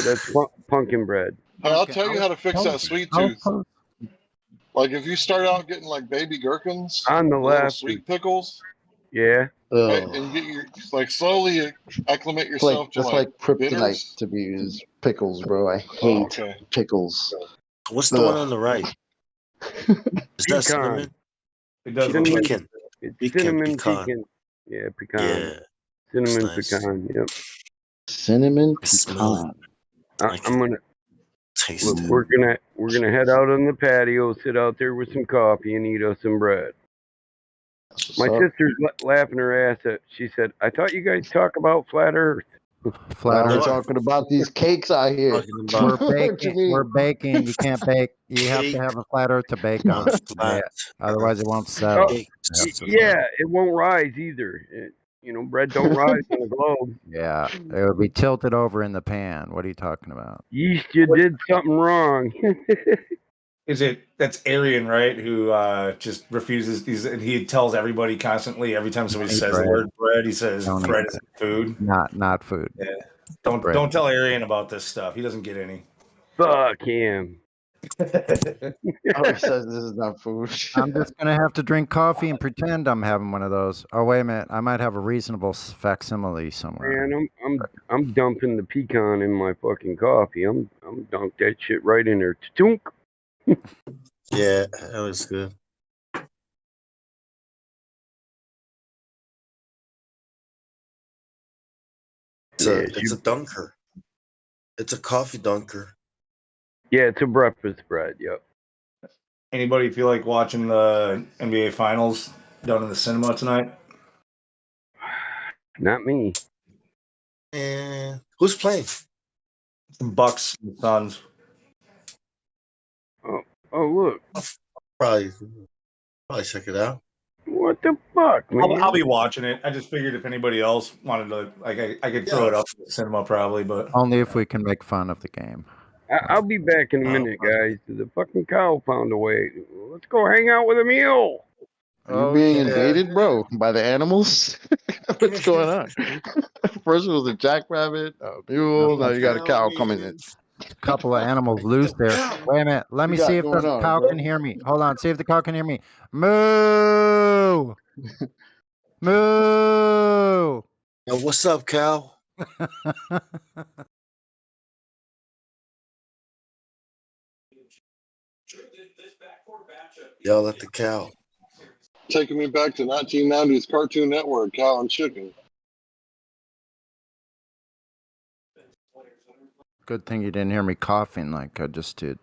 That's pumpkin bread. Hey, I'll tell you how to fix that sweet tooth. Like if you start out getting like baby gherkins, On the the little left. sweet pickles, Yeah. right, and you get your like slowly acclimate It's like yourself to that's like kryptonite bitters. to me is pickles, bro. I Oh, hate okay. pickles. What's the one on the right? Is that Pecan. cinnamon? It does look like Pecan. It's Pecan, cinnamon pecan. pecan. Yeah, pecan. Yeah. Cinnamon That's nice. pecan. Yep. Cinnamon I smell it. pecan. I'm gonna Taste look. it. We're gonna head out on the patio, sit out there with some coffee, and eat us some bread. My sister's laughing her ass at. She said, "I thought you guys talk about flat Earth." Now we're talking about these cakes out here. We're What you baking. mean? We're baking. You can't bake. You have to have a flat earth to bake on. Flat. Otherwise, it won't settle. Oh, yeah, it won't rise either. Bread don't rise on the globe. Yeah, it would be tilted over in the pan. What are you talking about? Yeast, you did something wrong. That's Arian, right? Who just refuses. He tells everybody constantly every time somebody says the word bread, he says bread isn't food. Not food. Yeah. Don't tell Arian about this stuff. He doesn't get any. Fuck him. Oh, he says this is not food. I'm just gonna have to drink coffee and pretend I'm having one of those. Oh wait a minute, I might have a reasonable facsimile somewhere. Man, I'm dumping the pecan in my fucking coffee. I'm dunk that shit right in there. Tunk. Yeah, that was good. It's a dunker. It's a coffee dunker. Yeah, it's a breakfast bread. Yep. Anybody feel like watching the NBA Finals down in the cinema tonight? Not me. And who's playing? Some Bucks and Suns. Oh look. Probably check it out. What the fuck, man? I'll be watching it. I just figured if anybody else wanted to, like, I could throw it up in the cinema probably, but Only if we can make fun of the game. I'll be back in a minute, guys. The fucking cow found a way. Let's go hang out with a mule. Are you being invaded, bro, by the animals? What's going on? First it was a jackrabbit, a mule. Now you got a cow coming in. A couple of animals loose there. Wait a minute. Let me see if the cow can hear me. Hold on. See if the cow can hear me. Moo! Moo! Yo, what's up, cow? Yell at the cow. Taking me back to 1990s Cartoon Network, Cow and Chicken. Good thing you didn't hear me coughing like I just did.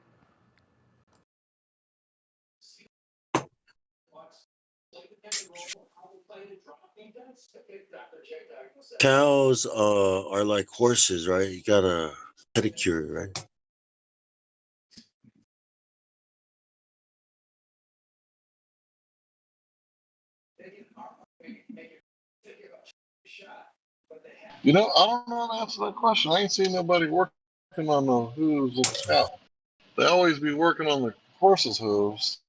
Cows are like horses, right? You got a pedicure, right? You know, I don't know how to answer that question. I ain't seen nobody working on the hooves of the cow. They always be working on the horse's hooves.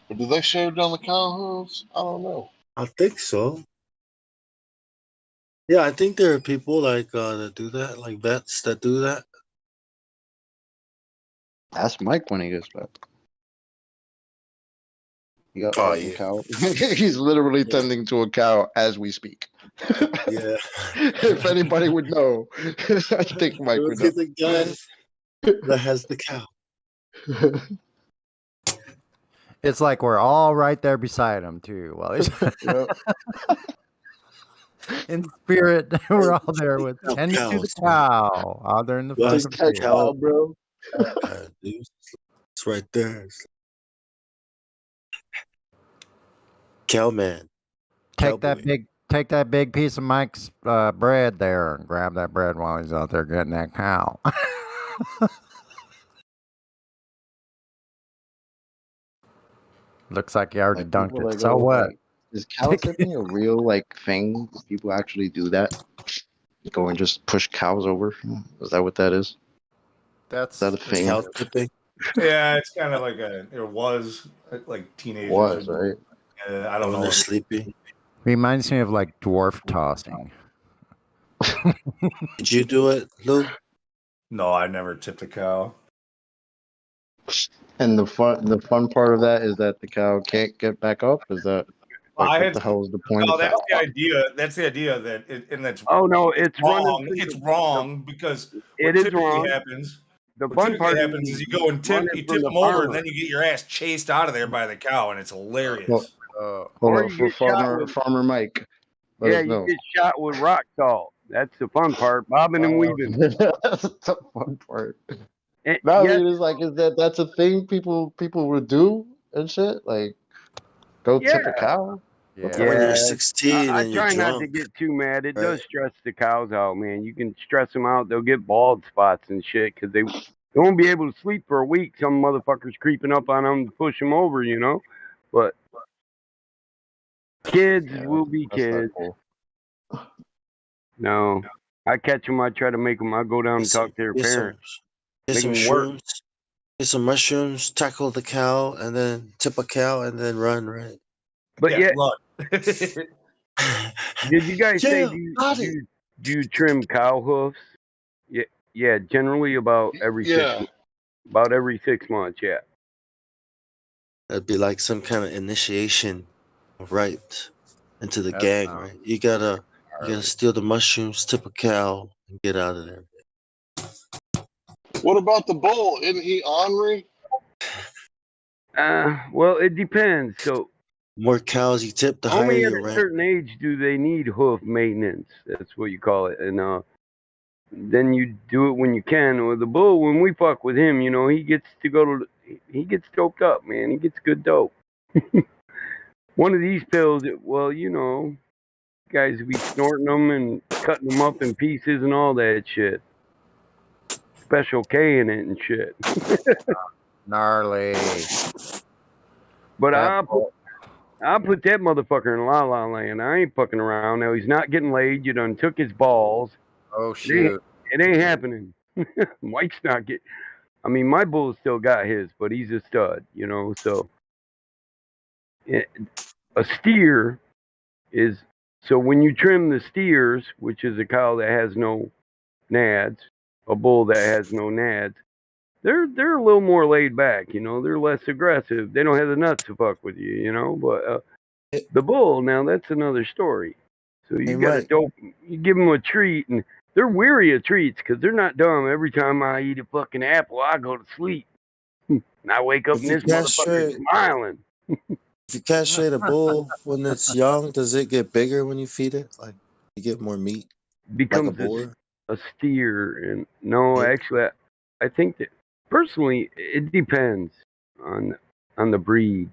But do they shave down the cow hooves? I don't know. I think so. Yeah, I think there are people like that do that, like vets that do that. Ask Mike when he gets back. You got Oh, fucking yeah. cow. He's literally tending to a cow as we speak. Yeah. If anybody would know, I think Mike would know. Look at the guy that has the cow. It's like we're all right there beside him too. Well, in spirit, we're all there with tending to the cow out there in the Well, fucking field. cow, bro. Dude, it's right there. Cowman. Take that big piece of Mike's bread there and grab that bread while he's out there getting that cow. Looks like you already dunked it. Like, So what? Is cow tipping a real thing? Do people actually do that? Go and just push cows over? Is that what that is? Is that a thing? Cow tipping? Yeah, it's kind of like it was like teenagers. Was, right? I don't know. When they're sleepy. Reminds me of like dwarf tossing. Did you do it, Lou? No, I never tipped a cow. And the fun part of that is that the cow can't get back up. Is that like I what had the hell is the point no. of that? That's the idea. That's the idea that, and that's Oh no, it's running wrong. through It's the. wrong because It what is typically wrong. happens. The What fun typically part happens is you go and running you from tip the them over, and farmer. then you get your ass chased out of there by the cow, and it's hilarious. Hold Or up you for get shot with. Farmer Mike. Let Yeah, us you know. get shot with rock salt. That's the fun part. Bobbing and weaving. That's the fun part. And, No, I yes, mean, it's like, that's a thing people would do and shit? Like, go tip a yeah. cow? What the When Yeah, you're fuck? 16 I and you're try not to drunk, get too mad. It does right? stress the cows out, man. You can stress them out; they'll get bald spots and shit because they won't be able to sleep for a week. Some motherfuckers creeping up on them to push them over, you know. But kids Yeah, will be that's not kids. cool. No, I catch them. I try to make them. I go down and Get some, talk to their get some, parents. get Make some them work. shrooms, get some mushrooms, tackle the cow, and then tip a cow, and then run, right? But Yeah, yet, look. did you guys say Yeah, got it. do you trim cow hoofs? Yeah, yeah. Generally about every Yeah. about every 6 months. Yeah. That'd be like some kind of initiation, right, into the That gang, sounds right? You gotta gnarly. steal the mushrooms, tip a cow, and get out of there. What about the bull? Isn't he ornery? Well, it depends. So More cows you tip, the higher only at your a rank. certain age do they need hoof maintenance. That's what you call it. And then you do it when you can. With the bull, when we fuck with him, you know, he gets doped up, man. He gets good dope. One of these pills, well, you know, guys be snorting them and cutting them up in pieces and all that shit. Special K in it and shit. Gnarly. But That I'll put that motherfucker in La La Land. I ain't fucking around. Now he's not getting laid. You done took his balls. oh shoot. It ain't happening. Mike's not get. I mean, my bull still got his, but he's a stud, you know. So a steer is so when you trim the steers, which is a cow that has no nads, a bull that has no nads, they're a little more laid back, you know. They're less aggressive. They don't have the nuts to fuck with you, you know. But the bull, now that's another story. So you Hey, got to Mike. dope. You give them a treat, and they're weary of treats because they're not dumb. Every time I eat a fucking apple, I go to sleep. And I wake up If and you this motherfucker's castrate, smiling. if you castrate a bull when it's young, does it get bigger when you feed it? Like you get more meat, like a Becomes boar? a steer. And no, Yeah. actually, I think that personally, it depends on the breed.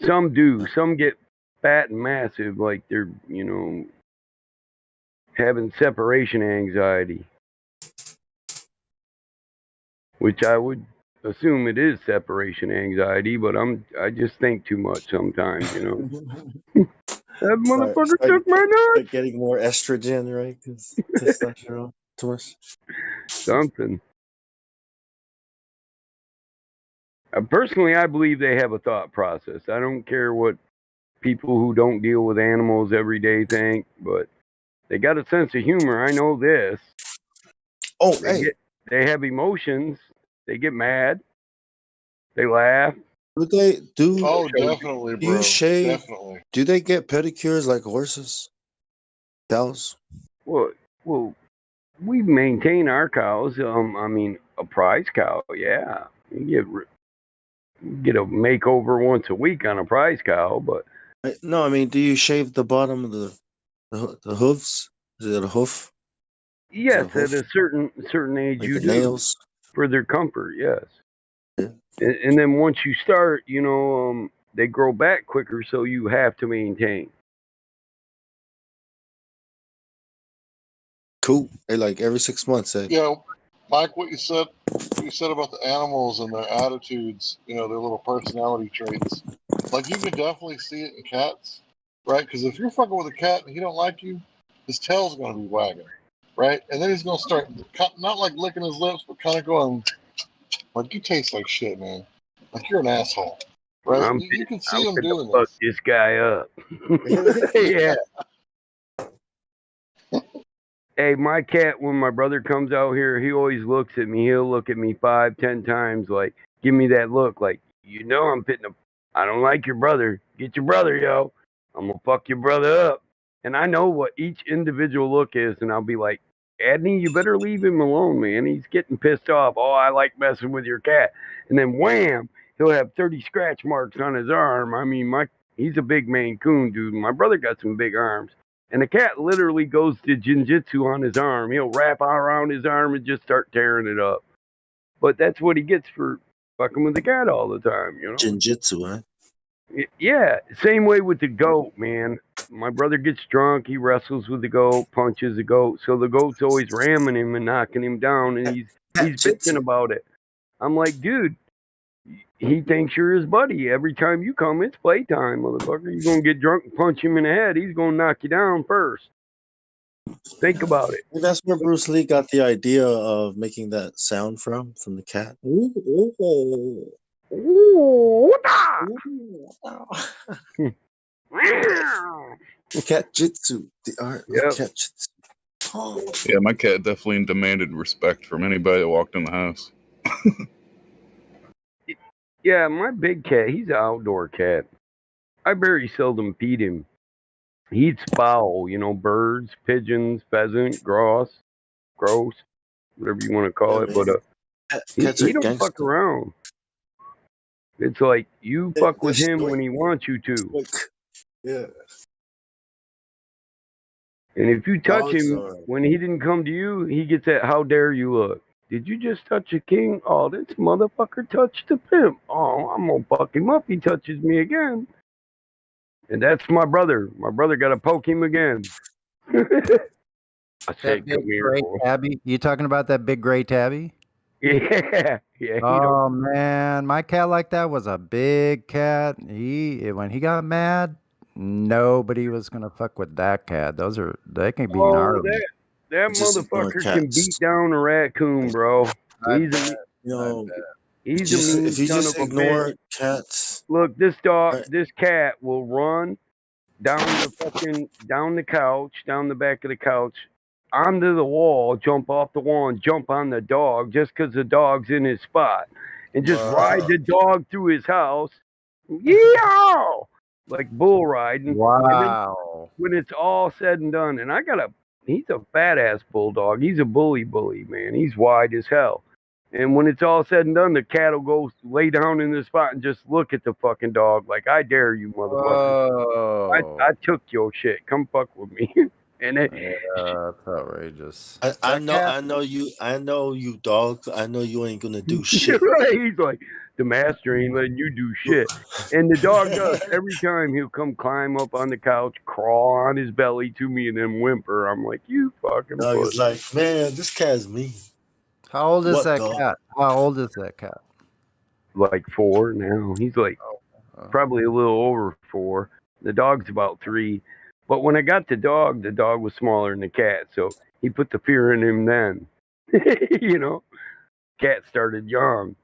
Some do. Some get fat and massive, like they're, you know, having separation anxiety, which I would assume it is separation anxiety, but I just think too much sometimes, you know. That motherfucker took my Start nuts. getting more estrogen, right? Because testosterone too much. Something. Personally, I believe they have a thought process. I don't care what people who don't deal with animals every day think, but they got a sense of humor. I know this. Oh, They have emotions. They get mad. They laugh. do they do? Oh, definitely, Do you bro. shave? Definitely. Do they get pedicures like horses? Cows? Well, we maintain our cows. I mean, a prize cow, yeah. You get a makeover once a week on a prize cow, but No, I mean, do you shave the bottom of the hooves? Is it a hoof? yes, Is it a at hoof? a certain age Like you the do nails? for their comfort. Yes, and then once you start, you know, they grow back quicker, so you have to maintain. Cool. Hey, like every 6 months, eh? Yeah, Mike, what you said about the animals and their attitudes, you know, their little personality traits. Like you can definitely see it in cats, right? Because if you're fucking with a cat and he don't like you, his tail's gonna be wagging, right? And then he's gonna start not like licking his lips, but kind of going like, "You taste like shit, man. Like you're an asshole." Right? You can see him doing Fuck this. this guy up. Yeah. Hey, my cat, when my brother comes out here, he always looks at me. He'll look at me 5, 10 times like, give me that look like, you know, I'm pitting a. I don't like your brother. Get your brother, yo. I'm gonna fuck your brother up. And I know what each individual look is, and I'll be like, Adney, you better leave him alone, man. He's getting pissed off. Oh, I like messing with your cat. And then wham, he'll have 30 scratch marks on his arm. I mean, he's a big Maine Coon, dude. My brother got some big arms. And the cat literally goes to jinjitsu on his arm. He'll wrap around his arm and just start tearing it up. But that's what he gets for fucking with the cat all the time, you know? Jinjitsu, huh? Yeah, same way with the goat, man. My brother gets drunk, he wrestles with the goat, punches the goat, so the goat's always ramming him and knocking him down, and he's bitching about it. I'm like, dude, he thinks you're his buddy. Every time you come, it's playtime, motherfucker. You're gonna get drunk and punch him in the head. He's gonna knock you down first. Think about it. And that's where Bruce Lee got the idea of making that sound from the cat. Ooh, ooh, ooh. Cat jitsu, the art of cat jitsu. Oh. Yeah, my cat definitely demanded respect from anybody that walked in the house. Yeah, my big cat, he's an outdoor cat. I very seldom feed him. He eats fowl, you know, birds, pigeons, pheasant, grouse, whatever you want to call it. But he don't fuck around. It's like you fuck with him when he wants you to. Yeah. And if you touch Dogs him when he didn't come to you, he gets that how dare you look. Did you just touch a king? Oh, this motherfucker touched a pimp. Oh, I'm gonna fuck him up. He touches me again. And that's my brother. My brother got to poke him again. I said, come here, gray boy. tabby. You talking about that big gray tabby? Yeah. Oh man, my cat like that was a big cat. When he got mad, nobody was gonna fuck with that cat. They can be gnarly. That motherfucker can beat down a raccoon, bro. He's a mean if you son just of a ignore bitch. cats. Look, this cat will run down the couch, down the back of the couch, onto the wall, jump off the wall, and jump on the dog just because the dog's in his spot, and just ride the dog through his house. Yeehaw! Like bull riding. Wow. When it's all said and done, and he's a fat ass bulldog. He's a bully, man. He's wide as hell. And when it's all said and done, the cat will go lay down in the spot and just look at the fucking dog like, I dare you, motherfucker. I took your shit. Come fuck with me. And that's outrageous. I know you, dog. I know you ain't gonna do shit. Right? He's like, the master ain't letting you do shit. And the dog does. Every time he'll come climb up on the couch, crawl on his belly to me, and then whimper. I'm like, you fucking dog pussy. is like, man, this cat's mean. How old is that dog? cat? How old is that cat? Like 4 now. He's like probably a little over 4. The dog's about 3. But when I got the dog was smaller than the cat. So he put the fear in him then. You know? Cat started young.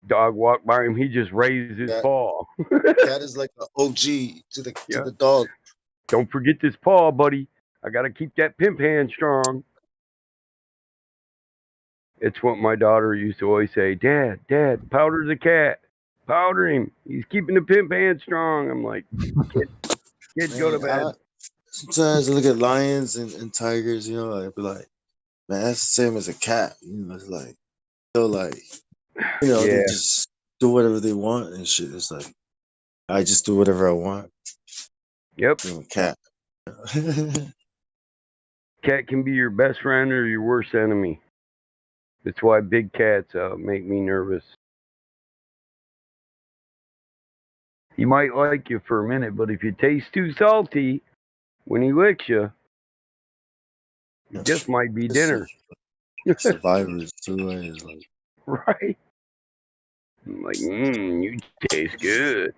Dog walked by him, he just raised his paw. Cat is like an OG to the dog. Don't forget this paw, buddy. I gotta keep that pimp hand strong. It's what my daughter used to always say, Dad, powder the cat. Powder him. He's keeping the pimp hand strong. I'm like, kid, go to bed. Sometimes I look at lions and tigers, you know, I'd be like, man, that's the same as a cat. You know, it's like, they just do whatever they want and shit. It's like, I just do whatever I want. Yep. You know, cat. Cat can be your best friend or your worst enemy. That's why big cats make me nervous. He might like you for a minute, but if you taste too salty when he licks you, this might be dinner. Survivors too, right? Like, right. I'm like, you taste good.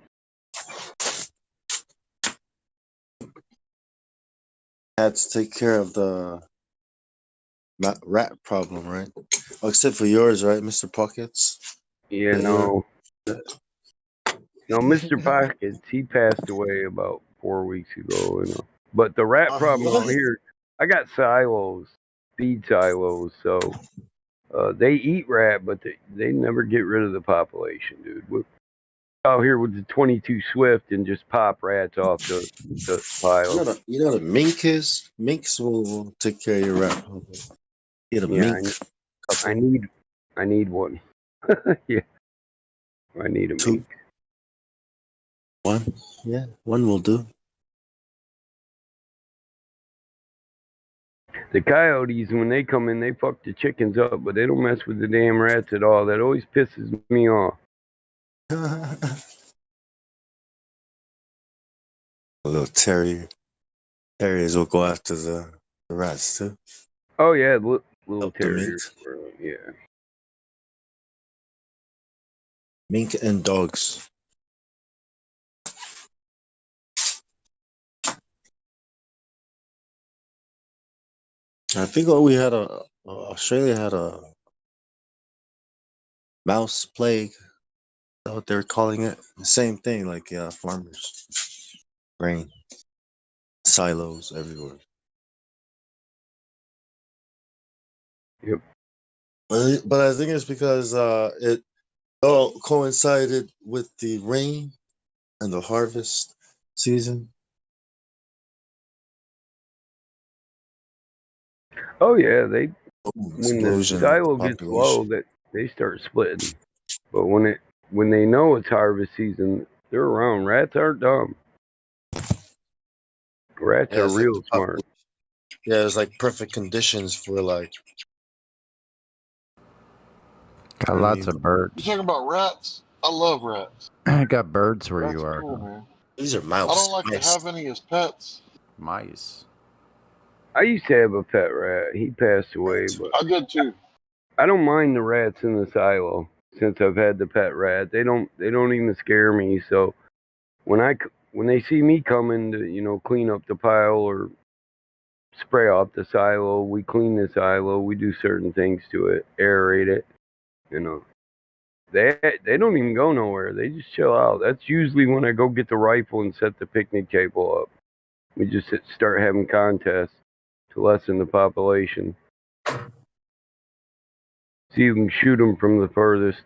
cats take care of the rat problem, right? Well, except for yours, right, Mr. Pockets? Yeah, no. No, Mr. Pockets, he passed away about 4 weeks ago. You know. But the rat problem out here, I got silos, feed silos. So They eat rat, but they never get rid of the population, dude. We're out here with the 22 Swift and just pop rats off the pile. You know what a mink is? Minks will take care of your rat. Get a mink. I need one. Yeah, I need a mink. One? Yeah, one will do. The coyotes, when they come in, they fuck the chickens up, but they don't mess with the damn rats at all. That always pisses me off. A little terriers will go after the rats too. Oh yeah, little Help the terriers. Yeah. Mink and dogs. I think Australia had a mouse plague. Is that what they're calling it? The same thing, like farmers, grain, silos everywhere. Yep. But I think it's because it all coincided with the rain and the harvest season. Oh yeah, when the Explosion silo gets population. low, that they start splitting. But when they know it's harvest season, they're around. Rats aren't dumb. Rats are it's like real the smart. Yeah, it's like perfect conditions for like. Got lots of You birds. talking about rats? I love rats. I got birds where Rats you are are. cool, man. These are I mouse. don't like to have any as pets. Mice. I used to have a pet rat. He passed away, but I did too. I don't mind the rats in the silo since I've had the pet rat. They don't even scare me. So when they see me coming to clean up the pile or spray off the silo, we clean the silo. We do certain things to it, aerate it. They don't even go nowhere. They just chill out. That's usually when I go get the rifle and set the picnic table up. We just start having contests to lessen the population. See who can shoot them from the furthest.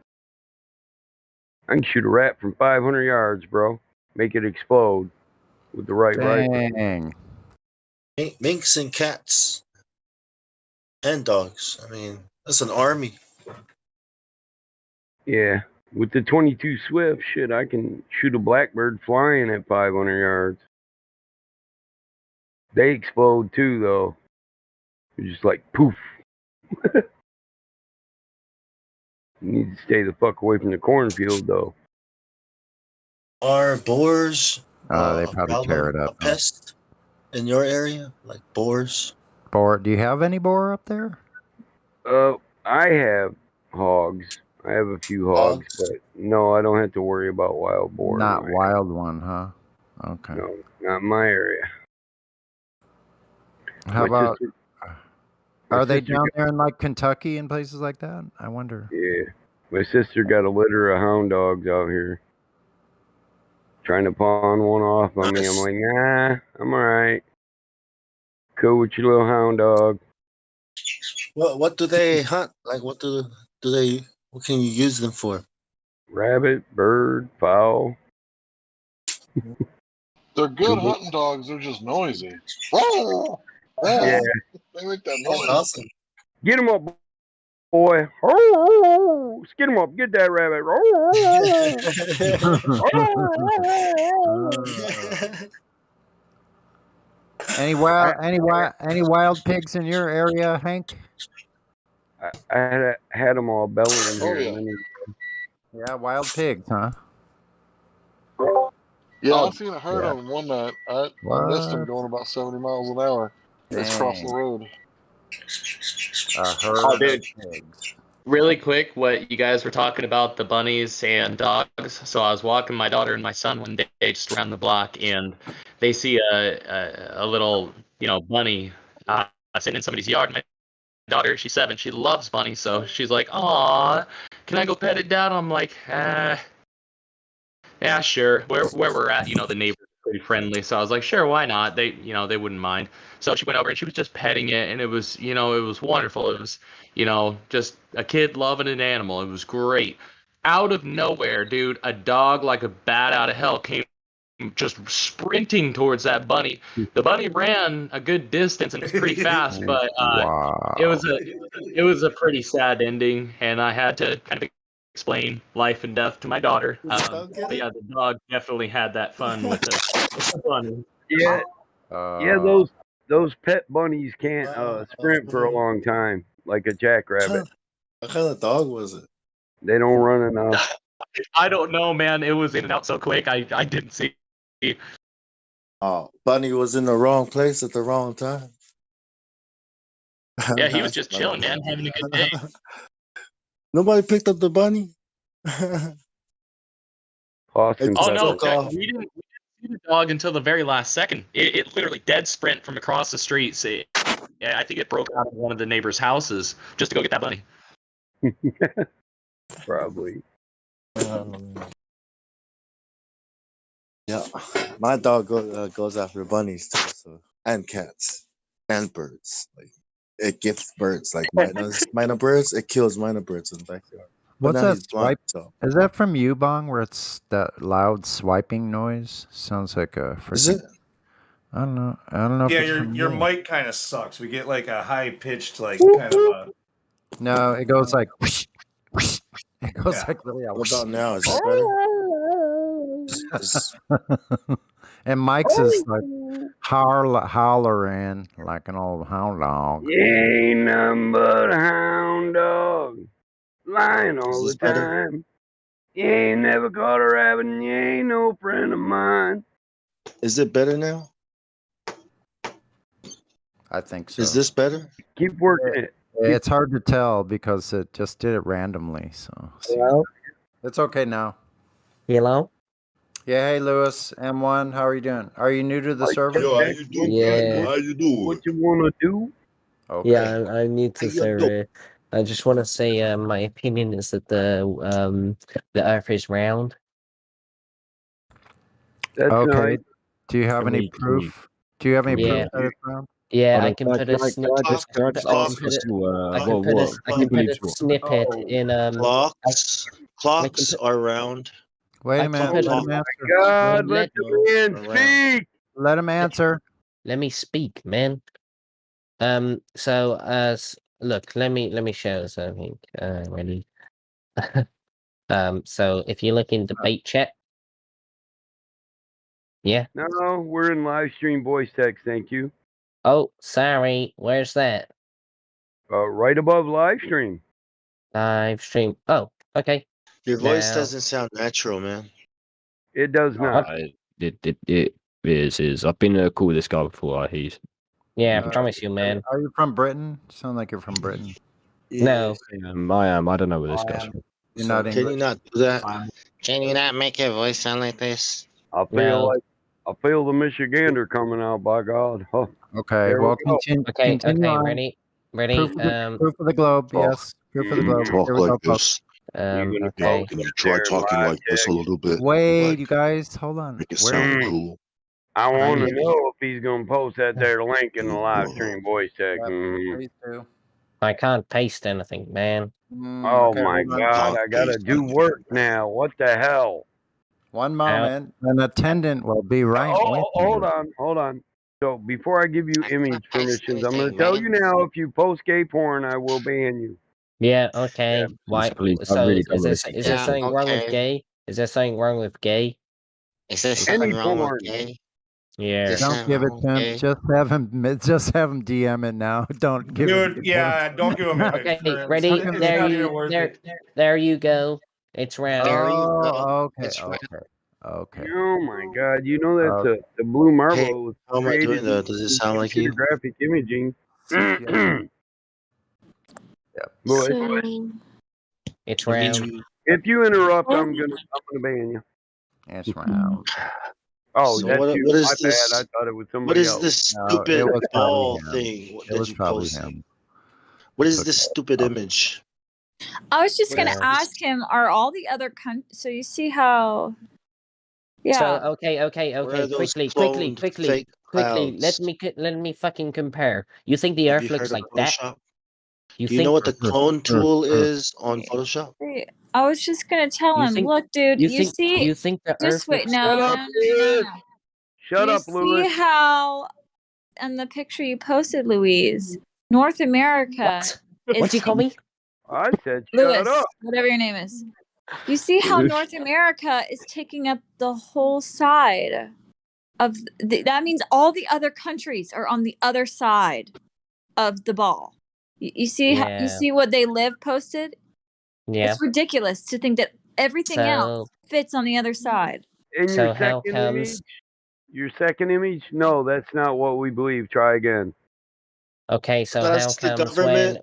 I can shoot a rat from 500 yards, bro. Make it explode with the right rifle. Dang. Minks and cats and dogs. I mean, that's an army. Yeah, with the 22 Swift, shit, I can shoot a blackbird flying at 500 yards. They explode too, though. They're just like poof. You need to stay the fuck away from the cornfield, though. Are boars They probably tear it a up. pest in your area? Like boars? Boar? Do you have any boar up there? I have hogs. I have a few hogs, but no, I don't have to worry about wild boar. Not wild one, huh? Okay. No, not in my area. How about? Are they down there in like Kentucky and places like that? I wonder. Yeah, my sister got a litter of hound dogs out here. Trying to pawn one off on me. I'm like, nah, I'm all right. Cool with your little hound dog. What do they hunt? Like what do they? What can you use them for? Rabbit, bird, fowl. They're good hunting dogs. They're just noisy. Yeah. They make that noise. Awesome. Get him up, boy. Get him up. Get that rabbit. Any wild pigs in your area, Hank? I had them all belling here. Yeah. Yeah, wild pigs, huh? Yeah, I seen a herd of them one night. I missed them What? going about 70 miles an hour. Just across the road. A herd dude. of pigs. Really quick, what you guys were talking about, the bunnies and dogs. So I was walking my daughter and my son one day just around the block, and they see a little, bunny sitting in somebody's yard. My daughter, she's 7, she loves bunnies, so she's like, "Aw, can I go pet it down?" I'm like, yeah, sure. Where we're at, the neighbors pretty friendly, so I was like, sure, why not? They wouldn't mind. So she went over and she was just petting it, and it was wonderful. It was just a kid loving an animal. It was great. Out of nowhere, dude, a dog like a bat out of hell came just sprinting towards that bunny. The bunny ran a good distance and was pretty fast, but it was a pretty sad ending, and I had to kind of explain life and death to my daughter. But yeah, the dog definitely had that fun with the bunny. Yeah, those pet bunnies can't sprint for a long time like a jackrabbit. What kind of dog was it? They don't run enough. I don't know, man. It was in and out so quick. I didn't see. Oh, bunny was in the wrong place at the wrong time. Yeah, he was just chilling, man, having a good day. Nobody picked up the bunny. Austin, Oh no, Jack, we didn't see the dog until the very last second. It literally dead sprint from across the street. See, yeah, I think it broke out of one of the neighbors' houses just to go get that bunny. Probably. Yeah, my dog goes after bunnies too, and cats and birds. Like it gets birds, like minor birds. It kills minor birds in the backyard. But What's now that he's blind, swipe? so. Is that from you, Bong, where it's that loud swiping noise? Sounds like a freaking. Is it? I don't know. I don't know. Yeah, if it's from your you. mic kind of sucks. We get like a high pitched like kind of a. No, it goes like. It goes Yeah. like really. What about now? Is this better? And Mike's is like hollering like an old hound dog. You ain't nothing but a hound dog, lying all the time. You ain't never caught a rabbit, and you ain't no friend of mine. Is it better now? I think so. Is this better? Keep working it. It's hard to tell because it just did it randomly. So Hello? it's okay now. Hello? Yeah, hey Lewis, M1, how are you doing? Are you new to the server? Yo, how you doing, Yeah. How you doing? What you wanna do? Okay. Yeah, I'm new to the server. I just want to say my opinion is that the Earth is round. That's Okay. nice. Do you have any proof? Do you have any Yeah. proof that it's round? Yeah, Hold I on, can can I- put can a I- snip. can I just- can I just ask put us a- to, I can put what I can put believe a you? snippet in Clocks are round. Wait I a can minute. put Let a- him answer. God, Let- let the man speak. Let him answer. Let me speak, man. So look, let me show something. Ready? So if you look in debate chat, yeah. No, we're in live stream voice text. Thank you. Oh, sorry. Where's that? Right above live stream. Live stream. Oh, okay. Your voice Now- doesn't sound natural, man. It does not. It is. I've been cool with this guy before. He's. Yeah, I promise you, man. Are you from Britain? Sound like you're from Britain. No. I am. I don't know where this guy's from. You're not Can English. you not do that? Can you not make your voice sound like this? I feel the Michigander coming out. By God. Oh, Okay. there Well, we go. continue on. Ready? Proof of the globe. Yes. Proof of the globe. Talk Here we like go, folks. this. Okay. Can you try talking like this a little bit? Wait, you guys, hold on. Make it Where- sound cool. I want to Please. know if he's gonna post that there link in the live stream voice text. Please do. I can't paste anything, man. Oh Okay, my hold on. God! I gotta do work now. What the hell? One moment. An attendant will be right with you. Hold on. So before I give you image permissions, I'm gonna tell you now. If you post gay porn, I will ban you. Yeah, okay. Why? Please, I So really is don't there, wanna is see there that. something wrong with Okay. gay? Is there something wrong with gay? Is there Any something wrong porn. with gay? Yeah. Is Don't give it to him. Okay. Just have him DM it now. Don't give Dude, it. yeah, don't give him image. Okay, for- ready? it's not There even you worth there, it. there you go. It's round. There you go. Oh, okay. It's round. Okay. Oh my God! You know that's the blue marble Hey, was how am I doing created though? Does it sound like you? graphic imaging. Yep. Boy, It's It means round. if you interrupt, I'm gonna ban you. It's round. Oh, So that's what you. is My this? bad. I thought it was What somebody is else. this No, stupid it was ball probably him. thing It that was you probably posted? him. What is It's this okay. stupid image? I was just What gonna is this? ask him, are all the other so you see how Yeah. So okay. Where are those Quickly. cloned fake Let clouds? me fucking compare. You think the Have Earth you heard looks of like that? Photoshop? You Do you know think what the clone tool is on Photoshop? I was just gonna tell him, look, dude, you see, you think the just Earth wait, looks no, Shut no, up, no, Lewis. no. Shut You up, see Lewis. how, in the picture you posted, Louise, North America is. What'd you call me? I said Louis, shut up. whatever your name is. You see how North America is taking up the whole side of that means all the other countries are on the other side of the ball. You see how, you Yeah. see what they live posted? Yeah. It's ridiculous to think that everything else fits on the other side. And So your how second comes- image? Your second image? No, that's not what we believe. Try again. Okay, so how That's the comes government.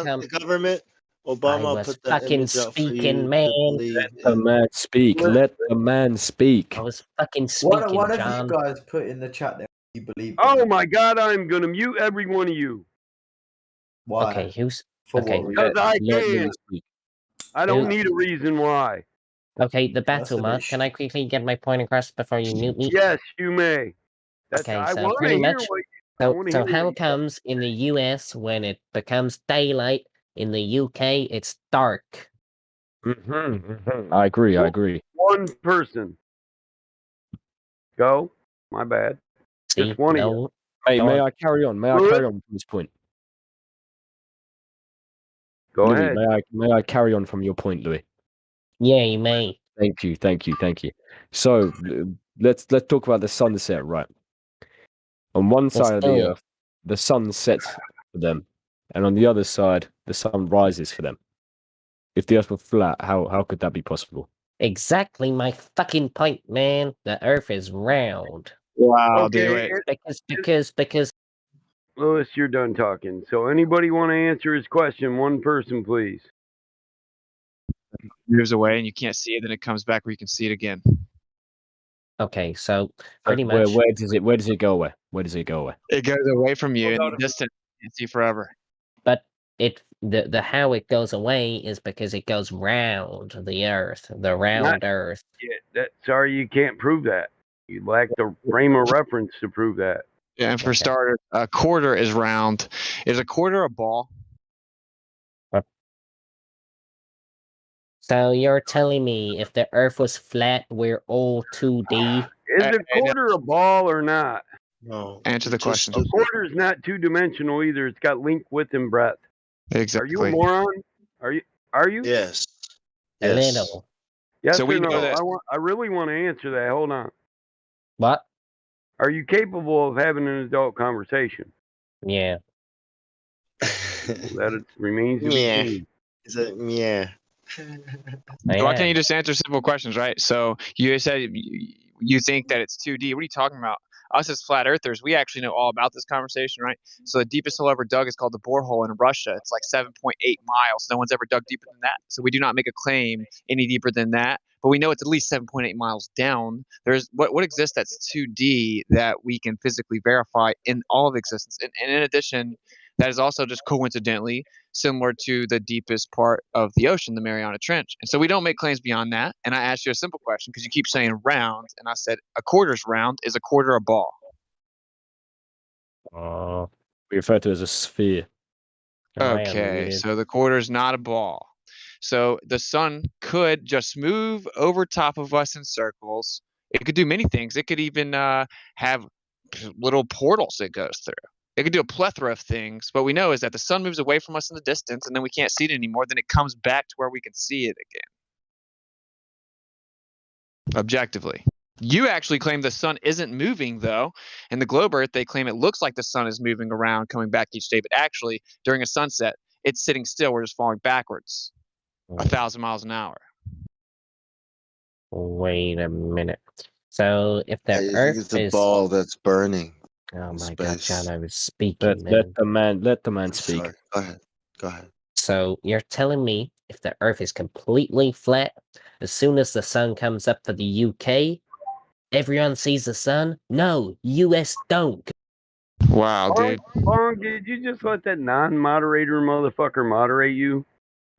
come The government. I Obama was put that fucking image up for speaking, you man. to believe The in. man speak. Let the man speak. I was fucking speaking, What have John. you guys put in the chat that you believe? Oh my God, I'm gonna mute every one of you. Why? Okay, who's For okay? what Because I Let can. Lily speak. I don't need a reason why. Okay, the That's battle a mod. bit Can I quickly get my point across before you mute me? Yes, you may. That's Okay, I so want to pretty hear much. what. I want to So hear how what. comes in the US when it becomes daylight, in the UK it's dark? I agree. One person. Go. My bad. See, Just one of you. no. May I carry on? May I carry on from this point? Go Louis, ahead. may I carry on from your point, Louis? Yeah, you may. Thank you. So let's talk about the sunset, right? On one side of the earth, the sun sets for them, and on the other side, the sun rises for them. If the earth were flat, how could that be possible? Exactly my fucking point, man. The earth is round. Wow, Okay, Because Louis, you're done talking. So anybody want to answer his question? One person, please. moves away and you can't see it, then it comes back where you can see it again. Okay, so pretty much Where does it go away? Where does it go away? It goes away from you in the distance. You can't see forever. but the how it goes away is because it goes round the earth, the round earth. Yeah, sorry, you can't prove that. You lack the frame of reference to prove that. Yeah, and for starters, a quarter is round. Is a quarter a ball? So you're telling me if the earth was flat, we're all 2D? Is a quarter a ball or not? No. Answer the question. A quarter is not two-dimensional either. It's got length, width, and breadth. Exactly. Are you a moron? Are you? Yes. A little. Yes So we or no? know that. I really want to answer that. Hold on. What? Are you capable of having an adult conversation? Yeah. That remains to be Yeah. seen. Is it yeah? Why can't you just answer simple questions, right? So you said you think that it's 2D. What are you talking about? Us as flat earthers, we actually know all about this conversation, right? So the deepest hole ever dug is called the borehole in Russia. It's like 7.8 miles. No one's ever dug deeper than that. So we do not make a claim any deeper than that. But we know it's at least 7.8 miles down. There's what exists that's 2D that we can physically verify in all of existence. And in addition, that is also just coincidentally similar to the deepest part of the ocean, the Mariana Trench. And so we don't make claims beyond that. And I asked you a simple question because you keep saying round, and I said a quarter's round. Is a quarter a ball? We refer to it as a sphere. Okay, so the quarter is not a ball. So the sun could just move over top of us in circles. It could do many things. It could even have little portals it goes through. It could do a plethora of things. What we know is that the sun moves away from us in the distance, and then we can't see it anymore. Then it comes back to where we can see it again. Objectively. You actually claim the sun isn't moving, though. In the globe Earth, they claim it looks like the sun is moving around, coming back each day. But actually, during a sunset, it's sitting still. We're just falling backwards 1,000 miles an hour. Wait a minute. So if the I think earth it's a is ball that's burning. Oh in my god, space. John, I was speaking, man. Let the man speak. Sorry. Go ahead. So you're telling me if the earth is completely flat, as soon as the sun comes up for the UK, everyone sees the sun? No, US don't. Wow, dude. Bong, did you just let that non-moderator motherfucker moderate you?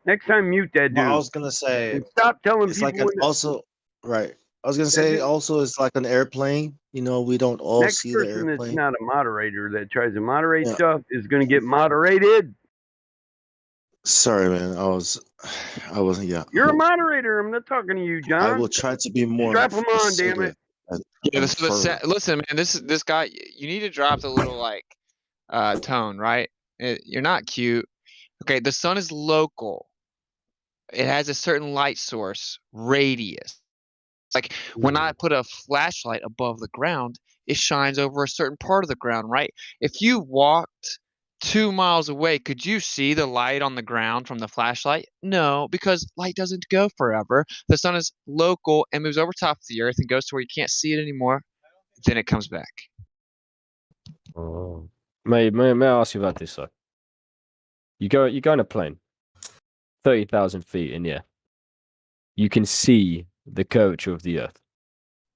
Next time, mute that dude. Well, I was gonna say And stop telling it's people. like also right. I was gonna say also it's like an airplane. You know, we don't all Next see the person that's airplane. not a moderator that tries to moderate Yeah. stuff is going to get moderated. Sorry, man. I wasn't. Yeah. You're a moderator. I'm not talking to you, John. I will try to be more Strap them on, damn it. assertive and, Yeah, and this is firm. listen, man. This guy, you need to drop the little like tone, right? You're not cute. Okay, the sun is local. It has a certain light source radius. Like when I put a flashlight above the ground, it shines over a certain part of the ground, right? If you walked 2 miles away, could you see the light on the ground from the flashlight? No, because light doesn't go forever. The sun is local and moves over top of the earth and goes to where you can't see it anymore. Then it comes back. Oh. May I ask you about this though? You go in a plane, 30,000 feet in the air. You can see the curvature of the Earth.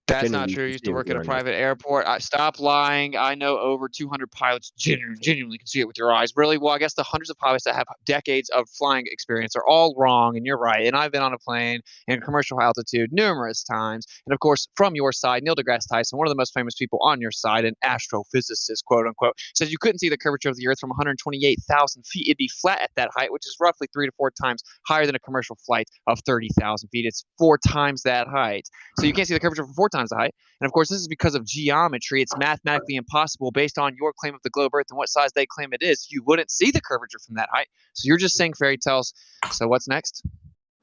That's not true. I used to work at a private airport. Stop lying. I know over 200 pilots genuinely can see it with your eyes. Really? Well, I guess the hundreds of pilots that have decades of flying experience are all wrong, and you're right. And I've been on a plane in commercial altitude numerous times. And of course, from your side, Neil deGrasse Tyson, one of the most famous people on your side, an astrophysicist, quote unquote, says you couldn't see the curvature of the Earth from 128,000 feet. It'd be flat at that height, which is roughly 3 to 4 times higher than a commercial flight of 30,000 feet. It's 4 times that height. So you can't see the curvature from 4 times the height. And of course, this is because of geometry. It's mathematically impossible based on your claim of the globe Earth and what size they claim it is. You wouldn't see the curvature from that height. So you're just saying fairy tales. So what's next?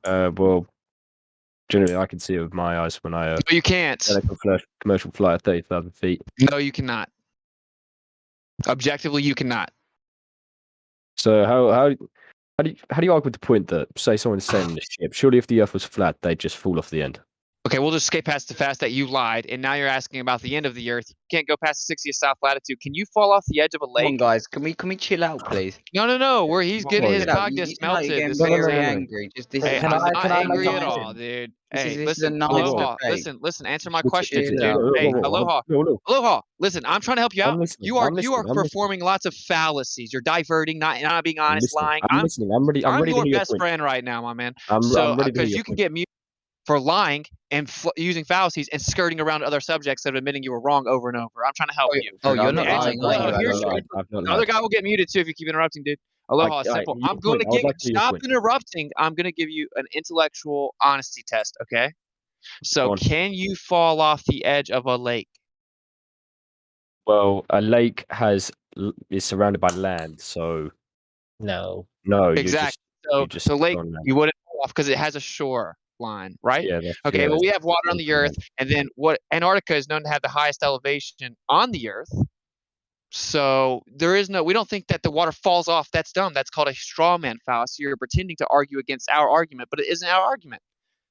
Well, generally I can see it with my eyes when I No, you can't. commercial flight at 30,000 feet. No, you cannot. Objectively, you cannot. So how do you argue with the point that say someone's sailing a ship? Surely if the Earth was flat, they'd just fall off the end. Okay, we'll just skate past the fact that you lied, and now you're asking about the end of the Earth. You can't go past the 60th south latitude. Can you fall off the edge of a lake? Come on, guys. Can we chill out, please? No. Where he's getting his dog just melted. Getting This very thing's angry. Just this hey, is I'm not not angry at all, dude. Hey, this is a listen, nice Aloha. debate. Listen. Answer my question, dude. Chill out. Hey, Aloha. Aloha. Listen, I'm trying to help you out. You are performing lots of fallacies. You're diverting, not being honest, lying. I'm listening. I'm ready I'm to your hear your best point. friend right now, my man. I'm So ready to hear because your you can point. get muted for lying and using fallacies and skirting around other subjects of admitting you were wrong over and over. I'm trying to help you. Oh, you're not lying. The other guy will get muted too if you keep interrupting, dude. Aloha, simple. I'm going to get stop interrupting. I'm going to give you an intellectual honesty test, okay? So, can you fall off the edge of a lake? Well, a lake is surrounded by land, so no. Exactly. So lake, you wouldn't fall off because it has a shore line, right? Yeah. Okay, well, we have water on the Earth, and then Antarctica is known to have the highest elevation on the Earth. So we don't think that the water falls off. That's dumb. That's called a straw man fallacy. You're pretending to argue against our argument, but it isn't our argument.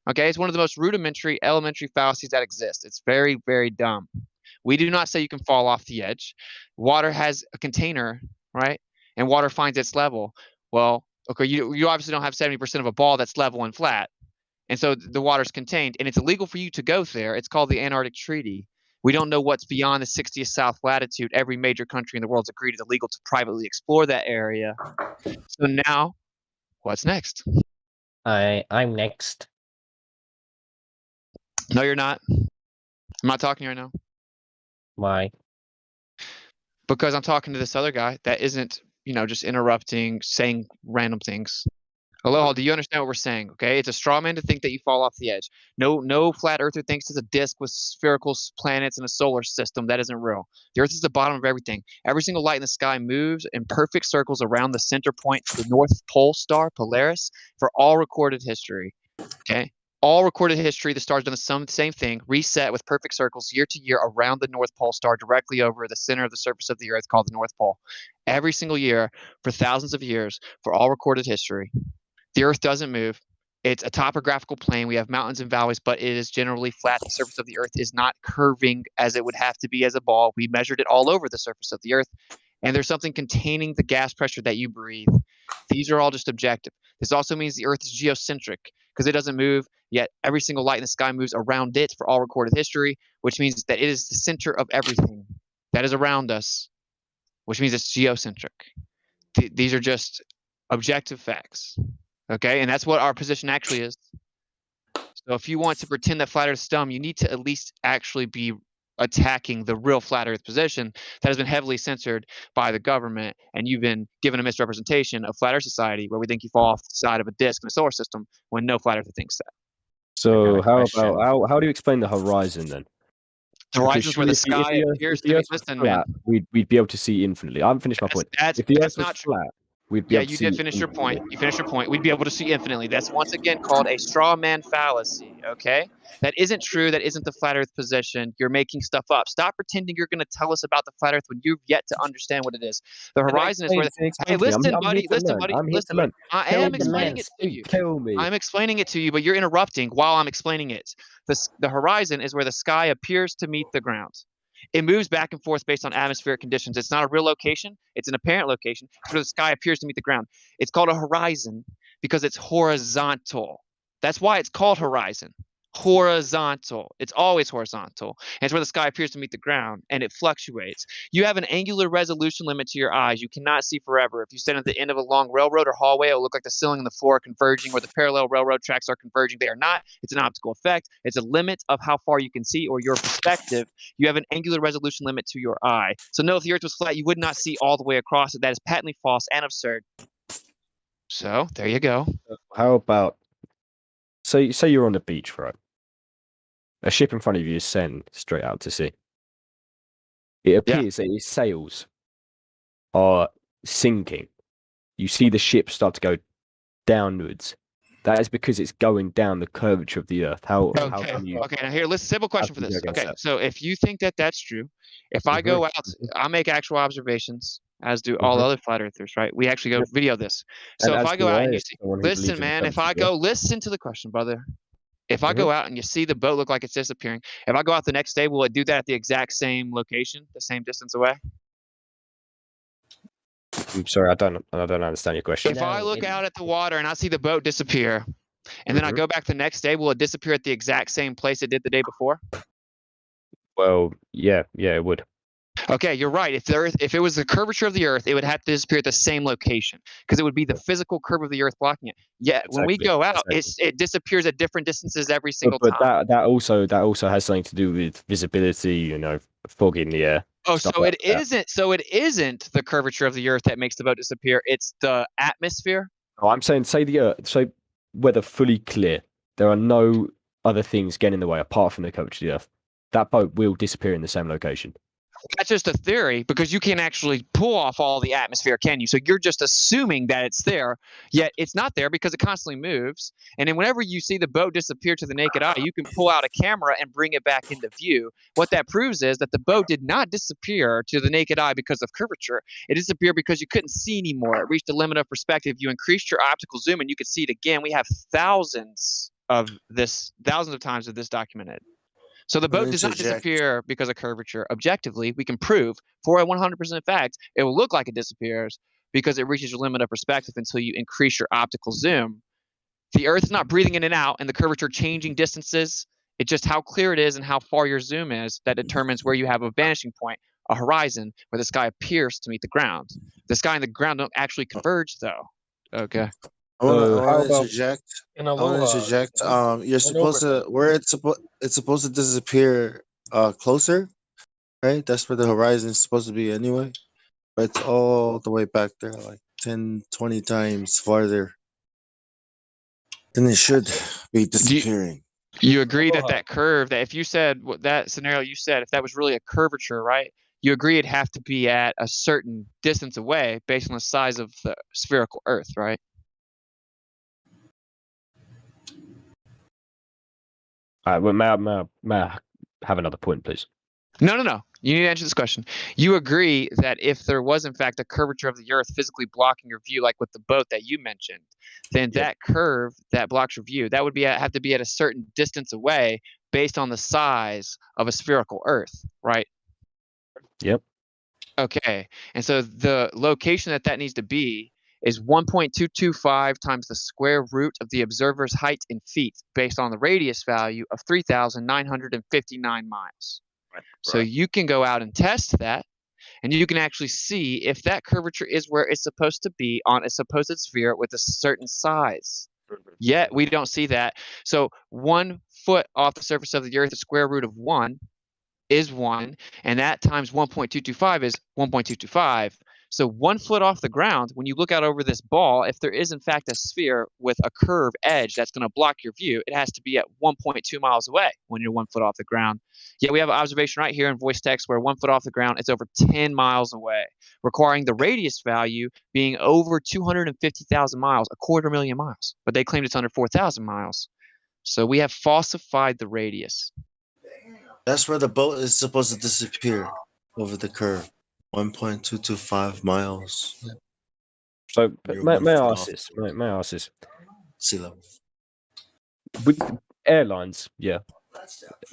Okay, it's one of the most rudimentary, elementary fallacies that exist. It's very, very dumb. We do not say you can fall off the edge. Water has a container, right? And water finds its level. Well, okay, you obviously don't have 70% of a ball that's level and flat. And so the water's contained, and it's illegal for you to go there. It's called the Antarctic Treaty. We don't know what's beyond the 60th south latitude. Every major country in the world's agreed it's illegal to privately explore that area. So now, what's next? I'm next. No, you're not. I'm not talking to you right now. Why? Because I'm talking to this other guy that isn't, just interrupting, saying random things. Aloha, do you understand what we're saying? Okay, it's a straw man to think that you fall off the edge. No flat earther thinks it's a disk with spherical planets and a solar system. That isn't real. The Earth is the bottom of everything. Every single light in the sky moves in perfect circles around the center point, the North Pole star, Polaris, for all recorded history. Okay, all recorded history, the star's done the same thing, reset with perfect circles year to year around the North Pole star, directly over the center of the surface of the Earth, called the North Pole. Every single year for thousands of years, for all recorded history. The Earth doesn't move. It's a topographical plane. We have mountains and valleys, but it is generally flat. The surface of the Earth is not curving as it would have to be as a ball. We measured it all over the surface of the Earth, and there's something containing the gas pressure that you breathe. These are all just objective. This also means the Earth is geocentric because it doesn't move, yet every single light in the sky moves around it for all recorded history, which means that it is the center of everything that is around us, which means it's geocentric. These are just objective facts. Okay, and that's what our position actually is. So if you want to pretend that flat Earth is dumb, you need to at least actually be attacking the real flat Earth position that has been heavily censored by the government, and you've been given a misrepresentation of flat Earth society where we think you fall off the side of a disk in a solar system when no flat Earther thinks that. So how do you explain the horizon then? The horizon is where the sky appears to be. Listen, man. We'd be able to see infinitely. I haven't finished my point. If the Earth was flat, we'd be able to see. Yeah, you did finish your point. You finished your point. We'd be able to see infinitely. That's once again called a straw man fallacy. Okay, that isn't true. That isn't the flat Earth position. You're making stuff up. Stop pretending you're going to tell us about the flat Earth when you've yet to understand what it is. The horizon is where. Hey, listen, buddy. Listen, buddy. Listen, buddy. I am explaining it to you. Tell me. I'm explaining it to you, but you're interrupting while I'm explaining it. The horizon is where the sky appears to meet the ground. It moves back and forth based on atmospheric conditions. It's not a real location. It's an apparent location. It's where the sky appears to meet the ground. It's called a horizon because it's horizontal. That's why it's called horizon. Horizontal. It's always horizontal. And it's where the sky appears to meet the ground, and it fluctuates. You have an angular resolution limit to your eyes. You cannot see forever. If you stand at the end of a long railroad or hallway, it will look like the ceiling and the floor are converging, where the parallel railroad tracks are converging. They are not. It's an optical effect. It's a limit of how far you can see or your perspective. You have an angular resolution limit to your eye. So no, if the Earth was flat, you would not see all the way across it. That is patently false and absurd. So there you go. How about, say you're on the beach, right? A ship in front of you is sailing straight out to sea. It appears that its sails are sinking. You see the ship start to go downwards. That is because it's going down the curvature of the Earth. How can you? Okay, now here, listen, simple question for this. Okay, so if you think that that's true, if I go out, I make actual observations, as do all other flat earthers, right? We actually go video this. So if I go out and you see, listen, man, if I go, listen to the question, brother. If I go out and you see the boat look like it's disappearing, if I go out the next day, will it do that at the exact same location, the same distance away? I'm sorry, I don't understand your question. If I look out at the water and I see the boat disappear, and then I go back the next day, will it disappear at the exact same place it did the day before? Well, yeah, it would. Okay, you're right. If it was the curvature of the Earth, it would have to disappear at the same location because it would be the physical curve of the Earth blocking it. Yet when we go out, it disappears at different distances every single time. But that also has something to do with visibility, fog in the air. Oh, so it isn't the curvature of the Earth that makes the boat disappear. It's the atmosphere. Oh, I'm saying, say the Earth, so weather fully clear. There are no other things getting in the way apart from the curvature of the Earth. That boat will disappear in the same location. That's just a theory because you can't actually pull off all the atmosphere, can you? So you're just assuming that it's there, yet it's not there because it constantly moves. And then whenever you see the boat disappear to the naked eye, you can pull out a camera and bring it back into view. What that proves is that the boat did not disappear to the naked eye because of curvature. It disappeared because you couldn't see anymore. It reached a limit of perspective. You increased your optical zoom and you could see it again. We have thousands of times of this documented. So the boat does not disappear because of curvature. Objectively, we can prove for a 100% fact it will look like it disappears because it reaches your limit of perspective until you increase your optical zoom. The Earth is not breathing in and out and the curvature changing distances. It's just how clear it is and how far your zoom is that determines where you have a vanishing point, a horizon, where the sky appears to meet the ground. The sky and the ground don't actually converge, though. Okay. I want to interject. You're supposed to it's supposed to disappear closer, right? That's where the horizon is supposed to be anyway. But it's all the way back there, like 10, 20 times farther than it should be disappearing. You agree that curve, that if you said that scenario you said, if that was really a curvature, right? You agree it'd have to be at a certain distance away based on the size of the spherical Earth, right? All right, well, may I have another point, please? No. You need to answer this question. You agree that if there was, in fact, a curvature of the Earth physically blocking your view, like with the boat that you mentioned, then that curve that blocks your view, that would have to be at a certain distance away based on the size of a spherical Earth, right? Yep. Okay. And so the location that needs to be is 1.225 times the square root of the observer's height in feet based on the radius value of 3,959 miles. Right. So you can go out and test that, and you can actually see if that curvature is where it's supposed to be on a supposed sphere with a certain size. Yet we don't see that. So 1 foot off the surface of the Earth, the square root of 1 is 1, and that times 1.225 is 1.225. So 1 foot off the ground, when you look out over this ball, if there is in fact a sphere with a curved edge that's going to block your view, it has to be at 1.2 miles away when you're 1 foot off the ground. Yet we have an observation right here in voice text where 1 foot off the ground, it's over 10 miles away, requiring the radius value being over 250,000 miles, 250,000 miles. But they claimed it's under 4,000 miles. So we have falsified the radius. That's where the boat is supposed to disappear over the curve. 1.225 miles. So may I ask this? May I ask this? Sea level. With airlines, yeah,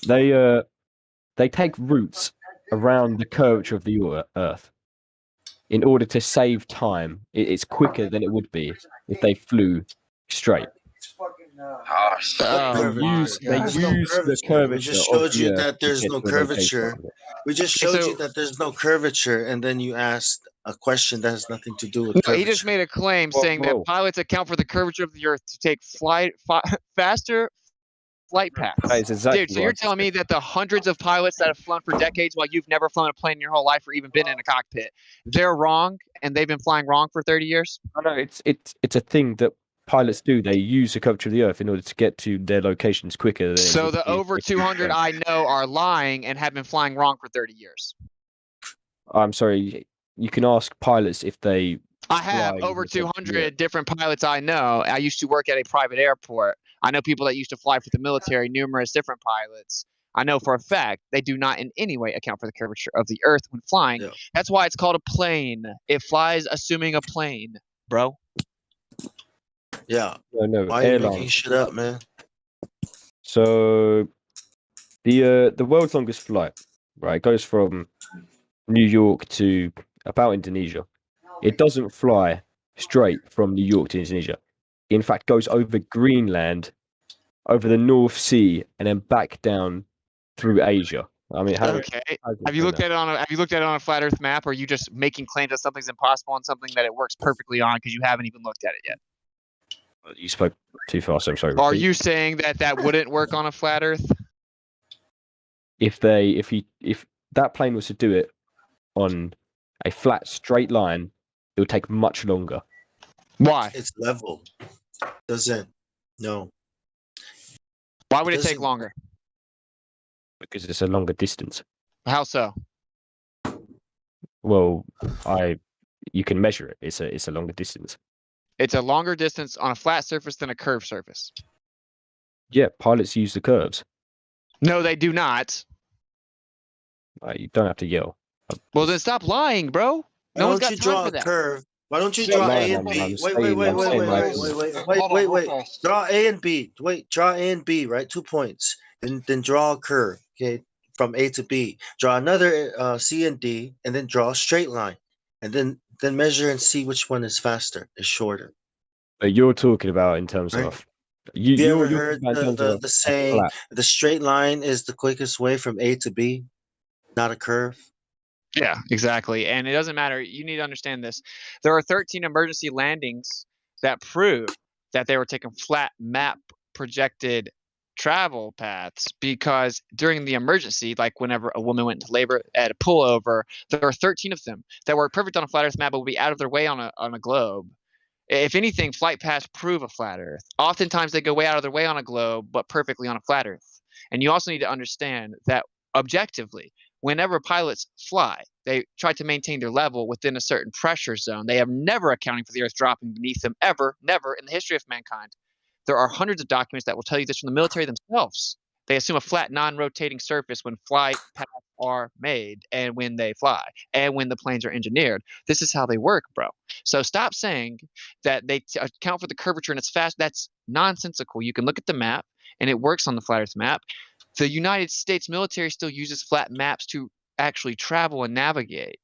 they take routes around the curvature of the Earth in order to save time. It's quicker than it would be if they flew straight. They use the curvature. We just showed you that there's no curvature. We just showed you that there's no curvature, and then you asked a question that has nothing to do with curvature. He just made a claim saying that pilots account for the curvature of the Earth to take faster flight paths. That is exactly Dude, so you're telling me that the hundreds of pilots that have flown for decades while you've never flown a plane in your whole life or even been in a cockpit, they're wrong and they've been flying wrong for 30 years? No, it's a thing that pilots do. They use the curvature of the Earth in order to get to their locations quicker. So the over 200 I know are lying and have been flying wrong for 30 years. I'm sorry. You can ask pilots if they. I have over 200 different pilots I know. I used to work at a private airport. I know people that used to fly for the military, numerous different pilots. I know for a fact they do not in any way account for the curvature of the Earth when flying. Yeah. That's why it's called a plane. It flies assuming a plane, bro. Yeah. No, why are you making shit up, man? So the world's longest flight, right, goes from New York to about Indonesia. It doesn't fly straight from New York to Indonesia. It, in fact, goes over Greenland, over the North Sea, and then back down through Asia. I mean, have you looked at it on a flat Earth map, or are you just making claims that something's impossible and something that it works perfectly on because you haven't even looked at it yet? You spoke too fast. I'm sorry. Are you saying that wouldn't work on a flat Earth? If that plane was to do it on a flat straight line, it would take much longer. Why? It's level. Doesn't. No. Why would it take longer? Because it's a longer distance. How so? Well, you can measure it. It's a longer distance. It's a longer distance on a flat surface than a curved surface. Yeah, pilots use the curves. No, they do not. You don't have to yell. Well, then stop lying, bro. No one's got time for that. Curve? Why don't you draw A and B? Wait. Draw A and B. Draw A and B, right? 2 points. And then draw a curve, okay, from A to B. Draw another C and D, and then draw a straight line. And then measure and see which one is faster, is shorter. But you're talking about in terms of... You ever heard the saying, the straight line is the quickest way from A to B, not a curve? Yeah, exactly. And it doesn't matter. You need to understand this. There are 13 emergency landings that prove that they were taking flat map projected travel paths, because during the emergency, like whenever a woman went into labor at a pullover, there are 13 of them that were perfect on a flat Earth map but would be out of their way on a globe. If anything, flight paths prove a flat Earth. Oftentimes they go way out of their way on a globe, but perfectly on a flat Earth. And you also need to understand that objectively, whenever pilots fly, they try to maintain their level within a certain pressure zone. They have never accounting for the Earth dropping beneath them, ever, never in the history of mankind. There are hundreds of documents that will tell you this from the military themselves. They assume a flat, non-rotating surface when flight paths are made and when they fly and when the planes are engineered. This is how they work, bro. So stop saying that they account for the curvature and it's fast. That's nonsensical. You can look at the map and it works on the flat Earth map. The United States military still uses flat maps to actually travel and navigate.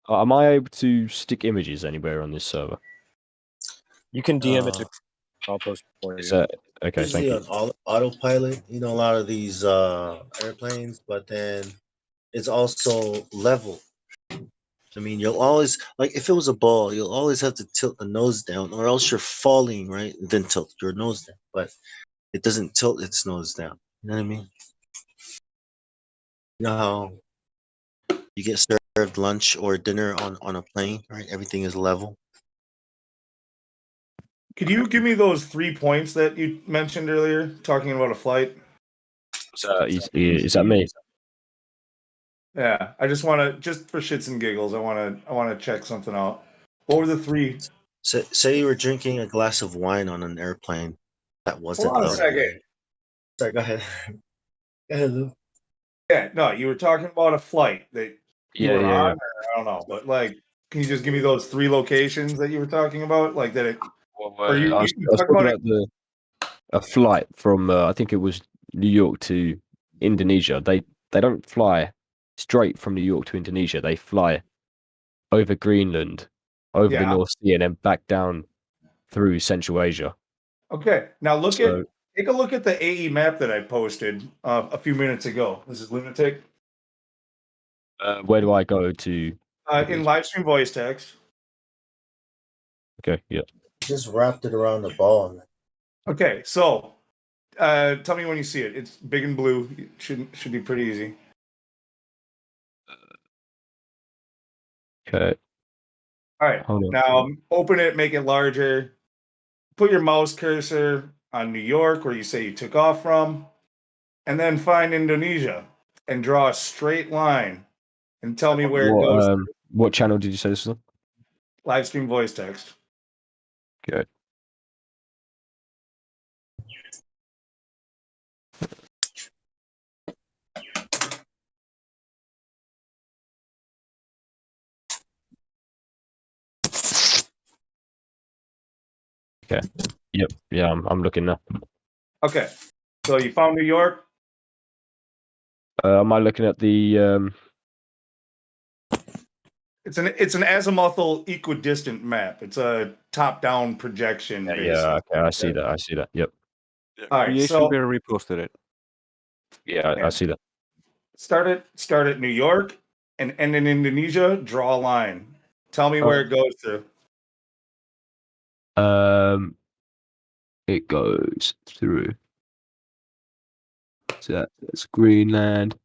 Am I able to stick images anywhere on this server? You can DM it to... I'll post for you. Okay, usually thank you. On autopilot, a lot of these airplanes, but then it's also level. I mean, you'll always like if it was a ball, you'll always have to tilt the nose down, or else you're falling, right? And then tilt your nose down, but it doesn't tilt its nose down. You know what I mean? You know how you get served lunch or dinner on a plane, right? Everything is level. Could you give me those 3 points that you mentioned earlier, talking about a flight? Is that me? Yeah, I just want to, just for shits and giggles, I want to check something out. What were the 3? Say you were drinking a glass of wine on an airplane. That wasn't Hold on a level. second. Sorry, go ahead. Go ahead, Lou. Yeah, no, you were talking about a flight that you were on, or I don't know, but like, can you just give me those 3 locations that you were talking about, like that? Or I was talking about a flight from I think it was New York to Indonesia. They don't fly straight from New York to Indonesia. They fly over Greenland, over the Yeah. North Sea, and then back down through Central Asia. Okay, now take a look at the AE map that I posted a few minutes ago. This is Lunatic. Where do I go to? In Livestream voice text. Okay, yeah. Just wrapped it around the ball. Okay, so tell me when you see it. It's big and blue. It should be pretty easy. Okay. All right. Hold on. Now open it, make it larger. Put your mouse cursor on New York, where you say you took off from, and then find Indonesia and draw a straight line and tell me where it goes. What channel did you say this was on? Livestream voice text. Good. Okay. Yep. Yeah, I'm looking now. Okay. So you found New York? Am I looking at the It's an azimuthal equidistant map. It's a top-down projection. Yeah, okay, I see that. I see that. Yep. All right, Creation so Bear reposted it. Yeah, I see that. start at New York and end in Indonesia. Draw a line. Tell me where it goes to. It goes through. So that's Greenland,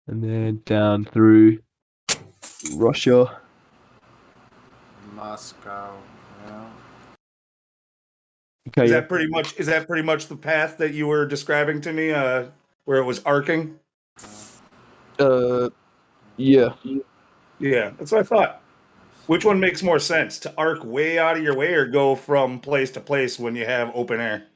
and then down through Russia. Moscow. Yeah. Okay. Is Yeah. that pretty much the path that you were describing to me? Where it was arcing. Yeah. Yeah, that's what I thought. Which one makes more sense, to arc way out of your way or go from place to place when you have open air?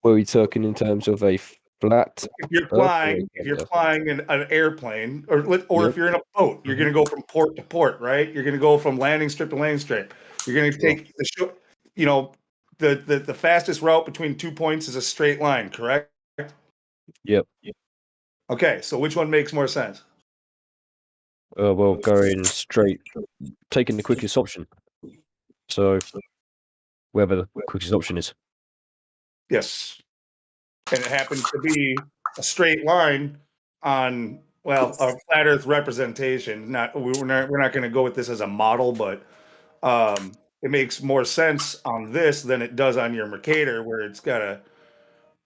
What are we talking in terms of a flat? If you're flying in an airplane, or Yep. if you're in a boat, you're going to go from port to port, right? You're going to go from landing strip to landing strip. You're going to take the fastest route between 2 points is a straight line, correct? Yep. Okay, so which one makes more sense? Well, going straight, taking the quickest option. So, wherever the quickest option is. Yes. And it happens to be a straight line on, well, a flat Earth representation. We're not going to go with this as a model, but it makes more sense on this than it does on your Mercator, where it's got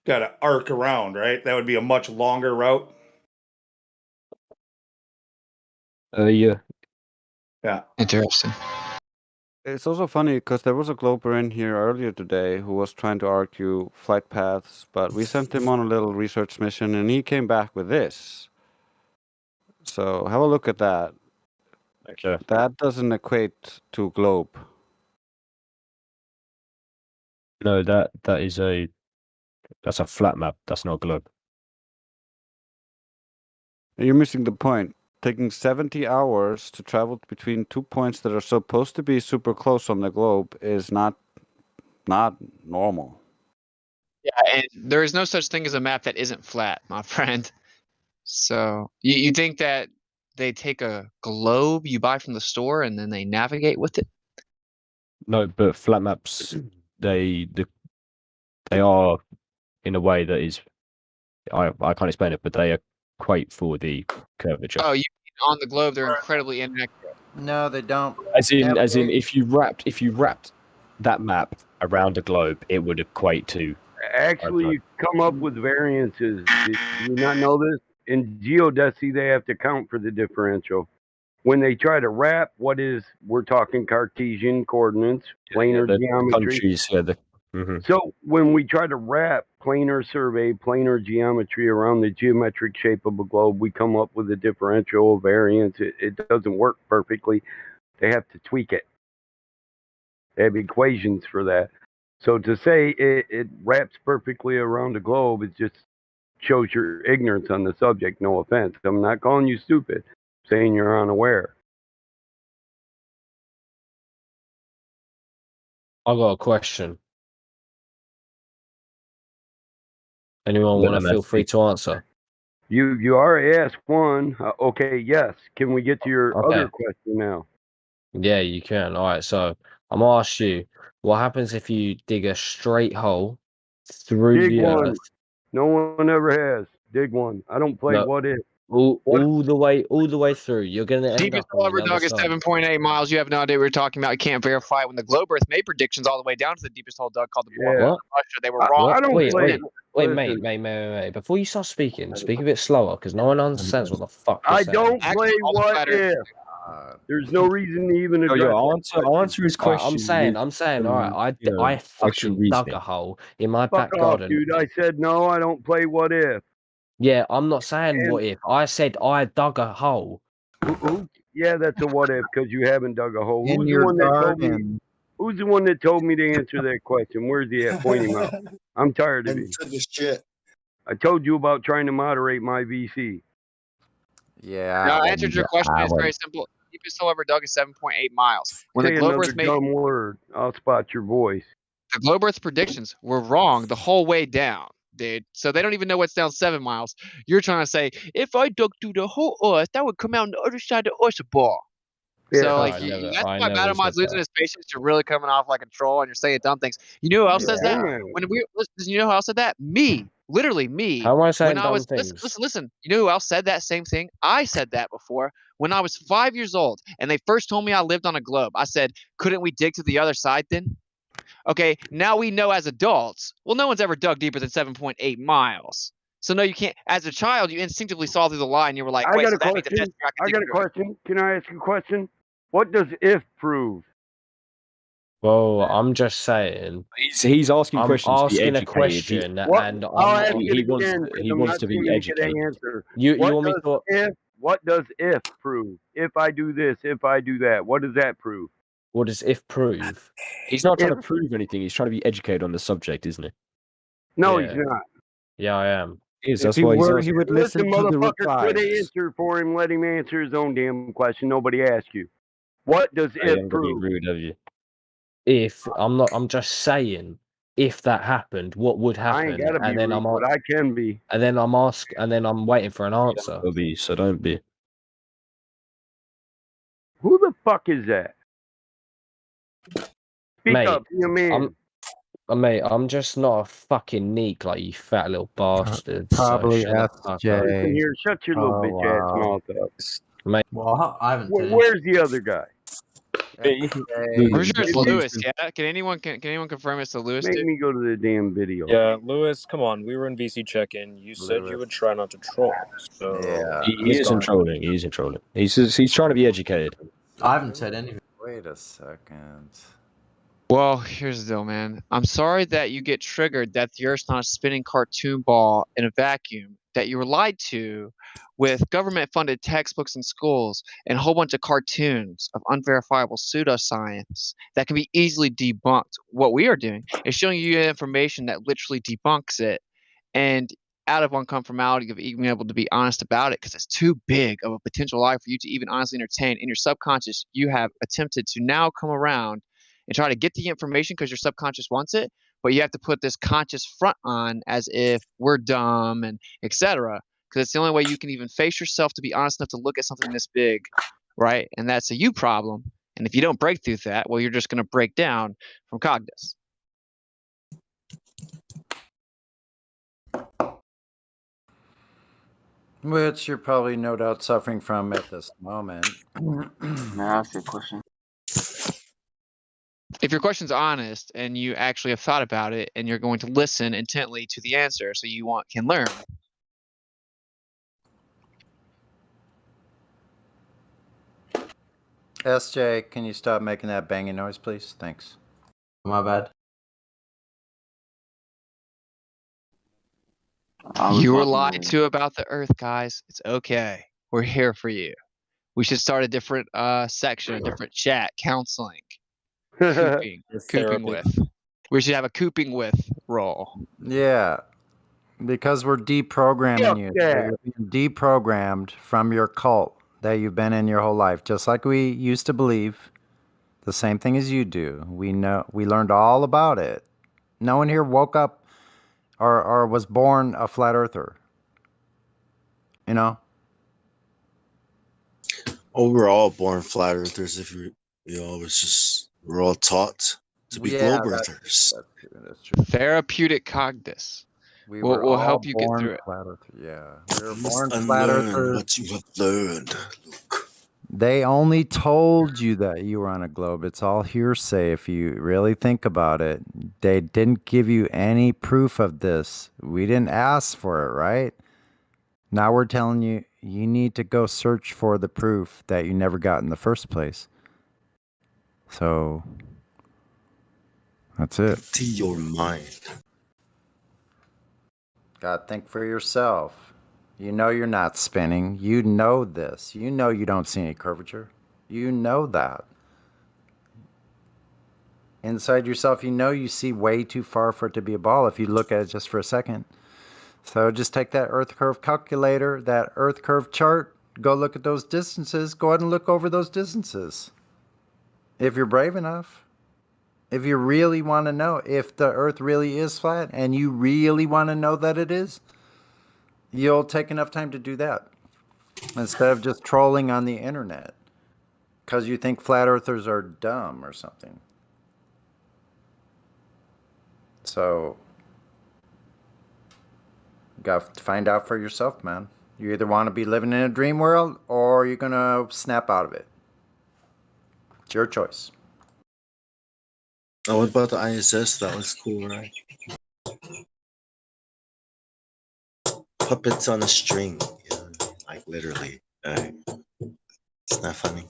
to arc around, right? That would be a much longer route. Yeah. Yeah. Interesting. It's also funny because there was a glober in here earlier today who was trying to argue flight paths, but we sent him on a little research mission and he came back with this. So have a look at that. Okay. That doesn't equate to globe. No, that's a flat map. That's not a globe. You're missing the point. Taking 70 hours to travel between 2 points that are supposed to be super close on the globe is not normal. Yeah, and there is no such thing as a map that isn't flat, my friend. So you think that they take a globe you buy from the store and then they navigate with it? No, but flat maps, they are in a way that is, I can't explain it, but they are equate for the curvature. Oh, you mean on the globe they're incredibly inaccurate. No, they don't. As in, if you wrapped that map around a globe, it would equate to. Actually, you come up with variances. Did you not know this? In geodesy, they have to count for the differential. When they try to wrap, we're talking Cartesian coordinates, planar the geometry. countries, mhm. So when we try to wrap planar survey, planar geometry around the geometric shape of a globe, we come up with a differential variance. It doesn't work perfectly. They have to tweak it. They have equations for that. So to say it wraps perfectly around a globe, it just shows your ignorance on the subject. No offense. I'm not calling you stupid. I'm saying you're unaware. I got a question. Anyone want to feel free to answer? You already asked one. Okay, yes. Can we get to your Okay. other question now? Yeah, you can. All right, so I'm gonna ask you, what happens if you dig a straight hole through Dig the one. earth? No one ever has. Dig one. I don't play No, what if. all the way through. You're gonna end Deepest up hole on the ever other dug is side. 7.8 miles. You have no idea what you're talking about. You can't verify it. When the globe Earth made predictions all the way down to the deepest hole dug called the Blood What? Russia, they were wrong. I don't Wait, play. mate. Before you start speaking, speak a bit slower because no one understands what the fuck you're I saying. don't play what if. There's no reason to even address. I'll answer his All right, question. I'm saying, all right, I actual fucking dug reasoning. a hole in my Fuck back off, garden. dude. I said no. I don't play what if. Yeah, I'm not saying what if. I said I dug a hole. Yeah, that's a what if because you haven't dug a hole. In Who's the your one that told me? garden. Who's the one that told me to answer that question? Where's he at? Point him out. I'm tired of And him. took his shit. I told you about trying to moderate my VC. Yeah. No, I answered your question. It's very simple. Deepest hole ever dug is 7.8 miles. When Say the globe another Earth made dumb word. I'll spot your voice. the globe Earth predictions were wrong the whole way down, dude. So they don't even know what's down 7 miles. You're trying to say if I dug through the whole Earth, that would come out on the other side of the Earth ball. Yeah. So I like never- that's I why never Battlemod's said losing that. his patience. You're really coming off like a troll, and you're saying dumb things. You know who else says that? Yeah. When we listen, you know who else said that? Me, literally me. How am I saying When I dumb was things? listen. You know who else said that same thing? I said that before when I was 5 years old, and they first told me I lived on a globe. I said, couldn't we dig to the other side then? Okay, now we know as adults. Well, no one's ever dug deeper than 7.8 miles. So no, you can't. As a child, you instinctively saw through the line. You were like, I wait, got so a that means question. that I got a question. Can I ask you a question? What does if prove? Well, I'm just saying. He's asking I'm questions to be asking a educated. question, What? and I'll ask I'm. it he wants again to- because he I'm wants not to be seeing you get an educated. answer. You What want me to? What does if prove? If I do this, if I do that, what does that prove? What does if prove? He's not trying to prove anything. He's trying to be educated on the subject, isn't he? No, Yeah. he's not. Yeah, I am. Is If that's he why he's were, asking. he would Listen, listen to the motherfucker, quit replies. answer for him. Let him answer his own damn question. Nobody asked you. What does You if haven't got to be prove? rude, have you? If I'm just saying, if that happened, what would I happen? ain't gotta be And then rude, but I can be. and then I'm waiting for an answer. Don't be, so don't be. Who the fuck is that? Speak Mate, up, be a man. Mate, I'm just not a fucking neek like you fat little bastard. Probably so shut the fuck up. Listen here, shut your little bitch ass mouth up. Mate, Well, I haven't said Where's the other guy? I'm sure it's Lewis. Yeah. Can anyone confirm it's the Lewis Make dude? me go to the damn video. Yeah, Lewis, come on. We were in VC check-in. You said you would try not to troll. So Yeah. He isn't trolling. He isn't trolling. He's trying to be educated. I haven't said anything. Wait a second. Well, here's the deal, man. I'm sorry that you get triggered that the Earth's not a spinning cartoon ball in a vacuum, that you were lied to with government-funded textbooks in schools and a whole bunch of cartoons of unverifiable pseudoscience that can be easily debunked. What we are doing is showing you information that literally debunks it, and out of unconformality of even being able to be honest about it because it's too big of a potential lie for you to even honestly entertain. In your subconscious, you have attempted to now come around and try to get the information because your subconscious wants it, but you have to put this conscious front on as if we're dumb and etc. Because it's the only way you can even face yourself to be honest enough to look at something this big, right? And that's a you problem. And if you don't break through that, well, you're just going to break down from Cognitus. Which you're probably no doubt suffering from at this moment. May I ask you a question? If your question's honest and you actually have thought about it and you're going to listen intently to the answer so you can learn. SJ, can you stop making that banging noise, please? Thanks. My bad. You were lied to about the Earth, guys. It's okay. We're here for you. We should start a different section, a different chat, counseling, cooping with. We should have a cooping with role. Yeah, because we're deprogramming you. You're being deprogrammed from your cult that you've been in your whole life, just like we used to believe. The same thing as you do. We learned all about it. No one here woke up or was born a flat earther. You know? Oh, we're all born flat earthers. If we're all taught to be globe earthers. That's true. Therapeutic cognitus. We'll help you get through it. Flat earther. Yeah. We were You born must flat unlearn earthers. what you have learned. They only told you that you were on a globe. It's all hearsay if you really think about it. They didn't give you any proof of this. We didn't ask for it, right? Now we're telling you, you need to go search for the proof that you never got in the first place. So, that's it. To your mind. Gotta think for yourself. You know you're not spinning. You know this. You know you don't see any curvature. You know that. Inside yourself, you know you see way too far for it to be a ball if you look at it just for a second. So just take that Earth curve calculator, that Earth curve chart, go look at those distances. Go ahead and look over those distances. If you're brave enough. If you really want to know if the Earth really is flat and you really want to know that it is, you'll take enough time to do that instead of just trolling on the internet because you think flat earthers are dumb or something. So, you got to find out for yourself, man. You either want to be living in a dream world or you're going to snap out of it. It's your choice. Oh, what about the ISS? That was cool, right? Puppets on a string. Yeah, like literally. It's not funny.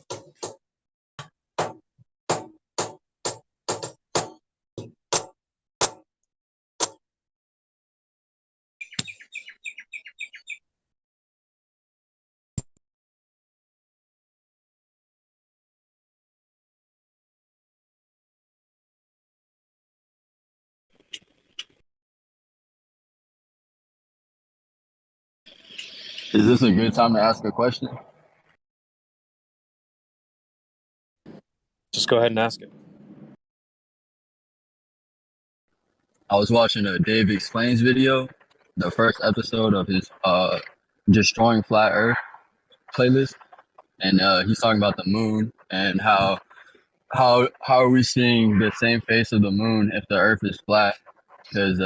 Is this a good time to ask a question? Just go ahead and ask it. I was watching a Dave Explains video, the first episode of his Destroying Flat Earth playlist, and he's talking about the moon and how are we seeing the same face of the moon if the Earth is flat? Because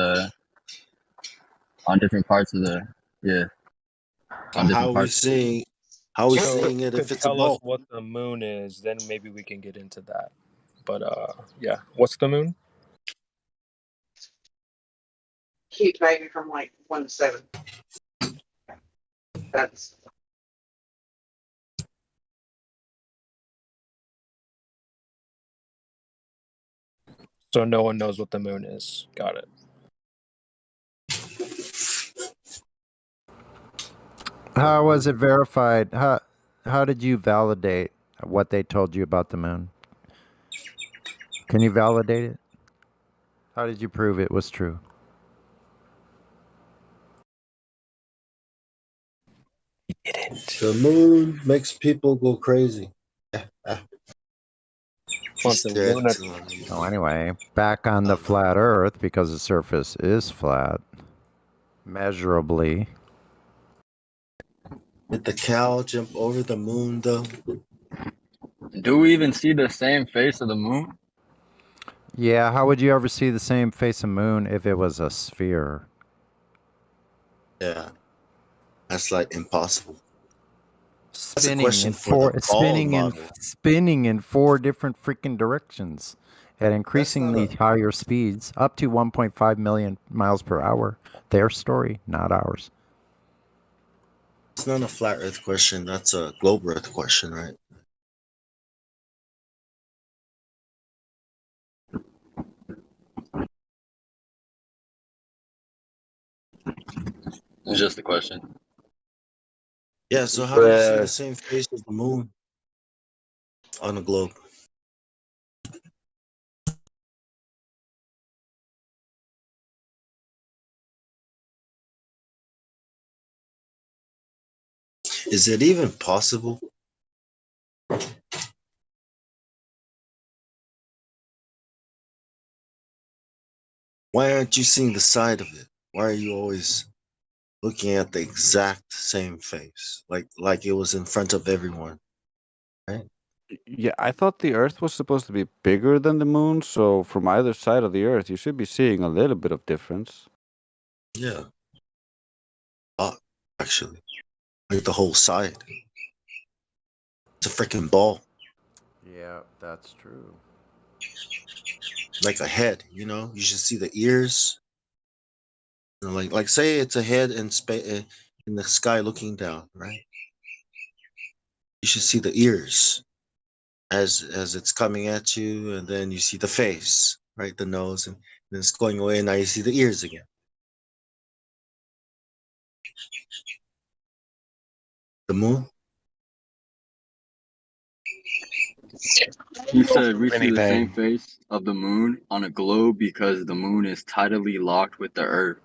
on different parts of How are we seeing it if it's a tell ball? us what the moon is, then maybe we can get into that. But yeah, what's the moon? Keep baby from like 1 to 7. That's So no one knows what the moon is. Got it. How was it verified? How did you validate what they told you about the moon? Can you validate it? How did you prove it was true? The moon makes people go crazy. So anyway, back on the flat Earth, because the surface is flat, measurably. Did the cow jump over the moon, though? Do we even see the same face of the moon? Yeah, how would you ever see the same face of moon if it was a sphere? Yeah. That's like impossible. That's a Spinning question in for the four, ball model. spinning in 4 different freaking directions at increasingly higher speeds, up to 1.5 million miles per hour. Their story, not ours. It's not a flat Earth question. That's a globe Earth question, right? It's just a question. Yeah. So how do you see the same face as the moon on a globe? Is it even possible? Why aren't you seeing the side of it? Why are you always looking at the exact same face, like it was in front of everyone, right? Yeah, I thought the Earth was supposed to be bigger than the moon, so from either side of the Earth, you should be seeing a little bit of difference. Yeah. Actually, like the whole side. It's a freaking ball, Yeah, that's true. like a head. You should see the ears. Like say it's a head in in the sky looking down, right? You should see the ears as it's coming at you, and then you see the face, right? The nose, and then it's going away, and now you see the ears again. The moon. He said we see the same face of the moon on a globe because the moon is tidally locked with the Earth,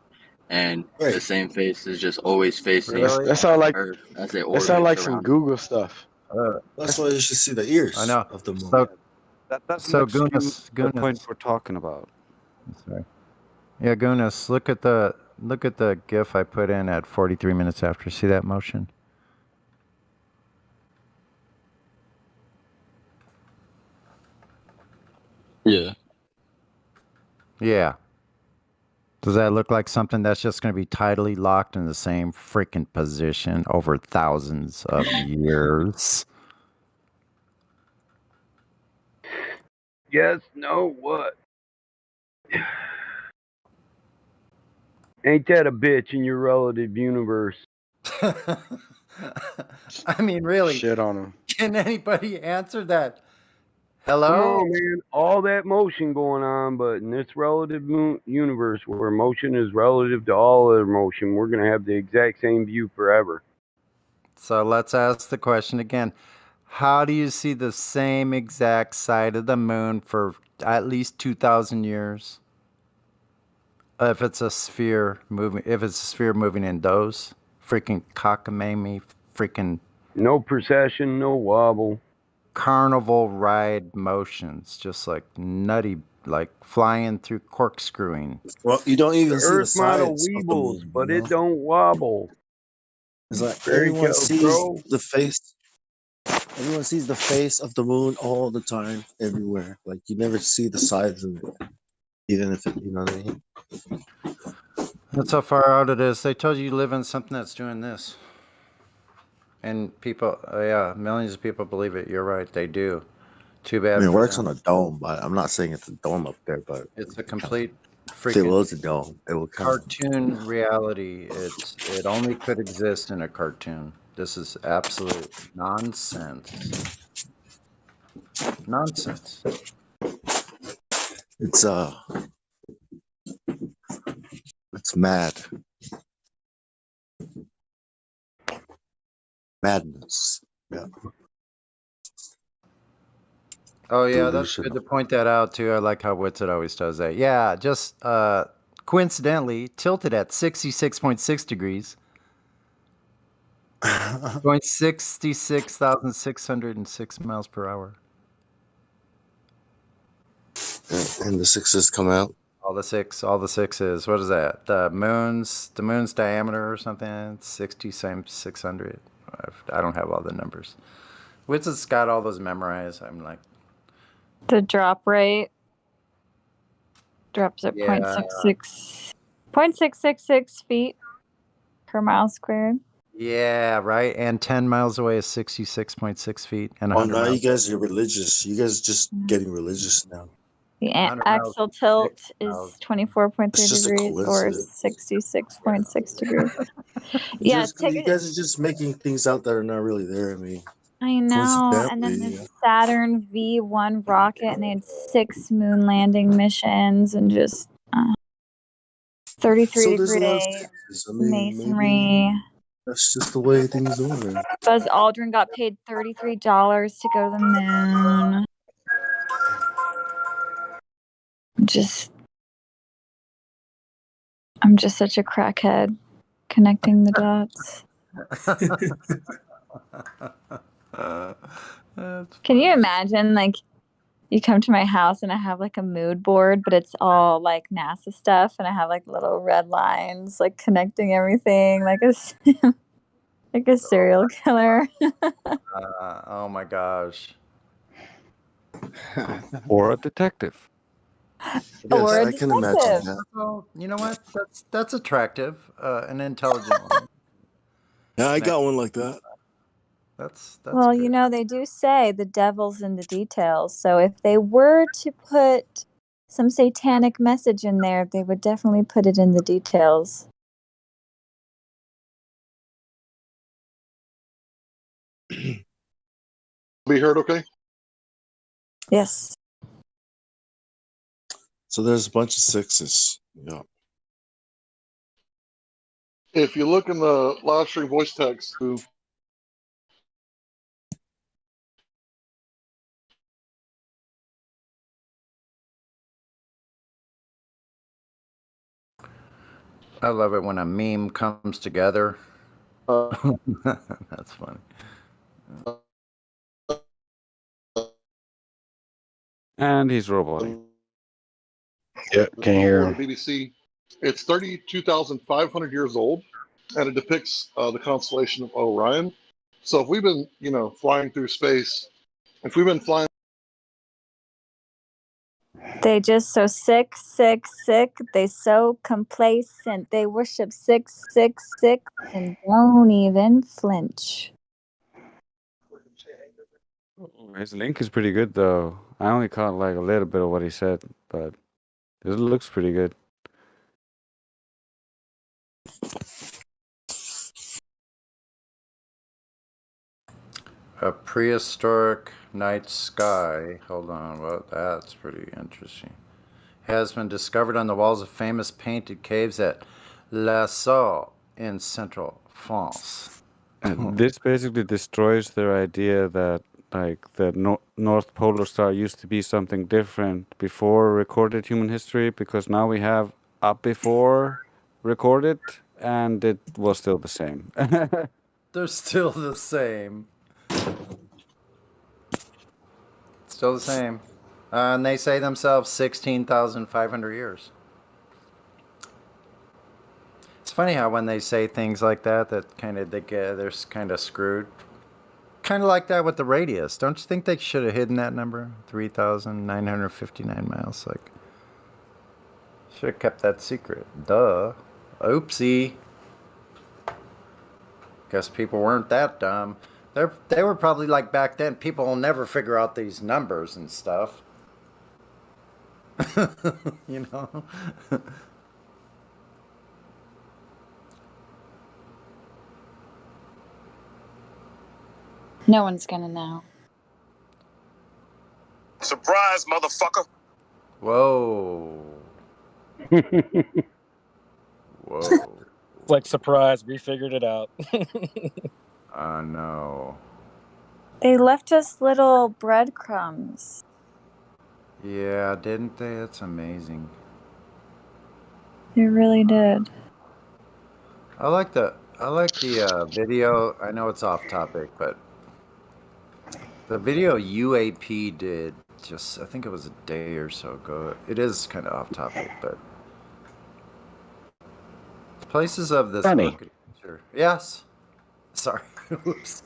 and the same face is just always facing That sound like Earth as they that orbit sound like some around. Google stuff. That's why you should see the ears I know. of the moon. So, That's so excuse the point Gunas. we're talking about. Sorry. Yeah, Gunas, look at the GIF I put in at 43 minutes after. See that motion? Yeah. Yeah. Does that look like something that's just going to be tidally locked in the same freaking position over thousands of years? Yes, no, what? Ain't that a bitch in your relative universe? I mean, really? Shit on him. Can anybody answer that? Come Hello? on, man. All that motion going on, but in this relative universe where motion is relative to all other motion, we're going to have the exact same view forever. So let's ask the question again. How do you see the same exact side of the moon for at least 2,000 years? If it's a sphere moving in those freaking cockamamie freaking no precession, no wobble, carnival ride motions, just like nutty, like flying through corkscrewing. Well, you don't even the see Earth the model sides of the weebles, moon, but it don't wobble. It's like Fairy everyone tales, sees bro. the face. Everyone sees the face of the moon all the time, everywhere. Like you never see the sides of it, even if you know what I mean. That's how far out it is. They told you live in something that's doing this. And people, yeah, millions of people believe it. You're right, they do. Too bad. I mean, it for works them. on a dome, but I'm not saying it's a dome up there. But It's a complete if it freaking was a dome, it would kind of. cartoon reality. It only could exist in a cartoon. This is absolute nonsense. Nonsense. It's mad. Madness. Yeah. Oh yeah, that's good to point that out too. I like how Witsit always does that. Yeah, just coincidentally tilted at 66.6 degrees. Going 66,606 miles per hour. And the sixes come out. All the sixes. What is that? The moon's diameter or something? 600. I don't have all the numbers. Witsit's got all those memorized. I'm like, the drop rate drops at Yeah. 0.666 feet per mile squared. Yeah, right. And 10 miles away is 66.6 feet, and Oh, 100 now you miles. guys are religious. You guys are just getting religious now. The 100 miles axial is tilt 6 is miles. 24.3 It's just a degrees or coincidence. 66.6 degrees. You Yeah, just you guys are just making things out that are not really there. I mean, I know. And then coincidentally, the Saturn V1 rocket, and they had 6 moon landing missions and just 33 so there's a lot of degree chances. I mean, maybe masonry. that's just the way things are. Buzz Aldrin got paid $33 to go to the moon. I'm just such a crackhead connecting the dots. Can you imagine, like, you come to my house and I have like a mood board, but it's all like NASA stuff, and I have like little red lines like connecting everything, like a like a serial killer. Oh my gosh. Or a detective. Yes, Or a I can imagine detective. that. Well, you know what? That's attractive. An intelligent one. Yeah, I got one like that. That's Well, good. you know, they do say the devil's in the details. So if they were to put some satanic message in there, they would definitely put it in the details. Be heard okay? Yes. So there's a bunch of sixes. Yeah. If you look in the live stream voice text, I love it when a meme comes together. That's funny. And he's roboting. Yep, can you hear the him? BBC, it's 32,500 years old, and it depicts the constellation of Orion. So if we've been, flying through space, if we've been flying, They just so sick. They so complacent. They worship sick, and don't even flinch. His link is pretty good, though. I only caught like a little bit of what he said, but it looks pretty good. A prehistoric night sky. Hold on, well, that's pretty interesting. Has been discovered on the walls of famous painted caves at La Salle in central France. And this basically destroys their idea that like the North Polar Star used to be something different before recorded human history, because now we have a before recorded and it was still the same. They're still the same. Still the same. And they say themselves 16,500 years. It's funny how when they say things like that, they're kind of screwed. Kind of like that with the radius. Don't you think they should have hidden that number? 3,959 miles. Like, should have kept that secret. Duh. Oopsie. Guess people weren't that dumb. They were probably like back then. People will never figure out these numbers and stuff. You know. No one's gonna know. Surprise, motherfucker. Whoa. Whoa. It's like, surprise, we figured it out. I know. They left us little breadcrumbs. Yeah, didn't they? That's amazing. They really did. I like the video. I know it's off topic, but the video UAP did just, I think it was a day or so ago. It is kind of off topic, but places of this Funny. architecture. Yes. Sorry. Oops.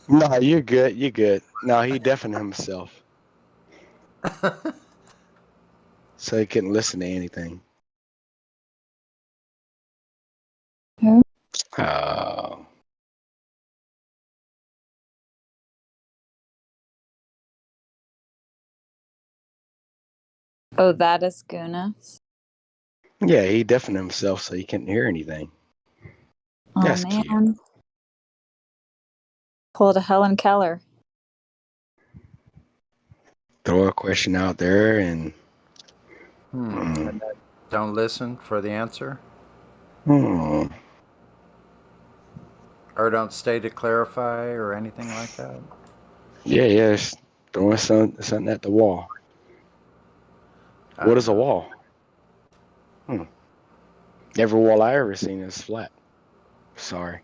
No, you're good. You're good. No, he deafened himself. So he couldn't listen to anything. Who? Oh, that is Guna. Yeah, he deafened himself so he couldn't hear anything. Oh, That's man. cute. Pulled a Helen Keller. Throw a question out there and. And don't listen for the answer? Hmm. Or don't stay to clarify or anything like that? Yeah, just throwing something at the wall. What is a wall? Every wall I ever seen is flat. Sorry.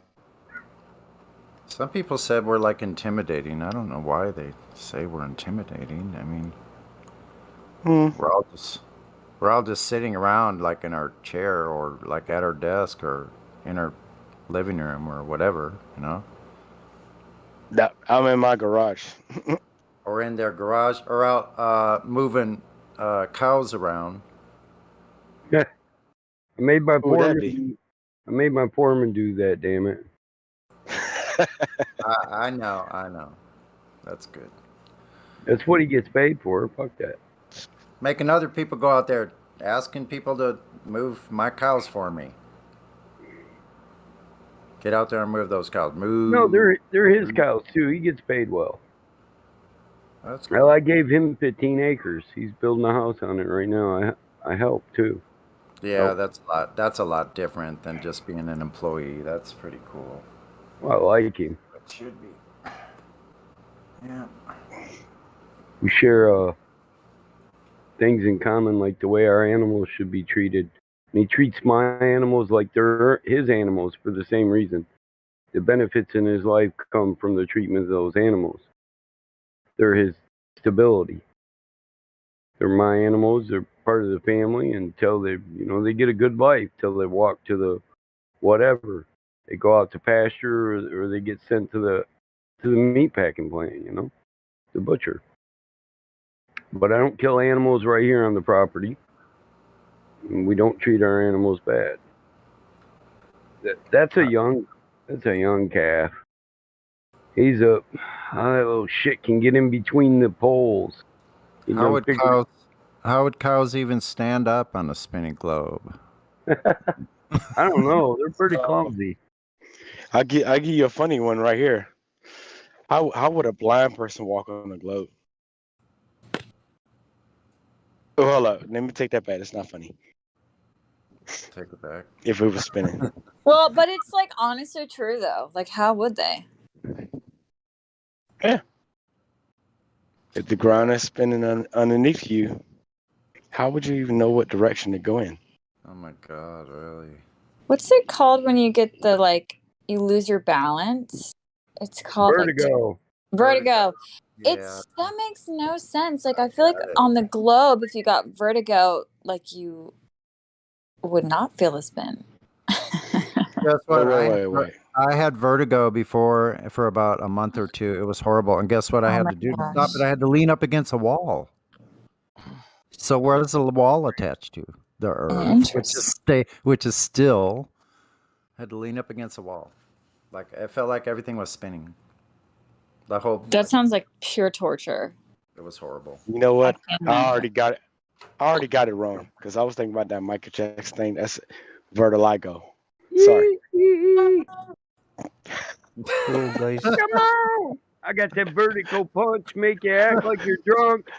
Some people said we're like intimidating. I don't know why they say we're intimidating. I mean, we're all just sitting around like in our chair or like at our desk or in our living room or whatever, you know? I'm in my garage. Or in their garage or out moving cows around. I made my Who would that foreman. I made my foreman do that. Damn it! I know. That's good. That's what he gets paid for. Fuck that. Making other people go out there asking people to move my cows for me. Get out there and move those cows. Move. No, they're his cows too. He gets paid well. That's Well, I gave him 15 acres. He's building a house on it right now. I help too. Yeah, that's a lot different than just being an employee. That's pretty cool. Well, I like him. It should be. Yeah. We share things in common, like the way our animals should be treated. And he treats my animals like they're his animals for the same reason. The benefits in his life come from the treatment of those animals. They're his stability. They're my animals. They're part of the family until they get a good life, till they walk to the whatever. They go out to pasture or they get sent to the meat packing plant, the butcher. But I don't kill animals right here on the property. And we don't treat our animals bad. That's a young calf. He's up. How that little shit can get in between the poles. How would cows even stand up on a spinning globe? I don't know. They're pretty clumsy. I give you a funny one right here. How would a blind person walk on a globe? Oh, hold up. Let me take that back. It's not funny. Take it back. If it was spinning. Well, but it's like honestly true though. Like, how would they? Yeah. If the ground is spinning underneath you, how would you even know what direction to go in? Oh my God, really? What's it called when you get you lose your balance? It's called vertigo. Vertigo. Yeah. That makes no sense. Like, I feel like on the globe, if you got vertigo, like you would not feel the spin. Guess what? Wait. I had vertigo before for about a month or two. It was horrible. And guess what I had to do to stop it? I had to lean up against a wall. So where is the wall attached to? The earth, which is still had to lean up against a wall. Like it felt like everything was spinning. The whole That sounds like pure torture. It was horrible. You know what? I already got it wrong because I was thinking about that Michael Jackson thing. That's vertigo. Sorry. Come on! I got that vertical punch, make you act like you're drunk.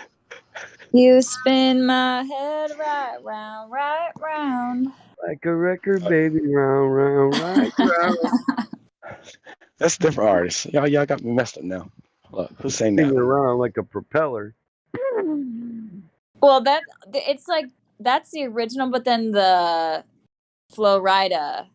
You spin my head right round. Like a record, baby, round, right round. That's different artists. Y'all got me messed up now. Look, who's saying that? Spinning around like a propeller. Well, that's the original, but then the Flo Rida.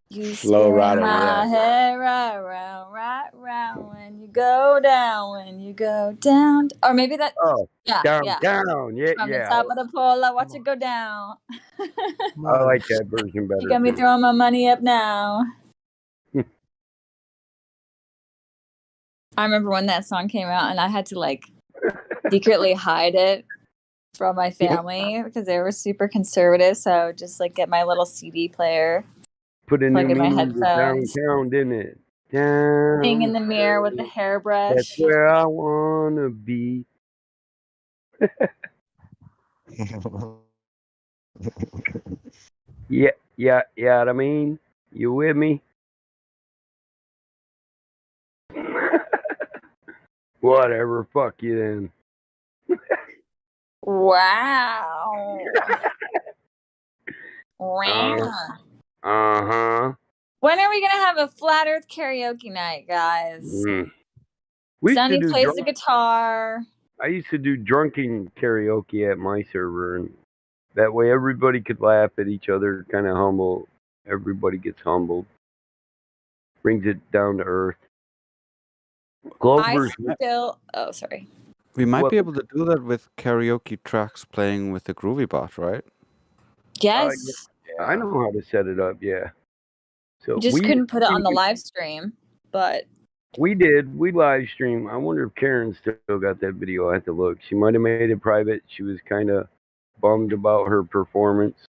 You Flo spin Rida, my yeah. head right round when you go down. Or maybe that. Oh, yeah, down. From the top of the pole, I watch it go down. I like that version better. You got me throwing my money up now. I remember when that song came out, and I had to secretly hide it from my family because they were super conservative. So I would just get my little CD player Put a new Plug in my meaning to headphones. downtown, didn't it? Sing in Down. the mirror with the That's hairbrush. where I wanna be. Yeah. What I mean, you with me? Whatever. Fuck you then. Wow. Wow. Uh-huh. When are we gonna have a flat Earth karaoke night, guys? We used Sonny to do plays the guitar. I used to do drunken karaoke at my server, and that way everybody could laugh at each other, kind of humble. Everybody gets humbled. Brings it down to earth. Glover's. Oh, sorry. We might What? be able to do that with karaoke tracks playing with the Groovy Bot, right? Yes. I know how to set it up. Yeah. So We just couldn't put it on the live stream, but we did. We live stream. I wonder if Karen still got that video. I have to look. She might have made it private. She was kind of bummed about her performance.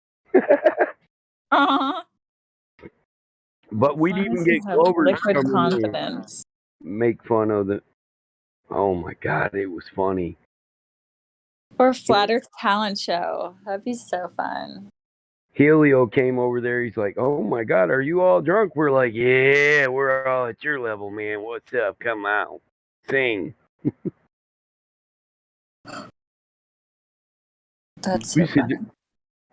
But we'd even get Glover liquid come in confidence. and make fun of the. Oh my God, it was funny. Or Flat Earth talent show. That'd be so fun. Helio came over there. He's like, "Oh my God, are you all drunk?" We're like, "Yeah, we're all at your level, man. What's up? Come out, sing." That's we so should.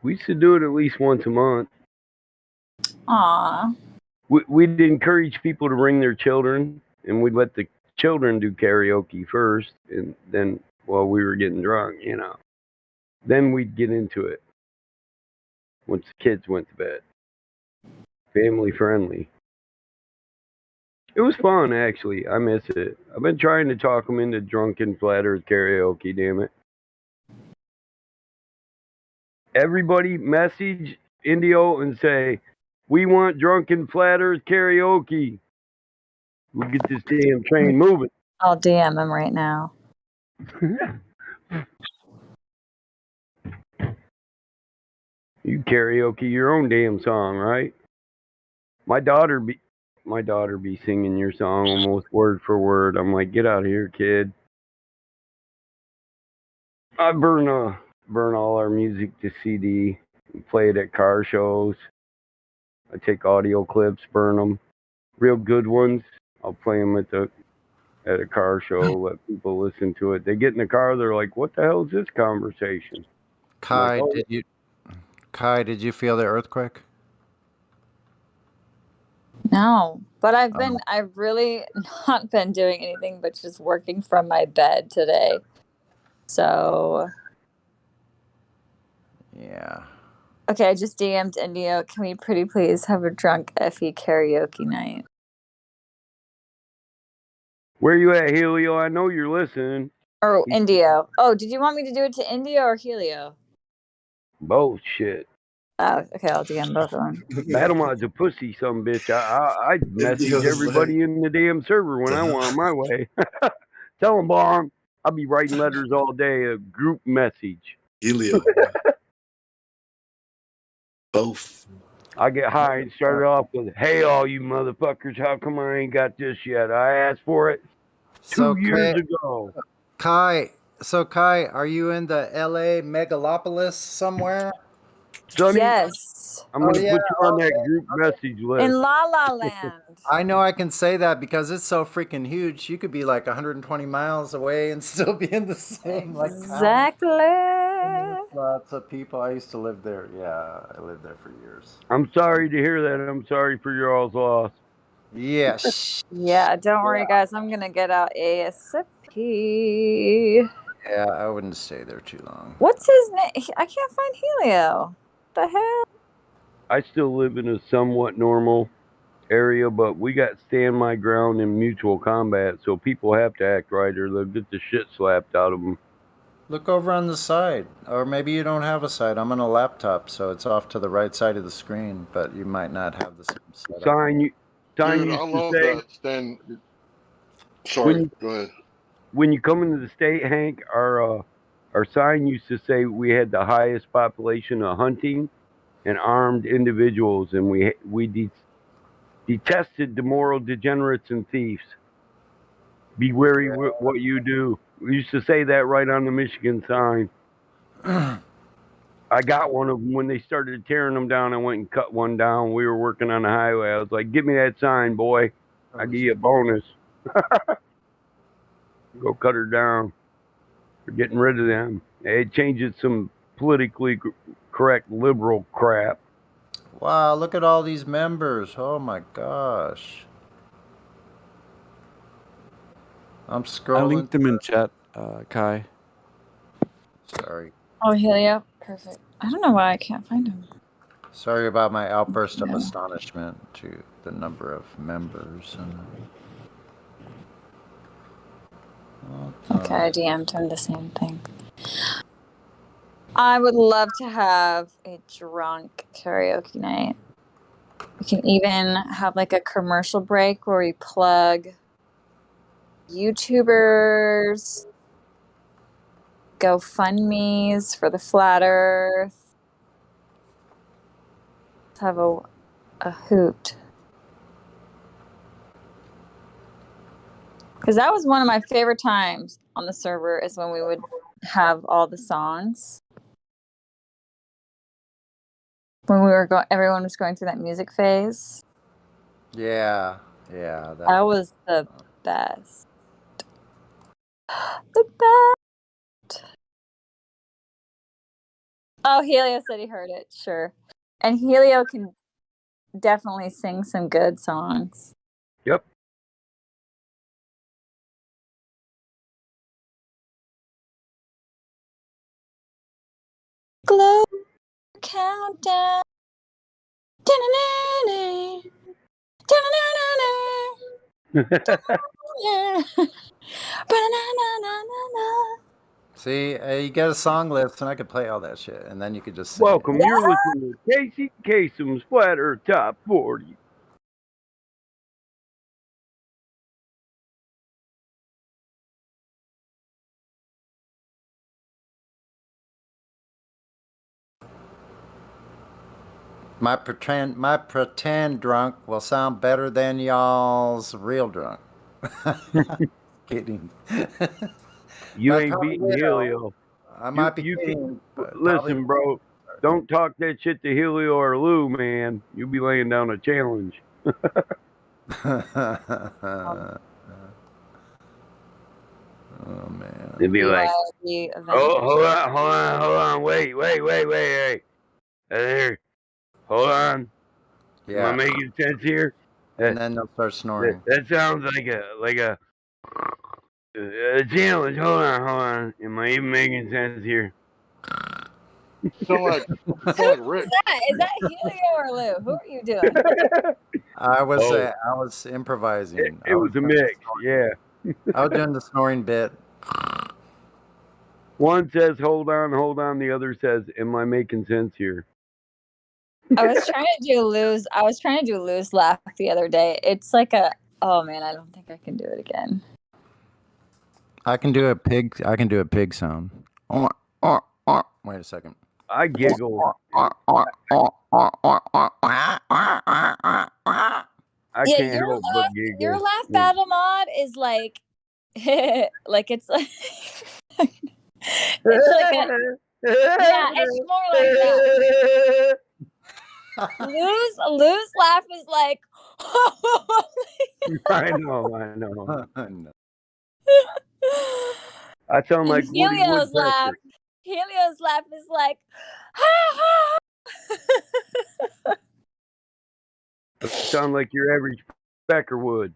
We should do it at least once a month. Aw. We'd encourage people to bring their children, and we'd let the children do karaoke first, and then while we were getting drunk, then we'd get into it once the kids went to bed. Family friendly. It was fun, actually. I miss it. I've been trying to talk them into drunken flat earth karaoke, damn it. Everybody message Indio and say, "We want drunken flat earth karaoke." We'll get this damn train moving. I'll DM him right now. You karaoke your own damn song, right? My daughter be singing your song almost word for word. I'm like, get out of here, kid. I burn all our music to CD, and play it at car shows. I take audio clips, burn them, real good ones. I'll play them at a car show, let people listen to it. They get in the car, they're like, "What the hell is this conversation?" Kai, like, did you feel the earthquake? No, but I've really not been doing anything but just working from my bed today. So. Yeah. Okay, I just DM'd Indio. Can we pretty please have a drunk Effie karaoke night? Where you at, Helio? I know you're listening. Or Indio. Oh, did you want me to do it to Indio or Helio? Both shit. Oh, okay, I'll DM both of them. Battle Mod's a pussy, some bitch. I message everybody in the damn server when I want my way. Tell them, Bomb. I'll be writing letters all day, a group message. Helio. Both. I get high and started off with, "Hey, all you motherfuckers, how come I ain't got this yet? I asked for it 2 years ago." Kai, are you in the LA megalopolis somewhere? Sonny, yes. I'm going to put you on that group message list. In La La Land. I know I can say that because it's so freaking huge. You could be like 120 miles away and still be in the same exactly. Lots of people. I used to live there. Yeah, I lived there for years. I'm sorry to hear that. I'm sorry for your all's loss. Yes. Yeah, don't worry, guys. I'm gonna get out ASAP. Yeah, I wouldn't stay there too long. What's his name? I can't find Helio. The hell? I still live in a somewhat normal area, but we got stand my ground in mutual combat, so people have to act right or they'll get the shit slapped out of them. Look over on the side, or maybe you don't have a side. I'm on a laptop, so it's off to the right side of the screen, but you might not have the same setup. Dude, I love that stand. Sorry, go ahead. When you come into the state, Hank, our sign used to say we had the highest population of hunting and armed individuals, and we detested the moral degenerates and thieves. Be wary what you do. We used to say that right on the Michigan sign. I got one of them when they started tearing them down. I went and cut one down. We were working on the highway. I was like, "Give me that sign, boy. I give you a bonus." Go cut her down. We're getting rid of them. It changes some politically correct liberal crap. Wow, look at all these members. Oh my gosh. I'm scrolling. I linked them in chat, Kai. Sorry. Oh, Helio. Perfect. I don't know why I can't find him. Sorry about my outburst of No. astonishment to the number of members. Okay, I DM'd him the same thing. I would love to have a drunk karaoke night. We can even have like a commercial break where we plug YouTubers, GoFundMe's for the Flat Earth. Let's have a hoot. Because that was one of my favorite times on the server, is when we would have all the songs. When we were everyone was going through that music phase. Yeah, yeah. That was the best. The best. Oh, Helio said he heard it. Sure. And Helio can definitely sing some good songs. Yep. Glow countdown. Da-na-na-na. Da-na-na-na-na. Ba-na-na-na-na-na. See, you get a song list, and I could play all that shit, and then you could just sing. Welcome. You're listening to Casey Kasem's Flat Earth Top 40. My pretend drunk will sound better than y'all's real drunk. Kidding. You I ain't probably beating will. Helio. I might be You kidding. listen, bro. Don't talk that shit to Helio or Lou, man. You'll be laying down a challenge. Oh man. They'd be like, BYOB "Oh, hold on, wait. There, hold on. Am I Yeah. making sense here?" And then they'll start snoring. That sounds like a challenge. Hold on. Am I even making sense here? Sound like Rick. Is that Helio or Lou? Who are you doing? I was Oh. I was improvising. It was a mix, yeah. I was doing the snoring bit. One says, hold on. The other says, am I making sense here? I was trying to do Lou's laugh the other day. It's like oh man, I don't think I can do it again. I can do a pig sound. Wait a second. I giggle. Yeah, I can't help but giggle. your laugh battle mod is like like it's like it's like yeah, it's more like that. Lou's laugh is like I know. I sound like Woody Woodpecker. Helio's laugh is like I sound like your average pecker would.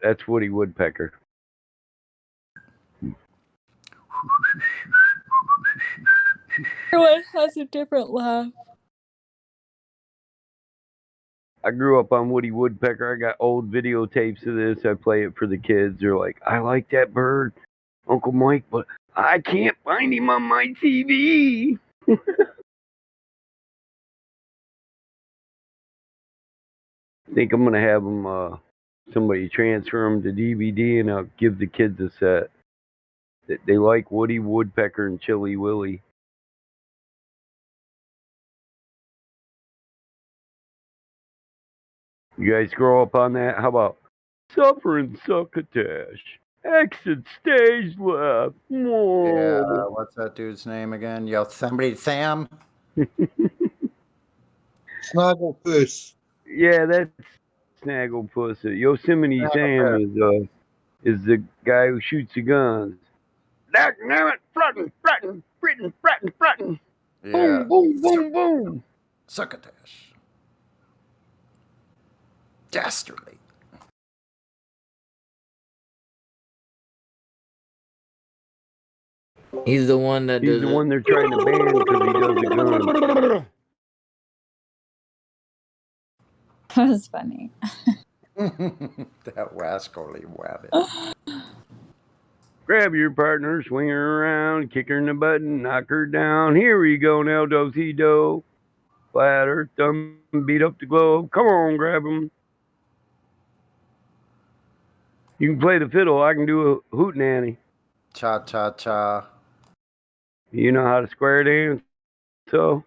That's Woody Woodpecker. everyone has a different laugh. I grew up on Woody Woodpecker. I got old videotapes of this. I play it for the kids. They're like, I like that bird, Uncle Mike, but I can't find him on my TV. I think I'm going to have them, somebody transfer them to DVD, and I'll give the kids a set. They like Woody Woodpecker and Chili Willy. You guys scroll up on that. How about suffering succotash? Exit stage left. Whoa. Yeah, what's that dude's name again? Yosemite Sam? Snagglepuss. Yeah, that's Snagglepuss. Yosemite Sam is the guy who shoots the guns. Damn it! Flatten. Yeah. Boom, boom. Succotash. Dastardly. He's the one that He's the one they're trying to ban because he does the gun. That was funny. That rascally wabbit. Grab your partner, swing her around, kick her in the butt, and knock her down. Here we go now, do-si-do. Flat earth, thumb, beat up the globe. Come on, grab him. You can play the fiddle. I can do a hootenanny. Cha-cha-cha. You know how to square dance? So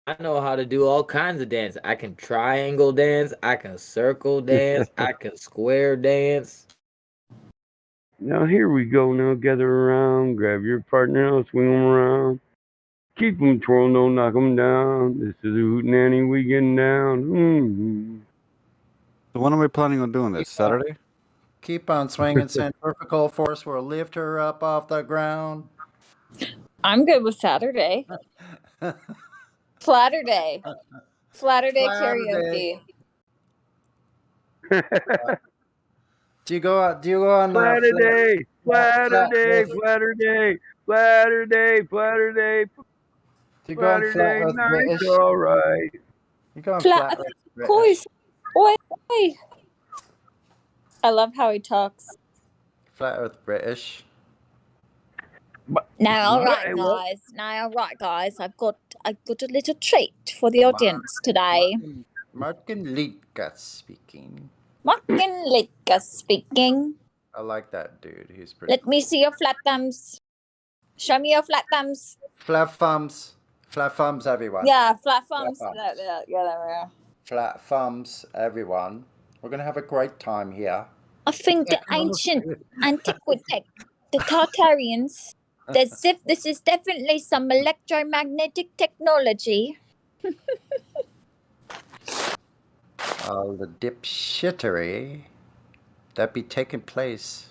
I know how to do all kinds of dance. I can triangle dance. I can circle dance. I can square dance. now here we go. Now gather around. Grab your partner. Now swing them around. Keep them twirling. Don't knock them down. This is a hootenanny. We getting down. Mm-hmm. So when are we planning on doing this? Saturday? Keep on swinging, centrifugal force will lift her up off the ground. I'm good with Saturday. Flatterday. Flatterday karaoke. Do you go on Flatterday? Do you go on Flat Earth British? Nice, all right. You go on Flat Flat Earth Coys. British. Oi. I love how he talks. Flat Earth British. Now, all right, guys. I've got a little treat for the audience today. Martin Litka speaking. Martin Litka speaking. I like that dude. He's pretty. Let me see your flat thumbs. Show me your flat thumbs. Flat thumbs. Flat thumbs, everyone. Yeah, flat thumbs. thumbs. Yeah, there we are. Flat thumbs, everyone. We're gonna have a great time here. I think the ancient antiquity, the Tartarians, this is definitely some electromagnetic technology. All the dipshittery that be taking place.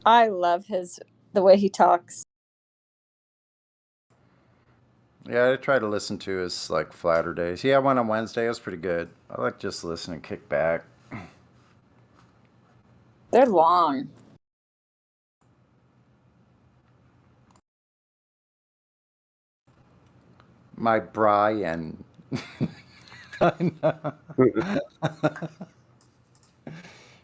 I love the way he talks. Yeah, I try to listen to his like flatter days. Yeah, one on Wednesday. It was pretty good. I like just listening, kick back. They're long. My Brian. I know.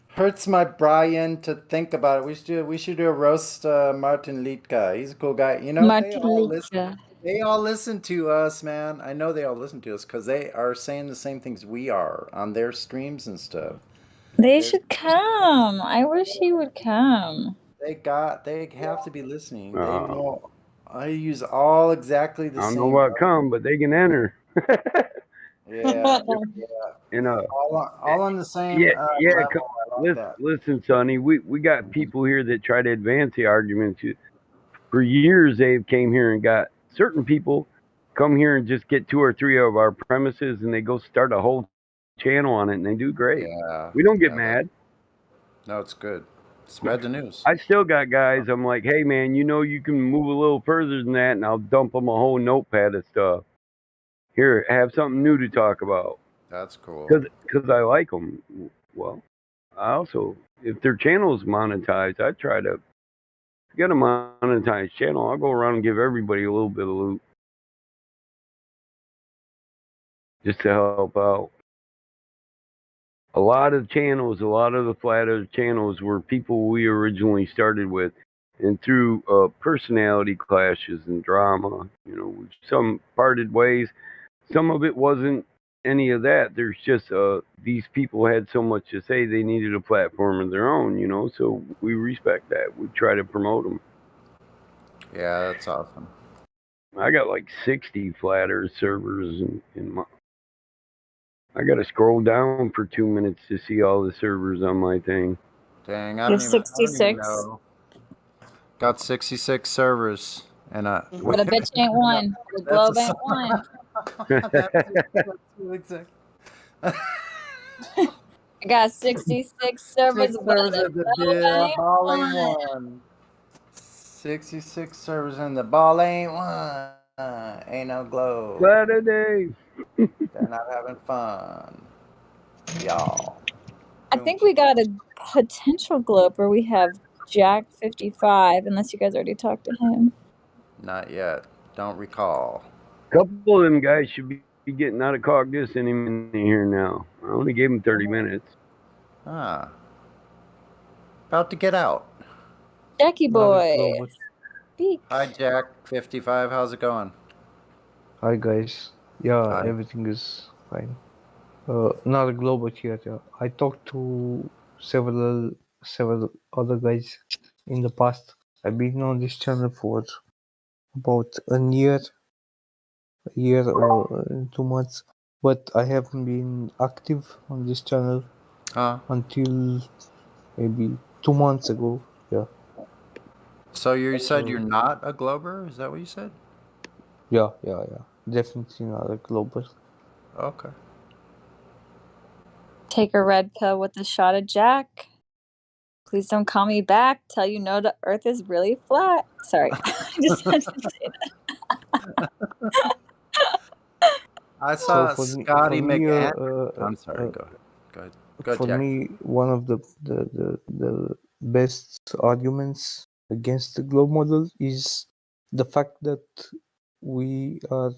Hurts my Brian to think about it. We should do a roast Martin Litka. He's a cool guy. You know, Martin Litka. They all listen to us, man. I know they all listen to us because they are saying the same things we are on their streams and stuff. They should come. I wish he would come. They have to be listening. They know I use all exactly the same. I don't know about come, but they can enter. Yeah. You know, all on the same. level. Listen, Sonny, we got people here that try to advance the arguments. For years, they've came here and got certain people come here and just get 2 or 3 of our premises, and they go start a whole channel on it, and they do great. Yeah, we don't get mad. No, it's good. Spread the news. I still got guys. I'm like, hey man, you can move a little further than that, and I'll dump them a whole notepad of stuff. Here, have something new to talk about. That's cool. Because I like them. Well, I also, if their channel is monetized, I try to get a monetized channel. I'll go around and give everybody a little bit of loot just to help out. A lot of the Flat Earth channels were people we originally started with, and through personality clashes and drama, some parted ways. Some of it wasn't any of that. There's just these people had so much to say they needed a platform of their own, so we respect that. We try to promote them. Yeah, that's awesome. I got like 60 flat Earth servers in my. I got to scroll down for 2 minutes to see all the servers on my thing. Dang, You I have don't even 66. know. Got 66 servers, and But I bet you ain't one. The that's globe ain't one. that's exactly. I got 66 servers, Six but servers the at the globe deal, ain't ball ain't one. one. 66 servers and the ball ain't one. Ain't no globe. Saturday. They're not having fun, y'all. I think we got a potential globe where we have Jack 55, unless you guys already talked to him. Not yet. Don't recall. Couple of them guys should be getting out of Cognis and in here now. I only gave them 30 minutes. Ah. About to get out. Jackie boy. Global. Speak. Hi, Jack. 55. How's it going? Hi guys. Yeah, Hi. everything is fine. Not a global yet. Yeah. I talked to several other guys in the past. I've been on this channel for about a year or 2 months, but I haven't been active on this channel until maybe 2 months ago. Yeah. So you said you're So not a Glober? Is that what you said? yeah. Definitely not a global. Okay. Take a red pill with a shot of Jack. Please don't call me back. Tell you no, the earth is really flat. Sorry. I just had to say that. I saw for Scotty me, McAndrews. I'm sorry. Go ahead. Go ahead. Go ahead, for Jack. me, one of the best arguments against the globe model is the fact that we are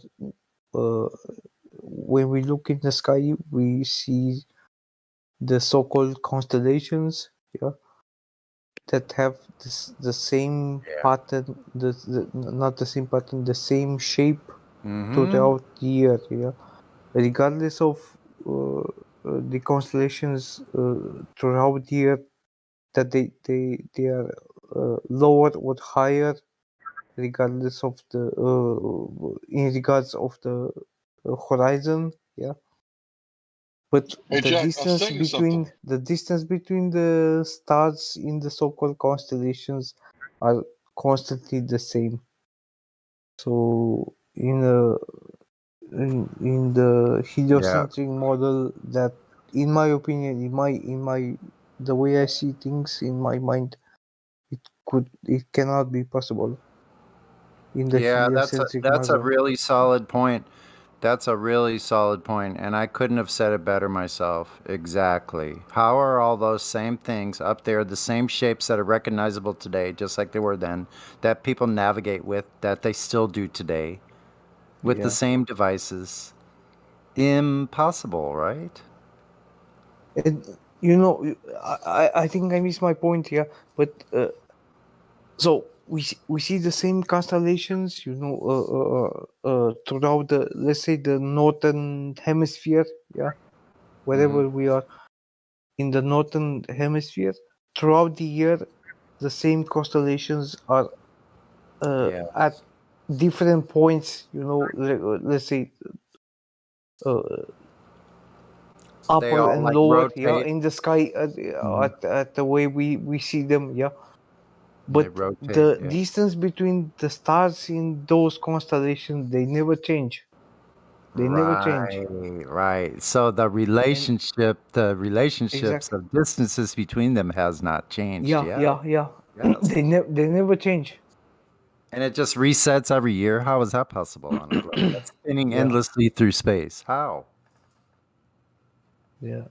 when we look in the sky, we see the so-called constellations, yeah, that have the same pattern, not the same pattern, the same shape throughout the year, yeah, regardless of the constellations throughout the year, that they are lower or higher, regardless of the in regards of the horizon, yeah. But Hey, the Jack, I'll distance tell you something. between the stars in the so-called constellations are constantly the same. So in the heliocentric model, that in my opinion, in my the way I see things in my mind, it cannot be possible in the Yeah, heliocentric that's a model. really solid point. That's a really solid point, and I couldn't have said it better myself. Exactly. How are all those same things up there, the same shapes that are recognizable today, just like they were then, that people navigate with, that they still do today, with the Yeah. same devices? Impossible, right? And I think I missed my point here, but so we see the same constellations, throughout the, let's say, the northern hemisphere, yeah, wherever we are in the northern hemisphere. Throughout the year, the same constellations are at different points. Let's say They upper all and like lower, yeah, rotate. in the sky at the way we see them, yeah. They But rotate, the yeah. distance between the stars in those constellations, they never change. They never change. Right. So the relationships Exactly. of distances between them has not changed. Yeah. Yeah. Yes. they never change. And it just resets every year. How is that possible on a globe? That's spinning Yeah. endlessly through space. How? Yeah.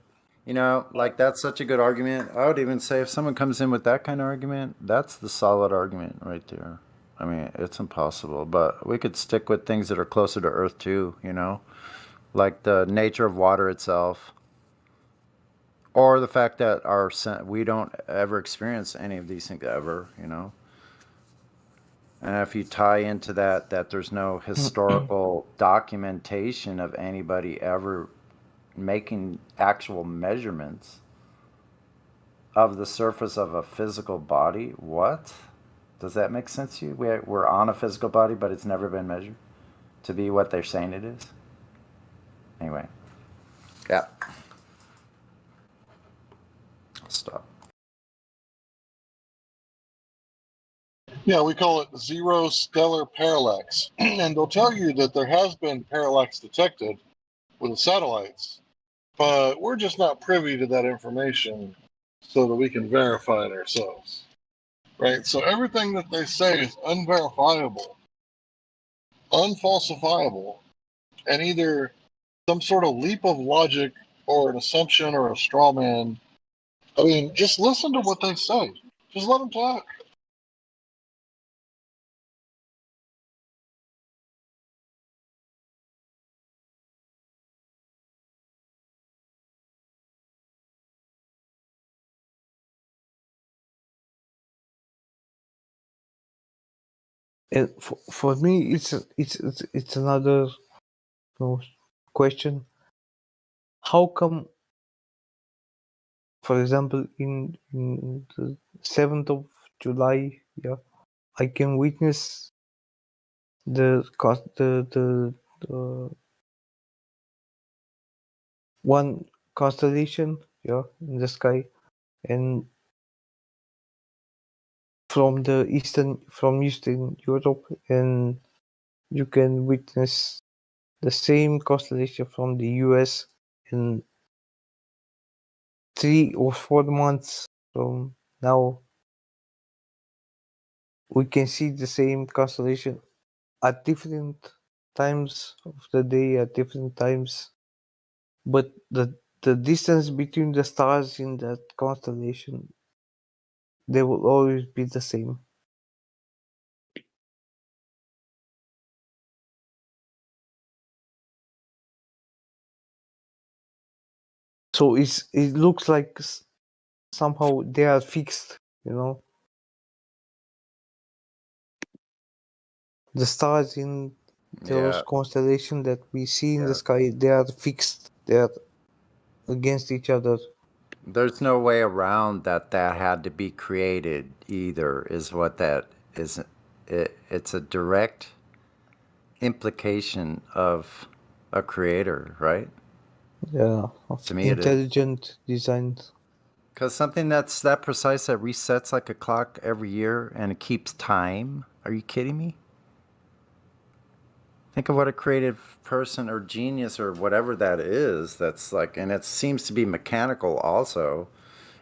Like that's such a good argument. I would even say if someone comes in with that kind of argument, that's the solid argument right there. I mean, it's impossible, but we could stick with things that are closer to Earth too, like the nature of water itself, or the fact that we don't ever experience any of these things ever. And if you tie into that there's no historical documentation of anybody ever making actual measurements of the surface of a physical body, what? Does that make sense to you? We're on a physical body, but it's never been measured to be what they're saying it is. Anyway. Yeah. Stop. Yeah, we call it zero stellar parallax. And they'll tell you that there has been parallax detected with the satellites, but we're just not privy to that information so that we can verify it ourselves. Right? So everything that they say is unverifiable, unfalsifiable, and either some sort of leap of logic or an assumption or a straw man. I mean, just listen to what they say. Just let them talk. And for me, it's another question. How come, for example, in the 7th of July, yeah, I can witness the one constellation, yeah, in the sky, and from Eastern Europe, and you can witness the same constellation from the US in 3 or 4 months from now. We can see the same constellation at different times of the day, at different times, but the distance between the stars in that constellation, they will always be the same. So it looks like somehow they are fixed, you know. The stars in those Yeah. constellations that we see in the Yeah. sky, they are fixed. They are against each other. There's no way around that had to be created either, is what that is. It's a direct implication of a creator, right? Yeah, of To me, it is. intelligent design. Because something that's that precise that resets like a clock every year and it keeps time. Are you kidding me? Think of what a creative person or genius or whatever that is. That's like, and it seems to be mechanical also.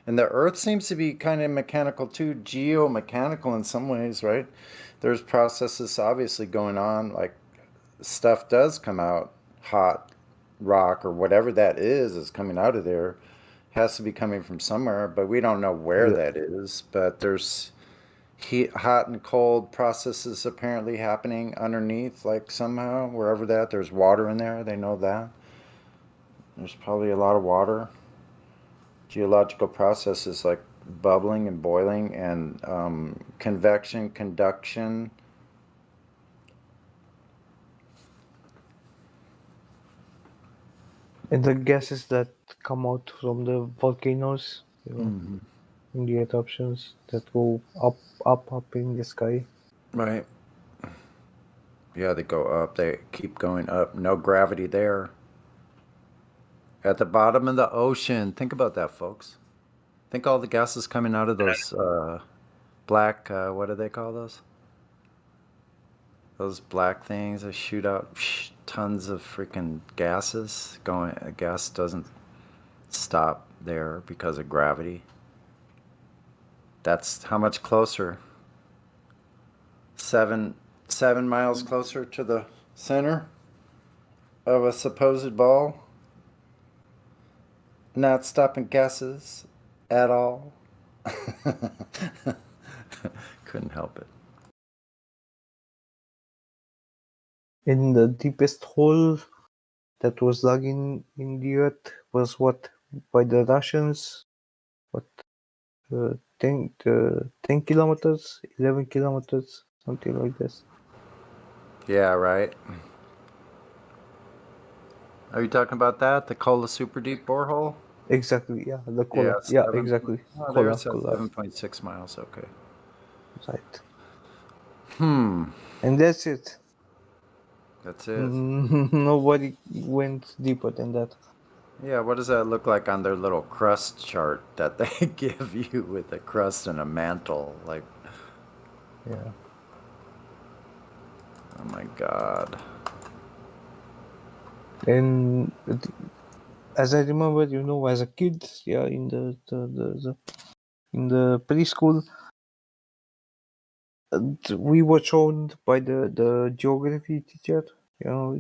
And the Earth seems to be kind of mechanical too, geomechanical in some ways, right? There's processes obviously going on, like stuff does come out, hot rock or whatever that is coming out of there. Has to be coming from somewhere, but we don't know where that is. But there's heat, hot and cold processes apparently happening underneath, like somehow, wherever there's water in there. They know that. There's probably a lot of water. Geological processes like bubbling and boiling and convection, conduction. And the gases that come out from the volcanoes, you know, in the eruptions that go up in the sky. Right. Yeah, they go up. They keep going up. No gravity there. At the bottom of the ocean. Think about that, folks. Think all the gases coming out of those black, what do they call those? Those black things that shoot out tons of freaking gases. Gas doesn't stop there because of gravity. That's how much closer? 7 miles closer to the center of a supposed ball. Not stopping gases at all. Couldn't help it. In the deepest hole that was dug in the earth was what, by the Russians, what, 10 kilometers, 11 kilometers, something like this. Yeah, right. Are you talking about that? The Kola super deep borehole? Exactly, yeah, the Kola. Yeah, Yeah, exactly. Oh, Kola, there's Kola. 7.6 miles. Okay. Right. Hmm. And that's it. That's it. Nobody went deeper than that. Yeah, what does that look like on their little crust chart that they give you with a crust and a mantle? Like, yeah. Oh my God. And as I remember, as a kid, in the preschool, we were shown by the geography teacher.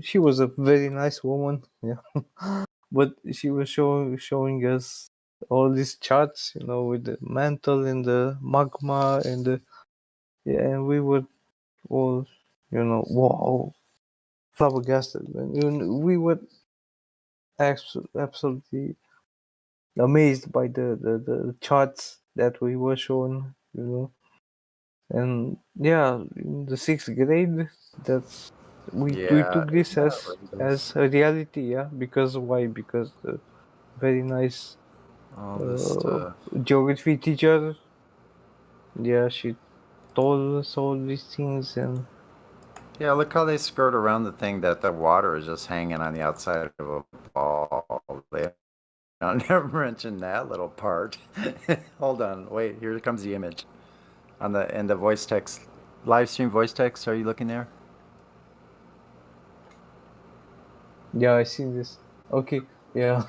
She was a very nice woman. Yeah, but she was showing us all these charts. With the mantle and the magma and and we were all, wow, flabbergasted. And we were absolutely amazed by the charts that we were shown. And yeah, in the 6th grade, that's we Yeah, took this isn't that as a reality. Yeah, because why? Because the very nice all this stuff? geography teacher. Yeah, she told us all these things. And Yeah, look how they skirt around the thing that the water is just hanging on the outside of a ball. They never mentioned that little part. Hold on, wait, here comes the image. In the voice text, live stream voice text, are you looking there? yeah, I see this. Okay, yeah.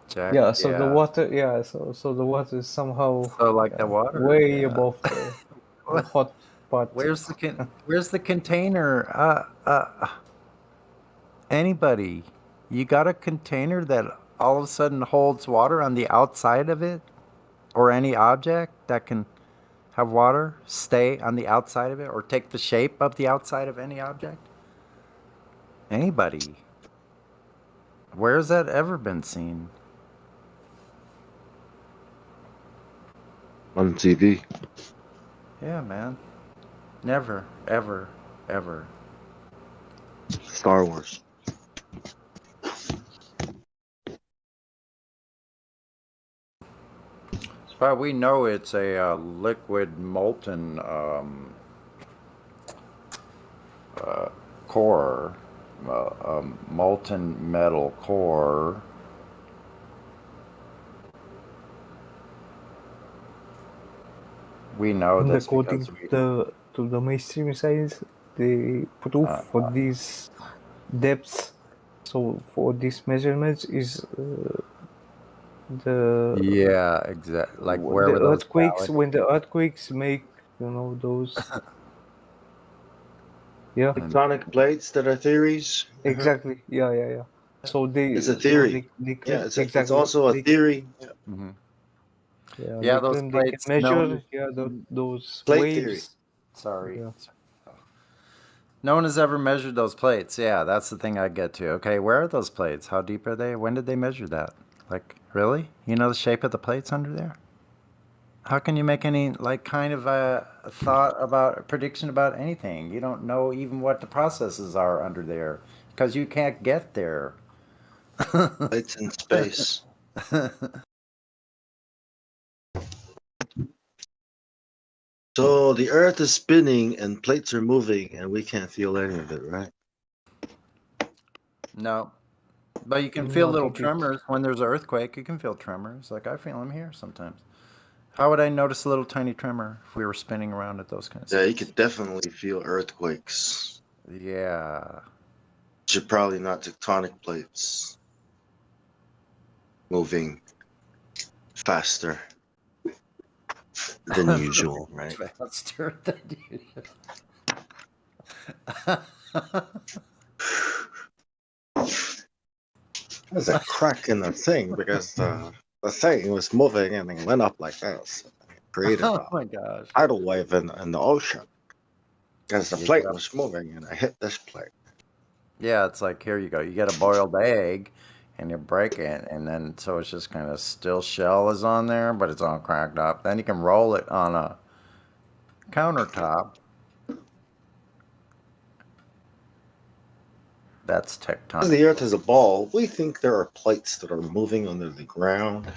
Jack, Yeah, so the yeah. water, so the water is somehow So like the water, way yeah. above the hot part. Where's the container? Anybody, you got a container that all of a sudden holds water on the outside of it? Or any object that can have water stay on the outside of it or take the shape of the outside of any object? Anybody? Where's that ever been seen? On TV. Yeah, man. Never, ever, ever. Star Wars. But we know it's a liquid molten core, a molten metal core. We know this According because to the mainstream science, the proof for these depths, so for these measurements, is yeah, exactly. Like where the were those earthquakes, when the earthquakes make those Tectonic plates that are theories. exactly, yeah. So It's a theory. they claim, Yeah, it's exactly, also a theory. yeah, Yeah, they those claim they can plates measure known those plate waves. theory. Sorry. Yeah. No one has ever measured those plates. Yeah, that's the thing I get to. Okay, where are those plates? How deep are they? When did they measure that? Like, really? You know the shape of the plates under there? How can you make any, like, kind of a thought about, a prediction about anything? You don't know even what the processes are under there because you can't get there. It's in space. So the Earth is spinning and plates are moving, and we can't feel any of it, right? No. But you can feel Not little a bit. tremors when there's an earthquake. You can feel tremors. Like I feel them here sometimes. How would I notice a little tiny tremor if we were spinning around at those kinds of Yeah, you could definitely feel earthquakes. Yeah. Which are probably not tectonic plates moving faster than usual, right? Faster than usual. There's a crack in the thing because the thing was moving and it went up like this. It created Oh a my gosh. tidal wave in the ocean because the You plate got- was moving and I hit this plate. Yeah, it's like here you go. You get a boiled egg and you break it, and then so it's just kind of still shell is on there, but it's all cracked up. Then you can roll it on a countertop. That's Because tectonic. the Earth is a ball, we think there are plates that are moving under the ground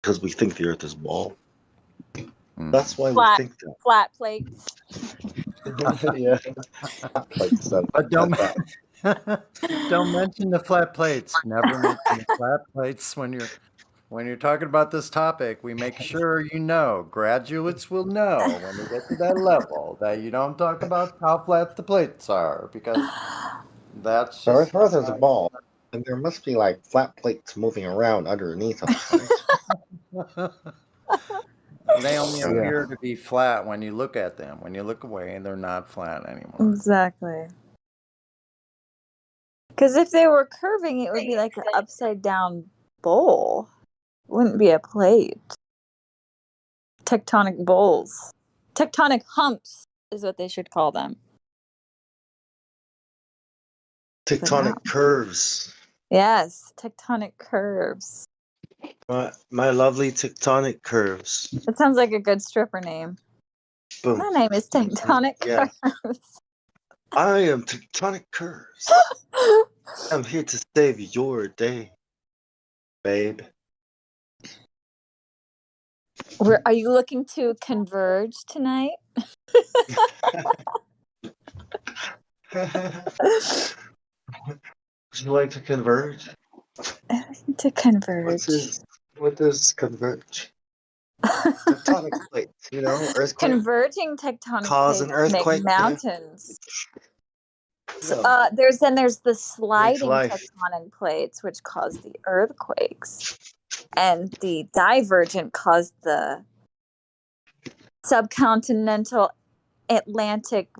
because we think the Earth is a ball. That's why we Flat, think that. flat plates. Yeah. But don't don't mention the flat plates. Never mention the flat plates when you're talking about this topic. We make sure you know, graduates will know when they get to that level that you don't talk about how flat the plates are because that's just Earth is a ball, and there must be like flat plates moving around underneath us, right? they only Yeah. appear to be flat when you look at them. When you look away, they're not flat anymore. Exactly. Because if they were curving, it would be like an upside down bowl. It wouldn't be a plate. Tectonic bowls. Tectonic humps is what they should call them. Tectonic curves. Yes, tectonic curves. My lovely tectonic curves. That sounds like a good stripper name. Boom. My name is Tectonic Yeah. Curves. I am Tectonic Curves. I'm here to save your day, babe. Are you looking to converge tonight? Would you like to converge? To converge. What does converge? Tectonic plates, earthquake. Converging tectonic Cause plates an earthquake. make mountains. Yeah. There's the sliding life. tectonic plates, which cause the earthquakes, and the divergent caused the subcontinental Atlantic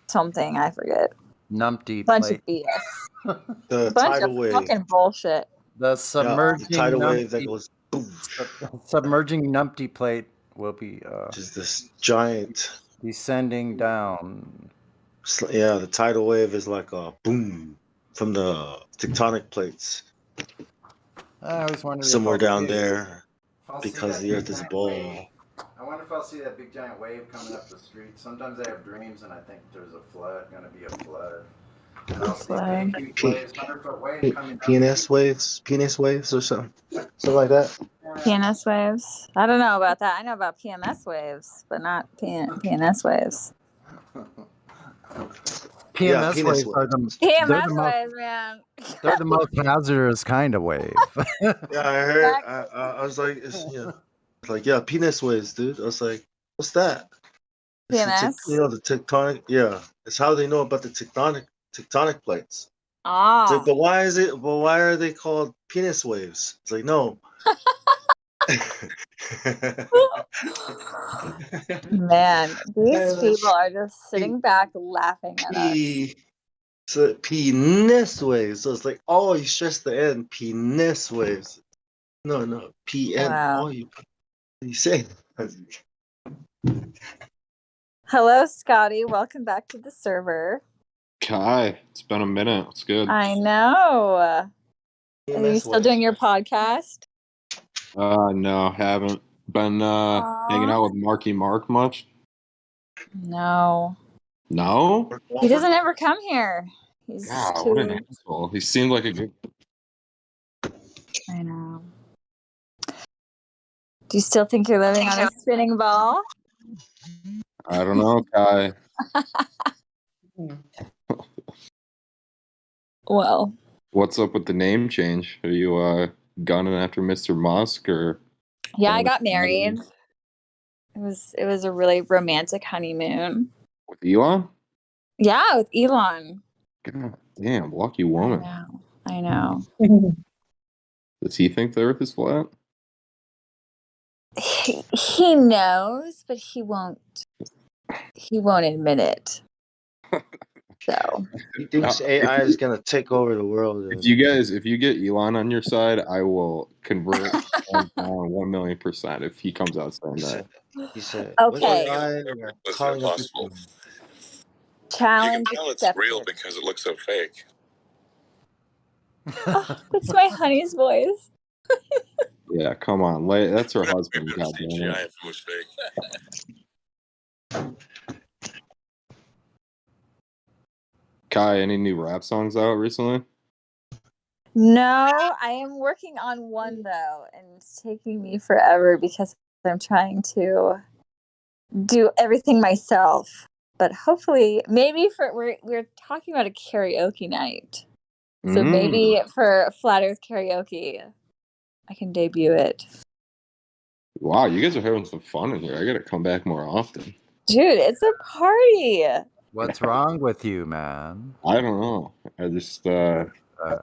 something, I forget. Numpty Bunch plate. of BS. The Bunch tidal of wave. fucking bullshit. The submerging the tidal wave that numpty, goes boom. submerging numpty plate will be Just this giant descending down. Yeah, the tidal wave is like a boom from the tectonic plates. I always wondered somewhere if I'll down see there I'll because see the that earth big is a giant ball. wave. I wonder if I'll see that big giant wave coming up the street. Sometimes I have dreams and I think there's a flood, going to be a flood. And I'll see big, huge waves, 100-foot wave coming down. Penis waves or something like that. PNS waves. I don't know about that. I know about PMS waves, but not PNS waves. PMS waves are PMS waves, man. they're the most hazardous kind of wave. Yeah, I heard. I was like, it's like, yeah, penis waves, dude. I was like, what's that? PMS. The tectonic. Yeah, it's how they know about the tectonic plates. Ah. It's like, but why is it? But why are they called penis waves? It's like, no. Man, these people are just sitting back laughing at us. So penis waves. So it's like, oh, you stress the N. Penis waves. No. PN. Wow. Oh, you say. Hello, Scotty. Welcome back to the server. Kai, it's been a minute. It's good. I know. Are you still doing your podcast? No, haven't been hanging out with Marky Mark much. No. No? He doesn't ever come here. He's God, too... what an asshole. He seemed like a good. I know. Do you still think you're living on a spinning ball? I don't know, Kai. Well. What's up with the name change? Are you gunning after Mr. Musk or? Yeah, I got married. It was a really romantic honeymoon. With Elon? Yeah, with Elon. God damn, lucky woman. I know. Does he think the Earth is flat? He knows, but he won't admit it. So He thinks AI is gonna take over the world. If you get Elon on your side, I will convert on 1,000,000% if he comes out saying that. He said, okay. It's impossible. Challenge you can tell accepted. it's real because it looks so fake. Oh, that's my honey's voice. Yeah, come on. That's her husband. God damn CGI it. if it was fake. Kai, any new rap songs out recently? No, I am working on one though, and it's taking me forever because I'm trying to do everything myself. but hopefully, maybe we're talking about a karaoke night. So maybe for Flat Earth karaoke, I can debut it. Wow, you guys are having some fun in here. I gotta come back more often. Dude, it's a party. What's wrong with you, man? I don't know. I just I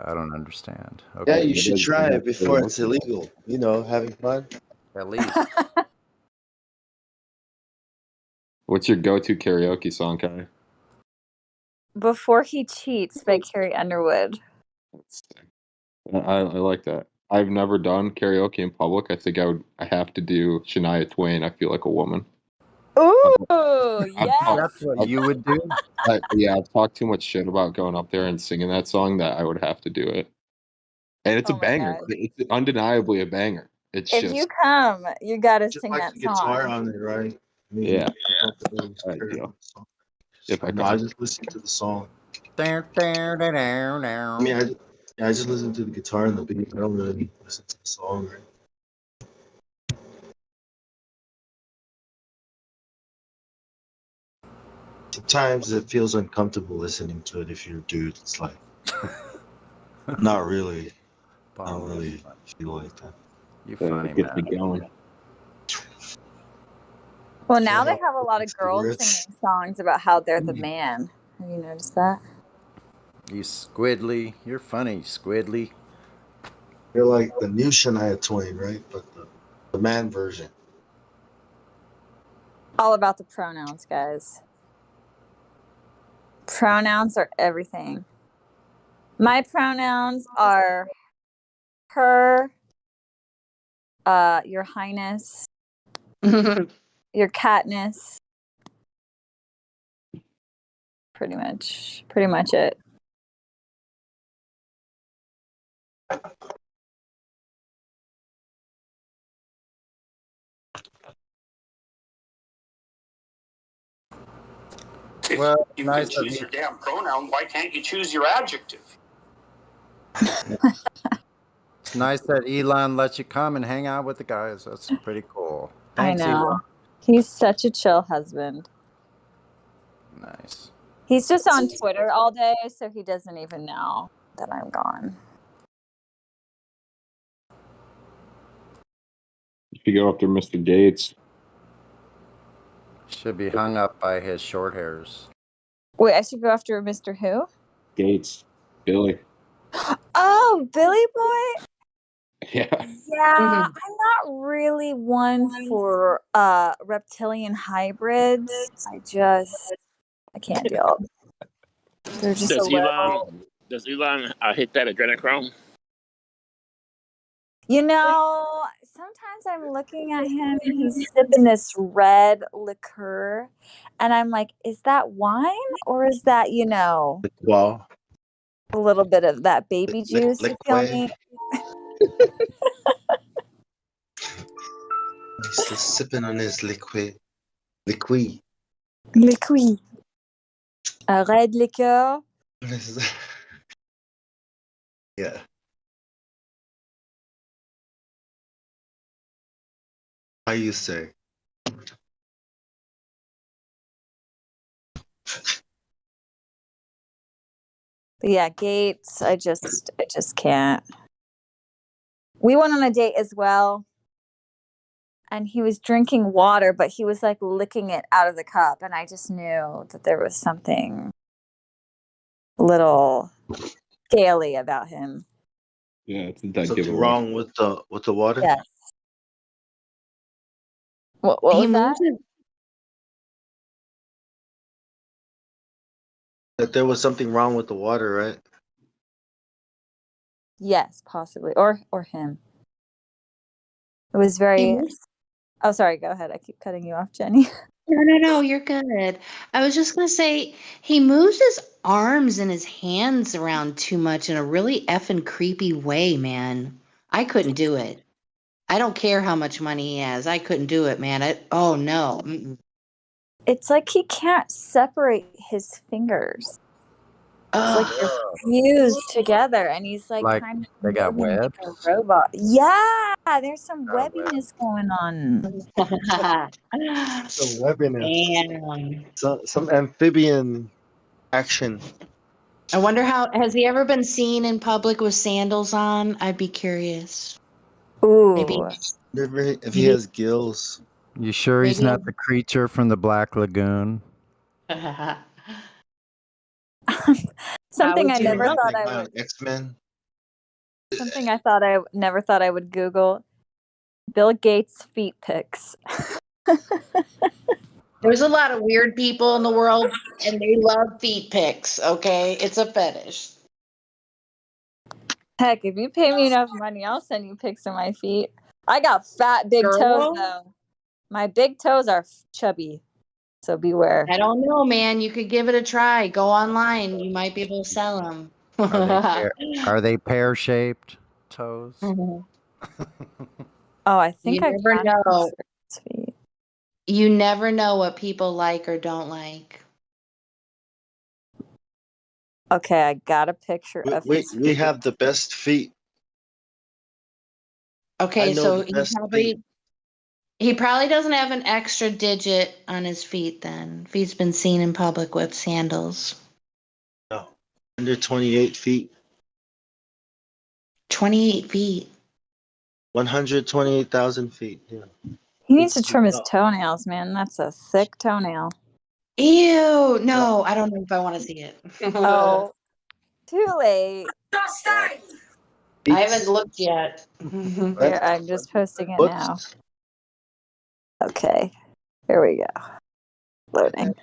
don't understand. Yeah, Okay. you should try it before it's illegal. You know, having fun. At least. What's your go-to karaoke song, Kai? Before He Cheats by Carrie Underwood. I like that. I've never done karaoke in public. I think I have to do Shania Twain. I feel like a woman. Ooh, yes. That's what you would do? Yeah, I've talked too much shit about going up there and singing that song that I would have to do it. And it's a banger. God. It's undeniably a banger. It's If just you come, you gotta Just sing like that the guitar song. on it, right? I mean, yeah. I don't have to really Right, hear yeah. the song. If I No, I just listen to the song. I mean, I just listen to the guitar and the beat. I don't really listen to the song, right? Sometimes it feels uncomfortable listening to it if you're a dude. It's like, not really. I don't really feel like that. You funny, gets me man. going. Well, now they have a lot of girls singing songs about how they're the man. Have you noticed that? You squidly. You're funny, squidly. You're like the new Shania Twain, right? But the man version. All about the pronouns, guys. Pronouns are everything. My pronouns are her, your highness, your catness. Pretty much it. Well, You nice can of choose you. your damn pronoun. Why can't you choose your adjective? It's nice that Elon lets you come and hang out with the guys. That's pretty cool. Thanks, I know. Elon. He's such a chill husband. Nice. He's just on Twitter all day, so he doesn't even know that I'm gone. You should go after Mr. Gates. Should be hung up by his short hairs. Wait, I should go after Mr. Who? Gates. Billy. Oh, Billy Boy? Yeah. Yeah, I'm not really one for reptilian hybrids. I can't deal. They're just Does a little. Elon hit that adrenochrome? You know, sometimes I'm looking at him and he's sipping this red liqueur, and I'm like, is that wine or is that, Well, a little bit of that baby juice? You feel me? he's still sipping on his liquid. Liquid. A red liqueur. Yeah. How you say? But yeah, Gates, I just can't. We went on a date as well, and he was drinking water, but he was like licking it out of the cup, and I just knew that there was something little scaly about him. Yeah, it's a dead Something giveaway. wrong with the water? Yes. What was that? That there was something wrong with the water, right? Yes, possibly, or him. It was very. Oh, sorry. Go ahead. I keep cutting you off, Jenny. No, you're good. I was just gonna say he moves his arms and his hands around too much in a really effing creepy way, man. I couldn't do it. I don't care how much money he has. I couldn't do it, man. Oh no. Mm-mm. It's like he can't separate his fingers. It's like they're fused together, and he's like Like kind they of got moving like webs. a robot. Yeah, there's some Got webs. webbiness going on. Some webbiness. Damn. Some amphibian action. I wonder how has he ever been seen in public with sandals on? I'd be curious. Maybe. Ooh. If he has gills. You sure he's Maybe not the creature from the Black Lagoon? Something I would you never know? thought I would. X-Men. Something I thought I never thought I would Google. Bill Gates feet pics. There's a lot of weird people in the world, and they love feet pics. Okay, it's a fetish. Heck, if you pay me enough money, I'll send you pics of my feet. I got fat big toes Girl? though. My big toes are chubby, so beware. I don't know, man. You could give it a try. Go online. You might be able to sell them. Are they pear-shaped toes? Oh, I think You I never can know. consider his feet. You never know what people like or don't like. Okay, I got a picture of his We feet. have the best feet. Okay, I know so the best feet. he probably doesn't have an extra digit on his feet then. If he's been seen in public with sandals. No. Under 28 feet. 28 feet. 128,000 feet. Yeah. He needs to trim his toenails, man. That's a thick toenail. Ew. No, I don't know if I want to see it. Oh, too late. I haven't looked yet. Here, I'm just posting it now. Okay, here we go. Loading.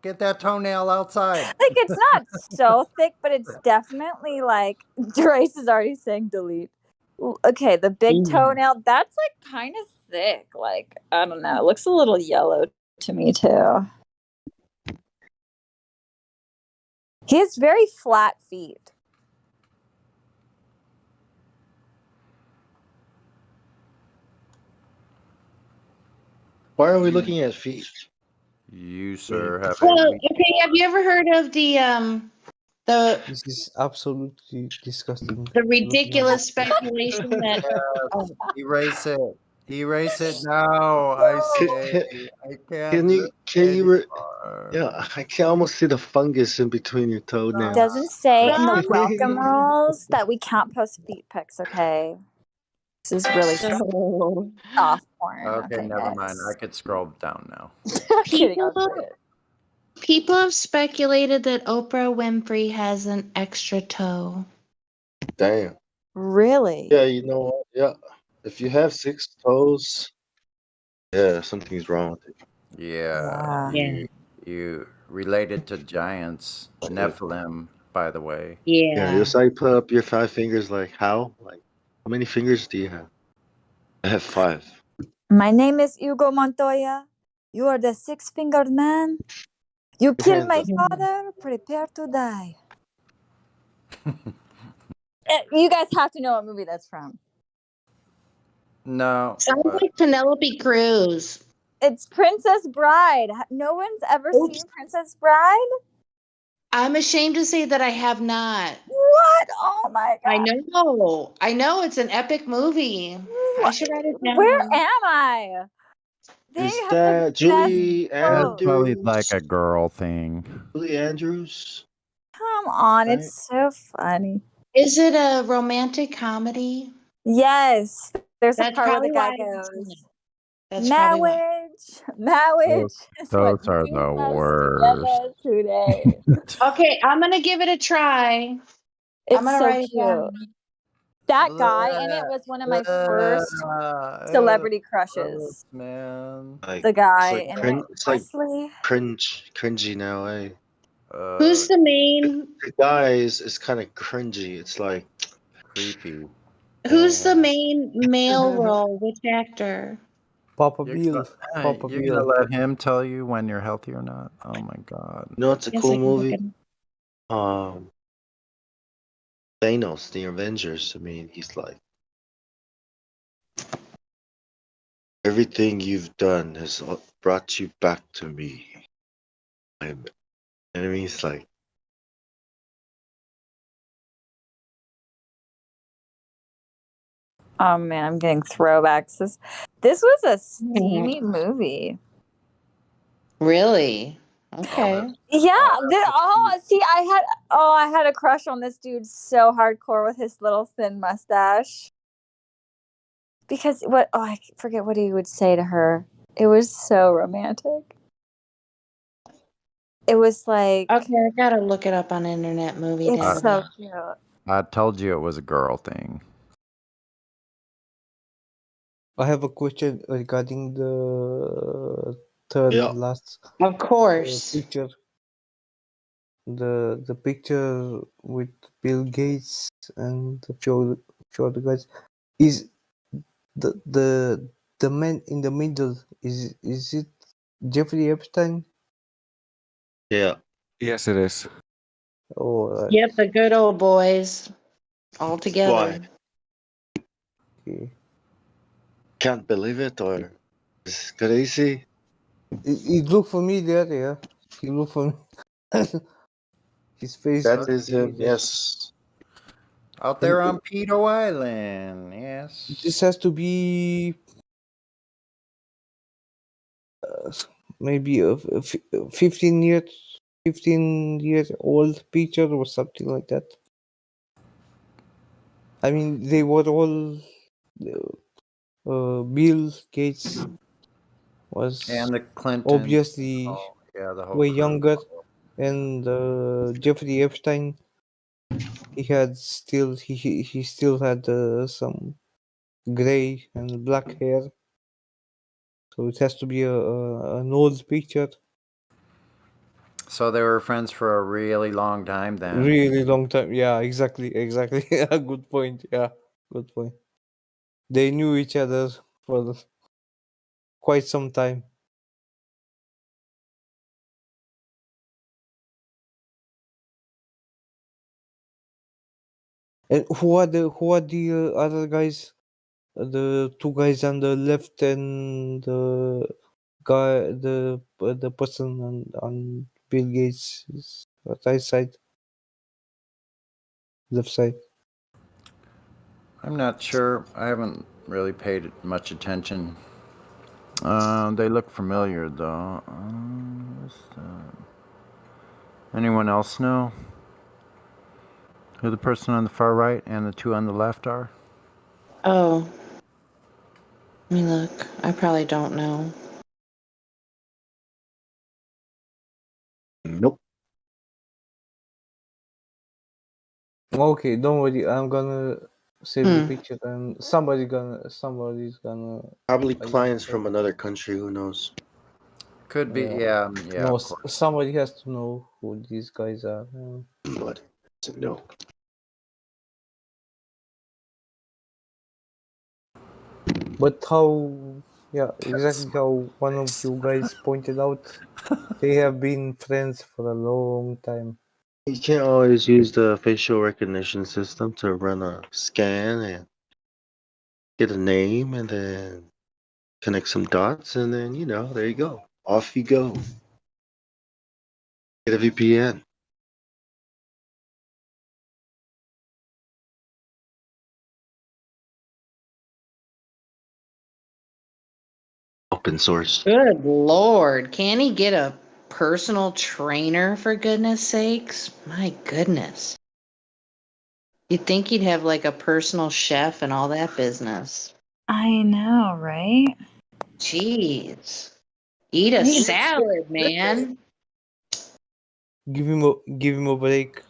Get that toenail outside. Like, it's not so thick, but it's definitely like Trace is already saying delete. Okay, the big toenail, that's like kind of thick. Like, I don't know. It looks a little yellow to me too. He has very flat feet. Why are we looking at feet? You, sir, have Well, a okay, have you ever heard of the This is absolutely disgusting. ridiculous speculation that Erase it. Erase it now. I say. I can't. Yeah, I can almost see the fungus in between your toenails. Doesn't say in the welcome rules that we can't post feet pics, okay? This is really soft porn. Okay, never mind. I could scroll down now. I'm kidding. I'll say it. people have speculated that Oprah Winfrey has an extra toe. Damn. Really? Yeah, you know what? Yeah. If you have 6 toes, yeah, something's wrong with it. Yeah. You related to giants, Nephilim, by the way. Yeah, you saw you put up your 5 fingers like how? Like how many fingers do you have? I have 5. My name is Hugo Montoya. You are the 6-fingered man. You killed my father. Prepare to die. You guys have to know what movie that's from. No. Sounds like Penelope Cruz. It's Princess Bride. No one's ever seen Princess Bride? I'm ashamed to say that I have not. What? Oh my god. I know it's an epic movie. I should write it down. Where am I? They Is have that the Julie That's best probably Andrews? like a girl thing. Julie Andrews? Come on, Right? it's so funny. Is it a romantic comedy? Yes. There's a That's part where the probably guy why I haven't seen goes, it. That's probably why. marriage is what Those are brings the us worst. together today. Okay, I'm gonna give it a try. It's I'm gonna so write it cute. down. That guy in it was one of my first celebrity crushes. Man. Like, The guy it's in like, it, it's like Wesley. cringy now, eh? Who's the main? The guy is kind of cringy. It's like creepy. Who's the main male role? Which actor? Papa You're Bill. Papa You're gonna Bill. let him tell you when you're healthy or not? Oh my god. You know what's a Yes, cool I can look movie? at him. Thanos, the Avengers. I mean, he's like, everything you've done has brought you back to me. And I mean, it's like, Oh man, I'm getting throwbacks. This was a steamy movie. Really? Okay. Yeah, see, I had a crush on this dude so hardcore with his little thin mustache. Because I forget what he would say to her. It was so romantic. It was like, Okay, I gotta look it up on Internet Movie it's so Database. cute. I told you it was a girl thing. I have a question regarding the third last Of course. picture. The picture with Bill Gates and a few other guys. Is the man in the middle, is it Jeffrey Epstein? Yeah. Yes, it is. Oh, Yep, the good old boys all together. okay. Can't believe it, or it's crazy. It looked familiar, yeah. He looked familiar. His face. That is him, yes. Out there on Pedo Island, yes. This has to be maybe a 15 years old picture or something like that. I mean, they were all Bill Gates was And the Clinton. obviously Yeah, the whole way crew. younger, and Jeffrey Epstein, he still had some gray and black hair, so it has to be an old picture. So they were friends for a really long time then. Really long time. Yeah, exactly. Yeah, good point. Yeah, good point. They knew each other for quite some time. And who are the other guys? The two guys on the left and the person on Bill Gates' right side, left side. I'm not sure. I haven't really paid much attention. They look familiar though. Anyone else know who the person on the far right and the two on the left are? Oh. Let me look. I probably don't know. Nope. Okay, don't worry. I'm gonna save the picture, and somebody's gonna. Probably clients from another country, who knows? Could be, yeah. No, Of course. somebody has to know who these guys are. But no. But how? Yeah, exactly how one of you guys pointed out, they have been friends for a long time. You can't always use the facial recognition system to run a scan and get a name and then connect some dots, and then, there you go. Off you go. Get a VPN. Open source. Good Lord. Can he get a personal trainer, for goodness sakes? My goodness. You'd think he'd have like a personal chef and all that business. I know, right? Jeez. Eat a salad, man. Give him a break.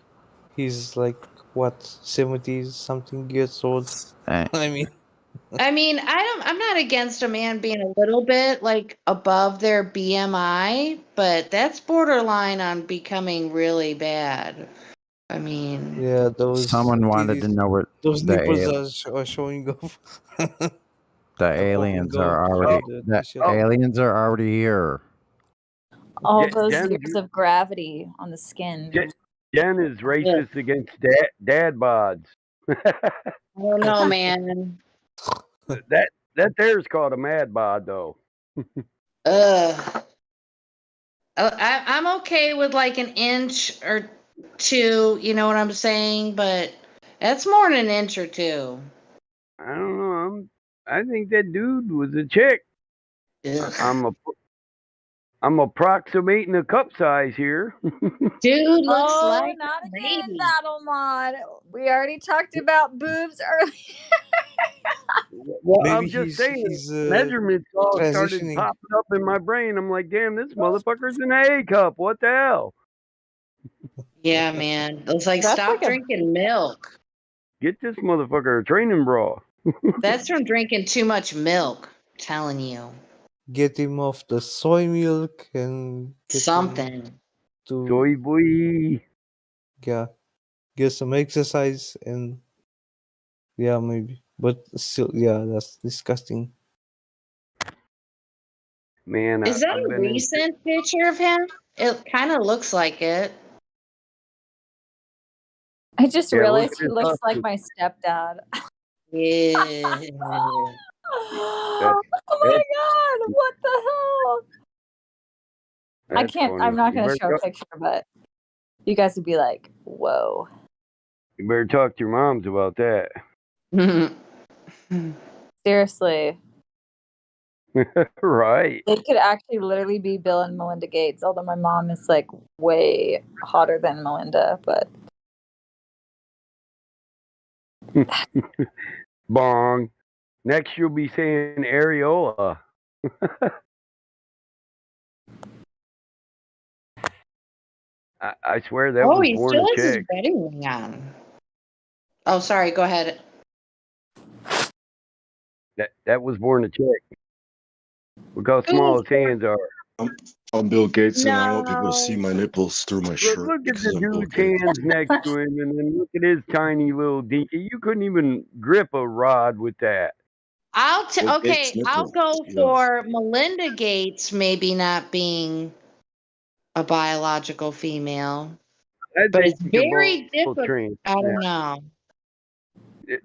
He's like what, 70 something years old. I mean, I'm not against a man being a little bit like above their BMI, but that's borderline on becoming really bad. I mean, yeah, those Someone wanted to titties, know what those the nipples are showing off. the aliens are already here. All those Jen- years of gravity on the skin. Jen is racist against dad bods. I don't know, man. That there's called a mad bod, though. I'm okay with like an inch or two, you know what I'm saying? But that's more than an inch or two. I don't know. I think that dude was a chick. Yeah. I'm approximating a cup size here. Dude looks Oh, like not a again, lady. Battle Mod. We already talked about boobs earlier. Well, Maybe I'm just saying, he's measurements all started transitioning. popping up in my brain. I'm like, damn, this motherfucker's an A cup. What the hell? Yeah, man. It's like, That's stop like a drinking milk. Get this motherfucker a training bra. That's from drinking too much milk. I'm telling you. Get him off the soy milk and get him Something. to Soy boy. yeah, get some exercise and yeah, maybe. But still, yeah, that's disgusting. Man, Is that I've a been in. recent picture of him? It kind of looks like it. I just Yeah, look realized at he his looks like husky. my stepdad. Yeah. That, Oh my god, what the hell? I that's can't, funny. I'm not going to show a picture, but you guys would be like, whoa. You better talk to your moms about that. Seriously. Right. They could actually literally be Bill and Melinda Gates, although my mom is like way hotter than Melinda, but Bong. Next, you'll be saying areola. I swear that Oh, was he born still a has his chick. wedding ring on. Oh, sorry. Go ahead. That was born a chick. Look how small his hands are. I'm Bill Gates, and I want people to No. see my nipples through my Look, shirt look at because the I'm Bill dude's Gates. hands next to him, and then look at his tiny little dinky. You couldn't even grip a rod with that. Bill Okay, Gates I'll nipple. go Yeah. for Melinda Gates maybe not being a biological female, I but think it's you're very both difficult. trained. I don't know.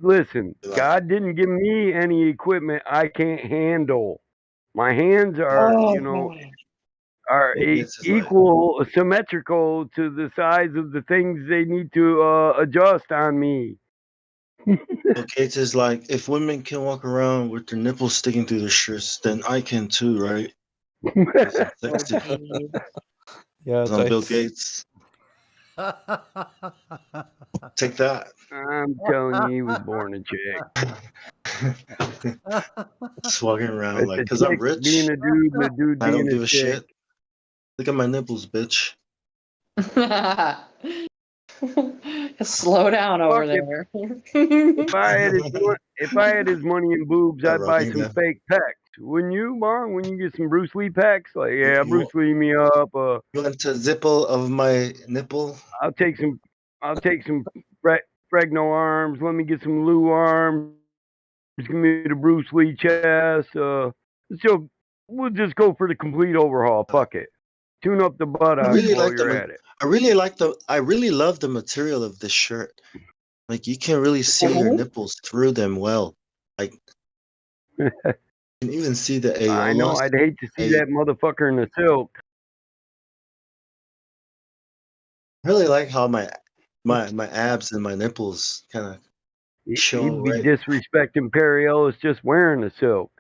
Listen, God didn't give me any equipment I can't handle. My hands are, Oh, are Bill Gates is like, equal, symmetrical to the size of the things they need to adjust on me. Bill Gates is like, if women can walk around with their nipples sticking through their shirts, then I can too, right? Because I'm sexy. Yeah, 'Cause I'm Bill thanks. Gates. Take that. I'm telling you, he was born a chick. Just walking around It's like, a because I'm chick rich. being a dude and a dude I don't being give a a chick. shit. Look at my nipples, bitch. Slow down over Fuck, there. if I had his money and boobs, Start I'd buy rubbing some them. fake pecs. Wouldn't you, Bong? When you get some Bruce Lee pecs, like, yeah, You Bruce Lee me up. You want to zipple of my nipple? I'll take some Fregno arms. Let me get some Lou arms. Give me the Bruce Lee chest. We'll just go for the complete overhaul. Fuck it. Tune up the I buttocks really while like you're at it. I really love the material of this shirt. Like you can really see your nipples through them well. Like you can even see the I know. areolas. I'd hate to see that motherfucker in the silk. I really like how my abs and my nipples kind of show He'd be right. disrespecting Perry Ellis just wearing the silk.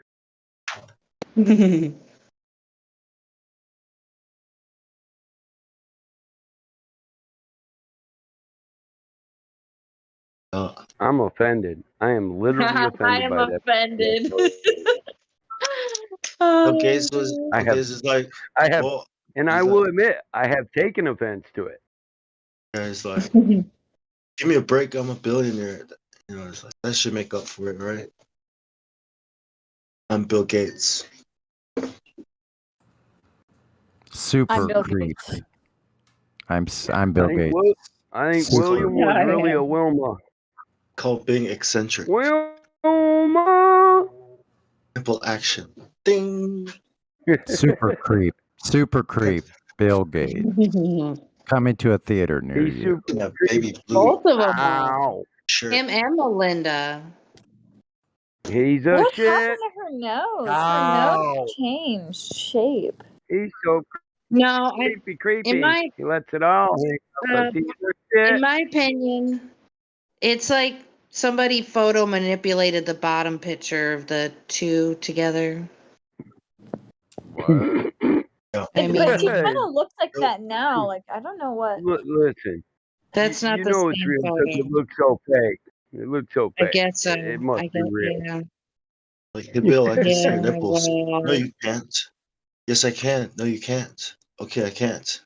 I'm offended. I am literally I offended am by that. offended. Okay, so I have, it's like, well, and I will admit, I have taken offense to it. it's like, give me a break. I'm a billionaire. You know, it's like that should make up for it, right? I'm Bill Gates. Super Bill creep. Gates. I'm Bill Gates. I think Super. William was really a Wilma. Called being eccentric. Wilma. Simple action. Ding. Super creep. Super creep. Bill Gates. Coming to a theater near He's you. Yeah, baby blue. Both of them are. Ow. Shirt. Him and Melinda. He's a What shit. happened to her nose? Her nose changed shape. He's so No, creepy. in my He lets it all hang out. He's a shit. in my opinion, it's like Somebody photo manipulated the bottom picture of the two together. What? I mean, But she kind of looks like that now. Like I don't know what. Listen, that's not you the know it's same real because photo. it looks so fake. It looks so I fake. guess so. It must I be guess, real. yeah. Like, hey, Bill, I can see Yeah, your nipples. No, well, you can't. Yes, I can. No, you can't. Okay, I can't.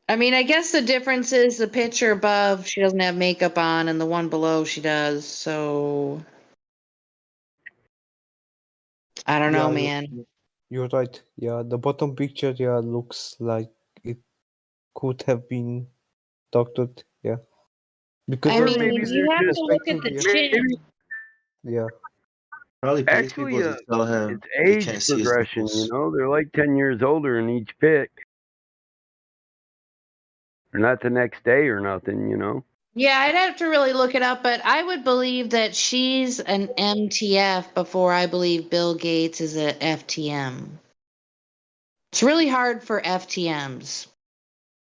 I mean, I guess the difference is the picture above she doesn't have makeup on, and the one below she does. So I don't know, Yeah, man. you're right. Yeah, the bottom picture, yeah, looks like it could have been doctored. Yeah, because I of mean, maybe the you they're have just to look at perspective. the Yeah, chin. yeah. Probably pays actually people to tell him it's they age can't see his progression. You nipples. know, they're like 10 years older in each pic. They're not the next day or nothing. You know. Yeah, I'd have to really look it up, but I would believe that she's an MTF before I believe Bill Gates is a FTM. It's really hard for FTMs.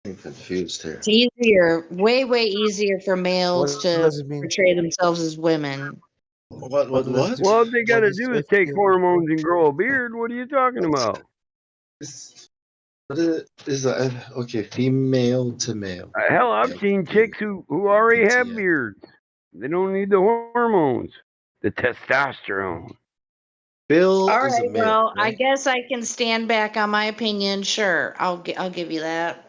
I'm confused here. It's easier, way easier for males What to does it mean? portray themselves as women. What? What does it? Well, all they got What to is do is take FTM? hormones and grow a beard. What are you talking about? What is that? Okay, female to male. Hell, I've seen chicks who already have MTF. beards. They don't need the hormones, the testosterone. Bill All is a right, male, well, I right? guess I can stand back on my opinion. Sure, I'll give you that.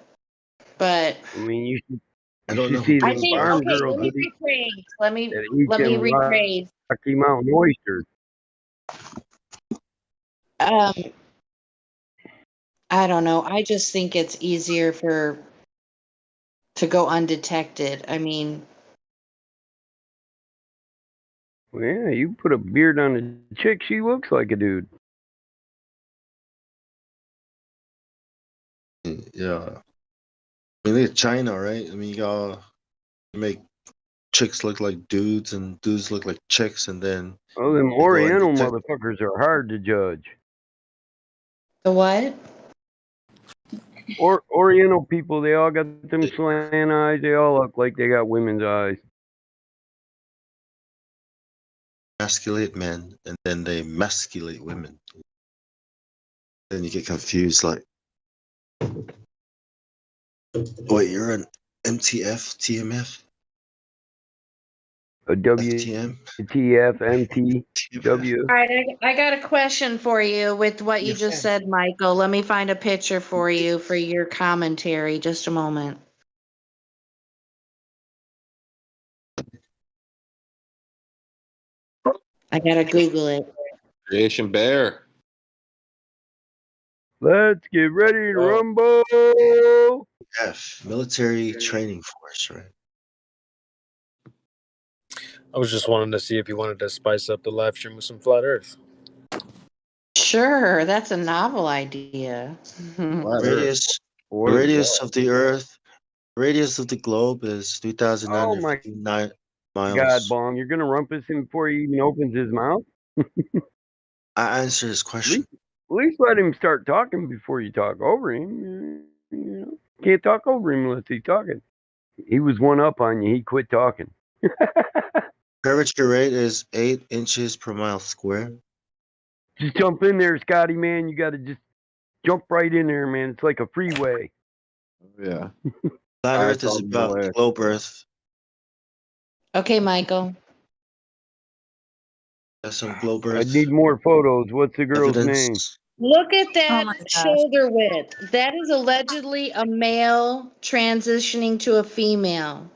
But I mean, you should, I you don't should know who see I them Bill think, is. farm okay, girls let me that eat, rephrase. that eat Let me them rephrase. Rocky Mountain oysters. Um, I don't know. I just think it's easier to go undetected. I mean, Well, yeah, you put a beard on a chick, she looks like a dude. Yeah. I mean, look at China, right? I mean, you make chicks look like dudes and dudes look like chicks, and then Oh, them they go Oriental undetected. motherfuckers are hard to judge. the what? Or Oriental people, they all got them slant eyes. They all look like they got women's eyes. Emasculate men, and then they emasculate women. Then you get confused, like, wait, you're an MTF, TMF, A FTM? WTF, MT, W. All right, I got a question for you with what you just said, Michael. Let me find a picture for you for your commentary. Just a moment. I gotta Google it. Creation Bear. Let's get ready to rumble. F, military training force, right? I was just wanting to see if you wanted to spice up the live stream with some flat Earth. Sure, that's a novel idea. Flat Radius, the radius of the Earth, radius of the globe is Oh my 3,959 God, miles. Bong, you're gonna rumpus him before he even opens his mouth? I answered his question. At least let him start talking before you talk over him. You know, can't talk over him unless he's talking. He was one up on you. He quit talking. Curvature rate is 8 inches per mile square. Just jump in there, Scotty, man. You got to just jump right in there, man. It's like a freeway. Yeah. Flat Earth is about globe Earth. Okay, Michael. That's some globe I Earth need more photos. What's the girl's name? evidence. Look at Oh that my gosh. shoulder width. That is allegedly a male transitioning to a female.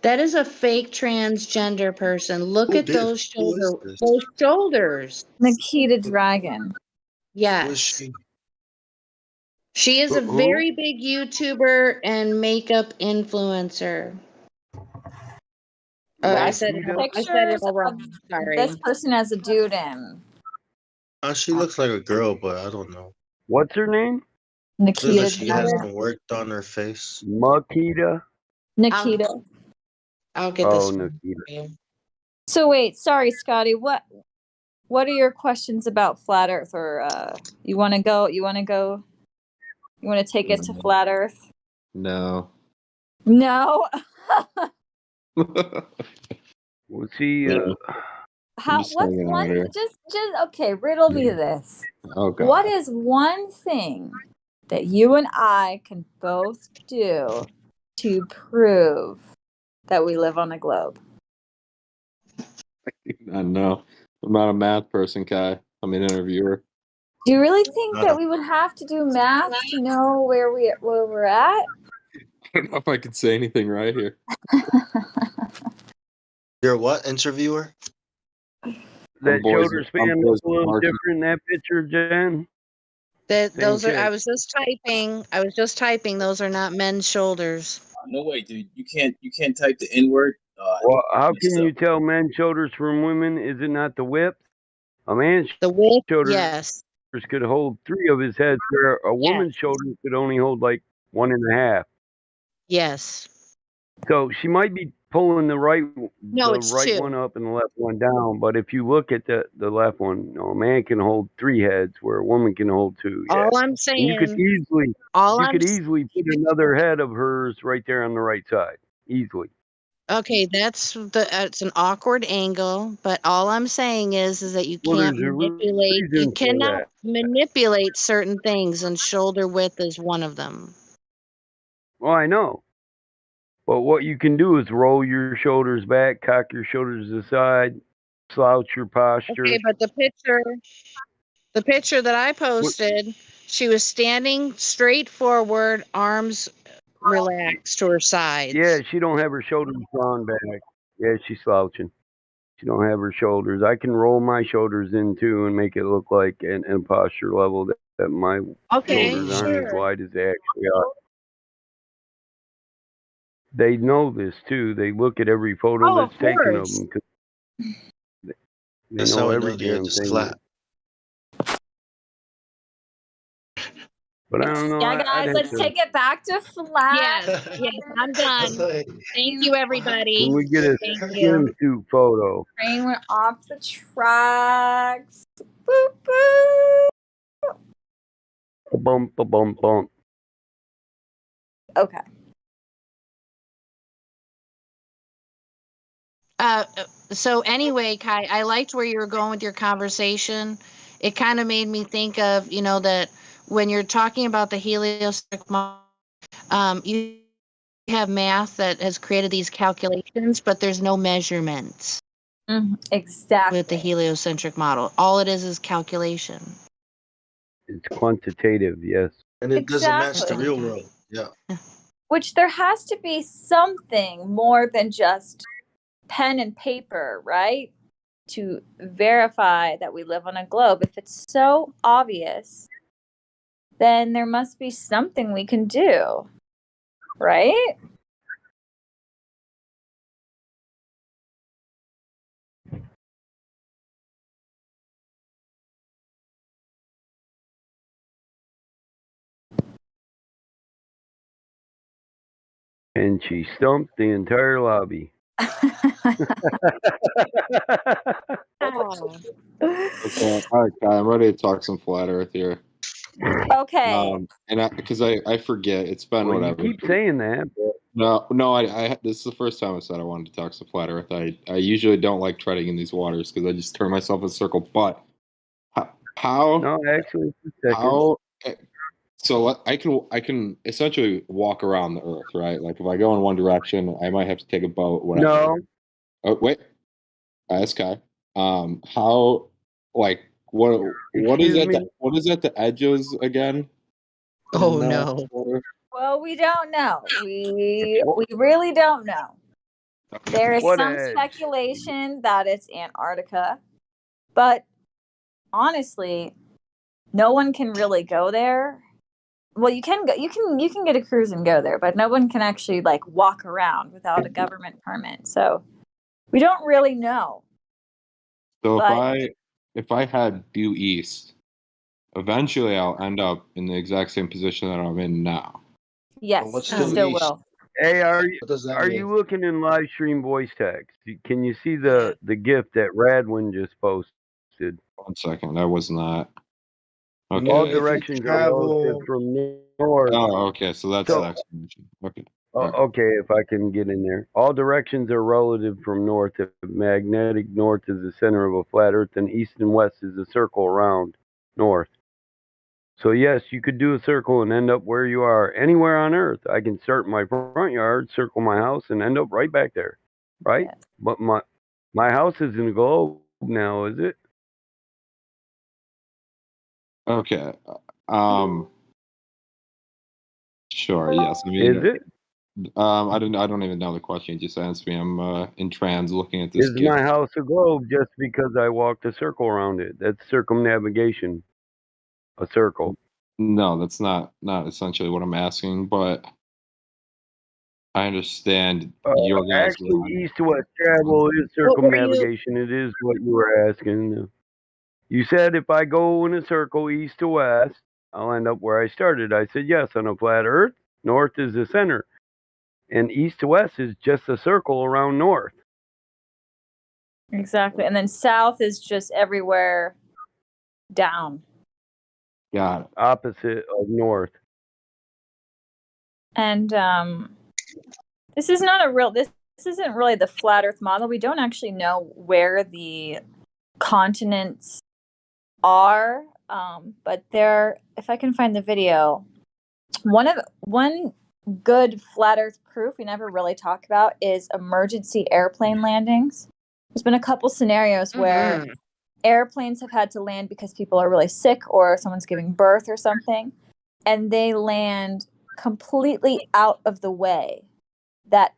That is a fake transgender person. Look Who at did? those Who is this? shoulders. Nikita Dragon. Who is Yes. she? She is a Who? very big YouTuber and makeup influencer. I said it Pictures all of wrong. Sorry. this person as a dude and She looks like a girl, but I don't know. What's her name? Looks like Nikita she has Dragon. some work done on her face. Makita. Nikita. I'll get Oh, this one Nikita. for you. So wait, sorry, Scotty. What are your questions about flat Earth? Or you want to go? You want to take it to flat Earth? No. No. We'll see. How? just What's hanging out one? here. Just okay. Riddle me this. Oh god. What is one thing that you and I can both do to prove that we live on a globe? I know. I'm not a math person, Kai. I'm an interviewer. Do you really think that we would have to do math to know where we're at? I don't know if I could say anything right here. You're what, interviewer? That boys- shoulder I'm span boys looks a little marking. different in that picture, Jen. Those are. chick. I was just typing. Those are not men's shoulders. No way, dude. You can't type the N word. Well, how can you tell men's shoulders from women? Is it not the width? A man's width, shoulders yes. could hold 3 of his heads, where a woman's shoulders could only hold like 1.5. Yes. So she might be pulling the right it's two. one up and the left one down. But if you look at the left one, a man can hold 3 heads, where a woman can hold 2. Yeah. All I'm And saying. you could easily put another head of hers right there on the right side, easily. Okay, it's an awkward angle, but all I'm saying is that you Well, can't there's a manipulate. You reason for cannot that. manipulate certain things, and shoulder width is one of them. Well, I know. But what you can do is roll your shoulders back, cock your shoulders to the side, slouch your posture. Okay, but the picture that I posted, she was standing straight forward, arms relaxed to her sides. Yeah, she don't have her shoulders drawn back. Yeah, she's slouching. She don't have her shoulders. I can roll my shoulders in too and make it look like in posture level that my shoulders aren't as wide as they actually are. They know this too. They look at every photo that's taken of them. They That's know how we every know they're damn just thing. flat. But I don't know. Yeah, I'd guys, have let's to- take it back to flat. Yes, I'm done. Thank you, everybody. Can we get a Thank you. swimsuit photo? Train went off the tracks. Boop, boop. Bump, bump, bump. Okay. So anyway, Kai, I liked where you were going with your conversation. It kind of made me think of, that when you're talking about the heliocentric model, you have math that has created these calculations, but there's no measurements. Exactly. With the heliocentric model, all it is calculation. It's quantitative, yes. And it doesn't match the Exactly. real world. Yeah. Which there has to be something more than just pen and paper, right? To verify that we live on a globe. If it's so obvious, then there must be something we can do, right? And she stumped the entire lobby. Okay, all right, Kai, I'm ready to talk some flat Earth here. Okay. And because I forget, it's been Well, whatever. you keep saying that. No, I this is the first time I said I wanted to talk some flat Earth. I usually don't like treading in these waters because I just turn myself in a circle. But how? No, actually, how? So I can essentially walk around the Earth, right? Like if I go in one direction, I might have to take a boat. Whatever. No. Oh wait, that's Kai. How? Like what is Excuse at me? what is at the edges again? Oh In, no. Well, we don't know. We really don't know. There is What some edge? speculation that it's Antarctica, but honestly, no one can really go there. Well, you can go. You can get a cruise and go there, but no one can actually like walk around without a government permit. So we don't really know. So But- if I head due east, eventually I'll end up in the exact same position that I'm in now. Yes, what's you due still east? will. Hey, are What does that mean? you looking in live stream voice text? Can you see the gift that Radwin just posted? 1 second, that was not. Okay. All if you directions are travel- relative from north. Oh, okay. So that's So- the explanation. Okay. Okay, if I can get in there. All directions are relative from north. If magnetic north is the center of a flat Earth, then east and west is a circle around north. So yes, you could do a circle and end up where you are anywhere on Earth. I can start in my front yard, circle my house, and end up right back there, right? Yes. But my house is in a globe now, is it? Okay. Sure. Yes. I Is mean, it? I don't even know the question you just asked me. I'm in trans looking at this Is kid. my house a globe just because I walked a circle around it? That's circumnavigation. A circle. No, that's not essentially what I'm asking, but I understand your guys' Actually, line. east to west travel is What were you? circumnavigation. It is what you were asking. You said if I go in a circle east to west, I'll end up where I started. I said yes, on a flat Earth, north is the center, and east to west is just a circle around north. Exactly. And then south is just everywhere down. Got it. Opposite of north. And this is not a real this isn't really the flat Earth model. We don't actually know where the continents are, but there, if I can find the video, one good flat Earth proof we never really talk about is emergency airplane landings. There's been a couple scenarios where airplanes have had to land because people are really sick or someone's giving birth or something, and they land completely out of the way. That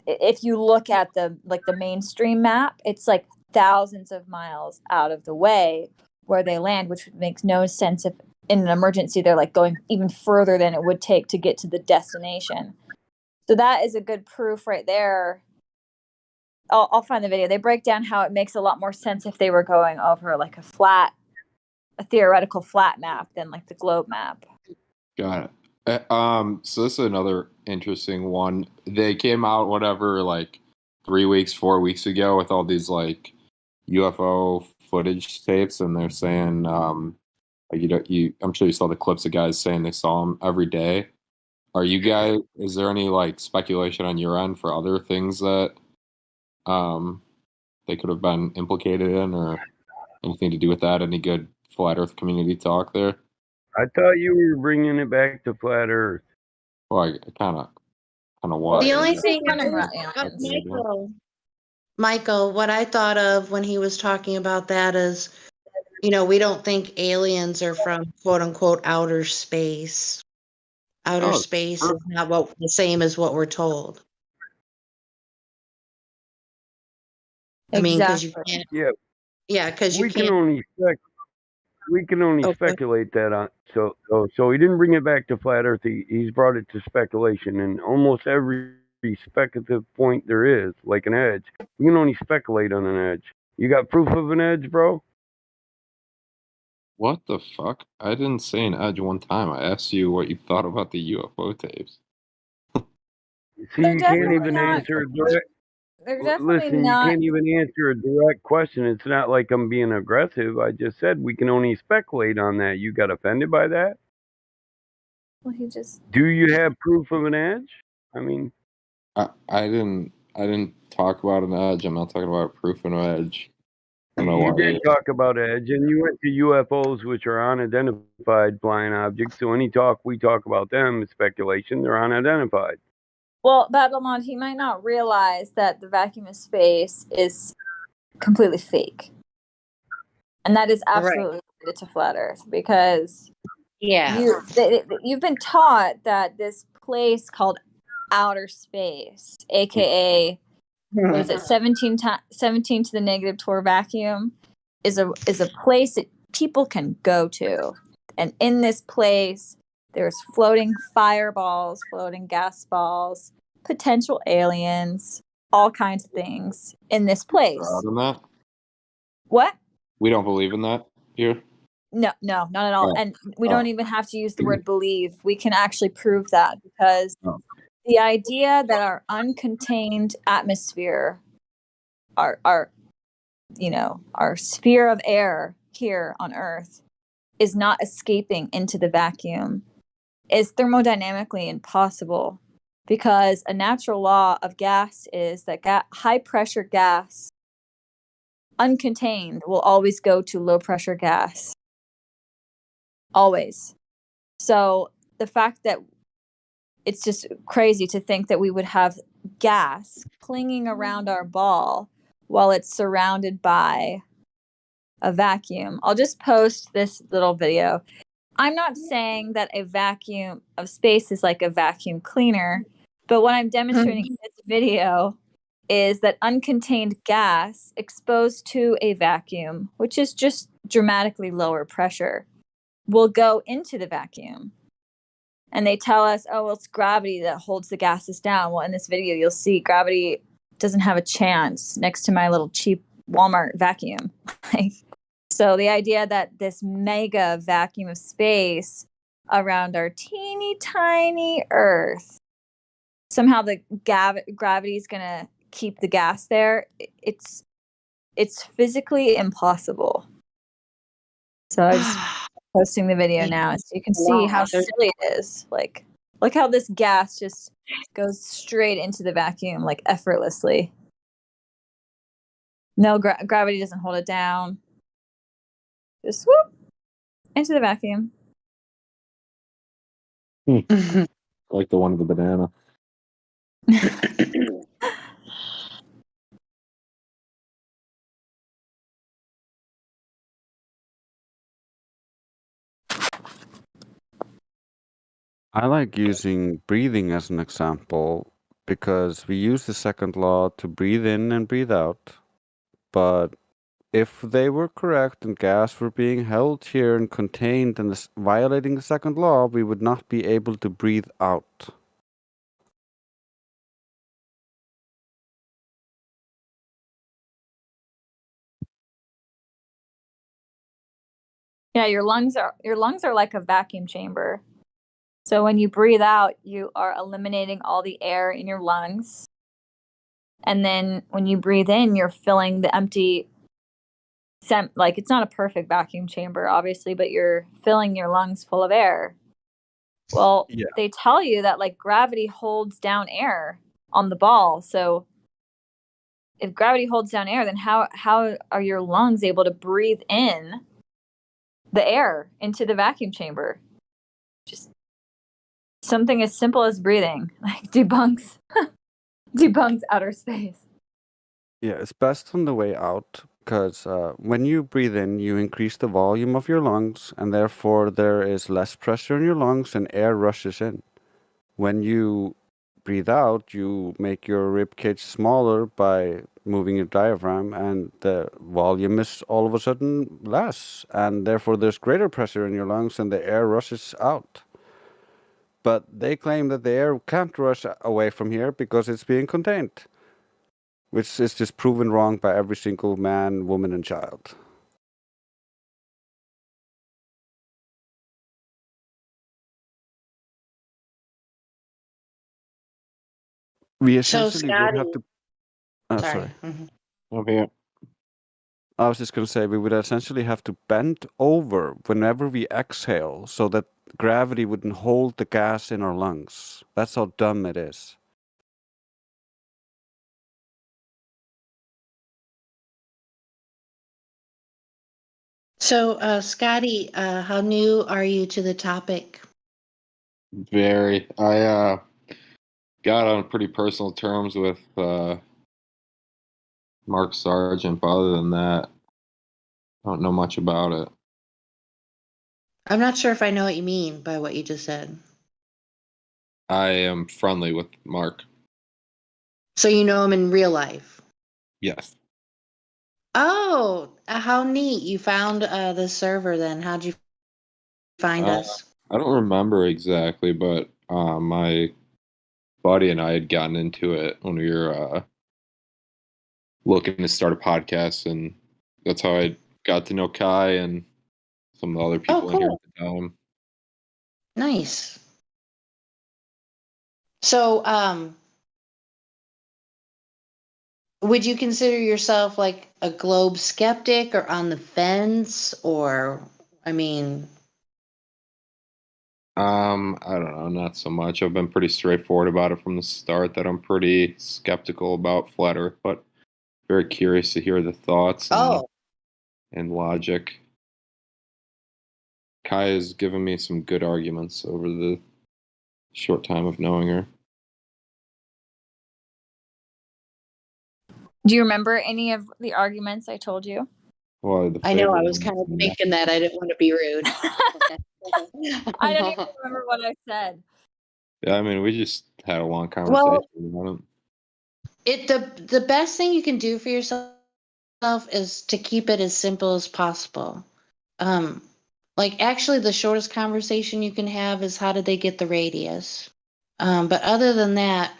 if you look at the mainstream map, it's like thousands of miles out of the way where they land, which makes no sense if in an emergency they're like going even further than it would take to get to the destination. So that is a good proof right there. I'll find the video. They break down how it makes a lot more sense if they were going over like a theoretical flat map than like the globe map. Got it. So this is another interesting one. They came out whatever like 3 weeks, 4 weeks ago with all these like UFO footage tapes, and they're saying like I'm sure you saw the clips of guys saying they saw them every day. Are you guys? Is there any like speculation on your end for other things that they could have been implicated in, or anything to do with that? Any good flat Earth community talk there? I thought you were bringing it back to flat Earth. Well, I kind of was. The only It's thing, running around aliens. Michael, what I thought of when he was talking about that is, we don't think aliens are from quote unquote outer space. Outer space is not the same as what we're told. I mean, because you can't. Yeah, because you can't. We can only speculate that on. So he didn't bring it back to flat Earth. He's brought it to speculation, and almost every speculative point there is, like an edge. We can only speculate on an edge. You got proof of an edge, bro? What the fuck? I didn't say an edge one time. I asked you what you thought about the UFO tapes. See, you can't even answer a direct. Listen, you can't even answer a direct question. It's not like I'm being aggressive. I just said we can only speculate on that. You got offended by that? Well, he just. Do you have proof of an edge? I mean, I didn't talk about an edge. I'm not talking about proof of an edge. I don't know you why. did talk about edge, and you went to UFOs, which are unidentified flying objects. So any talk we talk about them is speculation. They're unidentified. Well, Babylon, he might not realize that the vacuum of space is completely fake. And that is absolutely related to flat Earth because you've been taught that this place called outer space, aka what is it, 17 to the negative Tor vacuum, is a place that people can go to. And in this place, there's floating fireballs, floating gas balls, potential aliens, all kinds of things in this place. In that? What? We don't believe in that here? No, not at all. Oh. And we don't even have to use the word believe. We can actually prove that because the idea that our uncontained atmosphere, our sphere of air here on Earth is not escaping into the vacuum is thermodynamically impossible, because a natural law of gas is that high pressure gas, uncontained, will always go to low pressure gas. Always. So the fact that it's just crazy to think that we would have gas clinging around our ball while it's surrounded by a vacuum. I'll just post this little video. I'm not saying that a vacuum of space is like a vacuum cleaner, but what I'm demonstrating in this video is that uncontained gas exposed to a vacuum, which is just dramatically lower pressure, will go into the vacuum. And they tell us, oh, well, it's gravity that holds the gases down. Well, in this video, you'll see gravity doesn't have a chance next to my little cheap Walmart vacuum. So the idea that this mega vacuum of space around our teeny tiny Earth, somehow the gravity is going to keep the gas there, it's physically impossible. So I just posting the video now so you can see how silly it is. Like, look how this gas just goes straight into the vacuum, like effortlessly. No, gravity doesn't hold it down. Just swoop into the vacuum. Like the one with the banana. I like using breathing as an example because we use the second law to breathe in and breathe out. But if they were correct and gas were being held here and contained and violating the second law, we would not be able to breathe out. Yeah, your lungs are like a vacuum chamber. So when you breathe out, you are eliminating all the air in your lungs. And then when you breathe in, you're filling the empty, like, it's not a perfect vacuum chamber, obviously, but you're filling your lungs full of air. Well, Yeah. they tell you that, like, gravity holds down air on the ball. So if gravity holds down air, then how are your lungs able to breathe in the air into the vacuum chamber? Just something as simple as breathing, like, debunks outer space. Yeah, it's best on the way out because when you breathe in, you increase the volume of your lungs, and therefore there is less pressure in your lungs and air rushes in. When you breathe out, you make your rib cage smaller by moving your diaphragm, and the volume is all of a sudden less, and therefore there's greater pressure in your lungs and the air rushes out. But they claim that the air can't rush away from here because it's being contained, which is just proven wrong by every single man, woman, and child. We essentially would have to. Sorry. Over here. I was just going to say we would essentially have to bend over whenever we exhale so that gravity wouldn't hold the gas in our lungs. That's how dumb it is. So, Scotty, how new are you to the topic? Very. I got on pretty personal terms with Mark Sargent, but other than that, I don't know much about it. I'm not sure if I know what you mean by what you just said. I am friendly with Mark. So you know him in real life? Yes. Oh, how neat. You found the server then. How'd you find us? I don't remember exactly, but my buddy and I had gotten into it when we were looking to start a podcast, and that's how I got to know Kai and some of the other people in here at the time. Nice. So, would you consider yourself like a globe skeptic or on the fence? Or, I mean, I don't know, not so much. I've been pretty straightforward about it from the start that I'm pretty skeptical about flat Earth, but very curious to hear the thoughts and logic. Kai has given me some good arguments over the short time of knowing her. Do you remember any of the arguments I told you? Well, the I know. I favorite was one kind of is thinking that. I didn't want to be rude. I don't even remember what I said. Yeah, I mean, we just had a long Well, conversation about the best thing you can do for yourself is to keep it as simple as possible. Um, like actually, the shortest conversation you can have is how did they get the radius? But other than that,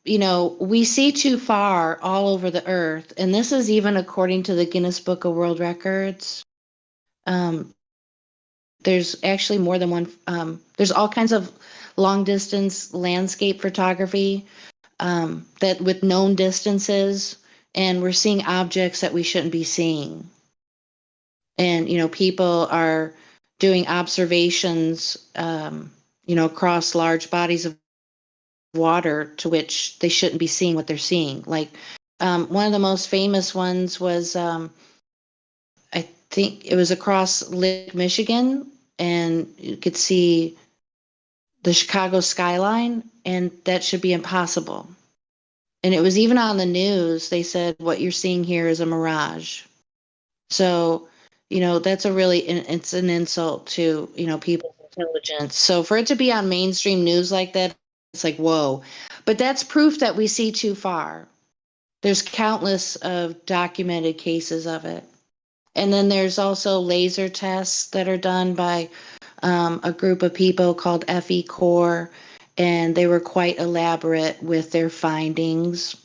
we see too far all over the earth, and this is even according to the Guinness Book of World Records. There's actually more than one. There's all kinds of long distance landscape photography that with known distances, and we're seeing objects that we shouldn't be seeing. And people are doing observations, across large bodies of water to which they shouldn't be seeing what they're seeing. Like one of the most famous ones was, I think it was across Lake Michigan, and you could see the Chicago skyline, and that should be impossible. And it was even on the news. They said what you're seeing here is a mirage. So, that's it's an insult to, people's intelligence. So for it to be on mainstream news like that, it's like, whoa. But that's proof that we see too far. There's countless of documented cases of it. And then there's also laser tests that are done by a group of people called FE Core, and they were quite elaborate with their findings.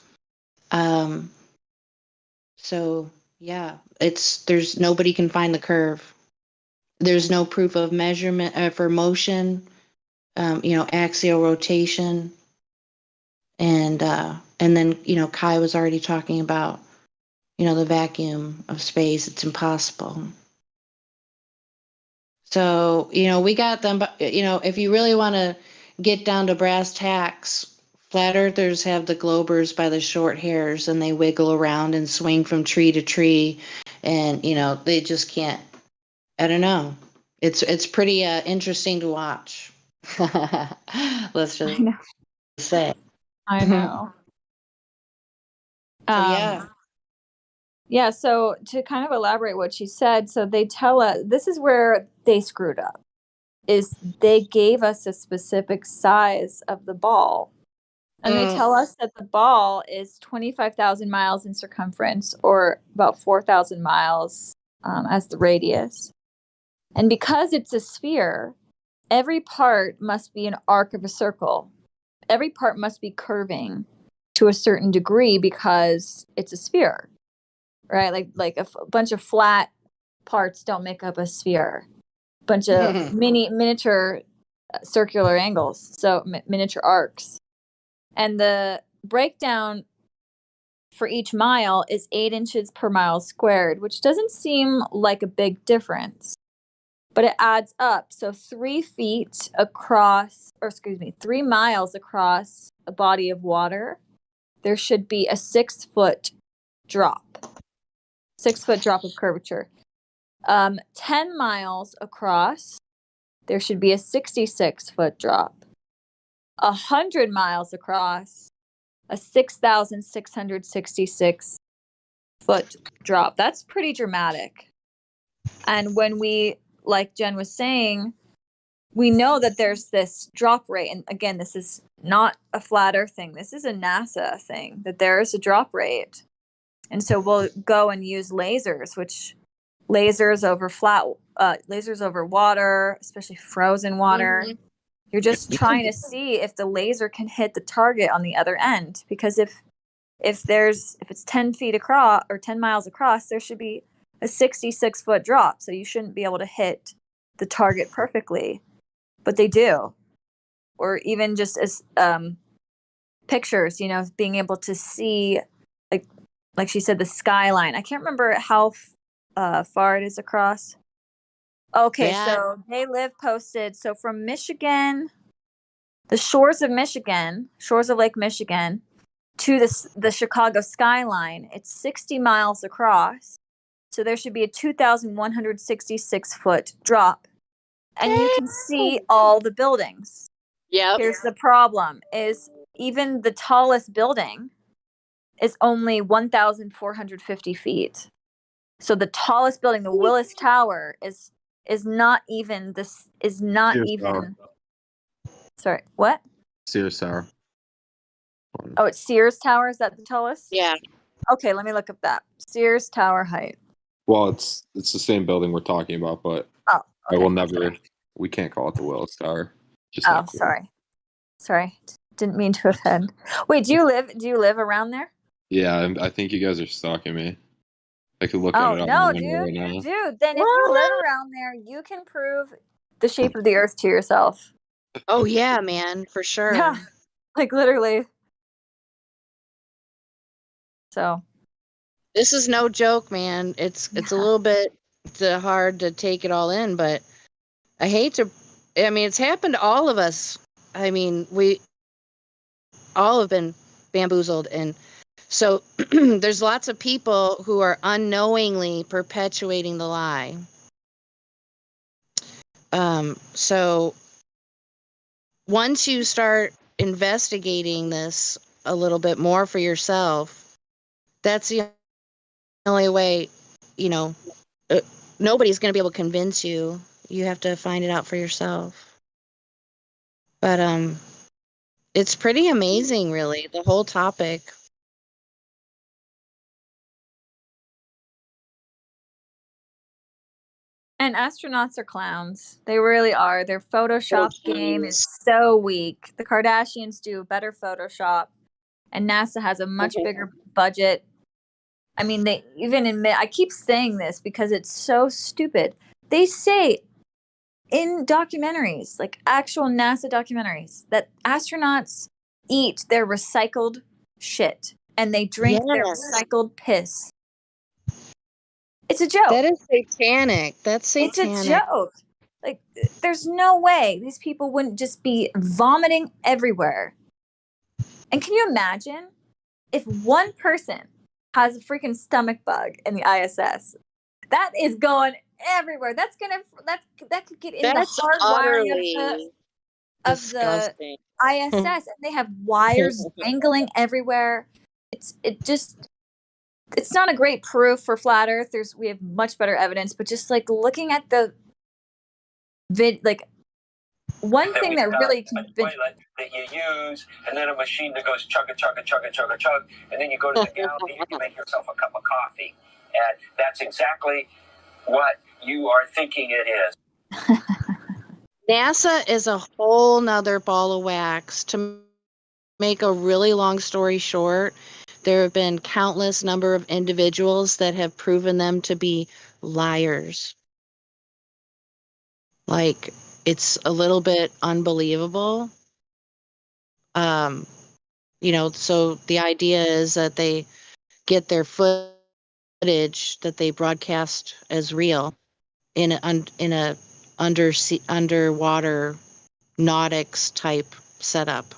So yeah, there's nobody can find the curve. There's no proof of measurement for motion, axial rotation, and then Kai was already talking about the vacuum of space. It's impossible. So we got them, but if you really want to get down to brass tacks, flat earthers have the globers by the short hairs, and they wiggle around and swing from tree to tree, and they just can't. I don't know. It's pretty interesting to watch. Let's just say. I know. So yeah. Yeah, so to kind of elaborate what she said, so they tell us this is where they screwed up. Is they gave us a specific size of the ball. And they tell us that the ball is 25,000 miles in circumference, or about 4,000 miles as the radius. And because it's a sphere, every part must be an arc of a circle. Every part must be curving to a certain degree because it's a sphere, right? Like a bunch of flat parts don't make up a sphere. Bunch of miniature circular angles, so miniature arcs. And the breakdown for each mile is 8 inches per mile squared, which doesn't seem like a big difference, but it adds up. So 3 miles across a body of water, there should be a 6-foot drop. 6-foot drop of curvature. 10 miles across, there should be a 66-foot drop. 100 miles across, a 6,666 foot drop. That's pretty dramatic. And when we, like Jen was saying, we know that there's this drop rate. And again, this is not a flat earth thing. This is a NASA thing, that there is a drop rate. And so we'll go and use lasers, which lasers over water, especially frozen water. Mm-hmm. You're just trying to see if the laser can hit the target on the other end. Because if it's 10 feet across or 10 miles across, there should be a 66-foot drop. So you shouldn't be able to hit the target perfectly, but they do. Or even just as pictures, being able to see, like she said, the skyline. I can't remember how far it is across. Okay, Yeah. so they live posted. So from Michigan, the shores of Michigan, shores of Lake Michigan, to the Chicago skyline, it's 60 miles across. So there should be a 2,166 foot drop. And you can see all the buildings. Yep. Here's the problem is even the tallest building is only 1,450 feet. So the tallest building, the Willis Tower, is not even this is not Sears even Tower. sorry, what? Sears Tower. Oh, it's Sears Tower, is that the tallest? Yeah. Okay, let me look up that. Sears Tower height. Well, it's the same building we're talking about, but Oh, I will okay. never. We can't call it the Willis Tower. Just Oh, not cool. sorry. Didn't mean to offend. Wait, do you live around there? Yeah, I think you guys are stalking me. I could look at Oh it on no, the internet right now. dude. Then if you live around there, you can prove the shape of the Earth to yourself. Oh yeah, man, for sure. Yeah, like literally. So This is no joke, man. It's a little bit hard to take it all in, but I hate to. I mean, it's happened to all of us. I mean, we all have been bamboozled, and so there's lots of people who are unknowingly perpetuating the lie. So once you start investigating this a little bit more for yourself, that's the only way, you know, nobody's going to be able to convince you. You have to find it out for yourself. But it's pretty amazing, really, the whole topic. and astronauts are clowns. They really are. Their Photoshop game is so weak. The Kardashians do better Photoshop, and NASA has a much bigger budget. I mean, they even admit, I keep saying this because it's so stupid. They say in documentaries, like actual NASA documentaries, that astronauts eat their recycled shit and they drink their recycled piss. It's a joke. That is satanic. That's satanic. It's a joke. Like, there's no way these people wouldn't just be vomiting everywhere. And can you imagine if one person has a freaking stomach bug in the ISS? That is going everywhere. That could get in That's the hard wiring utterly of the disgusting. ISS, and they have wires dangling everywhere. It's not a great proof for flat Earth. We have much better evidence, but just like looking at the one thing that really convinced toilet that you use, and then a machine that goes chugga chugga chugga chugga chug, and then you go to the galley and you make yourself a cup of coffee, and that's exactly what you are thinking it is. NASA is a whole nother ball of wax. To make a really long story short, there have been countless number of individuals that have proven them to be liars. Like, it's a little bit unbelievable. So the idea is that they get their footage that they broadcast as real in a underwater nautics type setup.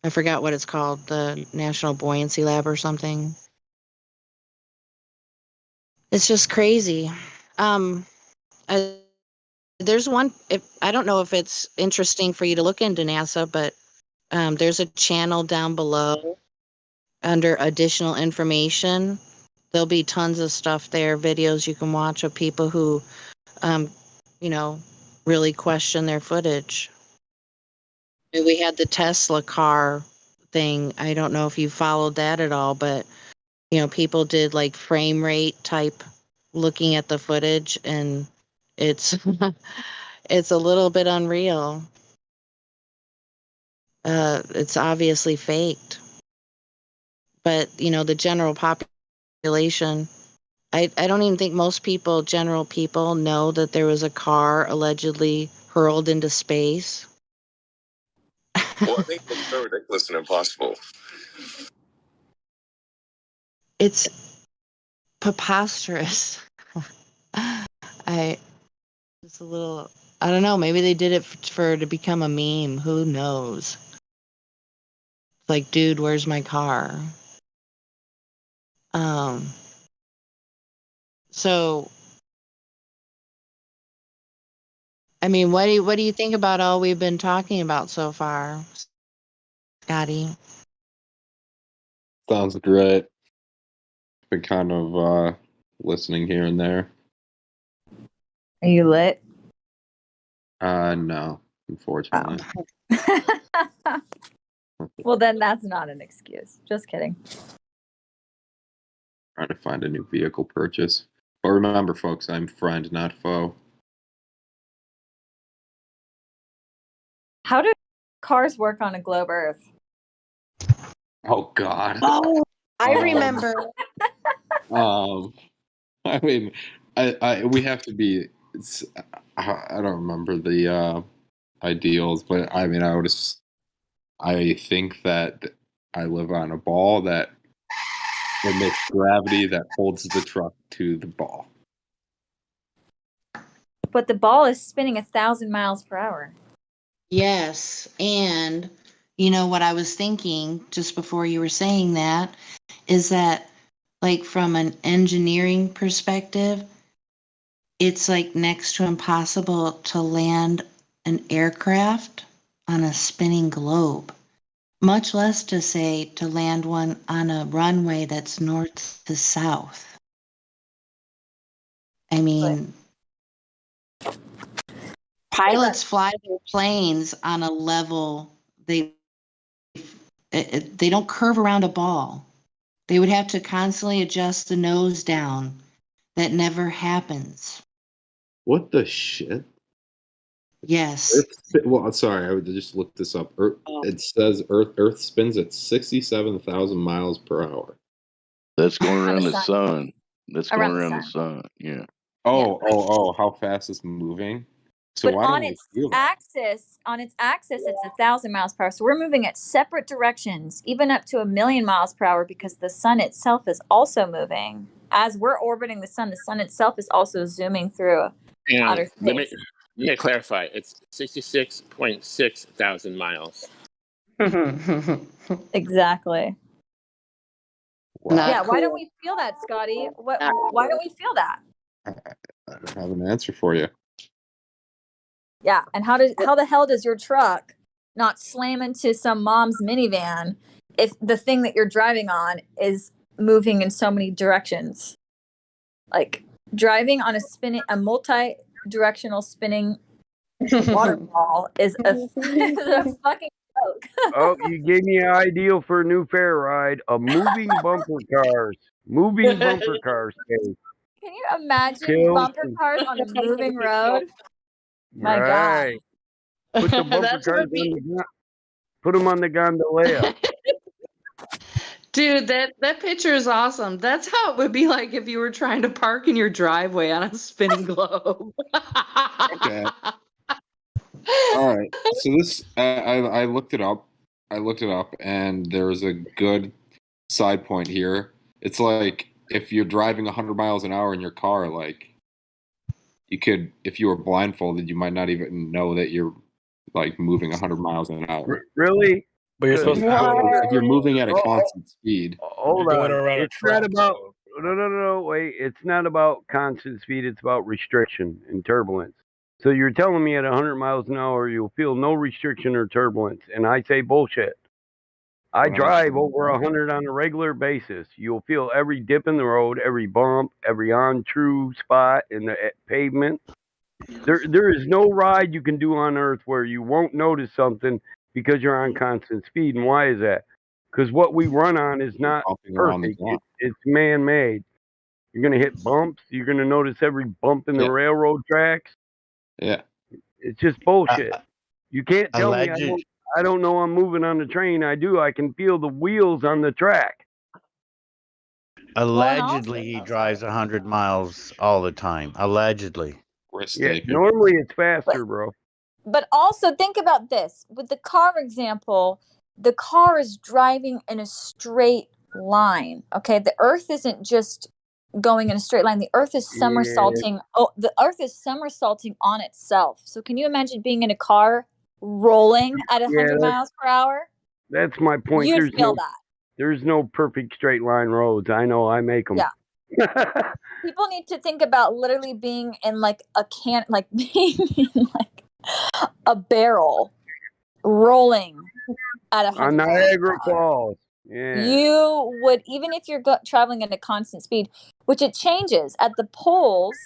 I forgot what it's called, the National Buoyancy Lab or something. It's just crazy. There's one. I don't know if it's interesting for you to look into NASA, but there's a channel down below under additional information. There'll be tons of stuff there, videos you can watch of people who, really question their footage. We had the Tesla car thing. I don't know if you followed that at all, but people did like frame rate type looking at the footage, and it's it's a little bit unreal. It's obviously faked, but the general population, I don't even think most general people know that there was a car allegedly hurled into space. Well, I think it's so ridiculous and impossible. It's preposterous. It's a little. I don't know. Maybe they did it for to become a meme. Who knows? Like, dude, where's my car? So, I mean, what do you think about all we've been talking about so far, Scotty? Sounds great. Been kind of listening here and there. Are you lit? No, unfortunately. Well, then that's not an excuse. Just kidding. Trying to find a new vehicle purchase. But remember, folks, I'm friend, not foe. How do cars work on a globe Earth? Oh God. Oh, I remember. I mean, we have to be. I don't remember the ideals, but I mean, I think that I live on a ball that emits gravity that holds the truck to the ball. But the ball is spinning 1,000 miles per hour. Yes, and you know what I was thinking just before you were saying that is that, like, from an engineering perspective, it's like next to impossible to land an aircraft on a spinning globe, much less to say to land one on a runway that's north to south. I mean, pilots fly their planes on a level they don't curve around a ball. They would have to constantly adjust the nose down. That never happens. What the shit? Yes. Well, sorry, I would just look this up. It says Earth spins at 67,000 miles per hour. That's going On around the the sun. sun. That's Around going the around the sun. Yeah. Oh, how fast it's moving. So But why on don't we its feel that? axis, it's 1,000 miles per hour. So we're moving at separate directions, even up to 1,000,000 miles per hour, because the sun itself is also moving. As we're orbiting the sun itself is also zooming through outer Let space. me clarify. It's 66.6 thousand miles. Exactly. Wow. Yeah, why don't we feel that, Scotty? Why don't we feel that? I don't have an answer for you. Yeah, and how the hell does your truck not slam into some mom's minivan if the thing that you're driving on is moving in so many directions? Like, driving on a multi-directional spinning waterfall is a fucking joke. Oh, you gave me an ideal for a new fair ride: a moving bumper cars. Moving bumper cars. Dave. Can you imagine Kills bumper me. cars on a moving road? My God. Right. Put the bumper That's cars what we- put them on the gondola. Dude, that picture is awesome. That's how it would be like if you were trying to park in your driveway on a spinning globe. Okay. All right. So this, I looked it up. And there's a good side point here. It's like if you're driving 100 miles an hour in your car, like you could, if you were blindfolded, you might not even know that you're like moving 100 miles an hour. Really? But you're supposed to do it. If you're moving at a Oh, constant speed. Hold You're going on. around a It's not track, about. so- No. Wait. It's not about constant speed. It's about restriction and turbulence. So you're telling me at 100 miles an hour you'll feel no restriction or turbulence, and I say bullshit. I drive over 100 on a regular basis. You'll feel every dip in the road, every bump, every on-true spot in the pavement. There is no ride you can do on Earth where you won't notice something because you're on constant speed. And why is that? Because what we run on is not Bumping around the perfect. ground. It's man-made. You're going to hit bumps. You're going to notice every bump in the railroad tracks. Yeah. It's just bullshit. You can't tell me Alleged- I don't know I'm moving on the train. I do. I can feel the wheels on the track. Allegedly, he drives 100 miles all the time. Allegedly. Yeah, normally it's faster, bro. But also think about this. With the car example, the car is driving in a straight line. Okay. The earth isn't just going in a straight line. The Earth is Yeah. somersaulting. Oh, the Earth is somersaulting on itself. So can you imagine being in a car rolling at 100 miles per hour? That's my point. You'd feel that. There's no perfect straight line roads. I know, I make them. Yeah. People need to think about literally being in like being in like a barrel rolling at 100 On miles per Niagara hour. Falls. Yeah. You would, even if you're traveling at a constant speed, which it changes at the poles,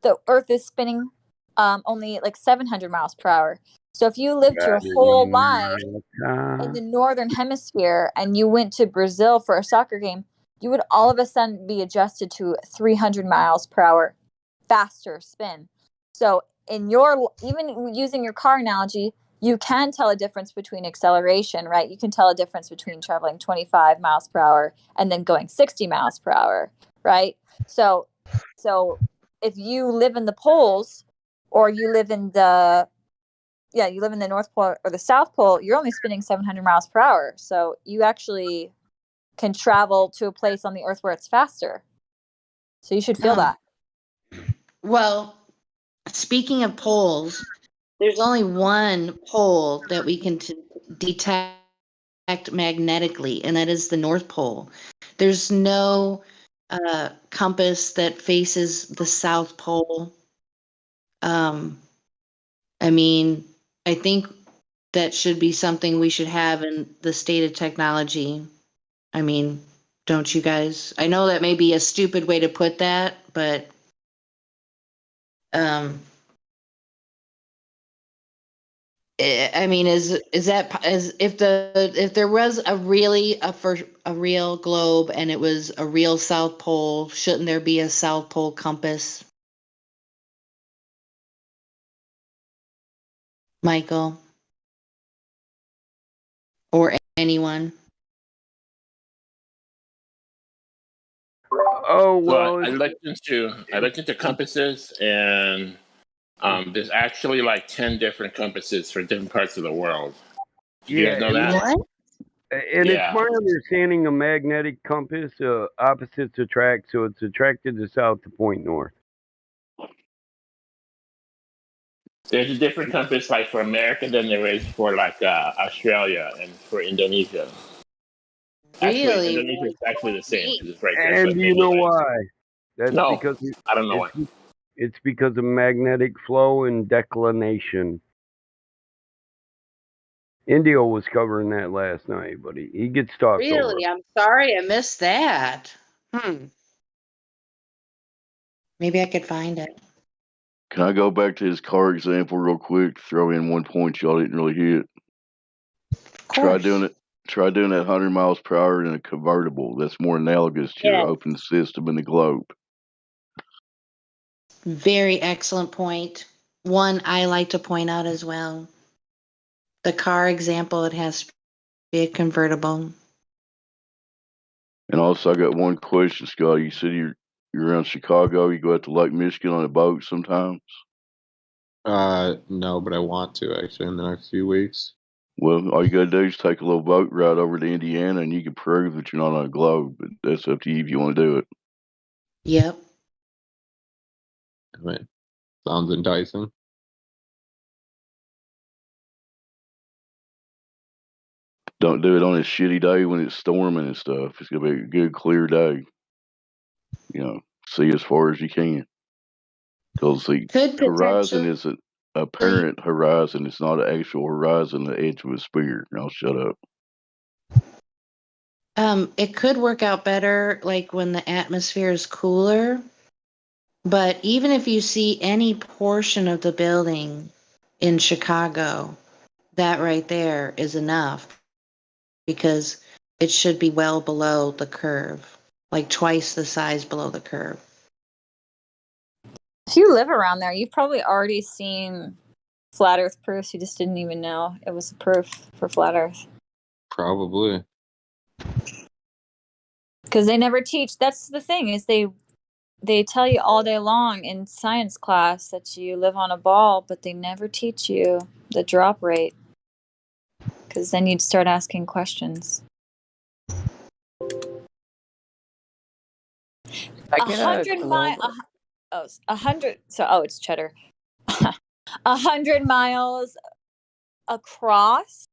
the Earth is spinning only like 700 miles per hour. So if you lived your whole life in the northern hemisphere and you went to Brazil for a soccer game, you would all of a sudden be adjusted to 300 miles per hour faster spin. So in your, even using your car analogy, you can tell a difference between acceleration, right? You can tell a difference between traveling 25 miles per hour and then going 60 miles per hour, right? So if you live in the poles, or you live in the North Pole or the South Pole, you're only spinning 700 miles per hour. So you actually can travel to a place on the Earth where it's faster. So you should feel that. Well, speaking of poles, there's only one pole that we can detect magnetically, and that is the North Pole. There's no compass that faces the South Pole. I mean, I think that should be something we should have in the state of technology. I mean, don't you guys? I know that may be a stupid way to put that, but I mean, is that if there was a real globe and it was a real South Pole, shouldn't there be a South Pole compass? Michael or anyone? Oh well, well, I looked into compasses, and there's actually like 10 different compasses for different parts of the world. Did you guys know that? What? And Yeah. it's my understanding a magnetic compass, opposites attract, so it's attracted to south to point north. There's a different compass like for America than there is for like Australia and for Indonesia. Actually, Really? Indonesia is actually the same because it's right there. And So do you know why? That's No, because I don't know why. It's because of magnetic flow and declination. Indio was covering that last night, but he gets talked over. Really? I'm sorry I missed that. Maybe I could find it. Can I go back to his car example real quick? Throw in one point y'all didn't really hit. Try doing it. Try doing that 100 miles per hour in a convertible. That's more analogous to your open system in the globe. Very excellent point. One I like to point out as well. The car example, it has to be a convertible. And also, I got one question, Scott. You said you're around Chicago. You go out to Lake Michigan on a boat sometimes. No, but I want to actually in the next few weeks. Well, all you gotta do is take a little boat ride over to Indiana, and you can prove that you're not on a globe. But that's up to you if you want to do it. Yep. I mean, sounds enticing. Don't do it on a shitty day when it's storming and stuff. It's gonna be a good, clear day. You know, see as far as you can. Because the horizon is an apparent horizon. It's not an actual horizon, the edge of a spear. I'll shut up. It could work out better like when the atmosphere is cooler. But even if you see any portion of the building in Chicago, that right there is enough because it should be well below the curve, like twice the size below the curve. If you live around there, you've probably already seen flat Earth proofs. You just didn't even know it was a proof for flat Earth. Probably. Because they never teach. That's the thing, is they tell you all day long in science class that you live on a ball, but they never teach you the drop rate. Because then you'd start asking questions. a 100 mile. Oh, 100. So, it's cheddar. 100 miles across,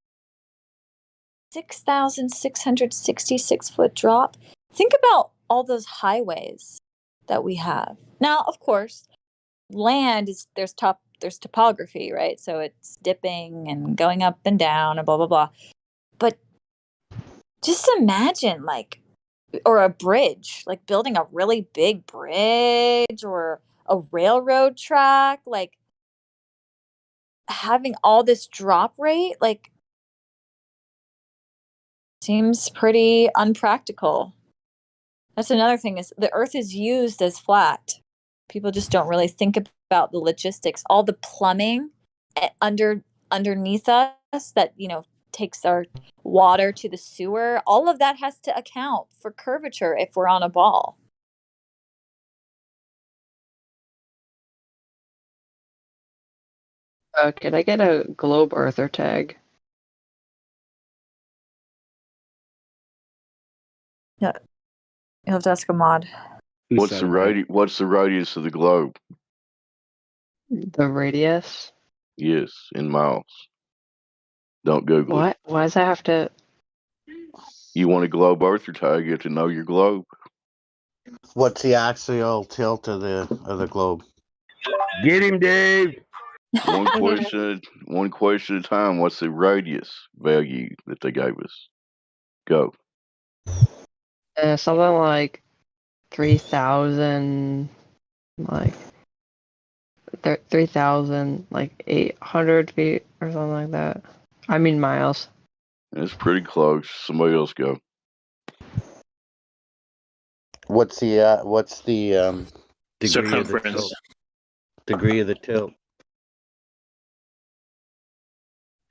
6,666 foot drop. Think about all those highways that we have now. Of course, land is there's topography, right? So it's dipping and going up and down and blah blah blah. But just imagine, or a bridge, like building a really big bridge or a railroad track, like having all this drop rate, seems pretty unpractical. That's another thing, is the earth is used as flat. People just don't really think about the logistics, all the plumbing underneath us that, takes our water to the sewer. All of that has to account for curvature if we're on a ball. Can I get a globe earther tag? Yeah, you'll have to ask a mod. What's the radius of the globe? The radius? Yes, in miles. Don't Google it. What? Why does that have to? You want a globe earther tag, you have to know your globe. What's the axial tilt of the globe? Get him, Dave. One question at a time. What's the radius value that they gave us? Go. Something like 3,000, 3,000, 800 feet or something like that. I mean miles. It's pretty close. Somebody else go. What's the degree Circumference. of the tilt? Degree of the tilt.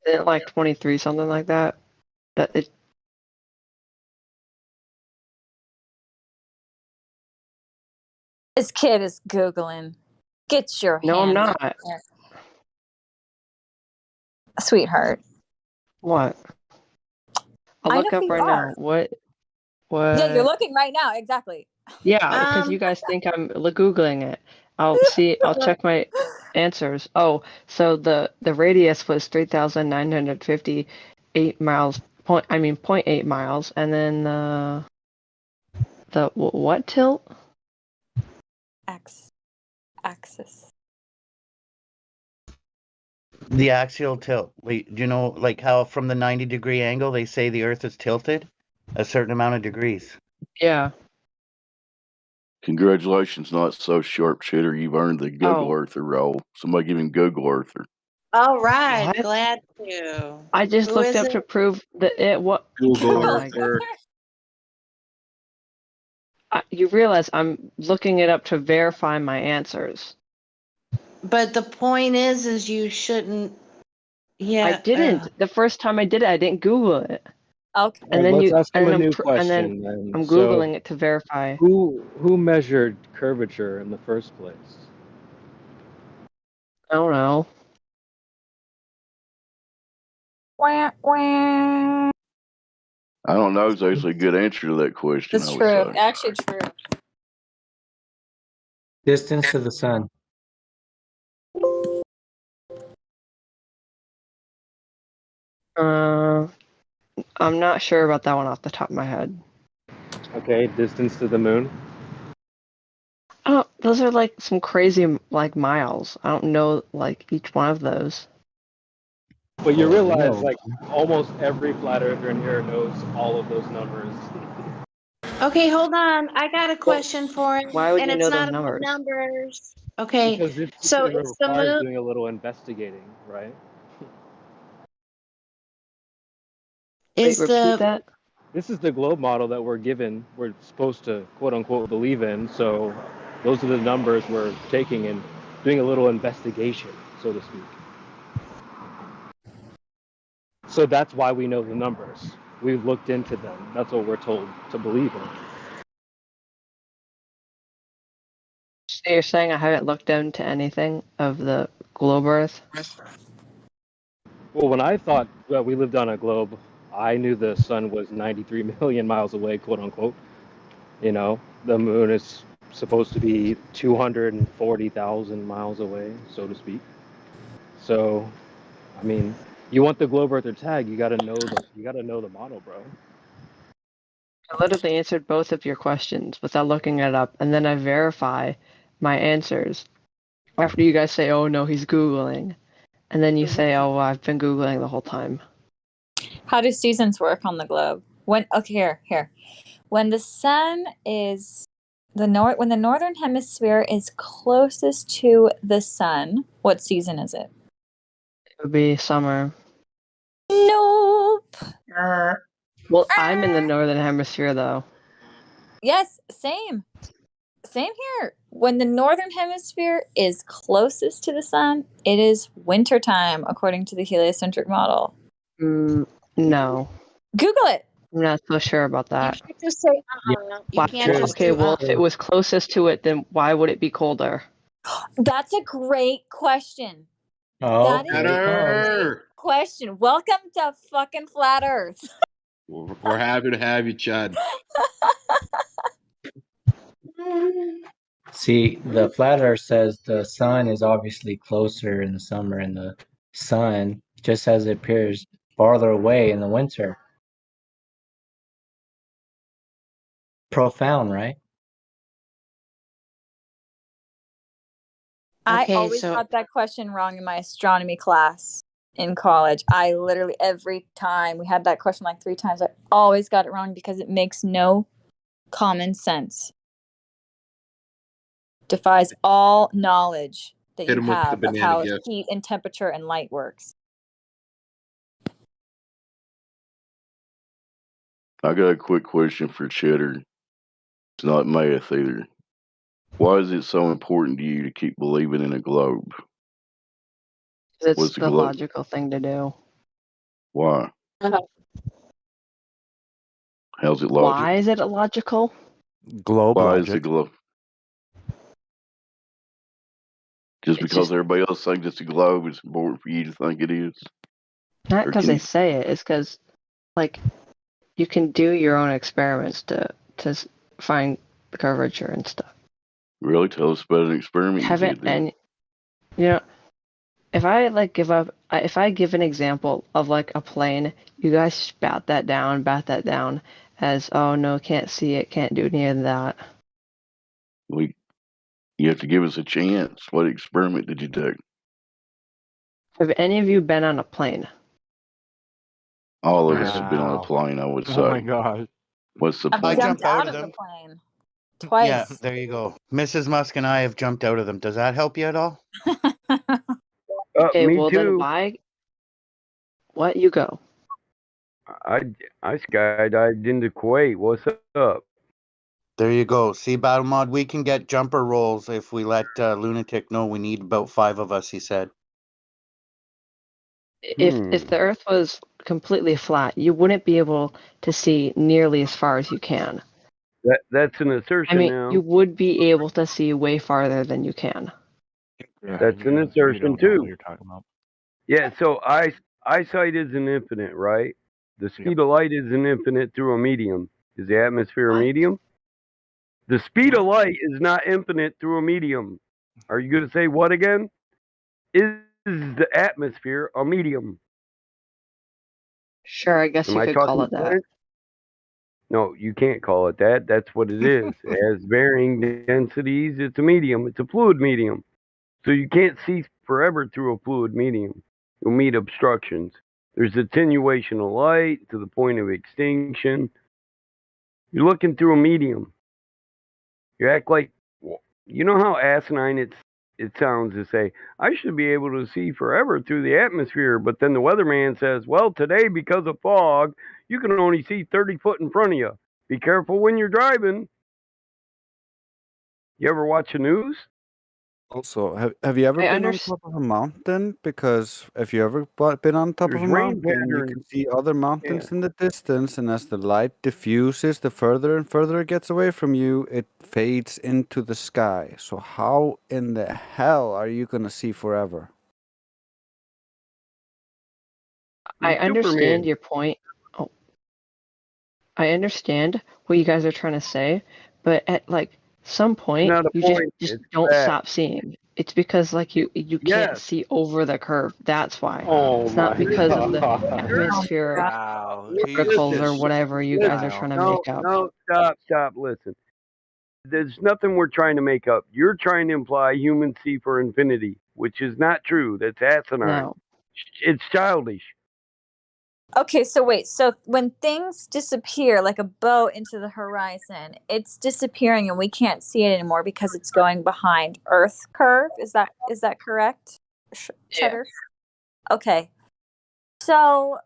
Isn't it like 23, something like that? This kid is Googling. Get your No, I'm hands not. up there. Sweetheart. What? I'll I look know up you right are. now. What? Yeah, you're looking right now. Exactly. Yeah, because you guys think I'm Googling it. I'll check my answers. Oh, so the radius was 3,958 miles. 0.8 miles, and then the what tilt? Axis. The axial tilt. Wait, do you know how from the 90-degree angle they say the Earth is tilted a certain amount of degrees? Yeah. Congratulations, not so sharpshooter. You've earned the Google Earther role. Somebody give him Google Earther. All right, What? glad to. I just Who looked is up it? to prove that it what Google Oh my Earther. You realize I'm looking it up to verify my answers. But the point is you shouldn't. Yeah. I didn't. The first time I did it, I didn't Google it. Okay. And Alright, then let's ask him a new and then question then. I'm So, Googling it to verify. who measured curvature in the first place? I don't know. Wah, wah. I don't know. It's actually a good answer to that question. That's I would true. say. Actually true. Distance to the sun. I'm not sure about that one off the top of my head. Okay, distance to the moon. Oh, those are some crazy miles. I don't know each one of those. But you Oh, realize no. almost every flat earther in here knows all of those numbers. Okay, hold on. I got a question for him, Why would and you it's know those not about numbers? numbers. Okay, Because it so it's the requires moon. doing a little investigating, right? Is Wait, repeat the that? This is the globe model that we're supposed to quote unquote believe in. So those are the numbers we're taking and doing a little investigation, so to speak. So that's why we know the numbers. We've looked into them. That's what we're told to believe in. So you're saying I haven't looked into anything of the globe Earth? Well, when I thought that we lived on a globe, I knew the sun was 93 million miles away, quote unquote. The moon is supposed to be 240,000 miles away, so to speak. So, I mean, you want the globe earther tag, you gotta know the model, bro. I literally answered both of your questions without looking it up, and then I verify my answers after you guys say, "Oh no, he's googling," and then you say, "Oh, well, I've been googling the whole time." How do seasons work on the globe? When here. When the sun is when the northern hemisphere is closest to the sun, what season is it? It would be summer. Nope. Well, I'm in the northern hemisphere though. Yes, same. Same here. When the northern hemisphere is closest to the sun, it is wintertime according to the heliocentric model. No. Google it. I'm not so sure about You that. can't just say You can't just Okay, do well, if it was closest to it, then why would it be colder? That's a great question. Oh, That is there a it goes. great question. Welcome to fucking Flat Earth. We're happy to have you, Chad. See, the flat earth says the sun is obviously closer in the summer and the sun, just as it appears, farther away in the winter. Profound, right? I Okay, always so got that question wrong in my astronomy class in college. I literally, every time we had that question like 3 times, I always got it wrong because it makes no common sense. Defies all knowledge that Hit you him with the have of banana how gift. heat and temperature and light works. I got a quick question for Cheddar. It's not math either. Why is it so important to you to keep believing in a globe? It's What's the the globe? logical thing to do. Why? How's it logical? Why is it illogical? Globe Why is the logic. globe? Just It's because just everybody else thinks it's a globe, it's important for you to think it is? not Or because can they you say it. It's because, like, you can do your own experiments to find the curvature and stuff. really tell us about an experiment you Haven't did then? any, you know, if I like if I give an example of like a plane, you guys just bat that down as, oh no, can't see it, can't do any of that. You have to give us a chance. What experiment did you do? Have any of you been on a plane? All of us have been on a plane, I would say. Oh my god. What's the I've point? jumped out of the plane twice. Yeah, there you go. Mrs. Musk and I have jumped out of them. Does that help you at all? Okay, Me well then too. why? What, you go? I skydived into Kuwait. What's up? There you go. See, Battle Mod, we can get jumper rolls if we let Lunatic know we need about 5 of us, he said. If the Earth was completely flat, you wouldn't be able to see nearly as far as you can. That's an I assertion mean, now. you would be able to see way farther than you can. That's an assertion too. Yeah, so eyesight is an infinite, right? The speed of light is an infinite through a medium. Is the atmosphere a medium? The speed of light is not infinite through a medium. Are you going to say what again? Is the atmosphere a medium? Sure, I guess Am you I could call talking it that. sense? No, you can't call it that. That's what it is. It has varying densities. It's a medium. It's a fluid medium. So you can't see forever through a fluid medium. You'll meet obstructions. There's attenuation of light to the point of extinction. You're looking through a medium. You act like, you know how asinine it sounds to say, I should be able to see forever through the atmosphere, but then the weatherman says, well, today, because of fog, you can only see 30 foot in front of you. Be careful when you're driving. You ever watch the news? Also, have you ever I been on understand. top of a mountain? Because if you ever been on top of There's a rain mountain, you patterns. can see other mountains Yeah. in the distance, and as the light diffuses, the further and further it gets away from you, it fades into the sky. So how in the hell are you gonna see forever? I You're understand Superman. your point. Oh, I understand what you guys are trying to say, but at like Some point not a you point. just It's don't fact. stop seeing. It's because like you can't Yes. see over the curve. That's why. Oh It's not my because of the god. atmosphere Wow. particles or Listen, whatever you guys are trying to no, make up. no, stop, listen. There's nothing we're trying to make up. You're trying to imply humans see for infinity, which is not true. That's asinine. No. It's childish. Okay, so wait. So when things disappear, like a boat into the horizon, it's disappearing and we can't see it anymore because it's going behind Earth curve. Is that correct, Cheddar? Okay. So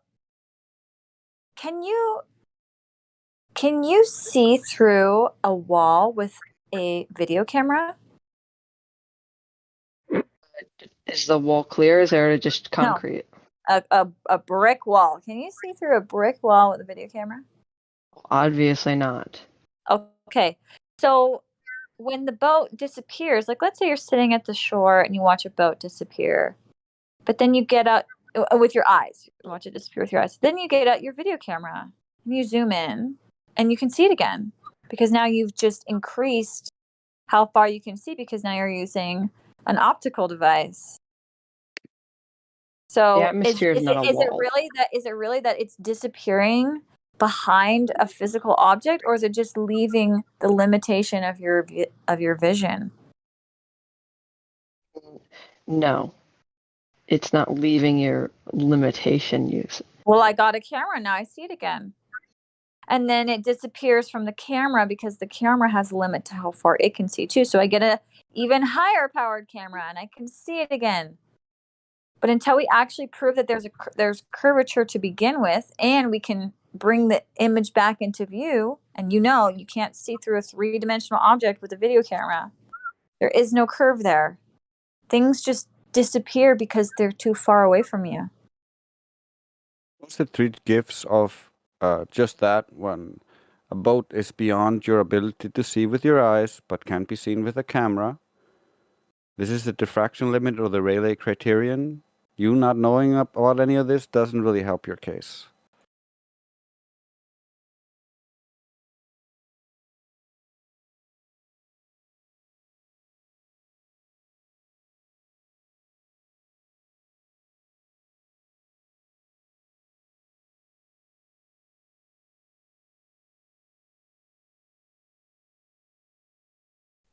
can you see through a wall with a video camera? Is the wall clear? Is there just concrete? A brick wall. Can you see through a brick wall with a video camera? Obviously not. Okay. So when the boat disappears, like let's say you're sitting at the shore and you watch a boat disappear, but then you get out with your eyes. You watch it disappear with your eyes. Then you get out your video camera and you zoom in and you can see it again because now you've just increased how far you can see because now you're using an optical device. So The atmosphere is not a is it wall. really that it's disappearing behind a physical object, or is it just leaving the limitation of your vision? No. It's not leaving your limitation use. Well, I got a camera now. I see it again. And then it disappears from the camera because the camera has a limit to how far it can see too. So I get a even higher powered camera and I can see it again. But until we actually prove that there's curvature to begin with, and we can bring the image back into view, and you can't see through a 3-dimensional object with a video camera. There is no curve there. Things just disappear because they're too far away from you. What's the 3 gifts of just that one? A boat is beyond your ability to see with your eyes, but can be seen with a camera. This is the diffraction limit or the Rayleigh criterion. You not knowing about any of this doesn't really help your case.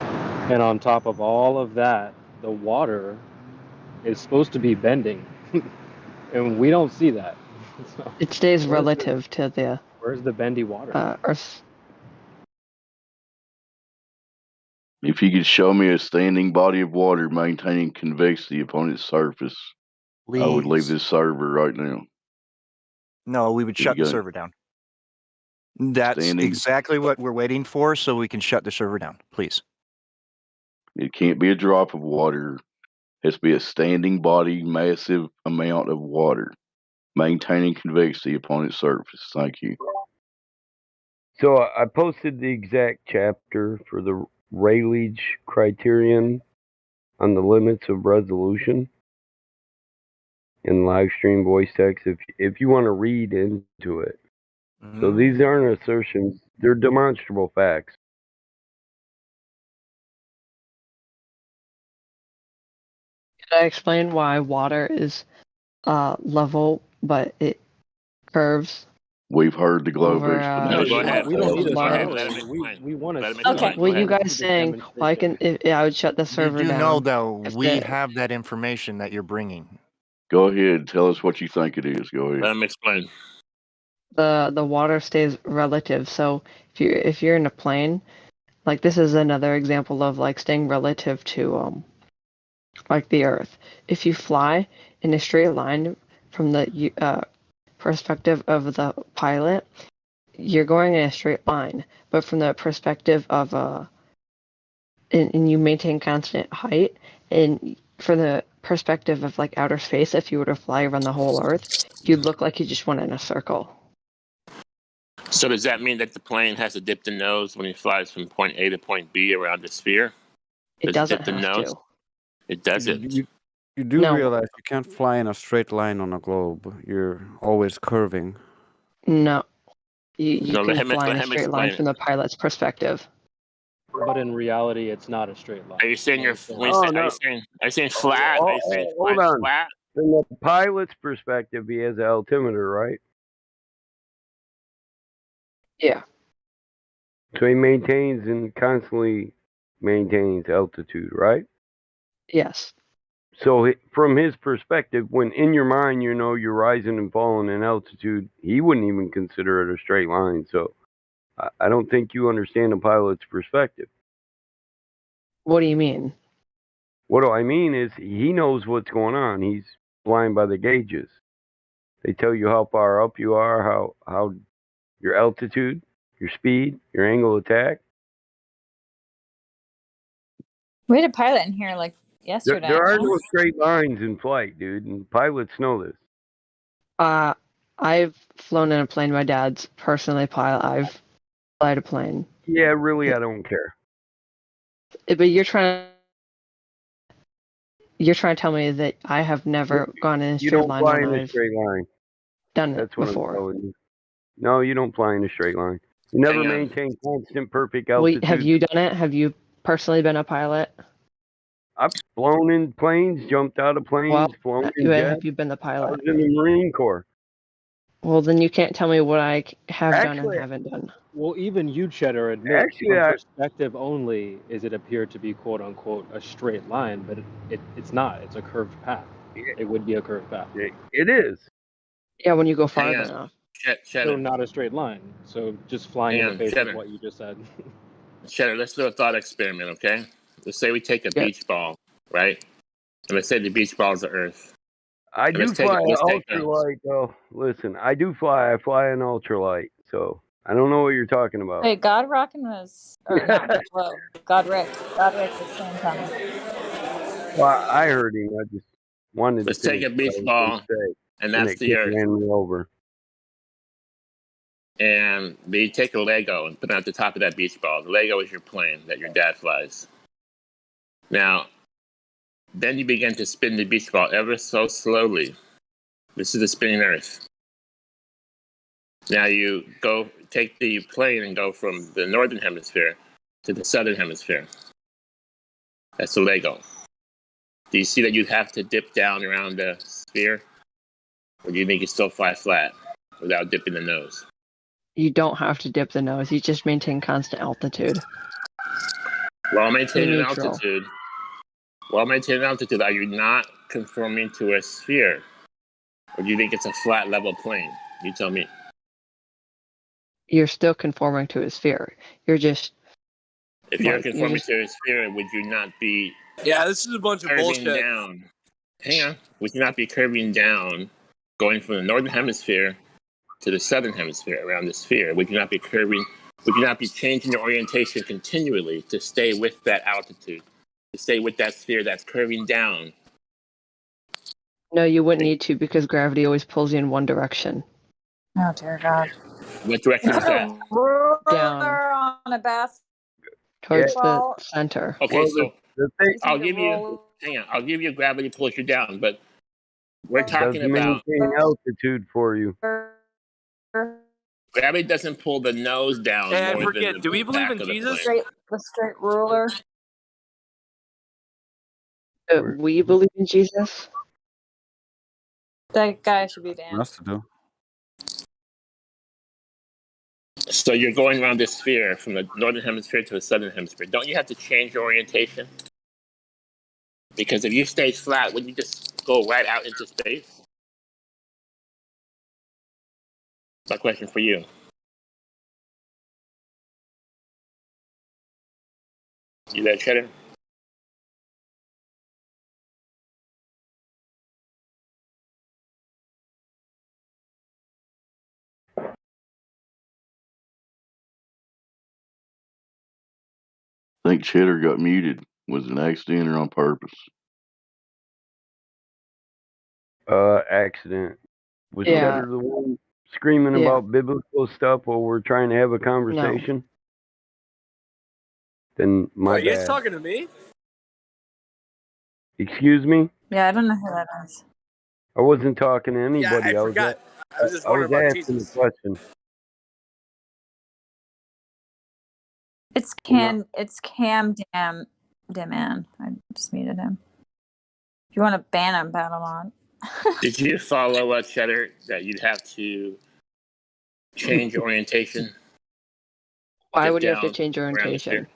And on top of all of that, the water is supposed to be bending. And we don't see that. So It stays relative to the where's the bendy water? Earth. If you could show me a standing body of water maintaining convexity upon its surface, I would leave Please. this server right now. No, we would Here you shut the go. server down. That's Standing. exactly what we're waiting for, so we can shut the server down. Please. It can't be a drop of water. It has to be a standing body, massive amount of water, maintaining convexity upon its surface. Thank you. So I posted the exact chapter for the Rayleigh criterion on the limits of resolution in Livestream voice text if you want to read into it. So these aren't assertions, they're demonstrable facts. Did I explain why water is level, but it curves? We've heard the global Over, explanation. Go ahead. We don't need a large. show. Let him explain. We want to Let him see. explain. Well, Go you ahead. guys saying, well, I would shut the You server do down. know, though, if we the- have that information that you're bringing. Go ahead. Tell us what you think it is. Go ahead. Let him explain. the water stays relative. So if you're in a plane, like this is another example of like staying relative to like the Earth. If you fly in a straight line from the perspective of the pilot, you're going in a straight line. But from the perspective of and you maintain constant height, and from the perspective of like outer space, if you were to fly around the whole Earth, you'd look like you just went in a circle. So does that mean that the plane has to dip the nose when it flies from point A to point B around the sphere? It Does doesn't dip the have nose? to. It doesn't. You do No. realize you can't fly in a straight line on a globe. You're always curving. No. You No, let can him fly in a straight line explain from the pilot's perspective. But in reality, it's not a straight line. Are you saying you're? Oh, Are you saying flat? Are you saying hold on. flat? From the pilot's perspective, he has an altimeter, right? Yeah. So he maintains and constantly maintains altitude, right? Yes. So from his perspective, when in your mind you know you're rising and falling in altitude, he wouldn't even consider it a straight line. So I don't think you understand the pilot's perspective. What do you mean? What do I mean is he knows what's going on. He's flying by the gauges. They tell you how far up you are, how your altitude, your speed, your angle of attack. We had a pilot in here like yesterday. There are no straight lines in flight, dude, and pilots know this. I've flown in a plane. My dad's personally pilot. I've flight a plane. Yeah, really, I don't care. But you're trying to tell me that I have never gone in a You straight don't line fly when in a I've straight line. done it That's what before. I'm telling you. No, you don't fly in a straight line. You never maintain constant, perfect altitude. Have you done it? Have you personally been a pilot? I've flown in planes, jumped out of planes, flown in jets. Have you been the I pilot? was in the Marine Corps. Well, then you can't tell me what I have done Actually- and haven't done. Well, even you, Cheddar, admit Actually, from I- perspective only is it appear to be quote unquote a straight line, but it's not. It's a curved path. It would be a curved path. It is. Yeah, when you go Hang farther on. enough. So Cheddar. not a straight line. So just flying Hang in the on, face Cheddar. of what you just said. Cheddar, let's do a thought experiment, okay? Let's say we take a beach ball, right? And let's say the beach ball is the Earth. I And do let's take fly it- let's take ultralight, though. Listen, I do fly. I fly an ultralight, so I don't know what you're talking about. Wait, God Rockin' was, or not, whoa, God Rick was saying something. Well, I heard him. I just wanted Let's to take finish a beach what I was ball, gonna say, and and that's it the kept Earth. ran me over. And we take a Lego and put it at the top of that beach ball. The Lego is your plane that your dad flies. Now, then you begin to spin the beach ball ever so slowly. This is the spinning Earth. Now you go take the plane and go from the northern hemisphere to the southern hemisphere. That's the Lego. Do you see that you have to dip down around the sphere? Or do you think you still fly flat without dipping the nose? You don't have to dip the nose. You just maintain constant altitude. While maintaining Neutral. altitude, are you not conforming to a sphere? Or do you think it's a flat, level plane? You tell me. You're still conforming to a sphere. You're just. If you're conforming to a sphere, would you not be Yeah, this is a bunch of curving bullshit. down? Hang on. Would you not be curving down, going from the northern hemisphere to the southern hemisphere around the sphere? Would you not be curving? Would you not be changing your orientation continually to stay with that altitude, to stay with that sphere that's curving down? No, you wouldn't need to because gravity always pulls you in one direction. Oh dear God. What direction is that? Down. On a basketball. Towards the center. Okay, so the thing, I'll give you. Hang on, I'll give you gravity pulls you down, but we're talking doesn't about maintain altitude for you. gravity doesn't pull the nose down Hey, I more forget. than the Do we believe back in of the Jesus? plane. The straight ruler. We believe in Jesus. That guy should be damned. Must do. So you're going around this sphere from the northern hemisphere to the southern hemisphere. Don't you have to change your orientation? Because if you stay flat, wouldn't you just go right out into space? My question for you. You there, Cheddar? I think Cheddar got muted. Was it an accident or on purpose? Accident. Was Yeah. Cheddar the one screaming Yeah. about biblical stuff while we're trying to have a conversation? Then my Are you guys bad. talking to me? Excuse me? Yeah, I don't know who that is. I wasn't talking to anybody. I forgot. I was just wondering about asking Jesus. a question. It's Cam Daman. I just muted him. If you want to ban him, ban him on. Did you follow Cheddar that you'd have to change orientation? Why Dip would you have to down change around the sphere? orientation?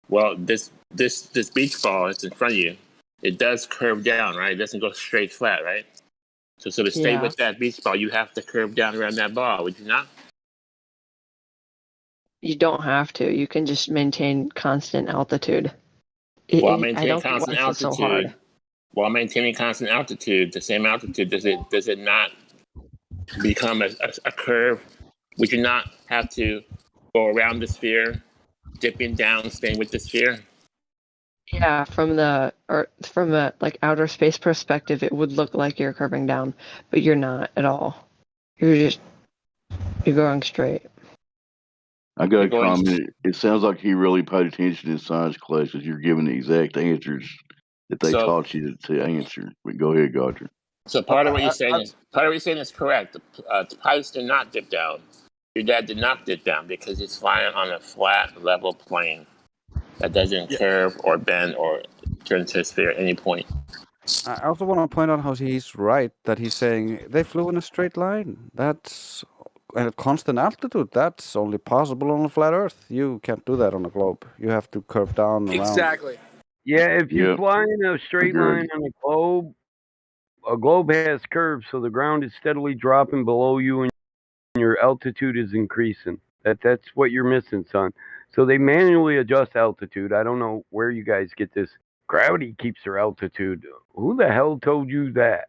Well, this beach ball that's in front of you, it does curve down, right? It doesn't go straight flat, right? So to stay Yeah. with that beach ball, you have to curve down around that ball, would you not? You don't have to. You can just maintain constant altitude. While I maintaining don't get constant why this is so hard. altitude, the same altitude, does it not become a curve? Would you not have to go around the sphere, dipping down, staying with the sphere? Yeah, from a like outer space perspective, it would look like you're curving down, but you're not at all. You're going straight. I got a comment. It sounds like he really paid attention in science classes. You're giving the exact answers that they taught you to answer. But go ahead, Godfrey. So part of what you're saying is correct. The pilots did not dip down. Your dad did not dip down because he's flying on a flat, level plane that doesn't curve or bend or turn into a sphere at any point. I also want to point out how he's right that he's saying they flew in a straight line. That's at constant altitude. That's only possible on a flat Earth. You can't do that on a globe. You have to curve down around. Exactly. Yeah, if you fly in a straight line on a globe has curves, so the ground is steadily dropping below you and your altitude is increasing. That's what you're missing, son. So they manually adjust altitude. I don't know where you guys get this. Gravity keeps their altitude. Who the hell told you that?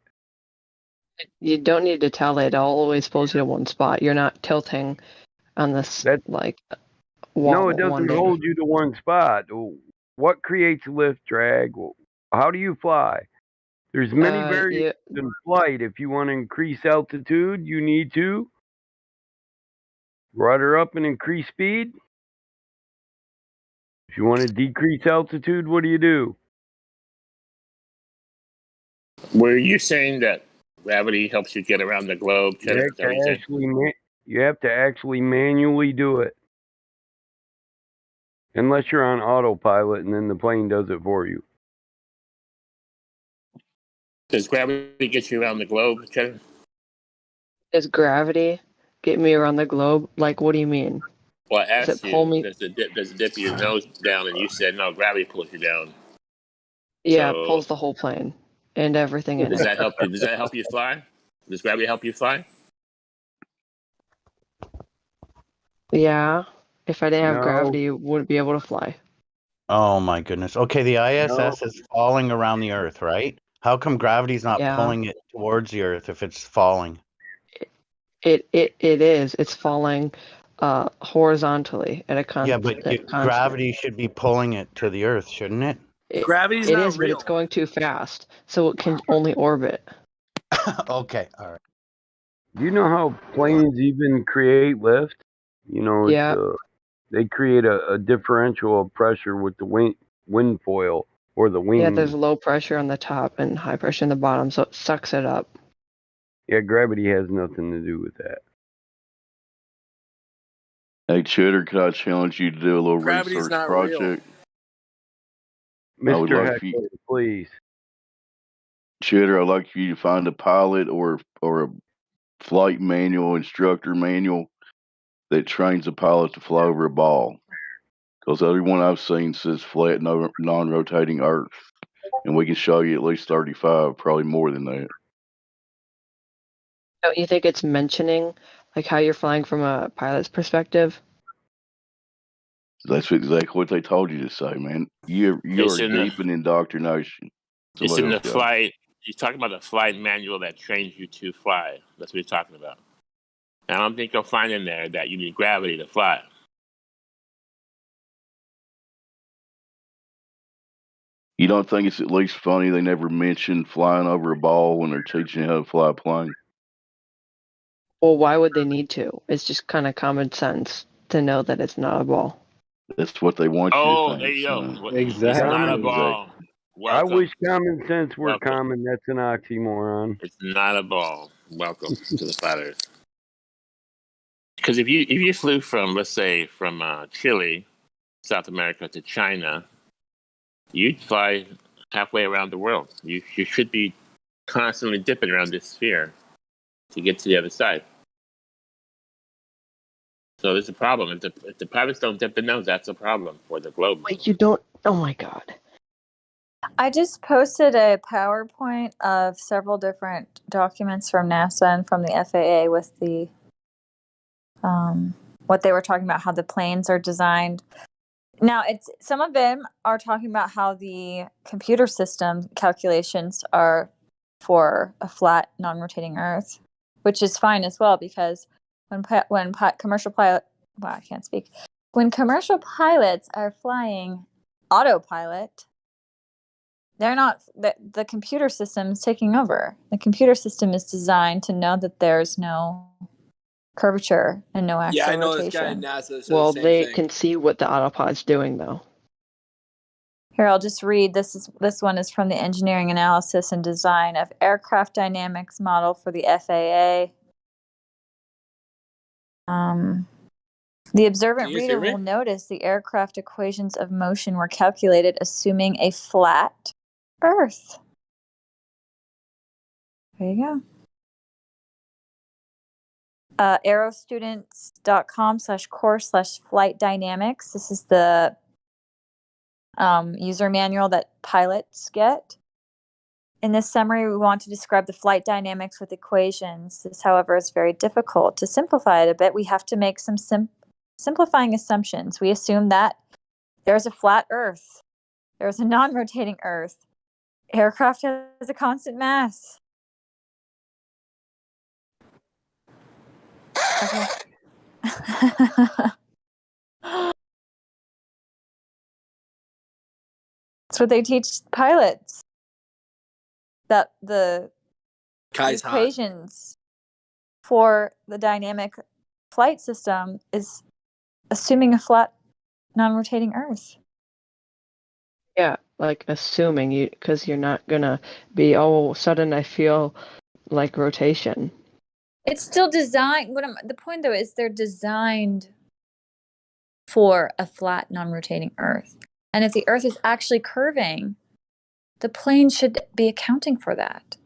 You don't need to tell it. It'll always pulls you to one spot. You're not tilting on this wall. No, it doesn't hold you to one spot. What creates lift, drag? How do you fly? There's many variations in flight. If you want to increase altitude, you need to rudder up and increase speed. If you want to decrease altitude, what do? Were you saying that gravity helps you get around the globe? You have to actually manually do it. Unless you're on autopilot and then the plane does it for you. Does gravity get you around the globe, Cheddar? Does gravity get me around the globe? Like, what do you mean? Well, I asked you, does it dip your nose down? And you said, no, gravity pulls you down. Yeah, it pulls the whole plane and everything in it. Does that help you? Does that help you fly? Does gravity help you fly? Yeah. If I didn't have gravity, you wouldn't be able to fly. Oh my goodness. Okay, the ISS is falling around the Earth, right? How come gravity's not pulling it towards the Earth if it's falling? It is. It's falling horizontally at a constant. Yeah, but gravity should be pulling it to the Earth, shouldn't it? Gravity's it not is, real. but it's going too fast, so it can only orbit. Okay, all right. Do you know how planes even create lift? You know, they create a differential of pressure with the wind foil or the wing. Yeah, there's low pressure on the top and high pressure on the bottom, so it sucks it up. Yeah, gravity has nothing to do with that. Hey, Cheddar, could I challenge you to do a little Gravity's research not project? Mr. Heckler, please. Cheddar, I'd like you to find a pilot or a flight manual, instructor manual that trains a pilot to fly over a ball. Because every one I've seen says flat, non-rotating Earth. And we can show you at least 35, probably more than that. Don't you think it's mentioning like how you're flying from a pilot's perspective? That's exactly what they told you to say, man. You're deep in indoctrination. It's in the flight. You're talking about the flight manual that trains you to fly. That's what you're talking about. And I don't think you'll find in there that you need gravity to fly. You don't think it's at least funny they never mentioned flying over a ball when they're teaching you how to fly a plane? Well, why would they need to? It's just kind of common sense to know that it's not a ball. That's what they want you to think. There you go. Exactly. It's not a ball. Welcome. I wish common sense were common. That's an oxymoron. It's not a ball. Welcome to the flat Earth. Because if you flew from, let's say, from Chile South America to China, you'd fly halfway around the world. You should be constantly dipping around this sphere to get to the other side. So there's a problem. If the pilots don't dip their nose, that's a problem for the globe. Wait, you don't? Oh my god. I just posted a PowerPoint of several different documents from NASA and from the FAA with the what they were talking about, how the planes are designed. Now, some of them are talking about how the computer system calculations are for a flat, non-rotating Earth, which is fine as well, because when commercial pilot, wow, I can't speak. When commercial pilots are flying autopilot, they're not, the computer system is taking over. The computer system is designed to know that there's no curvature and no actual I know rotation. this guy in NASA says Well, the same they thing. can see what the autopilot's doing, though. Here, I'll just read. This one is from the Engineering Analysis and Design of Aircraft Dynamics model for the FAA. The observant reader will notice the aircraft equations of motion were calculated assuming a flat Earth. There you go. aerostudents.com/course/flight dynamics. This is the user manual that pilots get. In this summary, we want to describe the flight dynamics with equations. This, however, is very difficult. To simplify it a bit, we have to make some simplifying assumptions. We assume that there's a flat Earth. There's a non-rotating Earth. Aircraft has a constant mass. Okay. That's what they teach pilots. That the equations for the dynamic flight system is assuming a flat, non-rotating Earth. Yeah, like assuming because you're not gonna be all of a sudden I feel like rotation. It's still designed. The point though is they're designed for a flat, non-rotating Earth, and if the Earth is actually curving, the plane should be accounting for that.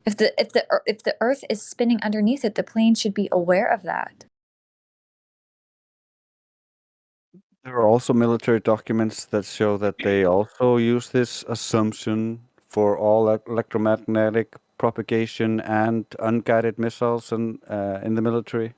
If the Earth is spinning underneath it, the plane should be aware of that. There are also military documents that show that they also use this assumption for all electromagnetic propagation and unguided missiles in the military.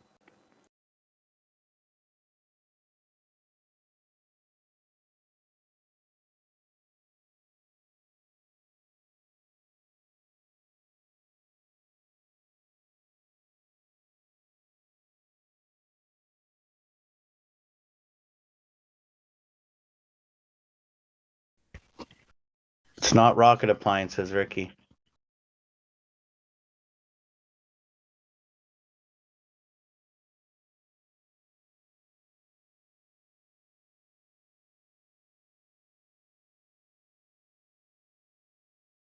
It's not rocket appliances, Ricky.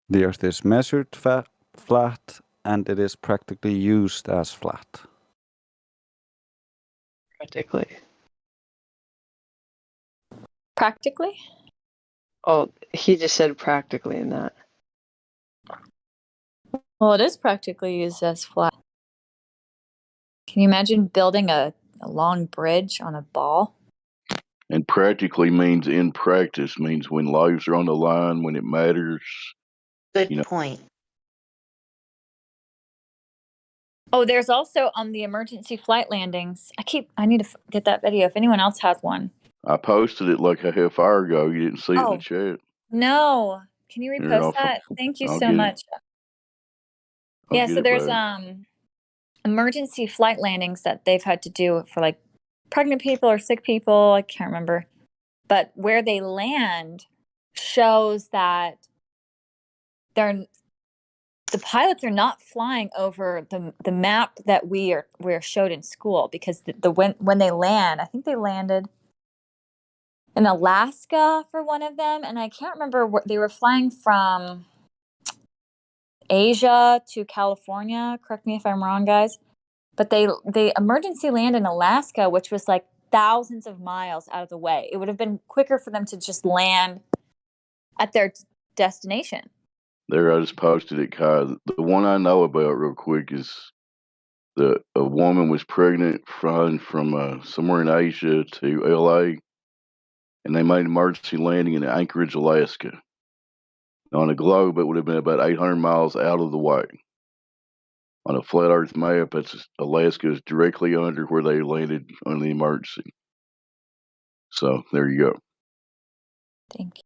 The Earth is measured flat, and it is practically used as flat. Practically. Practically? Oh, he just said practically in that. Well, it is practically used as flat. Can you imagine building a long bridge on a ball? And practically means in practice, means when lives are on the line, when it matters. Good point. Oh, there's also the emergency flight landings. I need to get that video if anyone else has one. I posted it like a half hour ago. You didn't see it in the chat. No. Can you Here, repost that? Thank you I'll so get much. I'll So get there's back. emergency flight landings that they've had to do for like pregnant people or sick people. I can't remember. But where they land shows that the pilots are not flying over the map that we're showed in school, because when they land, I think they landed in Alaska for one of them, and I can't remember where they were flying from. Asia to California. Correct me if I'm wrong, guys. But they emergency land in Alaska, which was like thousands of miles out of the way. It would have been quicker for them to just land at their destination. There, I just posted it, Kai. The one I know about real quick is a woman was pregnant from somewhere in Asia to LA, and they made an emergency landing in Anchorage, Alaska. On a globe, it would have been about 800 miles out of the way. On a flat Earth map, Alaska is directly under where they landed on the emergency. So there you go. Thank you.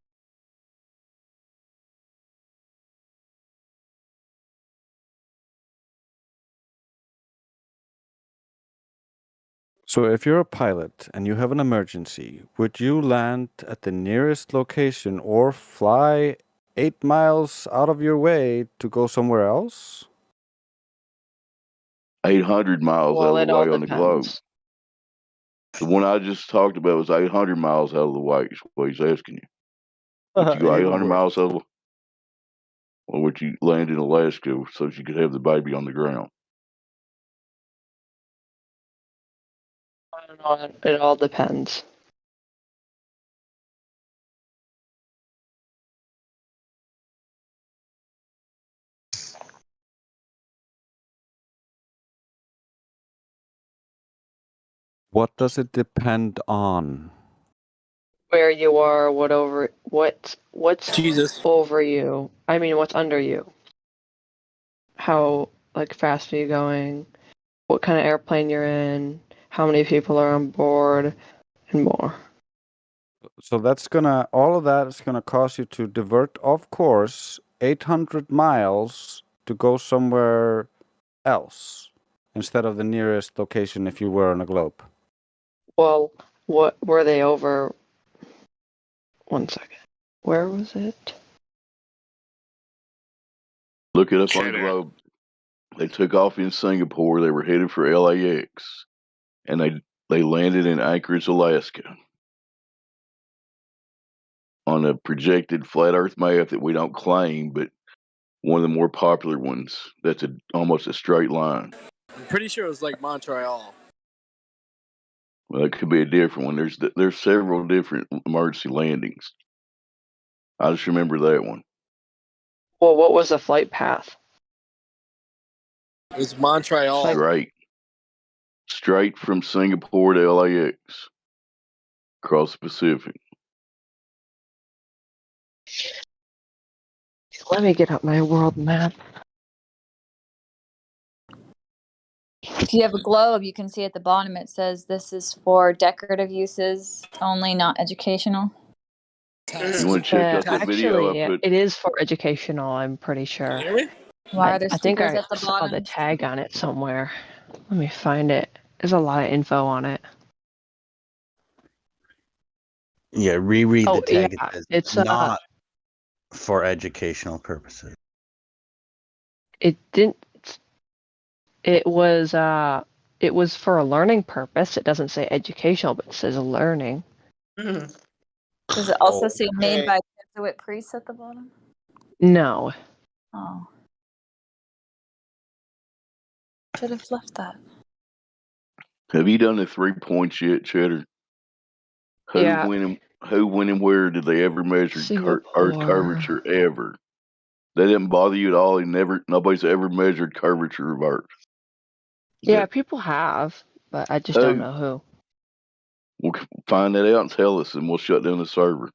So if you're a pilot and you have an emergency, would you land at the nearest location or fly 8 miles out of your way to go somewhere else? 800 miles out of it the all way on the globe. depends. The one I just talked about was 800 miles out of the way, is what he's asking you. Would you go Even 800 worse. miles out of the way? Or would you land in Alaska so that you could have the baby on the ground? I don't know. It all depends. What does it depend on? Where you are, what's Jesus. over you. I mean, what's under you. How fast are you going? What kind of airplane you're in? How many people are on board, and more. So all of that is gonna cause you to divert off course 800 miles to go somewhere else instead of the nearest location if you were on a globe. Well, what were they over? 1 second. Where was it? Look it up on the globe. They took off in Singapore. They were headed for LAX, and they landed in Anchorage, Alaska, on a projected flat Earth map that we don't claim, but one of the more popular ones. That's almost a straight line. I'm pretty sure it was like Montreal. Well, it could be a different one. There's several different emergency landings. I just remember that one. Well, what was the flight path? It was Montreal. Straight from Singapore to LAX, across the Pacific. Let me get up my world map. If you have a globe, you can see at the bottom it says this is for decorative uses only, not educational. You want to check out that video I put? It is for educational, I'm pretty sure. Why are there I think stickers I at the saw bottom? the tag on it somewhere. Let me find it. There's a lot of info on it. Yeah, reread the tag. Yeah, It says it's not for educational purposes. It didn't. It was for a learning purpose. It doesn't say educational, but it says learning. Does it also say made by Jesuit priests at the bottom? No. Oh. Should have left that. Have you done the 3 points yet, Cheddar? Yeah. Who, when, and where did they ever measure Earth curvature ever? That didn't bother you at all. Nobody's ever measured curvature of Earth. Yeah, people have, but I just don't know who. We'll find that out and tell us, and we'll shut down the server.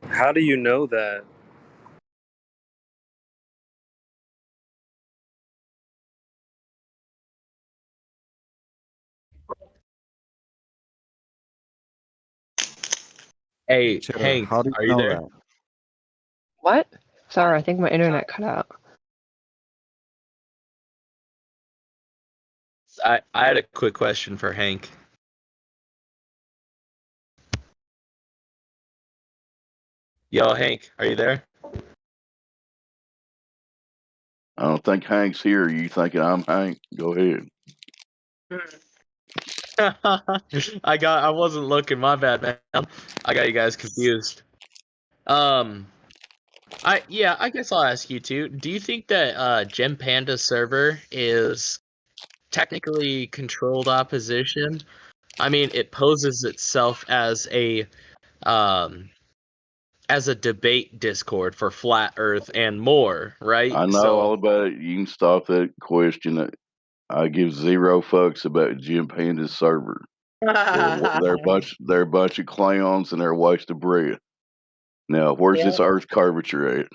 How do you know that? Hey, Cheddar, Hank, how do are you you know there? that? What? Sorry, I think my internet cut out. I had a quick question for Hank. Yo, Hank, are you there? I don't think Hank's here. You thinking I'm Hank? Go ahead. I wasn't looking. My bad, man. I got you guys confused. I guess I'll ask you two. Do you think that Gem Panda's server is technically controlled opposition. I mean, it poses itself as a debate Discord for flat Earth and more, right? I know all about it. You can stop that question. I give 0 fucks about Jim Panda's server. They're a bunch of clowns and they're a waste of breath. Now, where's this Earth curvature at?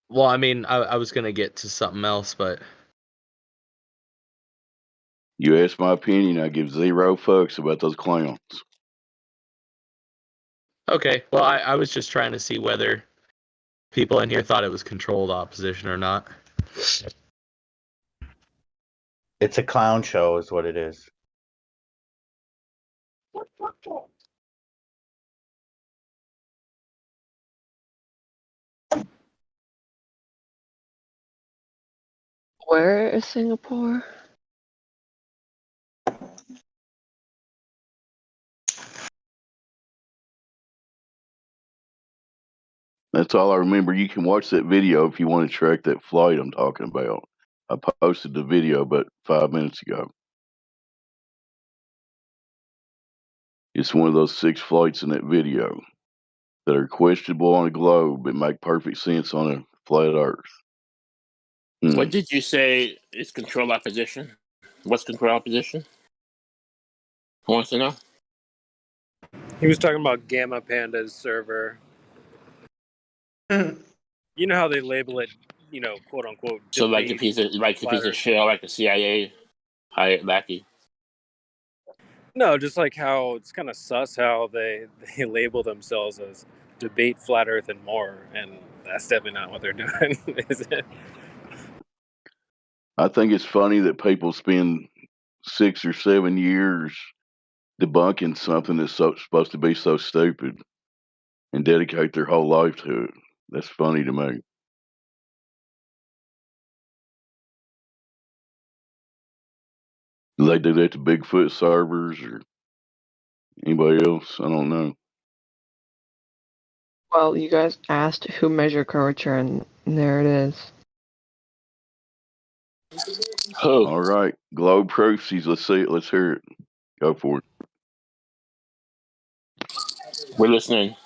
Well, I mean, I was gonna get to something else, but You ask my opinion, I give 0 fucks about those clowns. okay. Well, I was just trying to see whether people in here thought it was controlled opposition or not. It's a clown show, is what it is. Where is Singapore? That's all I remember. You can watch that video if you want to track that flight I'm talking about. I posted the video about 5 minutes ago. It's one of those 6 flights in that video that are questionable on a globe but make perfect sense on a flat Earth. What did you say is control opposition? What's control opposition? Who wants to know? He was talking about Gamma Panda's server. You know how they label it, quote unquote. So like if he's a shell, like a CIA lackey. No, just like how it's kind of sus how they label themselves as debate flat Earth and more, and that's definitely not what they're doing, is it? I think it's funny that people spend 6 or 7 years debunking something that's supposed to be so stupid and dedicate their whole life to it. That's funny to me. Do they do that to Bigfoot servers or anybody else? I don't know. Well, you guys asked who measured curvature, and there it is. All right, globe proxies. Let's see it. Let's hear it. Go for it. We're listening.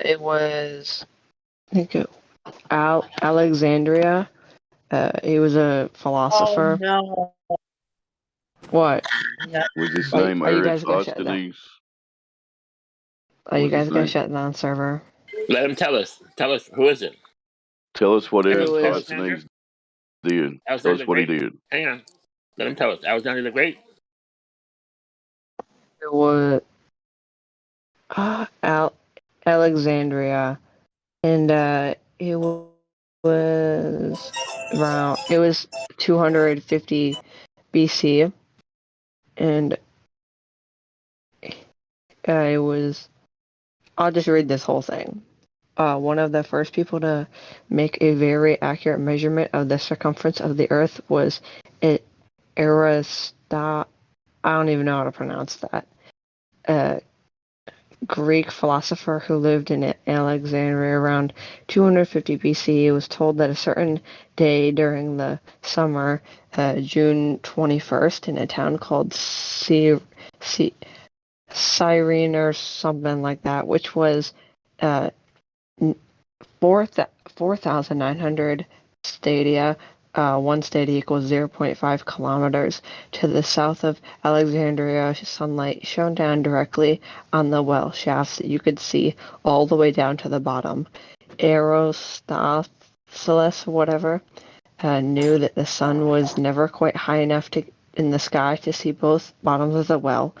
It was, I think, Alexandria. He was a philosopher. Oh no! What? Was his name Are you guys gonna shut down? Eratosthenes? Are you What's guys his gonna name? shut down server? Let him tell us. Tell us, who is it? Tell us what It was- Eratosthenes did. Tell Alexander us what he the Great? did. Hang on. Let him tell us. Alexander the Great? It was Alexandria, and it was around. It was 250 BC, and it was. I'll just read this whole thing. One of the first people to make a very accurate measurement of the circumference of the Earth was Aristotle. I don't even know how to pronounce that. Greek philosopher who lived in Alexandria around 250 BC was told that a certain day during the summer, June 21st, in a town called Cyrene or something like that, which was 4,900 stadia. 1 stadia equals 0.5 kilometers to the south of Alexandria. Sunlight shone down directly on the well shafts that you could see all the way down to the bottom. Aristotle, whatever, knew that the sun was never quite high enough in the sky to see both bottoms of the well.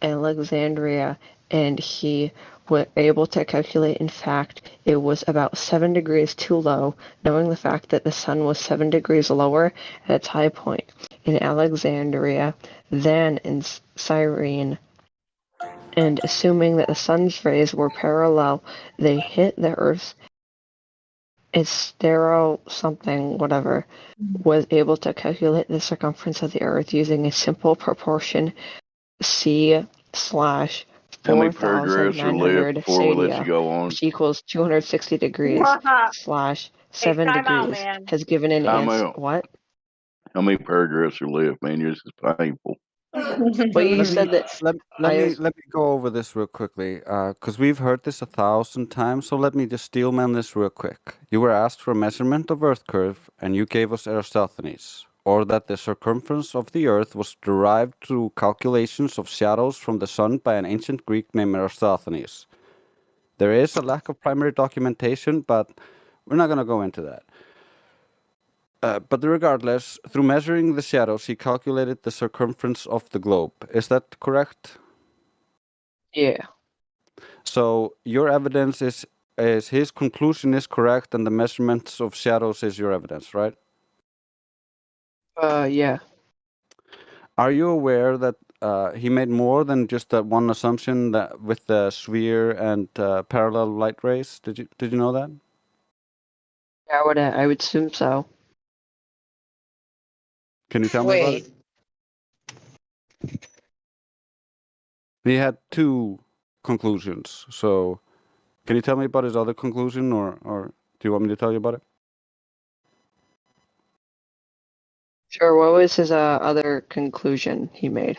Alexandria and he were able to calculate, in fact, it was about 7 degrees too low, knowing the fact that the sun was 7 degrees lower at its high point in Alexandria than in Cyrene. And assuming that the sun's rays were parallel, they hit the Earth's whatever, was able to calculate the circumference of the Earth using a simple proportion C/3 How many paragraphs are left 4,900 before we let you stadia, go on? which equals 260 degrees slash 7 time out, degrees, man. has given an Time answer. out. What? How many paragraphs are left, man? This is painful. But you said that. Let me go over this real quickly, because we've heard this 1,000 times. So let me just steelman this real quick. You were asked for a measurement of Earth curve, and you gave us Eratosthenes, or that the circumference of the Earth was derived through calculations of shadows from the sun by an ancient Greek named Eratosthenes. There is a lack of primary documentation, but we're not going to go into that. But regardless, through measuring the shadows, he calculated the circumference of the globe. Is that correct? Yeah. So your evidence is his conclusion is correct, and the measurements of shadows is your evidence, right? Yeah. Are you aware that he made more than just that one assumption that with the sphere and parallel light rays? Did you know that? Yeah, I would assume so. Can you tell me about it? He had two conclusions. So, can you tell me about his other conclusion, or do you want me to tell you about it? Sure. What was his other conclusion he made?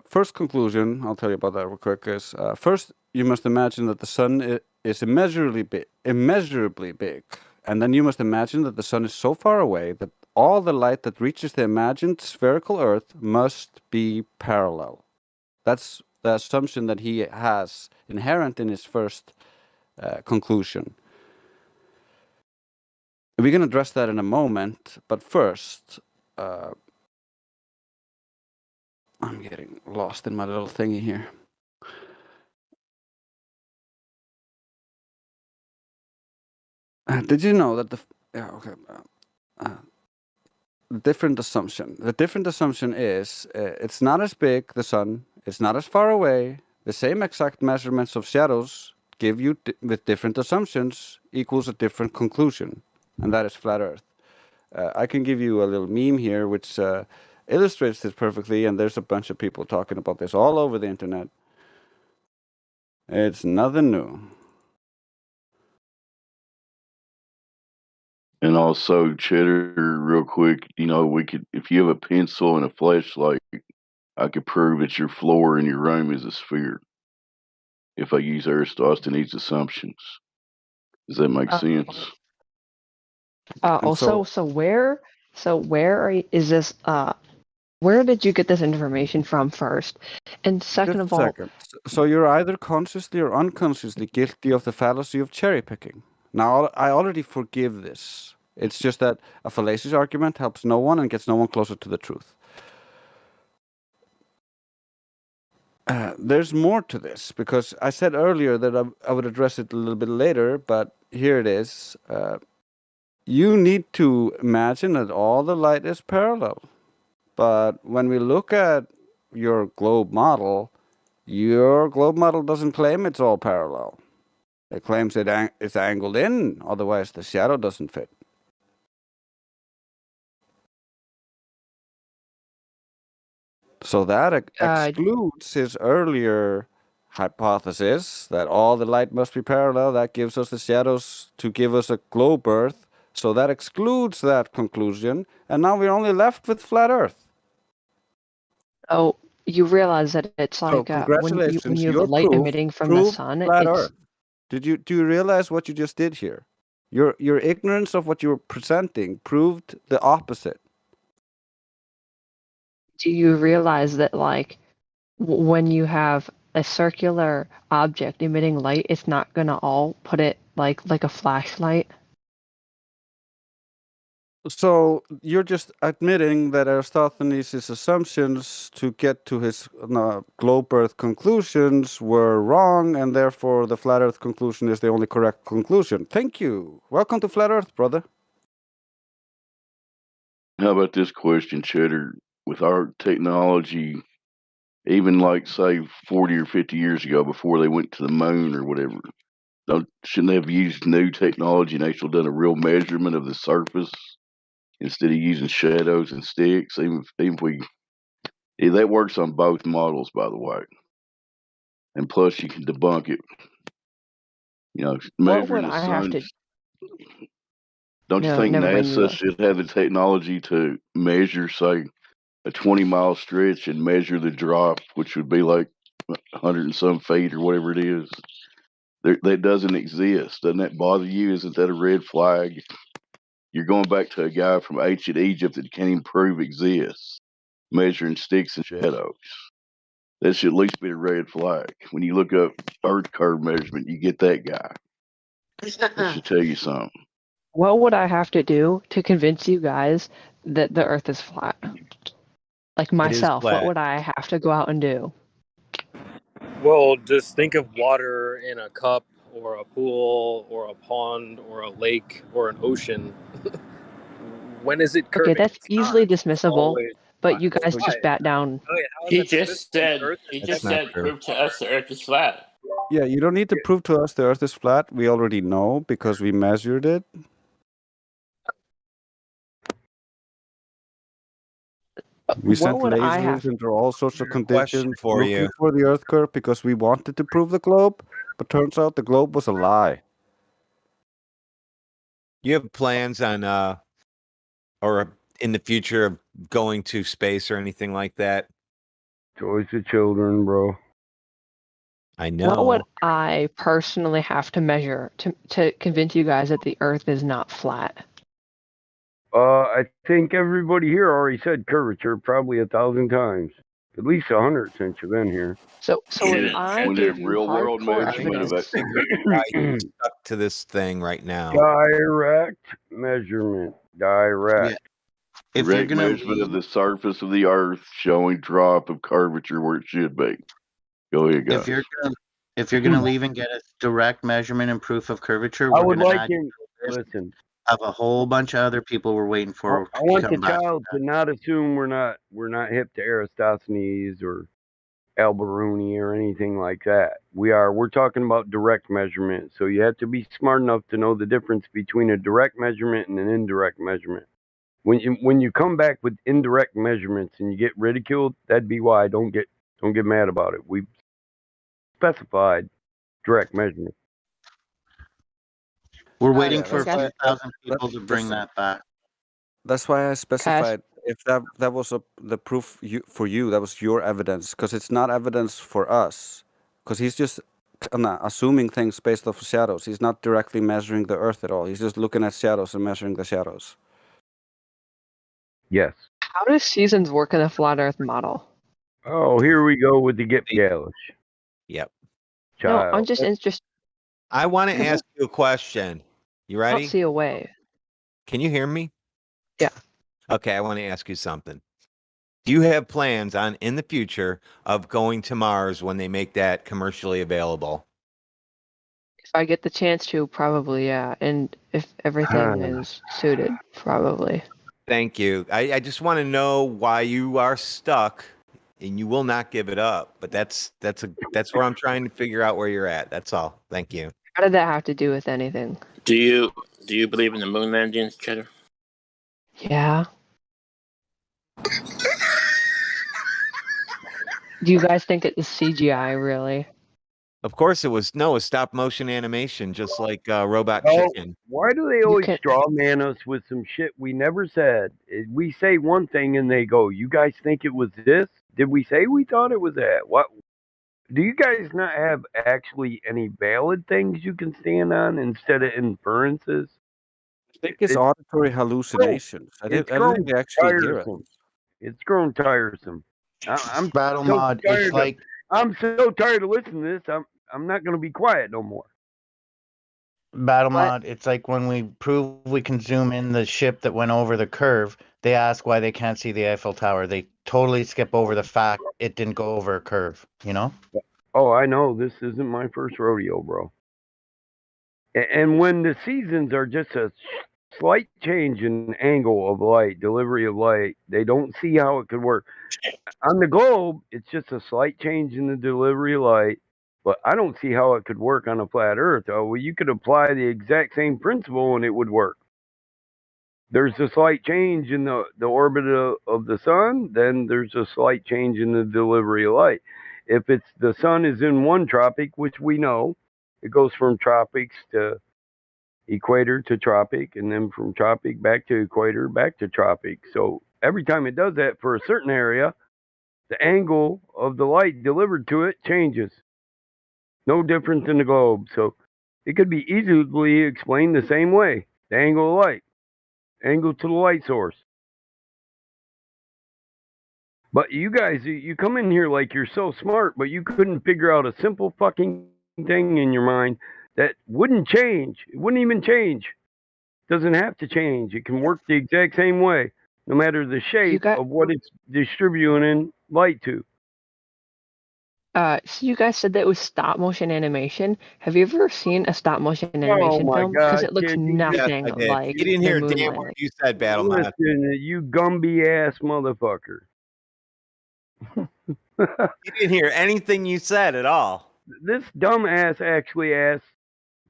First conclusion, I'll tell you about that real quick, is first, you must imagine that the sun is immeasurably big. And then you must imagine that the sun is so far away that all the light that reaches the imagined spherical Earth must be parallel. That's the assumption that he has inherent in his first conclusion. We're going to address that in a moment, but first, I'm getting lost in my little thingy here. Did you know that the different assumption? The different assumption is it's not as big, the sun. It's not as far away. The same exact measurements of shadows give you with different assumptions equals a different conclusion, and that is flat Earth. I can give you a little meme here which illustrates this perfectly, and there's a bunch of people talking about this all over the internet. It's nothing new. And also, Cheddar, real quick, we could, if you have a pencil and a flashlight, I could prove that your floor in your room is a sphere. If I use Eratosthenes' assumptions. Does that make sense? Also, where is this? Where did you get this information from first? And second of all, second. So you're either consciously or unconsciously guilty of the fallacy of cherry picking. Now, I already forgive this. It's just that a fallacious argument helps no one and gets no one closer to the truth. There's more to this, because I said earlier that I would address it a little bit later, but here it is. You need to imagine that all the light is parallel. But when we look at your globe model, your globe model doesn't claim it's all parallel. It claims it's angled in, otherwise the shadow doesn't fit. So that excludes his earlier hypothesis that all the light must be parallel. That gives us the shadows to give us a globe Earth. So that excludes that conclusion, and now we're only left with flat Earth. Oh, you realize that it's like congratulations, when you have light emitting from the sun, flat it's Earth. Do you realize what you just did here? Your ignorance of what you were presenting proved the opposite. Do you realize that when you have a circular object emitting light, it's not gonna all put it like a flashlight? So you're just admitting that Eratosthenes' assumptions to get to his globe Earth conclusions were wrong, and therefore the flat Earth conclusion is the only correct conclusion. Thank you. Welcome to Flat Earth, brother. How about this question, Cheddar? With our technology, even say 40 or 50 years ago, before they went to the moon or whatever, shouldn't they have used new technology and actually done a real measurement of the surface instead of using shadows and sticks? Even if that works on both models, by the way. and plus you can debunk it. You know, What would measuring the I have sun. to? Don't you No, think never mind. You NASA go. should have the technology to measure, say, a 20-mile stretch and measure the drop, which would be like 100 and some feet or whatever it is? That doesn't exist. Doesn't that bother you? Isn't that a red flag? You're going back to a guy from ancient Egypt that can't even prove exists, measuring sticks and shadows. That should at least be a red flag. When you look up Earth curve measurement, you get that guy. That should tell you something. What would I have to do to convince you guys that the Earth is flat? Like myself, what flat. would I have to go out and do? Well, just think of water in a cup or a pool or a pond or a lake or an ocean. When is it curving? Okay, that's It's easily not. It's dismissible, always but you flat. guys Why? just bat down. Oh, yeah, how is He that just dismissible? The said. Earth He is just heavy. said, "Prove to us the Earth is flat." Yeah, you don't need to prove to us the Earth is flat. We already know because we measured it. We What sent would I lasers have? into all sorts of Question conditions for looking you. for the Earth curve because we wanted to prove the globe, but turns out the globe was a lie. You have plans on or in the future of going to space or anything like that? Toys of children, bro. I What would know. I personally have to measure to convince you guys that the Earth is not flat? I think everybody here already said curvature probably 1,000 times. At least 100 since you've been here. So if I When give the you real world hardcore measurement of evidence, Why you're stuck to this thing right now? Direct measurement. Direct. If you're direct gonna measurement of leave, the surface of the Earth showing drop of curvature where it should be. Go ahead, guys. if you're gonna leave and get a direct measurement and proof of curvature, I we're would gonna like add him. you to the list Listen, of a whole bunch of other people we're waiting I for to want the come back. child to not assume we're not hip to Eratosthenes or Alberuni or anything like that. We're talking about direct measurement. So you have to be smart enough to know the difference between a direct measurement and an indirect measurement. When you come back with indirect measurements and you get ridiculed, that'd be why. Don't get mad about it. We specified direct measurement. We're waiting Yeah, for a that's few why thousand people to bring that back. That's why I specified if that was the proof for you, that was your evidence, because it's not evidence for us. Because he's just assuming things based off of shadows. He's not directly measuring the Earth at all. He's just looking at shadows and measuring the shadows. Yes. how do seasons work in a flat Earth model? Oh, here we go with the Gip Galish. Yep. Child. No, I'm just interested. I want to ask you a question. You I ready? don't see a way. Can you hear me? Yeah. Okay, I want to ask you something. Do you have plans in the future of going to Mars when they make that commercially available? If I get the chance to, probably, yeah. And if everything is suited, probably. Thank you. I just want to know why you are stuck and you will not give it up. But that's where I'm trying to figure out where you're at. That's all. Thank you. How did that have to do with anything? Do you believe in the moon landings, Cheddar? Yeah. Do you guys think it is CGI, really? Of course it was. No, a stop motion animation, just like Robot Oh, Chicken. why do they always straw man us with some shit we never said? We say one thing and they go, "You guys think it was this? Did we say we thought it was that?" What? Do you guys not have actually any valid things you can stand on instead of inferences? I think it's auditory hallucinations. I It's don't grown think they actually hear it. tiresome. It's grown tiresome. I'm Battle so mod, tired it's of, like I'm so tired of listening to this. I'm not going to be quiet no more. Battle mod, it's like when we prove we can zoom in the ship that went over the curve, they ask why they can't see the Eiffel Tower. They totally skip over the fact it didn't go over a curve, you know? Oh, I know. This isn't my first rodeo, bro. And when the seasons are just a slight change in angle of light, delivery of light, they don't see how it could work. On the globe, it's just a slight change in the delivery of light, but I don't see how it could work on a flat Earth. Oh, well, you could apply the exact same principle and it would work. There's a slight change in the orbit of the sun, then there's a slight change in the delivery of light. If it's the sun is in one tropic, which we know, it goes from tropics to equator to tropic, and then from tropic back to equator, back to tropic. So every time it does that for a certain area, the angle of the light delivered to it changes. No different than the globe. So it could be easily explained the same way. The angle of light, angle to the light source. But you guys, you come in here like you're so smart, but you couldn't figure out a simple fucking thing in your mind that wouldn't change. It wouldn't even change. Doesn't have to change. It can work the exact same way, no matter the shape of what it's distributing light to. So you guys said that it was stop motion animation. Have you ever seen a stop motion animation my film? Because God, it looks kid, you nothing Yes, I did. like You didn't the hear a moon damn landing. word you said, Battlemod. Listen, you Gumby ass motherfucker. You didn't hear anything you said at all. This dumbass actually asked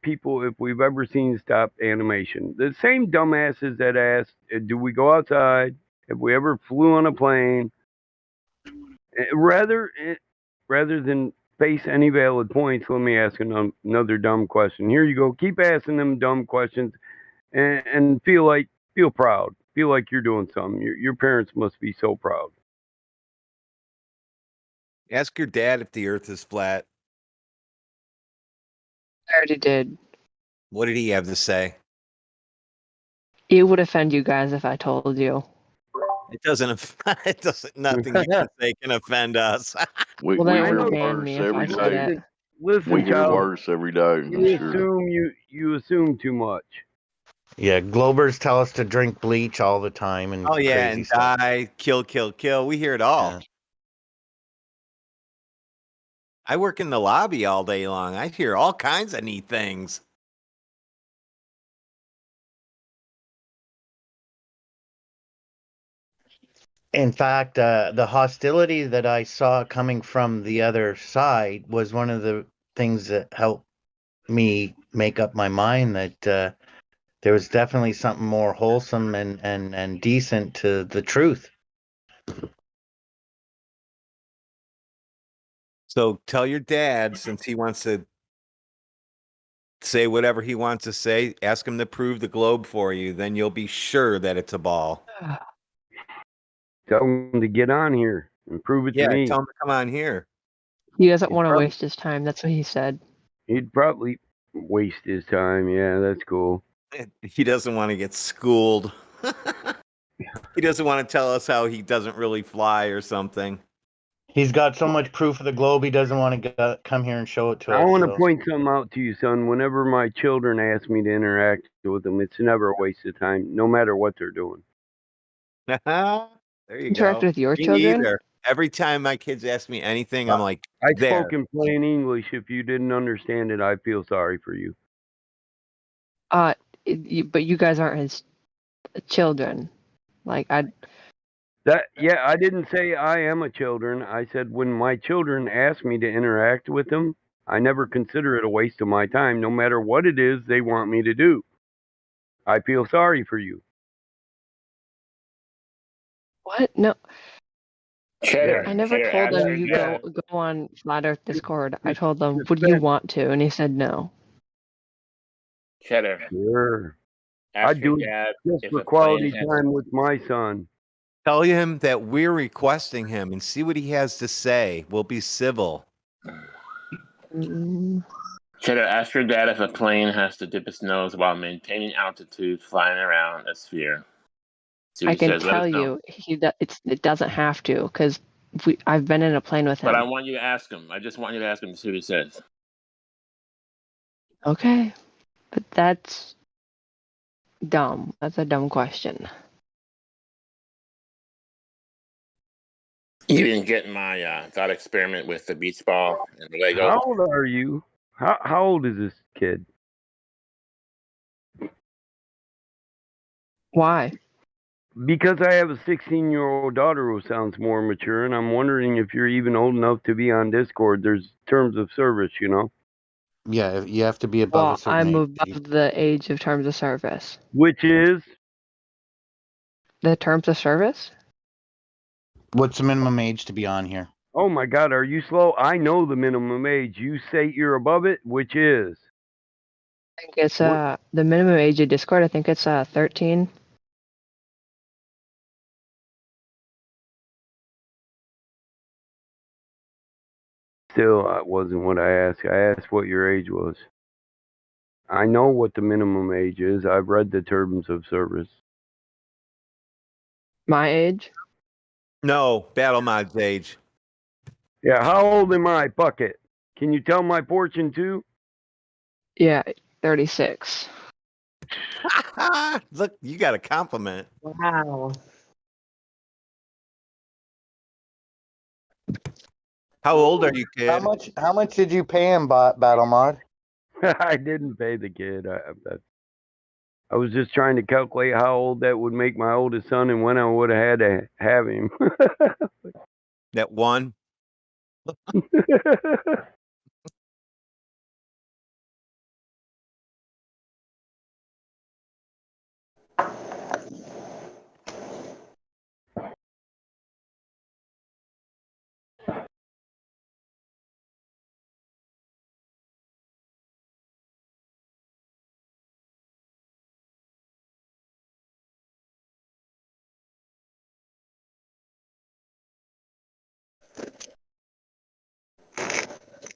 people if we've ever seen stop animation. The same dumbasses that asked, do we go outside? Have we ever flew on a plane? Rather than face any valid points, let me ask another dumb question. Here you go. Keep asking them dumb questions and feel proud. Feel like you're doing something. Your parents must be so proud. Ask your dad if the earth is flat. I already did. What did he have to say? It would offend you guys if I told you. It doesn't. It doesn't. Nothing you can say can offend us. We Well, then it hear would ban me worse if I every said day. it. Listen, We hear child, worse every day. I'm sure. You assume too much. Yeah, Globers tell us to drink bleach all the time and Oh yeah, crazy and stuff. die, kill, kill, kill. We hear it all. Yeah. I work in the lobby all day long. I hear all kinds of neat things. In fact, the hostility that I saw coming from the other side was one of the things that helped me make up my mind that there was definitely something more wholesome and decent to the truth. So tell your dad, since he wants to say whatever he wants to say, ask him to prove the globe for you. Then you'll be sure that it's a ball. Tell him to get on here and prove it Yeah, to me. tell him to come on here. He doesn't want to waste his time. That's what he said. He'd probably waste his time. Yeah, that's cool. He doesn't want to get schooled. He doesn't want to tell us how he doesn't really fly or something. He's got so much proof of the globe, he doesn't want to come here and show it to us. I want to so. point something out to you, son. Whenever my children ask me to interact with them, it's never a waste of time, no matter what they're doing. There you Interact go. with your Me children? neither. Every time my kids ask me anything, I'm like, I there. spoke in plain English. If you didn't understand it, I feel sorry for you. But you guys aren't his children. I didn't say I am a children. I said when my children ask me to interact with them, I never consider it a waste of my time, no matter what it is they want me to do. I feel sorry for you. What? No. Cheddar. I never Cheddar, told answer him you dad. go on Flat Earth Discord. I told him, would you want to? And he said no. Cheddar. Sure. Ask I your do it dad just if for a quality plane has- time with my son. Tell him that we're requesting him and see what he has to say. We'll be civil. Cheddar, ask your dad if a plane has to dip its nose while maintaining altitude flying around a sphere. See what I he can says. Let tell us know. you, it doesn't have to, because I've been in a plane with him. But I want you to ask him. I just want you to ask him to see what he says. Okay, but that's dumb. That's a dumb question. You didn't get my thought experiment with the beach ball and the Lego. How old are you? How old is this kid? Why? Because I have a 16-year-old daughter who sounds more mature, and I'm wondering if you're even old enough to be on Discord. There's terms of service, you know? Yeah, you have to be above a Well, certain I'm age. above the age of terms of service. Which is? The terms of service? What's the minimum age to be on here? Oh my God, are you slow? I know the minimum age. You say you're above it, which is? I think it's the minimum age of Discord. I think it's 13. Still, that wasn't what I asked. I asked what your age was. I know what the minimum age is. I've read the terms of service. My age? No, Battle Mod's age. Yeah, how old am I, Bucket? Can you tell my fortune too? Yeah, 36. Look, you got a compliment. Wow. How old are you, kid? How much did you pay him, Battle Mod? I didn't pay the kid. I was just trying to calculate how old that would make my oldest son and when I would have had to have him. That one?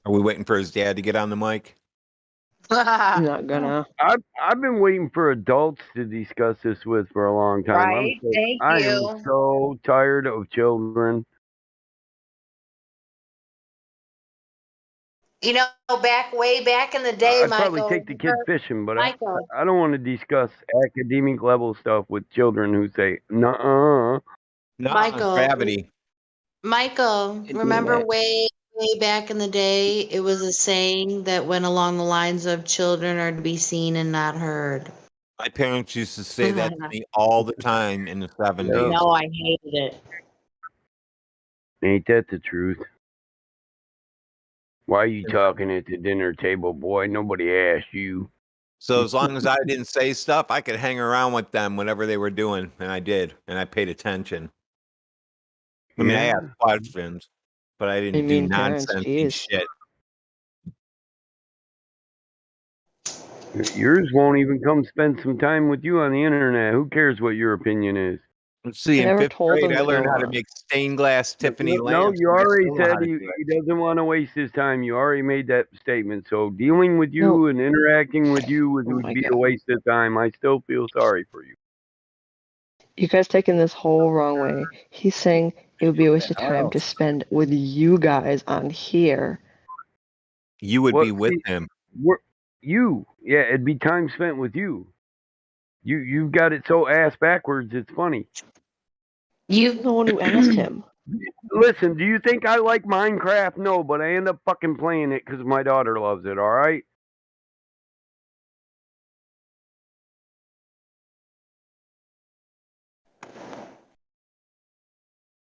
Are we waiting for his dad to get on the mic? I'm not gonna. I've been waiting for adults to discuss this with for a long time. Right? Thank I you. am so tired of children. You know, way back in the day, I'd Michael. probably take the kid fishing, but Michael. I don't want to discuss academic level stuff with children who say, "Nuh-uh." Michael. Gravity. Michael, remember way back in the day, it was a saying that went along the lines of children are to be seen and not heard. My parents used to say that to me all the time in the 70s. No, I hated it. Ain't that the truth? Why are you talking at the dinner table, boy? Nobody asked you. So as long as I didn't say stuff, I could hang around with them whatever they were doing, and I did, and I paid attention. I mean, I Yeah. asked questions, but I didn't do mean parents, nonsense and jeez. shit. Yours won't even come spend some time with you on the internet. Who cares what your opinion is? Let's see, I in never 5th told grade, them I to learned go how to make stained glass Tiffany No, lamps. you and I already still know how said to he do it. doesn't want to waste his time. You already made that statement. So dealing with you No. and interacting with you would Oh my be a God. waste of time. I still feel sorry for you. You guys taking this whole wrong way. He's saying it would be a waste of time to spend with you guys on here. You would Well, be with see, him. Yeah, it'd be time spent with you. You've got it so ass backwards. It's funny. You're the one who asked him. Listen, do you think I like Minecraft? No, but I end up fucking playing it because my daughter loves it. All right.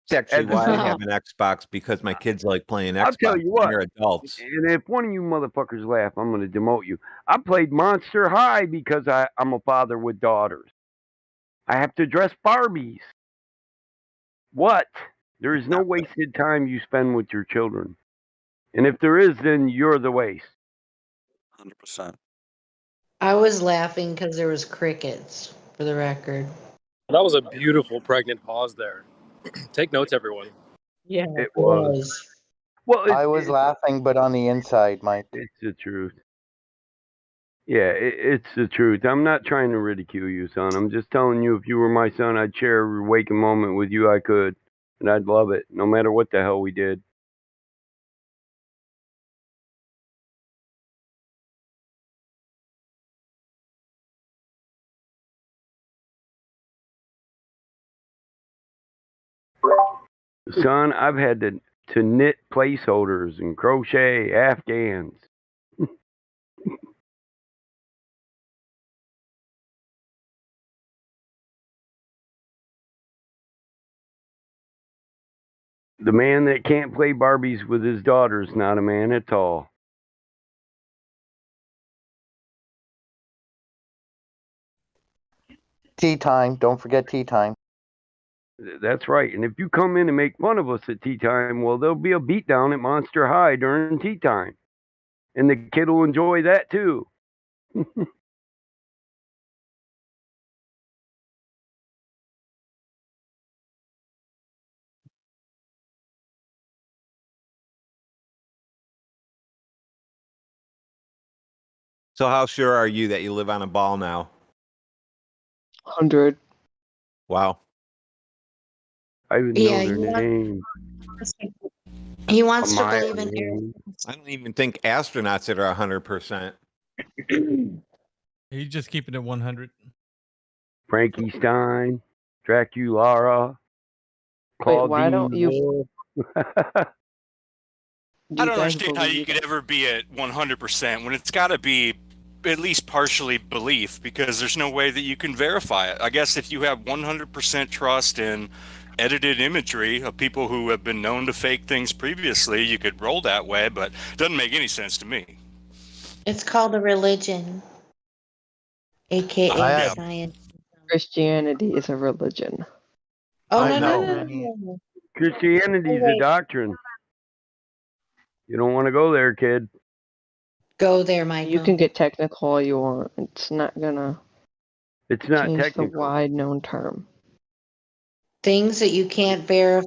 It's actually why I have an Xbox, because my kids like playing Xbox. I'll tell you what. They're adults. And if one of you motherfuckers laugh, I'm going to demote you. I played Monster High because I'm a father with daughters. I have to dress Barbies. What? There is no wasted time you spend with your children. And if there is, then you're the waste. 100%. I was laughing because there was crickets, for the record. That was a beautiful pregnant pause there. Take notes, everyone. Yeah, it was. Well, I was laughing, but on the inside, Mike. It's the truth. Yeah, it's the truth. I'm not trying to ridicule you, son. I'm just telling you, if you were my son, I'd share every waking moment with you I could. And I'd love it, no matter what the hell we did. Son, I've had to knit placeholders and crochet Afghans. The man that can't play Barbies with his daughter's not a man at all. Tea time. Don't forget tea time. That's right. And if you come in and make fun of us at tea time, well, there'll be a beatdown at Monster High during tea time. And the kid will enjoy that too. So how sure are you that you live on a ball now? 100. Wow. I even know Yeah, their name. he wants A to mile believe in name. I don't even think astronauts that are 100%. He's just keeping it 100. Frankenstein, Dracula, Wait, why Claudine don't you? Wolf. I don't understand how you could ever be at 100% when it's got to be at least partially belief, because there's no way that you can verify it. I guess if you have 100% trust in edited imagery of people who have been known to fake things previously, you could roll that way, but it doesn't make any sense to me. It's called a religion, aka science. Christianity is a religion. Oh no. Christianity's a doctrine. You don't want to go there, kid. Go there, Michael. You can get technical all you want. It's not gonna. It's not change technical. the wide known term. Things that you can't verify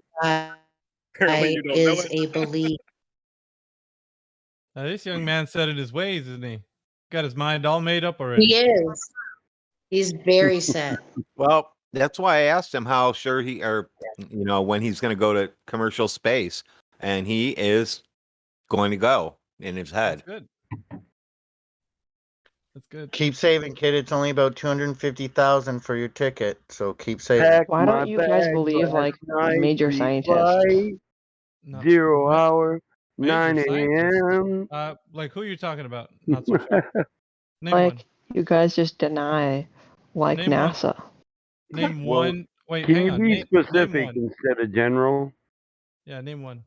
Apparently you don't know is it. a belief. Now, this young man set in his ways, isn't he? Got his mind all made up already. He is. He's very set. Well, that's why I asked him how sure he, or when he's going to go to commercial space, and he is going to go in his head. That's good. That's good. Keep saving, kid. It's only about 250,000 for your ticket, so keep saving. Why don't you guys believe like major scientists? No. 0 hour, Major 9 scientists? a.m. Like who you're talking about? Not so sure. Name Like one. you guys just deny, like Name one. NASA. Name Well, one. Wait, can hang you on. be Name specific one. instead of general? Yeah, name one.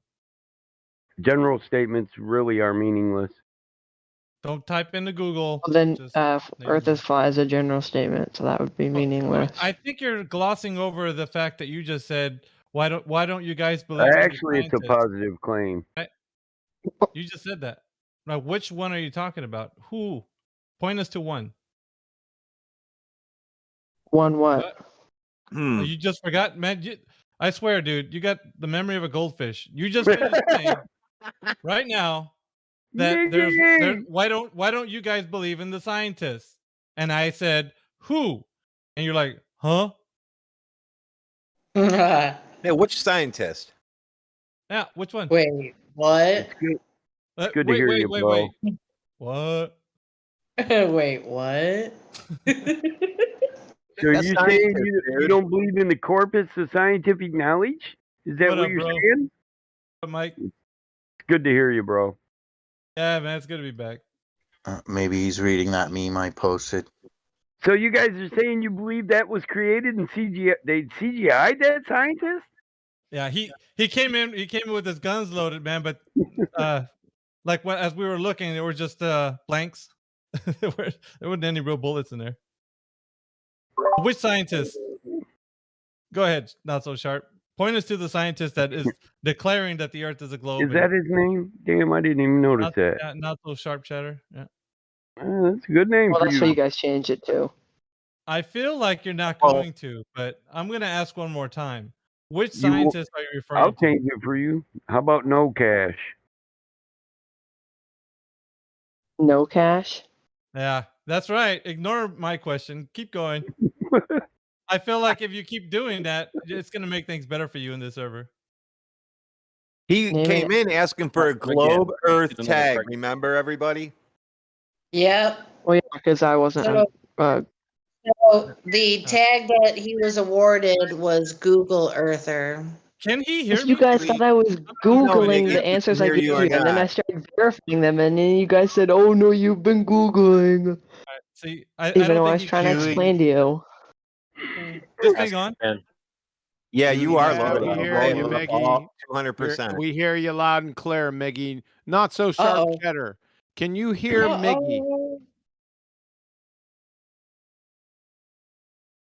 General statements really are meaningless. Don't type into Google. Well, then Just Earth is flat is a general statement, so that would be meaningless. I think you're glossing over the fact that you just said, why don't you guys believe in the Actually, it's a scientists?" positive claim. You just said that. Now, which one are you talking about? Who? Point us to one. One what? Oh, you just forgot, man. I swear, dude, you got the memory of a goldfish. You just finished saying right now that why don't you guys believe in the scientists? And I said, who? And you're like, huh? Yeah, which scientist? Yeah, which one? Wait, what? It's good to hear you, bro. Wait. What? Wait, what? So you saying you don't believe in the corpus of scientific knowledge? Is that what you're saying? Mike? It's good to hear you, bro. Yeah, man, it's good to be back. Maybe he's reading that meme I posted. So you guys are saying you believe that was created in CGI? They CGI'd that scientist? Yeah, he came in. He came in with his guns loaded, man. But like as we were looking, there were just blanks. there weren't any real bullets in there. Which scientist? Go ahead, not so sharp. Point us to the scientist that is declaring that the Earth is a globe. Is that his name? Damn, I didn't even notice that. Yeah, not so sharp, Chatter. Yeah. That's a good name Well, for that's you. what you guys changed it to. I feel like you're not going to, but I'm going to ask one more time. Which scientist are you referring I'll to? change it for you. How about no cash? No cash? Yeah, that's right. Ignore my question. Keep going. I feel like if you keep doing that, it's going to make things better for you in this server. He came in asking for a globe Earth tag. Remember, everybody? Yep. Well, yeah, because I wasn't. So the tag that he was awarded was Google Earther. Can he hear You guys thought I was Googling the answers I hear gave you you, or and then not. I started verifying them, and then you guys said, "Oh no, you've been Googling." See, I Even don't though I think was he trying to can. explain to you. Just hang on. Yeah, you are Yeah, loaded. we hear Right you, on the Meggy. ball, 200%. We hear you loud and clear, Meggy. Not so sharp, Cheddar. Can you hear Meggy?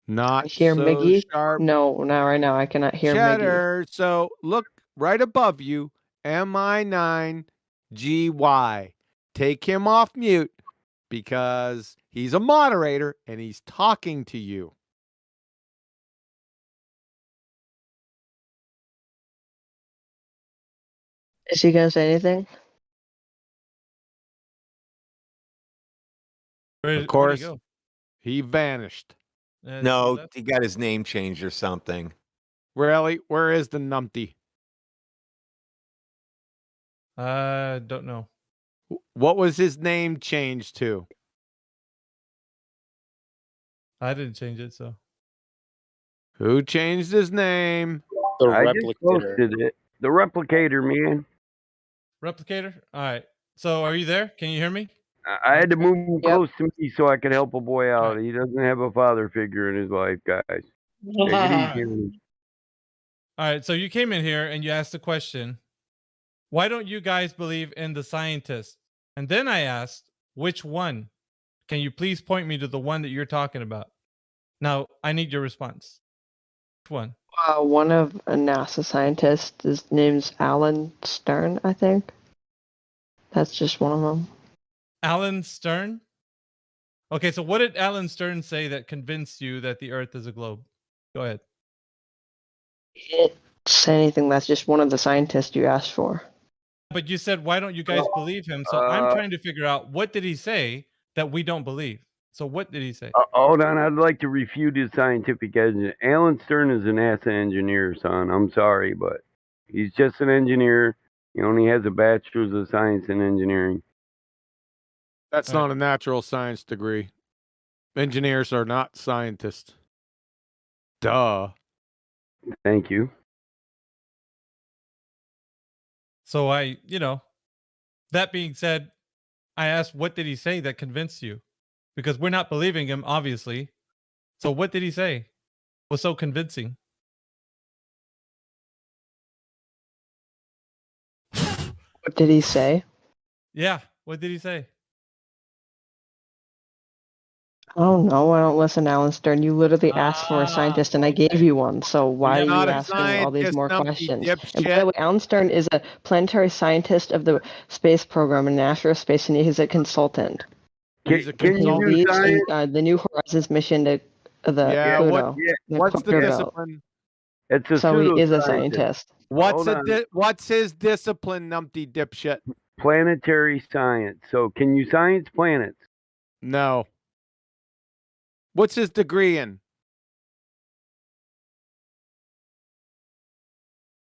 Not Hear so Miggy? sharp. No, not right now. I cannot hear Miggy. Cheddar. So look right above you. MI9GY. Take him off mute because he's a moderator and he's talking to you. Is he gonna say anything? Of course, he vanished. No, he got his name changed or something. Really? Where is the numpty? Don't know. What was his name changed to? I didn't change it, so. Who changed his name? I just posted it. The replicator, man. Replicator? All right. So are you there? Can you hear me? I had to move him close to me so I could help a boy out. He doesn't have a father figure in his life, guys. Take it easy on him. All right. So you came in here and you asked the question, why don't you guys believe in the scientists? And then I asked, which one? Can you please point me to the one that you're talking about? Now, I need your response. Which one? One of a NASA scientist. His name's Alan Stern, I think. That's just one of them. Alan Stern? Okay, so what did Alan Stern say that convinced you that the Earth is a globe? Go ahead. He didn't say anything. That's just one of the scientists you asked for. But you said, why don't you guys believe him? So I'm trying to figure out, what did he say that we don't believe? So what did he say? Hold on, I'd like to refute his scientific evidence. Alan Stern is a NASA engineer, son. I'm sorry, but he's just an engineer. He only has a bachelor's of science in engineering. That's not a natural science degree. Engineers are not scientists. Duh. Thank you. So that being said, I asked, what did he say that convinced you? Because we're not believing him, obviously. So what did he say was so convincing? What did he say? Yeah, what did he say? I don't know. I don't listen to Alan Stern. You literally asked for a scientist, and I gave you one. So why are you asking all these more questions? And by the way, Alan Stern is a planetary scientist of the space program in NASA Space, and he's a consultant. He's a He consultant. leads the New Horizons mission to the Pluto. What's the Kuiper Belt. discipline? It's a So he is a pseudoscientist. scientist. What's his discipline, numpty dipshit? Planetary science. So can you science planets? No. What's his degree in?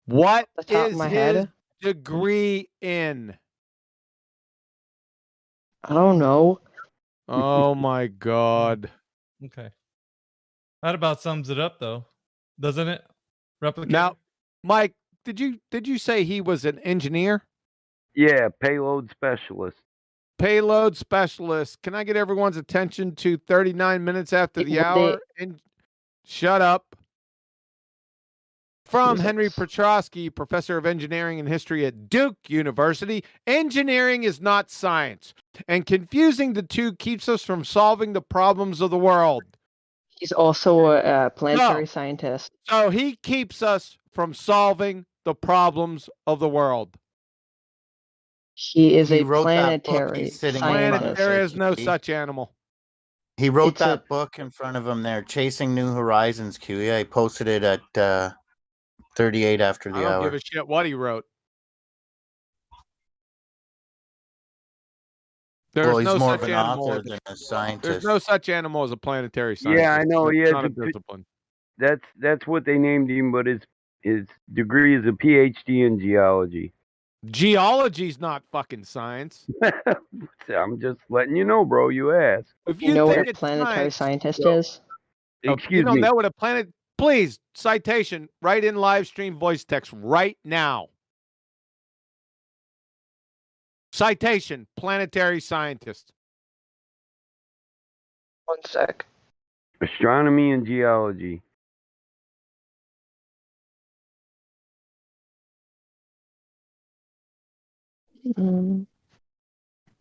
What Off the top of is my his head? degree in? I don't know. Oh my God. Okay. That about sums it up, though, doesn't it? Replicate. Now, Mike, did you say he was an engineer? Yeah, payload specialist. Payload specialist. Can I get everyone's attention to 39 minutes after the hour? And shut up. From Henry Petrosky, professor of engineering and history at Duke University, engineering is not science, and confusing the two keeps us from solving the problems of the world. He's also a planetary scientist. So he keeps us from solving the problems of the world. He is a wrote that book, planetary he's sitting in front of scientist. There is no such animal. He wrote that book in front of him there, Chasing New Horizons, QE. I posted it at 38 after the I don't hour. give a shit what he wrote. There's He's no more such of an animal author than a scientist. There's no such animal as a planetary scientist. Yeah, I know. It's He has not a a discipline. That's what they named him, but his degree is a PhD in geology. Geology's not fucking science. I'm just letting you know, bro. You asked. If You know think what a it's planetary science, scientist is? Excuse you don't me. know what a planet. Please, citation, write in live stream voice text right now. Citation, planetary scientist. 1 sec. Astronomy and geology.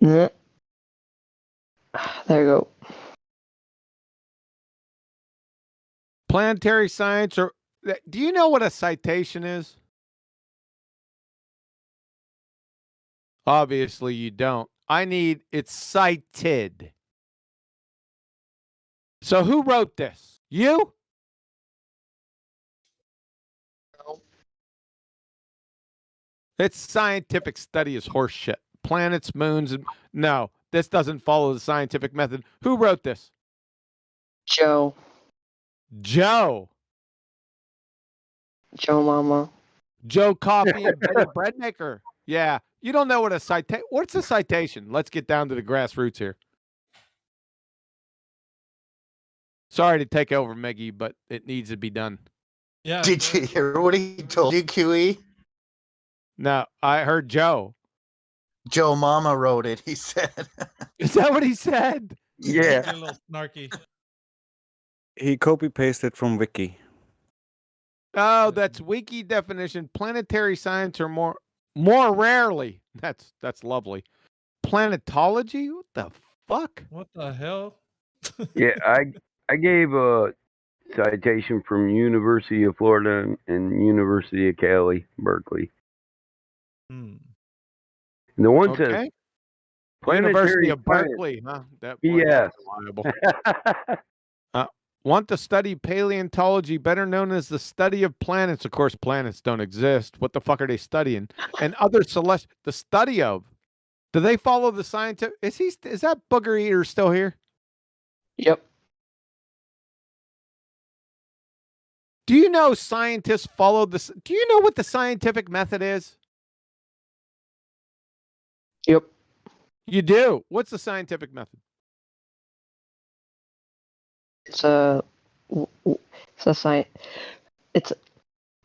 Yeah. There you go. Planetary science, or do you know what a citation is? Obviously, you don't. It's cited. So who wrote this? You? No. It's scientific study is horse shit. Planets, moons, and no, this doesn't follow the scientific method. Who wrote this? Joe. Joe. Joe Mama. Joe Coffee and Betty Breadmaker. Yeah. You don't know what a citation. What's a citation? Let's get down to the grassroots here. Sorry to take over, Meggie, but it needs to be done. Yeah. Did you hear what he told you, QE? No, I heard Joe. Joe Mama wrote it, he said. Is that what he said? Yeah. A little snarky. He copy pasted from Wiki. Oh, that's wiki definition. Planetary science or more rarely. That's lovely. Planetology? What the fuck? What the hell? Yeah, I gave a citation from University of Florida and University of Cali, Berkeley. Hmm. And the one Okay. says University planetary of science. Berkeley, huh? That Yes. reliable. Want to study paleontology, better known as the study of planets. Of course, planets don't exist. What the fuck are they studying? And other celestial, the study of. Do they follow the scientific? Is that booger eater still here? Yep. Do you know scientists follow this? Do you know what the scientific method is? Yep. You do. What's the scientific method? It's a science. It,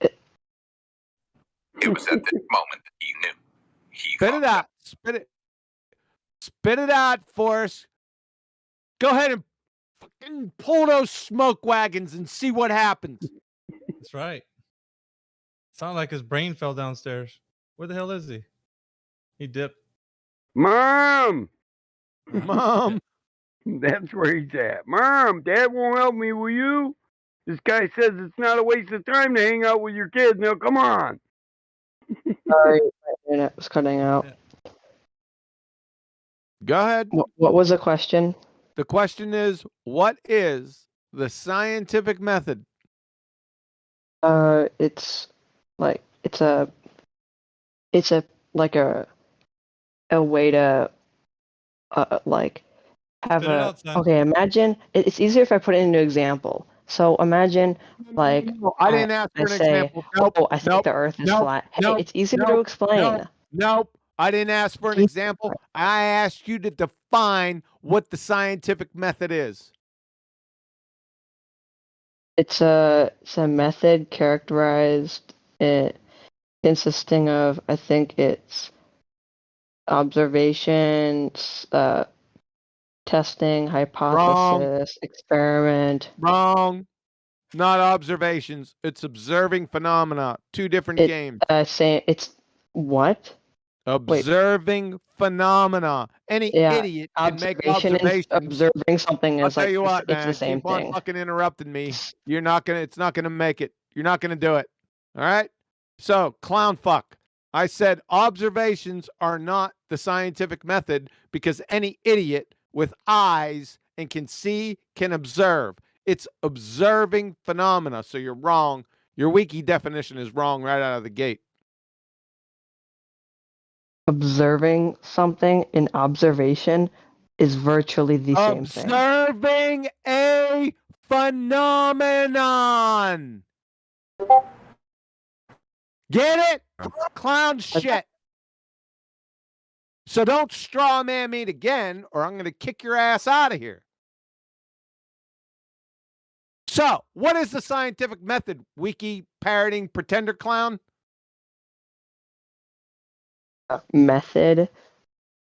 It was at this moment that he knew. Spit it out. Spit it out for us. Go ahead and fucking pull those smoke wagons and see what happens. That's right. Sounded like his brain fell downstairs. Where the hell is he? He dipped. Mom! Mom! That's where he's at. Mom, Dad won't help me, will you? This guy says it's not a waste of time to hang out with your kids. Now, come on. Sorry, my internet was cutting out. Go ahead. What was the question? The question is, what is the scientific method? It's like it's a like a way to like have Spit it out, son. okay. Imagine it's easier if I put it into an example. So imagine like No, I didn't ask for an say, example. Nope. oh, I think Nope. the Earth is Nope. flat. Hey, Nope. it's easier Nope. to explain. Nope. I didn't ask for an example. I asked you to define what the scientific method is. It's a method characterized consisting of, I think it's observations, testing, hypothesis, experiment. Wrong. Not observations. It's observing phenomena. Two different games. Saying it's what? Observing phenomena. Any idiot can make Observation and observations. observing something I'll is tell like you what, it's man. the same Keep on thing. fucking interrupting me. It's not gonna make it. You're not gonna do it. All right? So, clown fuck. I said observations are not the scientific method because any idiot with eyes and can see can observe. It's observing phenomena. So you're wrong. Your wiki definition is wrong right out of the gate. Observing something in observation is virtually the same thing. Observing a phenomenon. Get it? Clown shit. So don't straw man me again, or I'm going to kick your ass out of here. So, what is the scientific method, wiki parroting pretender clown? Method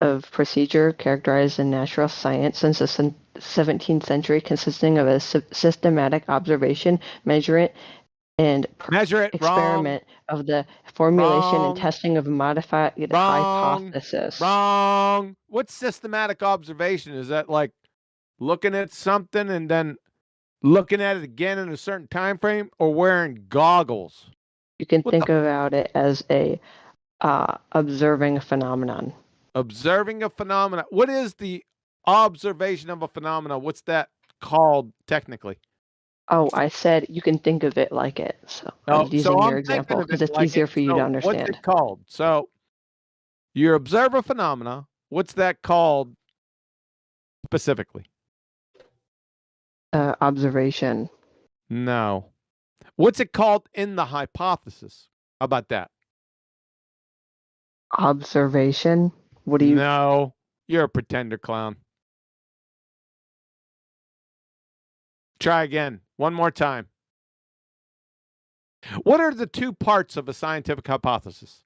of procedure characterized in natural science since the 17th century, consisting of a systematic observation, measurement, and experiment of the formulation and testing of a modified hypothesis. Wrong. What's systematic observation? Is that like looking at something and then looking at it again in a certain time frame, or wearing goggles? You can think about it as a observing a phenomenon. Observing a phenomena. What is the observation of a phenomena? What's that called technically? Oh, I said you can think of it like it. So I was using your example because it's easier for you to understand. What's it called? So you observe a phenomena. What's that called specifically? Observation. No. What's it called in the hypothesis? How about that? Observation? What do you... No. You're a pretender, clown. Try again. One more time. What are the two parts of a scientific hypothesis?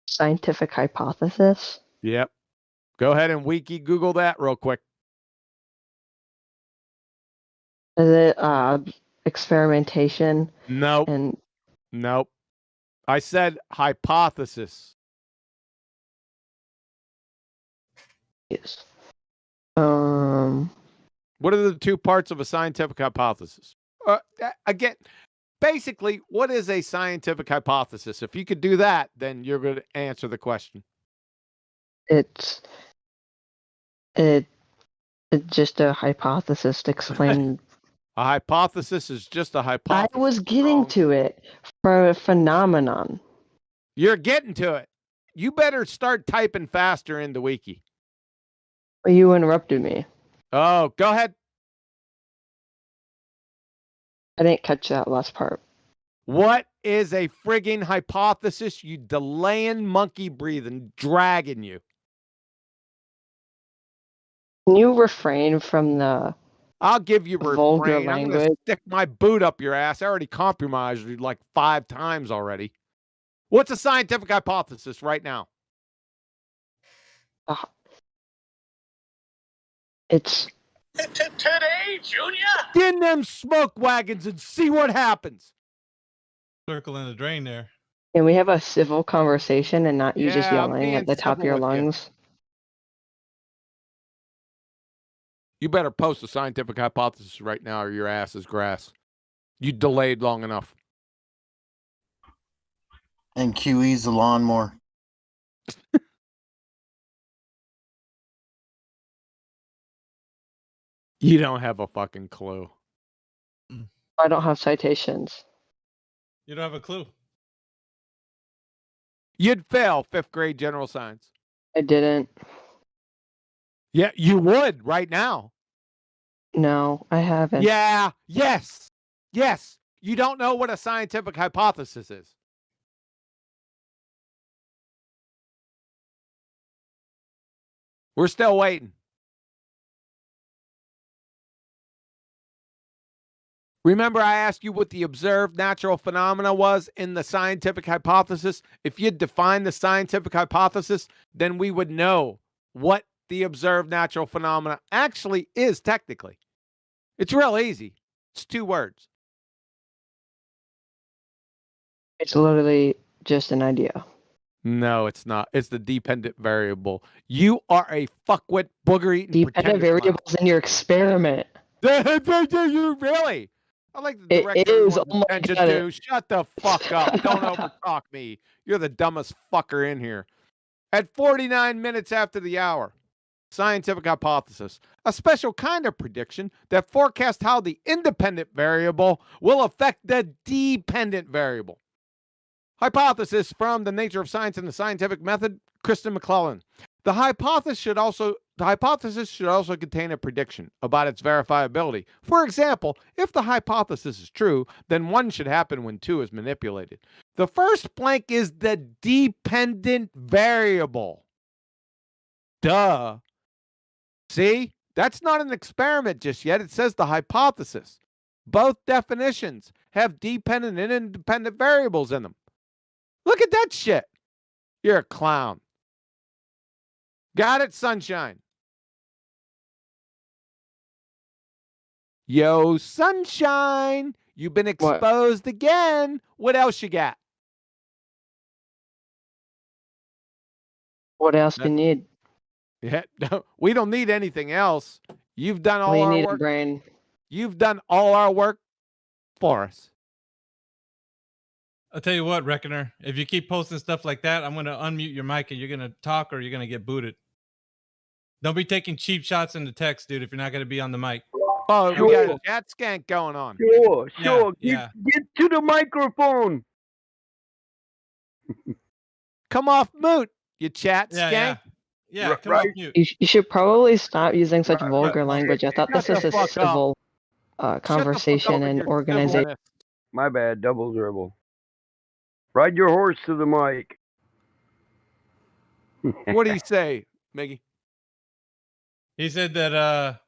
Scientific hypothesis? Yep. Go ahead and wiki Google that real quick. Is it experimentation? Nope. And nope. I said hypothesis. Yes. What are the two parts of a scientific hypothesis? Again, basically, what is a scientific hypothesis? If you could do that, then you're going to answer the question. It's just a hypothesis to explain. A hypothesis is just a hypothesis. I was getting to it for a phenomenon. You're getting to it. You better start typing faster in the wiki. You interrupted me. Oh, go ahead. I didn't catch that last part. What is a friggin' hypothesis, you delaying monkey breathing dragging you? Can you refrain from the I'll give you vulgar refrain. I'm language? going to stick my boot up your ass. I already compromised you like 5 times already. What's a scientific hypothesis right now? It's Today, Junior. Get in them smoke wagons and see what happens. Circle in the drain there. Can we have a civil conversation and not you just Yeah, I'm yelling being at the top of civil your with you. lungs? You better post a scientific hypothesis right now or your ass is grass. You delayed long enough. And QE's the lawnmower. You don't have a fucking clue. I don't have citations. You don't have a clue. You'd fail 5th grade general science. I didn't. Yeah, you would right now. No, I haven't. Yeah, yes, yes. You don't know what a scientific hypothesis is. We're still waiting. Remember, I asked you what the observed natural phenomena was in the scientific hypothesis? If you'd define the scientific hypothesis, then we would know what the observed natural phenomena actually is technically. It's real easy. It's 2 words. It's literally just an idea. No, it's not. It's the dependent variable. You are a fuckwit booger eating Dependent variables in your experiment. You really? I like to direct It is. everyone's Oh my attention God. to. Shut the fuck up. Don't overtalk me. You're the dumbest fucker in here. At 49 minutes after the hour, scientific hypothesis, a special kind of prediction that forecasts how the independent variable will affect the dependent variable. Hypothesis from The Nature of Science and the Scientific Method, Kristen McClellan. The hypothesis should also contain a prediction about its verifiability. For example, if the hypothesis is true, then 1 should happen when 2 is manipulated. The first blank is the dependent variable. Duh. See? That's not an experiment just yet. It says the hypothesis. Both definitions have dependent and independent variables in them. Look at that shit. You're a clown. Got it, sunshine? Yo, sunshine. You've been exposed again. What else you got? What else do you need? Yeah, we don't need anything else. You've done all We our need a work. brain. You've done all our work for us. I'll tell you what, Reckoner. If you keep posting stuff like that, I'm gonna unmute your mic and you're gonna talk or you're gonna get booted. Don't be taking cheap shots in the text, dude. If you're not gonna be on the mic. Oh, we got a chat skank going on. Sure. Yeah. Get to the microphone. Come off mute, you chat Yeah, skank. Yeah, come off mute. You should probably stop using such vulgar language. I thought this Shut was the a fuck up. civil conversation and organization. My bad, double dribble. Ride your horse to the mic. What do you say, Miggy? He said that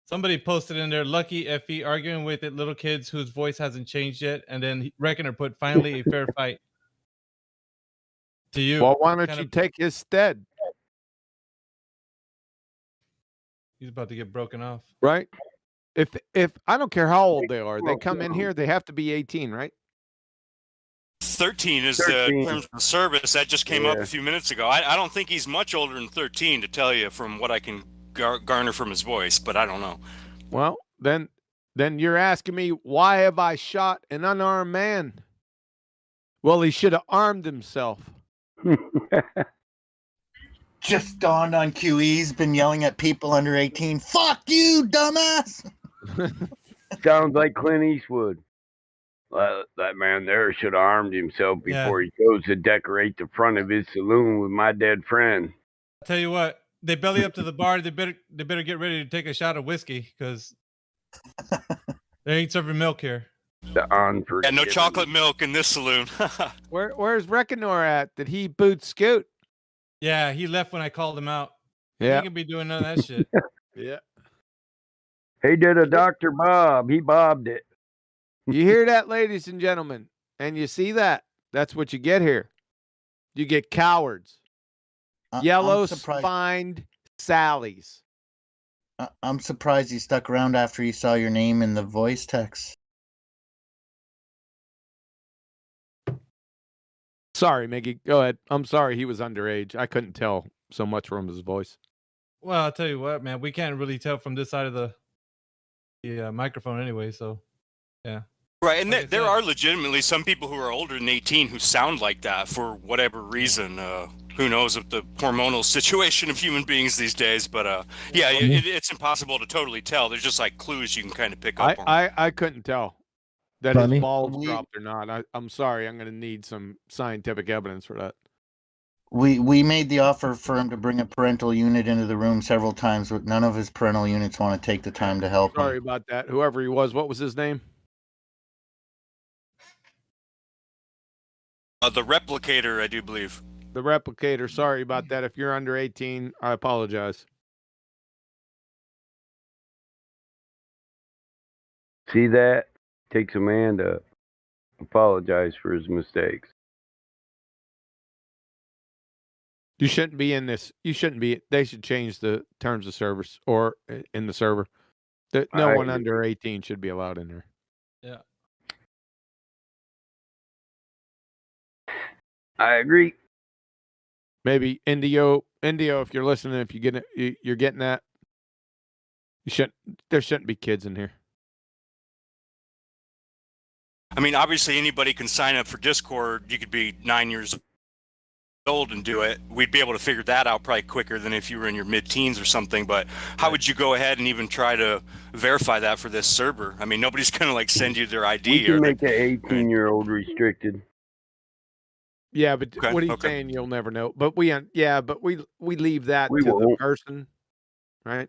somebody posted in there, lucky FE arguing with it, little kids whose voice hasn't changed yet, and then Reckoner put finally a fair fight. To you. Well, why don't Kind you of- take his stead? He's about to get broken off. Right? If I don't care how old they are, they come in here, they have to be 18, right? 13 is 13. the terms of service that just came up Yeah. a few minutes ago. I don't think he's much older than 13 to tell you from what I can garner from his voice, but I don't know. Well, then you're asking me, why have I shot an unarmed man? Well, he should have armed himself. Just dawned on QE's been yelling at people under 18. Fuck you, dumbass! Sounds like Clint Eastwood. That man there should have armed himself Yeah. before he chose to decorate the front of his saloon with my dead friend. I'll tell you what, they belly up to the bar. They better get ready to take a shot of whiskey because they ain't serving milk here. The And no chocolate milk in this saloon. Where's Reckonor at? Did he boot Scoot? Yeah, he left when I called him out. Yeah. He can be doing none of that shit. Yeah. He did a Dr. Bob. He bobbed it. You hear that, ladies and gentlemen? And you see that? That's what you get here. You get cowards. Yellow I'm surprised- spined Sallies. I'm surprised he stuck around after he saw your name in the voice text. Sorry, Mickey. Go ahead. I'm sorry he was underage. I couldn't tell so much from his voice. Well, I'll tell you what, man. We can't really tell from this side of the microphone anyway. So, yeah. Right, and there are legitimately some people who are older than 18 who sound like that for whatever reason. Who knows of the hormonal situation of human beings these days? But yeah, it's impossible to totally tell. There's just like clues you can kind of pick up on. I couldn't tell that Funny. his balls dropped or not. I'm sorry. I'm going to need some scientific evidence for that. We made the offer for him to bring a parental unit into the room several times, but none of his parental units want to take the time to help Sorry him. about that. Whoever he was, what was his name? The replicator, I do believe. The replicator. Sorry about that. If you're under 18, I apologize. See that? Takes a man to apologize for his mistakes. You shouldn't be in this. You shouldn't be. They should change the terms of service or in the server. No one under 18 should be allowed in there. Yeah. I agree. Maybe Indio, if you're listening, if you're getting that, there shouldn't be kids in here. I mean, obviously anybody can sign up for Discord. You could be 9 years old and do it. We'd be able to figure that out probably quicker than if you were in your mid-teens or something. But how would you go ahead and even try to verify that for this server? I mean, nobody's gonna like send you their ID. We can or make an 18-year-old restricted. Yeah, but Okay, what are you okay. saying? You'll never know. But we leave that We to the won't. person, right?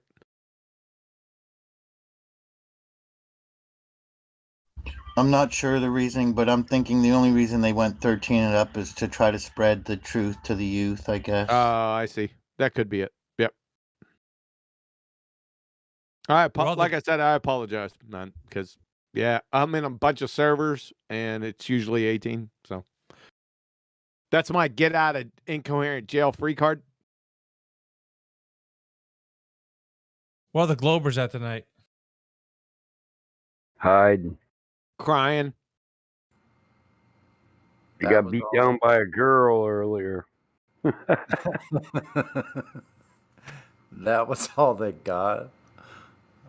I'm not sure the reasoning, but I'm thinking the only reason they went 13 and up is to try to spread the truth to the youth, I guess. Oh, I see. That could be it. Yep. All right. Like I said, I apologize, man, because yeah, I'm in a bunch of servers and it's usually 18. So that's my get out of incoherent jail free card. Well, the Globers at tonight. Hide. Crying. You got beat down by a girl earlier. That was all they got.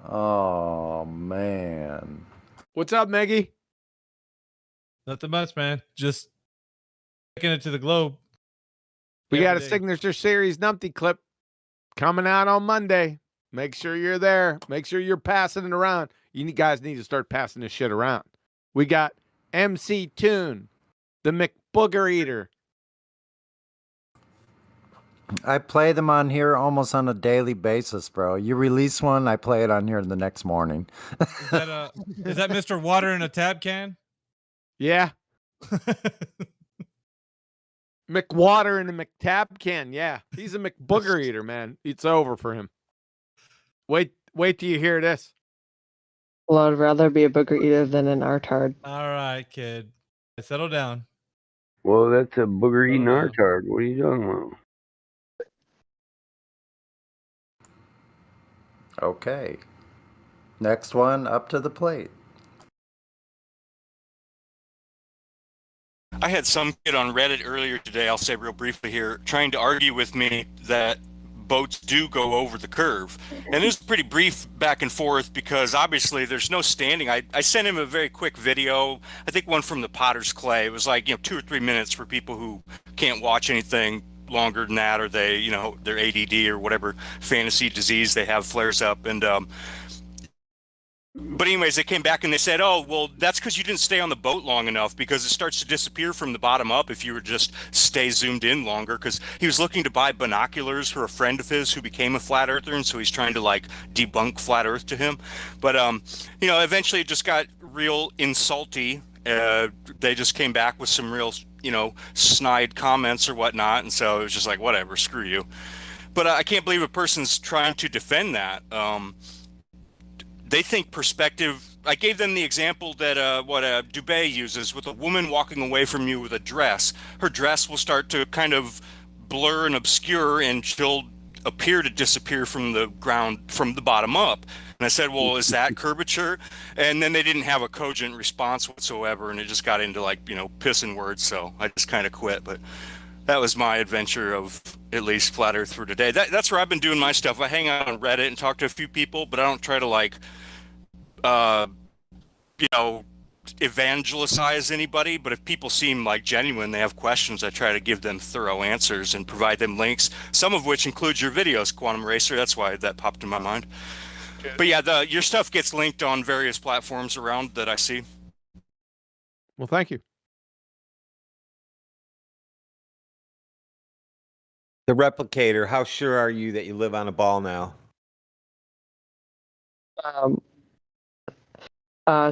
Oh man. What's up, Maggie? Nothing much, man. Just taking it to the globe. We got a Every day. signature series Numpty clip coming out on Monday. Make sure you're there. Make sure you're passing it around. You guys need to start passing this shit around. We got MC Toon, the McBooger Eater. I play them on here almost on a daily basis, bro. You release one, I play it on here the next morning. Is that Mr. Water in a tab can? Yeah. McWater in a McTab can. Yeah. He's a McBooger Eater, man. It's over for him. Wait till you hear this. Well, I'd rather be a booger eater than an artard. All right, kid. Settle down. Well, that's a booger eating artard. What are you talking about? Okay. Next one up to the plate. I had some kid on Reddit earlier today, I'll say real briefly here, trying to argue with me that boats do go over the curve. And it was pretty brief back and forth because obviously there's no standing. I sent him a very quick video, I think one from the Potter's Clay. It was like, 2 or 3 minutes for people who can't watch anything longer than that, or they, their ADD or whatever fantasy disease they have flares up. And but anyways, they came back and they said, oh, well, that's because you didn't stay on the boat long enough, because it starts to disappear from the bottom up if you were just stay zoomed in longer. Because he was looking to buy binoculars for a friend of his who became a flat earther, and so he's trying to debunk flat earth to him. But eventually it just got real insulty. They just came back with some real snide comments or whatnot, and so it was just like, whatever, screw you. But I can't believe a person's trying to defend that. They think perspective. I gave them the example that Dubé uses with a woman walking away from you with a dress. Her dress will start to kind of blur and obscure, and she'll appear to disappear from the ground from the bottom up. And I said, well, is that curvature? And then they didn't have a cogent response whatsoever, and it just got into pissing words. So I just kind of quit. But that was my adventure of at least flat earth for today. That's where I've been doing my stuff. I hang out on Reddit and talk to a few people, but I don't try to evangelize anybody. But if people seem genuine, they have questions, I try to give them thorough answers and provide them links, some of which include your videos, Quantum Racer. That's why that popped in my mind. But yeah, your stuff gets linked on various platforms around that I see. Well, thank you. The replicator, how sure are you that you live on a ball now?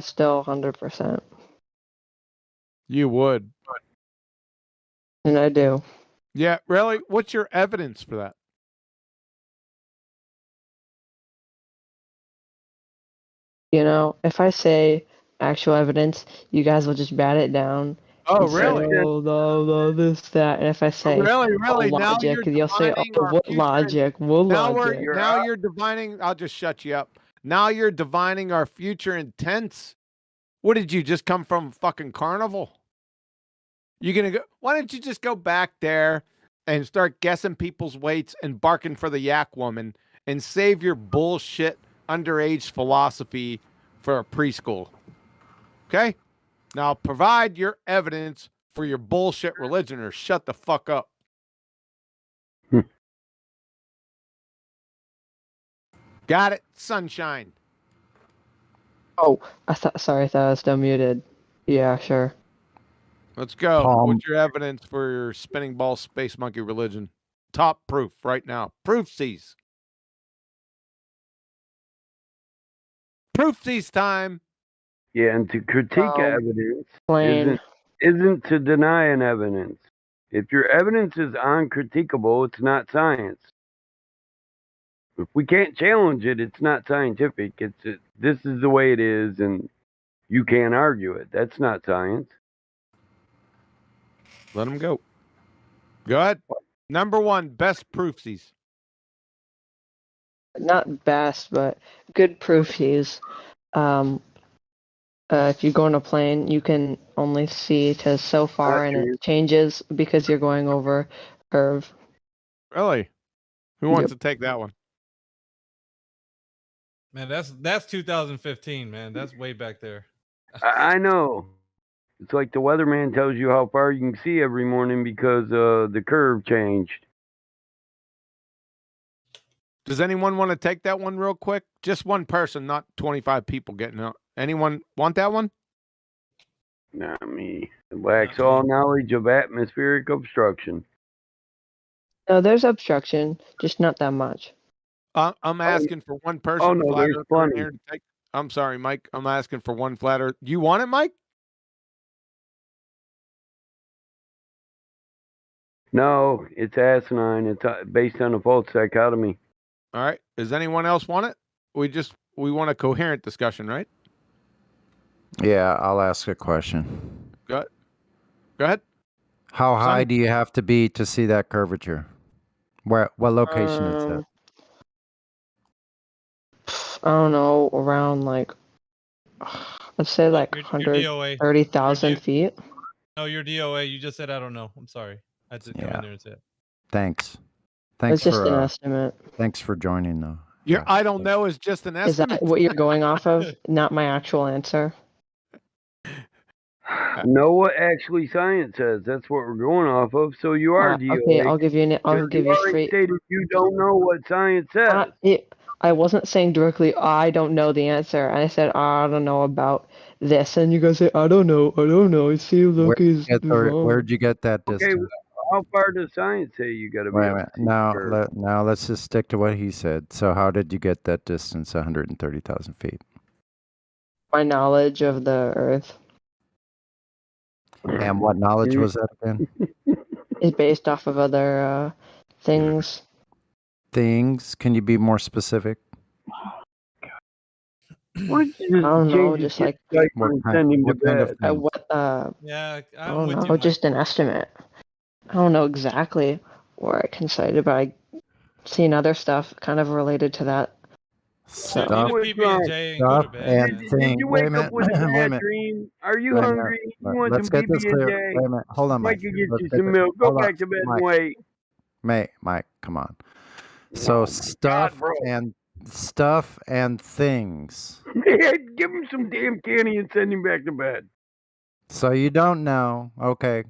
Still 100%. You would. And I do. Yeah, really? What's your evidence for that? If I say actual evidence, you guys will just bat it down. Oh, and really? Say, oh, no, this, that. And if I say really? oh, Now logic, you're you'll say, defining oh, our what future. logic? What Now logic? you're divining. I'll just shut you up. Now you're divining our future intents. What did you just come from? Fucking carnival? You gonna go? Why don't you just go back there and start guessing people's weights and barking for the yak woman, and save your bullshit underage philosophy for a preschool? Okay. Now provide your evidence for your bullshit religion, or shut the fuck up. Got it, sunshine. Oh, sorry, I thought I was still muted. Yeah, sure. Let's go. What's your evidence for your spinning ball space monkey religion? Top proof right now. Proofsies. Proofsies time. Yeah, and to critique evidence plain. isn't to deny an evidence. If your evidence is uncritiquable, it's not science. If we can't challenge it, it's not scientific. This is the way it is, and you can't argue it. That's not science. Let them go. Go ahead. Number one, best proofsies. Not best, but good proofsies. If you go on a plane, you can only see to so far, and it changes because you're going over curve. Really? Who wants to take that one? Man, that's 2015, man. That's way back there. I know. It's like the weatherman tells you how far you can see every morning because the curve changed. Does anyone want to take that one real quick? Just one person, not 25 people getting out. Anyone want that one? Not me. Lacks all knowledge of atmospheric obstruction. No, there's obstruction, just not that much. I'm asking for one person. Oh, no, flat there's earther in plenty. here to take. I'm sorry, Mike. I'm asking for one flat earth. You want it, Mike? No, it's asinine. It's based on a false dichotomy. All right. Does anyone else want it? We want a coherent discussion, right? Yeah, I'll ask a question. Go ahead. How high Sonny? do you have to be to see that curvature? What location is that? I don't know, around like, let's say like Your DOA. 130,000 feet. No, your DOA. You just said I don't know. I'm sorry. I had to come in there and say it. Thanks. It's just an estimate. Thanks for joining, though. I don't know is just an Is estimate. that what you're going off of? Not my actual answer. Know what actually science says. That's what we're going off of. So you are DOA. Okay, I'll give you already free. stated you don't know what science says. I wasn't saying directly, I don't know the answer. I said, I don't know about this. And you guys say, I don't know. See, look, Where'd you get that Okay, distance? how far does science say you got to be? Wait a up minute. to curve? Now let's just stick to what he said. So how did you get that distance, 130,000 feet? my knowledge of the Earth And what knowledge was that again? is based off of other things. Things? Can you be more specific? Why don't you I don't know, change just his like diaper and send him to bed? Yeah, I don't know, just an estimate. I don't know exactly where I can cite it, but I've seen other stuff kind of related to that. So Stuff and things. Did you Wait wake a minute. up with a Wait a bad minute. dream? Are you Wait a minute. hungry? You want Let's some get this clear. PB&J? Wait a minute. Hold on, Mike. Mike can get Let's you get some this- milk. Go hold on, back to bed Mike. and wait. Mike, come on. So stuff and things. Give him some damn candy and send him back to bed. So you don't know. Okay,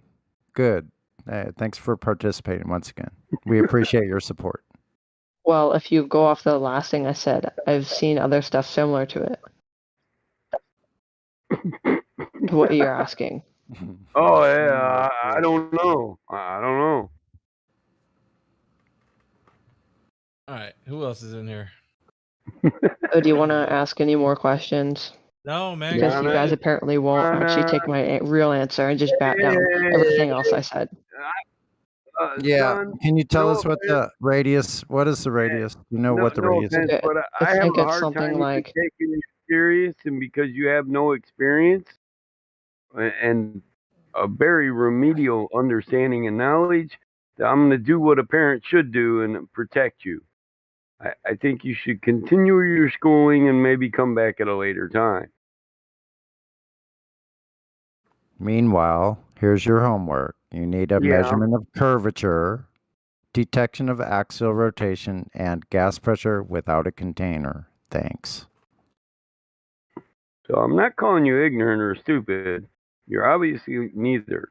good. Thanks for participating once again. We appreciate your support. well, if you go off the last thing I said, I've seen other stuff similar to it. To what you're asking. Oh yeah, I don't know. I don't know. All right, who else is in here? Oh, do you want to ask any more questions? No, man. Because you guys apparently won't actually take my real answer and just bat down everything else I said. Yeah. Son, Can you tell no us what the radius? What is the radius? You know what the no radius offense, is? but I have think a it's hard something time like- taking you serious, and because you have no experience and a very remedial understanding and knowledge, I'm going to do what a parent should do and protect you. I think you should continue your schooling and maybe come back at a later time. Meanwhile, here's your homework. You need a Yeah. measurement of curvature, detection of axial rotation, and gas pressure without a container. Thanks. So I'm not calling you ignorant or stupid. You're obviously neither.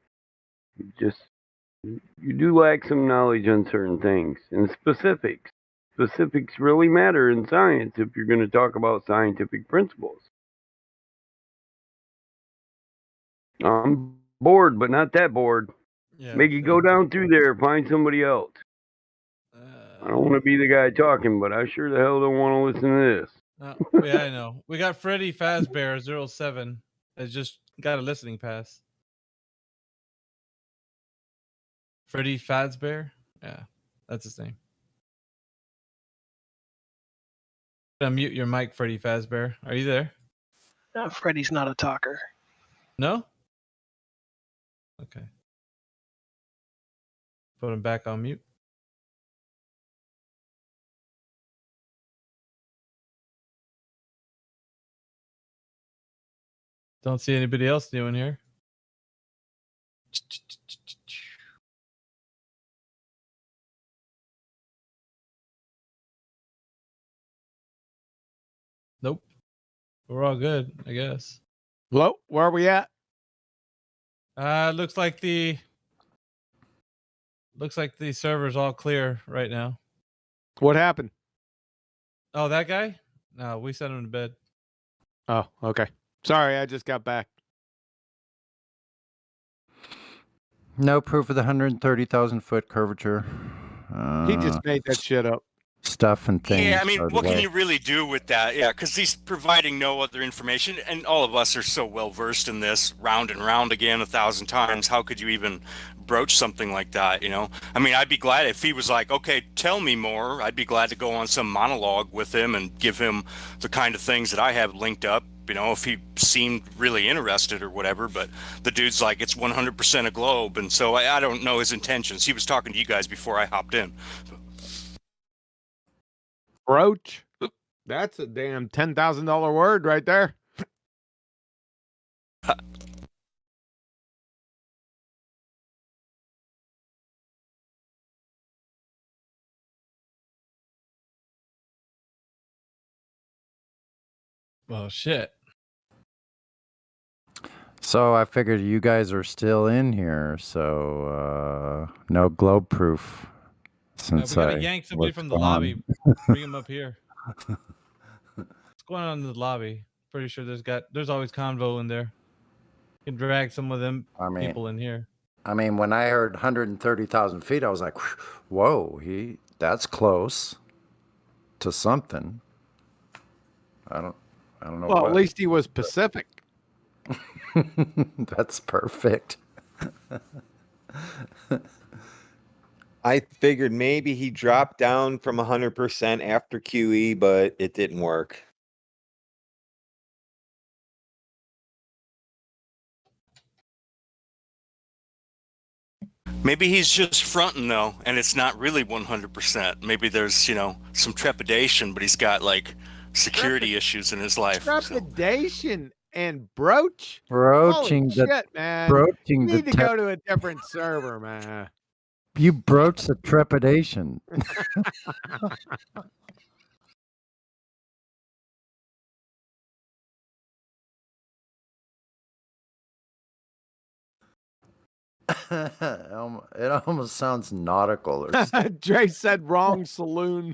You do lack some knowledge on certain things and specifics. Specifics really matter in science if you're going to talk about scientific principles. I'm bored, but not that bored. Yeah, Make you go down through there, find somebody else. I don't want to be the guy talking, but I sure the hell don't want to listen to this. Yeah, I know. We got Freddy Fazbear 07 has just got a listening pass. Freddy Fazbear? Yeah, that's his name. Unmute your mic, Freddy Fazbear. Are you there? No, Freddy's not a talker. No? Okay. Put him back on mute. Don't see anybody else new in here. We're all good, I guess. Hello, where are we at? Looks like the server's all clear right now. What happened? Oh, that guy? No, we sent him to bed. Oh, okay. Sorry, I just got back. No proof of the 130,000 foot curvature. He just made that shit up. Stuff and things. Yeah, I mean, are what can away. you really do with that? Yeah, because he's providing no other information, and all of us are so well versed in this, round and round again 1,000 times. How could you even broach something like that? You know, I mean, I'd be glad if he was like, "Okay, tell me more." I'd be glad to go on some monologue with him and give him the kind of things that I have linked up. You know, if he seemed really interested or whatever. But the dude's like, it's 100% a globe, and so I don't know his intentions. He was talking to you guys before I hopped in. Broach. That's a damn $10,000 word right there. Well, shit. So I figured you guys are still in here, so no globe proof. We Since gotta I yank somebody was from the gone. lobby. Bring him up here. What's going on in the lobby? Pretty sure there's always convo in there. You can drag some of them people in here. I mean, when I heard 130,000 feet, I was like, "Whoa, that's close to something." I don't know. Well, what. at least he was Pacific. That's perfect. I figured maybe he dropped down from 100% after QE, but it didn't work. Maybe he's just fronting though, and it's not really 100%. Maybe there's, you know, some trepidation, but he's got like security issues in his life. Trepidation and broach. Broaching Holy the shit, man. broaching You the need to go to a different server, man. You broached the trepidation. It almost sounds nautical or something. Dre said wrong saloon.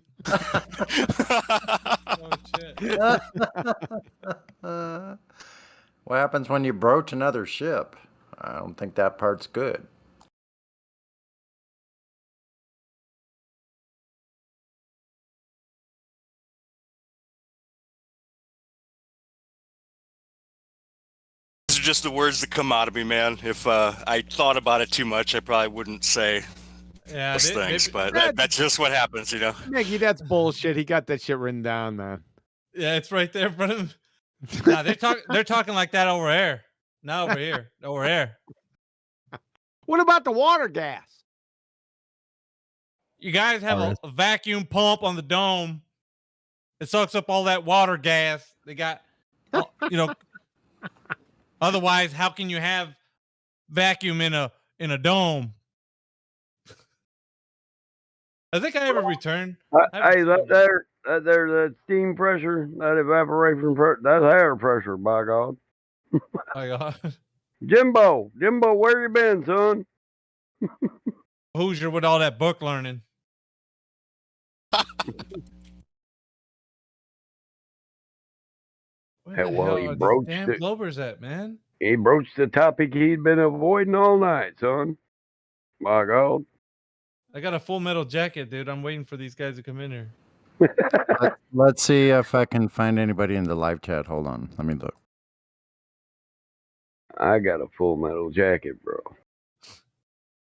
What happens when you broach another ship? I don't think that part's good. These are just the words that come out of me, man. If I thought about it too much, I probably wouldn't say those things, but that's just what happens, you know. Mickey, that's bullshit. He got that shit written down, man. Yeah, it's right there in front of him. Nah, they're talking like that over there. Not over here. Over there. What about the water gas? You guys have a vacuum pump on the dome. It sucks up all that water gas. They got, you know. Otherwise, how can you have vacuum in a dome? I think I ever returned. Hey, that steam pressure, that evaporation pressure, that's air pressure, by God. My God. Jimbo, where you been, son? Hoosier with all that book learning. Where the hell He are broached these damn it. Glovers at, man? He broached the topic he'd been avoiding all night, son. My God. I got a full metal jacket, dude. I'm waiting for these guys to come in here. Let's see if I can find anybody in the live chat. Hold on. Let me look. I got a full metal jacket, bro.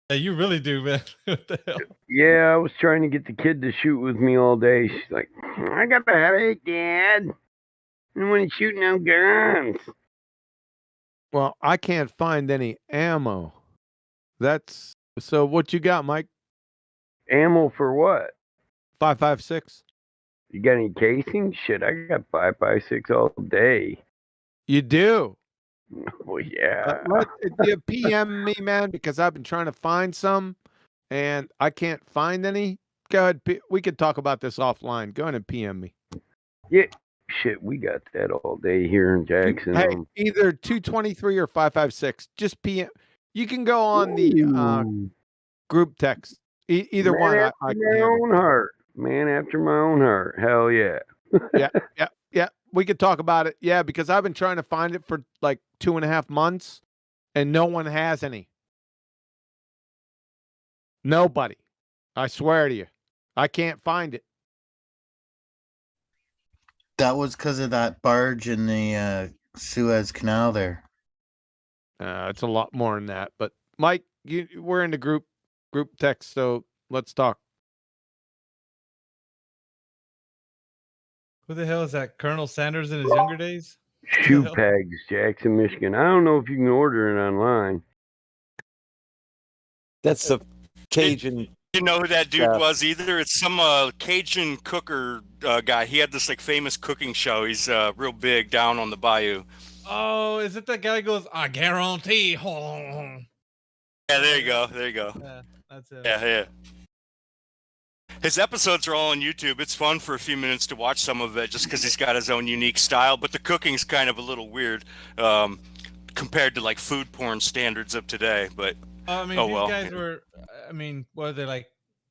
Yeah, you really do, man. What the hell? Yeah, I was trying to get the kid to shoot with me all day. She's like, I got a headache, Dad. I don't want to shoot no guns. Well, I can't find any ammo. That's so. What you got, Mike? Ammo for what? 5.56. You got any casing? Shit, I got 5.56 all day. You do? Well, yeah. You PM me, man, because I've been trying to find some, and I can't find any. Go ahead. We could talk about this offline. Go ahead and PM me. Yeah, shit, we got that all day here in Jackson. Hey, either 223 or 556. Just PM. You can go on the group text. Either Man one. after I can my handle. own heart. Man after my own heart. Hell yeah. Yeah. We could talk about it. Yeah, because I've been trying to find it for like 2.5 months, and no one has any. Nobody. I swear to you, I can't find it. That was because of that barge in the Suez Canal there. It's a lot more than that. But Mike, we're in the group text, so let's talk. Who the hell is that? Colonel Sanders in his younger days? Shoe pegs, Jackson, Michigan. I don't know if you can order it online. That's the Cajun. Didn't know who that dude Yeah. was either. It's some Cajun cooker guy. He had this like famous cooking show. He's real big down on the bayou. Oh, is it that guy who goes, I guarantee? Yeah, there you go. There you go. Yeah, that's it. Yeah. His episodes are all on YouTube. It's fun for a few minutes to watch some of it just because he's got his own unique style. But the cooking's kind of a little weird compared to like food porn standards of today. But I mean, these guys were, what are they, like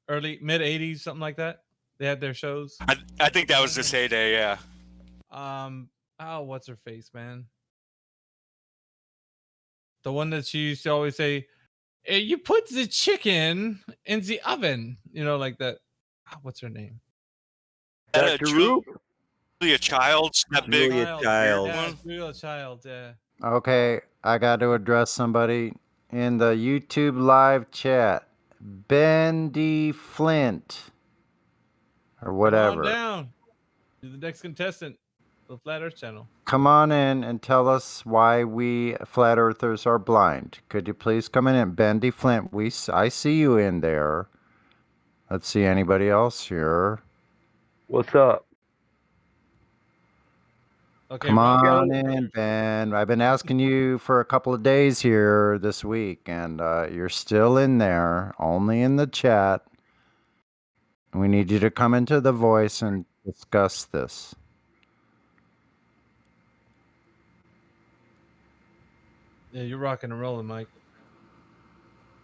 mid 80s, something like that? They had their shows. I think that was his heyday, yeah. What's her face, man? The one that she used to always say, hey, you put the chicken in the oven. You know, like that. What's her name? Julia Childs, that big Julia Childs. Yeah, Julia Childs, yeah. Okay, I got to address somebody in the YouTube live chat. Bendy Flint. Or whatever. Come on down. You're the next contestant for the Flat Earth Channel. Come on in and tell us why we flat earthers are blind. Could you please come in and Bendy Flint? I see you in there. Let's see anybody else here. What's up? Okay, come on in, Ben. I've been asking you for a couple of days here this week, and you're still in there, only in the chat. We need you to come into the voice and discuss this. Yeah, you're rocking and rolling, Mike.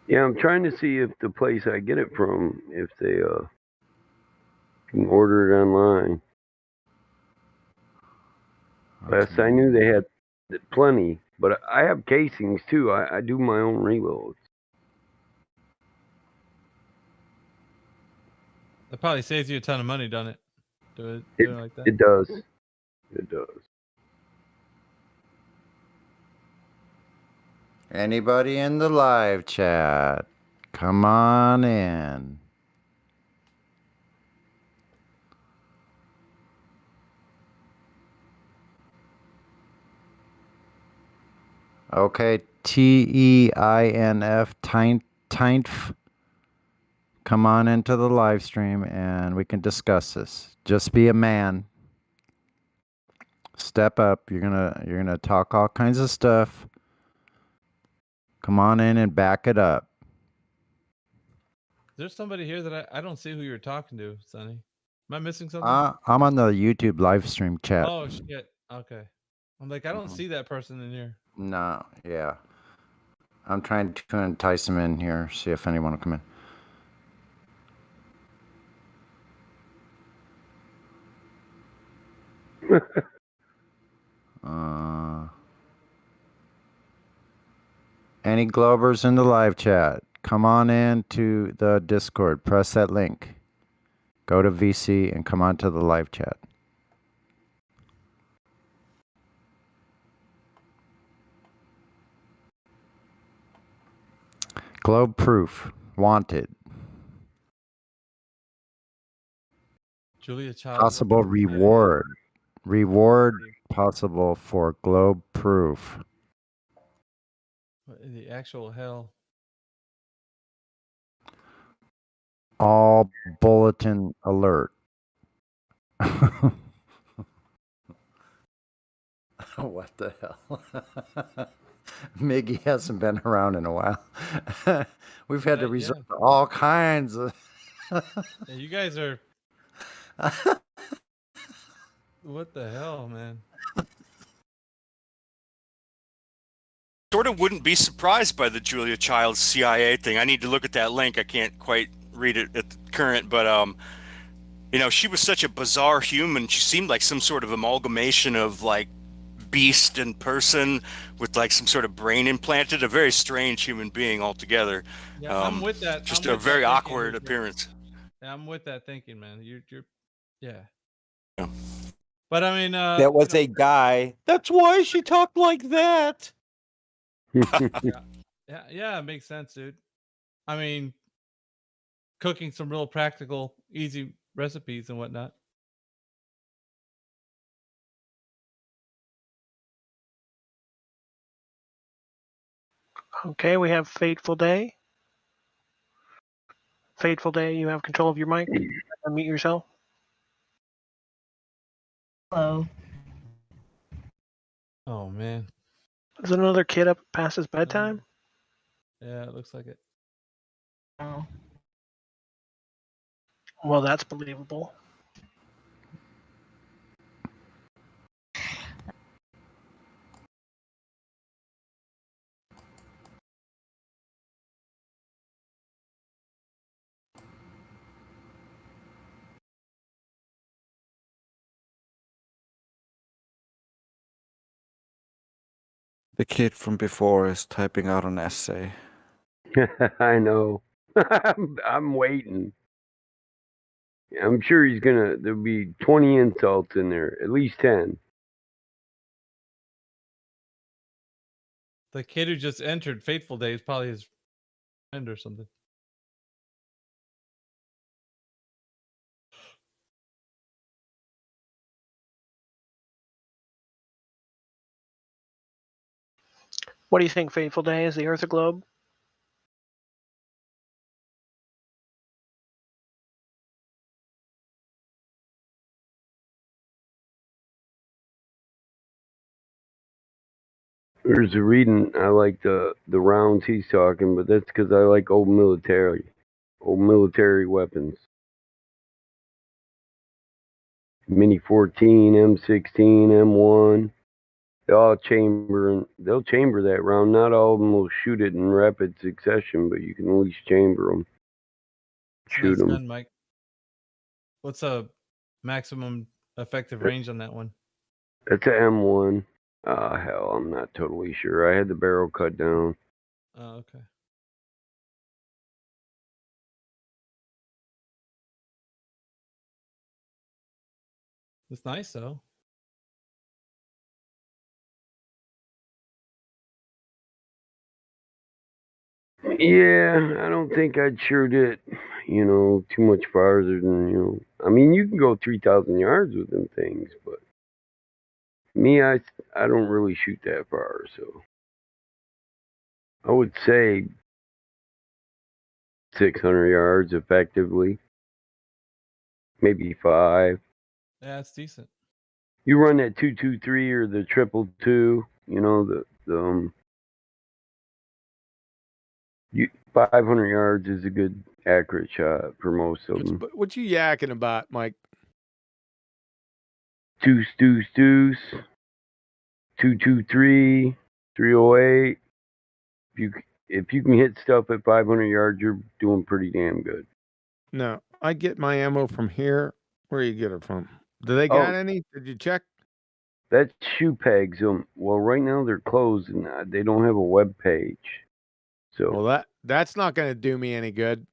Yeah, I'm trying to see if the place I get it from, if they can order it online. Last I knew they had plenty, but I have casings too. I do my own reloads. That probably saves you a ton of money, doesn't it? Do it like that. It does. It does. Anybody in the live chat? Come on in. Okay, TEINF, Teinf. Come on into the live stream and we can discuss this. Just be a man. Step up. You're gonna talk all kinds of stuff. Come on in and back it up. There's somebody here that I don't see who you're talking to, Sonny. Am I missing something? I'm on the YouTube live stream chat. Oh shit. Okay. I'm like, I don't see that person in here. No, yeah. I'm trying to entice them in here, see if anyone will come in. Any Globers in the live chat? Come on in to the Discord. Press that link. Go to VC and come on to the live chat. Globe proof. Wanted. Julia Child. Possible reward. Reward possible for globe proof. What in the actual hell? All bulletin alert. What the hell? Miggy hasn't been around in a while. We've had to resort to all kinds of. Yeah, you guys are. What the hell, man? Sort of wouldn't be surprised by the Julia Childs CIA thing. I need to look at that link. I can't quite read it at the current, but you know, she was such a bizarre human. She seemed like some sort of amalgamation of like beast and person with like some sort of brain implanted. A very strange human being altogether. Yeah, I'm with that. Just I'm a with very that thinking, awkward Luke. appearance. Yeah, I'm with that thinking, man. You're yeah. Yeah. But I mean, That was a guy. That's why she talked like that. yeah, it makes sense, dude. I mean, cooking some real practical, easy recipes and whatnot. Okay, we have Fateful Day. Fateful Day, you have control of your mic. Unmute yourself. Hello. Oh man. Is it another kid up past his bedtime? Yeah, it looks like it. Oh. Well, that's believable. The kid from before is typing out an essay. I know. I'm waiting. I'm sure he's gonna. There'll be 20 insults in there, at least 10. The kid who just entered Fateful Day is probably his friend or something. What do you think, Fateful Day? Is the Earth a globe? There's a reading. I like the rounds he's talking, but that's because I like old military weapons. Mini 14, M16, M1. They'll chamber that round. Not all of them will shoot it in rapid succession, but you can at least chamber them. Shoot Nice them. gun, Mike. What's a maximum effective range on that one? That's a M1. Hell, I'm not totally sure. I had the barrel cut down. Oh, okay. It's nice though. Yeah, I don't think I'd shoot it, too much farther than, I mean, you can go 3,000 yards with them things, but me, I don't really shoot that far, so I would say 600 yards effectively, maybe 5. Yeah, it's decent. You run that 223 or the 222, you 500 yards is a good accurate shot for most of them. What you yakking about, Mike? Deuce, 223, 308. If you can hit stuff at 500 yards, you're doing pretty damn good. No, I get my ammo from here. Where you get it from? Do they got any? Did you check? That's shoe pegs. Well, right now they're closed and they don't have a web page. So well, that's not going to do me any good.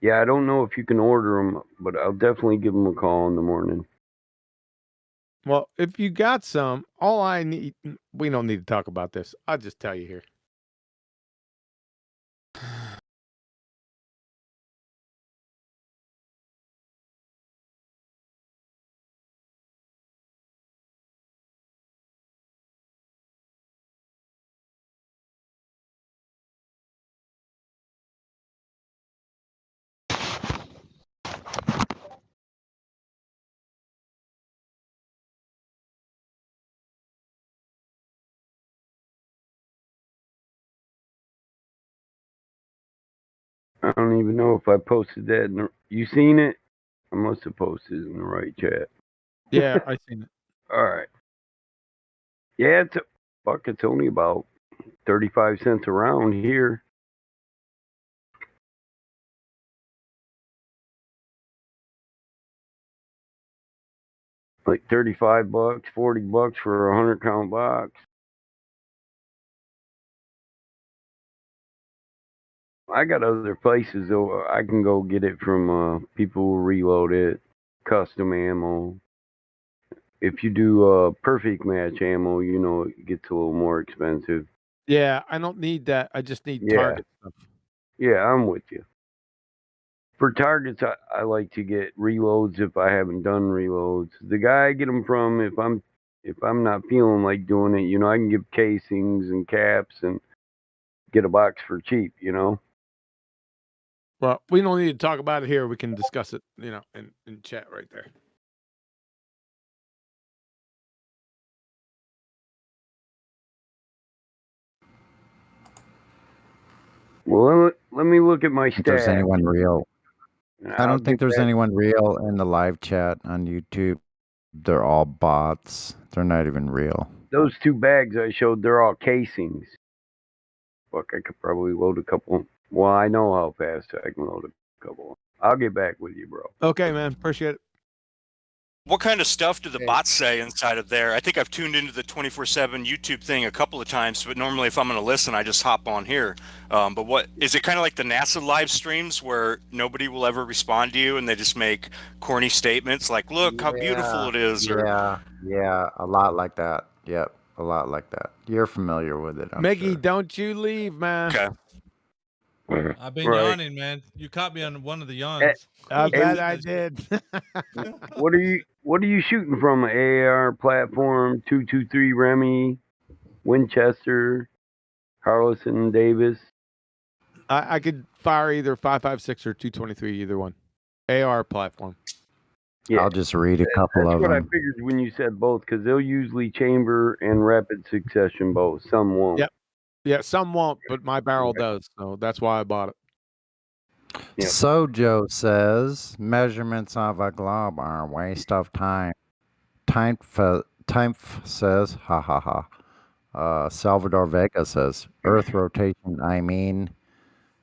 Yeah, I don't know if you can order them, but I'll definitely give them a call in the morning. Well, if you got some, all I need, we don't need to talk about this. I'll just tell you here. I don't even know if I posted that. You seen it? I must have posted it in the right chat. Yeah, I seen it. All right. Yeah, it's only about 35 cents a round here. Like $35, $40 for a 100-count box. I got other places though. I can go get it from people who reload it, custom ammo. If you do perfect match ammo, it gets a little more expensive. Yeah, I don't need that. I just need Yeah. target stuff. Yeah, I'm with you. For targets, I like to get reloads if I haven't done reloads. The guy I get them from, if I'm not feeling like doing it, I can give casings and caps and get a box for cheap. Well, we don't need to talk about it here. We can discuss it, in chat right there. Well, let me look at my If there's stats. anyone real. I I'll don't think get there's back. anyone real in the live chat on YouTube. They're all bots. They're not even real. Those 2 bags I showed, they're all casings. Fuck, I could probably load a couple. Well, I know how fast I can load a couple. I'll get back with you, bro. Okay, man. Appreciate it. What kind of stuff do the bots say inside of there? I think I've tuned into the 24/7 YouTube thing a couple of times, but normally if I'm going to listen, I just hop on here. But what is it kind of like the NASA live streams where nobody will ever respond to you and they just make corny statements like, look how beautiful it is? Yeah, a lot like that. Yep, a lot like that. You're familiar with it, I'm Miggy, sure. don't you leave, man. Okay. I've been Right. yawning, man. You caught me on one of the yawns. I Who's bet sitting I there? did. What are you shooting from? An AR platform, 223 Remy, Winchester, Harlison Davis. I could fire either 5.56 or 223, either one. AR platform. Yeah, I'll just read a couple that's of what I them. figured when you said both, because they'll usually chamber and rapid succession both. Some won't. Yep. Yeah, some won't, but my barrel does, so that's why I bought it. Yep. Sojo says measurements of a globe are a waste of time. Time says, ha ha ha. Salvador Vega says, Earth rotation, I mean.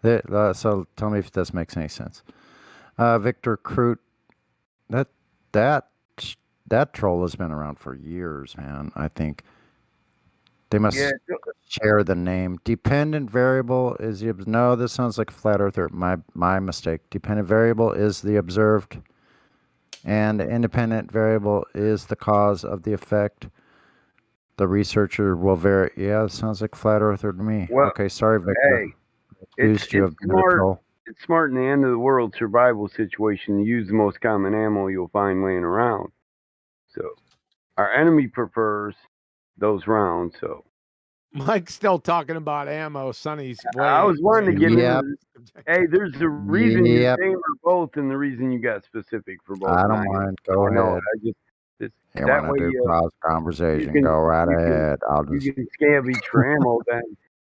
So tell me if this makes any sense. Victor Crute, that troll has been around for years, man. I think they must share the name. Dependent variable is the no. This sounds like flat earther. My mistake. Dependent variable is the observed, and independent variable is the cause of the effect. The researcher will vary. Yeah, it sounds like flat earther to me. Well, Okay, sorry, Victor. Hey, Accused you of being a troll. It's smart in the end of the world survival situation to use the most common ammo you'll find laying around. So our enemy prefers those rounds. So Mike's still talking about ammo. Sonny's I was wanting to get Yep. into this. Hey, there's a reason you Yep. chamber both and the reason you got specific for both. I And don't mind. Go I know. ahead. You want to do cross conversation? Go right ahead. I'll just. You can scavenge for ammo then.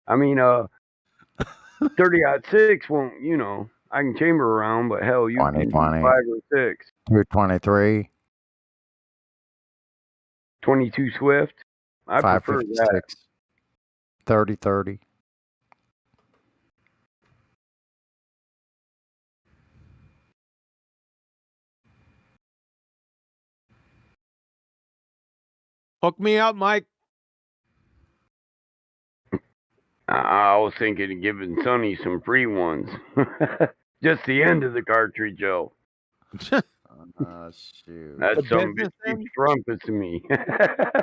I mean, 30-06 won't, I can chamber around, but hell, you can do 2020. 5 or 6. 223. 22 Swift. I prefer that. 556. 3030. Hook me up, Mike. I was thinking of giving Sonny some free ones. Just the end of the cartridge, Joe. Shoot. That's some bitch keeps rumpus to me.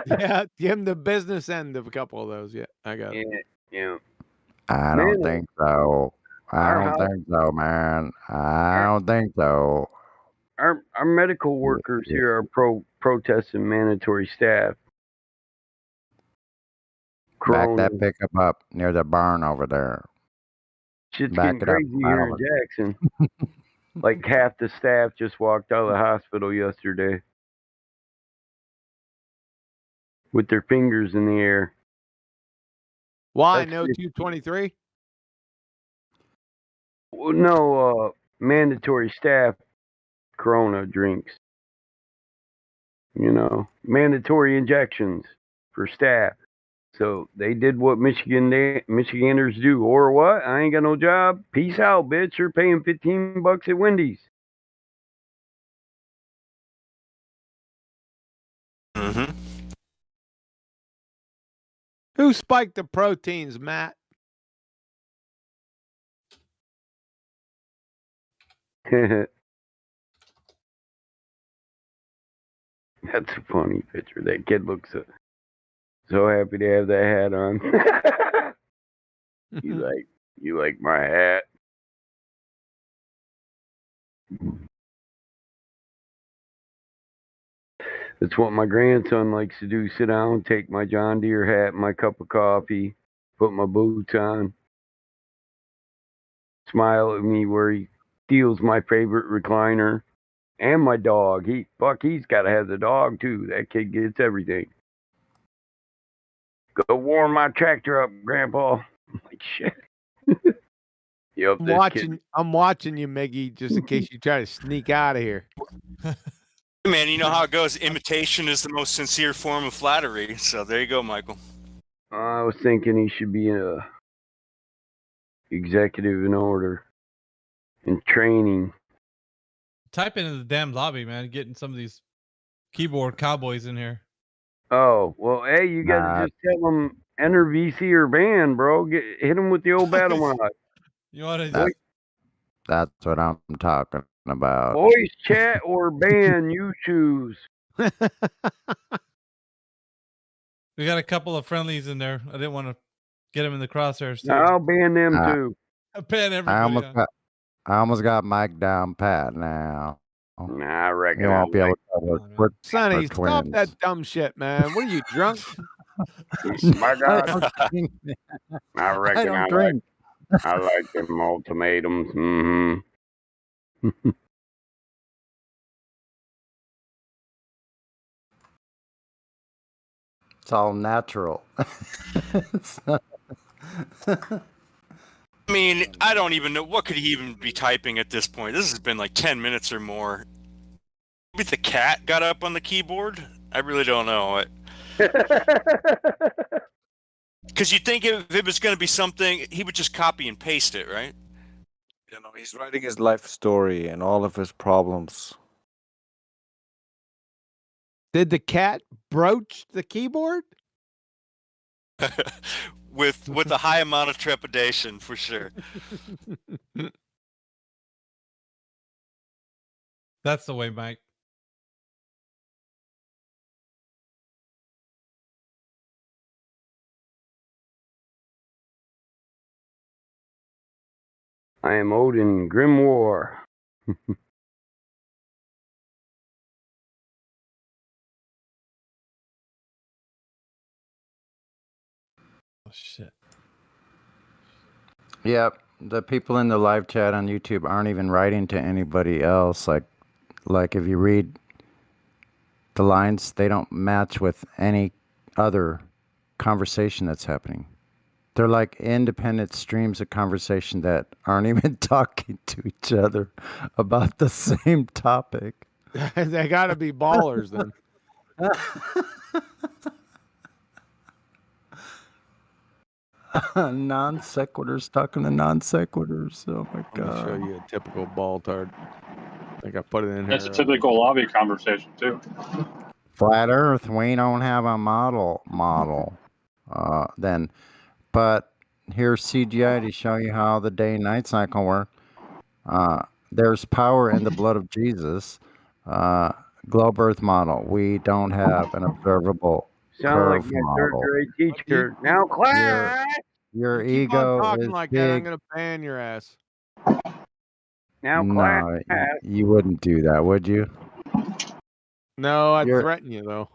Yeah, give him the business end of a couple of those. Yeah, I got it. Yeah. I don't think so. I don't think so, man. I don't think so. Our medical workers here are protesting mandatory staff. Back that pickup up near the barn over there. Shit's Back getting it up. crazy here in Jackson. Like half the staff just walked out of the hospital yesterday with their fingers in the air. Why? No 223? Well, no mandatory staff Corona drinks. mandatory injections for staff. So they did what Michiganders do, or what? I ain't got no job. Peace out, bitch. You're paying $15 at Wendy's. Mm-hmm. Who spiked the proteins, Matt? That's a funny picture. That kid looks so happy to have that hat on. you like my hat? That's what my grandson likes to do. Sit down, take my John Deere hat, my cup of coffee, put my boots on, smile at me where he steals my favorite recliner and my dog. He's got to have the dog too. That kid gets everything. Go warm my tractor up, Grandpa. I'm like, shit. Yep, I'm watching you, Miggy, just in case you try to sneak out of here. Man, you know how it goes. Imitation is the most sincere form of flattery. So there you go, Michael. I was thinking he should be a executive in order and training. Type into the damn lobby, man. Getting some of these keyboard cowboys in here. Oh, well, hey, you got to just tell them enter VC or ban, bro. Hit them with the old battle mod. You want to? That's what I'm talking about. Voice chat or ban, you choose. We got a couple of friendlies in there. I didn't want to get them in the crosshairs too. I'll ban them too. I ban everybody. I almost got Mike down pat now. Nah, I reckon you won't be able to work Sonny, stop that dumb shit, man. What are you, drunk? My God. I reckon don't drink. I like them ultimatums. Mm-hmm. It's all natural. I mean, I don't even know. What could he even be typing at this point? This has been like 10 minutes or more. Maybe the cat got up on the keyboard? I really don't know. Because you'd think if it was going to be something, he would just copy and paste it, right? You know, he's writing his life story and all of his problems. Did the cat broach the keyboard? with a high amount of trepidation, for sure. That's the way, Mike. I am Odin Grimoire. Oh, shit. Yep. The people in the live chat on YouTube aren't even writing to anybody else. Like if you read the lines, they don't match with any other conversation that's happening. They're like independent streams of conversation that aren't even talking to each other about the same topic. They got to be ballers then. Non sequiturs talking to non sequiturs. Oh my god! Let me show you a typical ball tard. I think I put it in That's here. a typical lobby conversation too. Flat Earth, we don't have a model. Then, but here's CGI to show you how the day and night cycle work. There's power in the blood of Jesus. Globe Earth model. We don't have an observable Sound like curve my third model. grade teacher. Now, class. Your Keep on ego talking is like that. I'm big. gonna ban your ass. Now, No, class. you wouldn't do that, would you? No, I'd You're- threaten you though.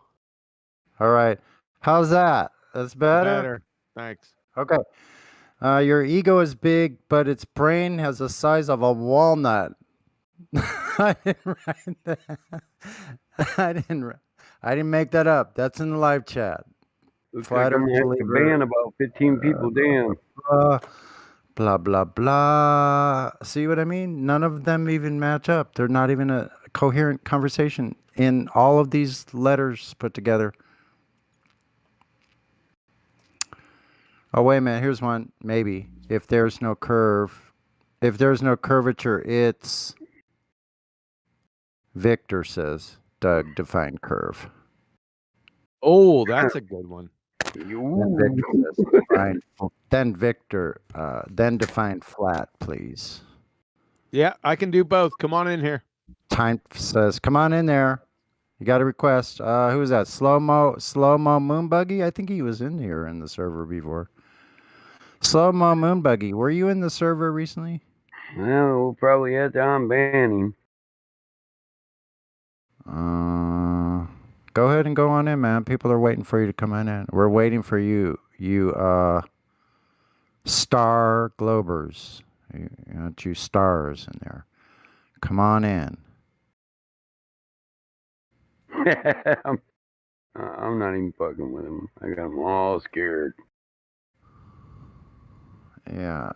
All right. How's that? That's better? Thanks. Okay. Your ego is big, but its brain has the size of a walnut. I didn't write that. I didn't make that up. That's in the live chat. Looks like I'm gonna have to ban about 15 people. Damn. Blah blah blah. See what I mean? None of them even match up. They're not even a coherent conversation in all of these letters put together. Oh, wait a minute. Here's one. Maybe. If there's no curve, if there's no curvature, it's Victor says, Doug, define curve. Oh, that's a good one. Then Victor says, then define flat, please. Yeah, I can do both. Come on in here. Time says, come on in there. You got a request. Who is that? Slow-mo Moonbuggy? I think he was in here in the server before. Slow-mo Moonbuggy, were you in the server recently? Well, we'll probably have to unban him. Go ahead and go on in, man. People are waiting for you to come on in. We're waiting for you. You star globers. You know, two stars in there. Come on in. I'm not even fucking with him. I got him all scared. Yeah.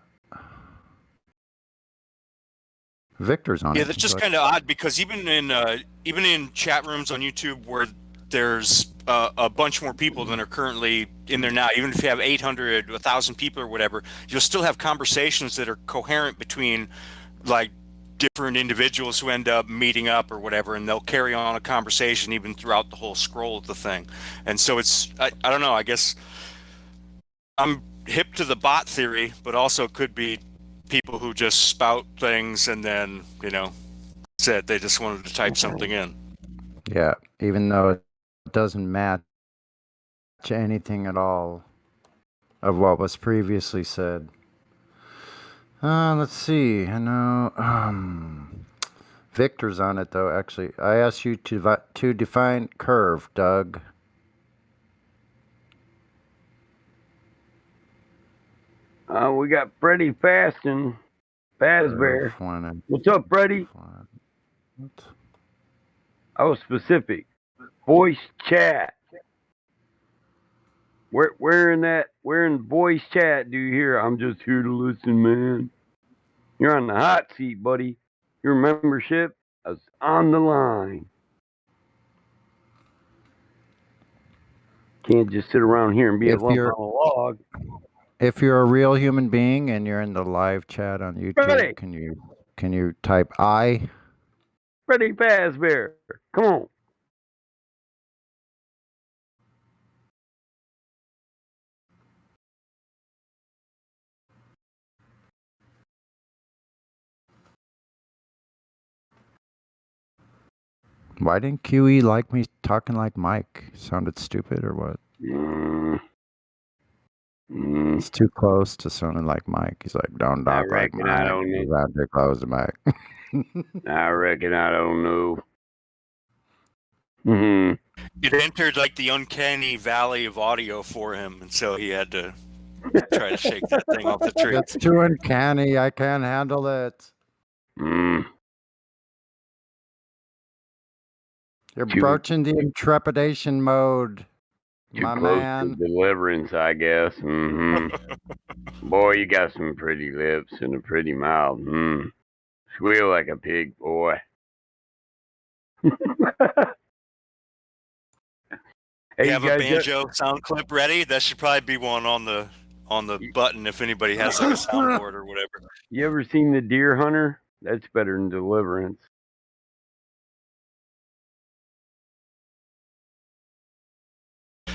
Victor's on Yeah, it. that's just kind of odd because even in chat rooms on YouTube where there's a bunch more people than are currently in there now, even if you have 800, 1,000 people or whatever, you'll still have conversations that are coherent between like different individuals who end up meeting up or whatever, and they'll carry on a conversation even throughout the whole scroll of the thing. And so it's, I don't know, I guess I'm hip to the bot theory, but also could be people who just spout things and then, you know, said they just wanted to type something in. Yeah, even though it doesn't match anything at all of what was previously said. Let's see. I know Victor's on it though. Actually, I asked you to define curve, Doug. We got Freddie Faston, Fazbear. What's up, Freddie? I was specific. Voice chat. Where in voice chat do you hear? I'm just here to listen, man. You're on the hot seat, buddy. Your membership is on the line. Can't just sit around here and be a lump on a log. If you're a real human being and you're in the live chat on YouTube, Freddie. can you type I? Freddie Fazbear. Come on. Why didn't QE like me talking like Mike? Sounded stupid or what? It's too close to sounding like Mike. He's like, don't talk like Mike. I don't know. You have to close the mic. I reckon I don't know. Mm-hmm. It entered like the uncanny valley of audio for him, and so he had to try to shake that thing off the tree. It's too uncanny. I can't handle it. You're broaching the intrepidation mode, my close man. to deliverance, I guess. Boy, you got some pretty lips and a pretty mouth. Squeal like a pig, boy. You have a banjo sound clip ready? That should probably be one on the button if anybody has like a soundboard or whatever. You ever seen The Deer Hunter? That's better than Deliverance.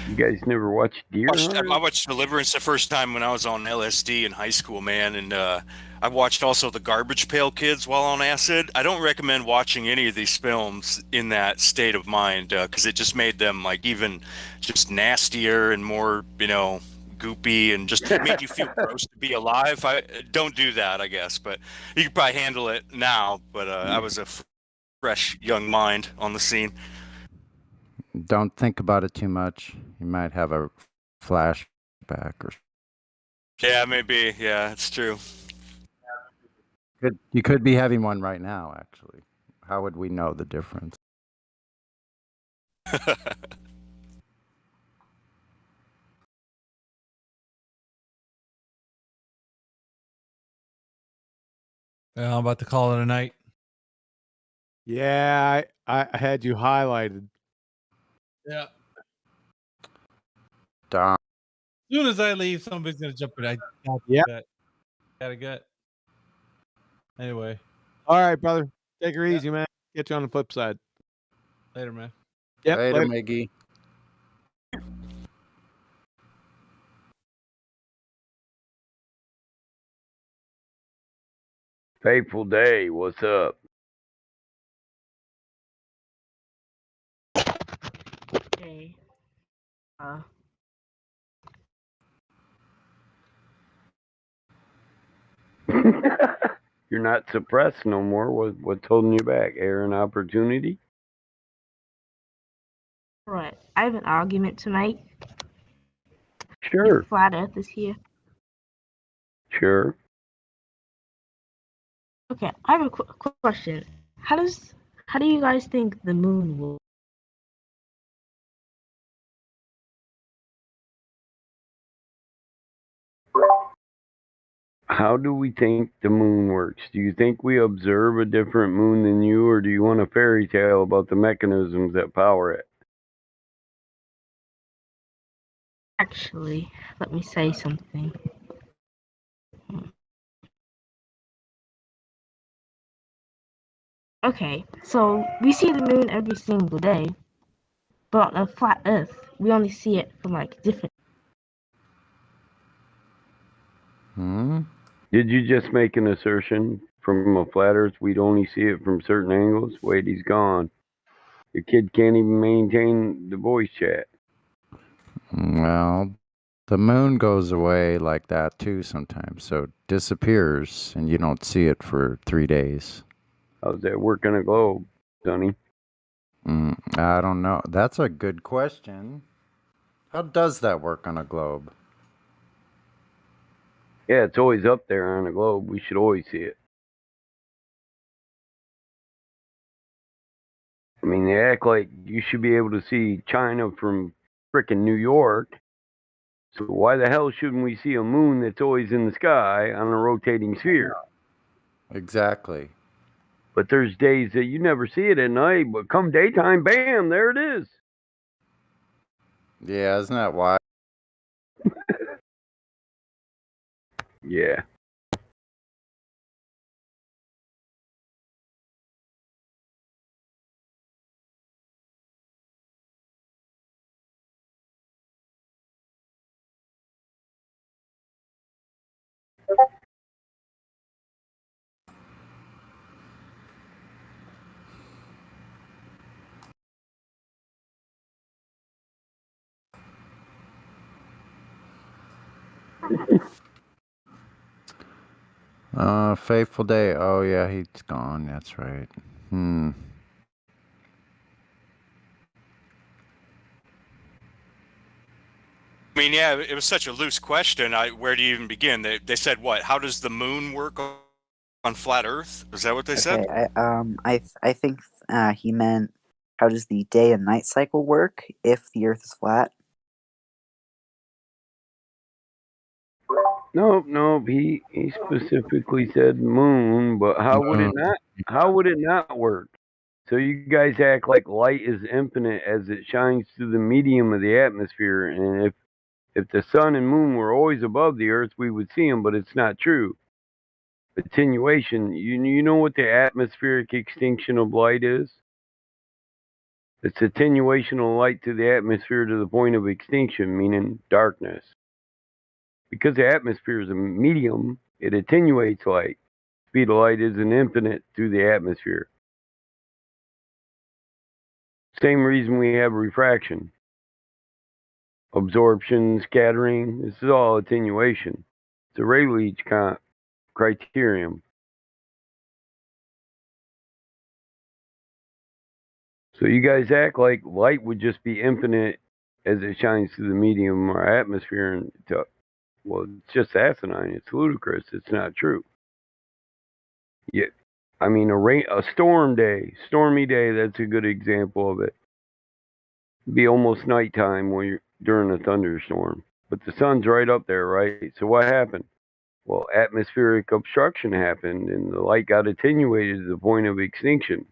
You guys never watched Deer Hunter? I watched Deliverance the first time when I was on LSD in high school, man, and I watched also the Garbage Pail Kids while on acid. I don't recommend watching any of these films in that state of mind because it just made them like even just nastier and more, you know, goopy and just made you feel gross to be alive. I don't do that, I guess, but you could probably handle it now. But I was a fresh young mind on the scene. Don't think about it too much. You might have a flashback or. Yeah, maybe. Yeah, it's true. You could be having one right now, actually. How would we know the difference? I'm about to call it a night. Yeah, I had you highlighted. Yeah. Darn. As soon as I leave, somebody's gonna jump in. I got Yep. that. Got a gut. Anyway, All right, brother. Take her easy, man. Get you on the flip side. later, man. Yep. Later, Later. Miggy. Fateful day. What's up? Hey. You're not suppressed no more. What's holding you back? Air and opportunity? Right. I have an argument to make. Sure. Flat Earth is here. Sure. Okay, I have a question. How do you guys think the moon will? How do we think the moon works? Do you think we observe a different moon than you, or do you want a fairy tale about the mechanisms that power it? Actually, let me say something. Okay, so we see the moon every single day, but on a flat Earth, we only see it from like different. Did you just make an assertion from a flat Earth we'd only see it from certain angles? Wait, he's gone. The kid can't even maintain the voice chat. Well, the moon goes away like that too sometimes. So it disappears and you don't see it for 3 days. How's that work on a globe, Sonny? I don't know. That's a good question. How does that work on a globe? Yeah, it's always up there on a globe. We should always see it. I mean, they act like you should be able to see China from frickin' New York. So why the hell shouldn't we see a moon that's always in the sky on a rotating sphere? Exactly. But there's days that you never see it at night, but come daytime, bam, there it is. Yeah, isn't that why? Yeah. Faithful Day. Oh yeah, he's gone. That's right. I mean, yeah, it was such a loose question. Where do you even begin? They said what? How does the moon work on flat Earth? Is that what they said? I think he meant how does the day and night cycle work if the Earth is flat? No, he specifically said moon, but how would it not? How would it not work? So you guys act like light is infinite as it shines through the medium of the atmosphere, and if the sun and moon were always above the Earth, we would see them, but it's not true. Attenuation. You know what the atmospheric extinction of light is? It's attenuation of light to the atmosphere to the point of extinction, meaning darkness. Because the atmosphere is a medium, it attenuates light. Speed of light isn't infinite through the atmosphere. Same reason we have refraction. Absorption, scattering, this is all attenuation. It's a Rayleigh criterion. So you guys act like light would just be infinite as it shines through the medium or atmosphere, and well, it's just asinine. It's ludicrous. It's not true. Yeah, I mean a stormy day. That's a good example of it. It'd be almost nighttime when you're during a thunderstorm, but the sun's right up there, right? So what happened? Well, atmospheric obstruction happened, and the light got attenuated to the point of extinction.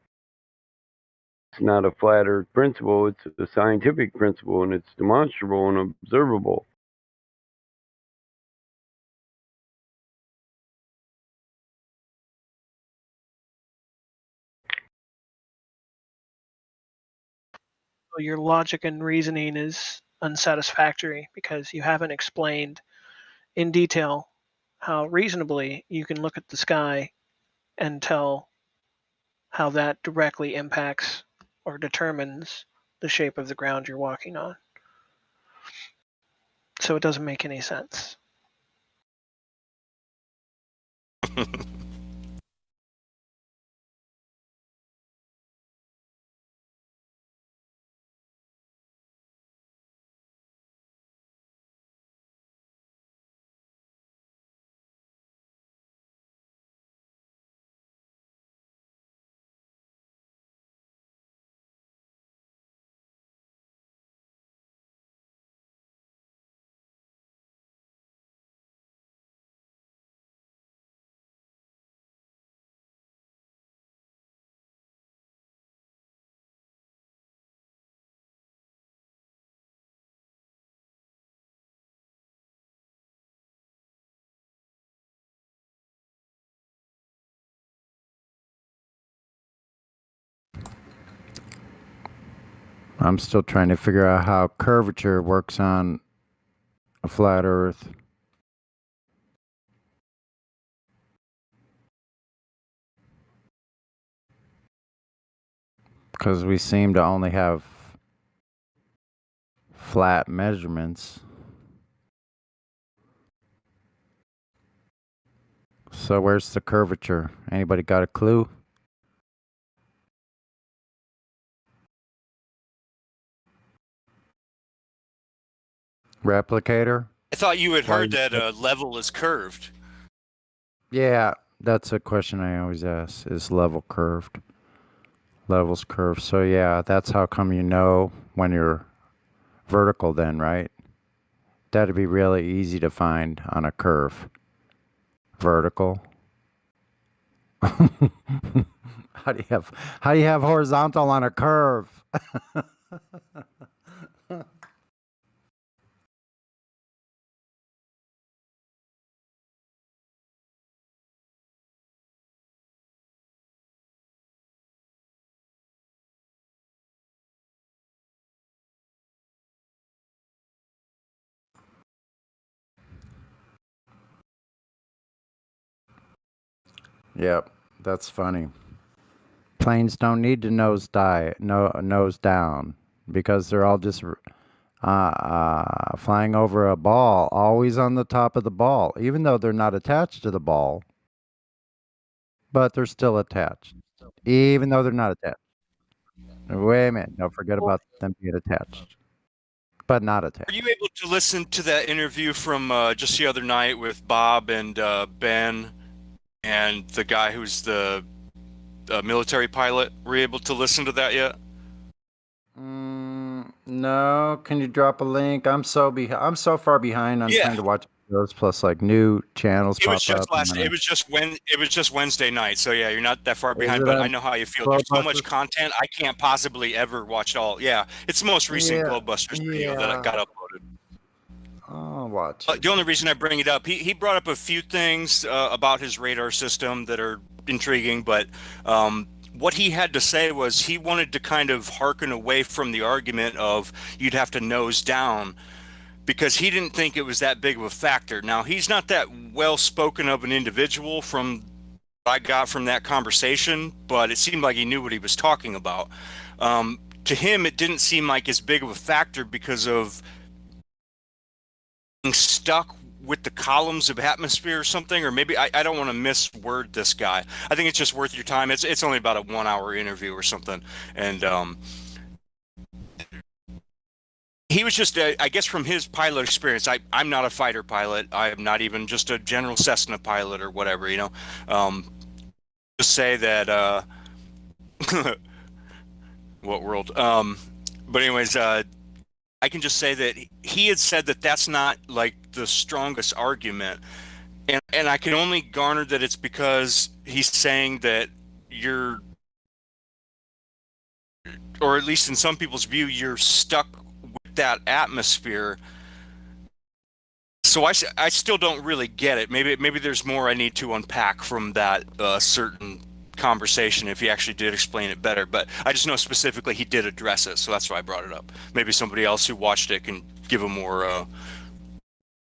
not a flat Earth principle. It's a scientific principle, and it's demonstrable and observable. So your logic and reasoning is unsatisfactory because you haven't explained in detail how reasonably you can look at the sky and tell how that directly impacts or determines the shape of the ground you're walking on. So it doesn't make any sense. I'm still trying to figure out how curvature works on a flat Earth. Because we seem to only have flat measurements. So where's the curvature? Anybody got a clue? Replicator? I thought you had Why heard you- that level is curved. Yeah, that's a question I always ask. Is level curved? Level's curved. So yeah, that's how come you know when you're vertical then, right? That'd be really easy to find on a curve. Vertical. How do you have horizontal on a curve? Yep, that's funny. Planes don't need to nose down because they're all just flying over a ball, always on the top of the ball, even though they're not attached to the ball, but they're still attached, even though they're not attached. Wait a minute, don't forget about them being attached, but not attached. Are you able to listen to that interview from just the other night with Bob and Ben and the guy who's the military pilot? Were you able to listen to that yet? No, can you drop a link? I'm so far behind on trying to watch those. Plus, like new channels It was pop up. just it was just Wednesday night. So yeah, you're not that far behind, it but on I know how you feel. There's so much Globebusters? content, I can't possibly ever watch it all. Yeah, it's the most recent Globebusters video that I got uploaded. Oh, watch. The only reason I bring it up, he brought up a few things about his radar system that are intriguing, but what he had to say was he wanted to kind of hearken away from the argument of you'd have to nose down because he didn't think it was that big of a factor. Now, he's not that well spoken of an individual from what I got from that conversation, but it seemed like he knew what he was talking about. To him, it didn't seem like as big of a factor because of being stuck with the columns of atmosphere or something, or maybe I don't want to misword this guy. I think it's just worth your time. It's only about a 1 hour interview or something. And he was just, I guess from his pilot experience, I'm not a fighter pilot. I'm not even just a general Cessna pilot or whatever, you know. Just say that, what world? But anyways, I can just say that he had said that that's not like the strongest argument, and I can only garner that it's because he's saying that you're or at least in some people's view, you're stuck with that atmosphere. So I still don't really get it. Maybe there's more I need to unpack from that certain conversation if he actually did explain it better. But I just know specifically he did address it, so that's why I brought it up. Maybe somebody else who watched it can give a more a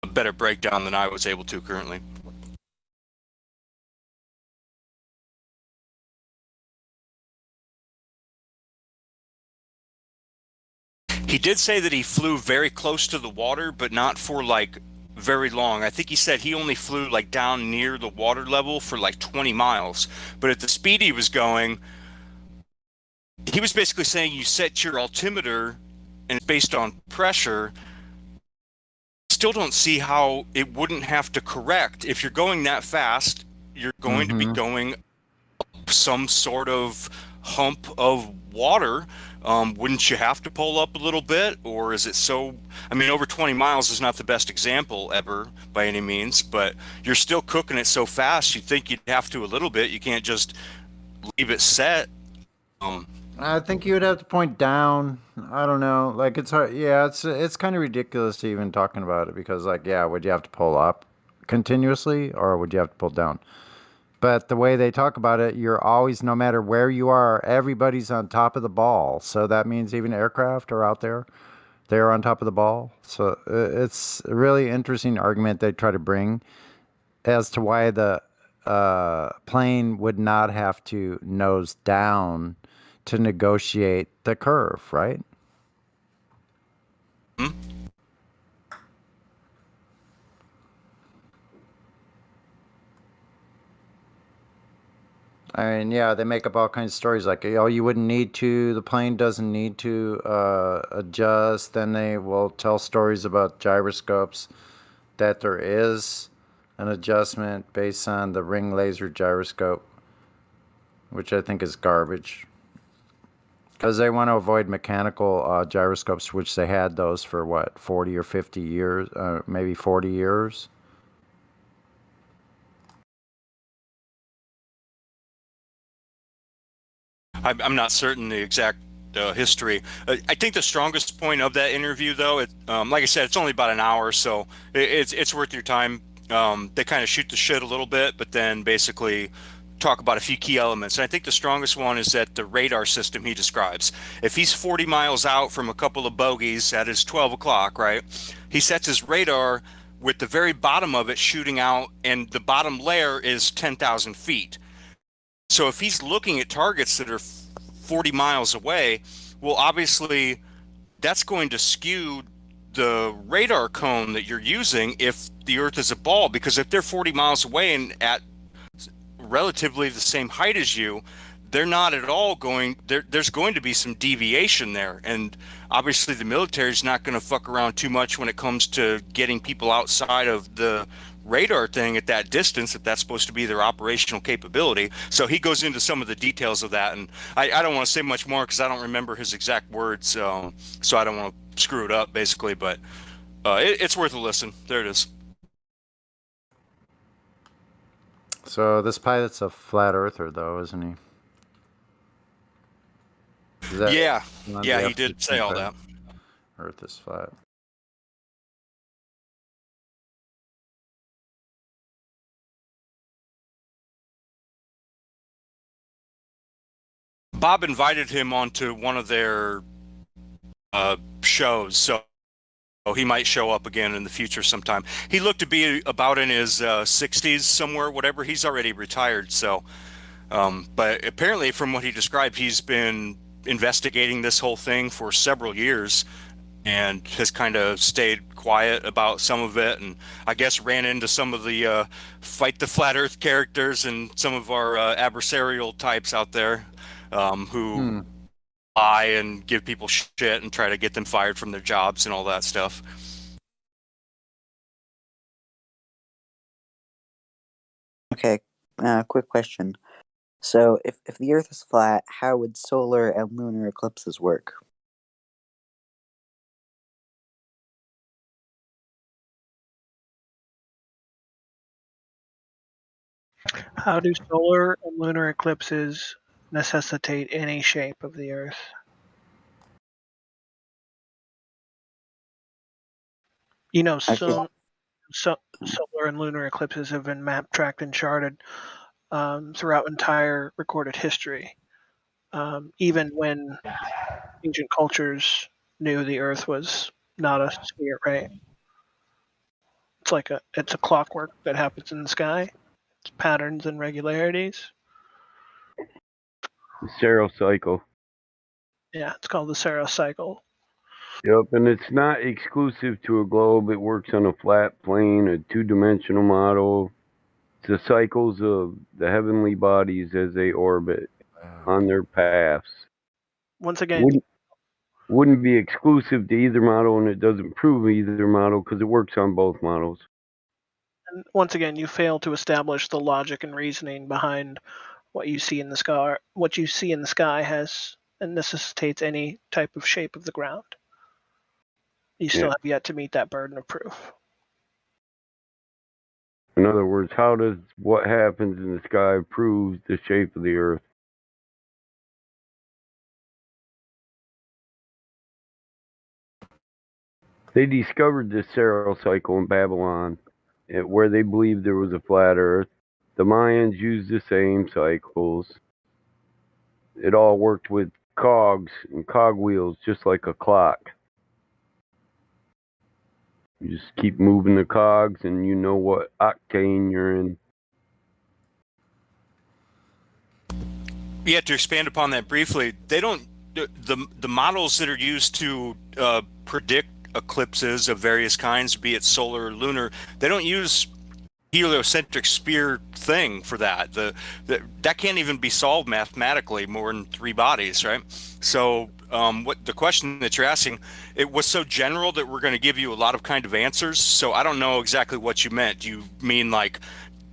better breakdown than I was able to currently. He did say that he flew very close to the water, but not for like very long. I think he said he only flew like down near the water level for like 20 miles. But at the speed he was going, he was basically saying you set your altimeter and it's based on pressure. Still don't see how it wouldn't have to correct. If you're going that fast, you're going to be going up some sort of hump of water. Wouldn't you have to pull up a little bit? Or is it so, I mean, over 20 miles is not the best example ever by any means, but you're still cooking it so fast, you'd think you'd have to a little bit. You can't just leave it set. I think you would have to point down. I don't know. Like it's hard. Yeah, it's kind of ridiculous to even talking about it because like, yeah, would you have to pull up continuously or would you have to pull down? But the way they talk about it, you're always, no matter where you are, everybody's on top of the ball. So that means even aircraft are out there. They're on top of the ball. So it's a really interesting argument they try to bring as to why the plane would not have to nose down to negotiate the curve, right? I mean, yeah, they make up all kinds of stories like, oh, you wouldn't need to, the plane doesn't need to adjust. Then they will tell stories about gyroscopes that there is an adjustment based on the ring laser gyroscope, which I think is garbage. Because they want to avoid mechanical gyroscopes, which they had those for what, 40 or 50 years, maybe 40 years. I'm not certain the exact history. I think the strongest point of that interview, though, like I said, it's only about an hour, so it's worth your time. They kind of shoot the shit a little bit, but then basically talk about a few key elements. And I think the strongest one is that the radar system he describes. If he's 40 miles out from a couple of bogeys at his 12 o'clock, right, he sets his radar with the very bottom of it shooting out, and the bottom layer is 10,000 feet. So if he's looking at targets that are 40 miles away, well, obviously that's going to skew the radar cone that you're using if the Earth is a ball, because if they're 40 miles away and at relatively the same height as you, they're not at all going, there's going to be some deviation there. And obviously the military is not going to fuck around too much when it comes to getting people outside of the radar thing at that distance, if that's supposed to be their operational capability. So he goes into some of the details of that, and I don't want to say much more because I don't remember his exact words, so I don't want to screw it up basically, but it's worth a listen. There it is. So this pilot's a flat earther though, isn't he? Yeah, he did say all that. Earth is flat. Bob invited him onto one of their shows, so he might show up again in the future sometime. He looked to be about in his 60s somewhere, whatever. He's already retired, so. But apparently, from what he described, he's been investigating this whole thing for several years and has kind of stayed quiet about some of it, and I guess ran into some of the fight the flat earth characters and some of our adversarial types out there who lie and give people shit and try to get them fired from their jobs and all that stuff. Okay, quick question. So, if the Earth is flat, how would solar and lunar eclipses work? How do solar and lunar eclipses necessitate any shape of the Earth? You know, Okay. solar and lunar eclipses have been mapped, tracked, and charted throughout entire recorded history. Even when ancient cultures knew the Earth was not a sphere, right? It's a clockwork that happens in the sky. It's patterns and regularities. The Saros cycle. Yeah, it's called the Saros cycle. Yep, and it's not exclusive to a globe. It works on a flat plane, a two-dimensional model. It's the cycles of the heavenly bodies as they orbit on their paths. Once again, Wouldn't be exclusive to either model, and it doesn't prove either model because it works on both models. and once again, you fail to establish the logic and reasoning behind what you see in the sky. What you see in the sky has and necessitates any type of shape of the ground. You still have yet to meet that burden of proof. In other words, how does what happens in the sky prove the shape of the Earth? They discovered this Saros cycle in Babylon, where they believed there was a flat Earth. The Mayans used the same cycles. It all worked with cogs and cogwheels, just like a clock. You just keep moving the cogs, and you know what octane you're in. Yeah, to expand upon that briefly, they don't the models that are used to predict eclipses of various kinds, be it solar or lunar, they don't use heliocentric sphere thing for that. That can't even be solved mathematically more than three bodies, right? So what the question that you're asking, it was so general that we're going to give you a lot of kind of answers. So I don't know exactly what you meant. Do you mean like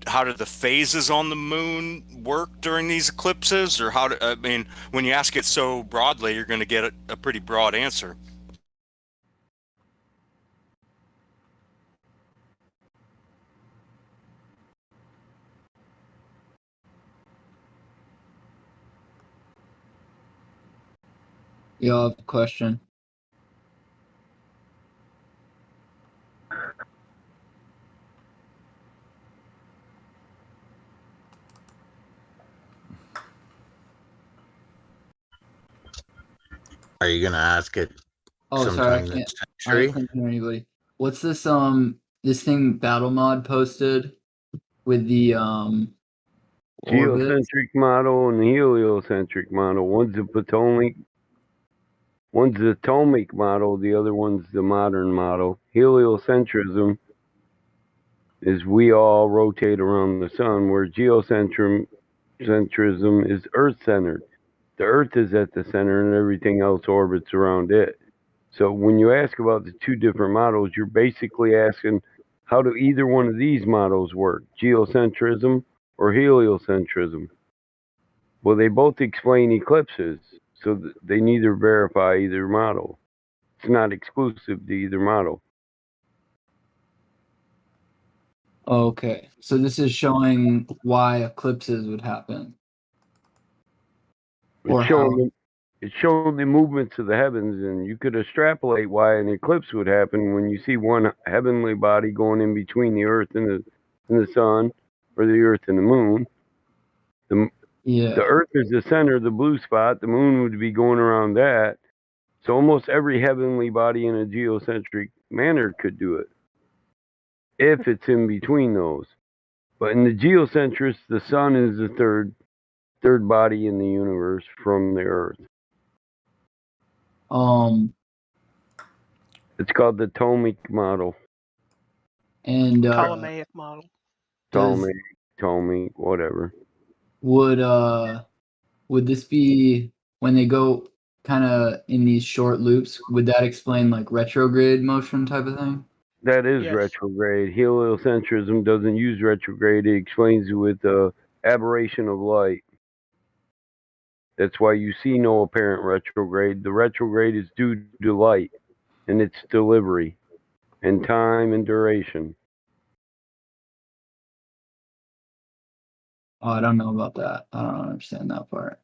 how do the phases on the moon work during these eclipses, or I mean, when you ask it so broadly, you're going to get a pretty broad answer. Yeah, I have a question. Are you gonna ask it Oh, sorry, sometime this I century? couldn't hear anybody. What's this thing Battle Mod posted with the orbit? Geocentric model and the heliocentric model. One's the atomic model, the other one's the modern model. Heliocentrism is we all rotate around the sun, where geocentrism is Earth-centered. The Earth is at the center and everything else orbits around it. So when you ask about the two different models, you're basically asking, how do either one of these models work? Geocentrism or heliocentrism? Well, they both explain eclipses, so they neither verify either model. It's not exclusive to either model. Okay, so this is showing why eclipses would happen. Or It's showing the movements of the heavens, and you could extrapolate why an eclipse would happen when you see one heavenly body going in between the Earth and the Sun, or the Earth and the Moon. The Earth is the center of the blue spot. The Moon would be going around that. So almost every heavenly body in a geocentric manner could do it, if it's in between those. But in the geocentrics, the Sun is the third body in the universe from the Earth. It's called the Ptolemaic model. And Ptolemaic model. Ptolemaic, whatever. Would this be when they go kind of in these short loops? Would that explain like retrograde motion type of thing? That is retrograde. Heliocentrism doesn't use retrograde. It explains it with aberration of light. That's why you see no apparent retrograde. The retrograde is due to light and its delivery and time and duration. Oh, I don't know about that. I don't understand that part.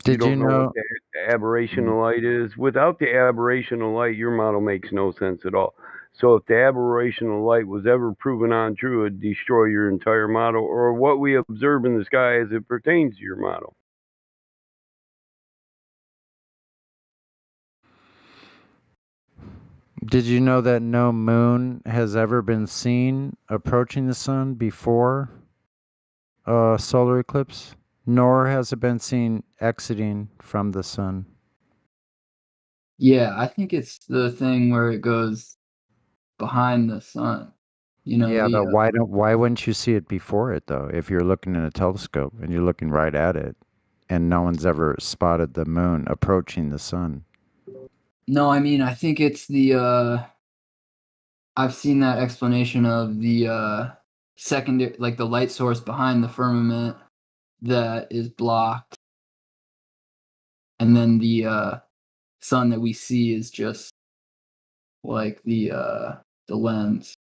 You Did don't you know know? what the aberrational light is. Without the aberrational light, your model makes no sense at all. So if the aberrational light was ever proven untrue, it'd destroy your entire model or what we observe in the sky as it pertains to your model. Did you know that no moon has ever been seen approaching the sun before a solar eclipse, nor has it been seen exiting from the sun? Yeah, I think it's the thing where it goes behind the sun. You know, Yeah, the but why wouldn't you see it before it though? If you're looking in a telescope and you're looking right at it, and no one's ever spotted the moon approaching the sun. no, I mean, I think it's the I've seen that explanation of the secondary, like the light source behind the firmament that is blocked, and then the sun that we see is just like the lens.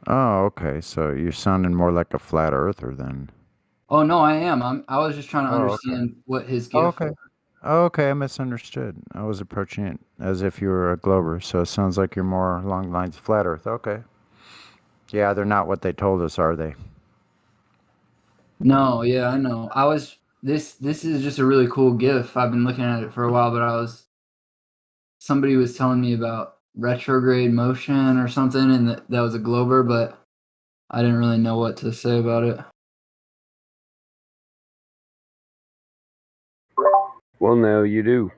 Oh, okay. So you're sounding more like a flat earther then. Oh no, I am. I was just trying to Oh, okay. understand what his Oh, gift okay. was. Oh, okay, I misunderstood. I was approaching it as if you were a glober, so it sounds like you're more along the lines of flat earth. Okay. Yeah, they're not what they told us, are they? No, yeah, I know. I was this is just a really cool GIF. I've been looking at it for a while, but somebody was telling me about retrograde motion or something, and that was a glober, but I didn't really know what to say about it. Well, now you do.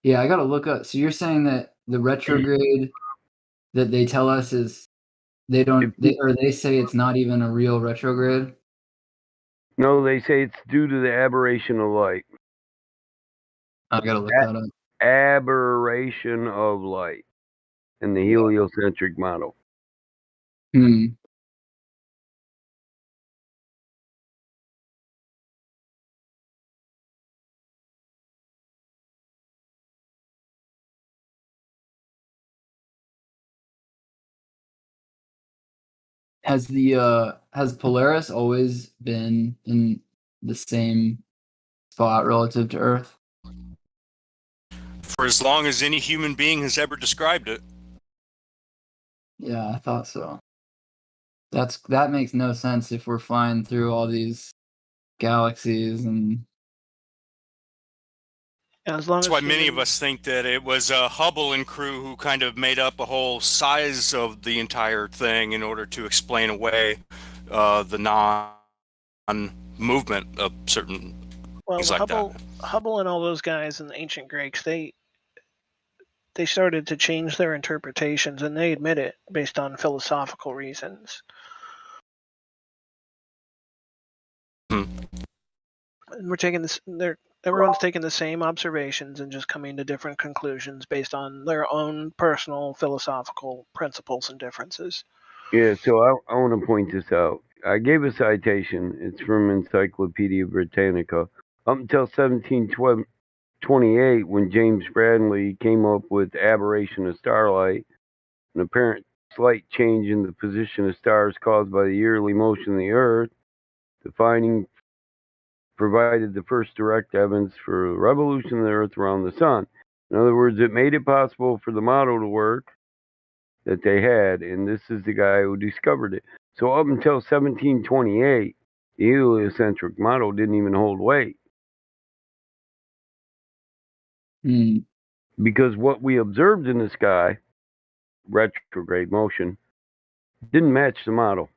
Yeah, I gotta look up. So you're saying that the retrograde that they tell us is they say it's not even a real retrograde? No, they say it's due to the aberration of light. I gotta look that up. Aberration of light in the heliocentric model. Hmm. Has Polaris always been in the same spot relative to Earth? For as long as any human being has ever described it. Yeah, I thought so. That makes no sense if we're flying through all these galaxies and as long That's as why many of humans, us think that it was Hubble and crew who kind of made up a whole size of the entire thing in order to explain away the non-movement of certain well, things like that. Hubble and all those guys and the ancient Greeks, they started to change their interpretations, and they admit it based on philosophical reasons. And we're taking this. Everyone's taking the same observations and just coming to different conclusions based on their own personal philosophical principles and differences. Yeah, so I want to point this out. I gave a citation. It's from Encyclopedia Britannica. Up until 1728, when James Bradley came up with aberration of starlight, an apparent slight change in the position of stars caused by the yearly motion of the Earth, the finding provided the first direct evidence for the revolution of the Earth around the Sun. In other words, it made it possible for the model to work that they had, and this is the guy who discovered it. So up until 1728, the heliocentric model didn't even hold weight. Because what we observed in the sky, retrograde motion, didn't match the model.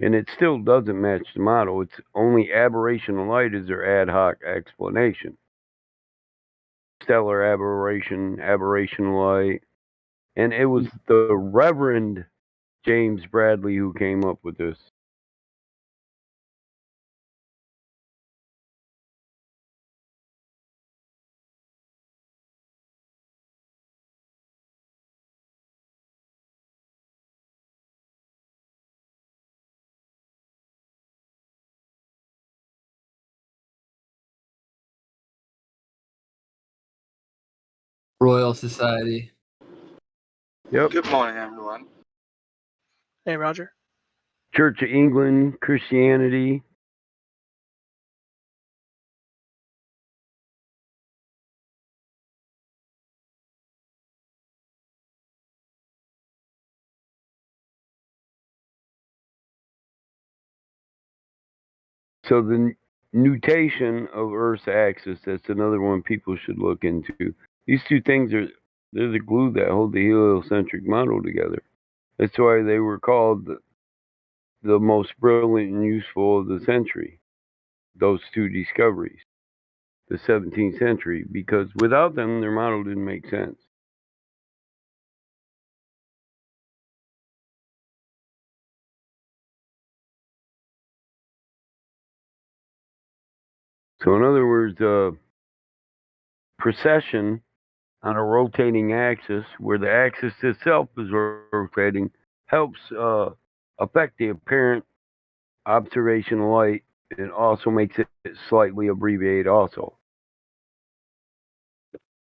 And it still doesn't match the model. It's only aberration of light is their ad hoc explanation. Stellar aberration, aberration of light. And it was the Reverend James Bradley who came up with this. Royal Society. Yep. Good morning, everyone. Hey, Roger. Church of England, Christianity. So the nutation of Earth's axis, that's another one people should look into. These two things they're the glue that hold the heliocentric model together. That's why they were called the most brilliant and useful of the century. Those two discoveries, the 17th century, because without them, their model didn't make sense. So in other words, precession on a rotating axis, where the axis itself is rotating, helps affect the apparent observation light, and also makes it slightly abbreviated also.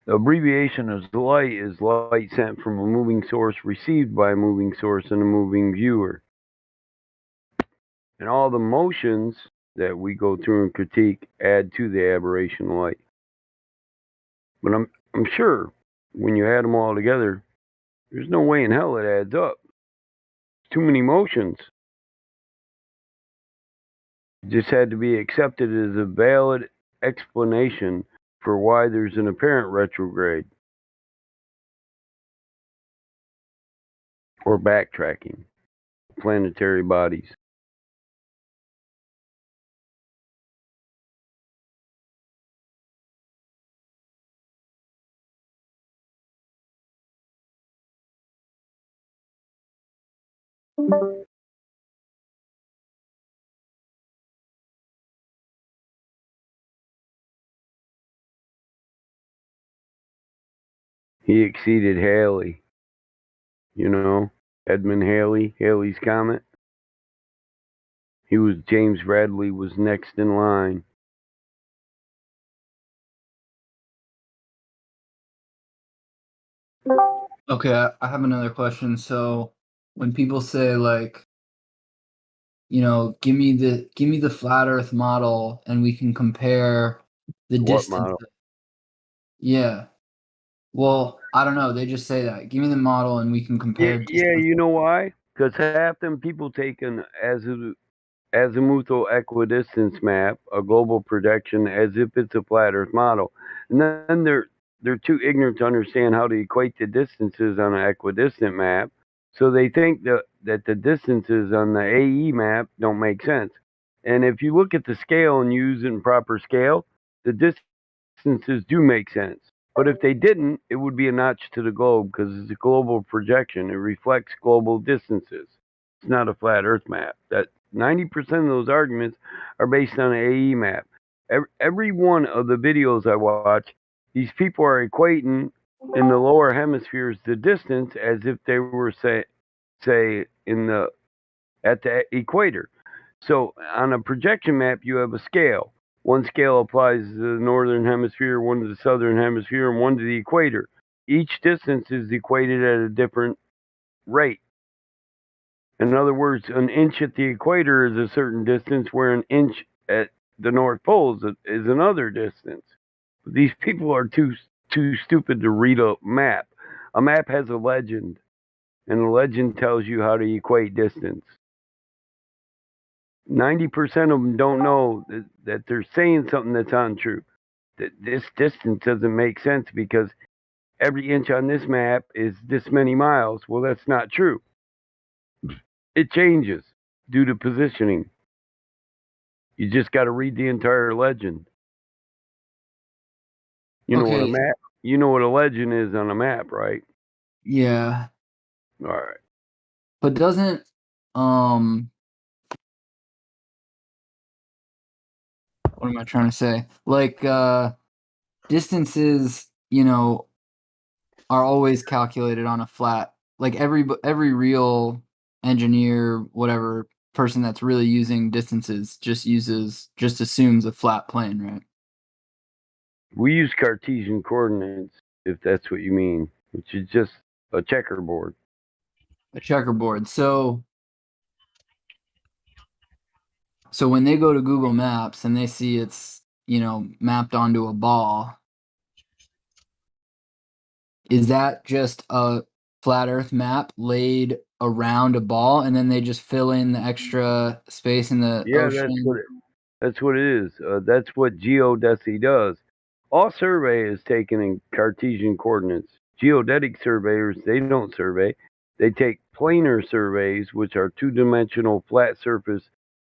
The abbreviation of light is light sent from a moving source received by a moving source and a moving viewer. And all the motions that we go through and critique add to the aberration light. But I'm sure when you add them all together, there's no way in hell it adds up. Too many motions. It just had to be accepted as a valid explanation for why there's an apparent retrograde or backtracking planetary bodies. He exceeded Halley, you know, Edmund Halley, Halley's Comet. He was, James Bradley was next in line. Okay, I have another question. So when people say like, give me the flat Earth model and we can compare the distance. Model? Yeah. Well, I don't know. They just say that. Give me the model and we can compare. Yeah, you know why? Because half them people take an azimuthal equidistance map, a global projection, as if it's a flat Earth model, and then they're too ignorant to understand how to equate the distances on an equidistant map. So they think that the distances on the AE map don't make sense. And if you look at the scale and use it in proper scale, the distances do make sense. But if they didn't, it would be a notch to the globe because it's a global projection. It reflects global distances. It's not a flat Earth map. That 90% of those arguments are based on an AE map. Every one of the videos I watch, these people are equating in the lower hemispheres the distance as if they were say at the equator. So on a projection map, you have a scale. One scale applies to the northern hemisphere, one to the southern hemisphere, and one to the equator. Each distance is equated at a different rate. In other words, an inch at the equator is a certain distance, where an inch at the North Pole is another distance. These people are too stupid to read a map. A map has a legend, and the legend tells you how to equate distance. 90% of them don't know that they're saying something that's untrue. That this distance doesn't make sense because every inch on this map is this many miles. Well, that's not true. It changes due to positioning. You just got to read the entire legend. You know what a map? You know what a legend is on a map, right? Yeah. All right. But doesn't what am I trying to say? Like distances, are always calculated on a flat. Like every real engineer, whatever person that's really using distances just assumes a flat plane, right? We use Cartesian coordinates, if that's what you mean, which is just a checkerboard. A checkerboard. So when they go to Google Maps and they see it's, mapped onto a ball, is that just a flat Earth map laid around a ball and then they just fill in the extra space in the ocean? That's what it is. That's what geodesy does. All survey is taken in Cartesian coordinates. Geodetic surveyors, they don't survey. They take planar surveys, which are two-dimensional flat surface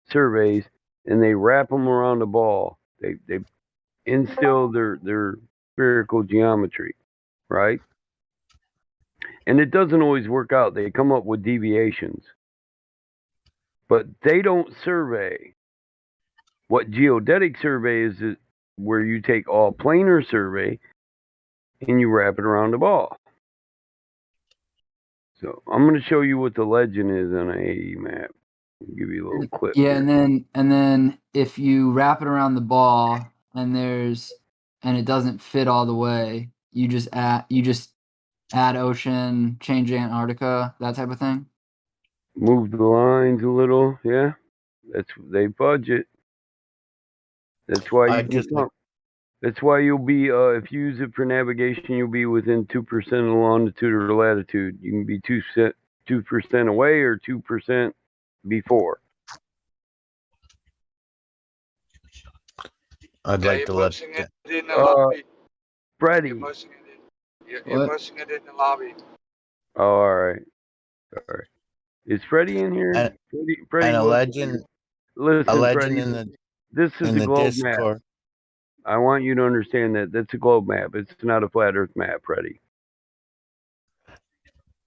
surveys, and they wrap them around a ball. They instill their spherical geometry, right? And it doesn't always work out. They come up with deviations. But they don't survey. What geodetic survey is where you take all planar survey and you wrap it around the ball. So I'm going to show you what the legend is on an AE map. I'll give you a little clip. Yeah, here. and then if you wrap it around the ball and it doesn't fit all the way, you just add ocean, change Antarctica, that type of thing. Move the lines a little, yeah. They budget. That's why you can come. That's why you'll be if you use it for navigation, you'll be within 2% of the longitude or latitude. You can be 2% away or 2% before. I'd like to let it in the lobby. Freddie. You're posting it in the lobby. Oh, all right. Sorry. Is Freddie in here? And, Freddie and a was legend. Listen, a legend Freddie, in the this is in the the globe Discord. map. I want you to understand that that's a globe map. It's not a flat Earth map, Freddie.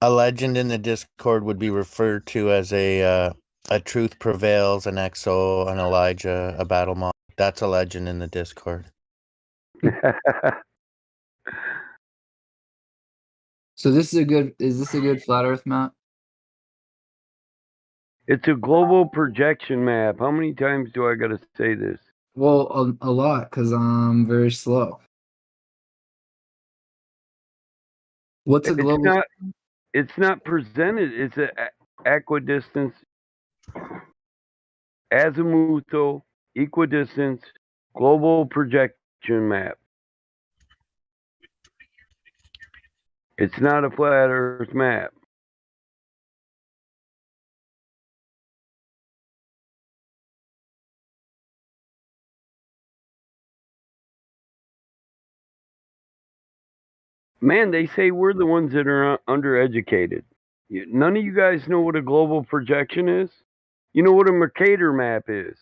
A legend in the Discord would be referred to as a truth prevails, an EXO, an Elijah, a battle mod. That's a legend in the Discord. So is this a good flat Earth map? It's a global projection map. How many times do I got to say this? Well, a lot, because I'm very slow. What's a global? It's not presented. It's an equidistance, azimuthal, equidistance, global projection map. It's not a flat Earth map. Man, they say we're the ones that are undereducated. None of you guys know what a global projection is? You know what a Mercator map is?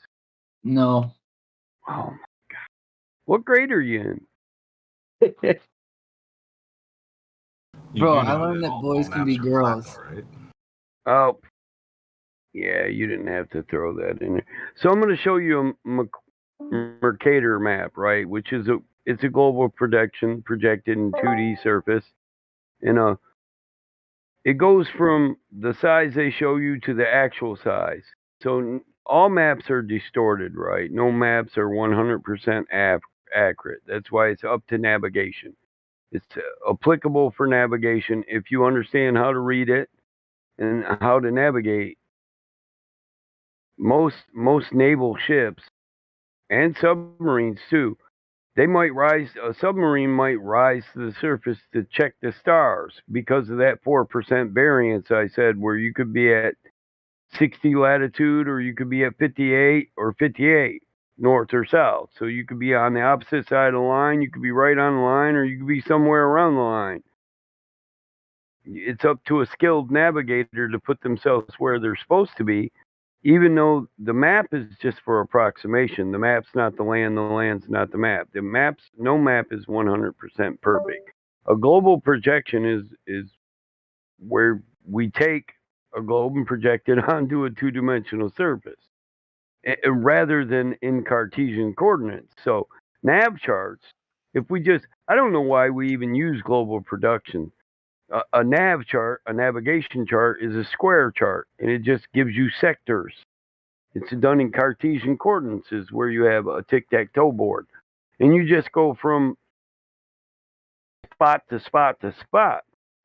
No. Oh my God. What grade are you in? Bro, I learned that boys can be girls. Oh, yeah, you didn't have to throw that in there. So I'm going to show you a Mercator map, right? Which is it's a global projection projected in 2D surface. And it goes from the size they show you to the actual size. So all maps are distorted, right? No maps are 100% accurate. That's why it's up to navigation. It's applicable for navigation if you understand how to read it and how to navigate. Most naval ships and submarines too, a submarine might rise to the surface to check the stars because of that 4% variance I said, where you could be at 60 latitude or you could be at 58 or 58 north or south. So you could be on the opposite side of the line, you could be right on the line, or you could be somewhere around the line. It's up to a skilled navigator to put themselves where they're supposed to be, even though the map is just for approximation. The map's not the land's not the map. No map is 100% perfect. A global projection is where we take a globe and project it onto a two-dimensional surface rather than in Cartesian coordinates. So nav charts, I don't know why we even use global production. A nav chart, a navigation chart, is a square chart, and it just gives you sectors. It's done in Cartesian coordinates, is where you have a tic-tac-toe board, and you just go from spot to spot to spot.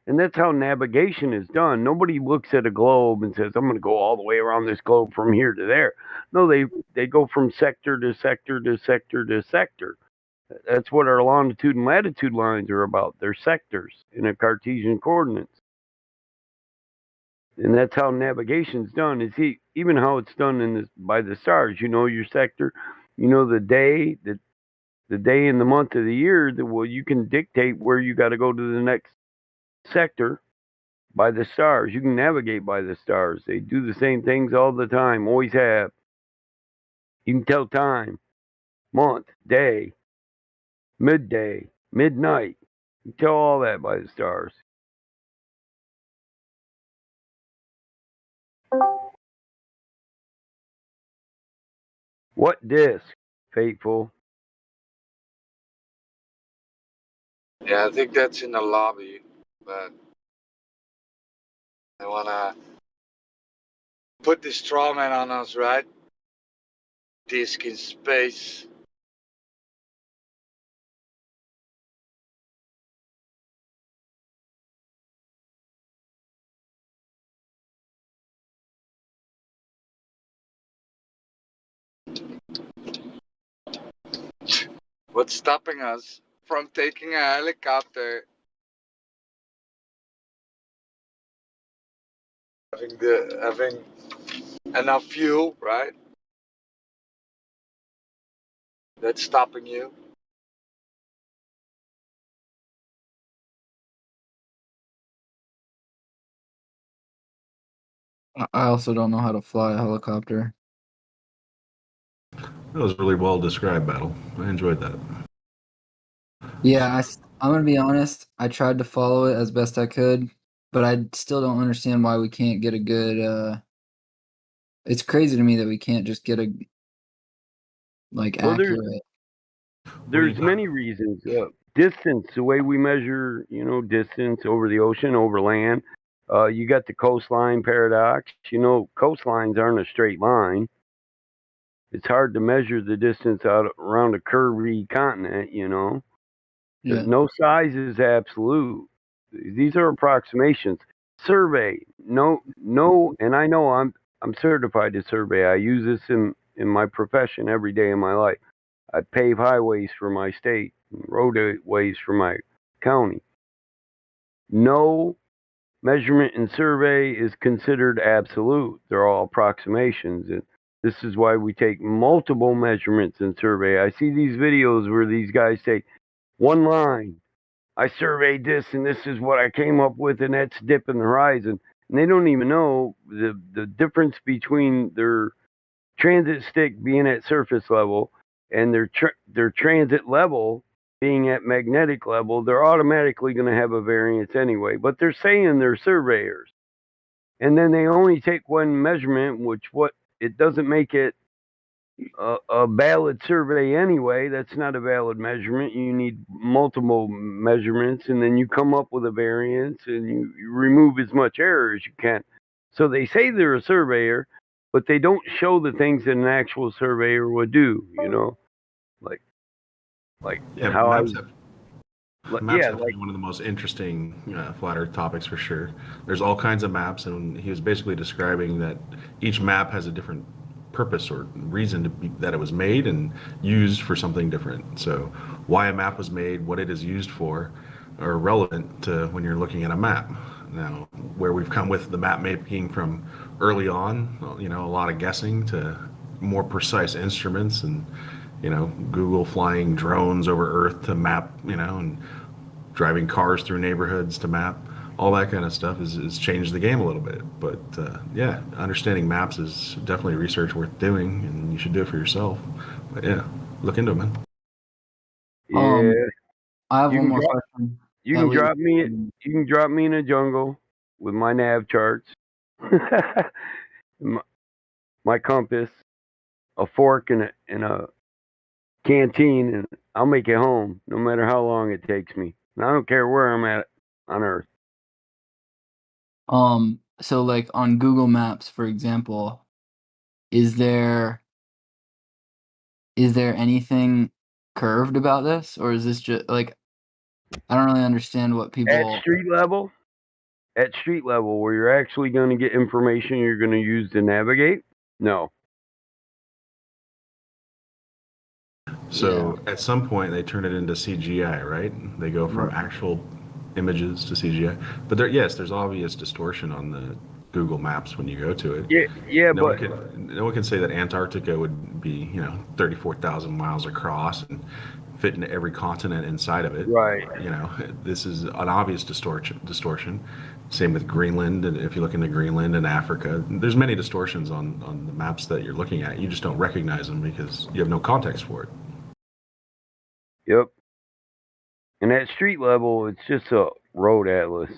And that's how navigation is done. Nobody looks at a globe and says, I'm going to go all the way around this globe from here to there. No, they go from sector to sector to sector to sector. That's what our longitude and latitude lines are about. They're sectors in a Cartesian coordinates. And that's how navigation's done. Even how it's done by the stars. You know your sector. you know, the day and the month of the year, well, you can dictate where you got to go to the next sector by the stars. You can navigate by the stars. They do the same things all the time, always have. You can tell time, month, day, midday, midnight. You can tell all that by the stars. What disc, Faithful? Yeah, I think that's in the lobby, but I wanna put the straw man on us, right? Disc in space. What's stopping us from taking a helicopter? Having enough fuel, right? That's stopping you. I also don't know how to fly a helicopter. That was really well described, Battle. I enjoyed that. Yeah, I'm gonna be honest. I tried to follow it as best I could, but I still don't understand why we can't get a good. It's crazy to me that we can't just get a Well, accurate. there's many reasons. Distance, the way we measure, you know, distance over the ocean, over land. You got the coastline paradox. You know, coastlines aren't a straight line. It's hard to measure the distance out around a curvy continent, you know. Yeah. No size is absolute. These are approximations. Survey, no, and I know I'm certified to survey. I use this in my profession every day of my life. I pave highways for my state, roadways for my county. No measurement and survey is considered absolute. They're all approximations. And this is why we take multiple measurements and survey. I see these videos where these guys say, one line, I surveyed this and this is what I came up with, and that's dip in the horizon. And they don't even know the difference between their transit stick being at surface level and their transit level being at magnetic level. They're automatically going to have a variance anyway, but they're saying they're surveyors. And then they only take one measurement, which it doesn't make it a valid survey anyway. That's not a valid measurement. You need multiple measurements, and then you come up with a variance, and you remove as much error as you can. So they say they're a surveyor, but they don't show the things that an actual surveyor would do. You know, like Yeah, how maps yeah, have been one of the most interesting flat Earth topics for sure. There's all kinds of maps, and he was basically describing that each map has a different purpose or reason that it was made and used for something different. So why a map was made, what it is used for, are relevant to when you're looking at a map. Now, where we've come with the map making from early on, you know, a lot of guessing to more precise instruments and, you know, Google flying drones over Earth to map, you know, and driving cars through neighborhoods to map. All that kind of stuff has changed the game a little bit. But yeah, understanding maps is definitely research worth doing, and you should do it for yourself. But yeah, look into it, man. yeah. I have You one can more drop- question. You that can we- drop me. You can drop me in a jungle with my nav charts, my compass, a fork, and a canteen, and I'll make it home, no matter how long it takes me. And I don't care where I'm at on Earth. So like on Google Maps, for example, is there anything curved about this, or is this just like I don't really understand what people At street level, where you're actually going to get information you're going to use to navigate, no. So at some point they turn it into CGI, right? They go from Right. actual images to CGI. But there's obvious distortion on the Google Maps when you go to it. Yeah, No but one can say that Antarctica would be 34,000 miles across and fit into every continent inside of it. right. This is an obvious distortion. Same with Greenland, and if you look into Greenland and Africa, there's many distortions on the maps that you're looking at. You just don't recognize them because you have no context for it. Yep. And at street level, it's just a road atlas.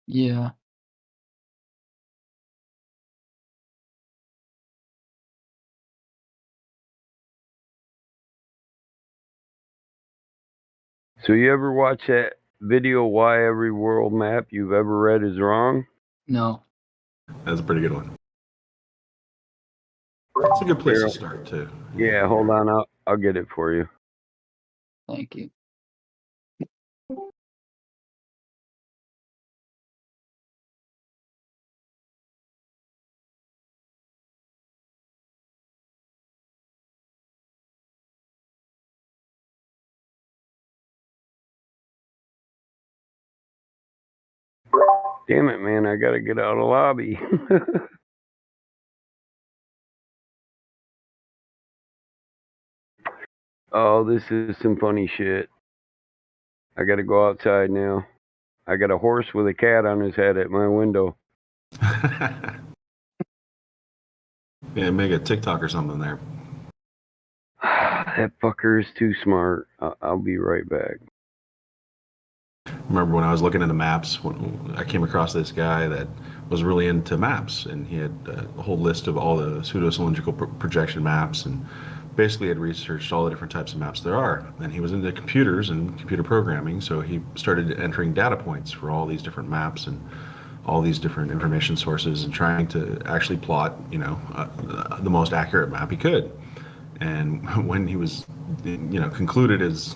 Yeah. So you ever watch that video, Why Every World Map You've Ever Read Is Wrong? No. That's a pretty good one. It's a good place to start too. Yeah, hold on, I'll get it for you. Thank you. Damn it, man, I gotta get out of the lobby. Oh, this is some funny shit. I gotta go outside now. I got a horse with a cat on his head at my window. Yeah, make a TikTok or something there. That fucker is too smart. I'll be right back. Remember when I was looking into maps, when I came across this guy that was really into maps, and he had a whole list of all the pseudo-cylindrical projection maps, and basically had researched all the different types of maps there are. And he was into computers and computer programming, so he started entering data points for all these different maps and all these different information sources, and trying to actually plot, the most accurate map he could. And when he was, concluded his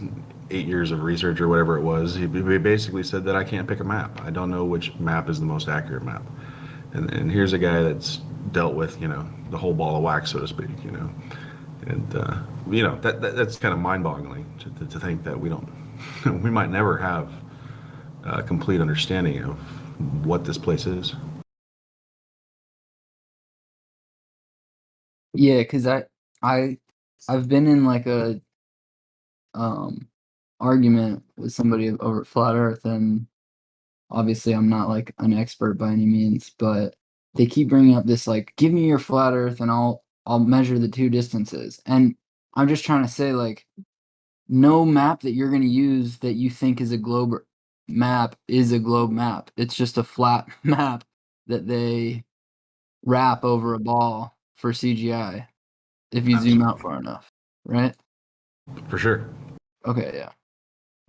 8 years of research or whatever it was, he basically said that I can't pick a map. I don't know which map is the most accurate map. And here's a guy that's dealt with, the whole ball of wax, so to speak, And that's kind of mind-boggling to think that we might never have a complete understanding of what this place is. Yeah, because I've been in like a argument with somebody over flat Earth, and obviously I'm not like an expert by any means, but they keep bringing up this like, give me your flat Earth and I'll measure the two distances. And I'm just trying to say, like, no map that you're going to use that you think is a globe map is a globe map. It's just a flat map that they wrap over a ball for CGI if you zoom out far enough, right? For sure. Okay, yeah.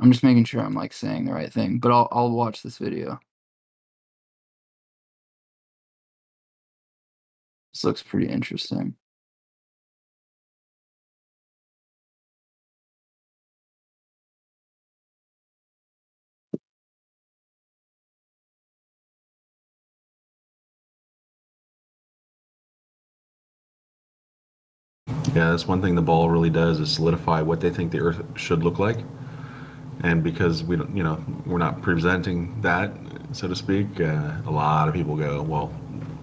I'm just making sure I'm like saying the right thing, but I'll watch this video. This looks pretty interesting. Yeah, that's one thing the ball really does, is solidify what they think the Earth should look like. And because we don't, we're not presenting that, so to speak, a lot of people go, well,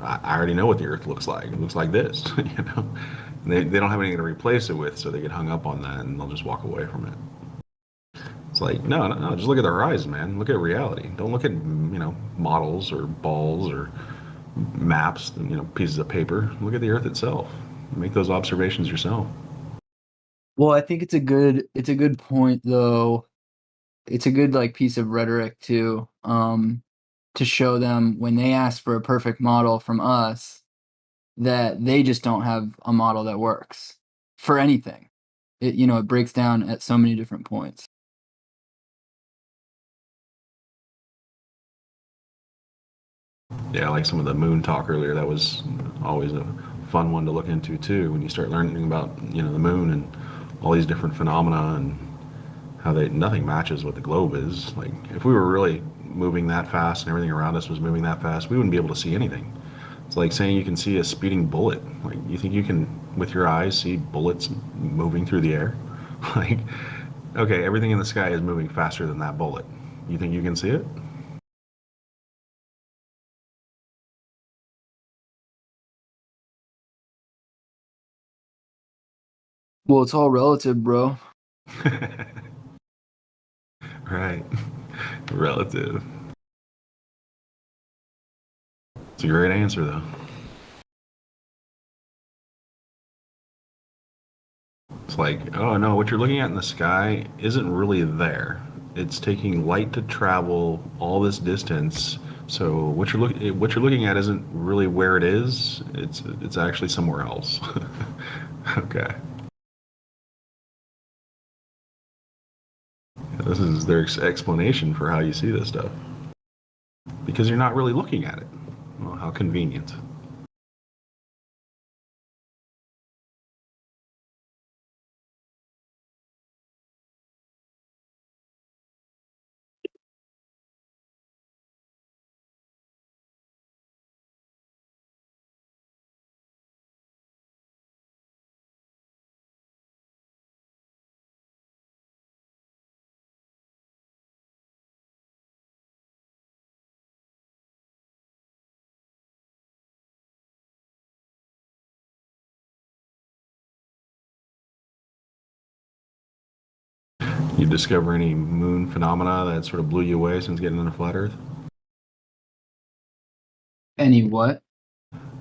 I already know what the Earth looks like. It looks like this, And they don't have anything to replace it with, so they get hung up on that and they'll just walk away from it. It's like, no, just look at the horizon, man. Look at reality. Don't look at, models or balls or maps, pieces of paper. Look at the Earth itself. Make those observations yourself. Well, I think it's a good point though. It's a good like piece of rhetoric too, to show them when they ask for a perfect model from us that they just don't have a model that works for anything. It breaks down at so many different points. Yeah, like some of the moon talk earlier, that was always a fun one to look into too, when you start learning about, the moon and all these different phenomena and how nothing matches what the globe is. Like, if we were really moving that fast and everything around us was moving that fast, we wouldn't be able to see anything. It's like saying you can see a speeding bullet. Like, you think you can, with your eyes, see bullets moving through the air? Like, okay, everything in the sky is moving faster than that bullet. You think you can see it? Well, it's all relative, bro. Right. Relative. It's a great answer, though. It's like, oh no, what you're looking at in the sky isn't really there. It's taking light to travel all this distance. So what you're looking at isn't really where it is. It's actually somewhere else. Okay. This is their explanation for how you see this stuff. Because you're not really looking at it. Well, how convenient. You discover any moon phenomena that sort of blew you away since getting into flat Earth? Any what?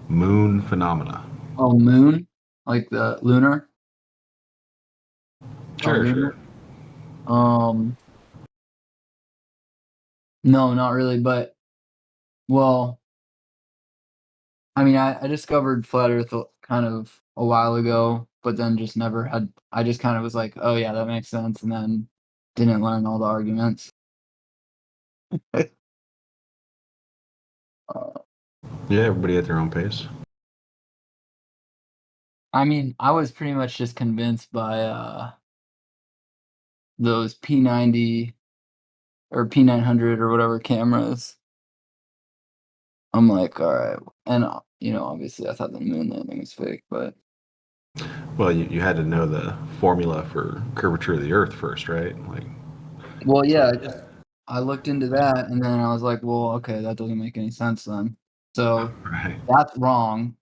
Moon phenomena. Oh, moon? Like the lunar? Sure, lunar? No, not really, but well, I mean, I discovered flat Earth kind of a while ago, but then just never had. I just kind of was like, oh yeah, that makes sense, and then didn't learn all the arguments. Yeah, everybody at their own pace. I mean, I was pretty much just convinced by those P90 or P900 or whatever cameras. I'm like, all right, and obviously, I thought the moon landing was fake, but Well, you had to know the formula for curvature of the Earth first, right? Like, well, yeah, I looked into that, and then I was like, well, okay, that doesn't make any sense then. So right. that's wrong.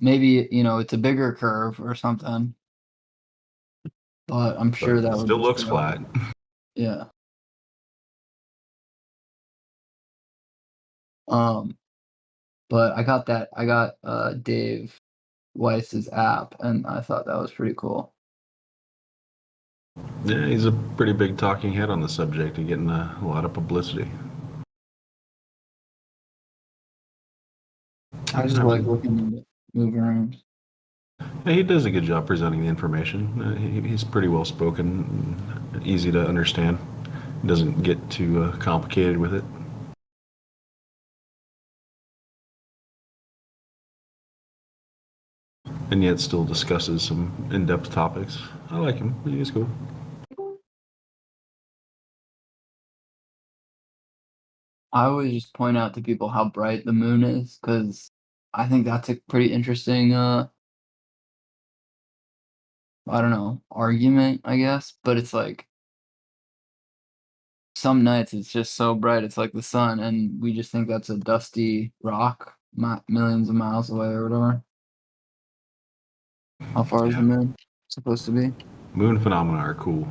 Maybe it's a bigger curve or something, but I'm sure that would Still just looks be flat. Yeah. But I got Dave Weiss's app, and I thought that was pretty cool. Yeah, he's a pretty big talking head on the subject and getting a lot of publicity. I just like looking at move around. Yeah, he does a good job presenting the information. He's pretty well spoken, easy to understand. Doesn't get too complicated with it. And yet still discusses some in-depth topics. I like him. He's cool. I always just point out to people how bright the moon is because I think that's a pretty interesting I don't know, argument, I guess, but it's like some nights it's just so bright it's like the sun, and we just think that's a dusty rock millions of miles away or whatever. How far is the moon supposed to be? Moon phenomena are cool,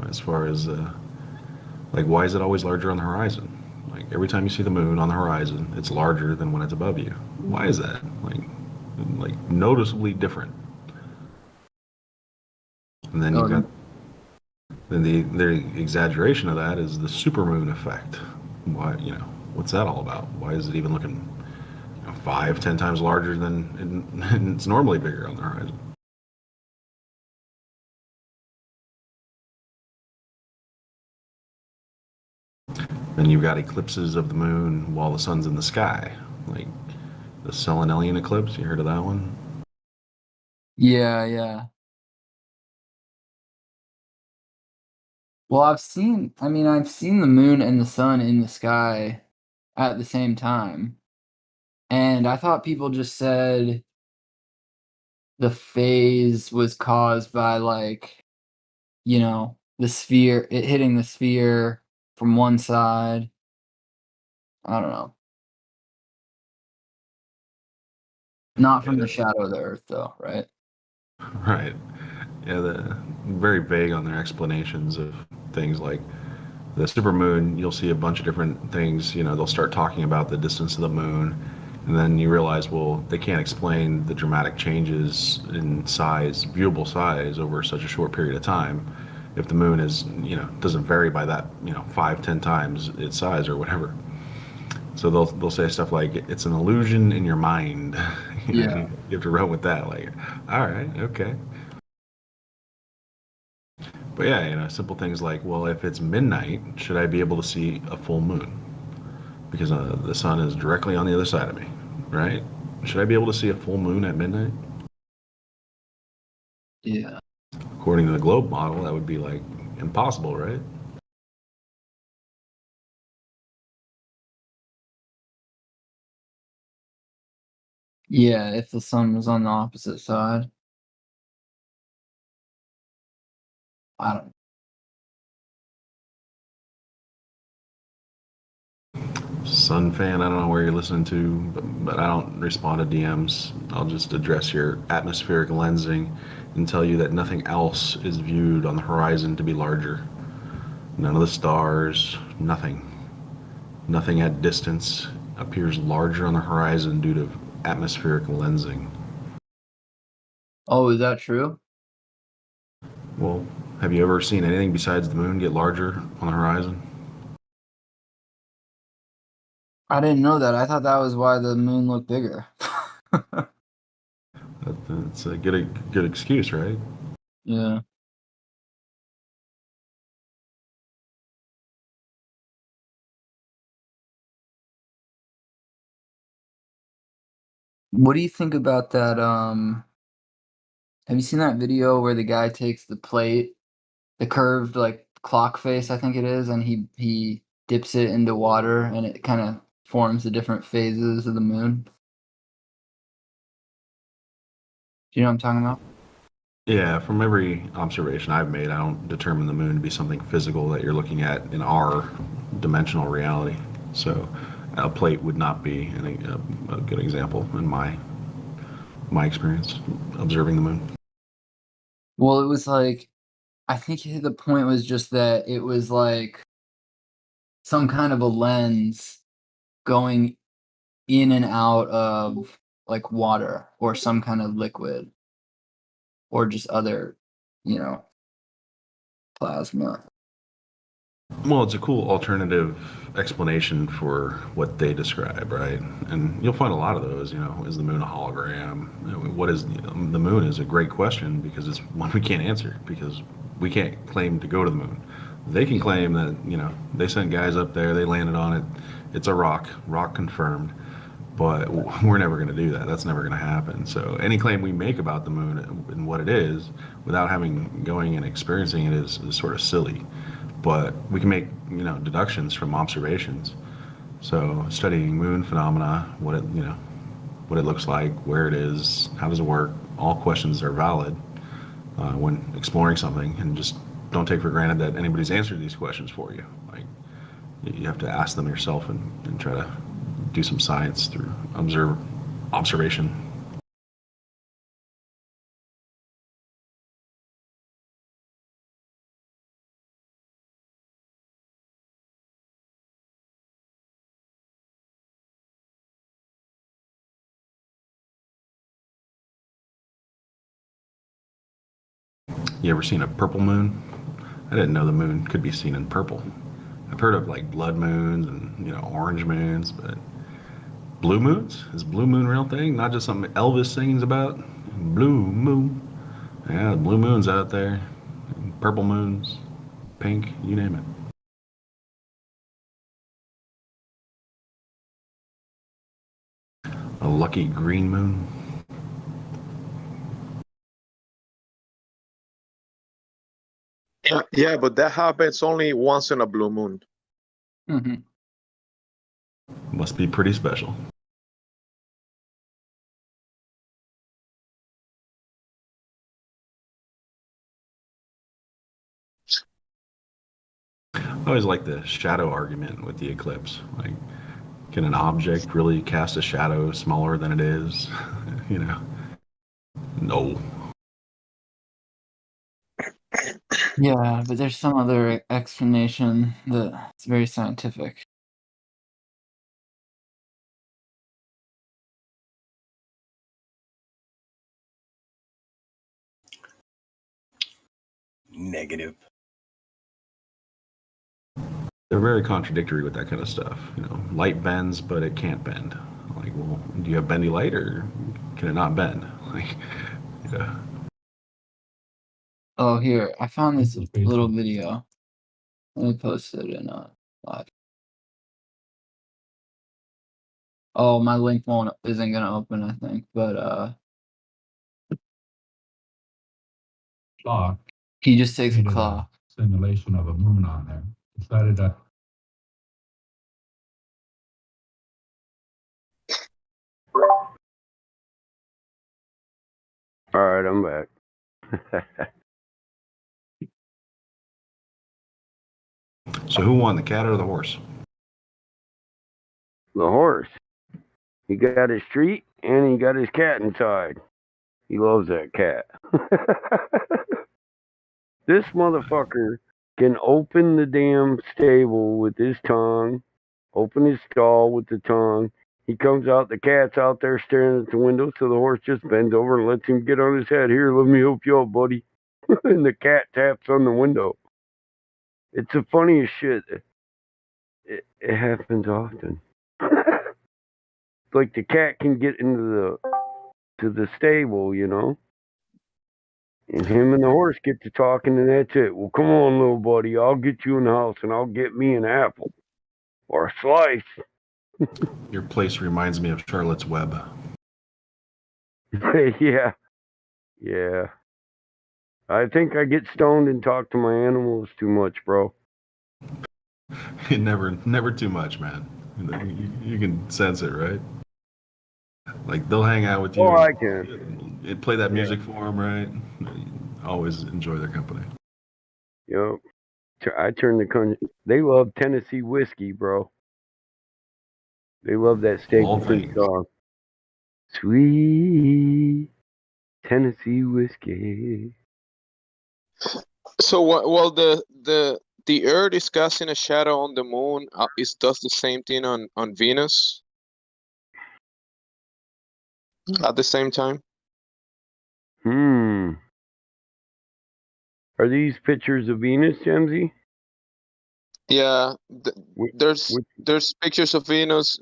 as far as like, why is it always larger on the horizon? Like, every time you see the moon on the horizon, it's larger than when it's above you. Why is that? Like noticeably different. And then you've got the exaggeration of that is the supermoon effect. Why, what's that all about? Why is it even looking 5-10 times larger than it's normally bigger on the horizon? Then you've got eclipses of the moon while the sun's in the sky, like the Selenelian eclipse. You heard of that one? Yeah. Well, I've seen the moon and the sun in the sky at the same time. And I thought people just said the phase was caused by the sphere, it hitting the sphere from one side. I don't know. Not from the shadow of the Earth, though, right? Right. Yeah, very vague on their explanations of things like the supermoon. You'll see a bunch of different things. You know, they'll start talking about the distance of the moon, and then you realize, well, they can't explain the dramatic changes in size, viewable size, over such a short period of time. If the moon is, doesn't vary by that, 5, 10 times its size or whatever. So they'll say stuff like, it's an illusion in your mind. Yeah. You have to run with that. Like, all right, okay. But yeah, simple things like, well, if it's midnight, should I be able to see a full moon? Because the sun is directly on the other side of me, right? Should I be able to see a full moon at midnight? Yeah. According to the globe model, that would be like impossible, right? Yeah, if the sun was on the opposite side. I don't. Sun fan, I don't know where you're listening to, but I don't respond to DMs. I'll just address your atmospheric lensing and tell you that nothing else is viewed on the horizon to be larger. None of the stars, nothing. Nothing at distance appears larger on the horizon due to atmospheric lensing. Oh, is that true? Well, have you ever seen anything besides the moon get larger on the horizon? I didn't know that. I thought that was why the moon looked bigger. That's a good excuse, right? Yeah. What do you think about that? Have you seen that video where the guy takes the plate, the curved like clock face, I think it is, and he dips it into water and it kind of forms the different phases of the moon? Do you know what I'm talking about? Yeah, from every observation I've made, I don't determine the moon to be something physical that you're looking at in our dimensional reality. So a plate would not be a good example in my experience observing the moon. Well, it was like, I think the point was just that it was like some kind of a lens going in and out of like water or some kind of liquid or just other, plasma. Well, it's a cool alternative explanation for what they describe, right? And you'll find a lot of those. Is the moon a hologram? What is the moon? Is a great question because it's one we can't answer because we can't claim to go to the moon. They can claim that they sent guys up there, they landed on it. It's a rock confirmed. But we're never going to do that. That's never going to happen. So any claim we make about the moon and what it is, without going and experiencing it, is sort of silly. But we can make deductions from observations. So studying moon phenomena, what it looks like, where it is, how does it work, all questions are valid when exploring something, and just don't take for granted that anybody's answered these questions for you. Like you have to ask them yourself and try to do some science through observation. You ever seen a purple moon? I didn't know the moon could be seen in purple. I've heard of like blood moons and orange moons, but blue moons? Is blue moon a real thing? Not just something Elvis sings about? Blue moon. Yeah, blue moons out there. Purple moons. Pink, you name it. A lucky green moon. Yeah, but that happens only once in a blue moon. Mm-hmm. Must be pretty special. I always like the shadow argument with the eclipse. Like, can an object really cast a shadow smaller than it is? No. Yeah, but there's some other explanation that's very scientific. Negative. They're very contradictory with that kind of stuff. You know, light bends, but it can't bend. Like, well, do you have bendy light, or can it not bend? Like, yeah. Oh, here, I found this little video. Let me post it in live. Oh, my link isn't gonna open, I think, but clock. he just takes a Created clock. Simulation of a moon on there. Decided that All right, I'm back. So who won, the cat or the horse? The horse. He got his treat and he got his cat inside. He loves that cat. This motherfucker can open the damn stable with his tongue, open his stall with the tongue. He comes out, the cat's out there staring at the window, so the horse just bends over and lets him get on his head. Here, let me help you out, buddy. And the cat taps on the window. It's the funniest shit. It happens often. Like the cat can get into the stable, you know? And him and the horse get to talking, and that's it. Well, come on, little buddy. I'll get you in the house, and I'll get me an apple or a slice. Your place reminds me of Charlotte's Web. Yeah. Yeah. I think I get stoned and talk to my animals too much, bro. Never too much, man. You can sense it, right? Like, they'll hang out with you. Oh, I can. And play that music for them, right? Always enjoy their company. Yep. I turn the country. They love Tennessee whiskey, bro. They love that Stapleton song. Sweet Tennessee whiskey. So while the Earth is casting a shadow on the moon, it does the same thing on Venus at the same time. Are these pictures of Venus, Jamesy? Yeah, there's pictures of Venus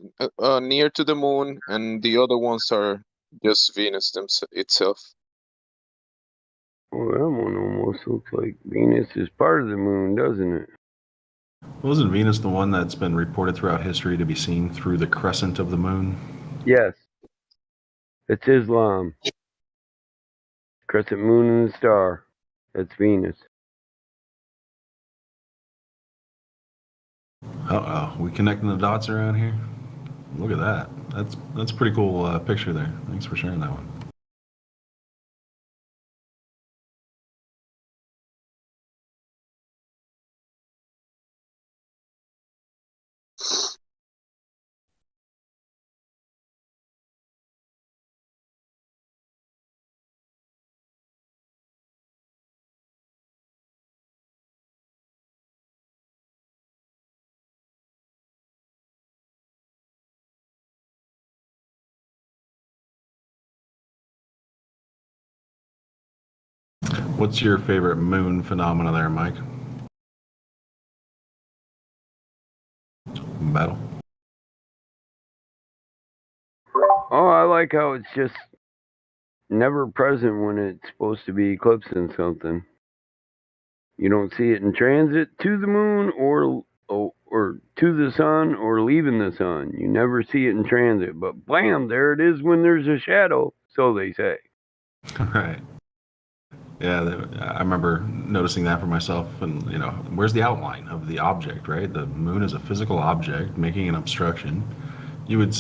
near to the moon, and the other ones are just Venus itself. Well, that one almost looks like Venus is part of the moon, doesn't it? Wasn't Venus the one that's been reported throughout history to be seen through the crescent of the moon? Yes. It's Islam. Crescent moon and the star. That's Venus. Uh-oh, we connecting the dots around here? Look at that. That's a pretty cool picture there. Thanks for sharing that one. What's your favorite moon phenomena there, Mike? Battle. Oh, I like how it's just never present when it's supposed to be eclipsing something. You don't see it in transit to the moon or to the sun or leaving the sun. You never see it in transit, but blam, there it is when there's a shadow, so they say. Right. Yeah, I remember noticing that for myself. And, you know, where's the outline of the object, right? The moon is a physical object making an obstruction. You would see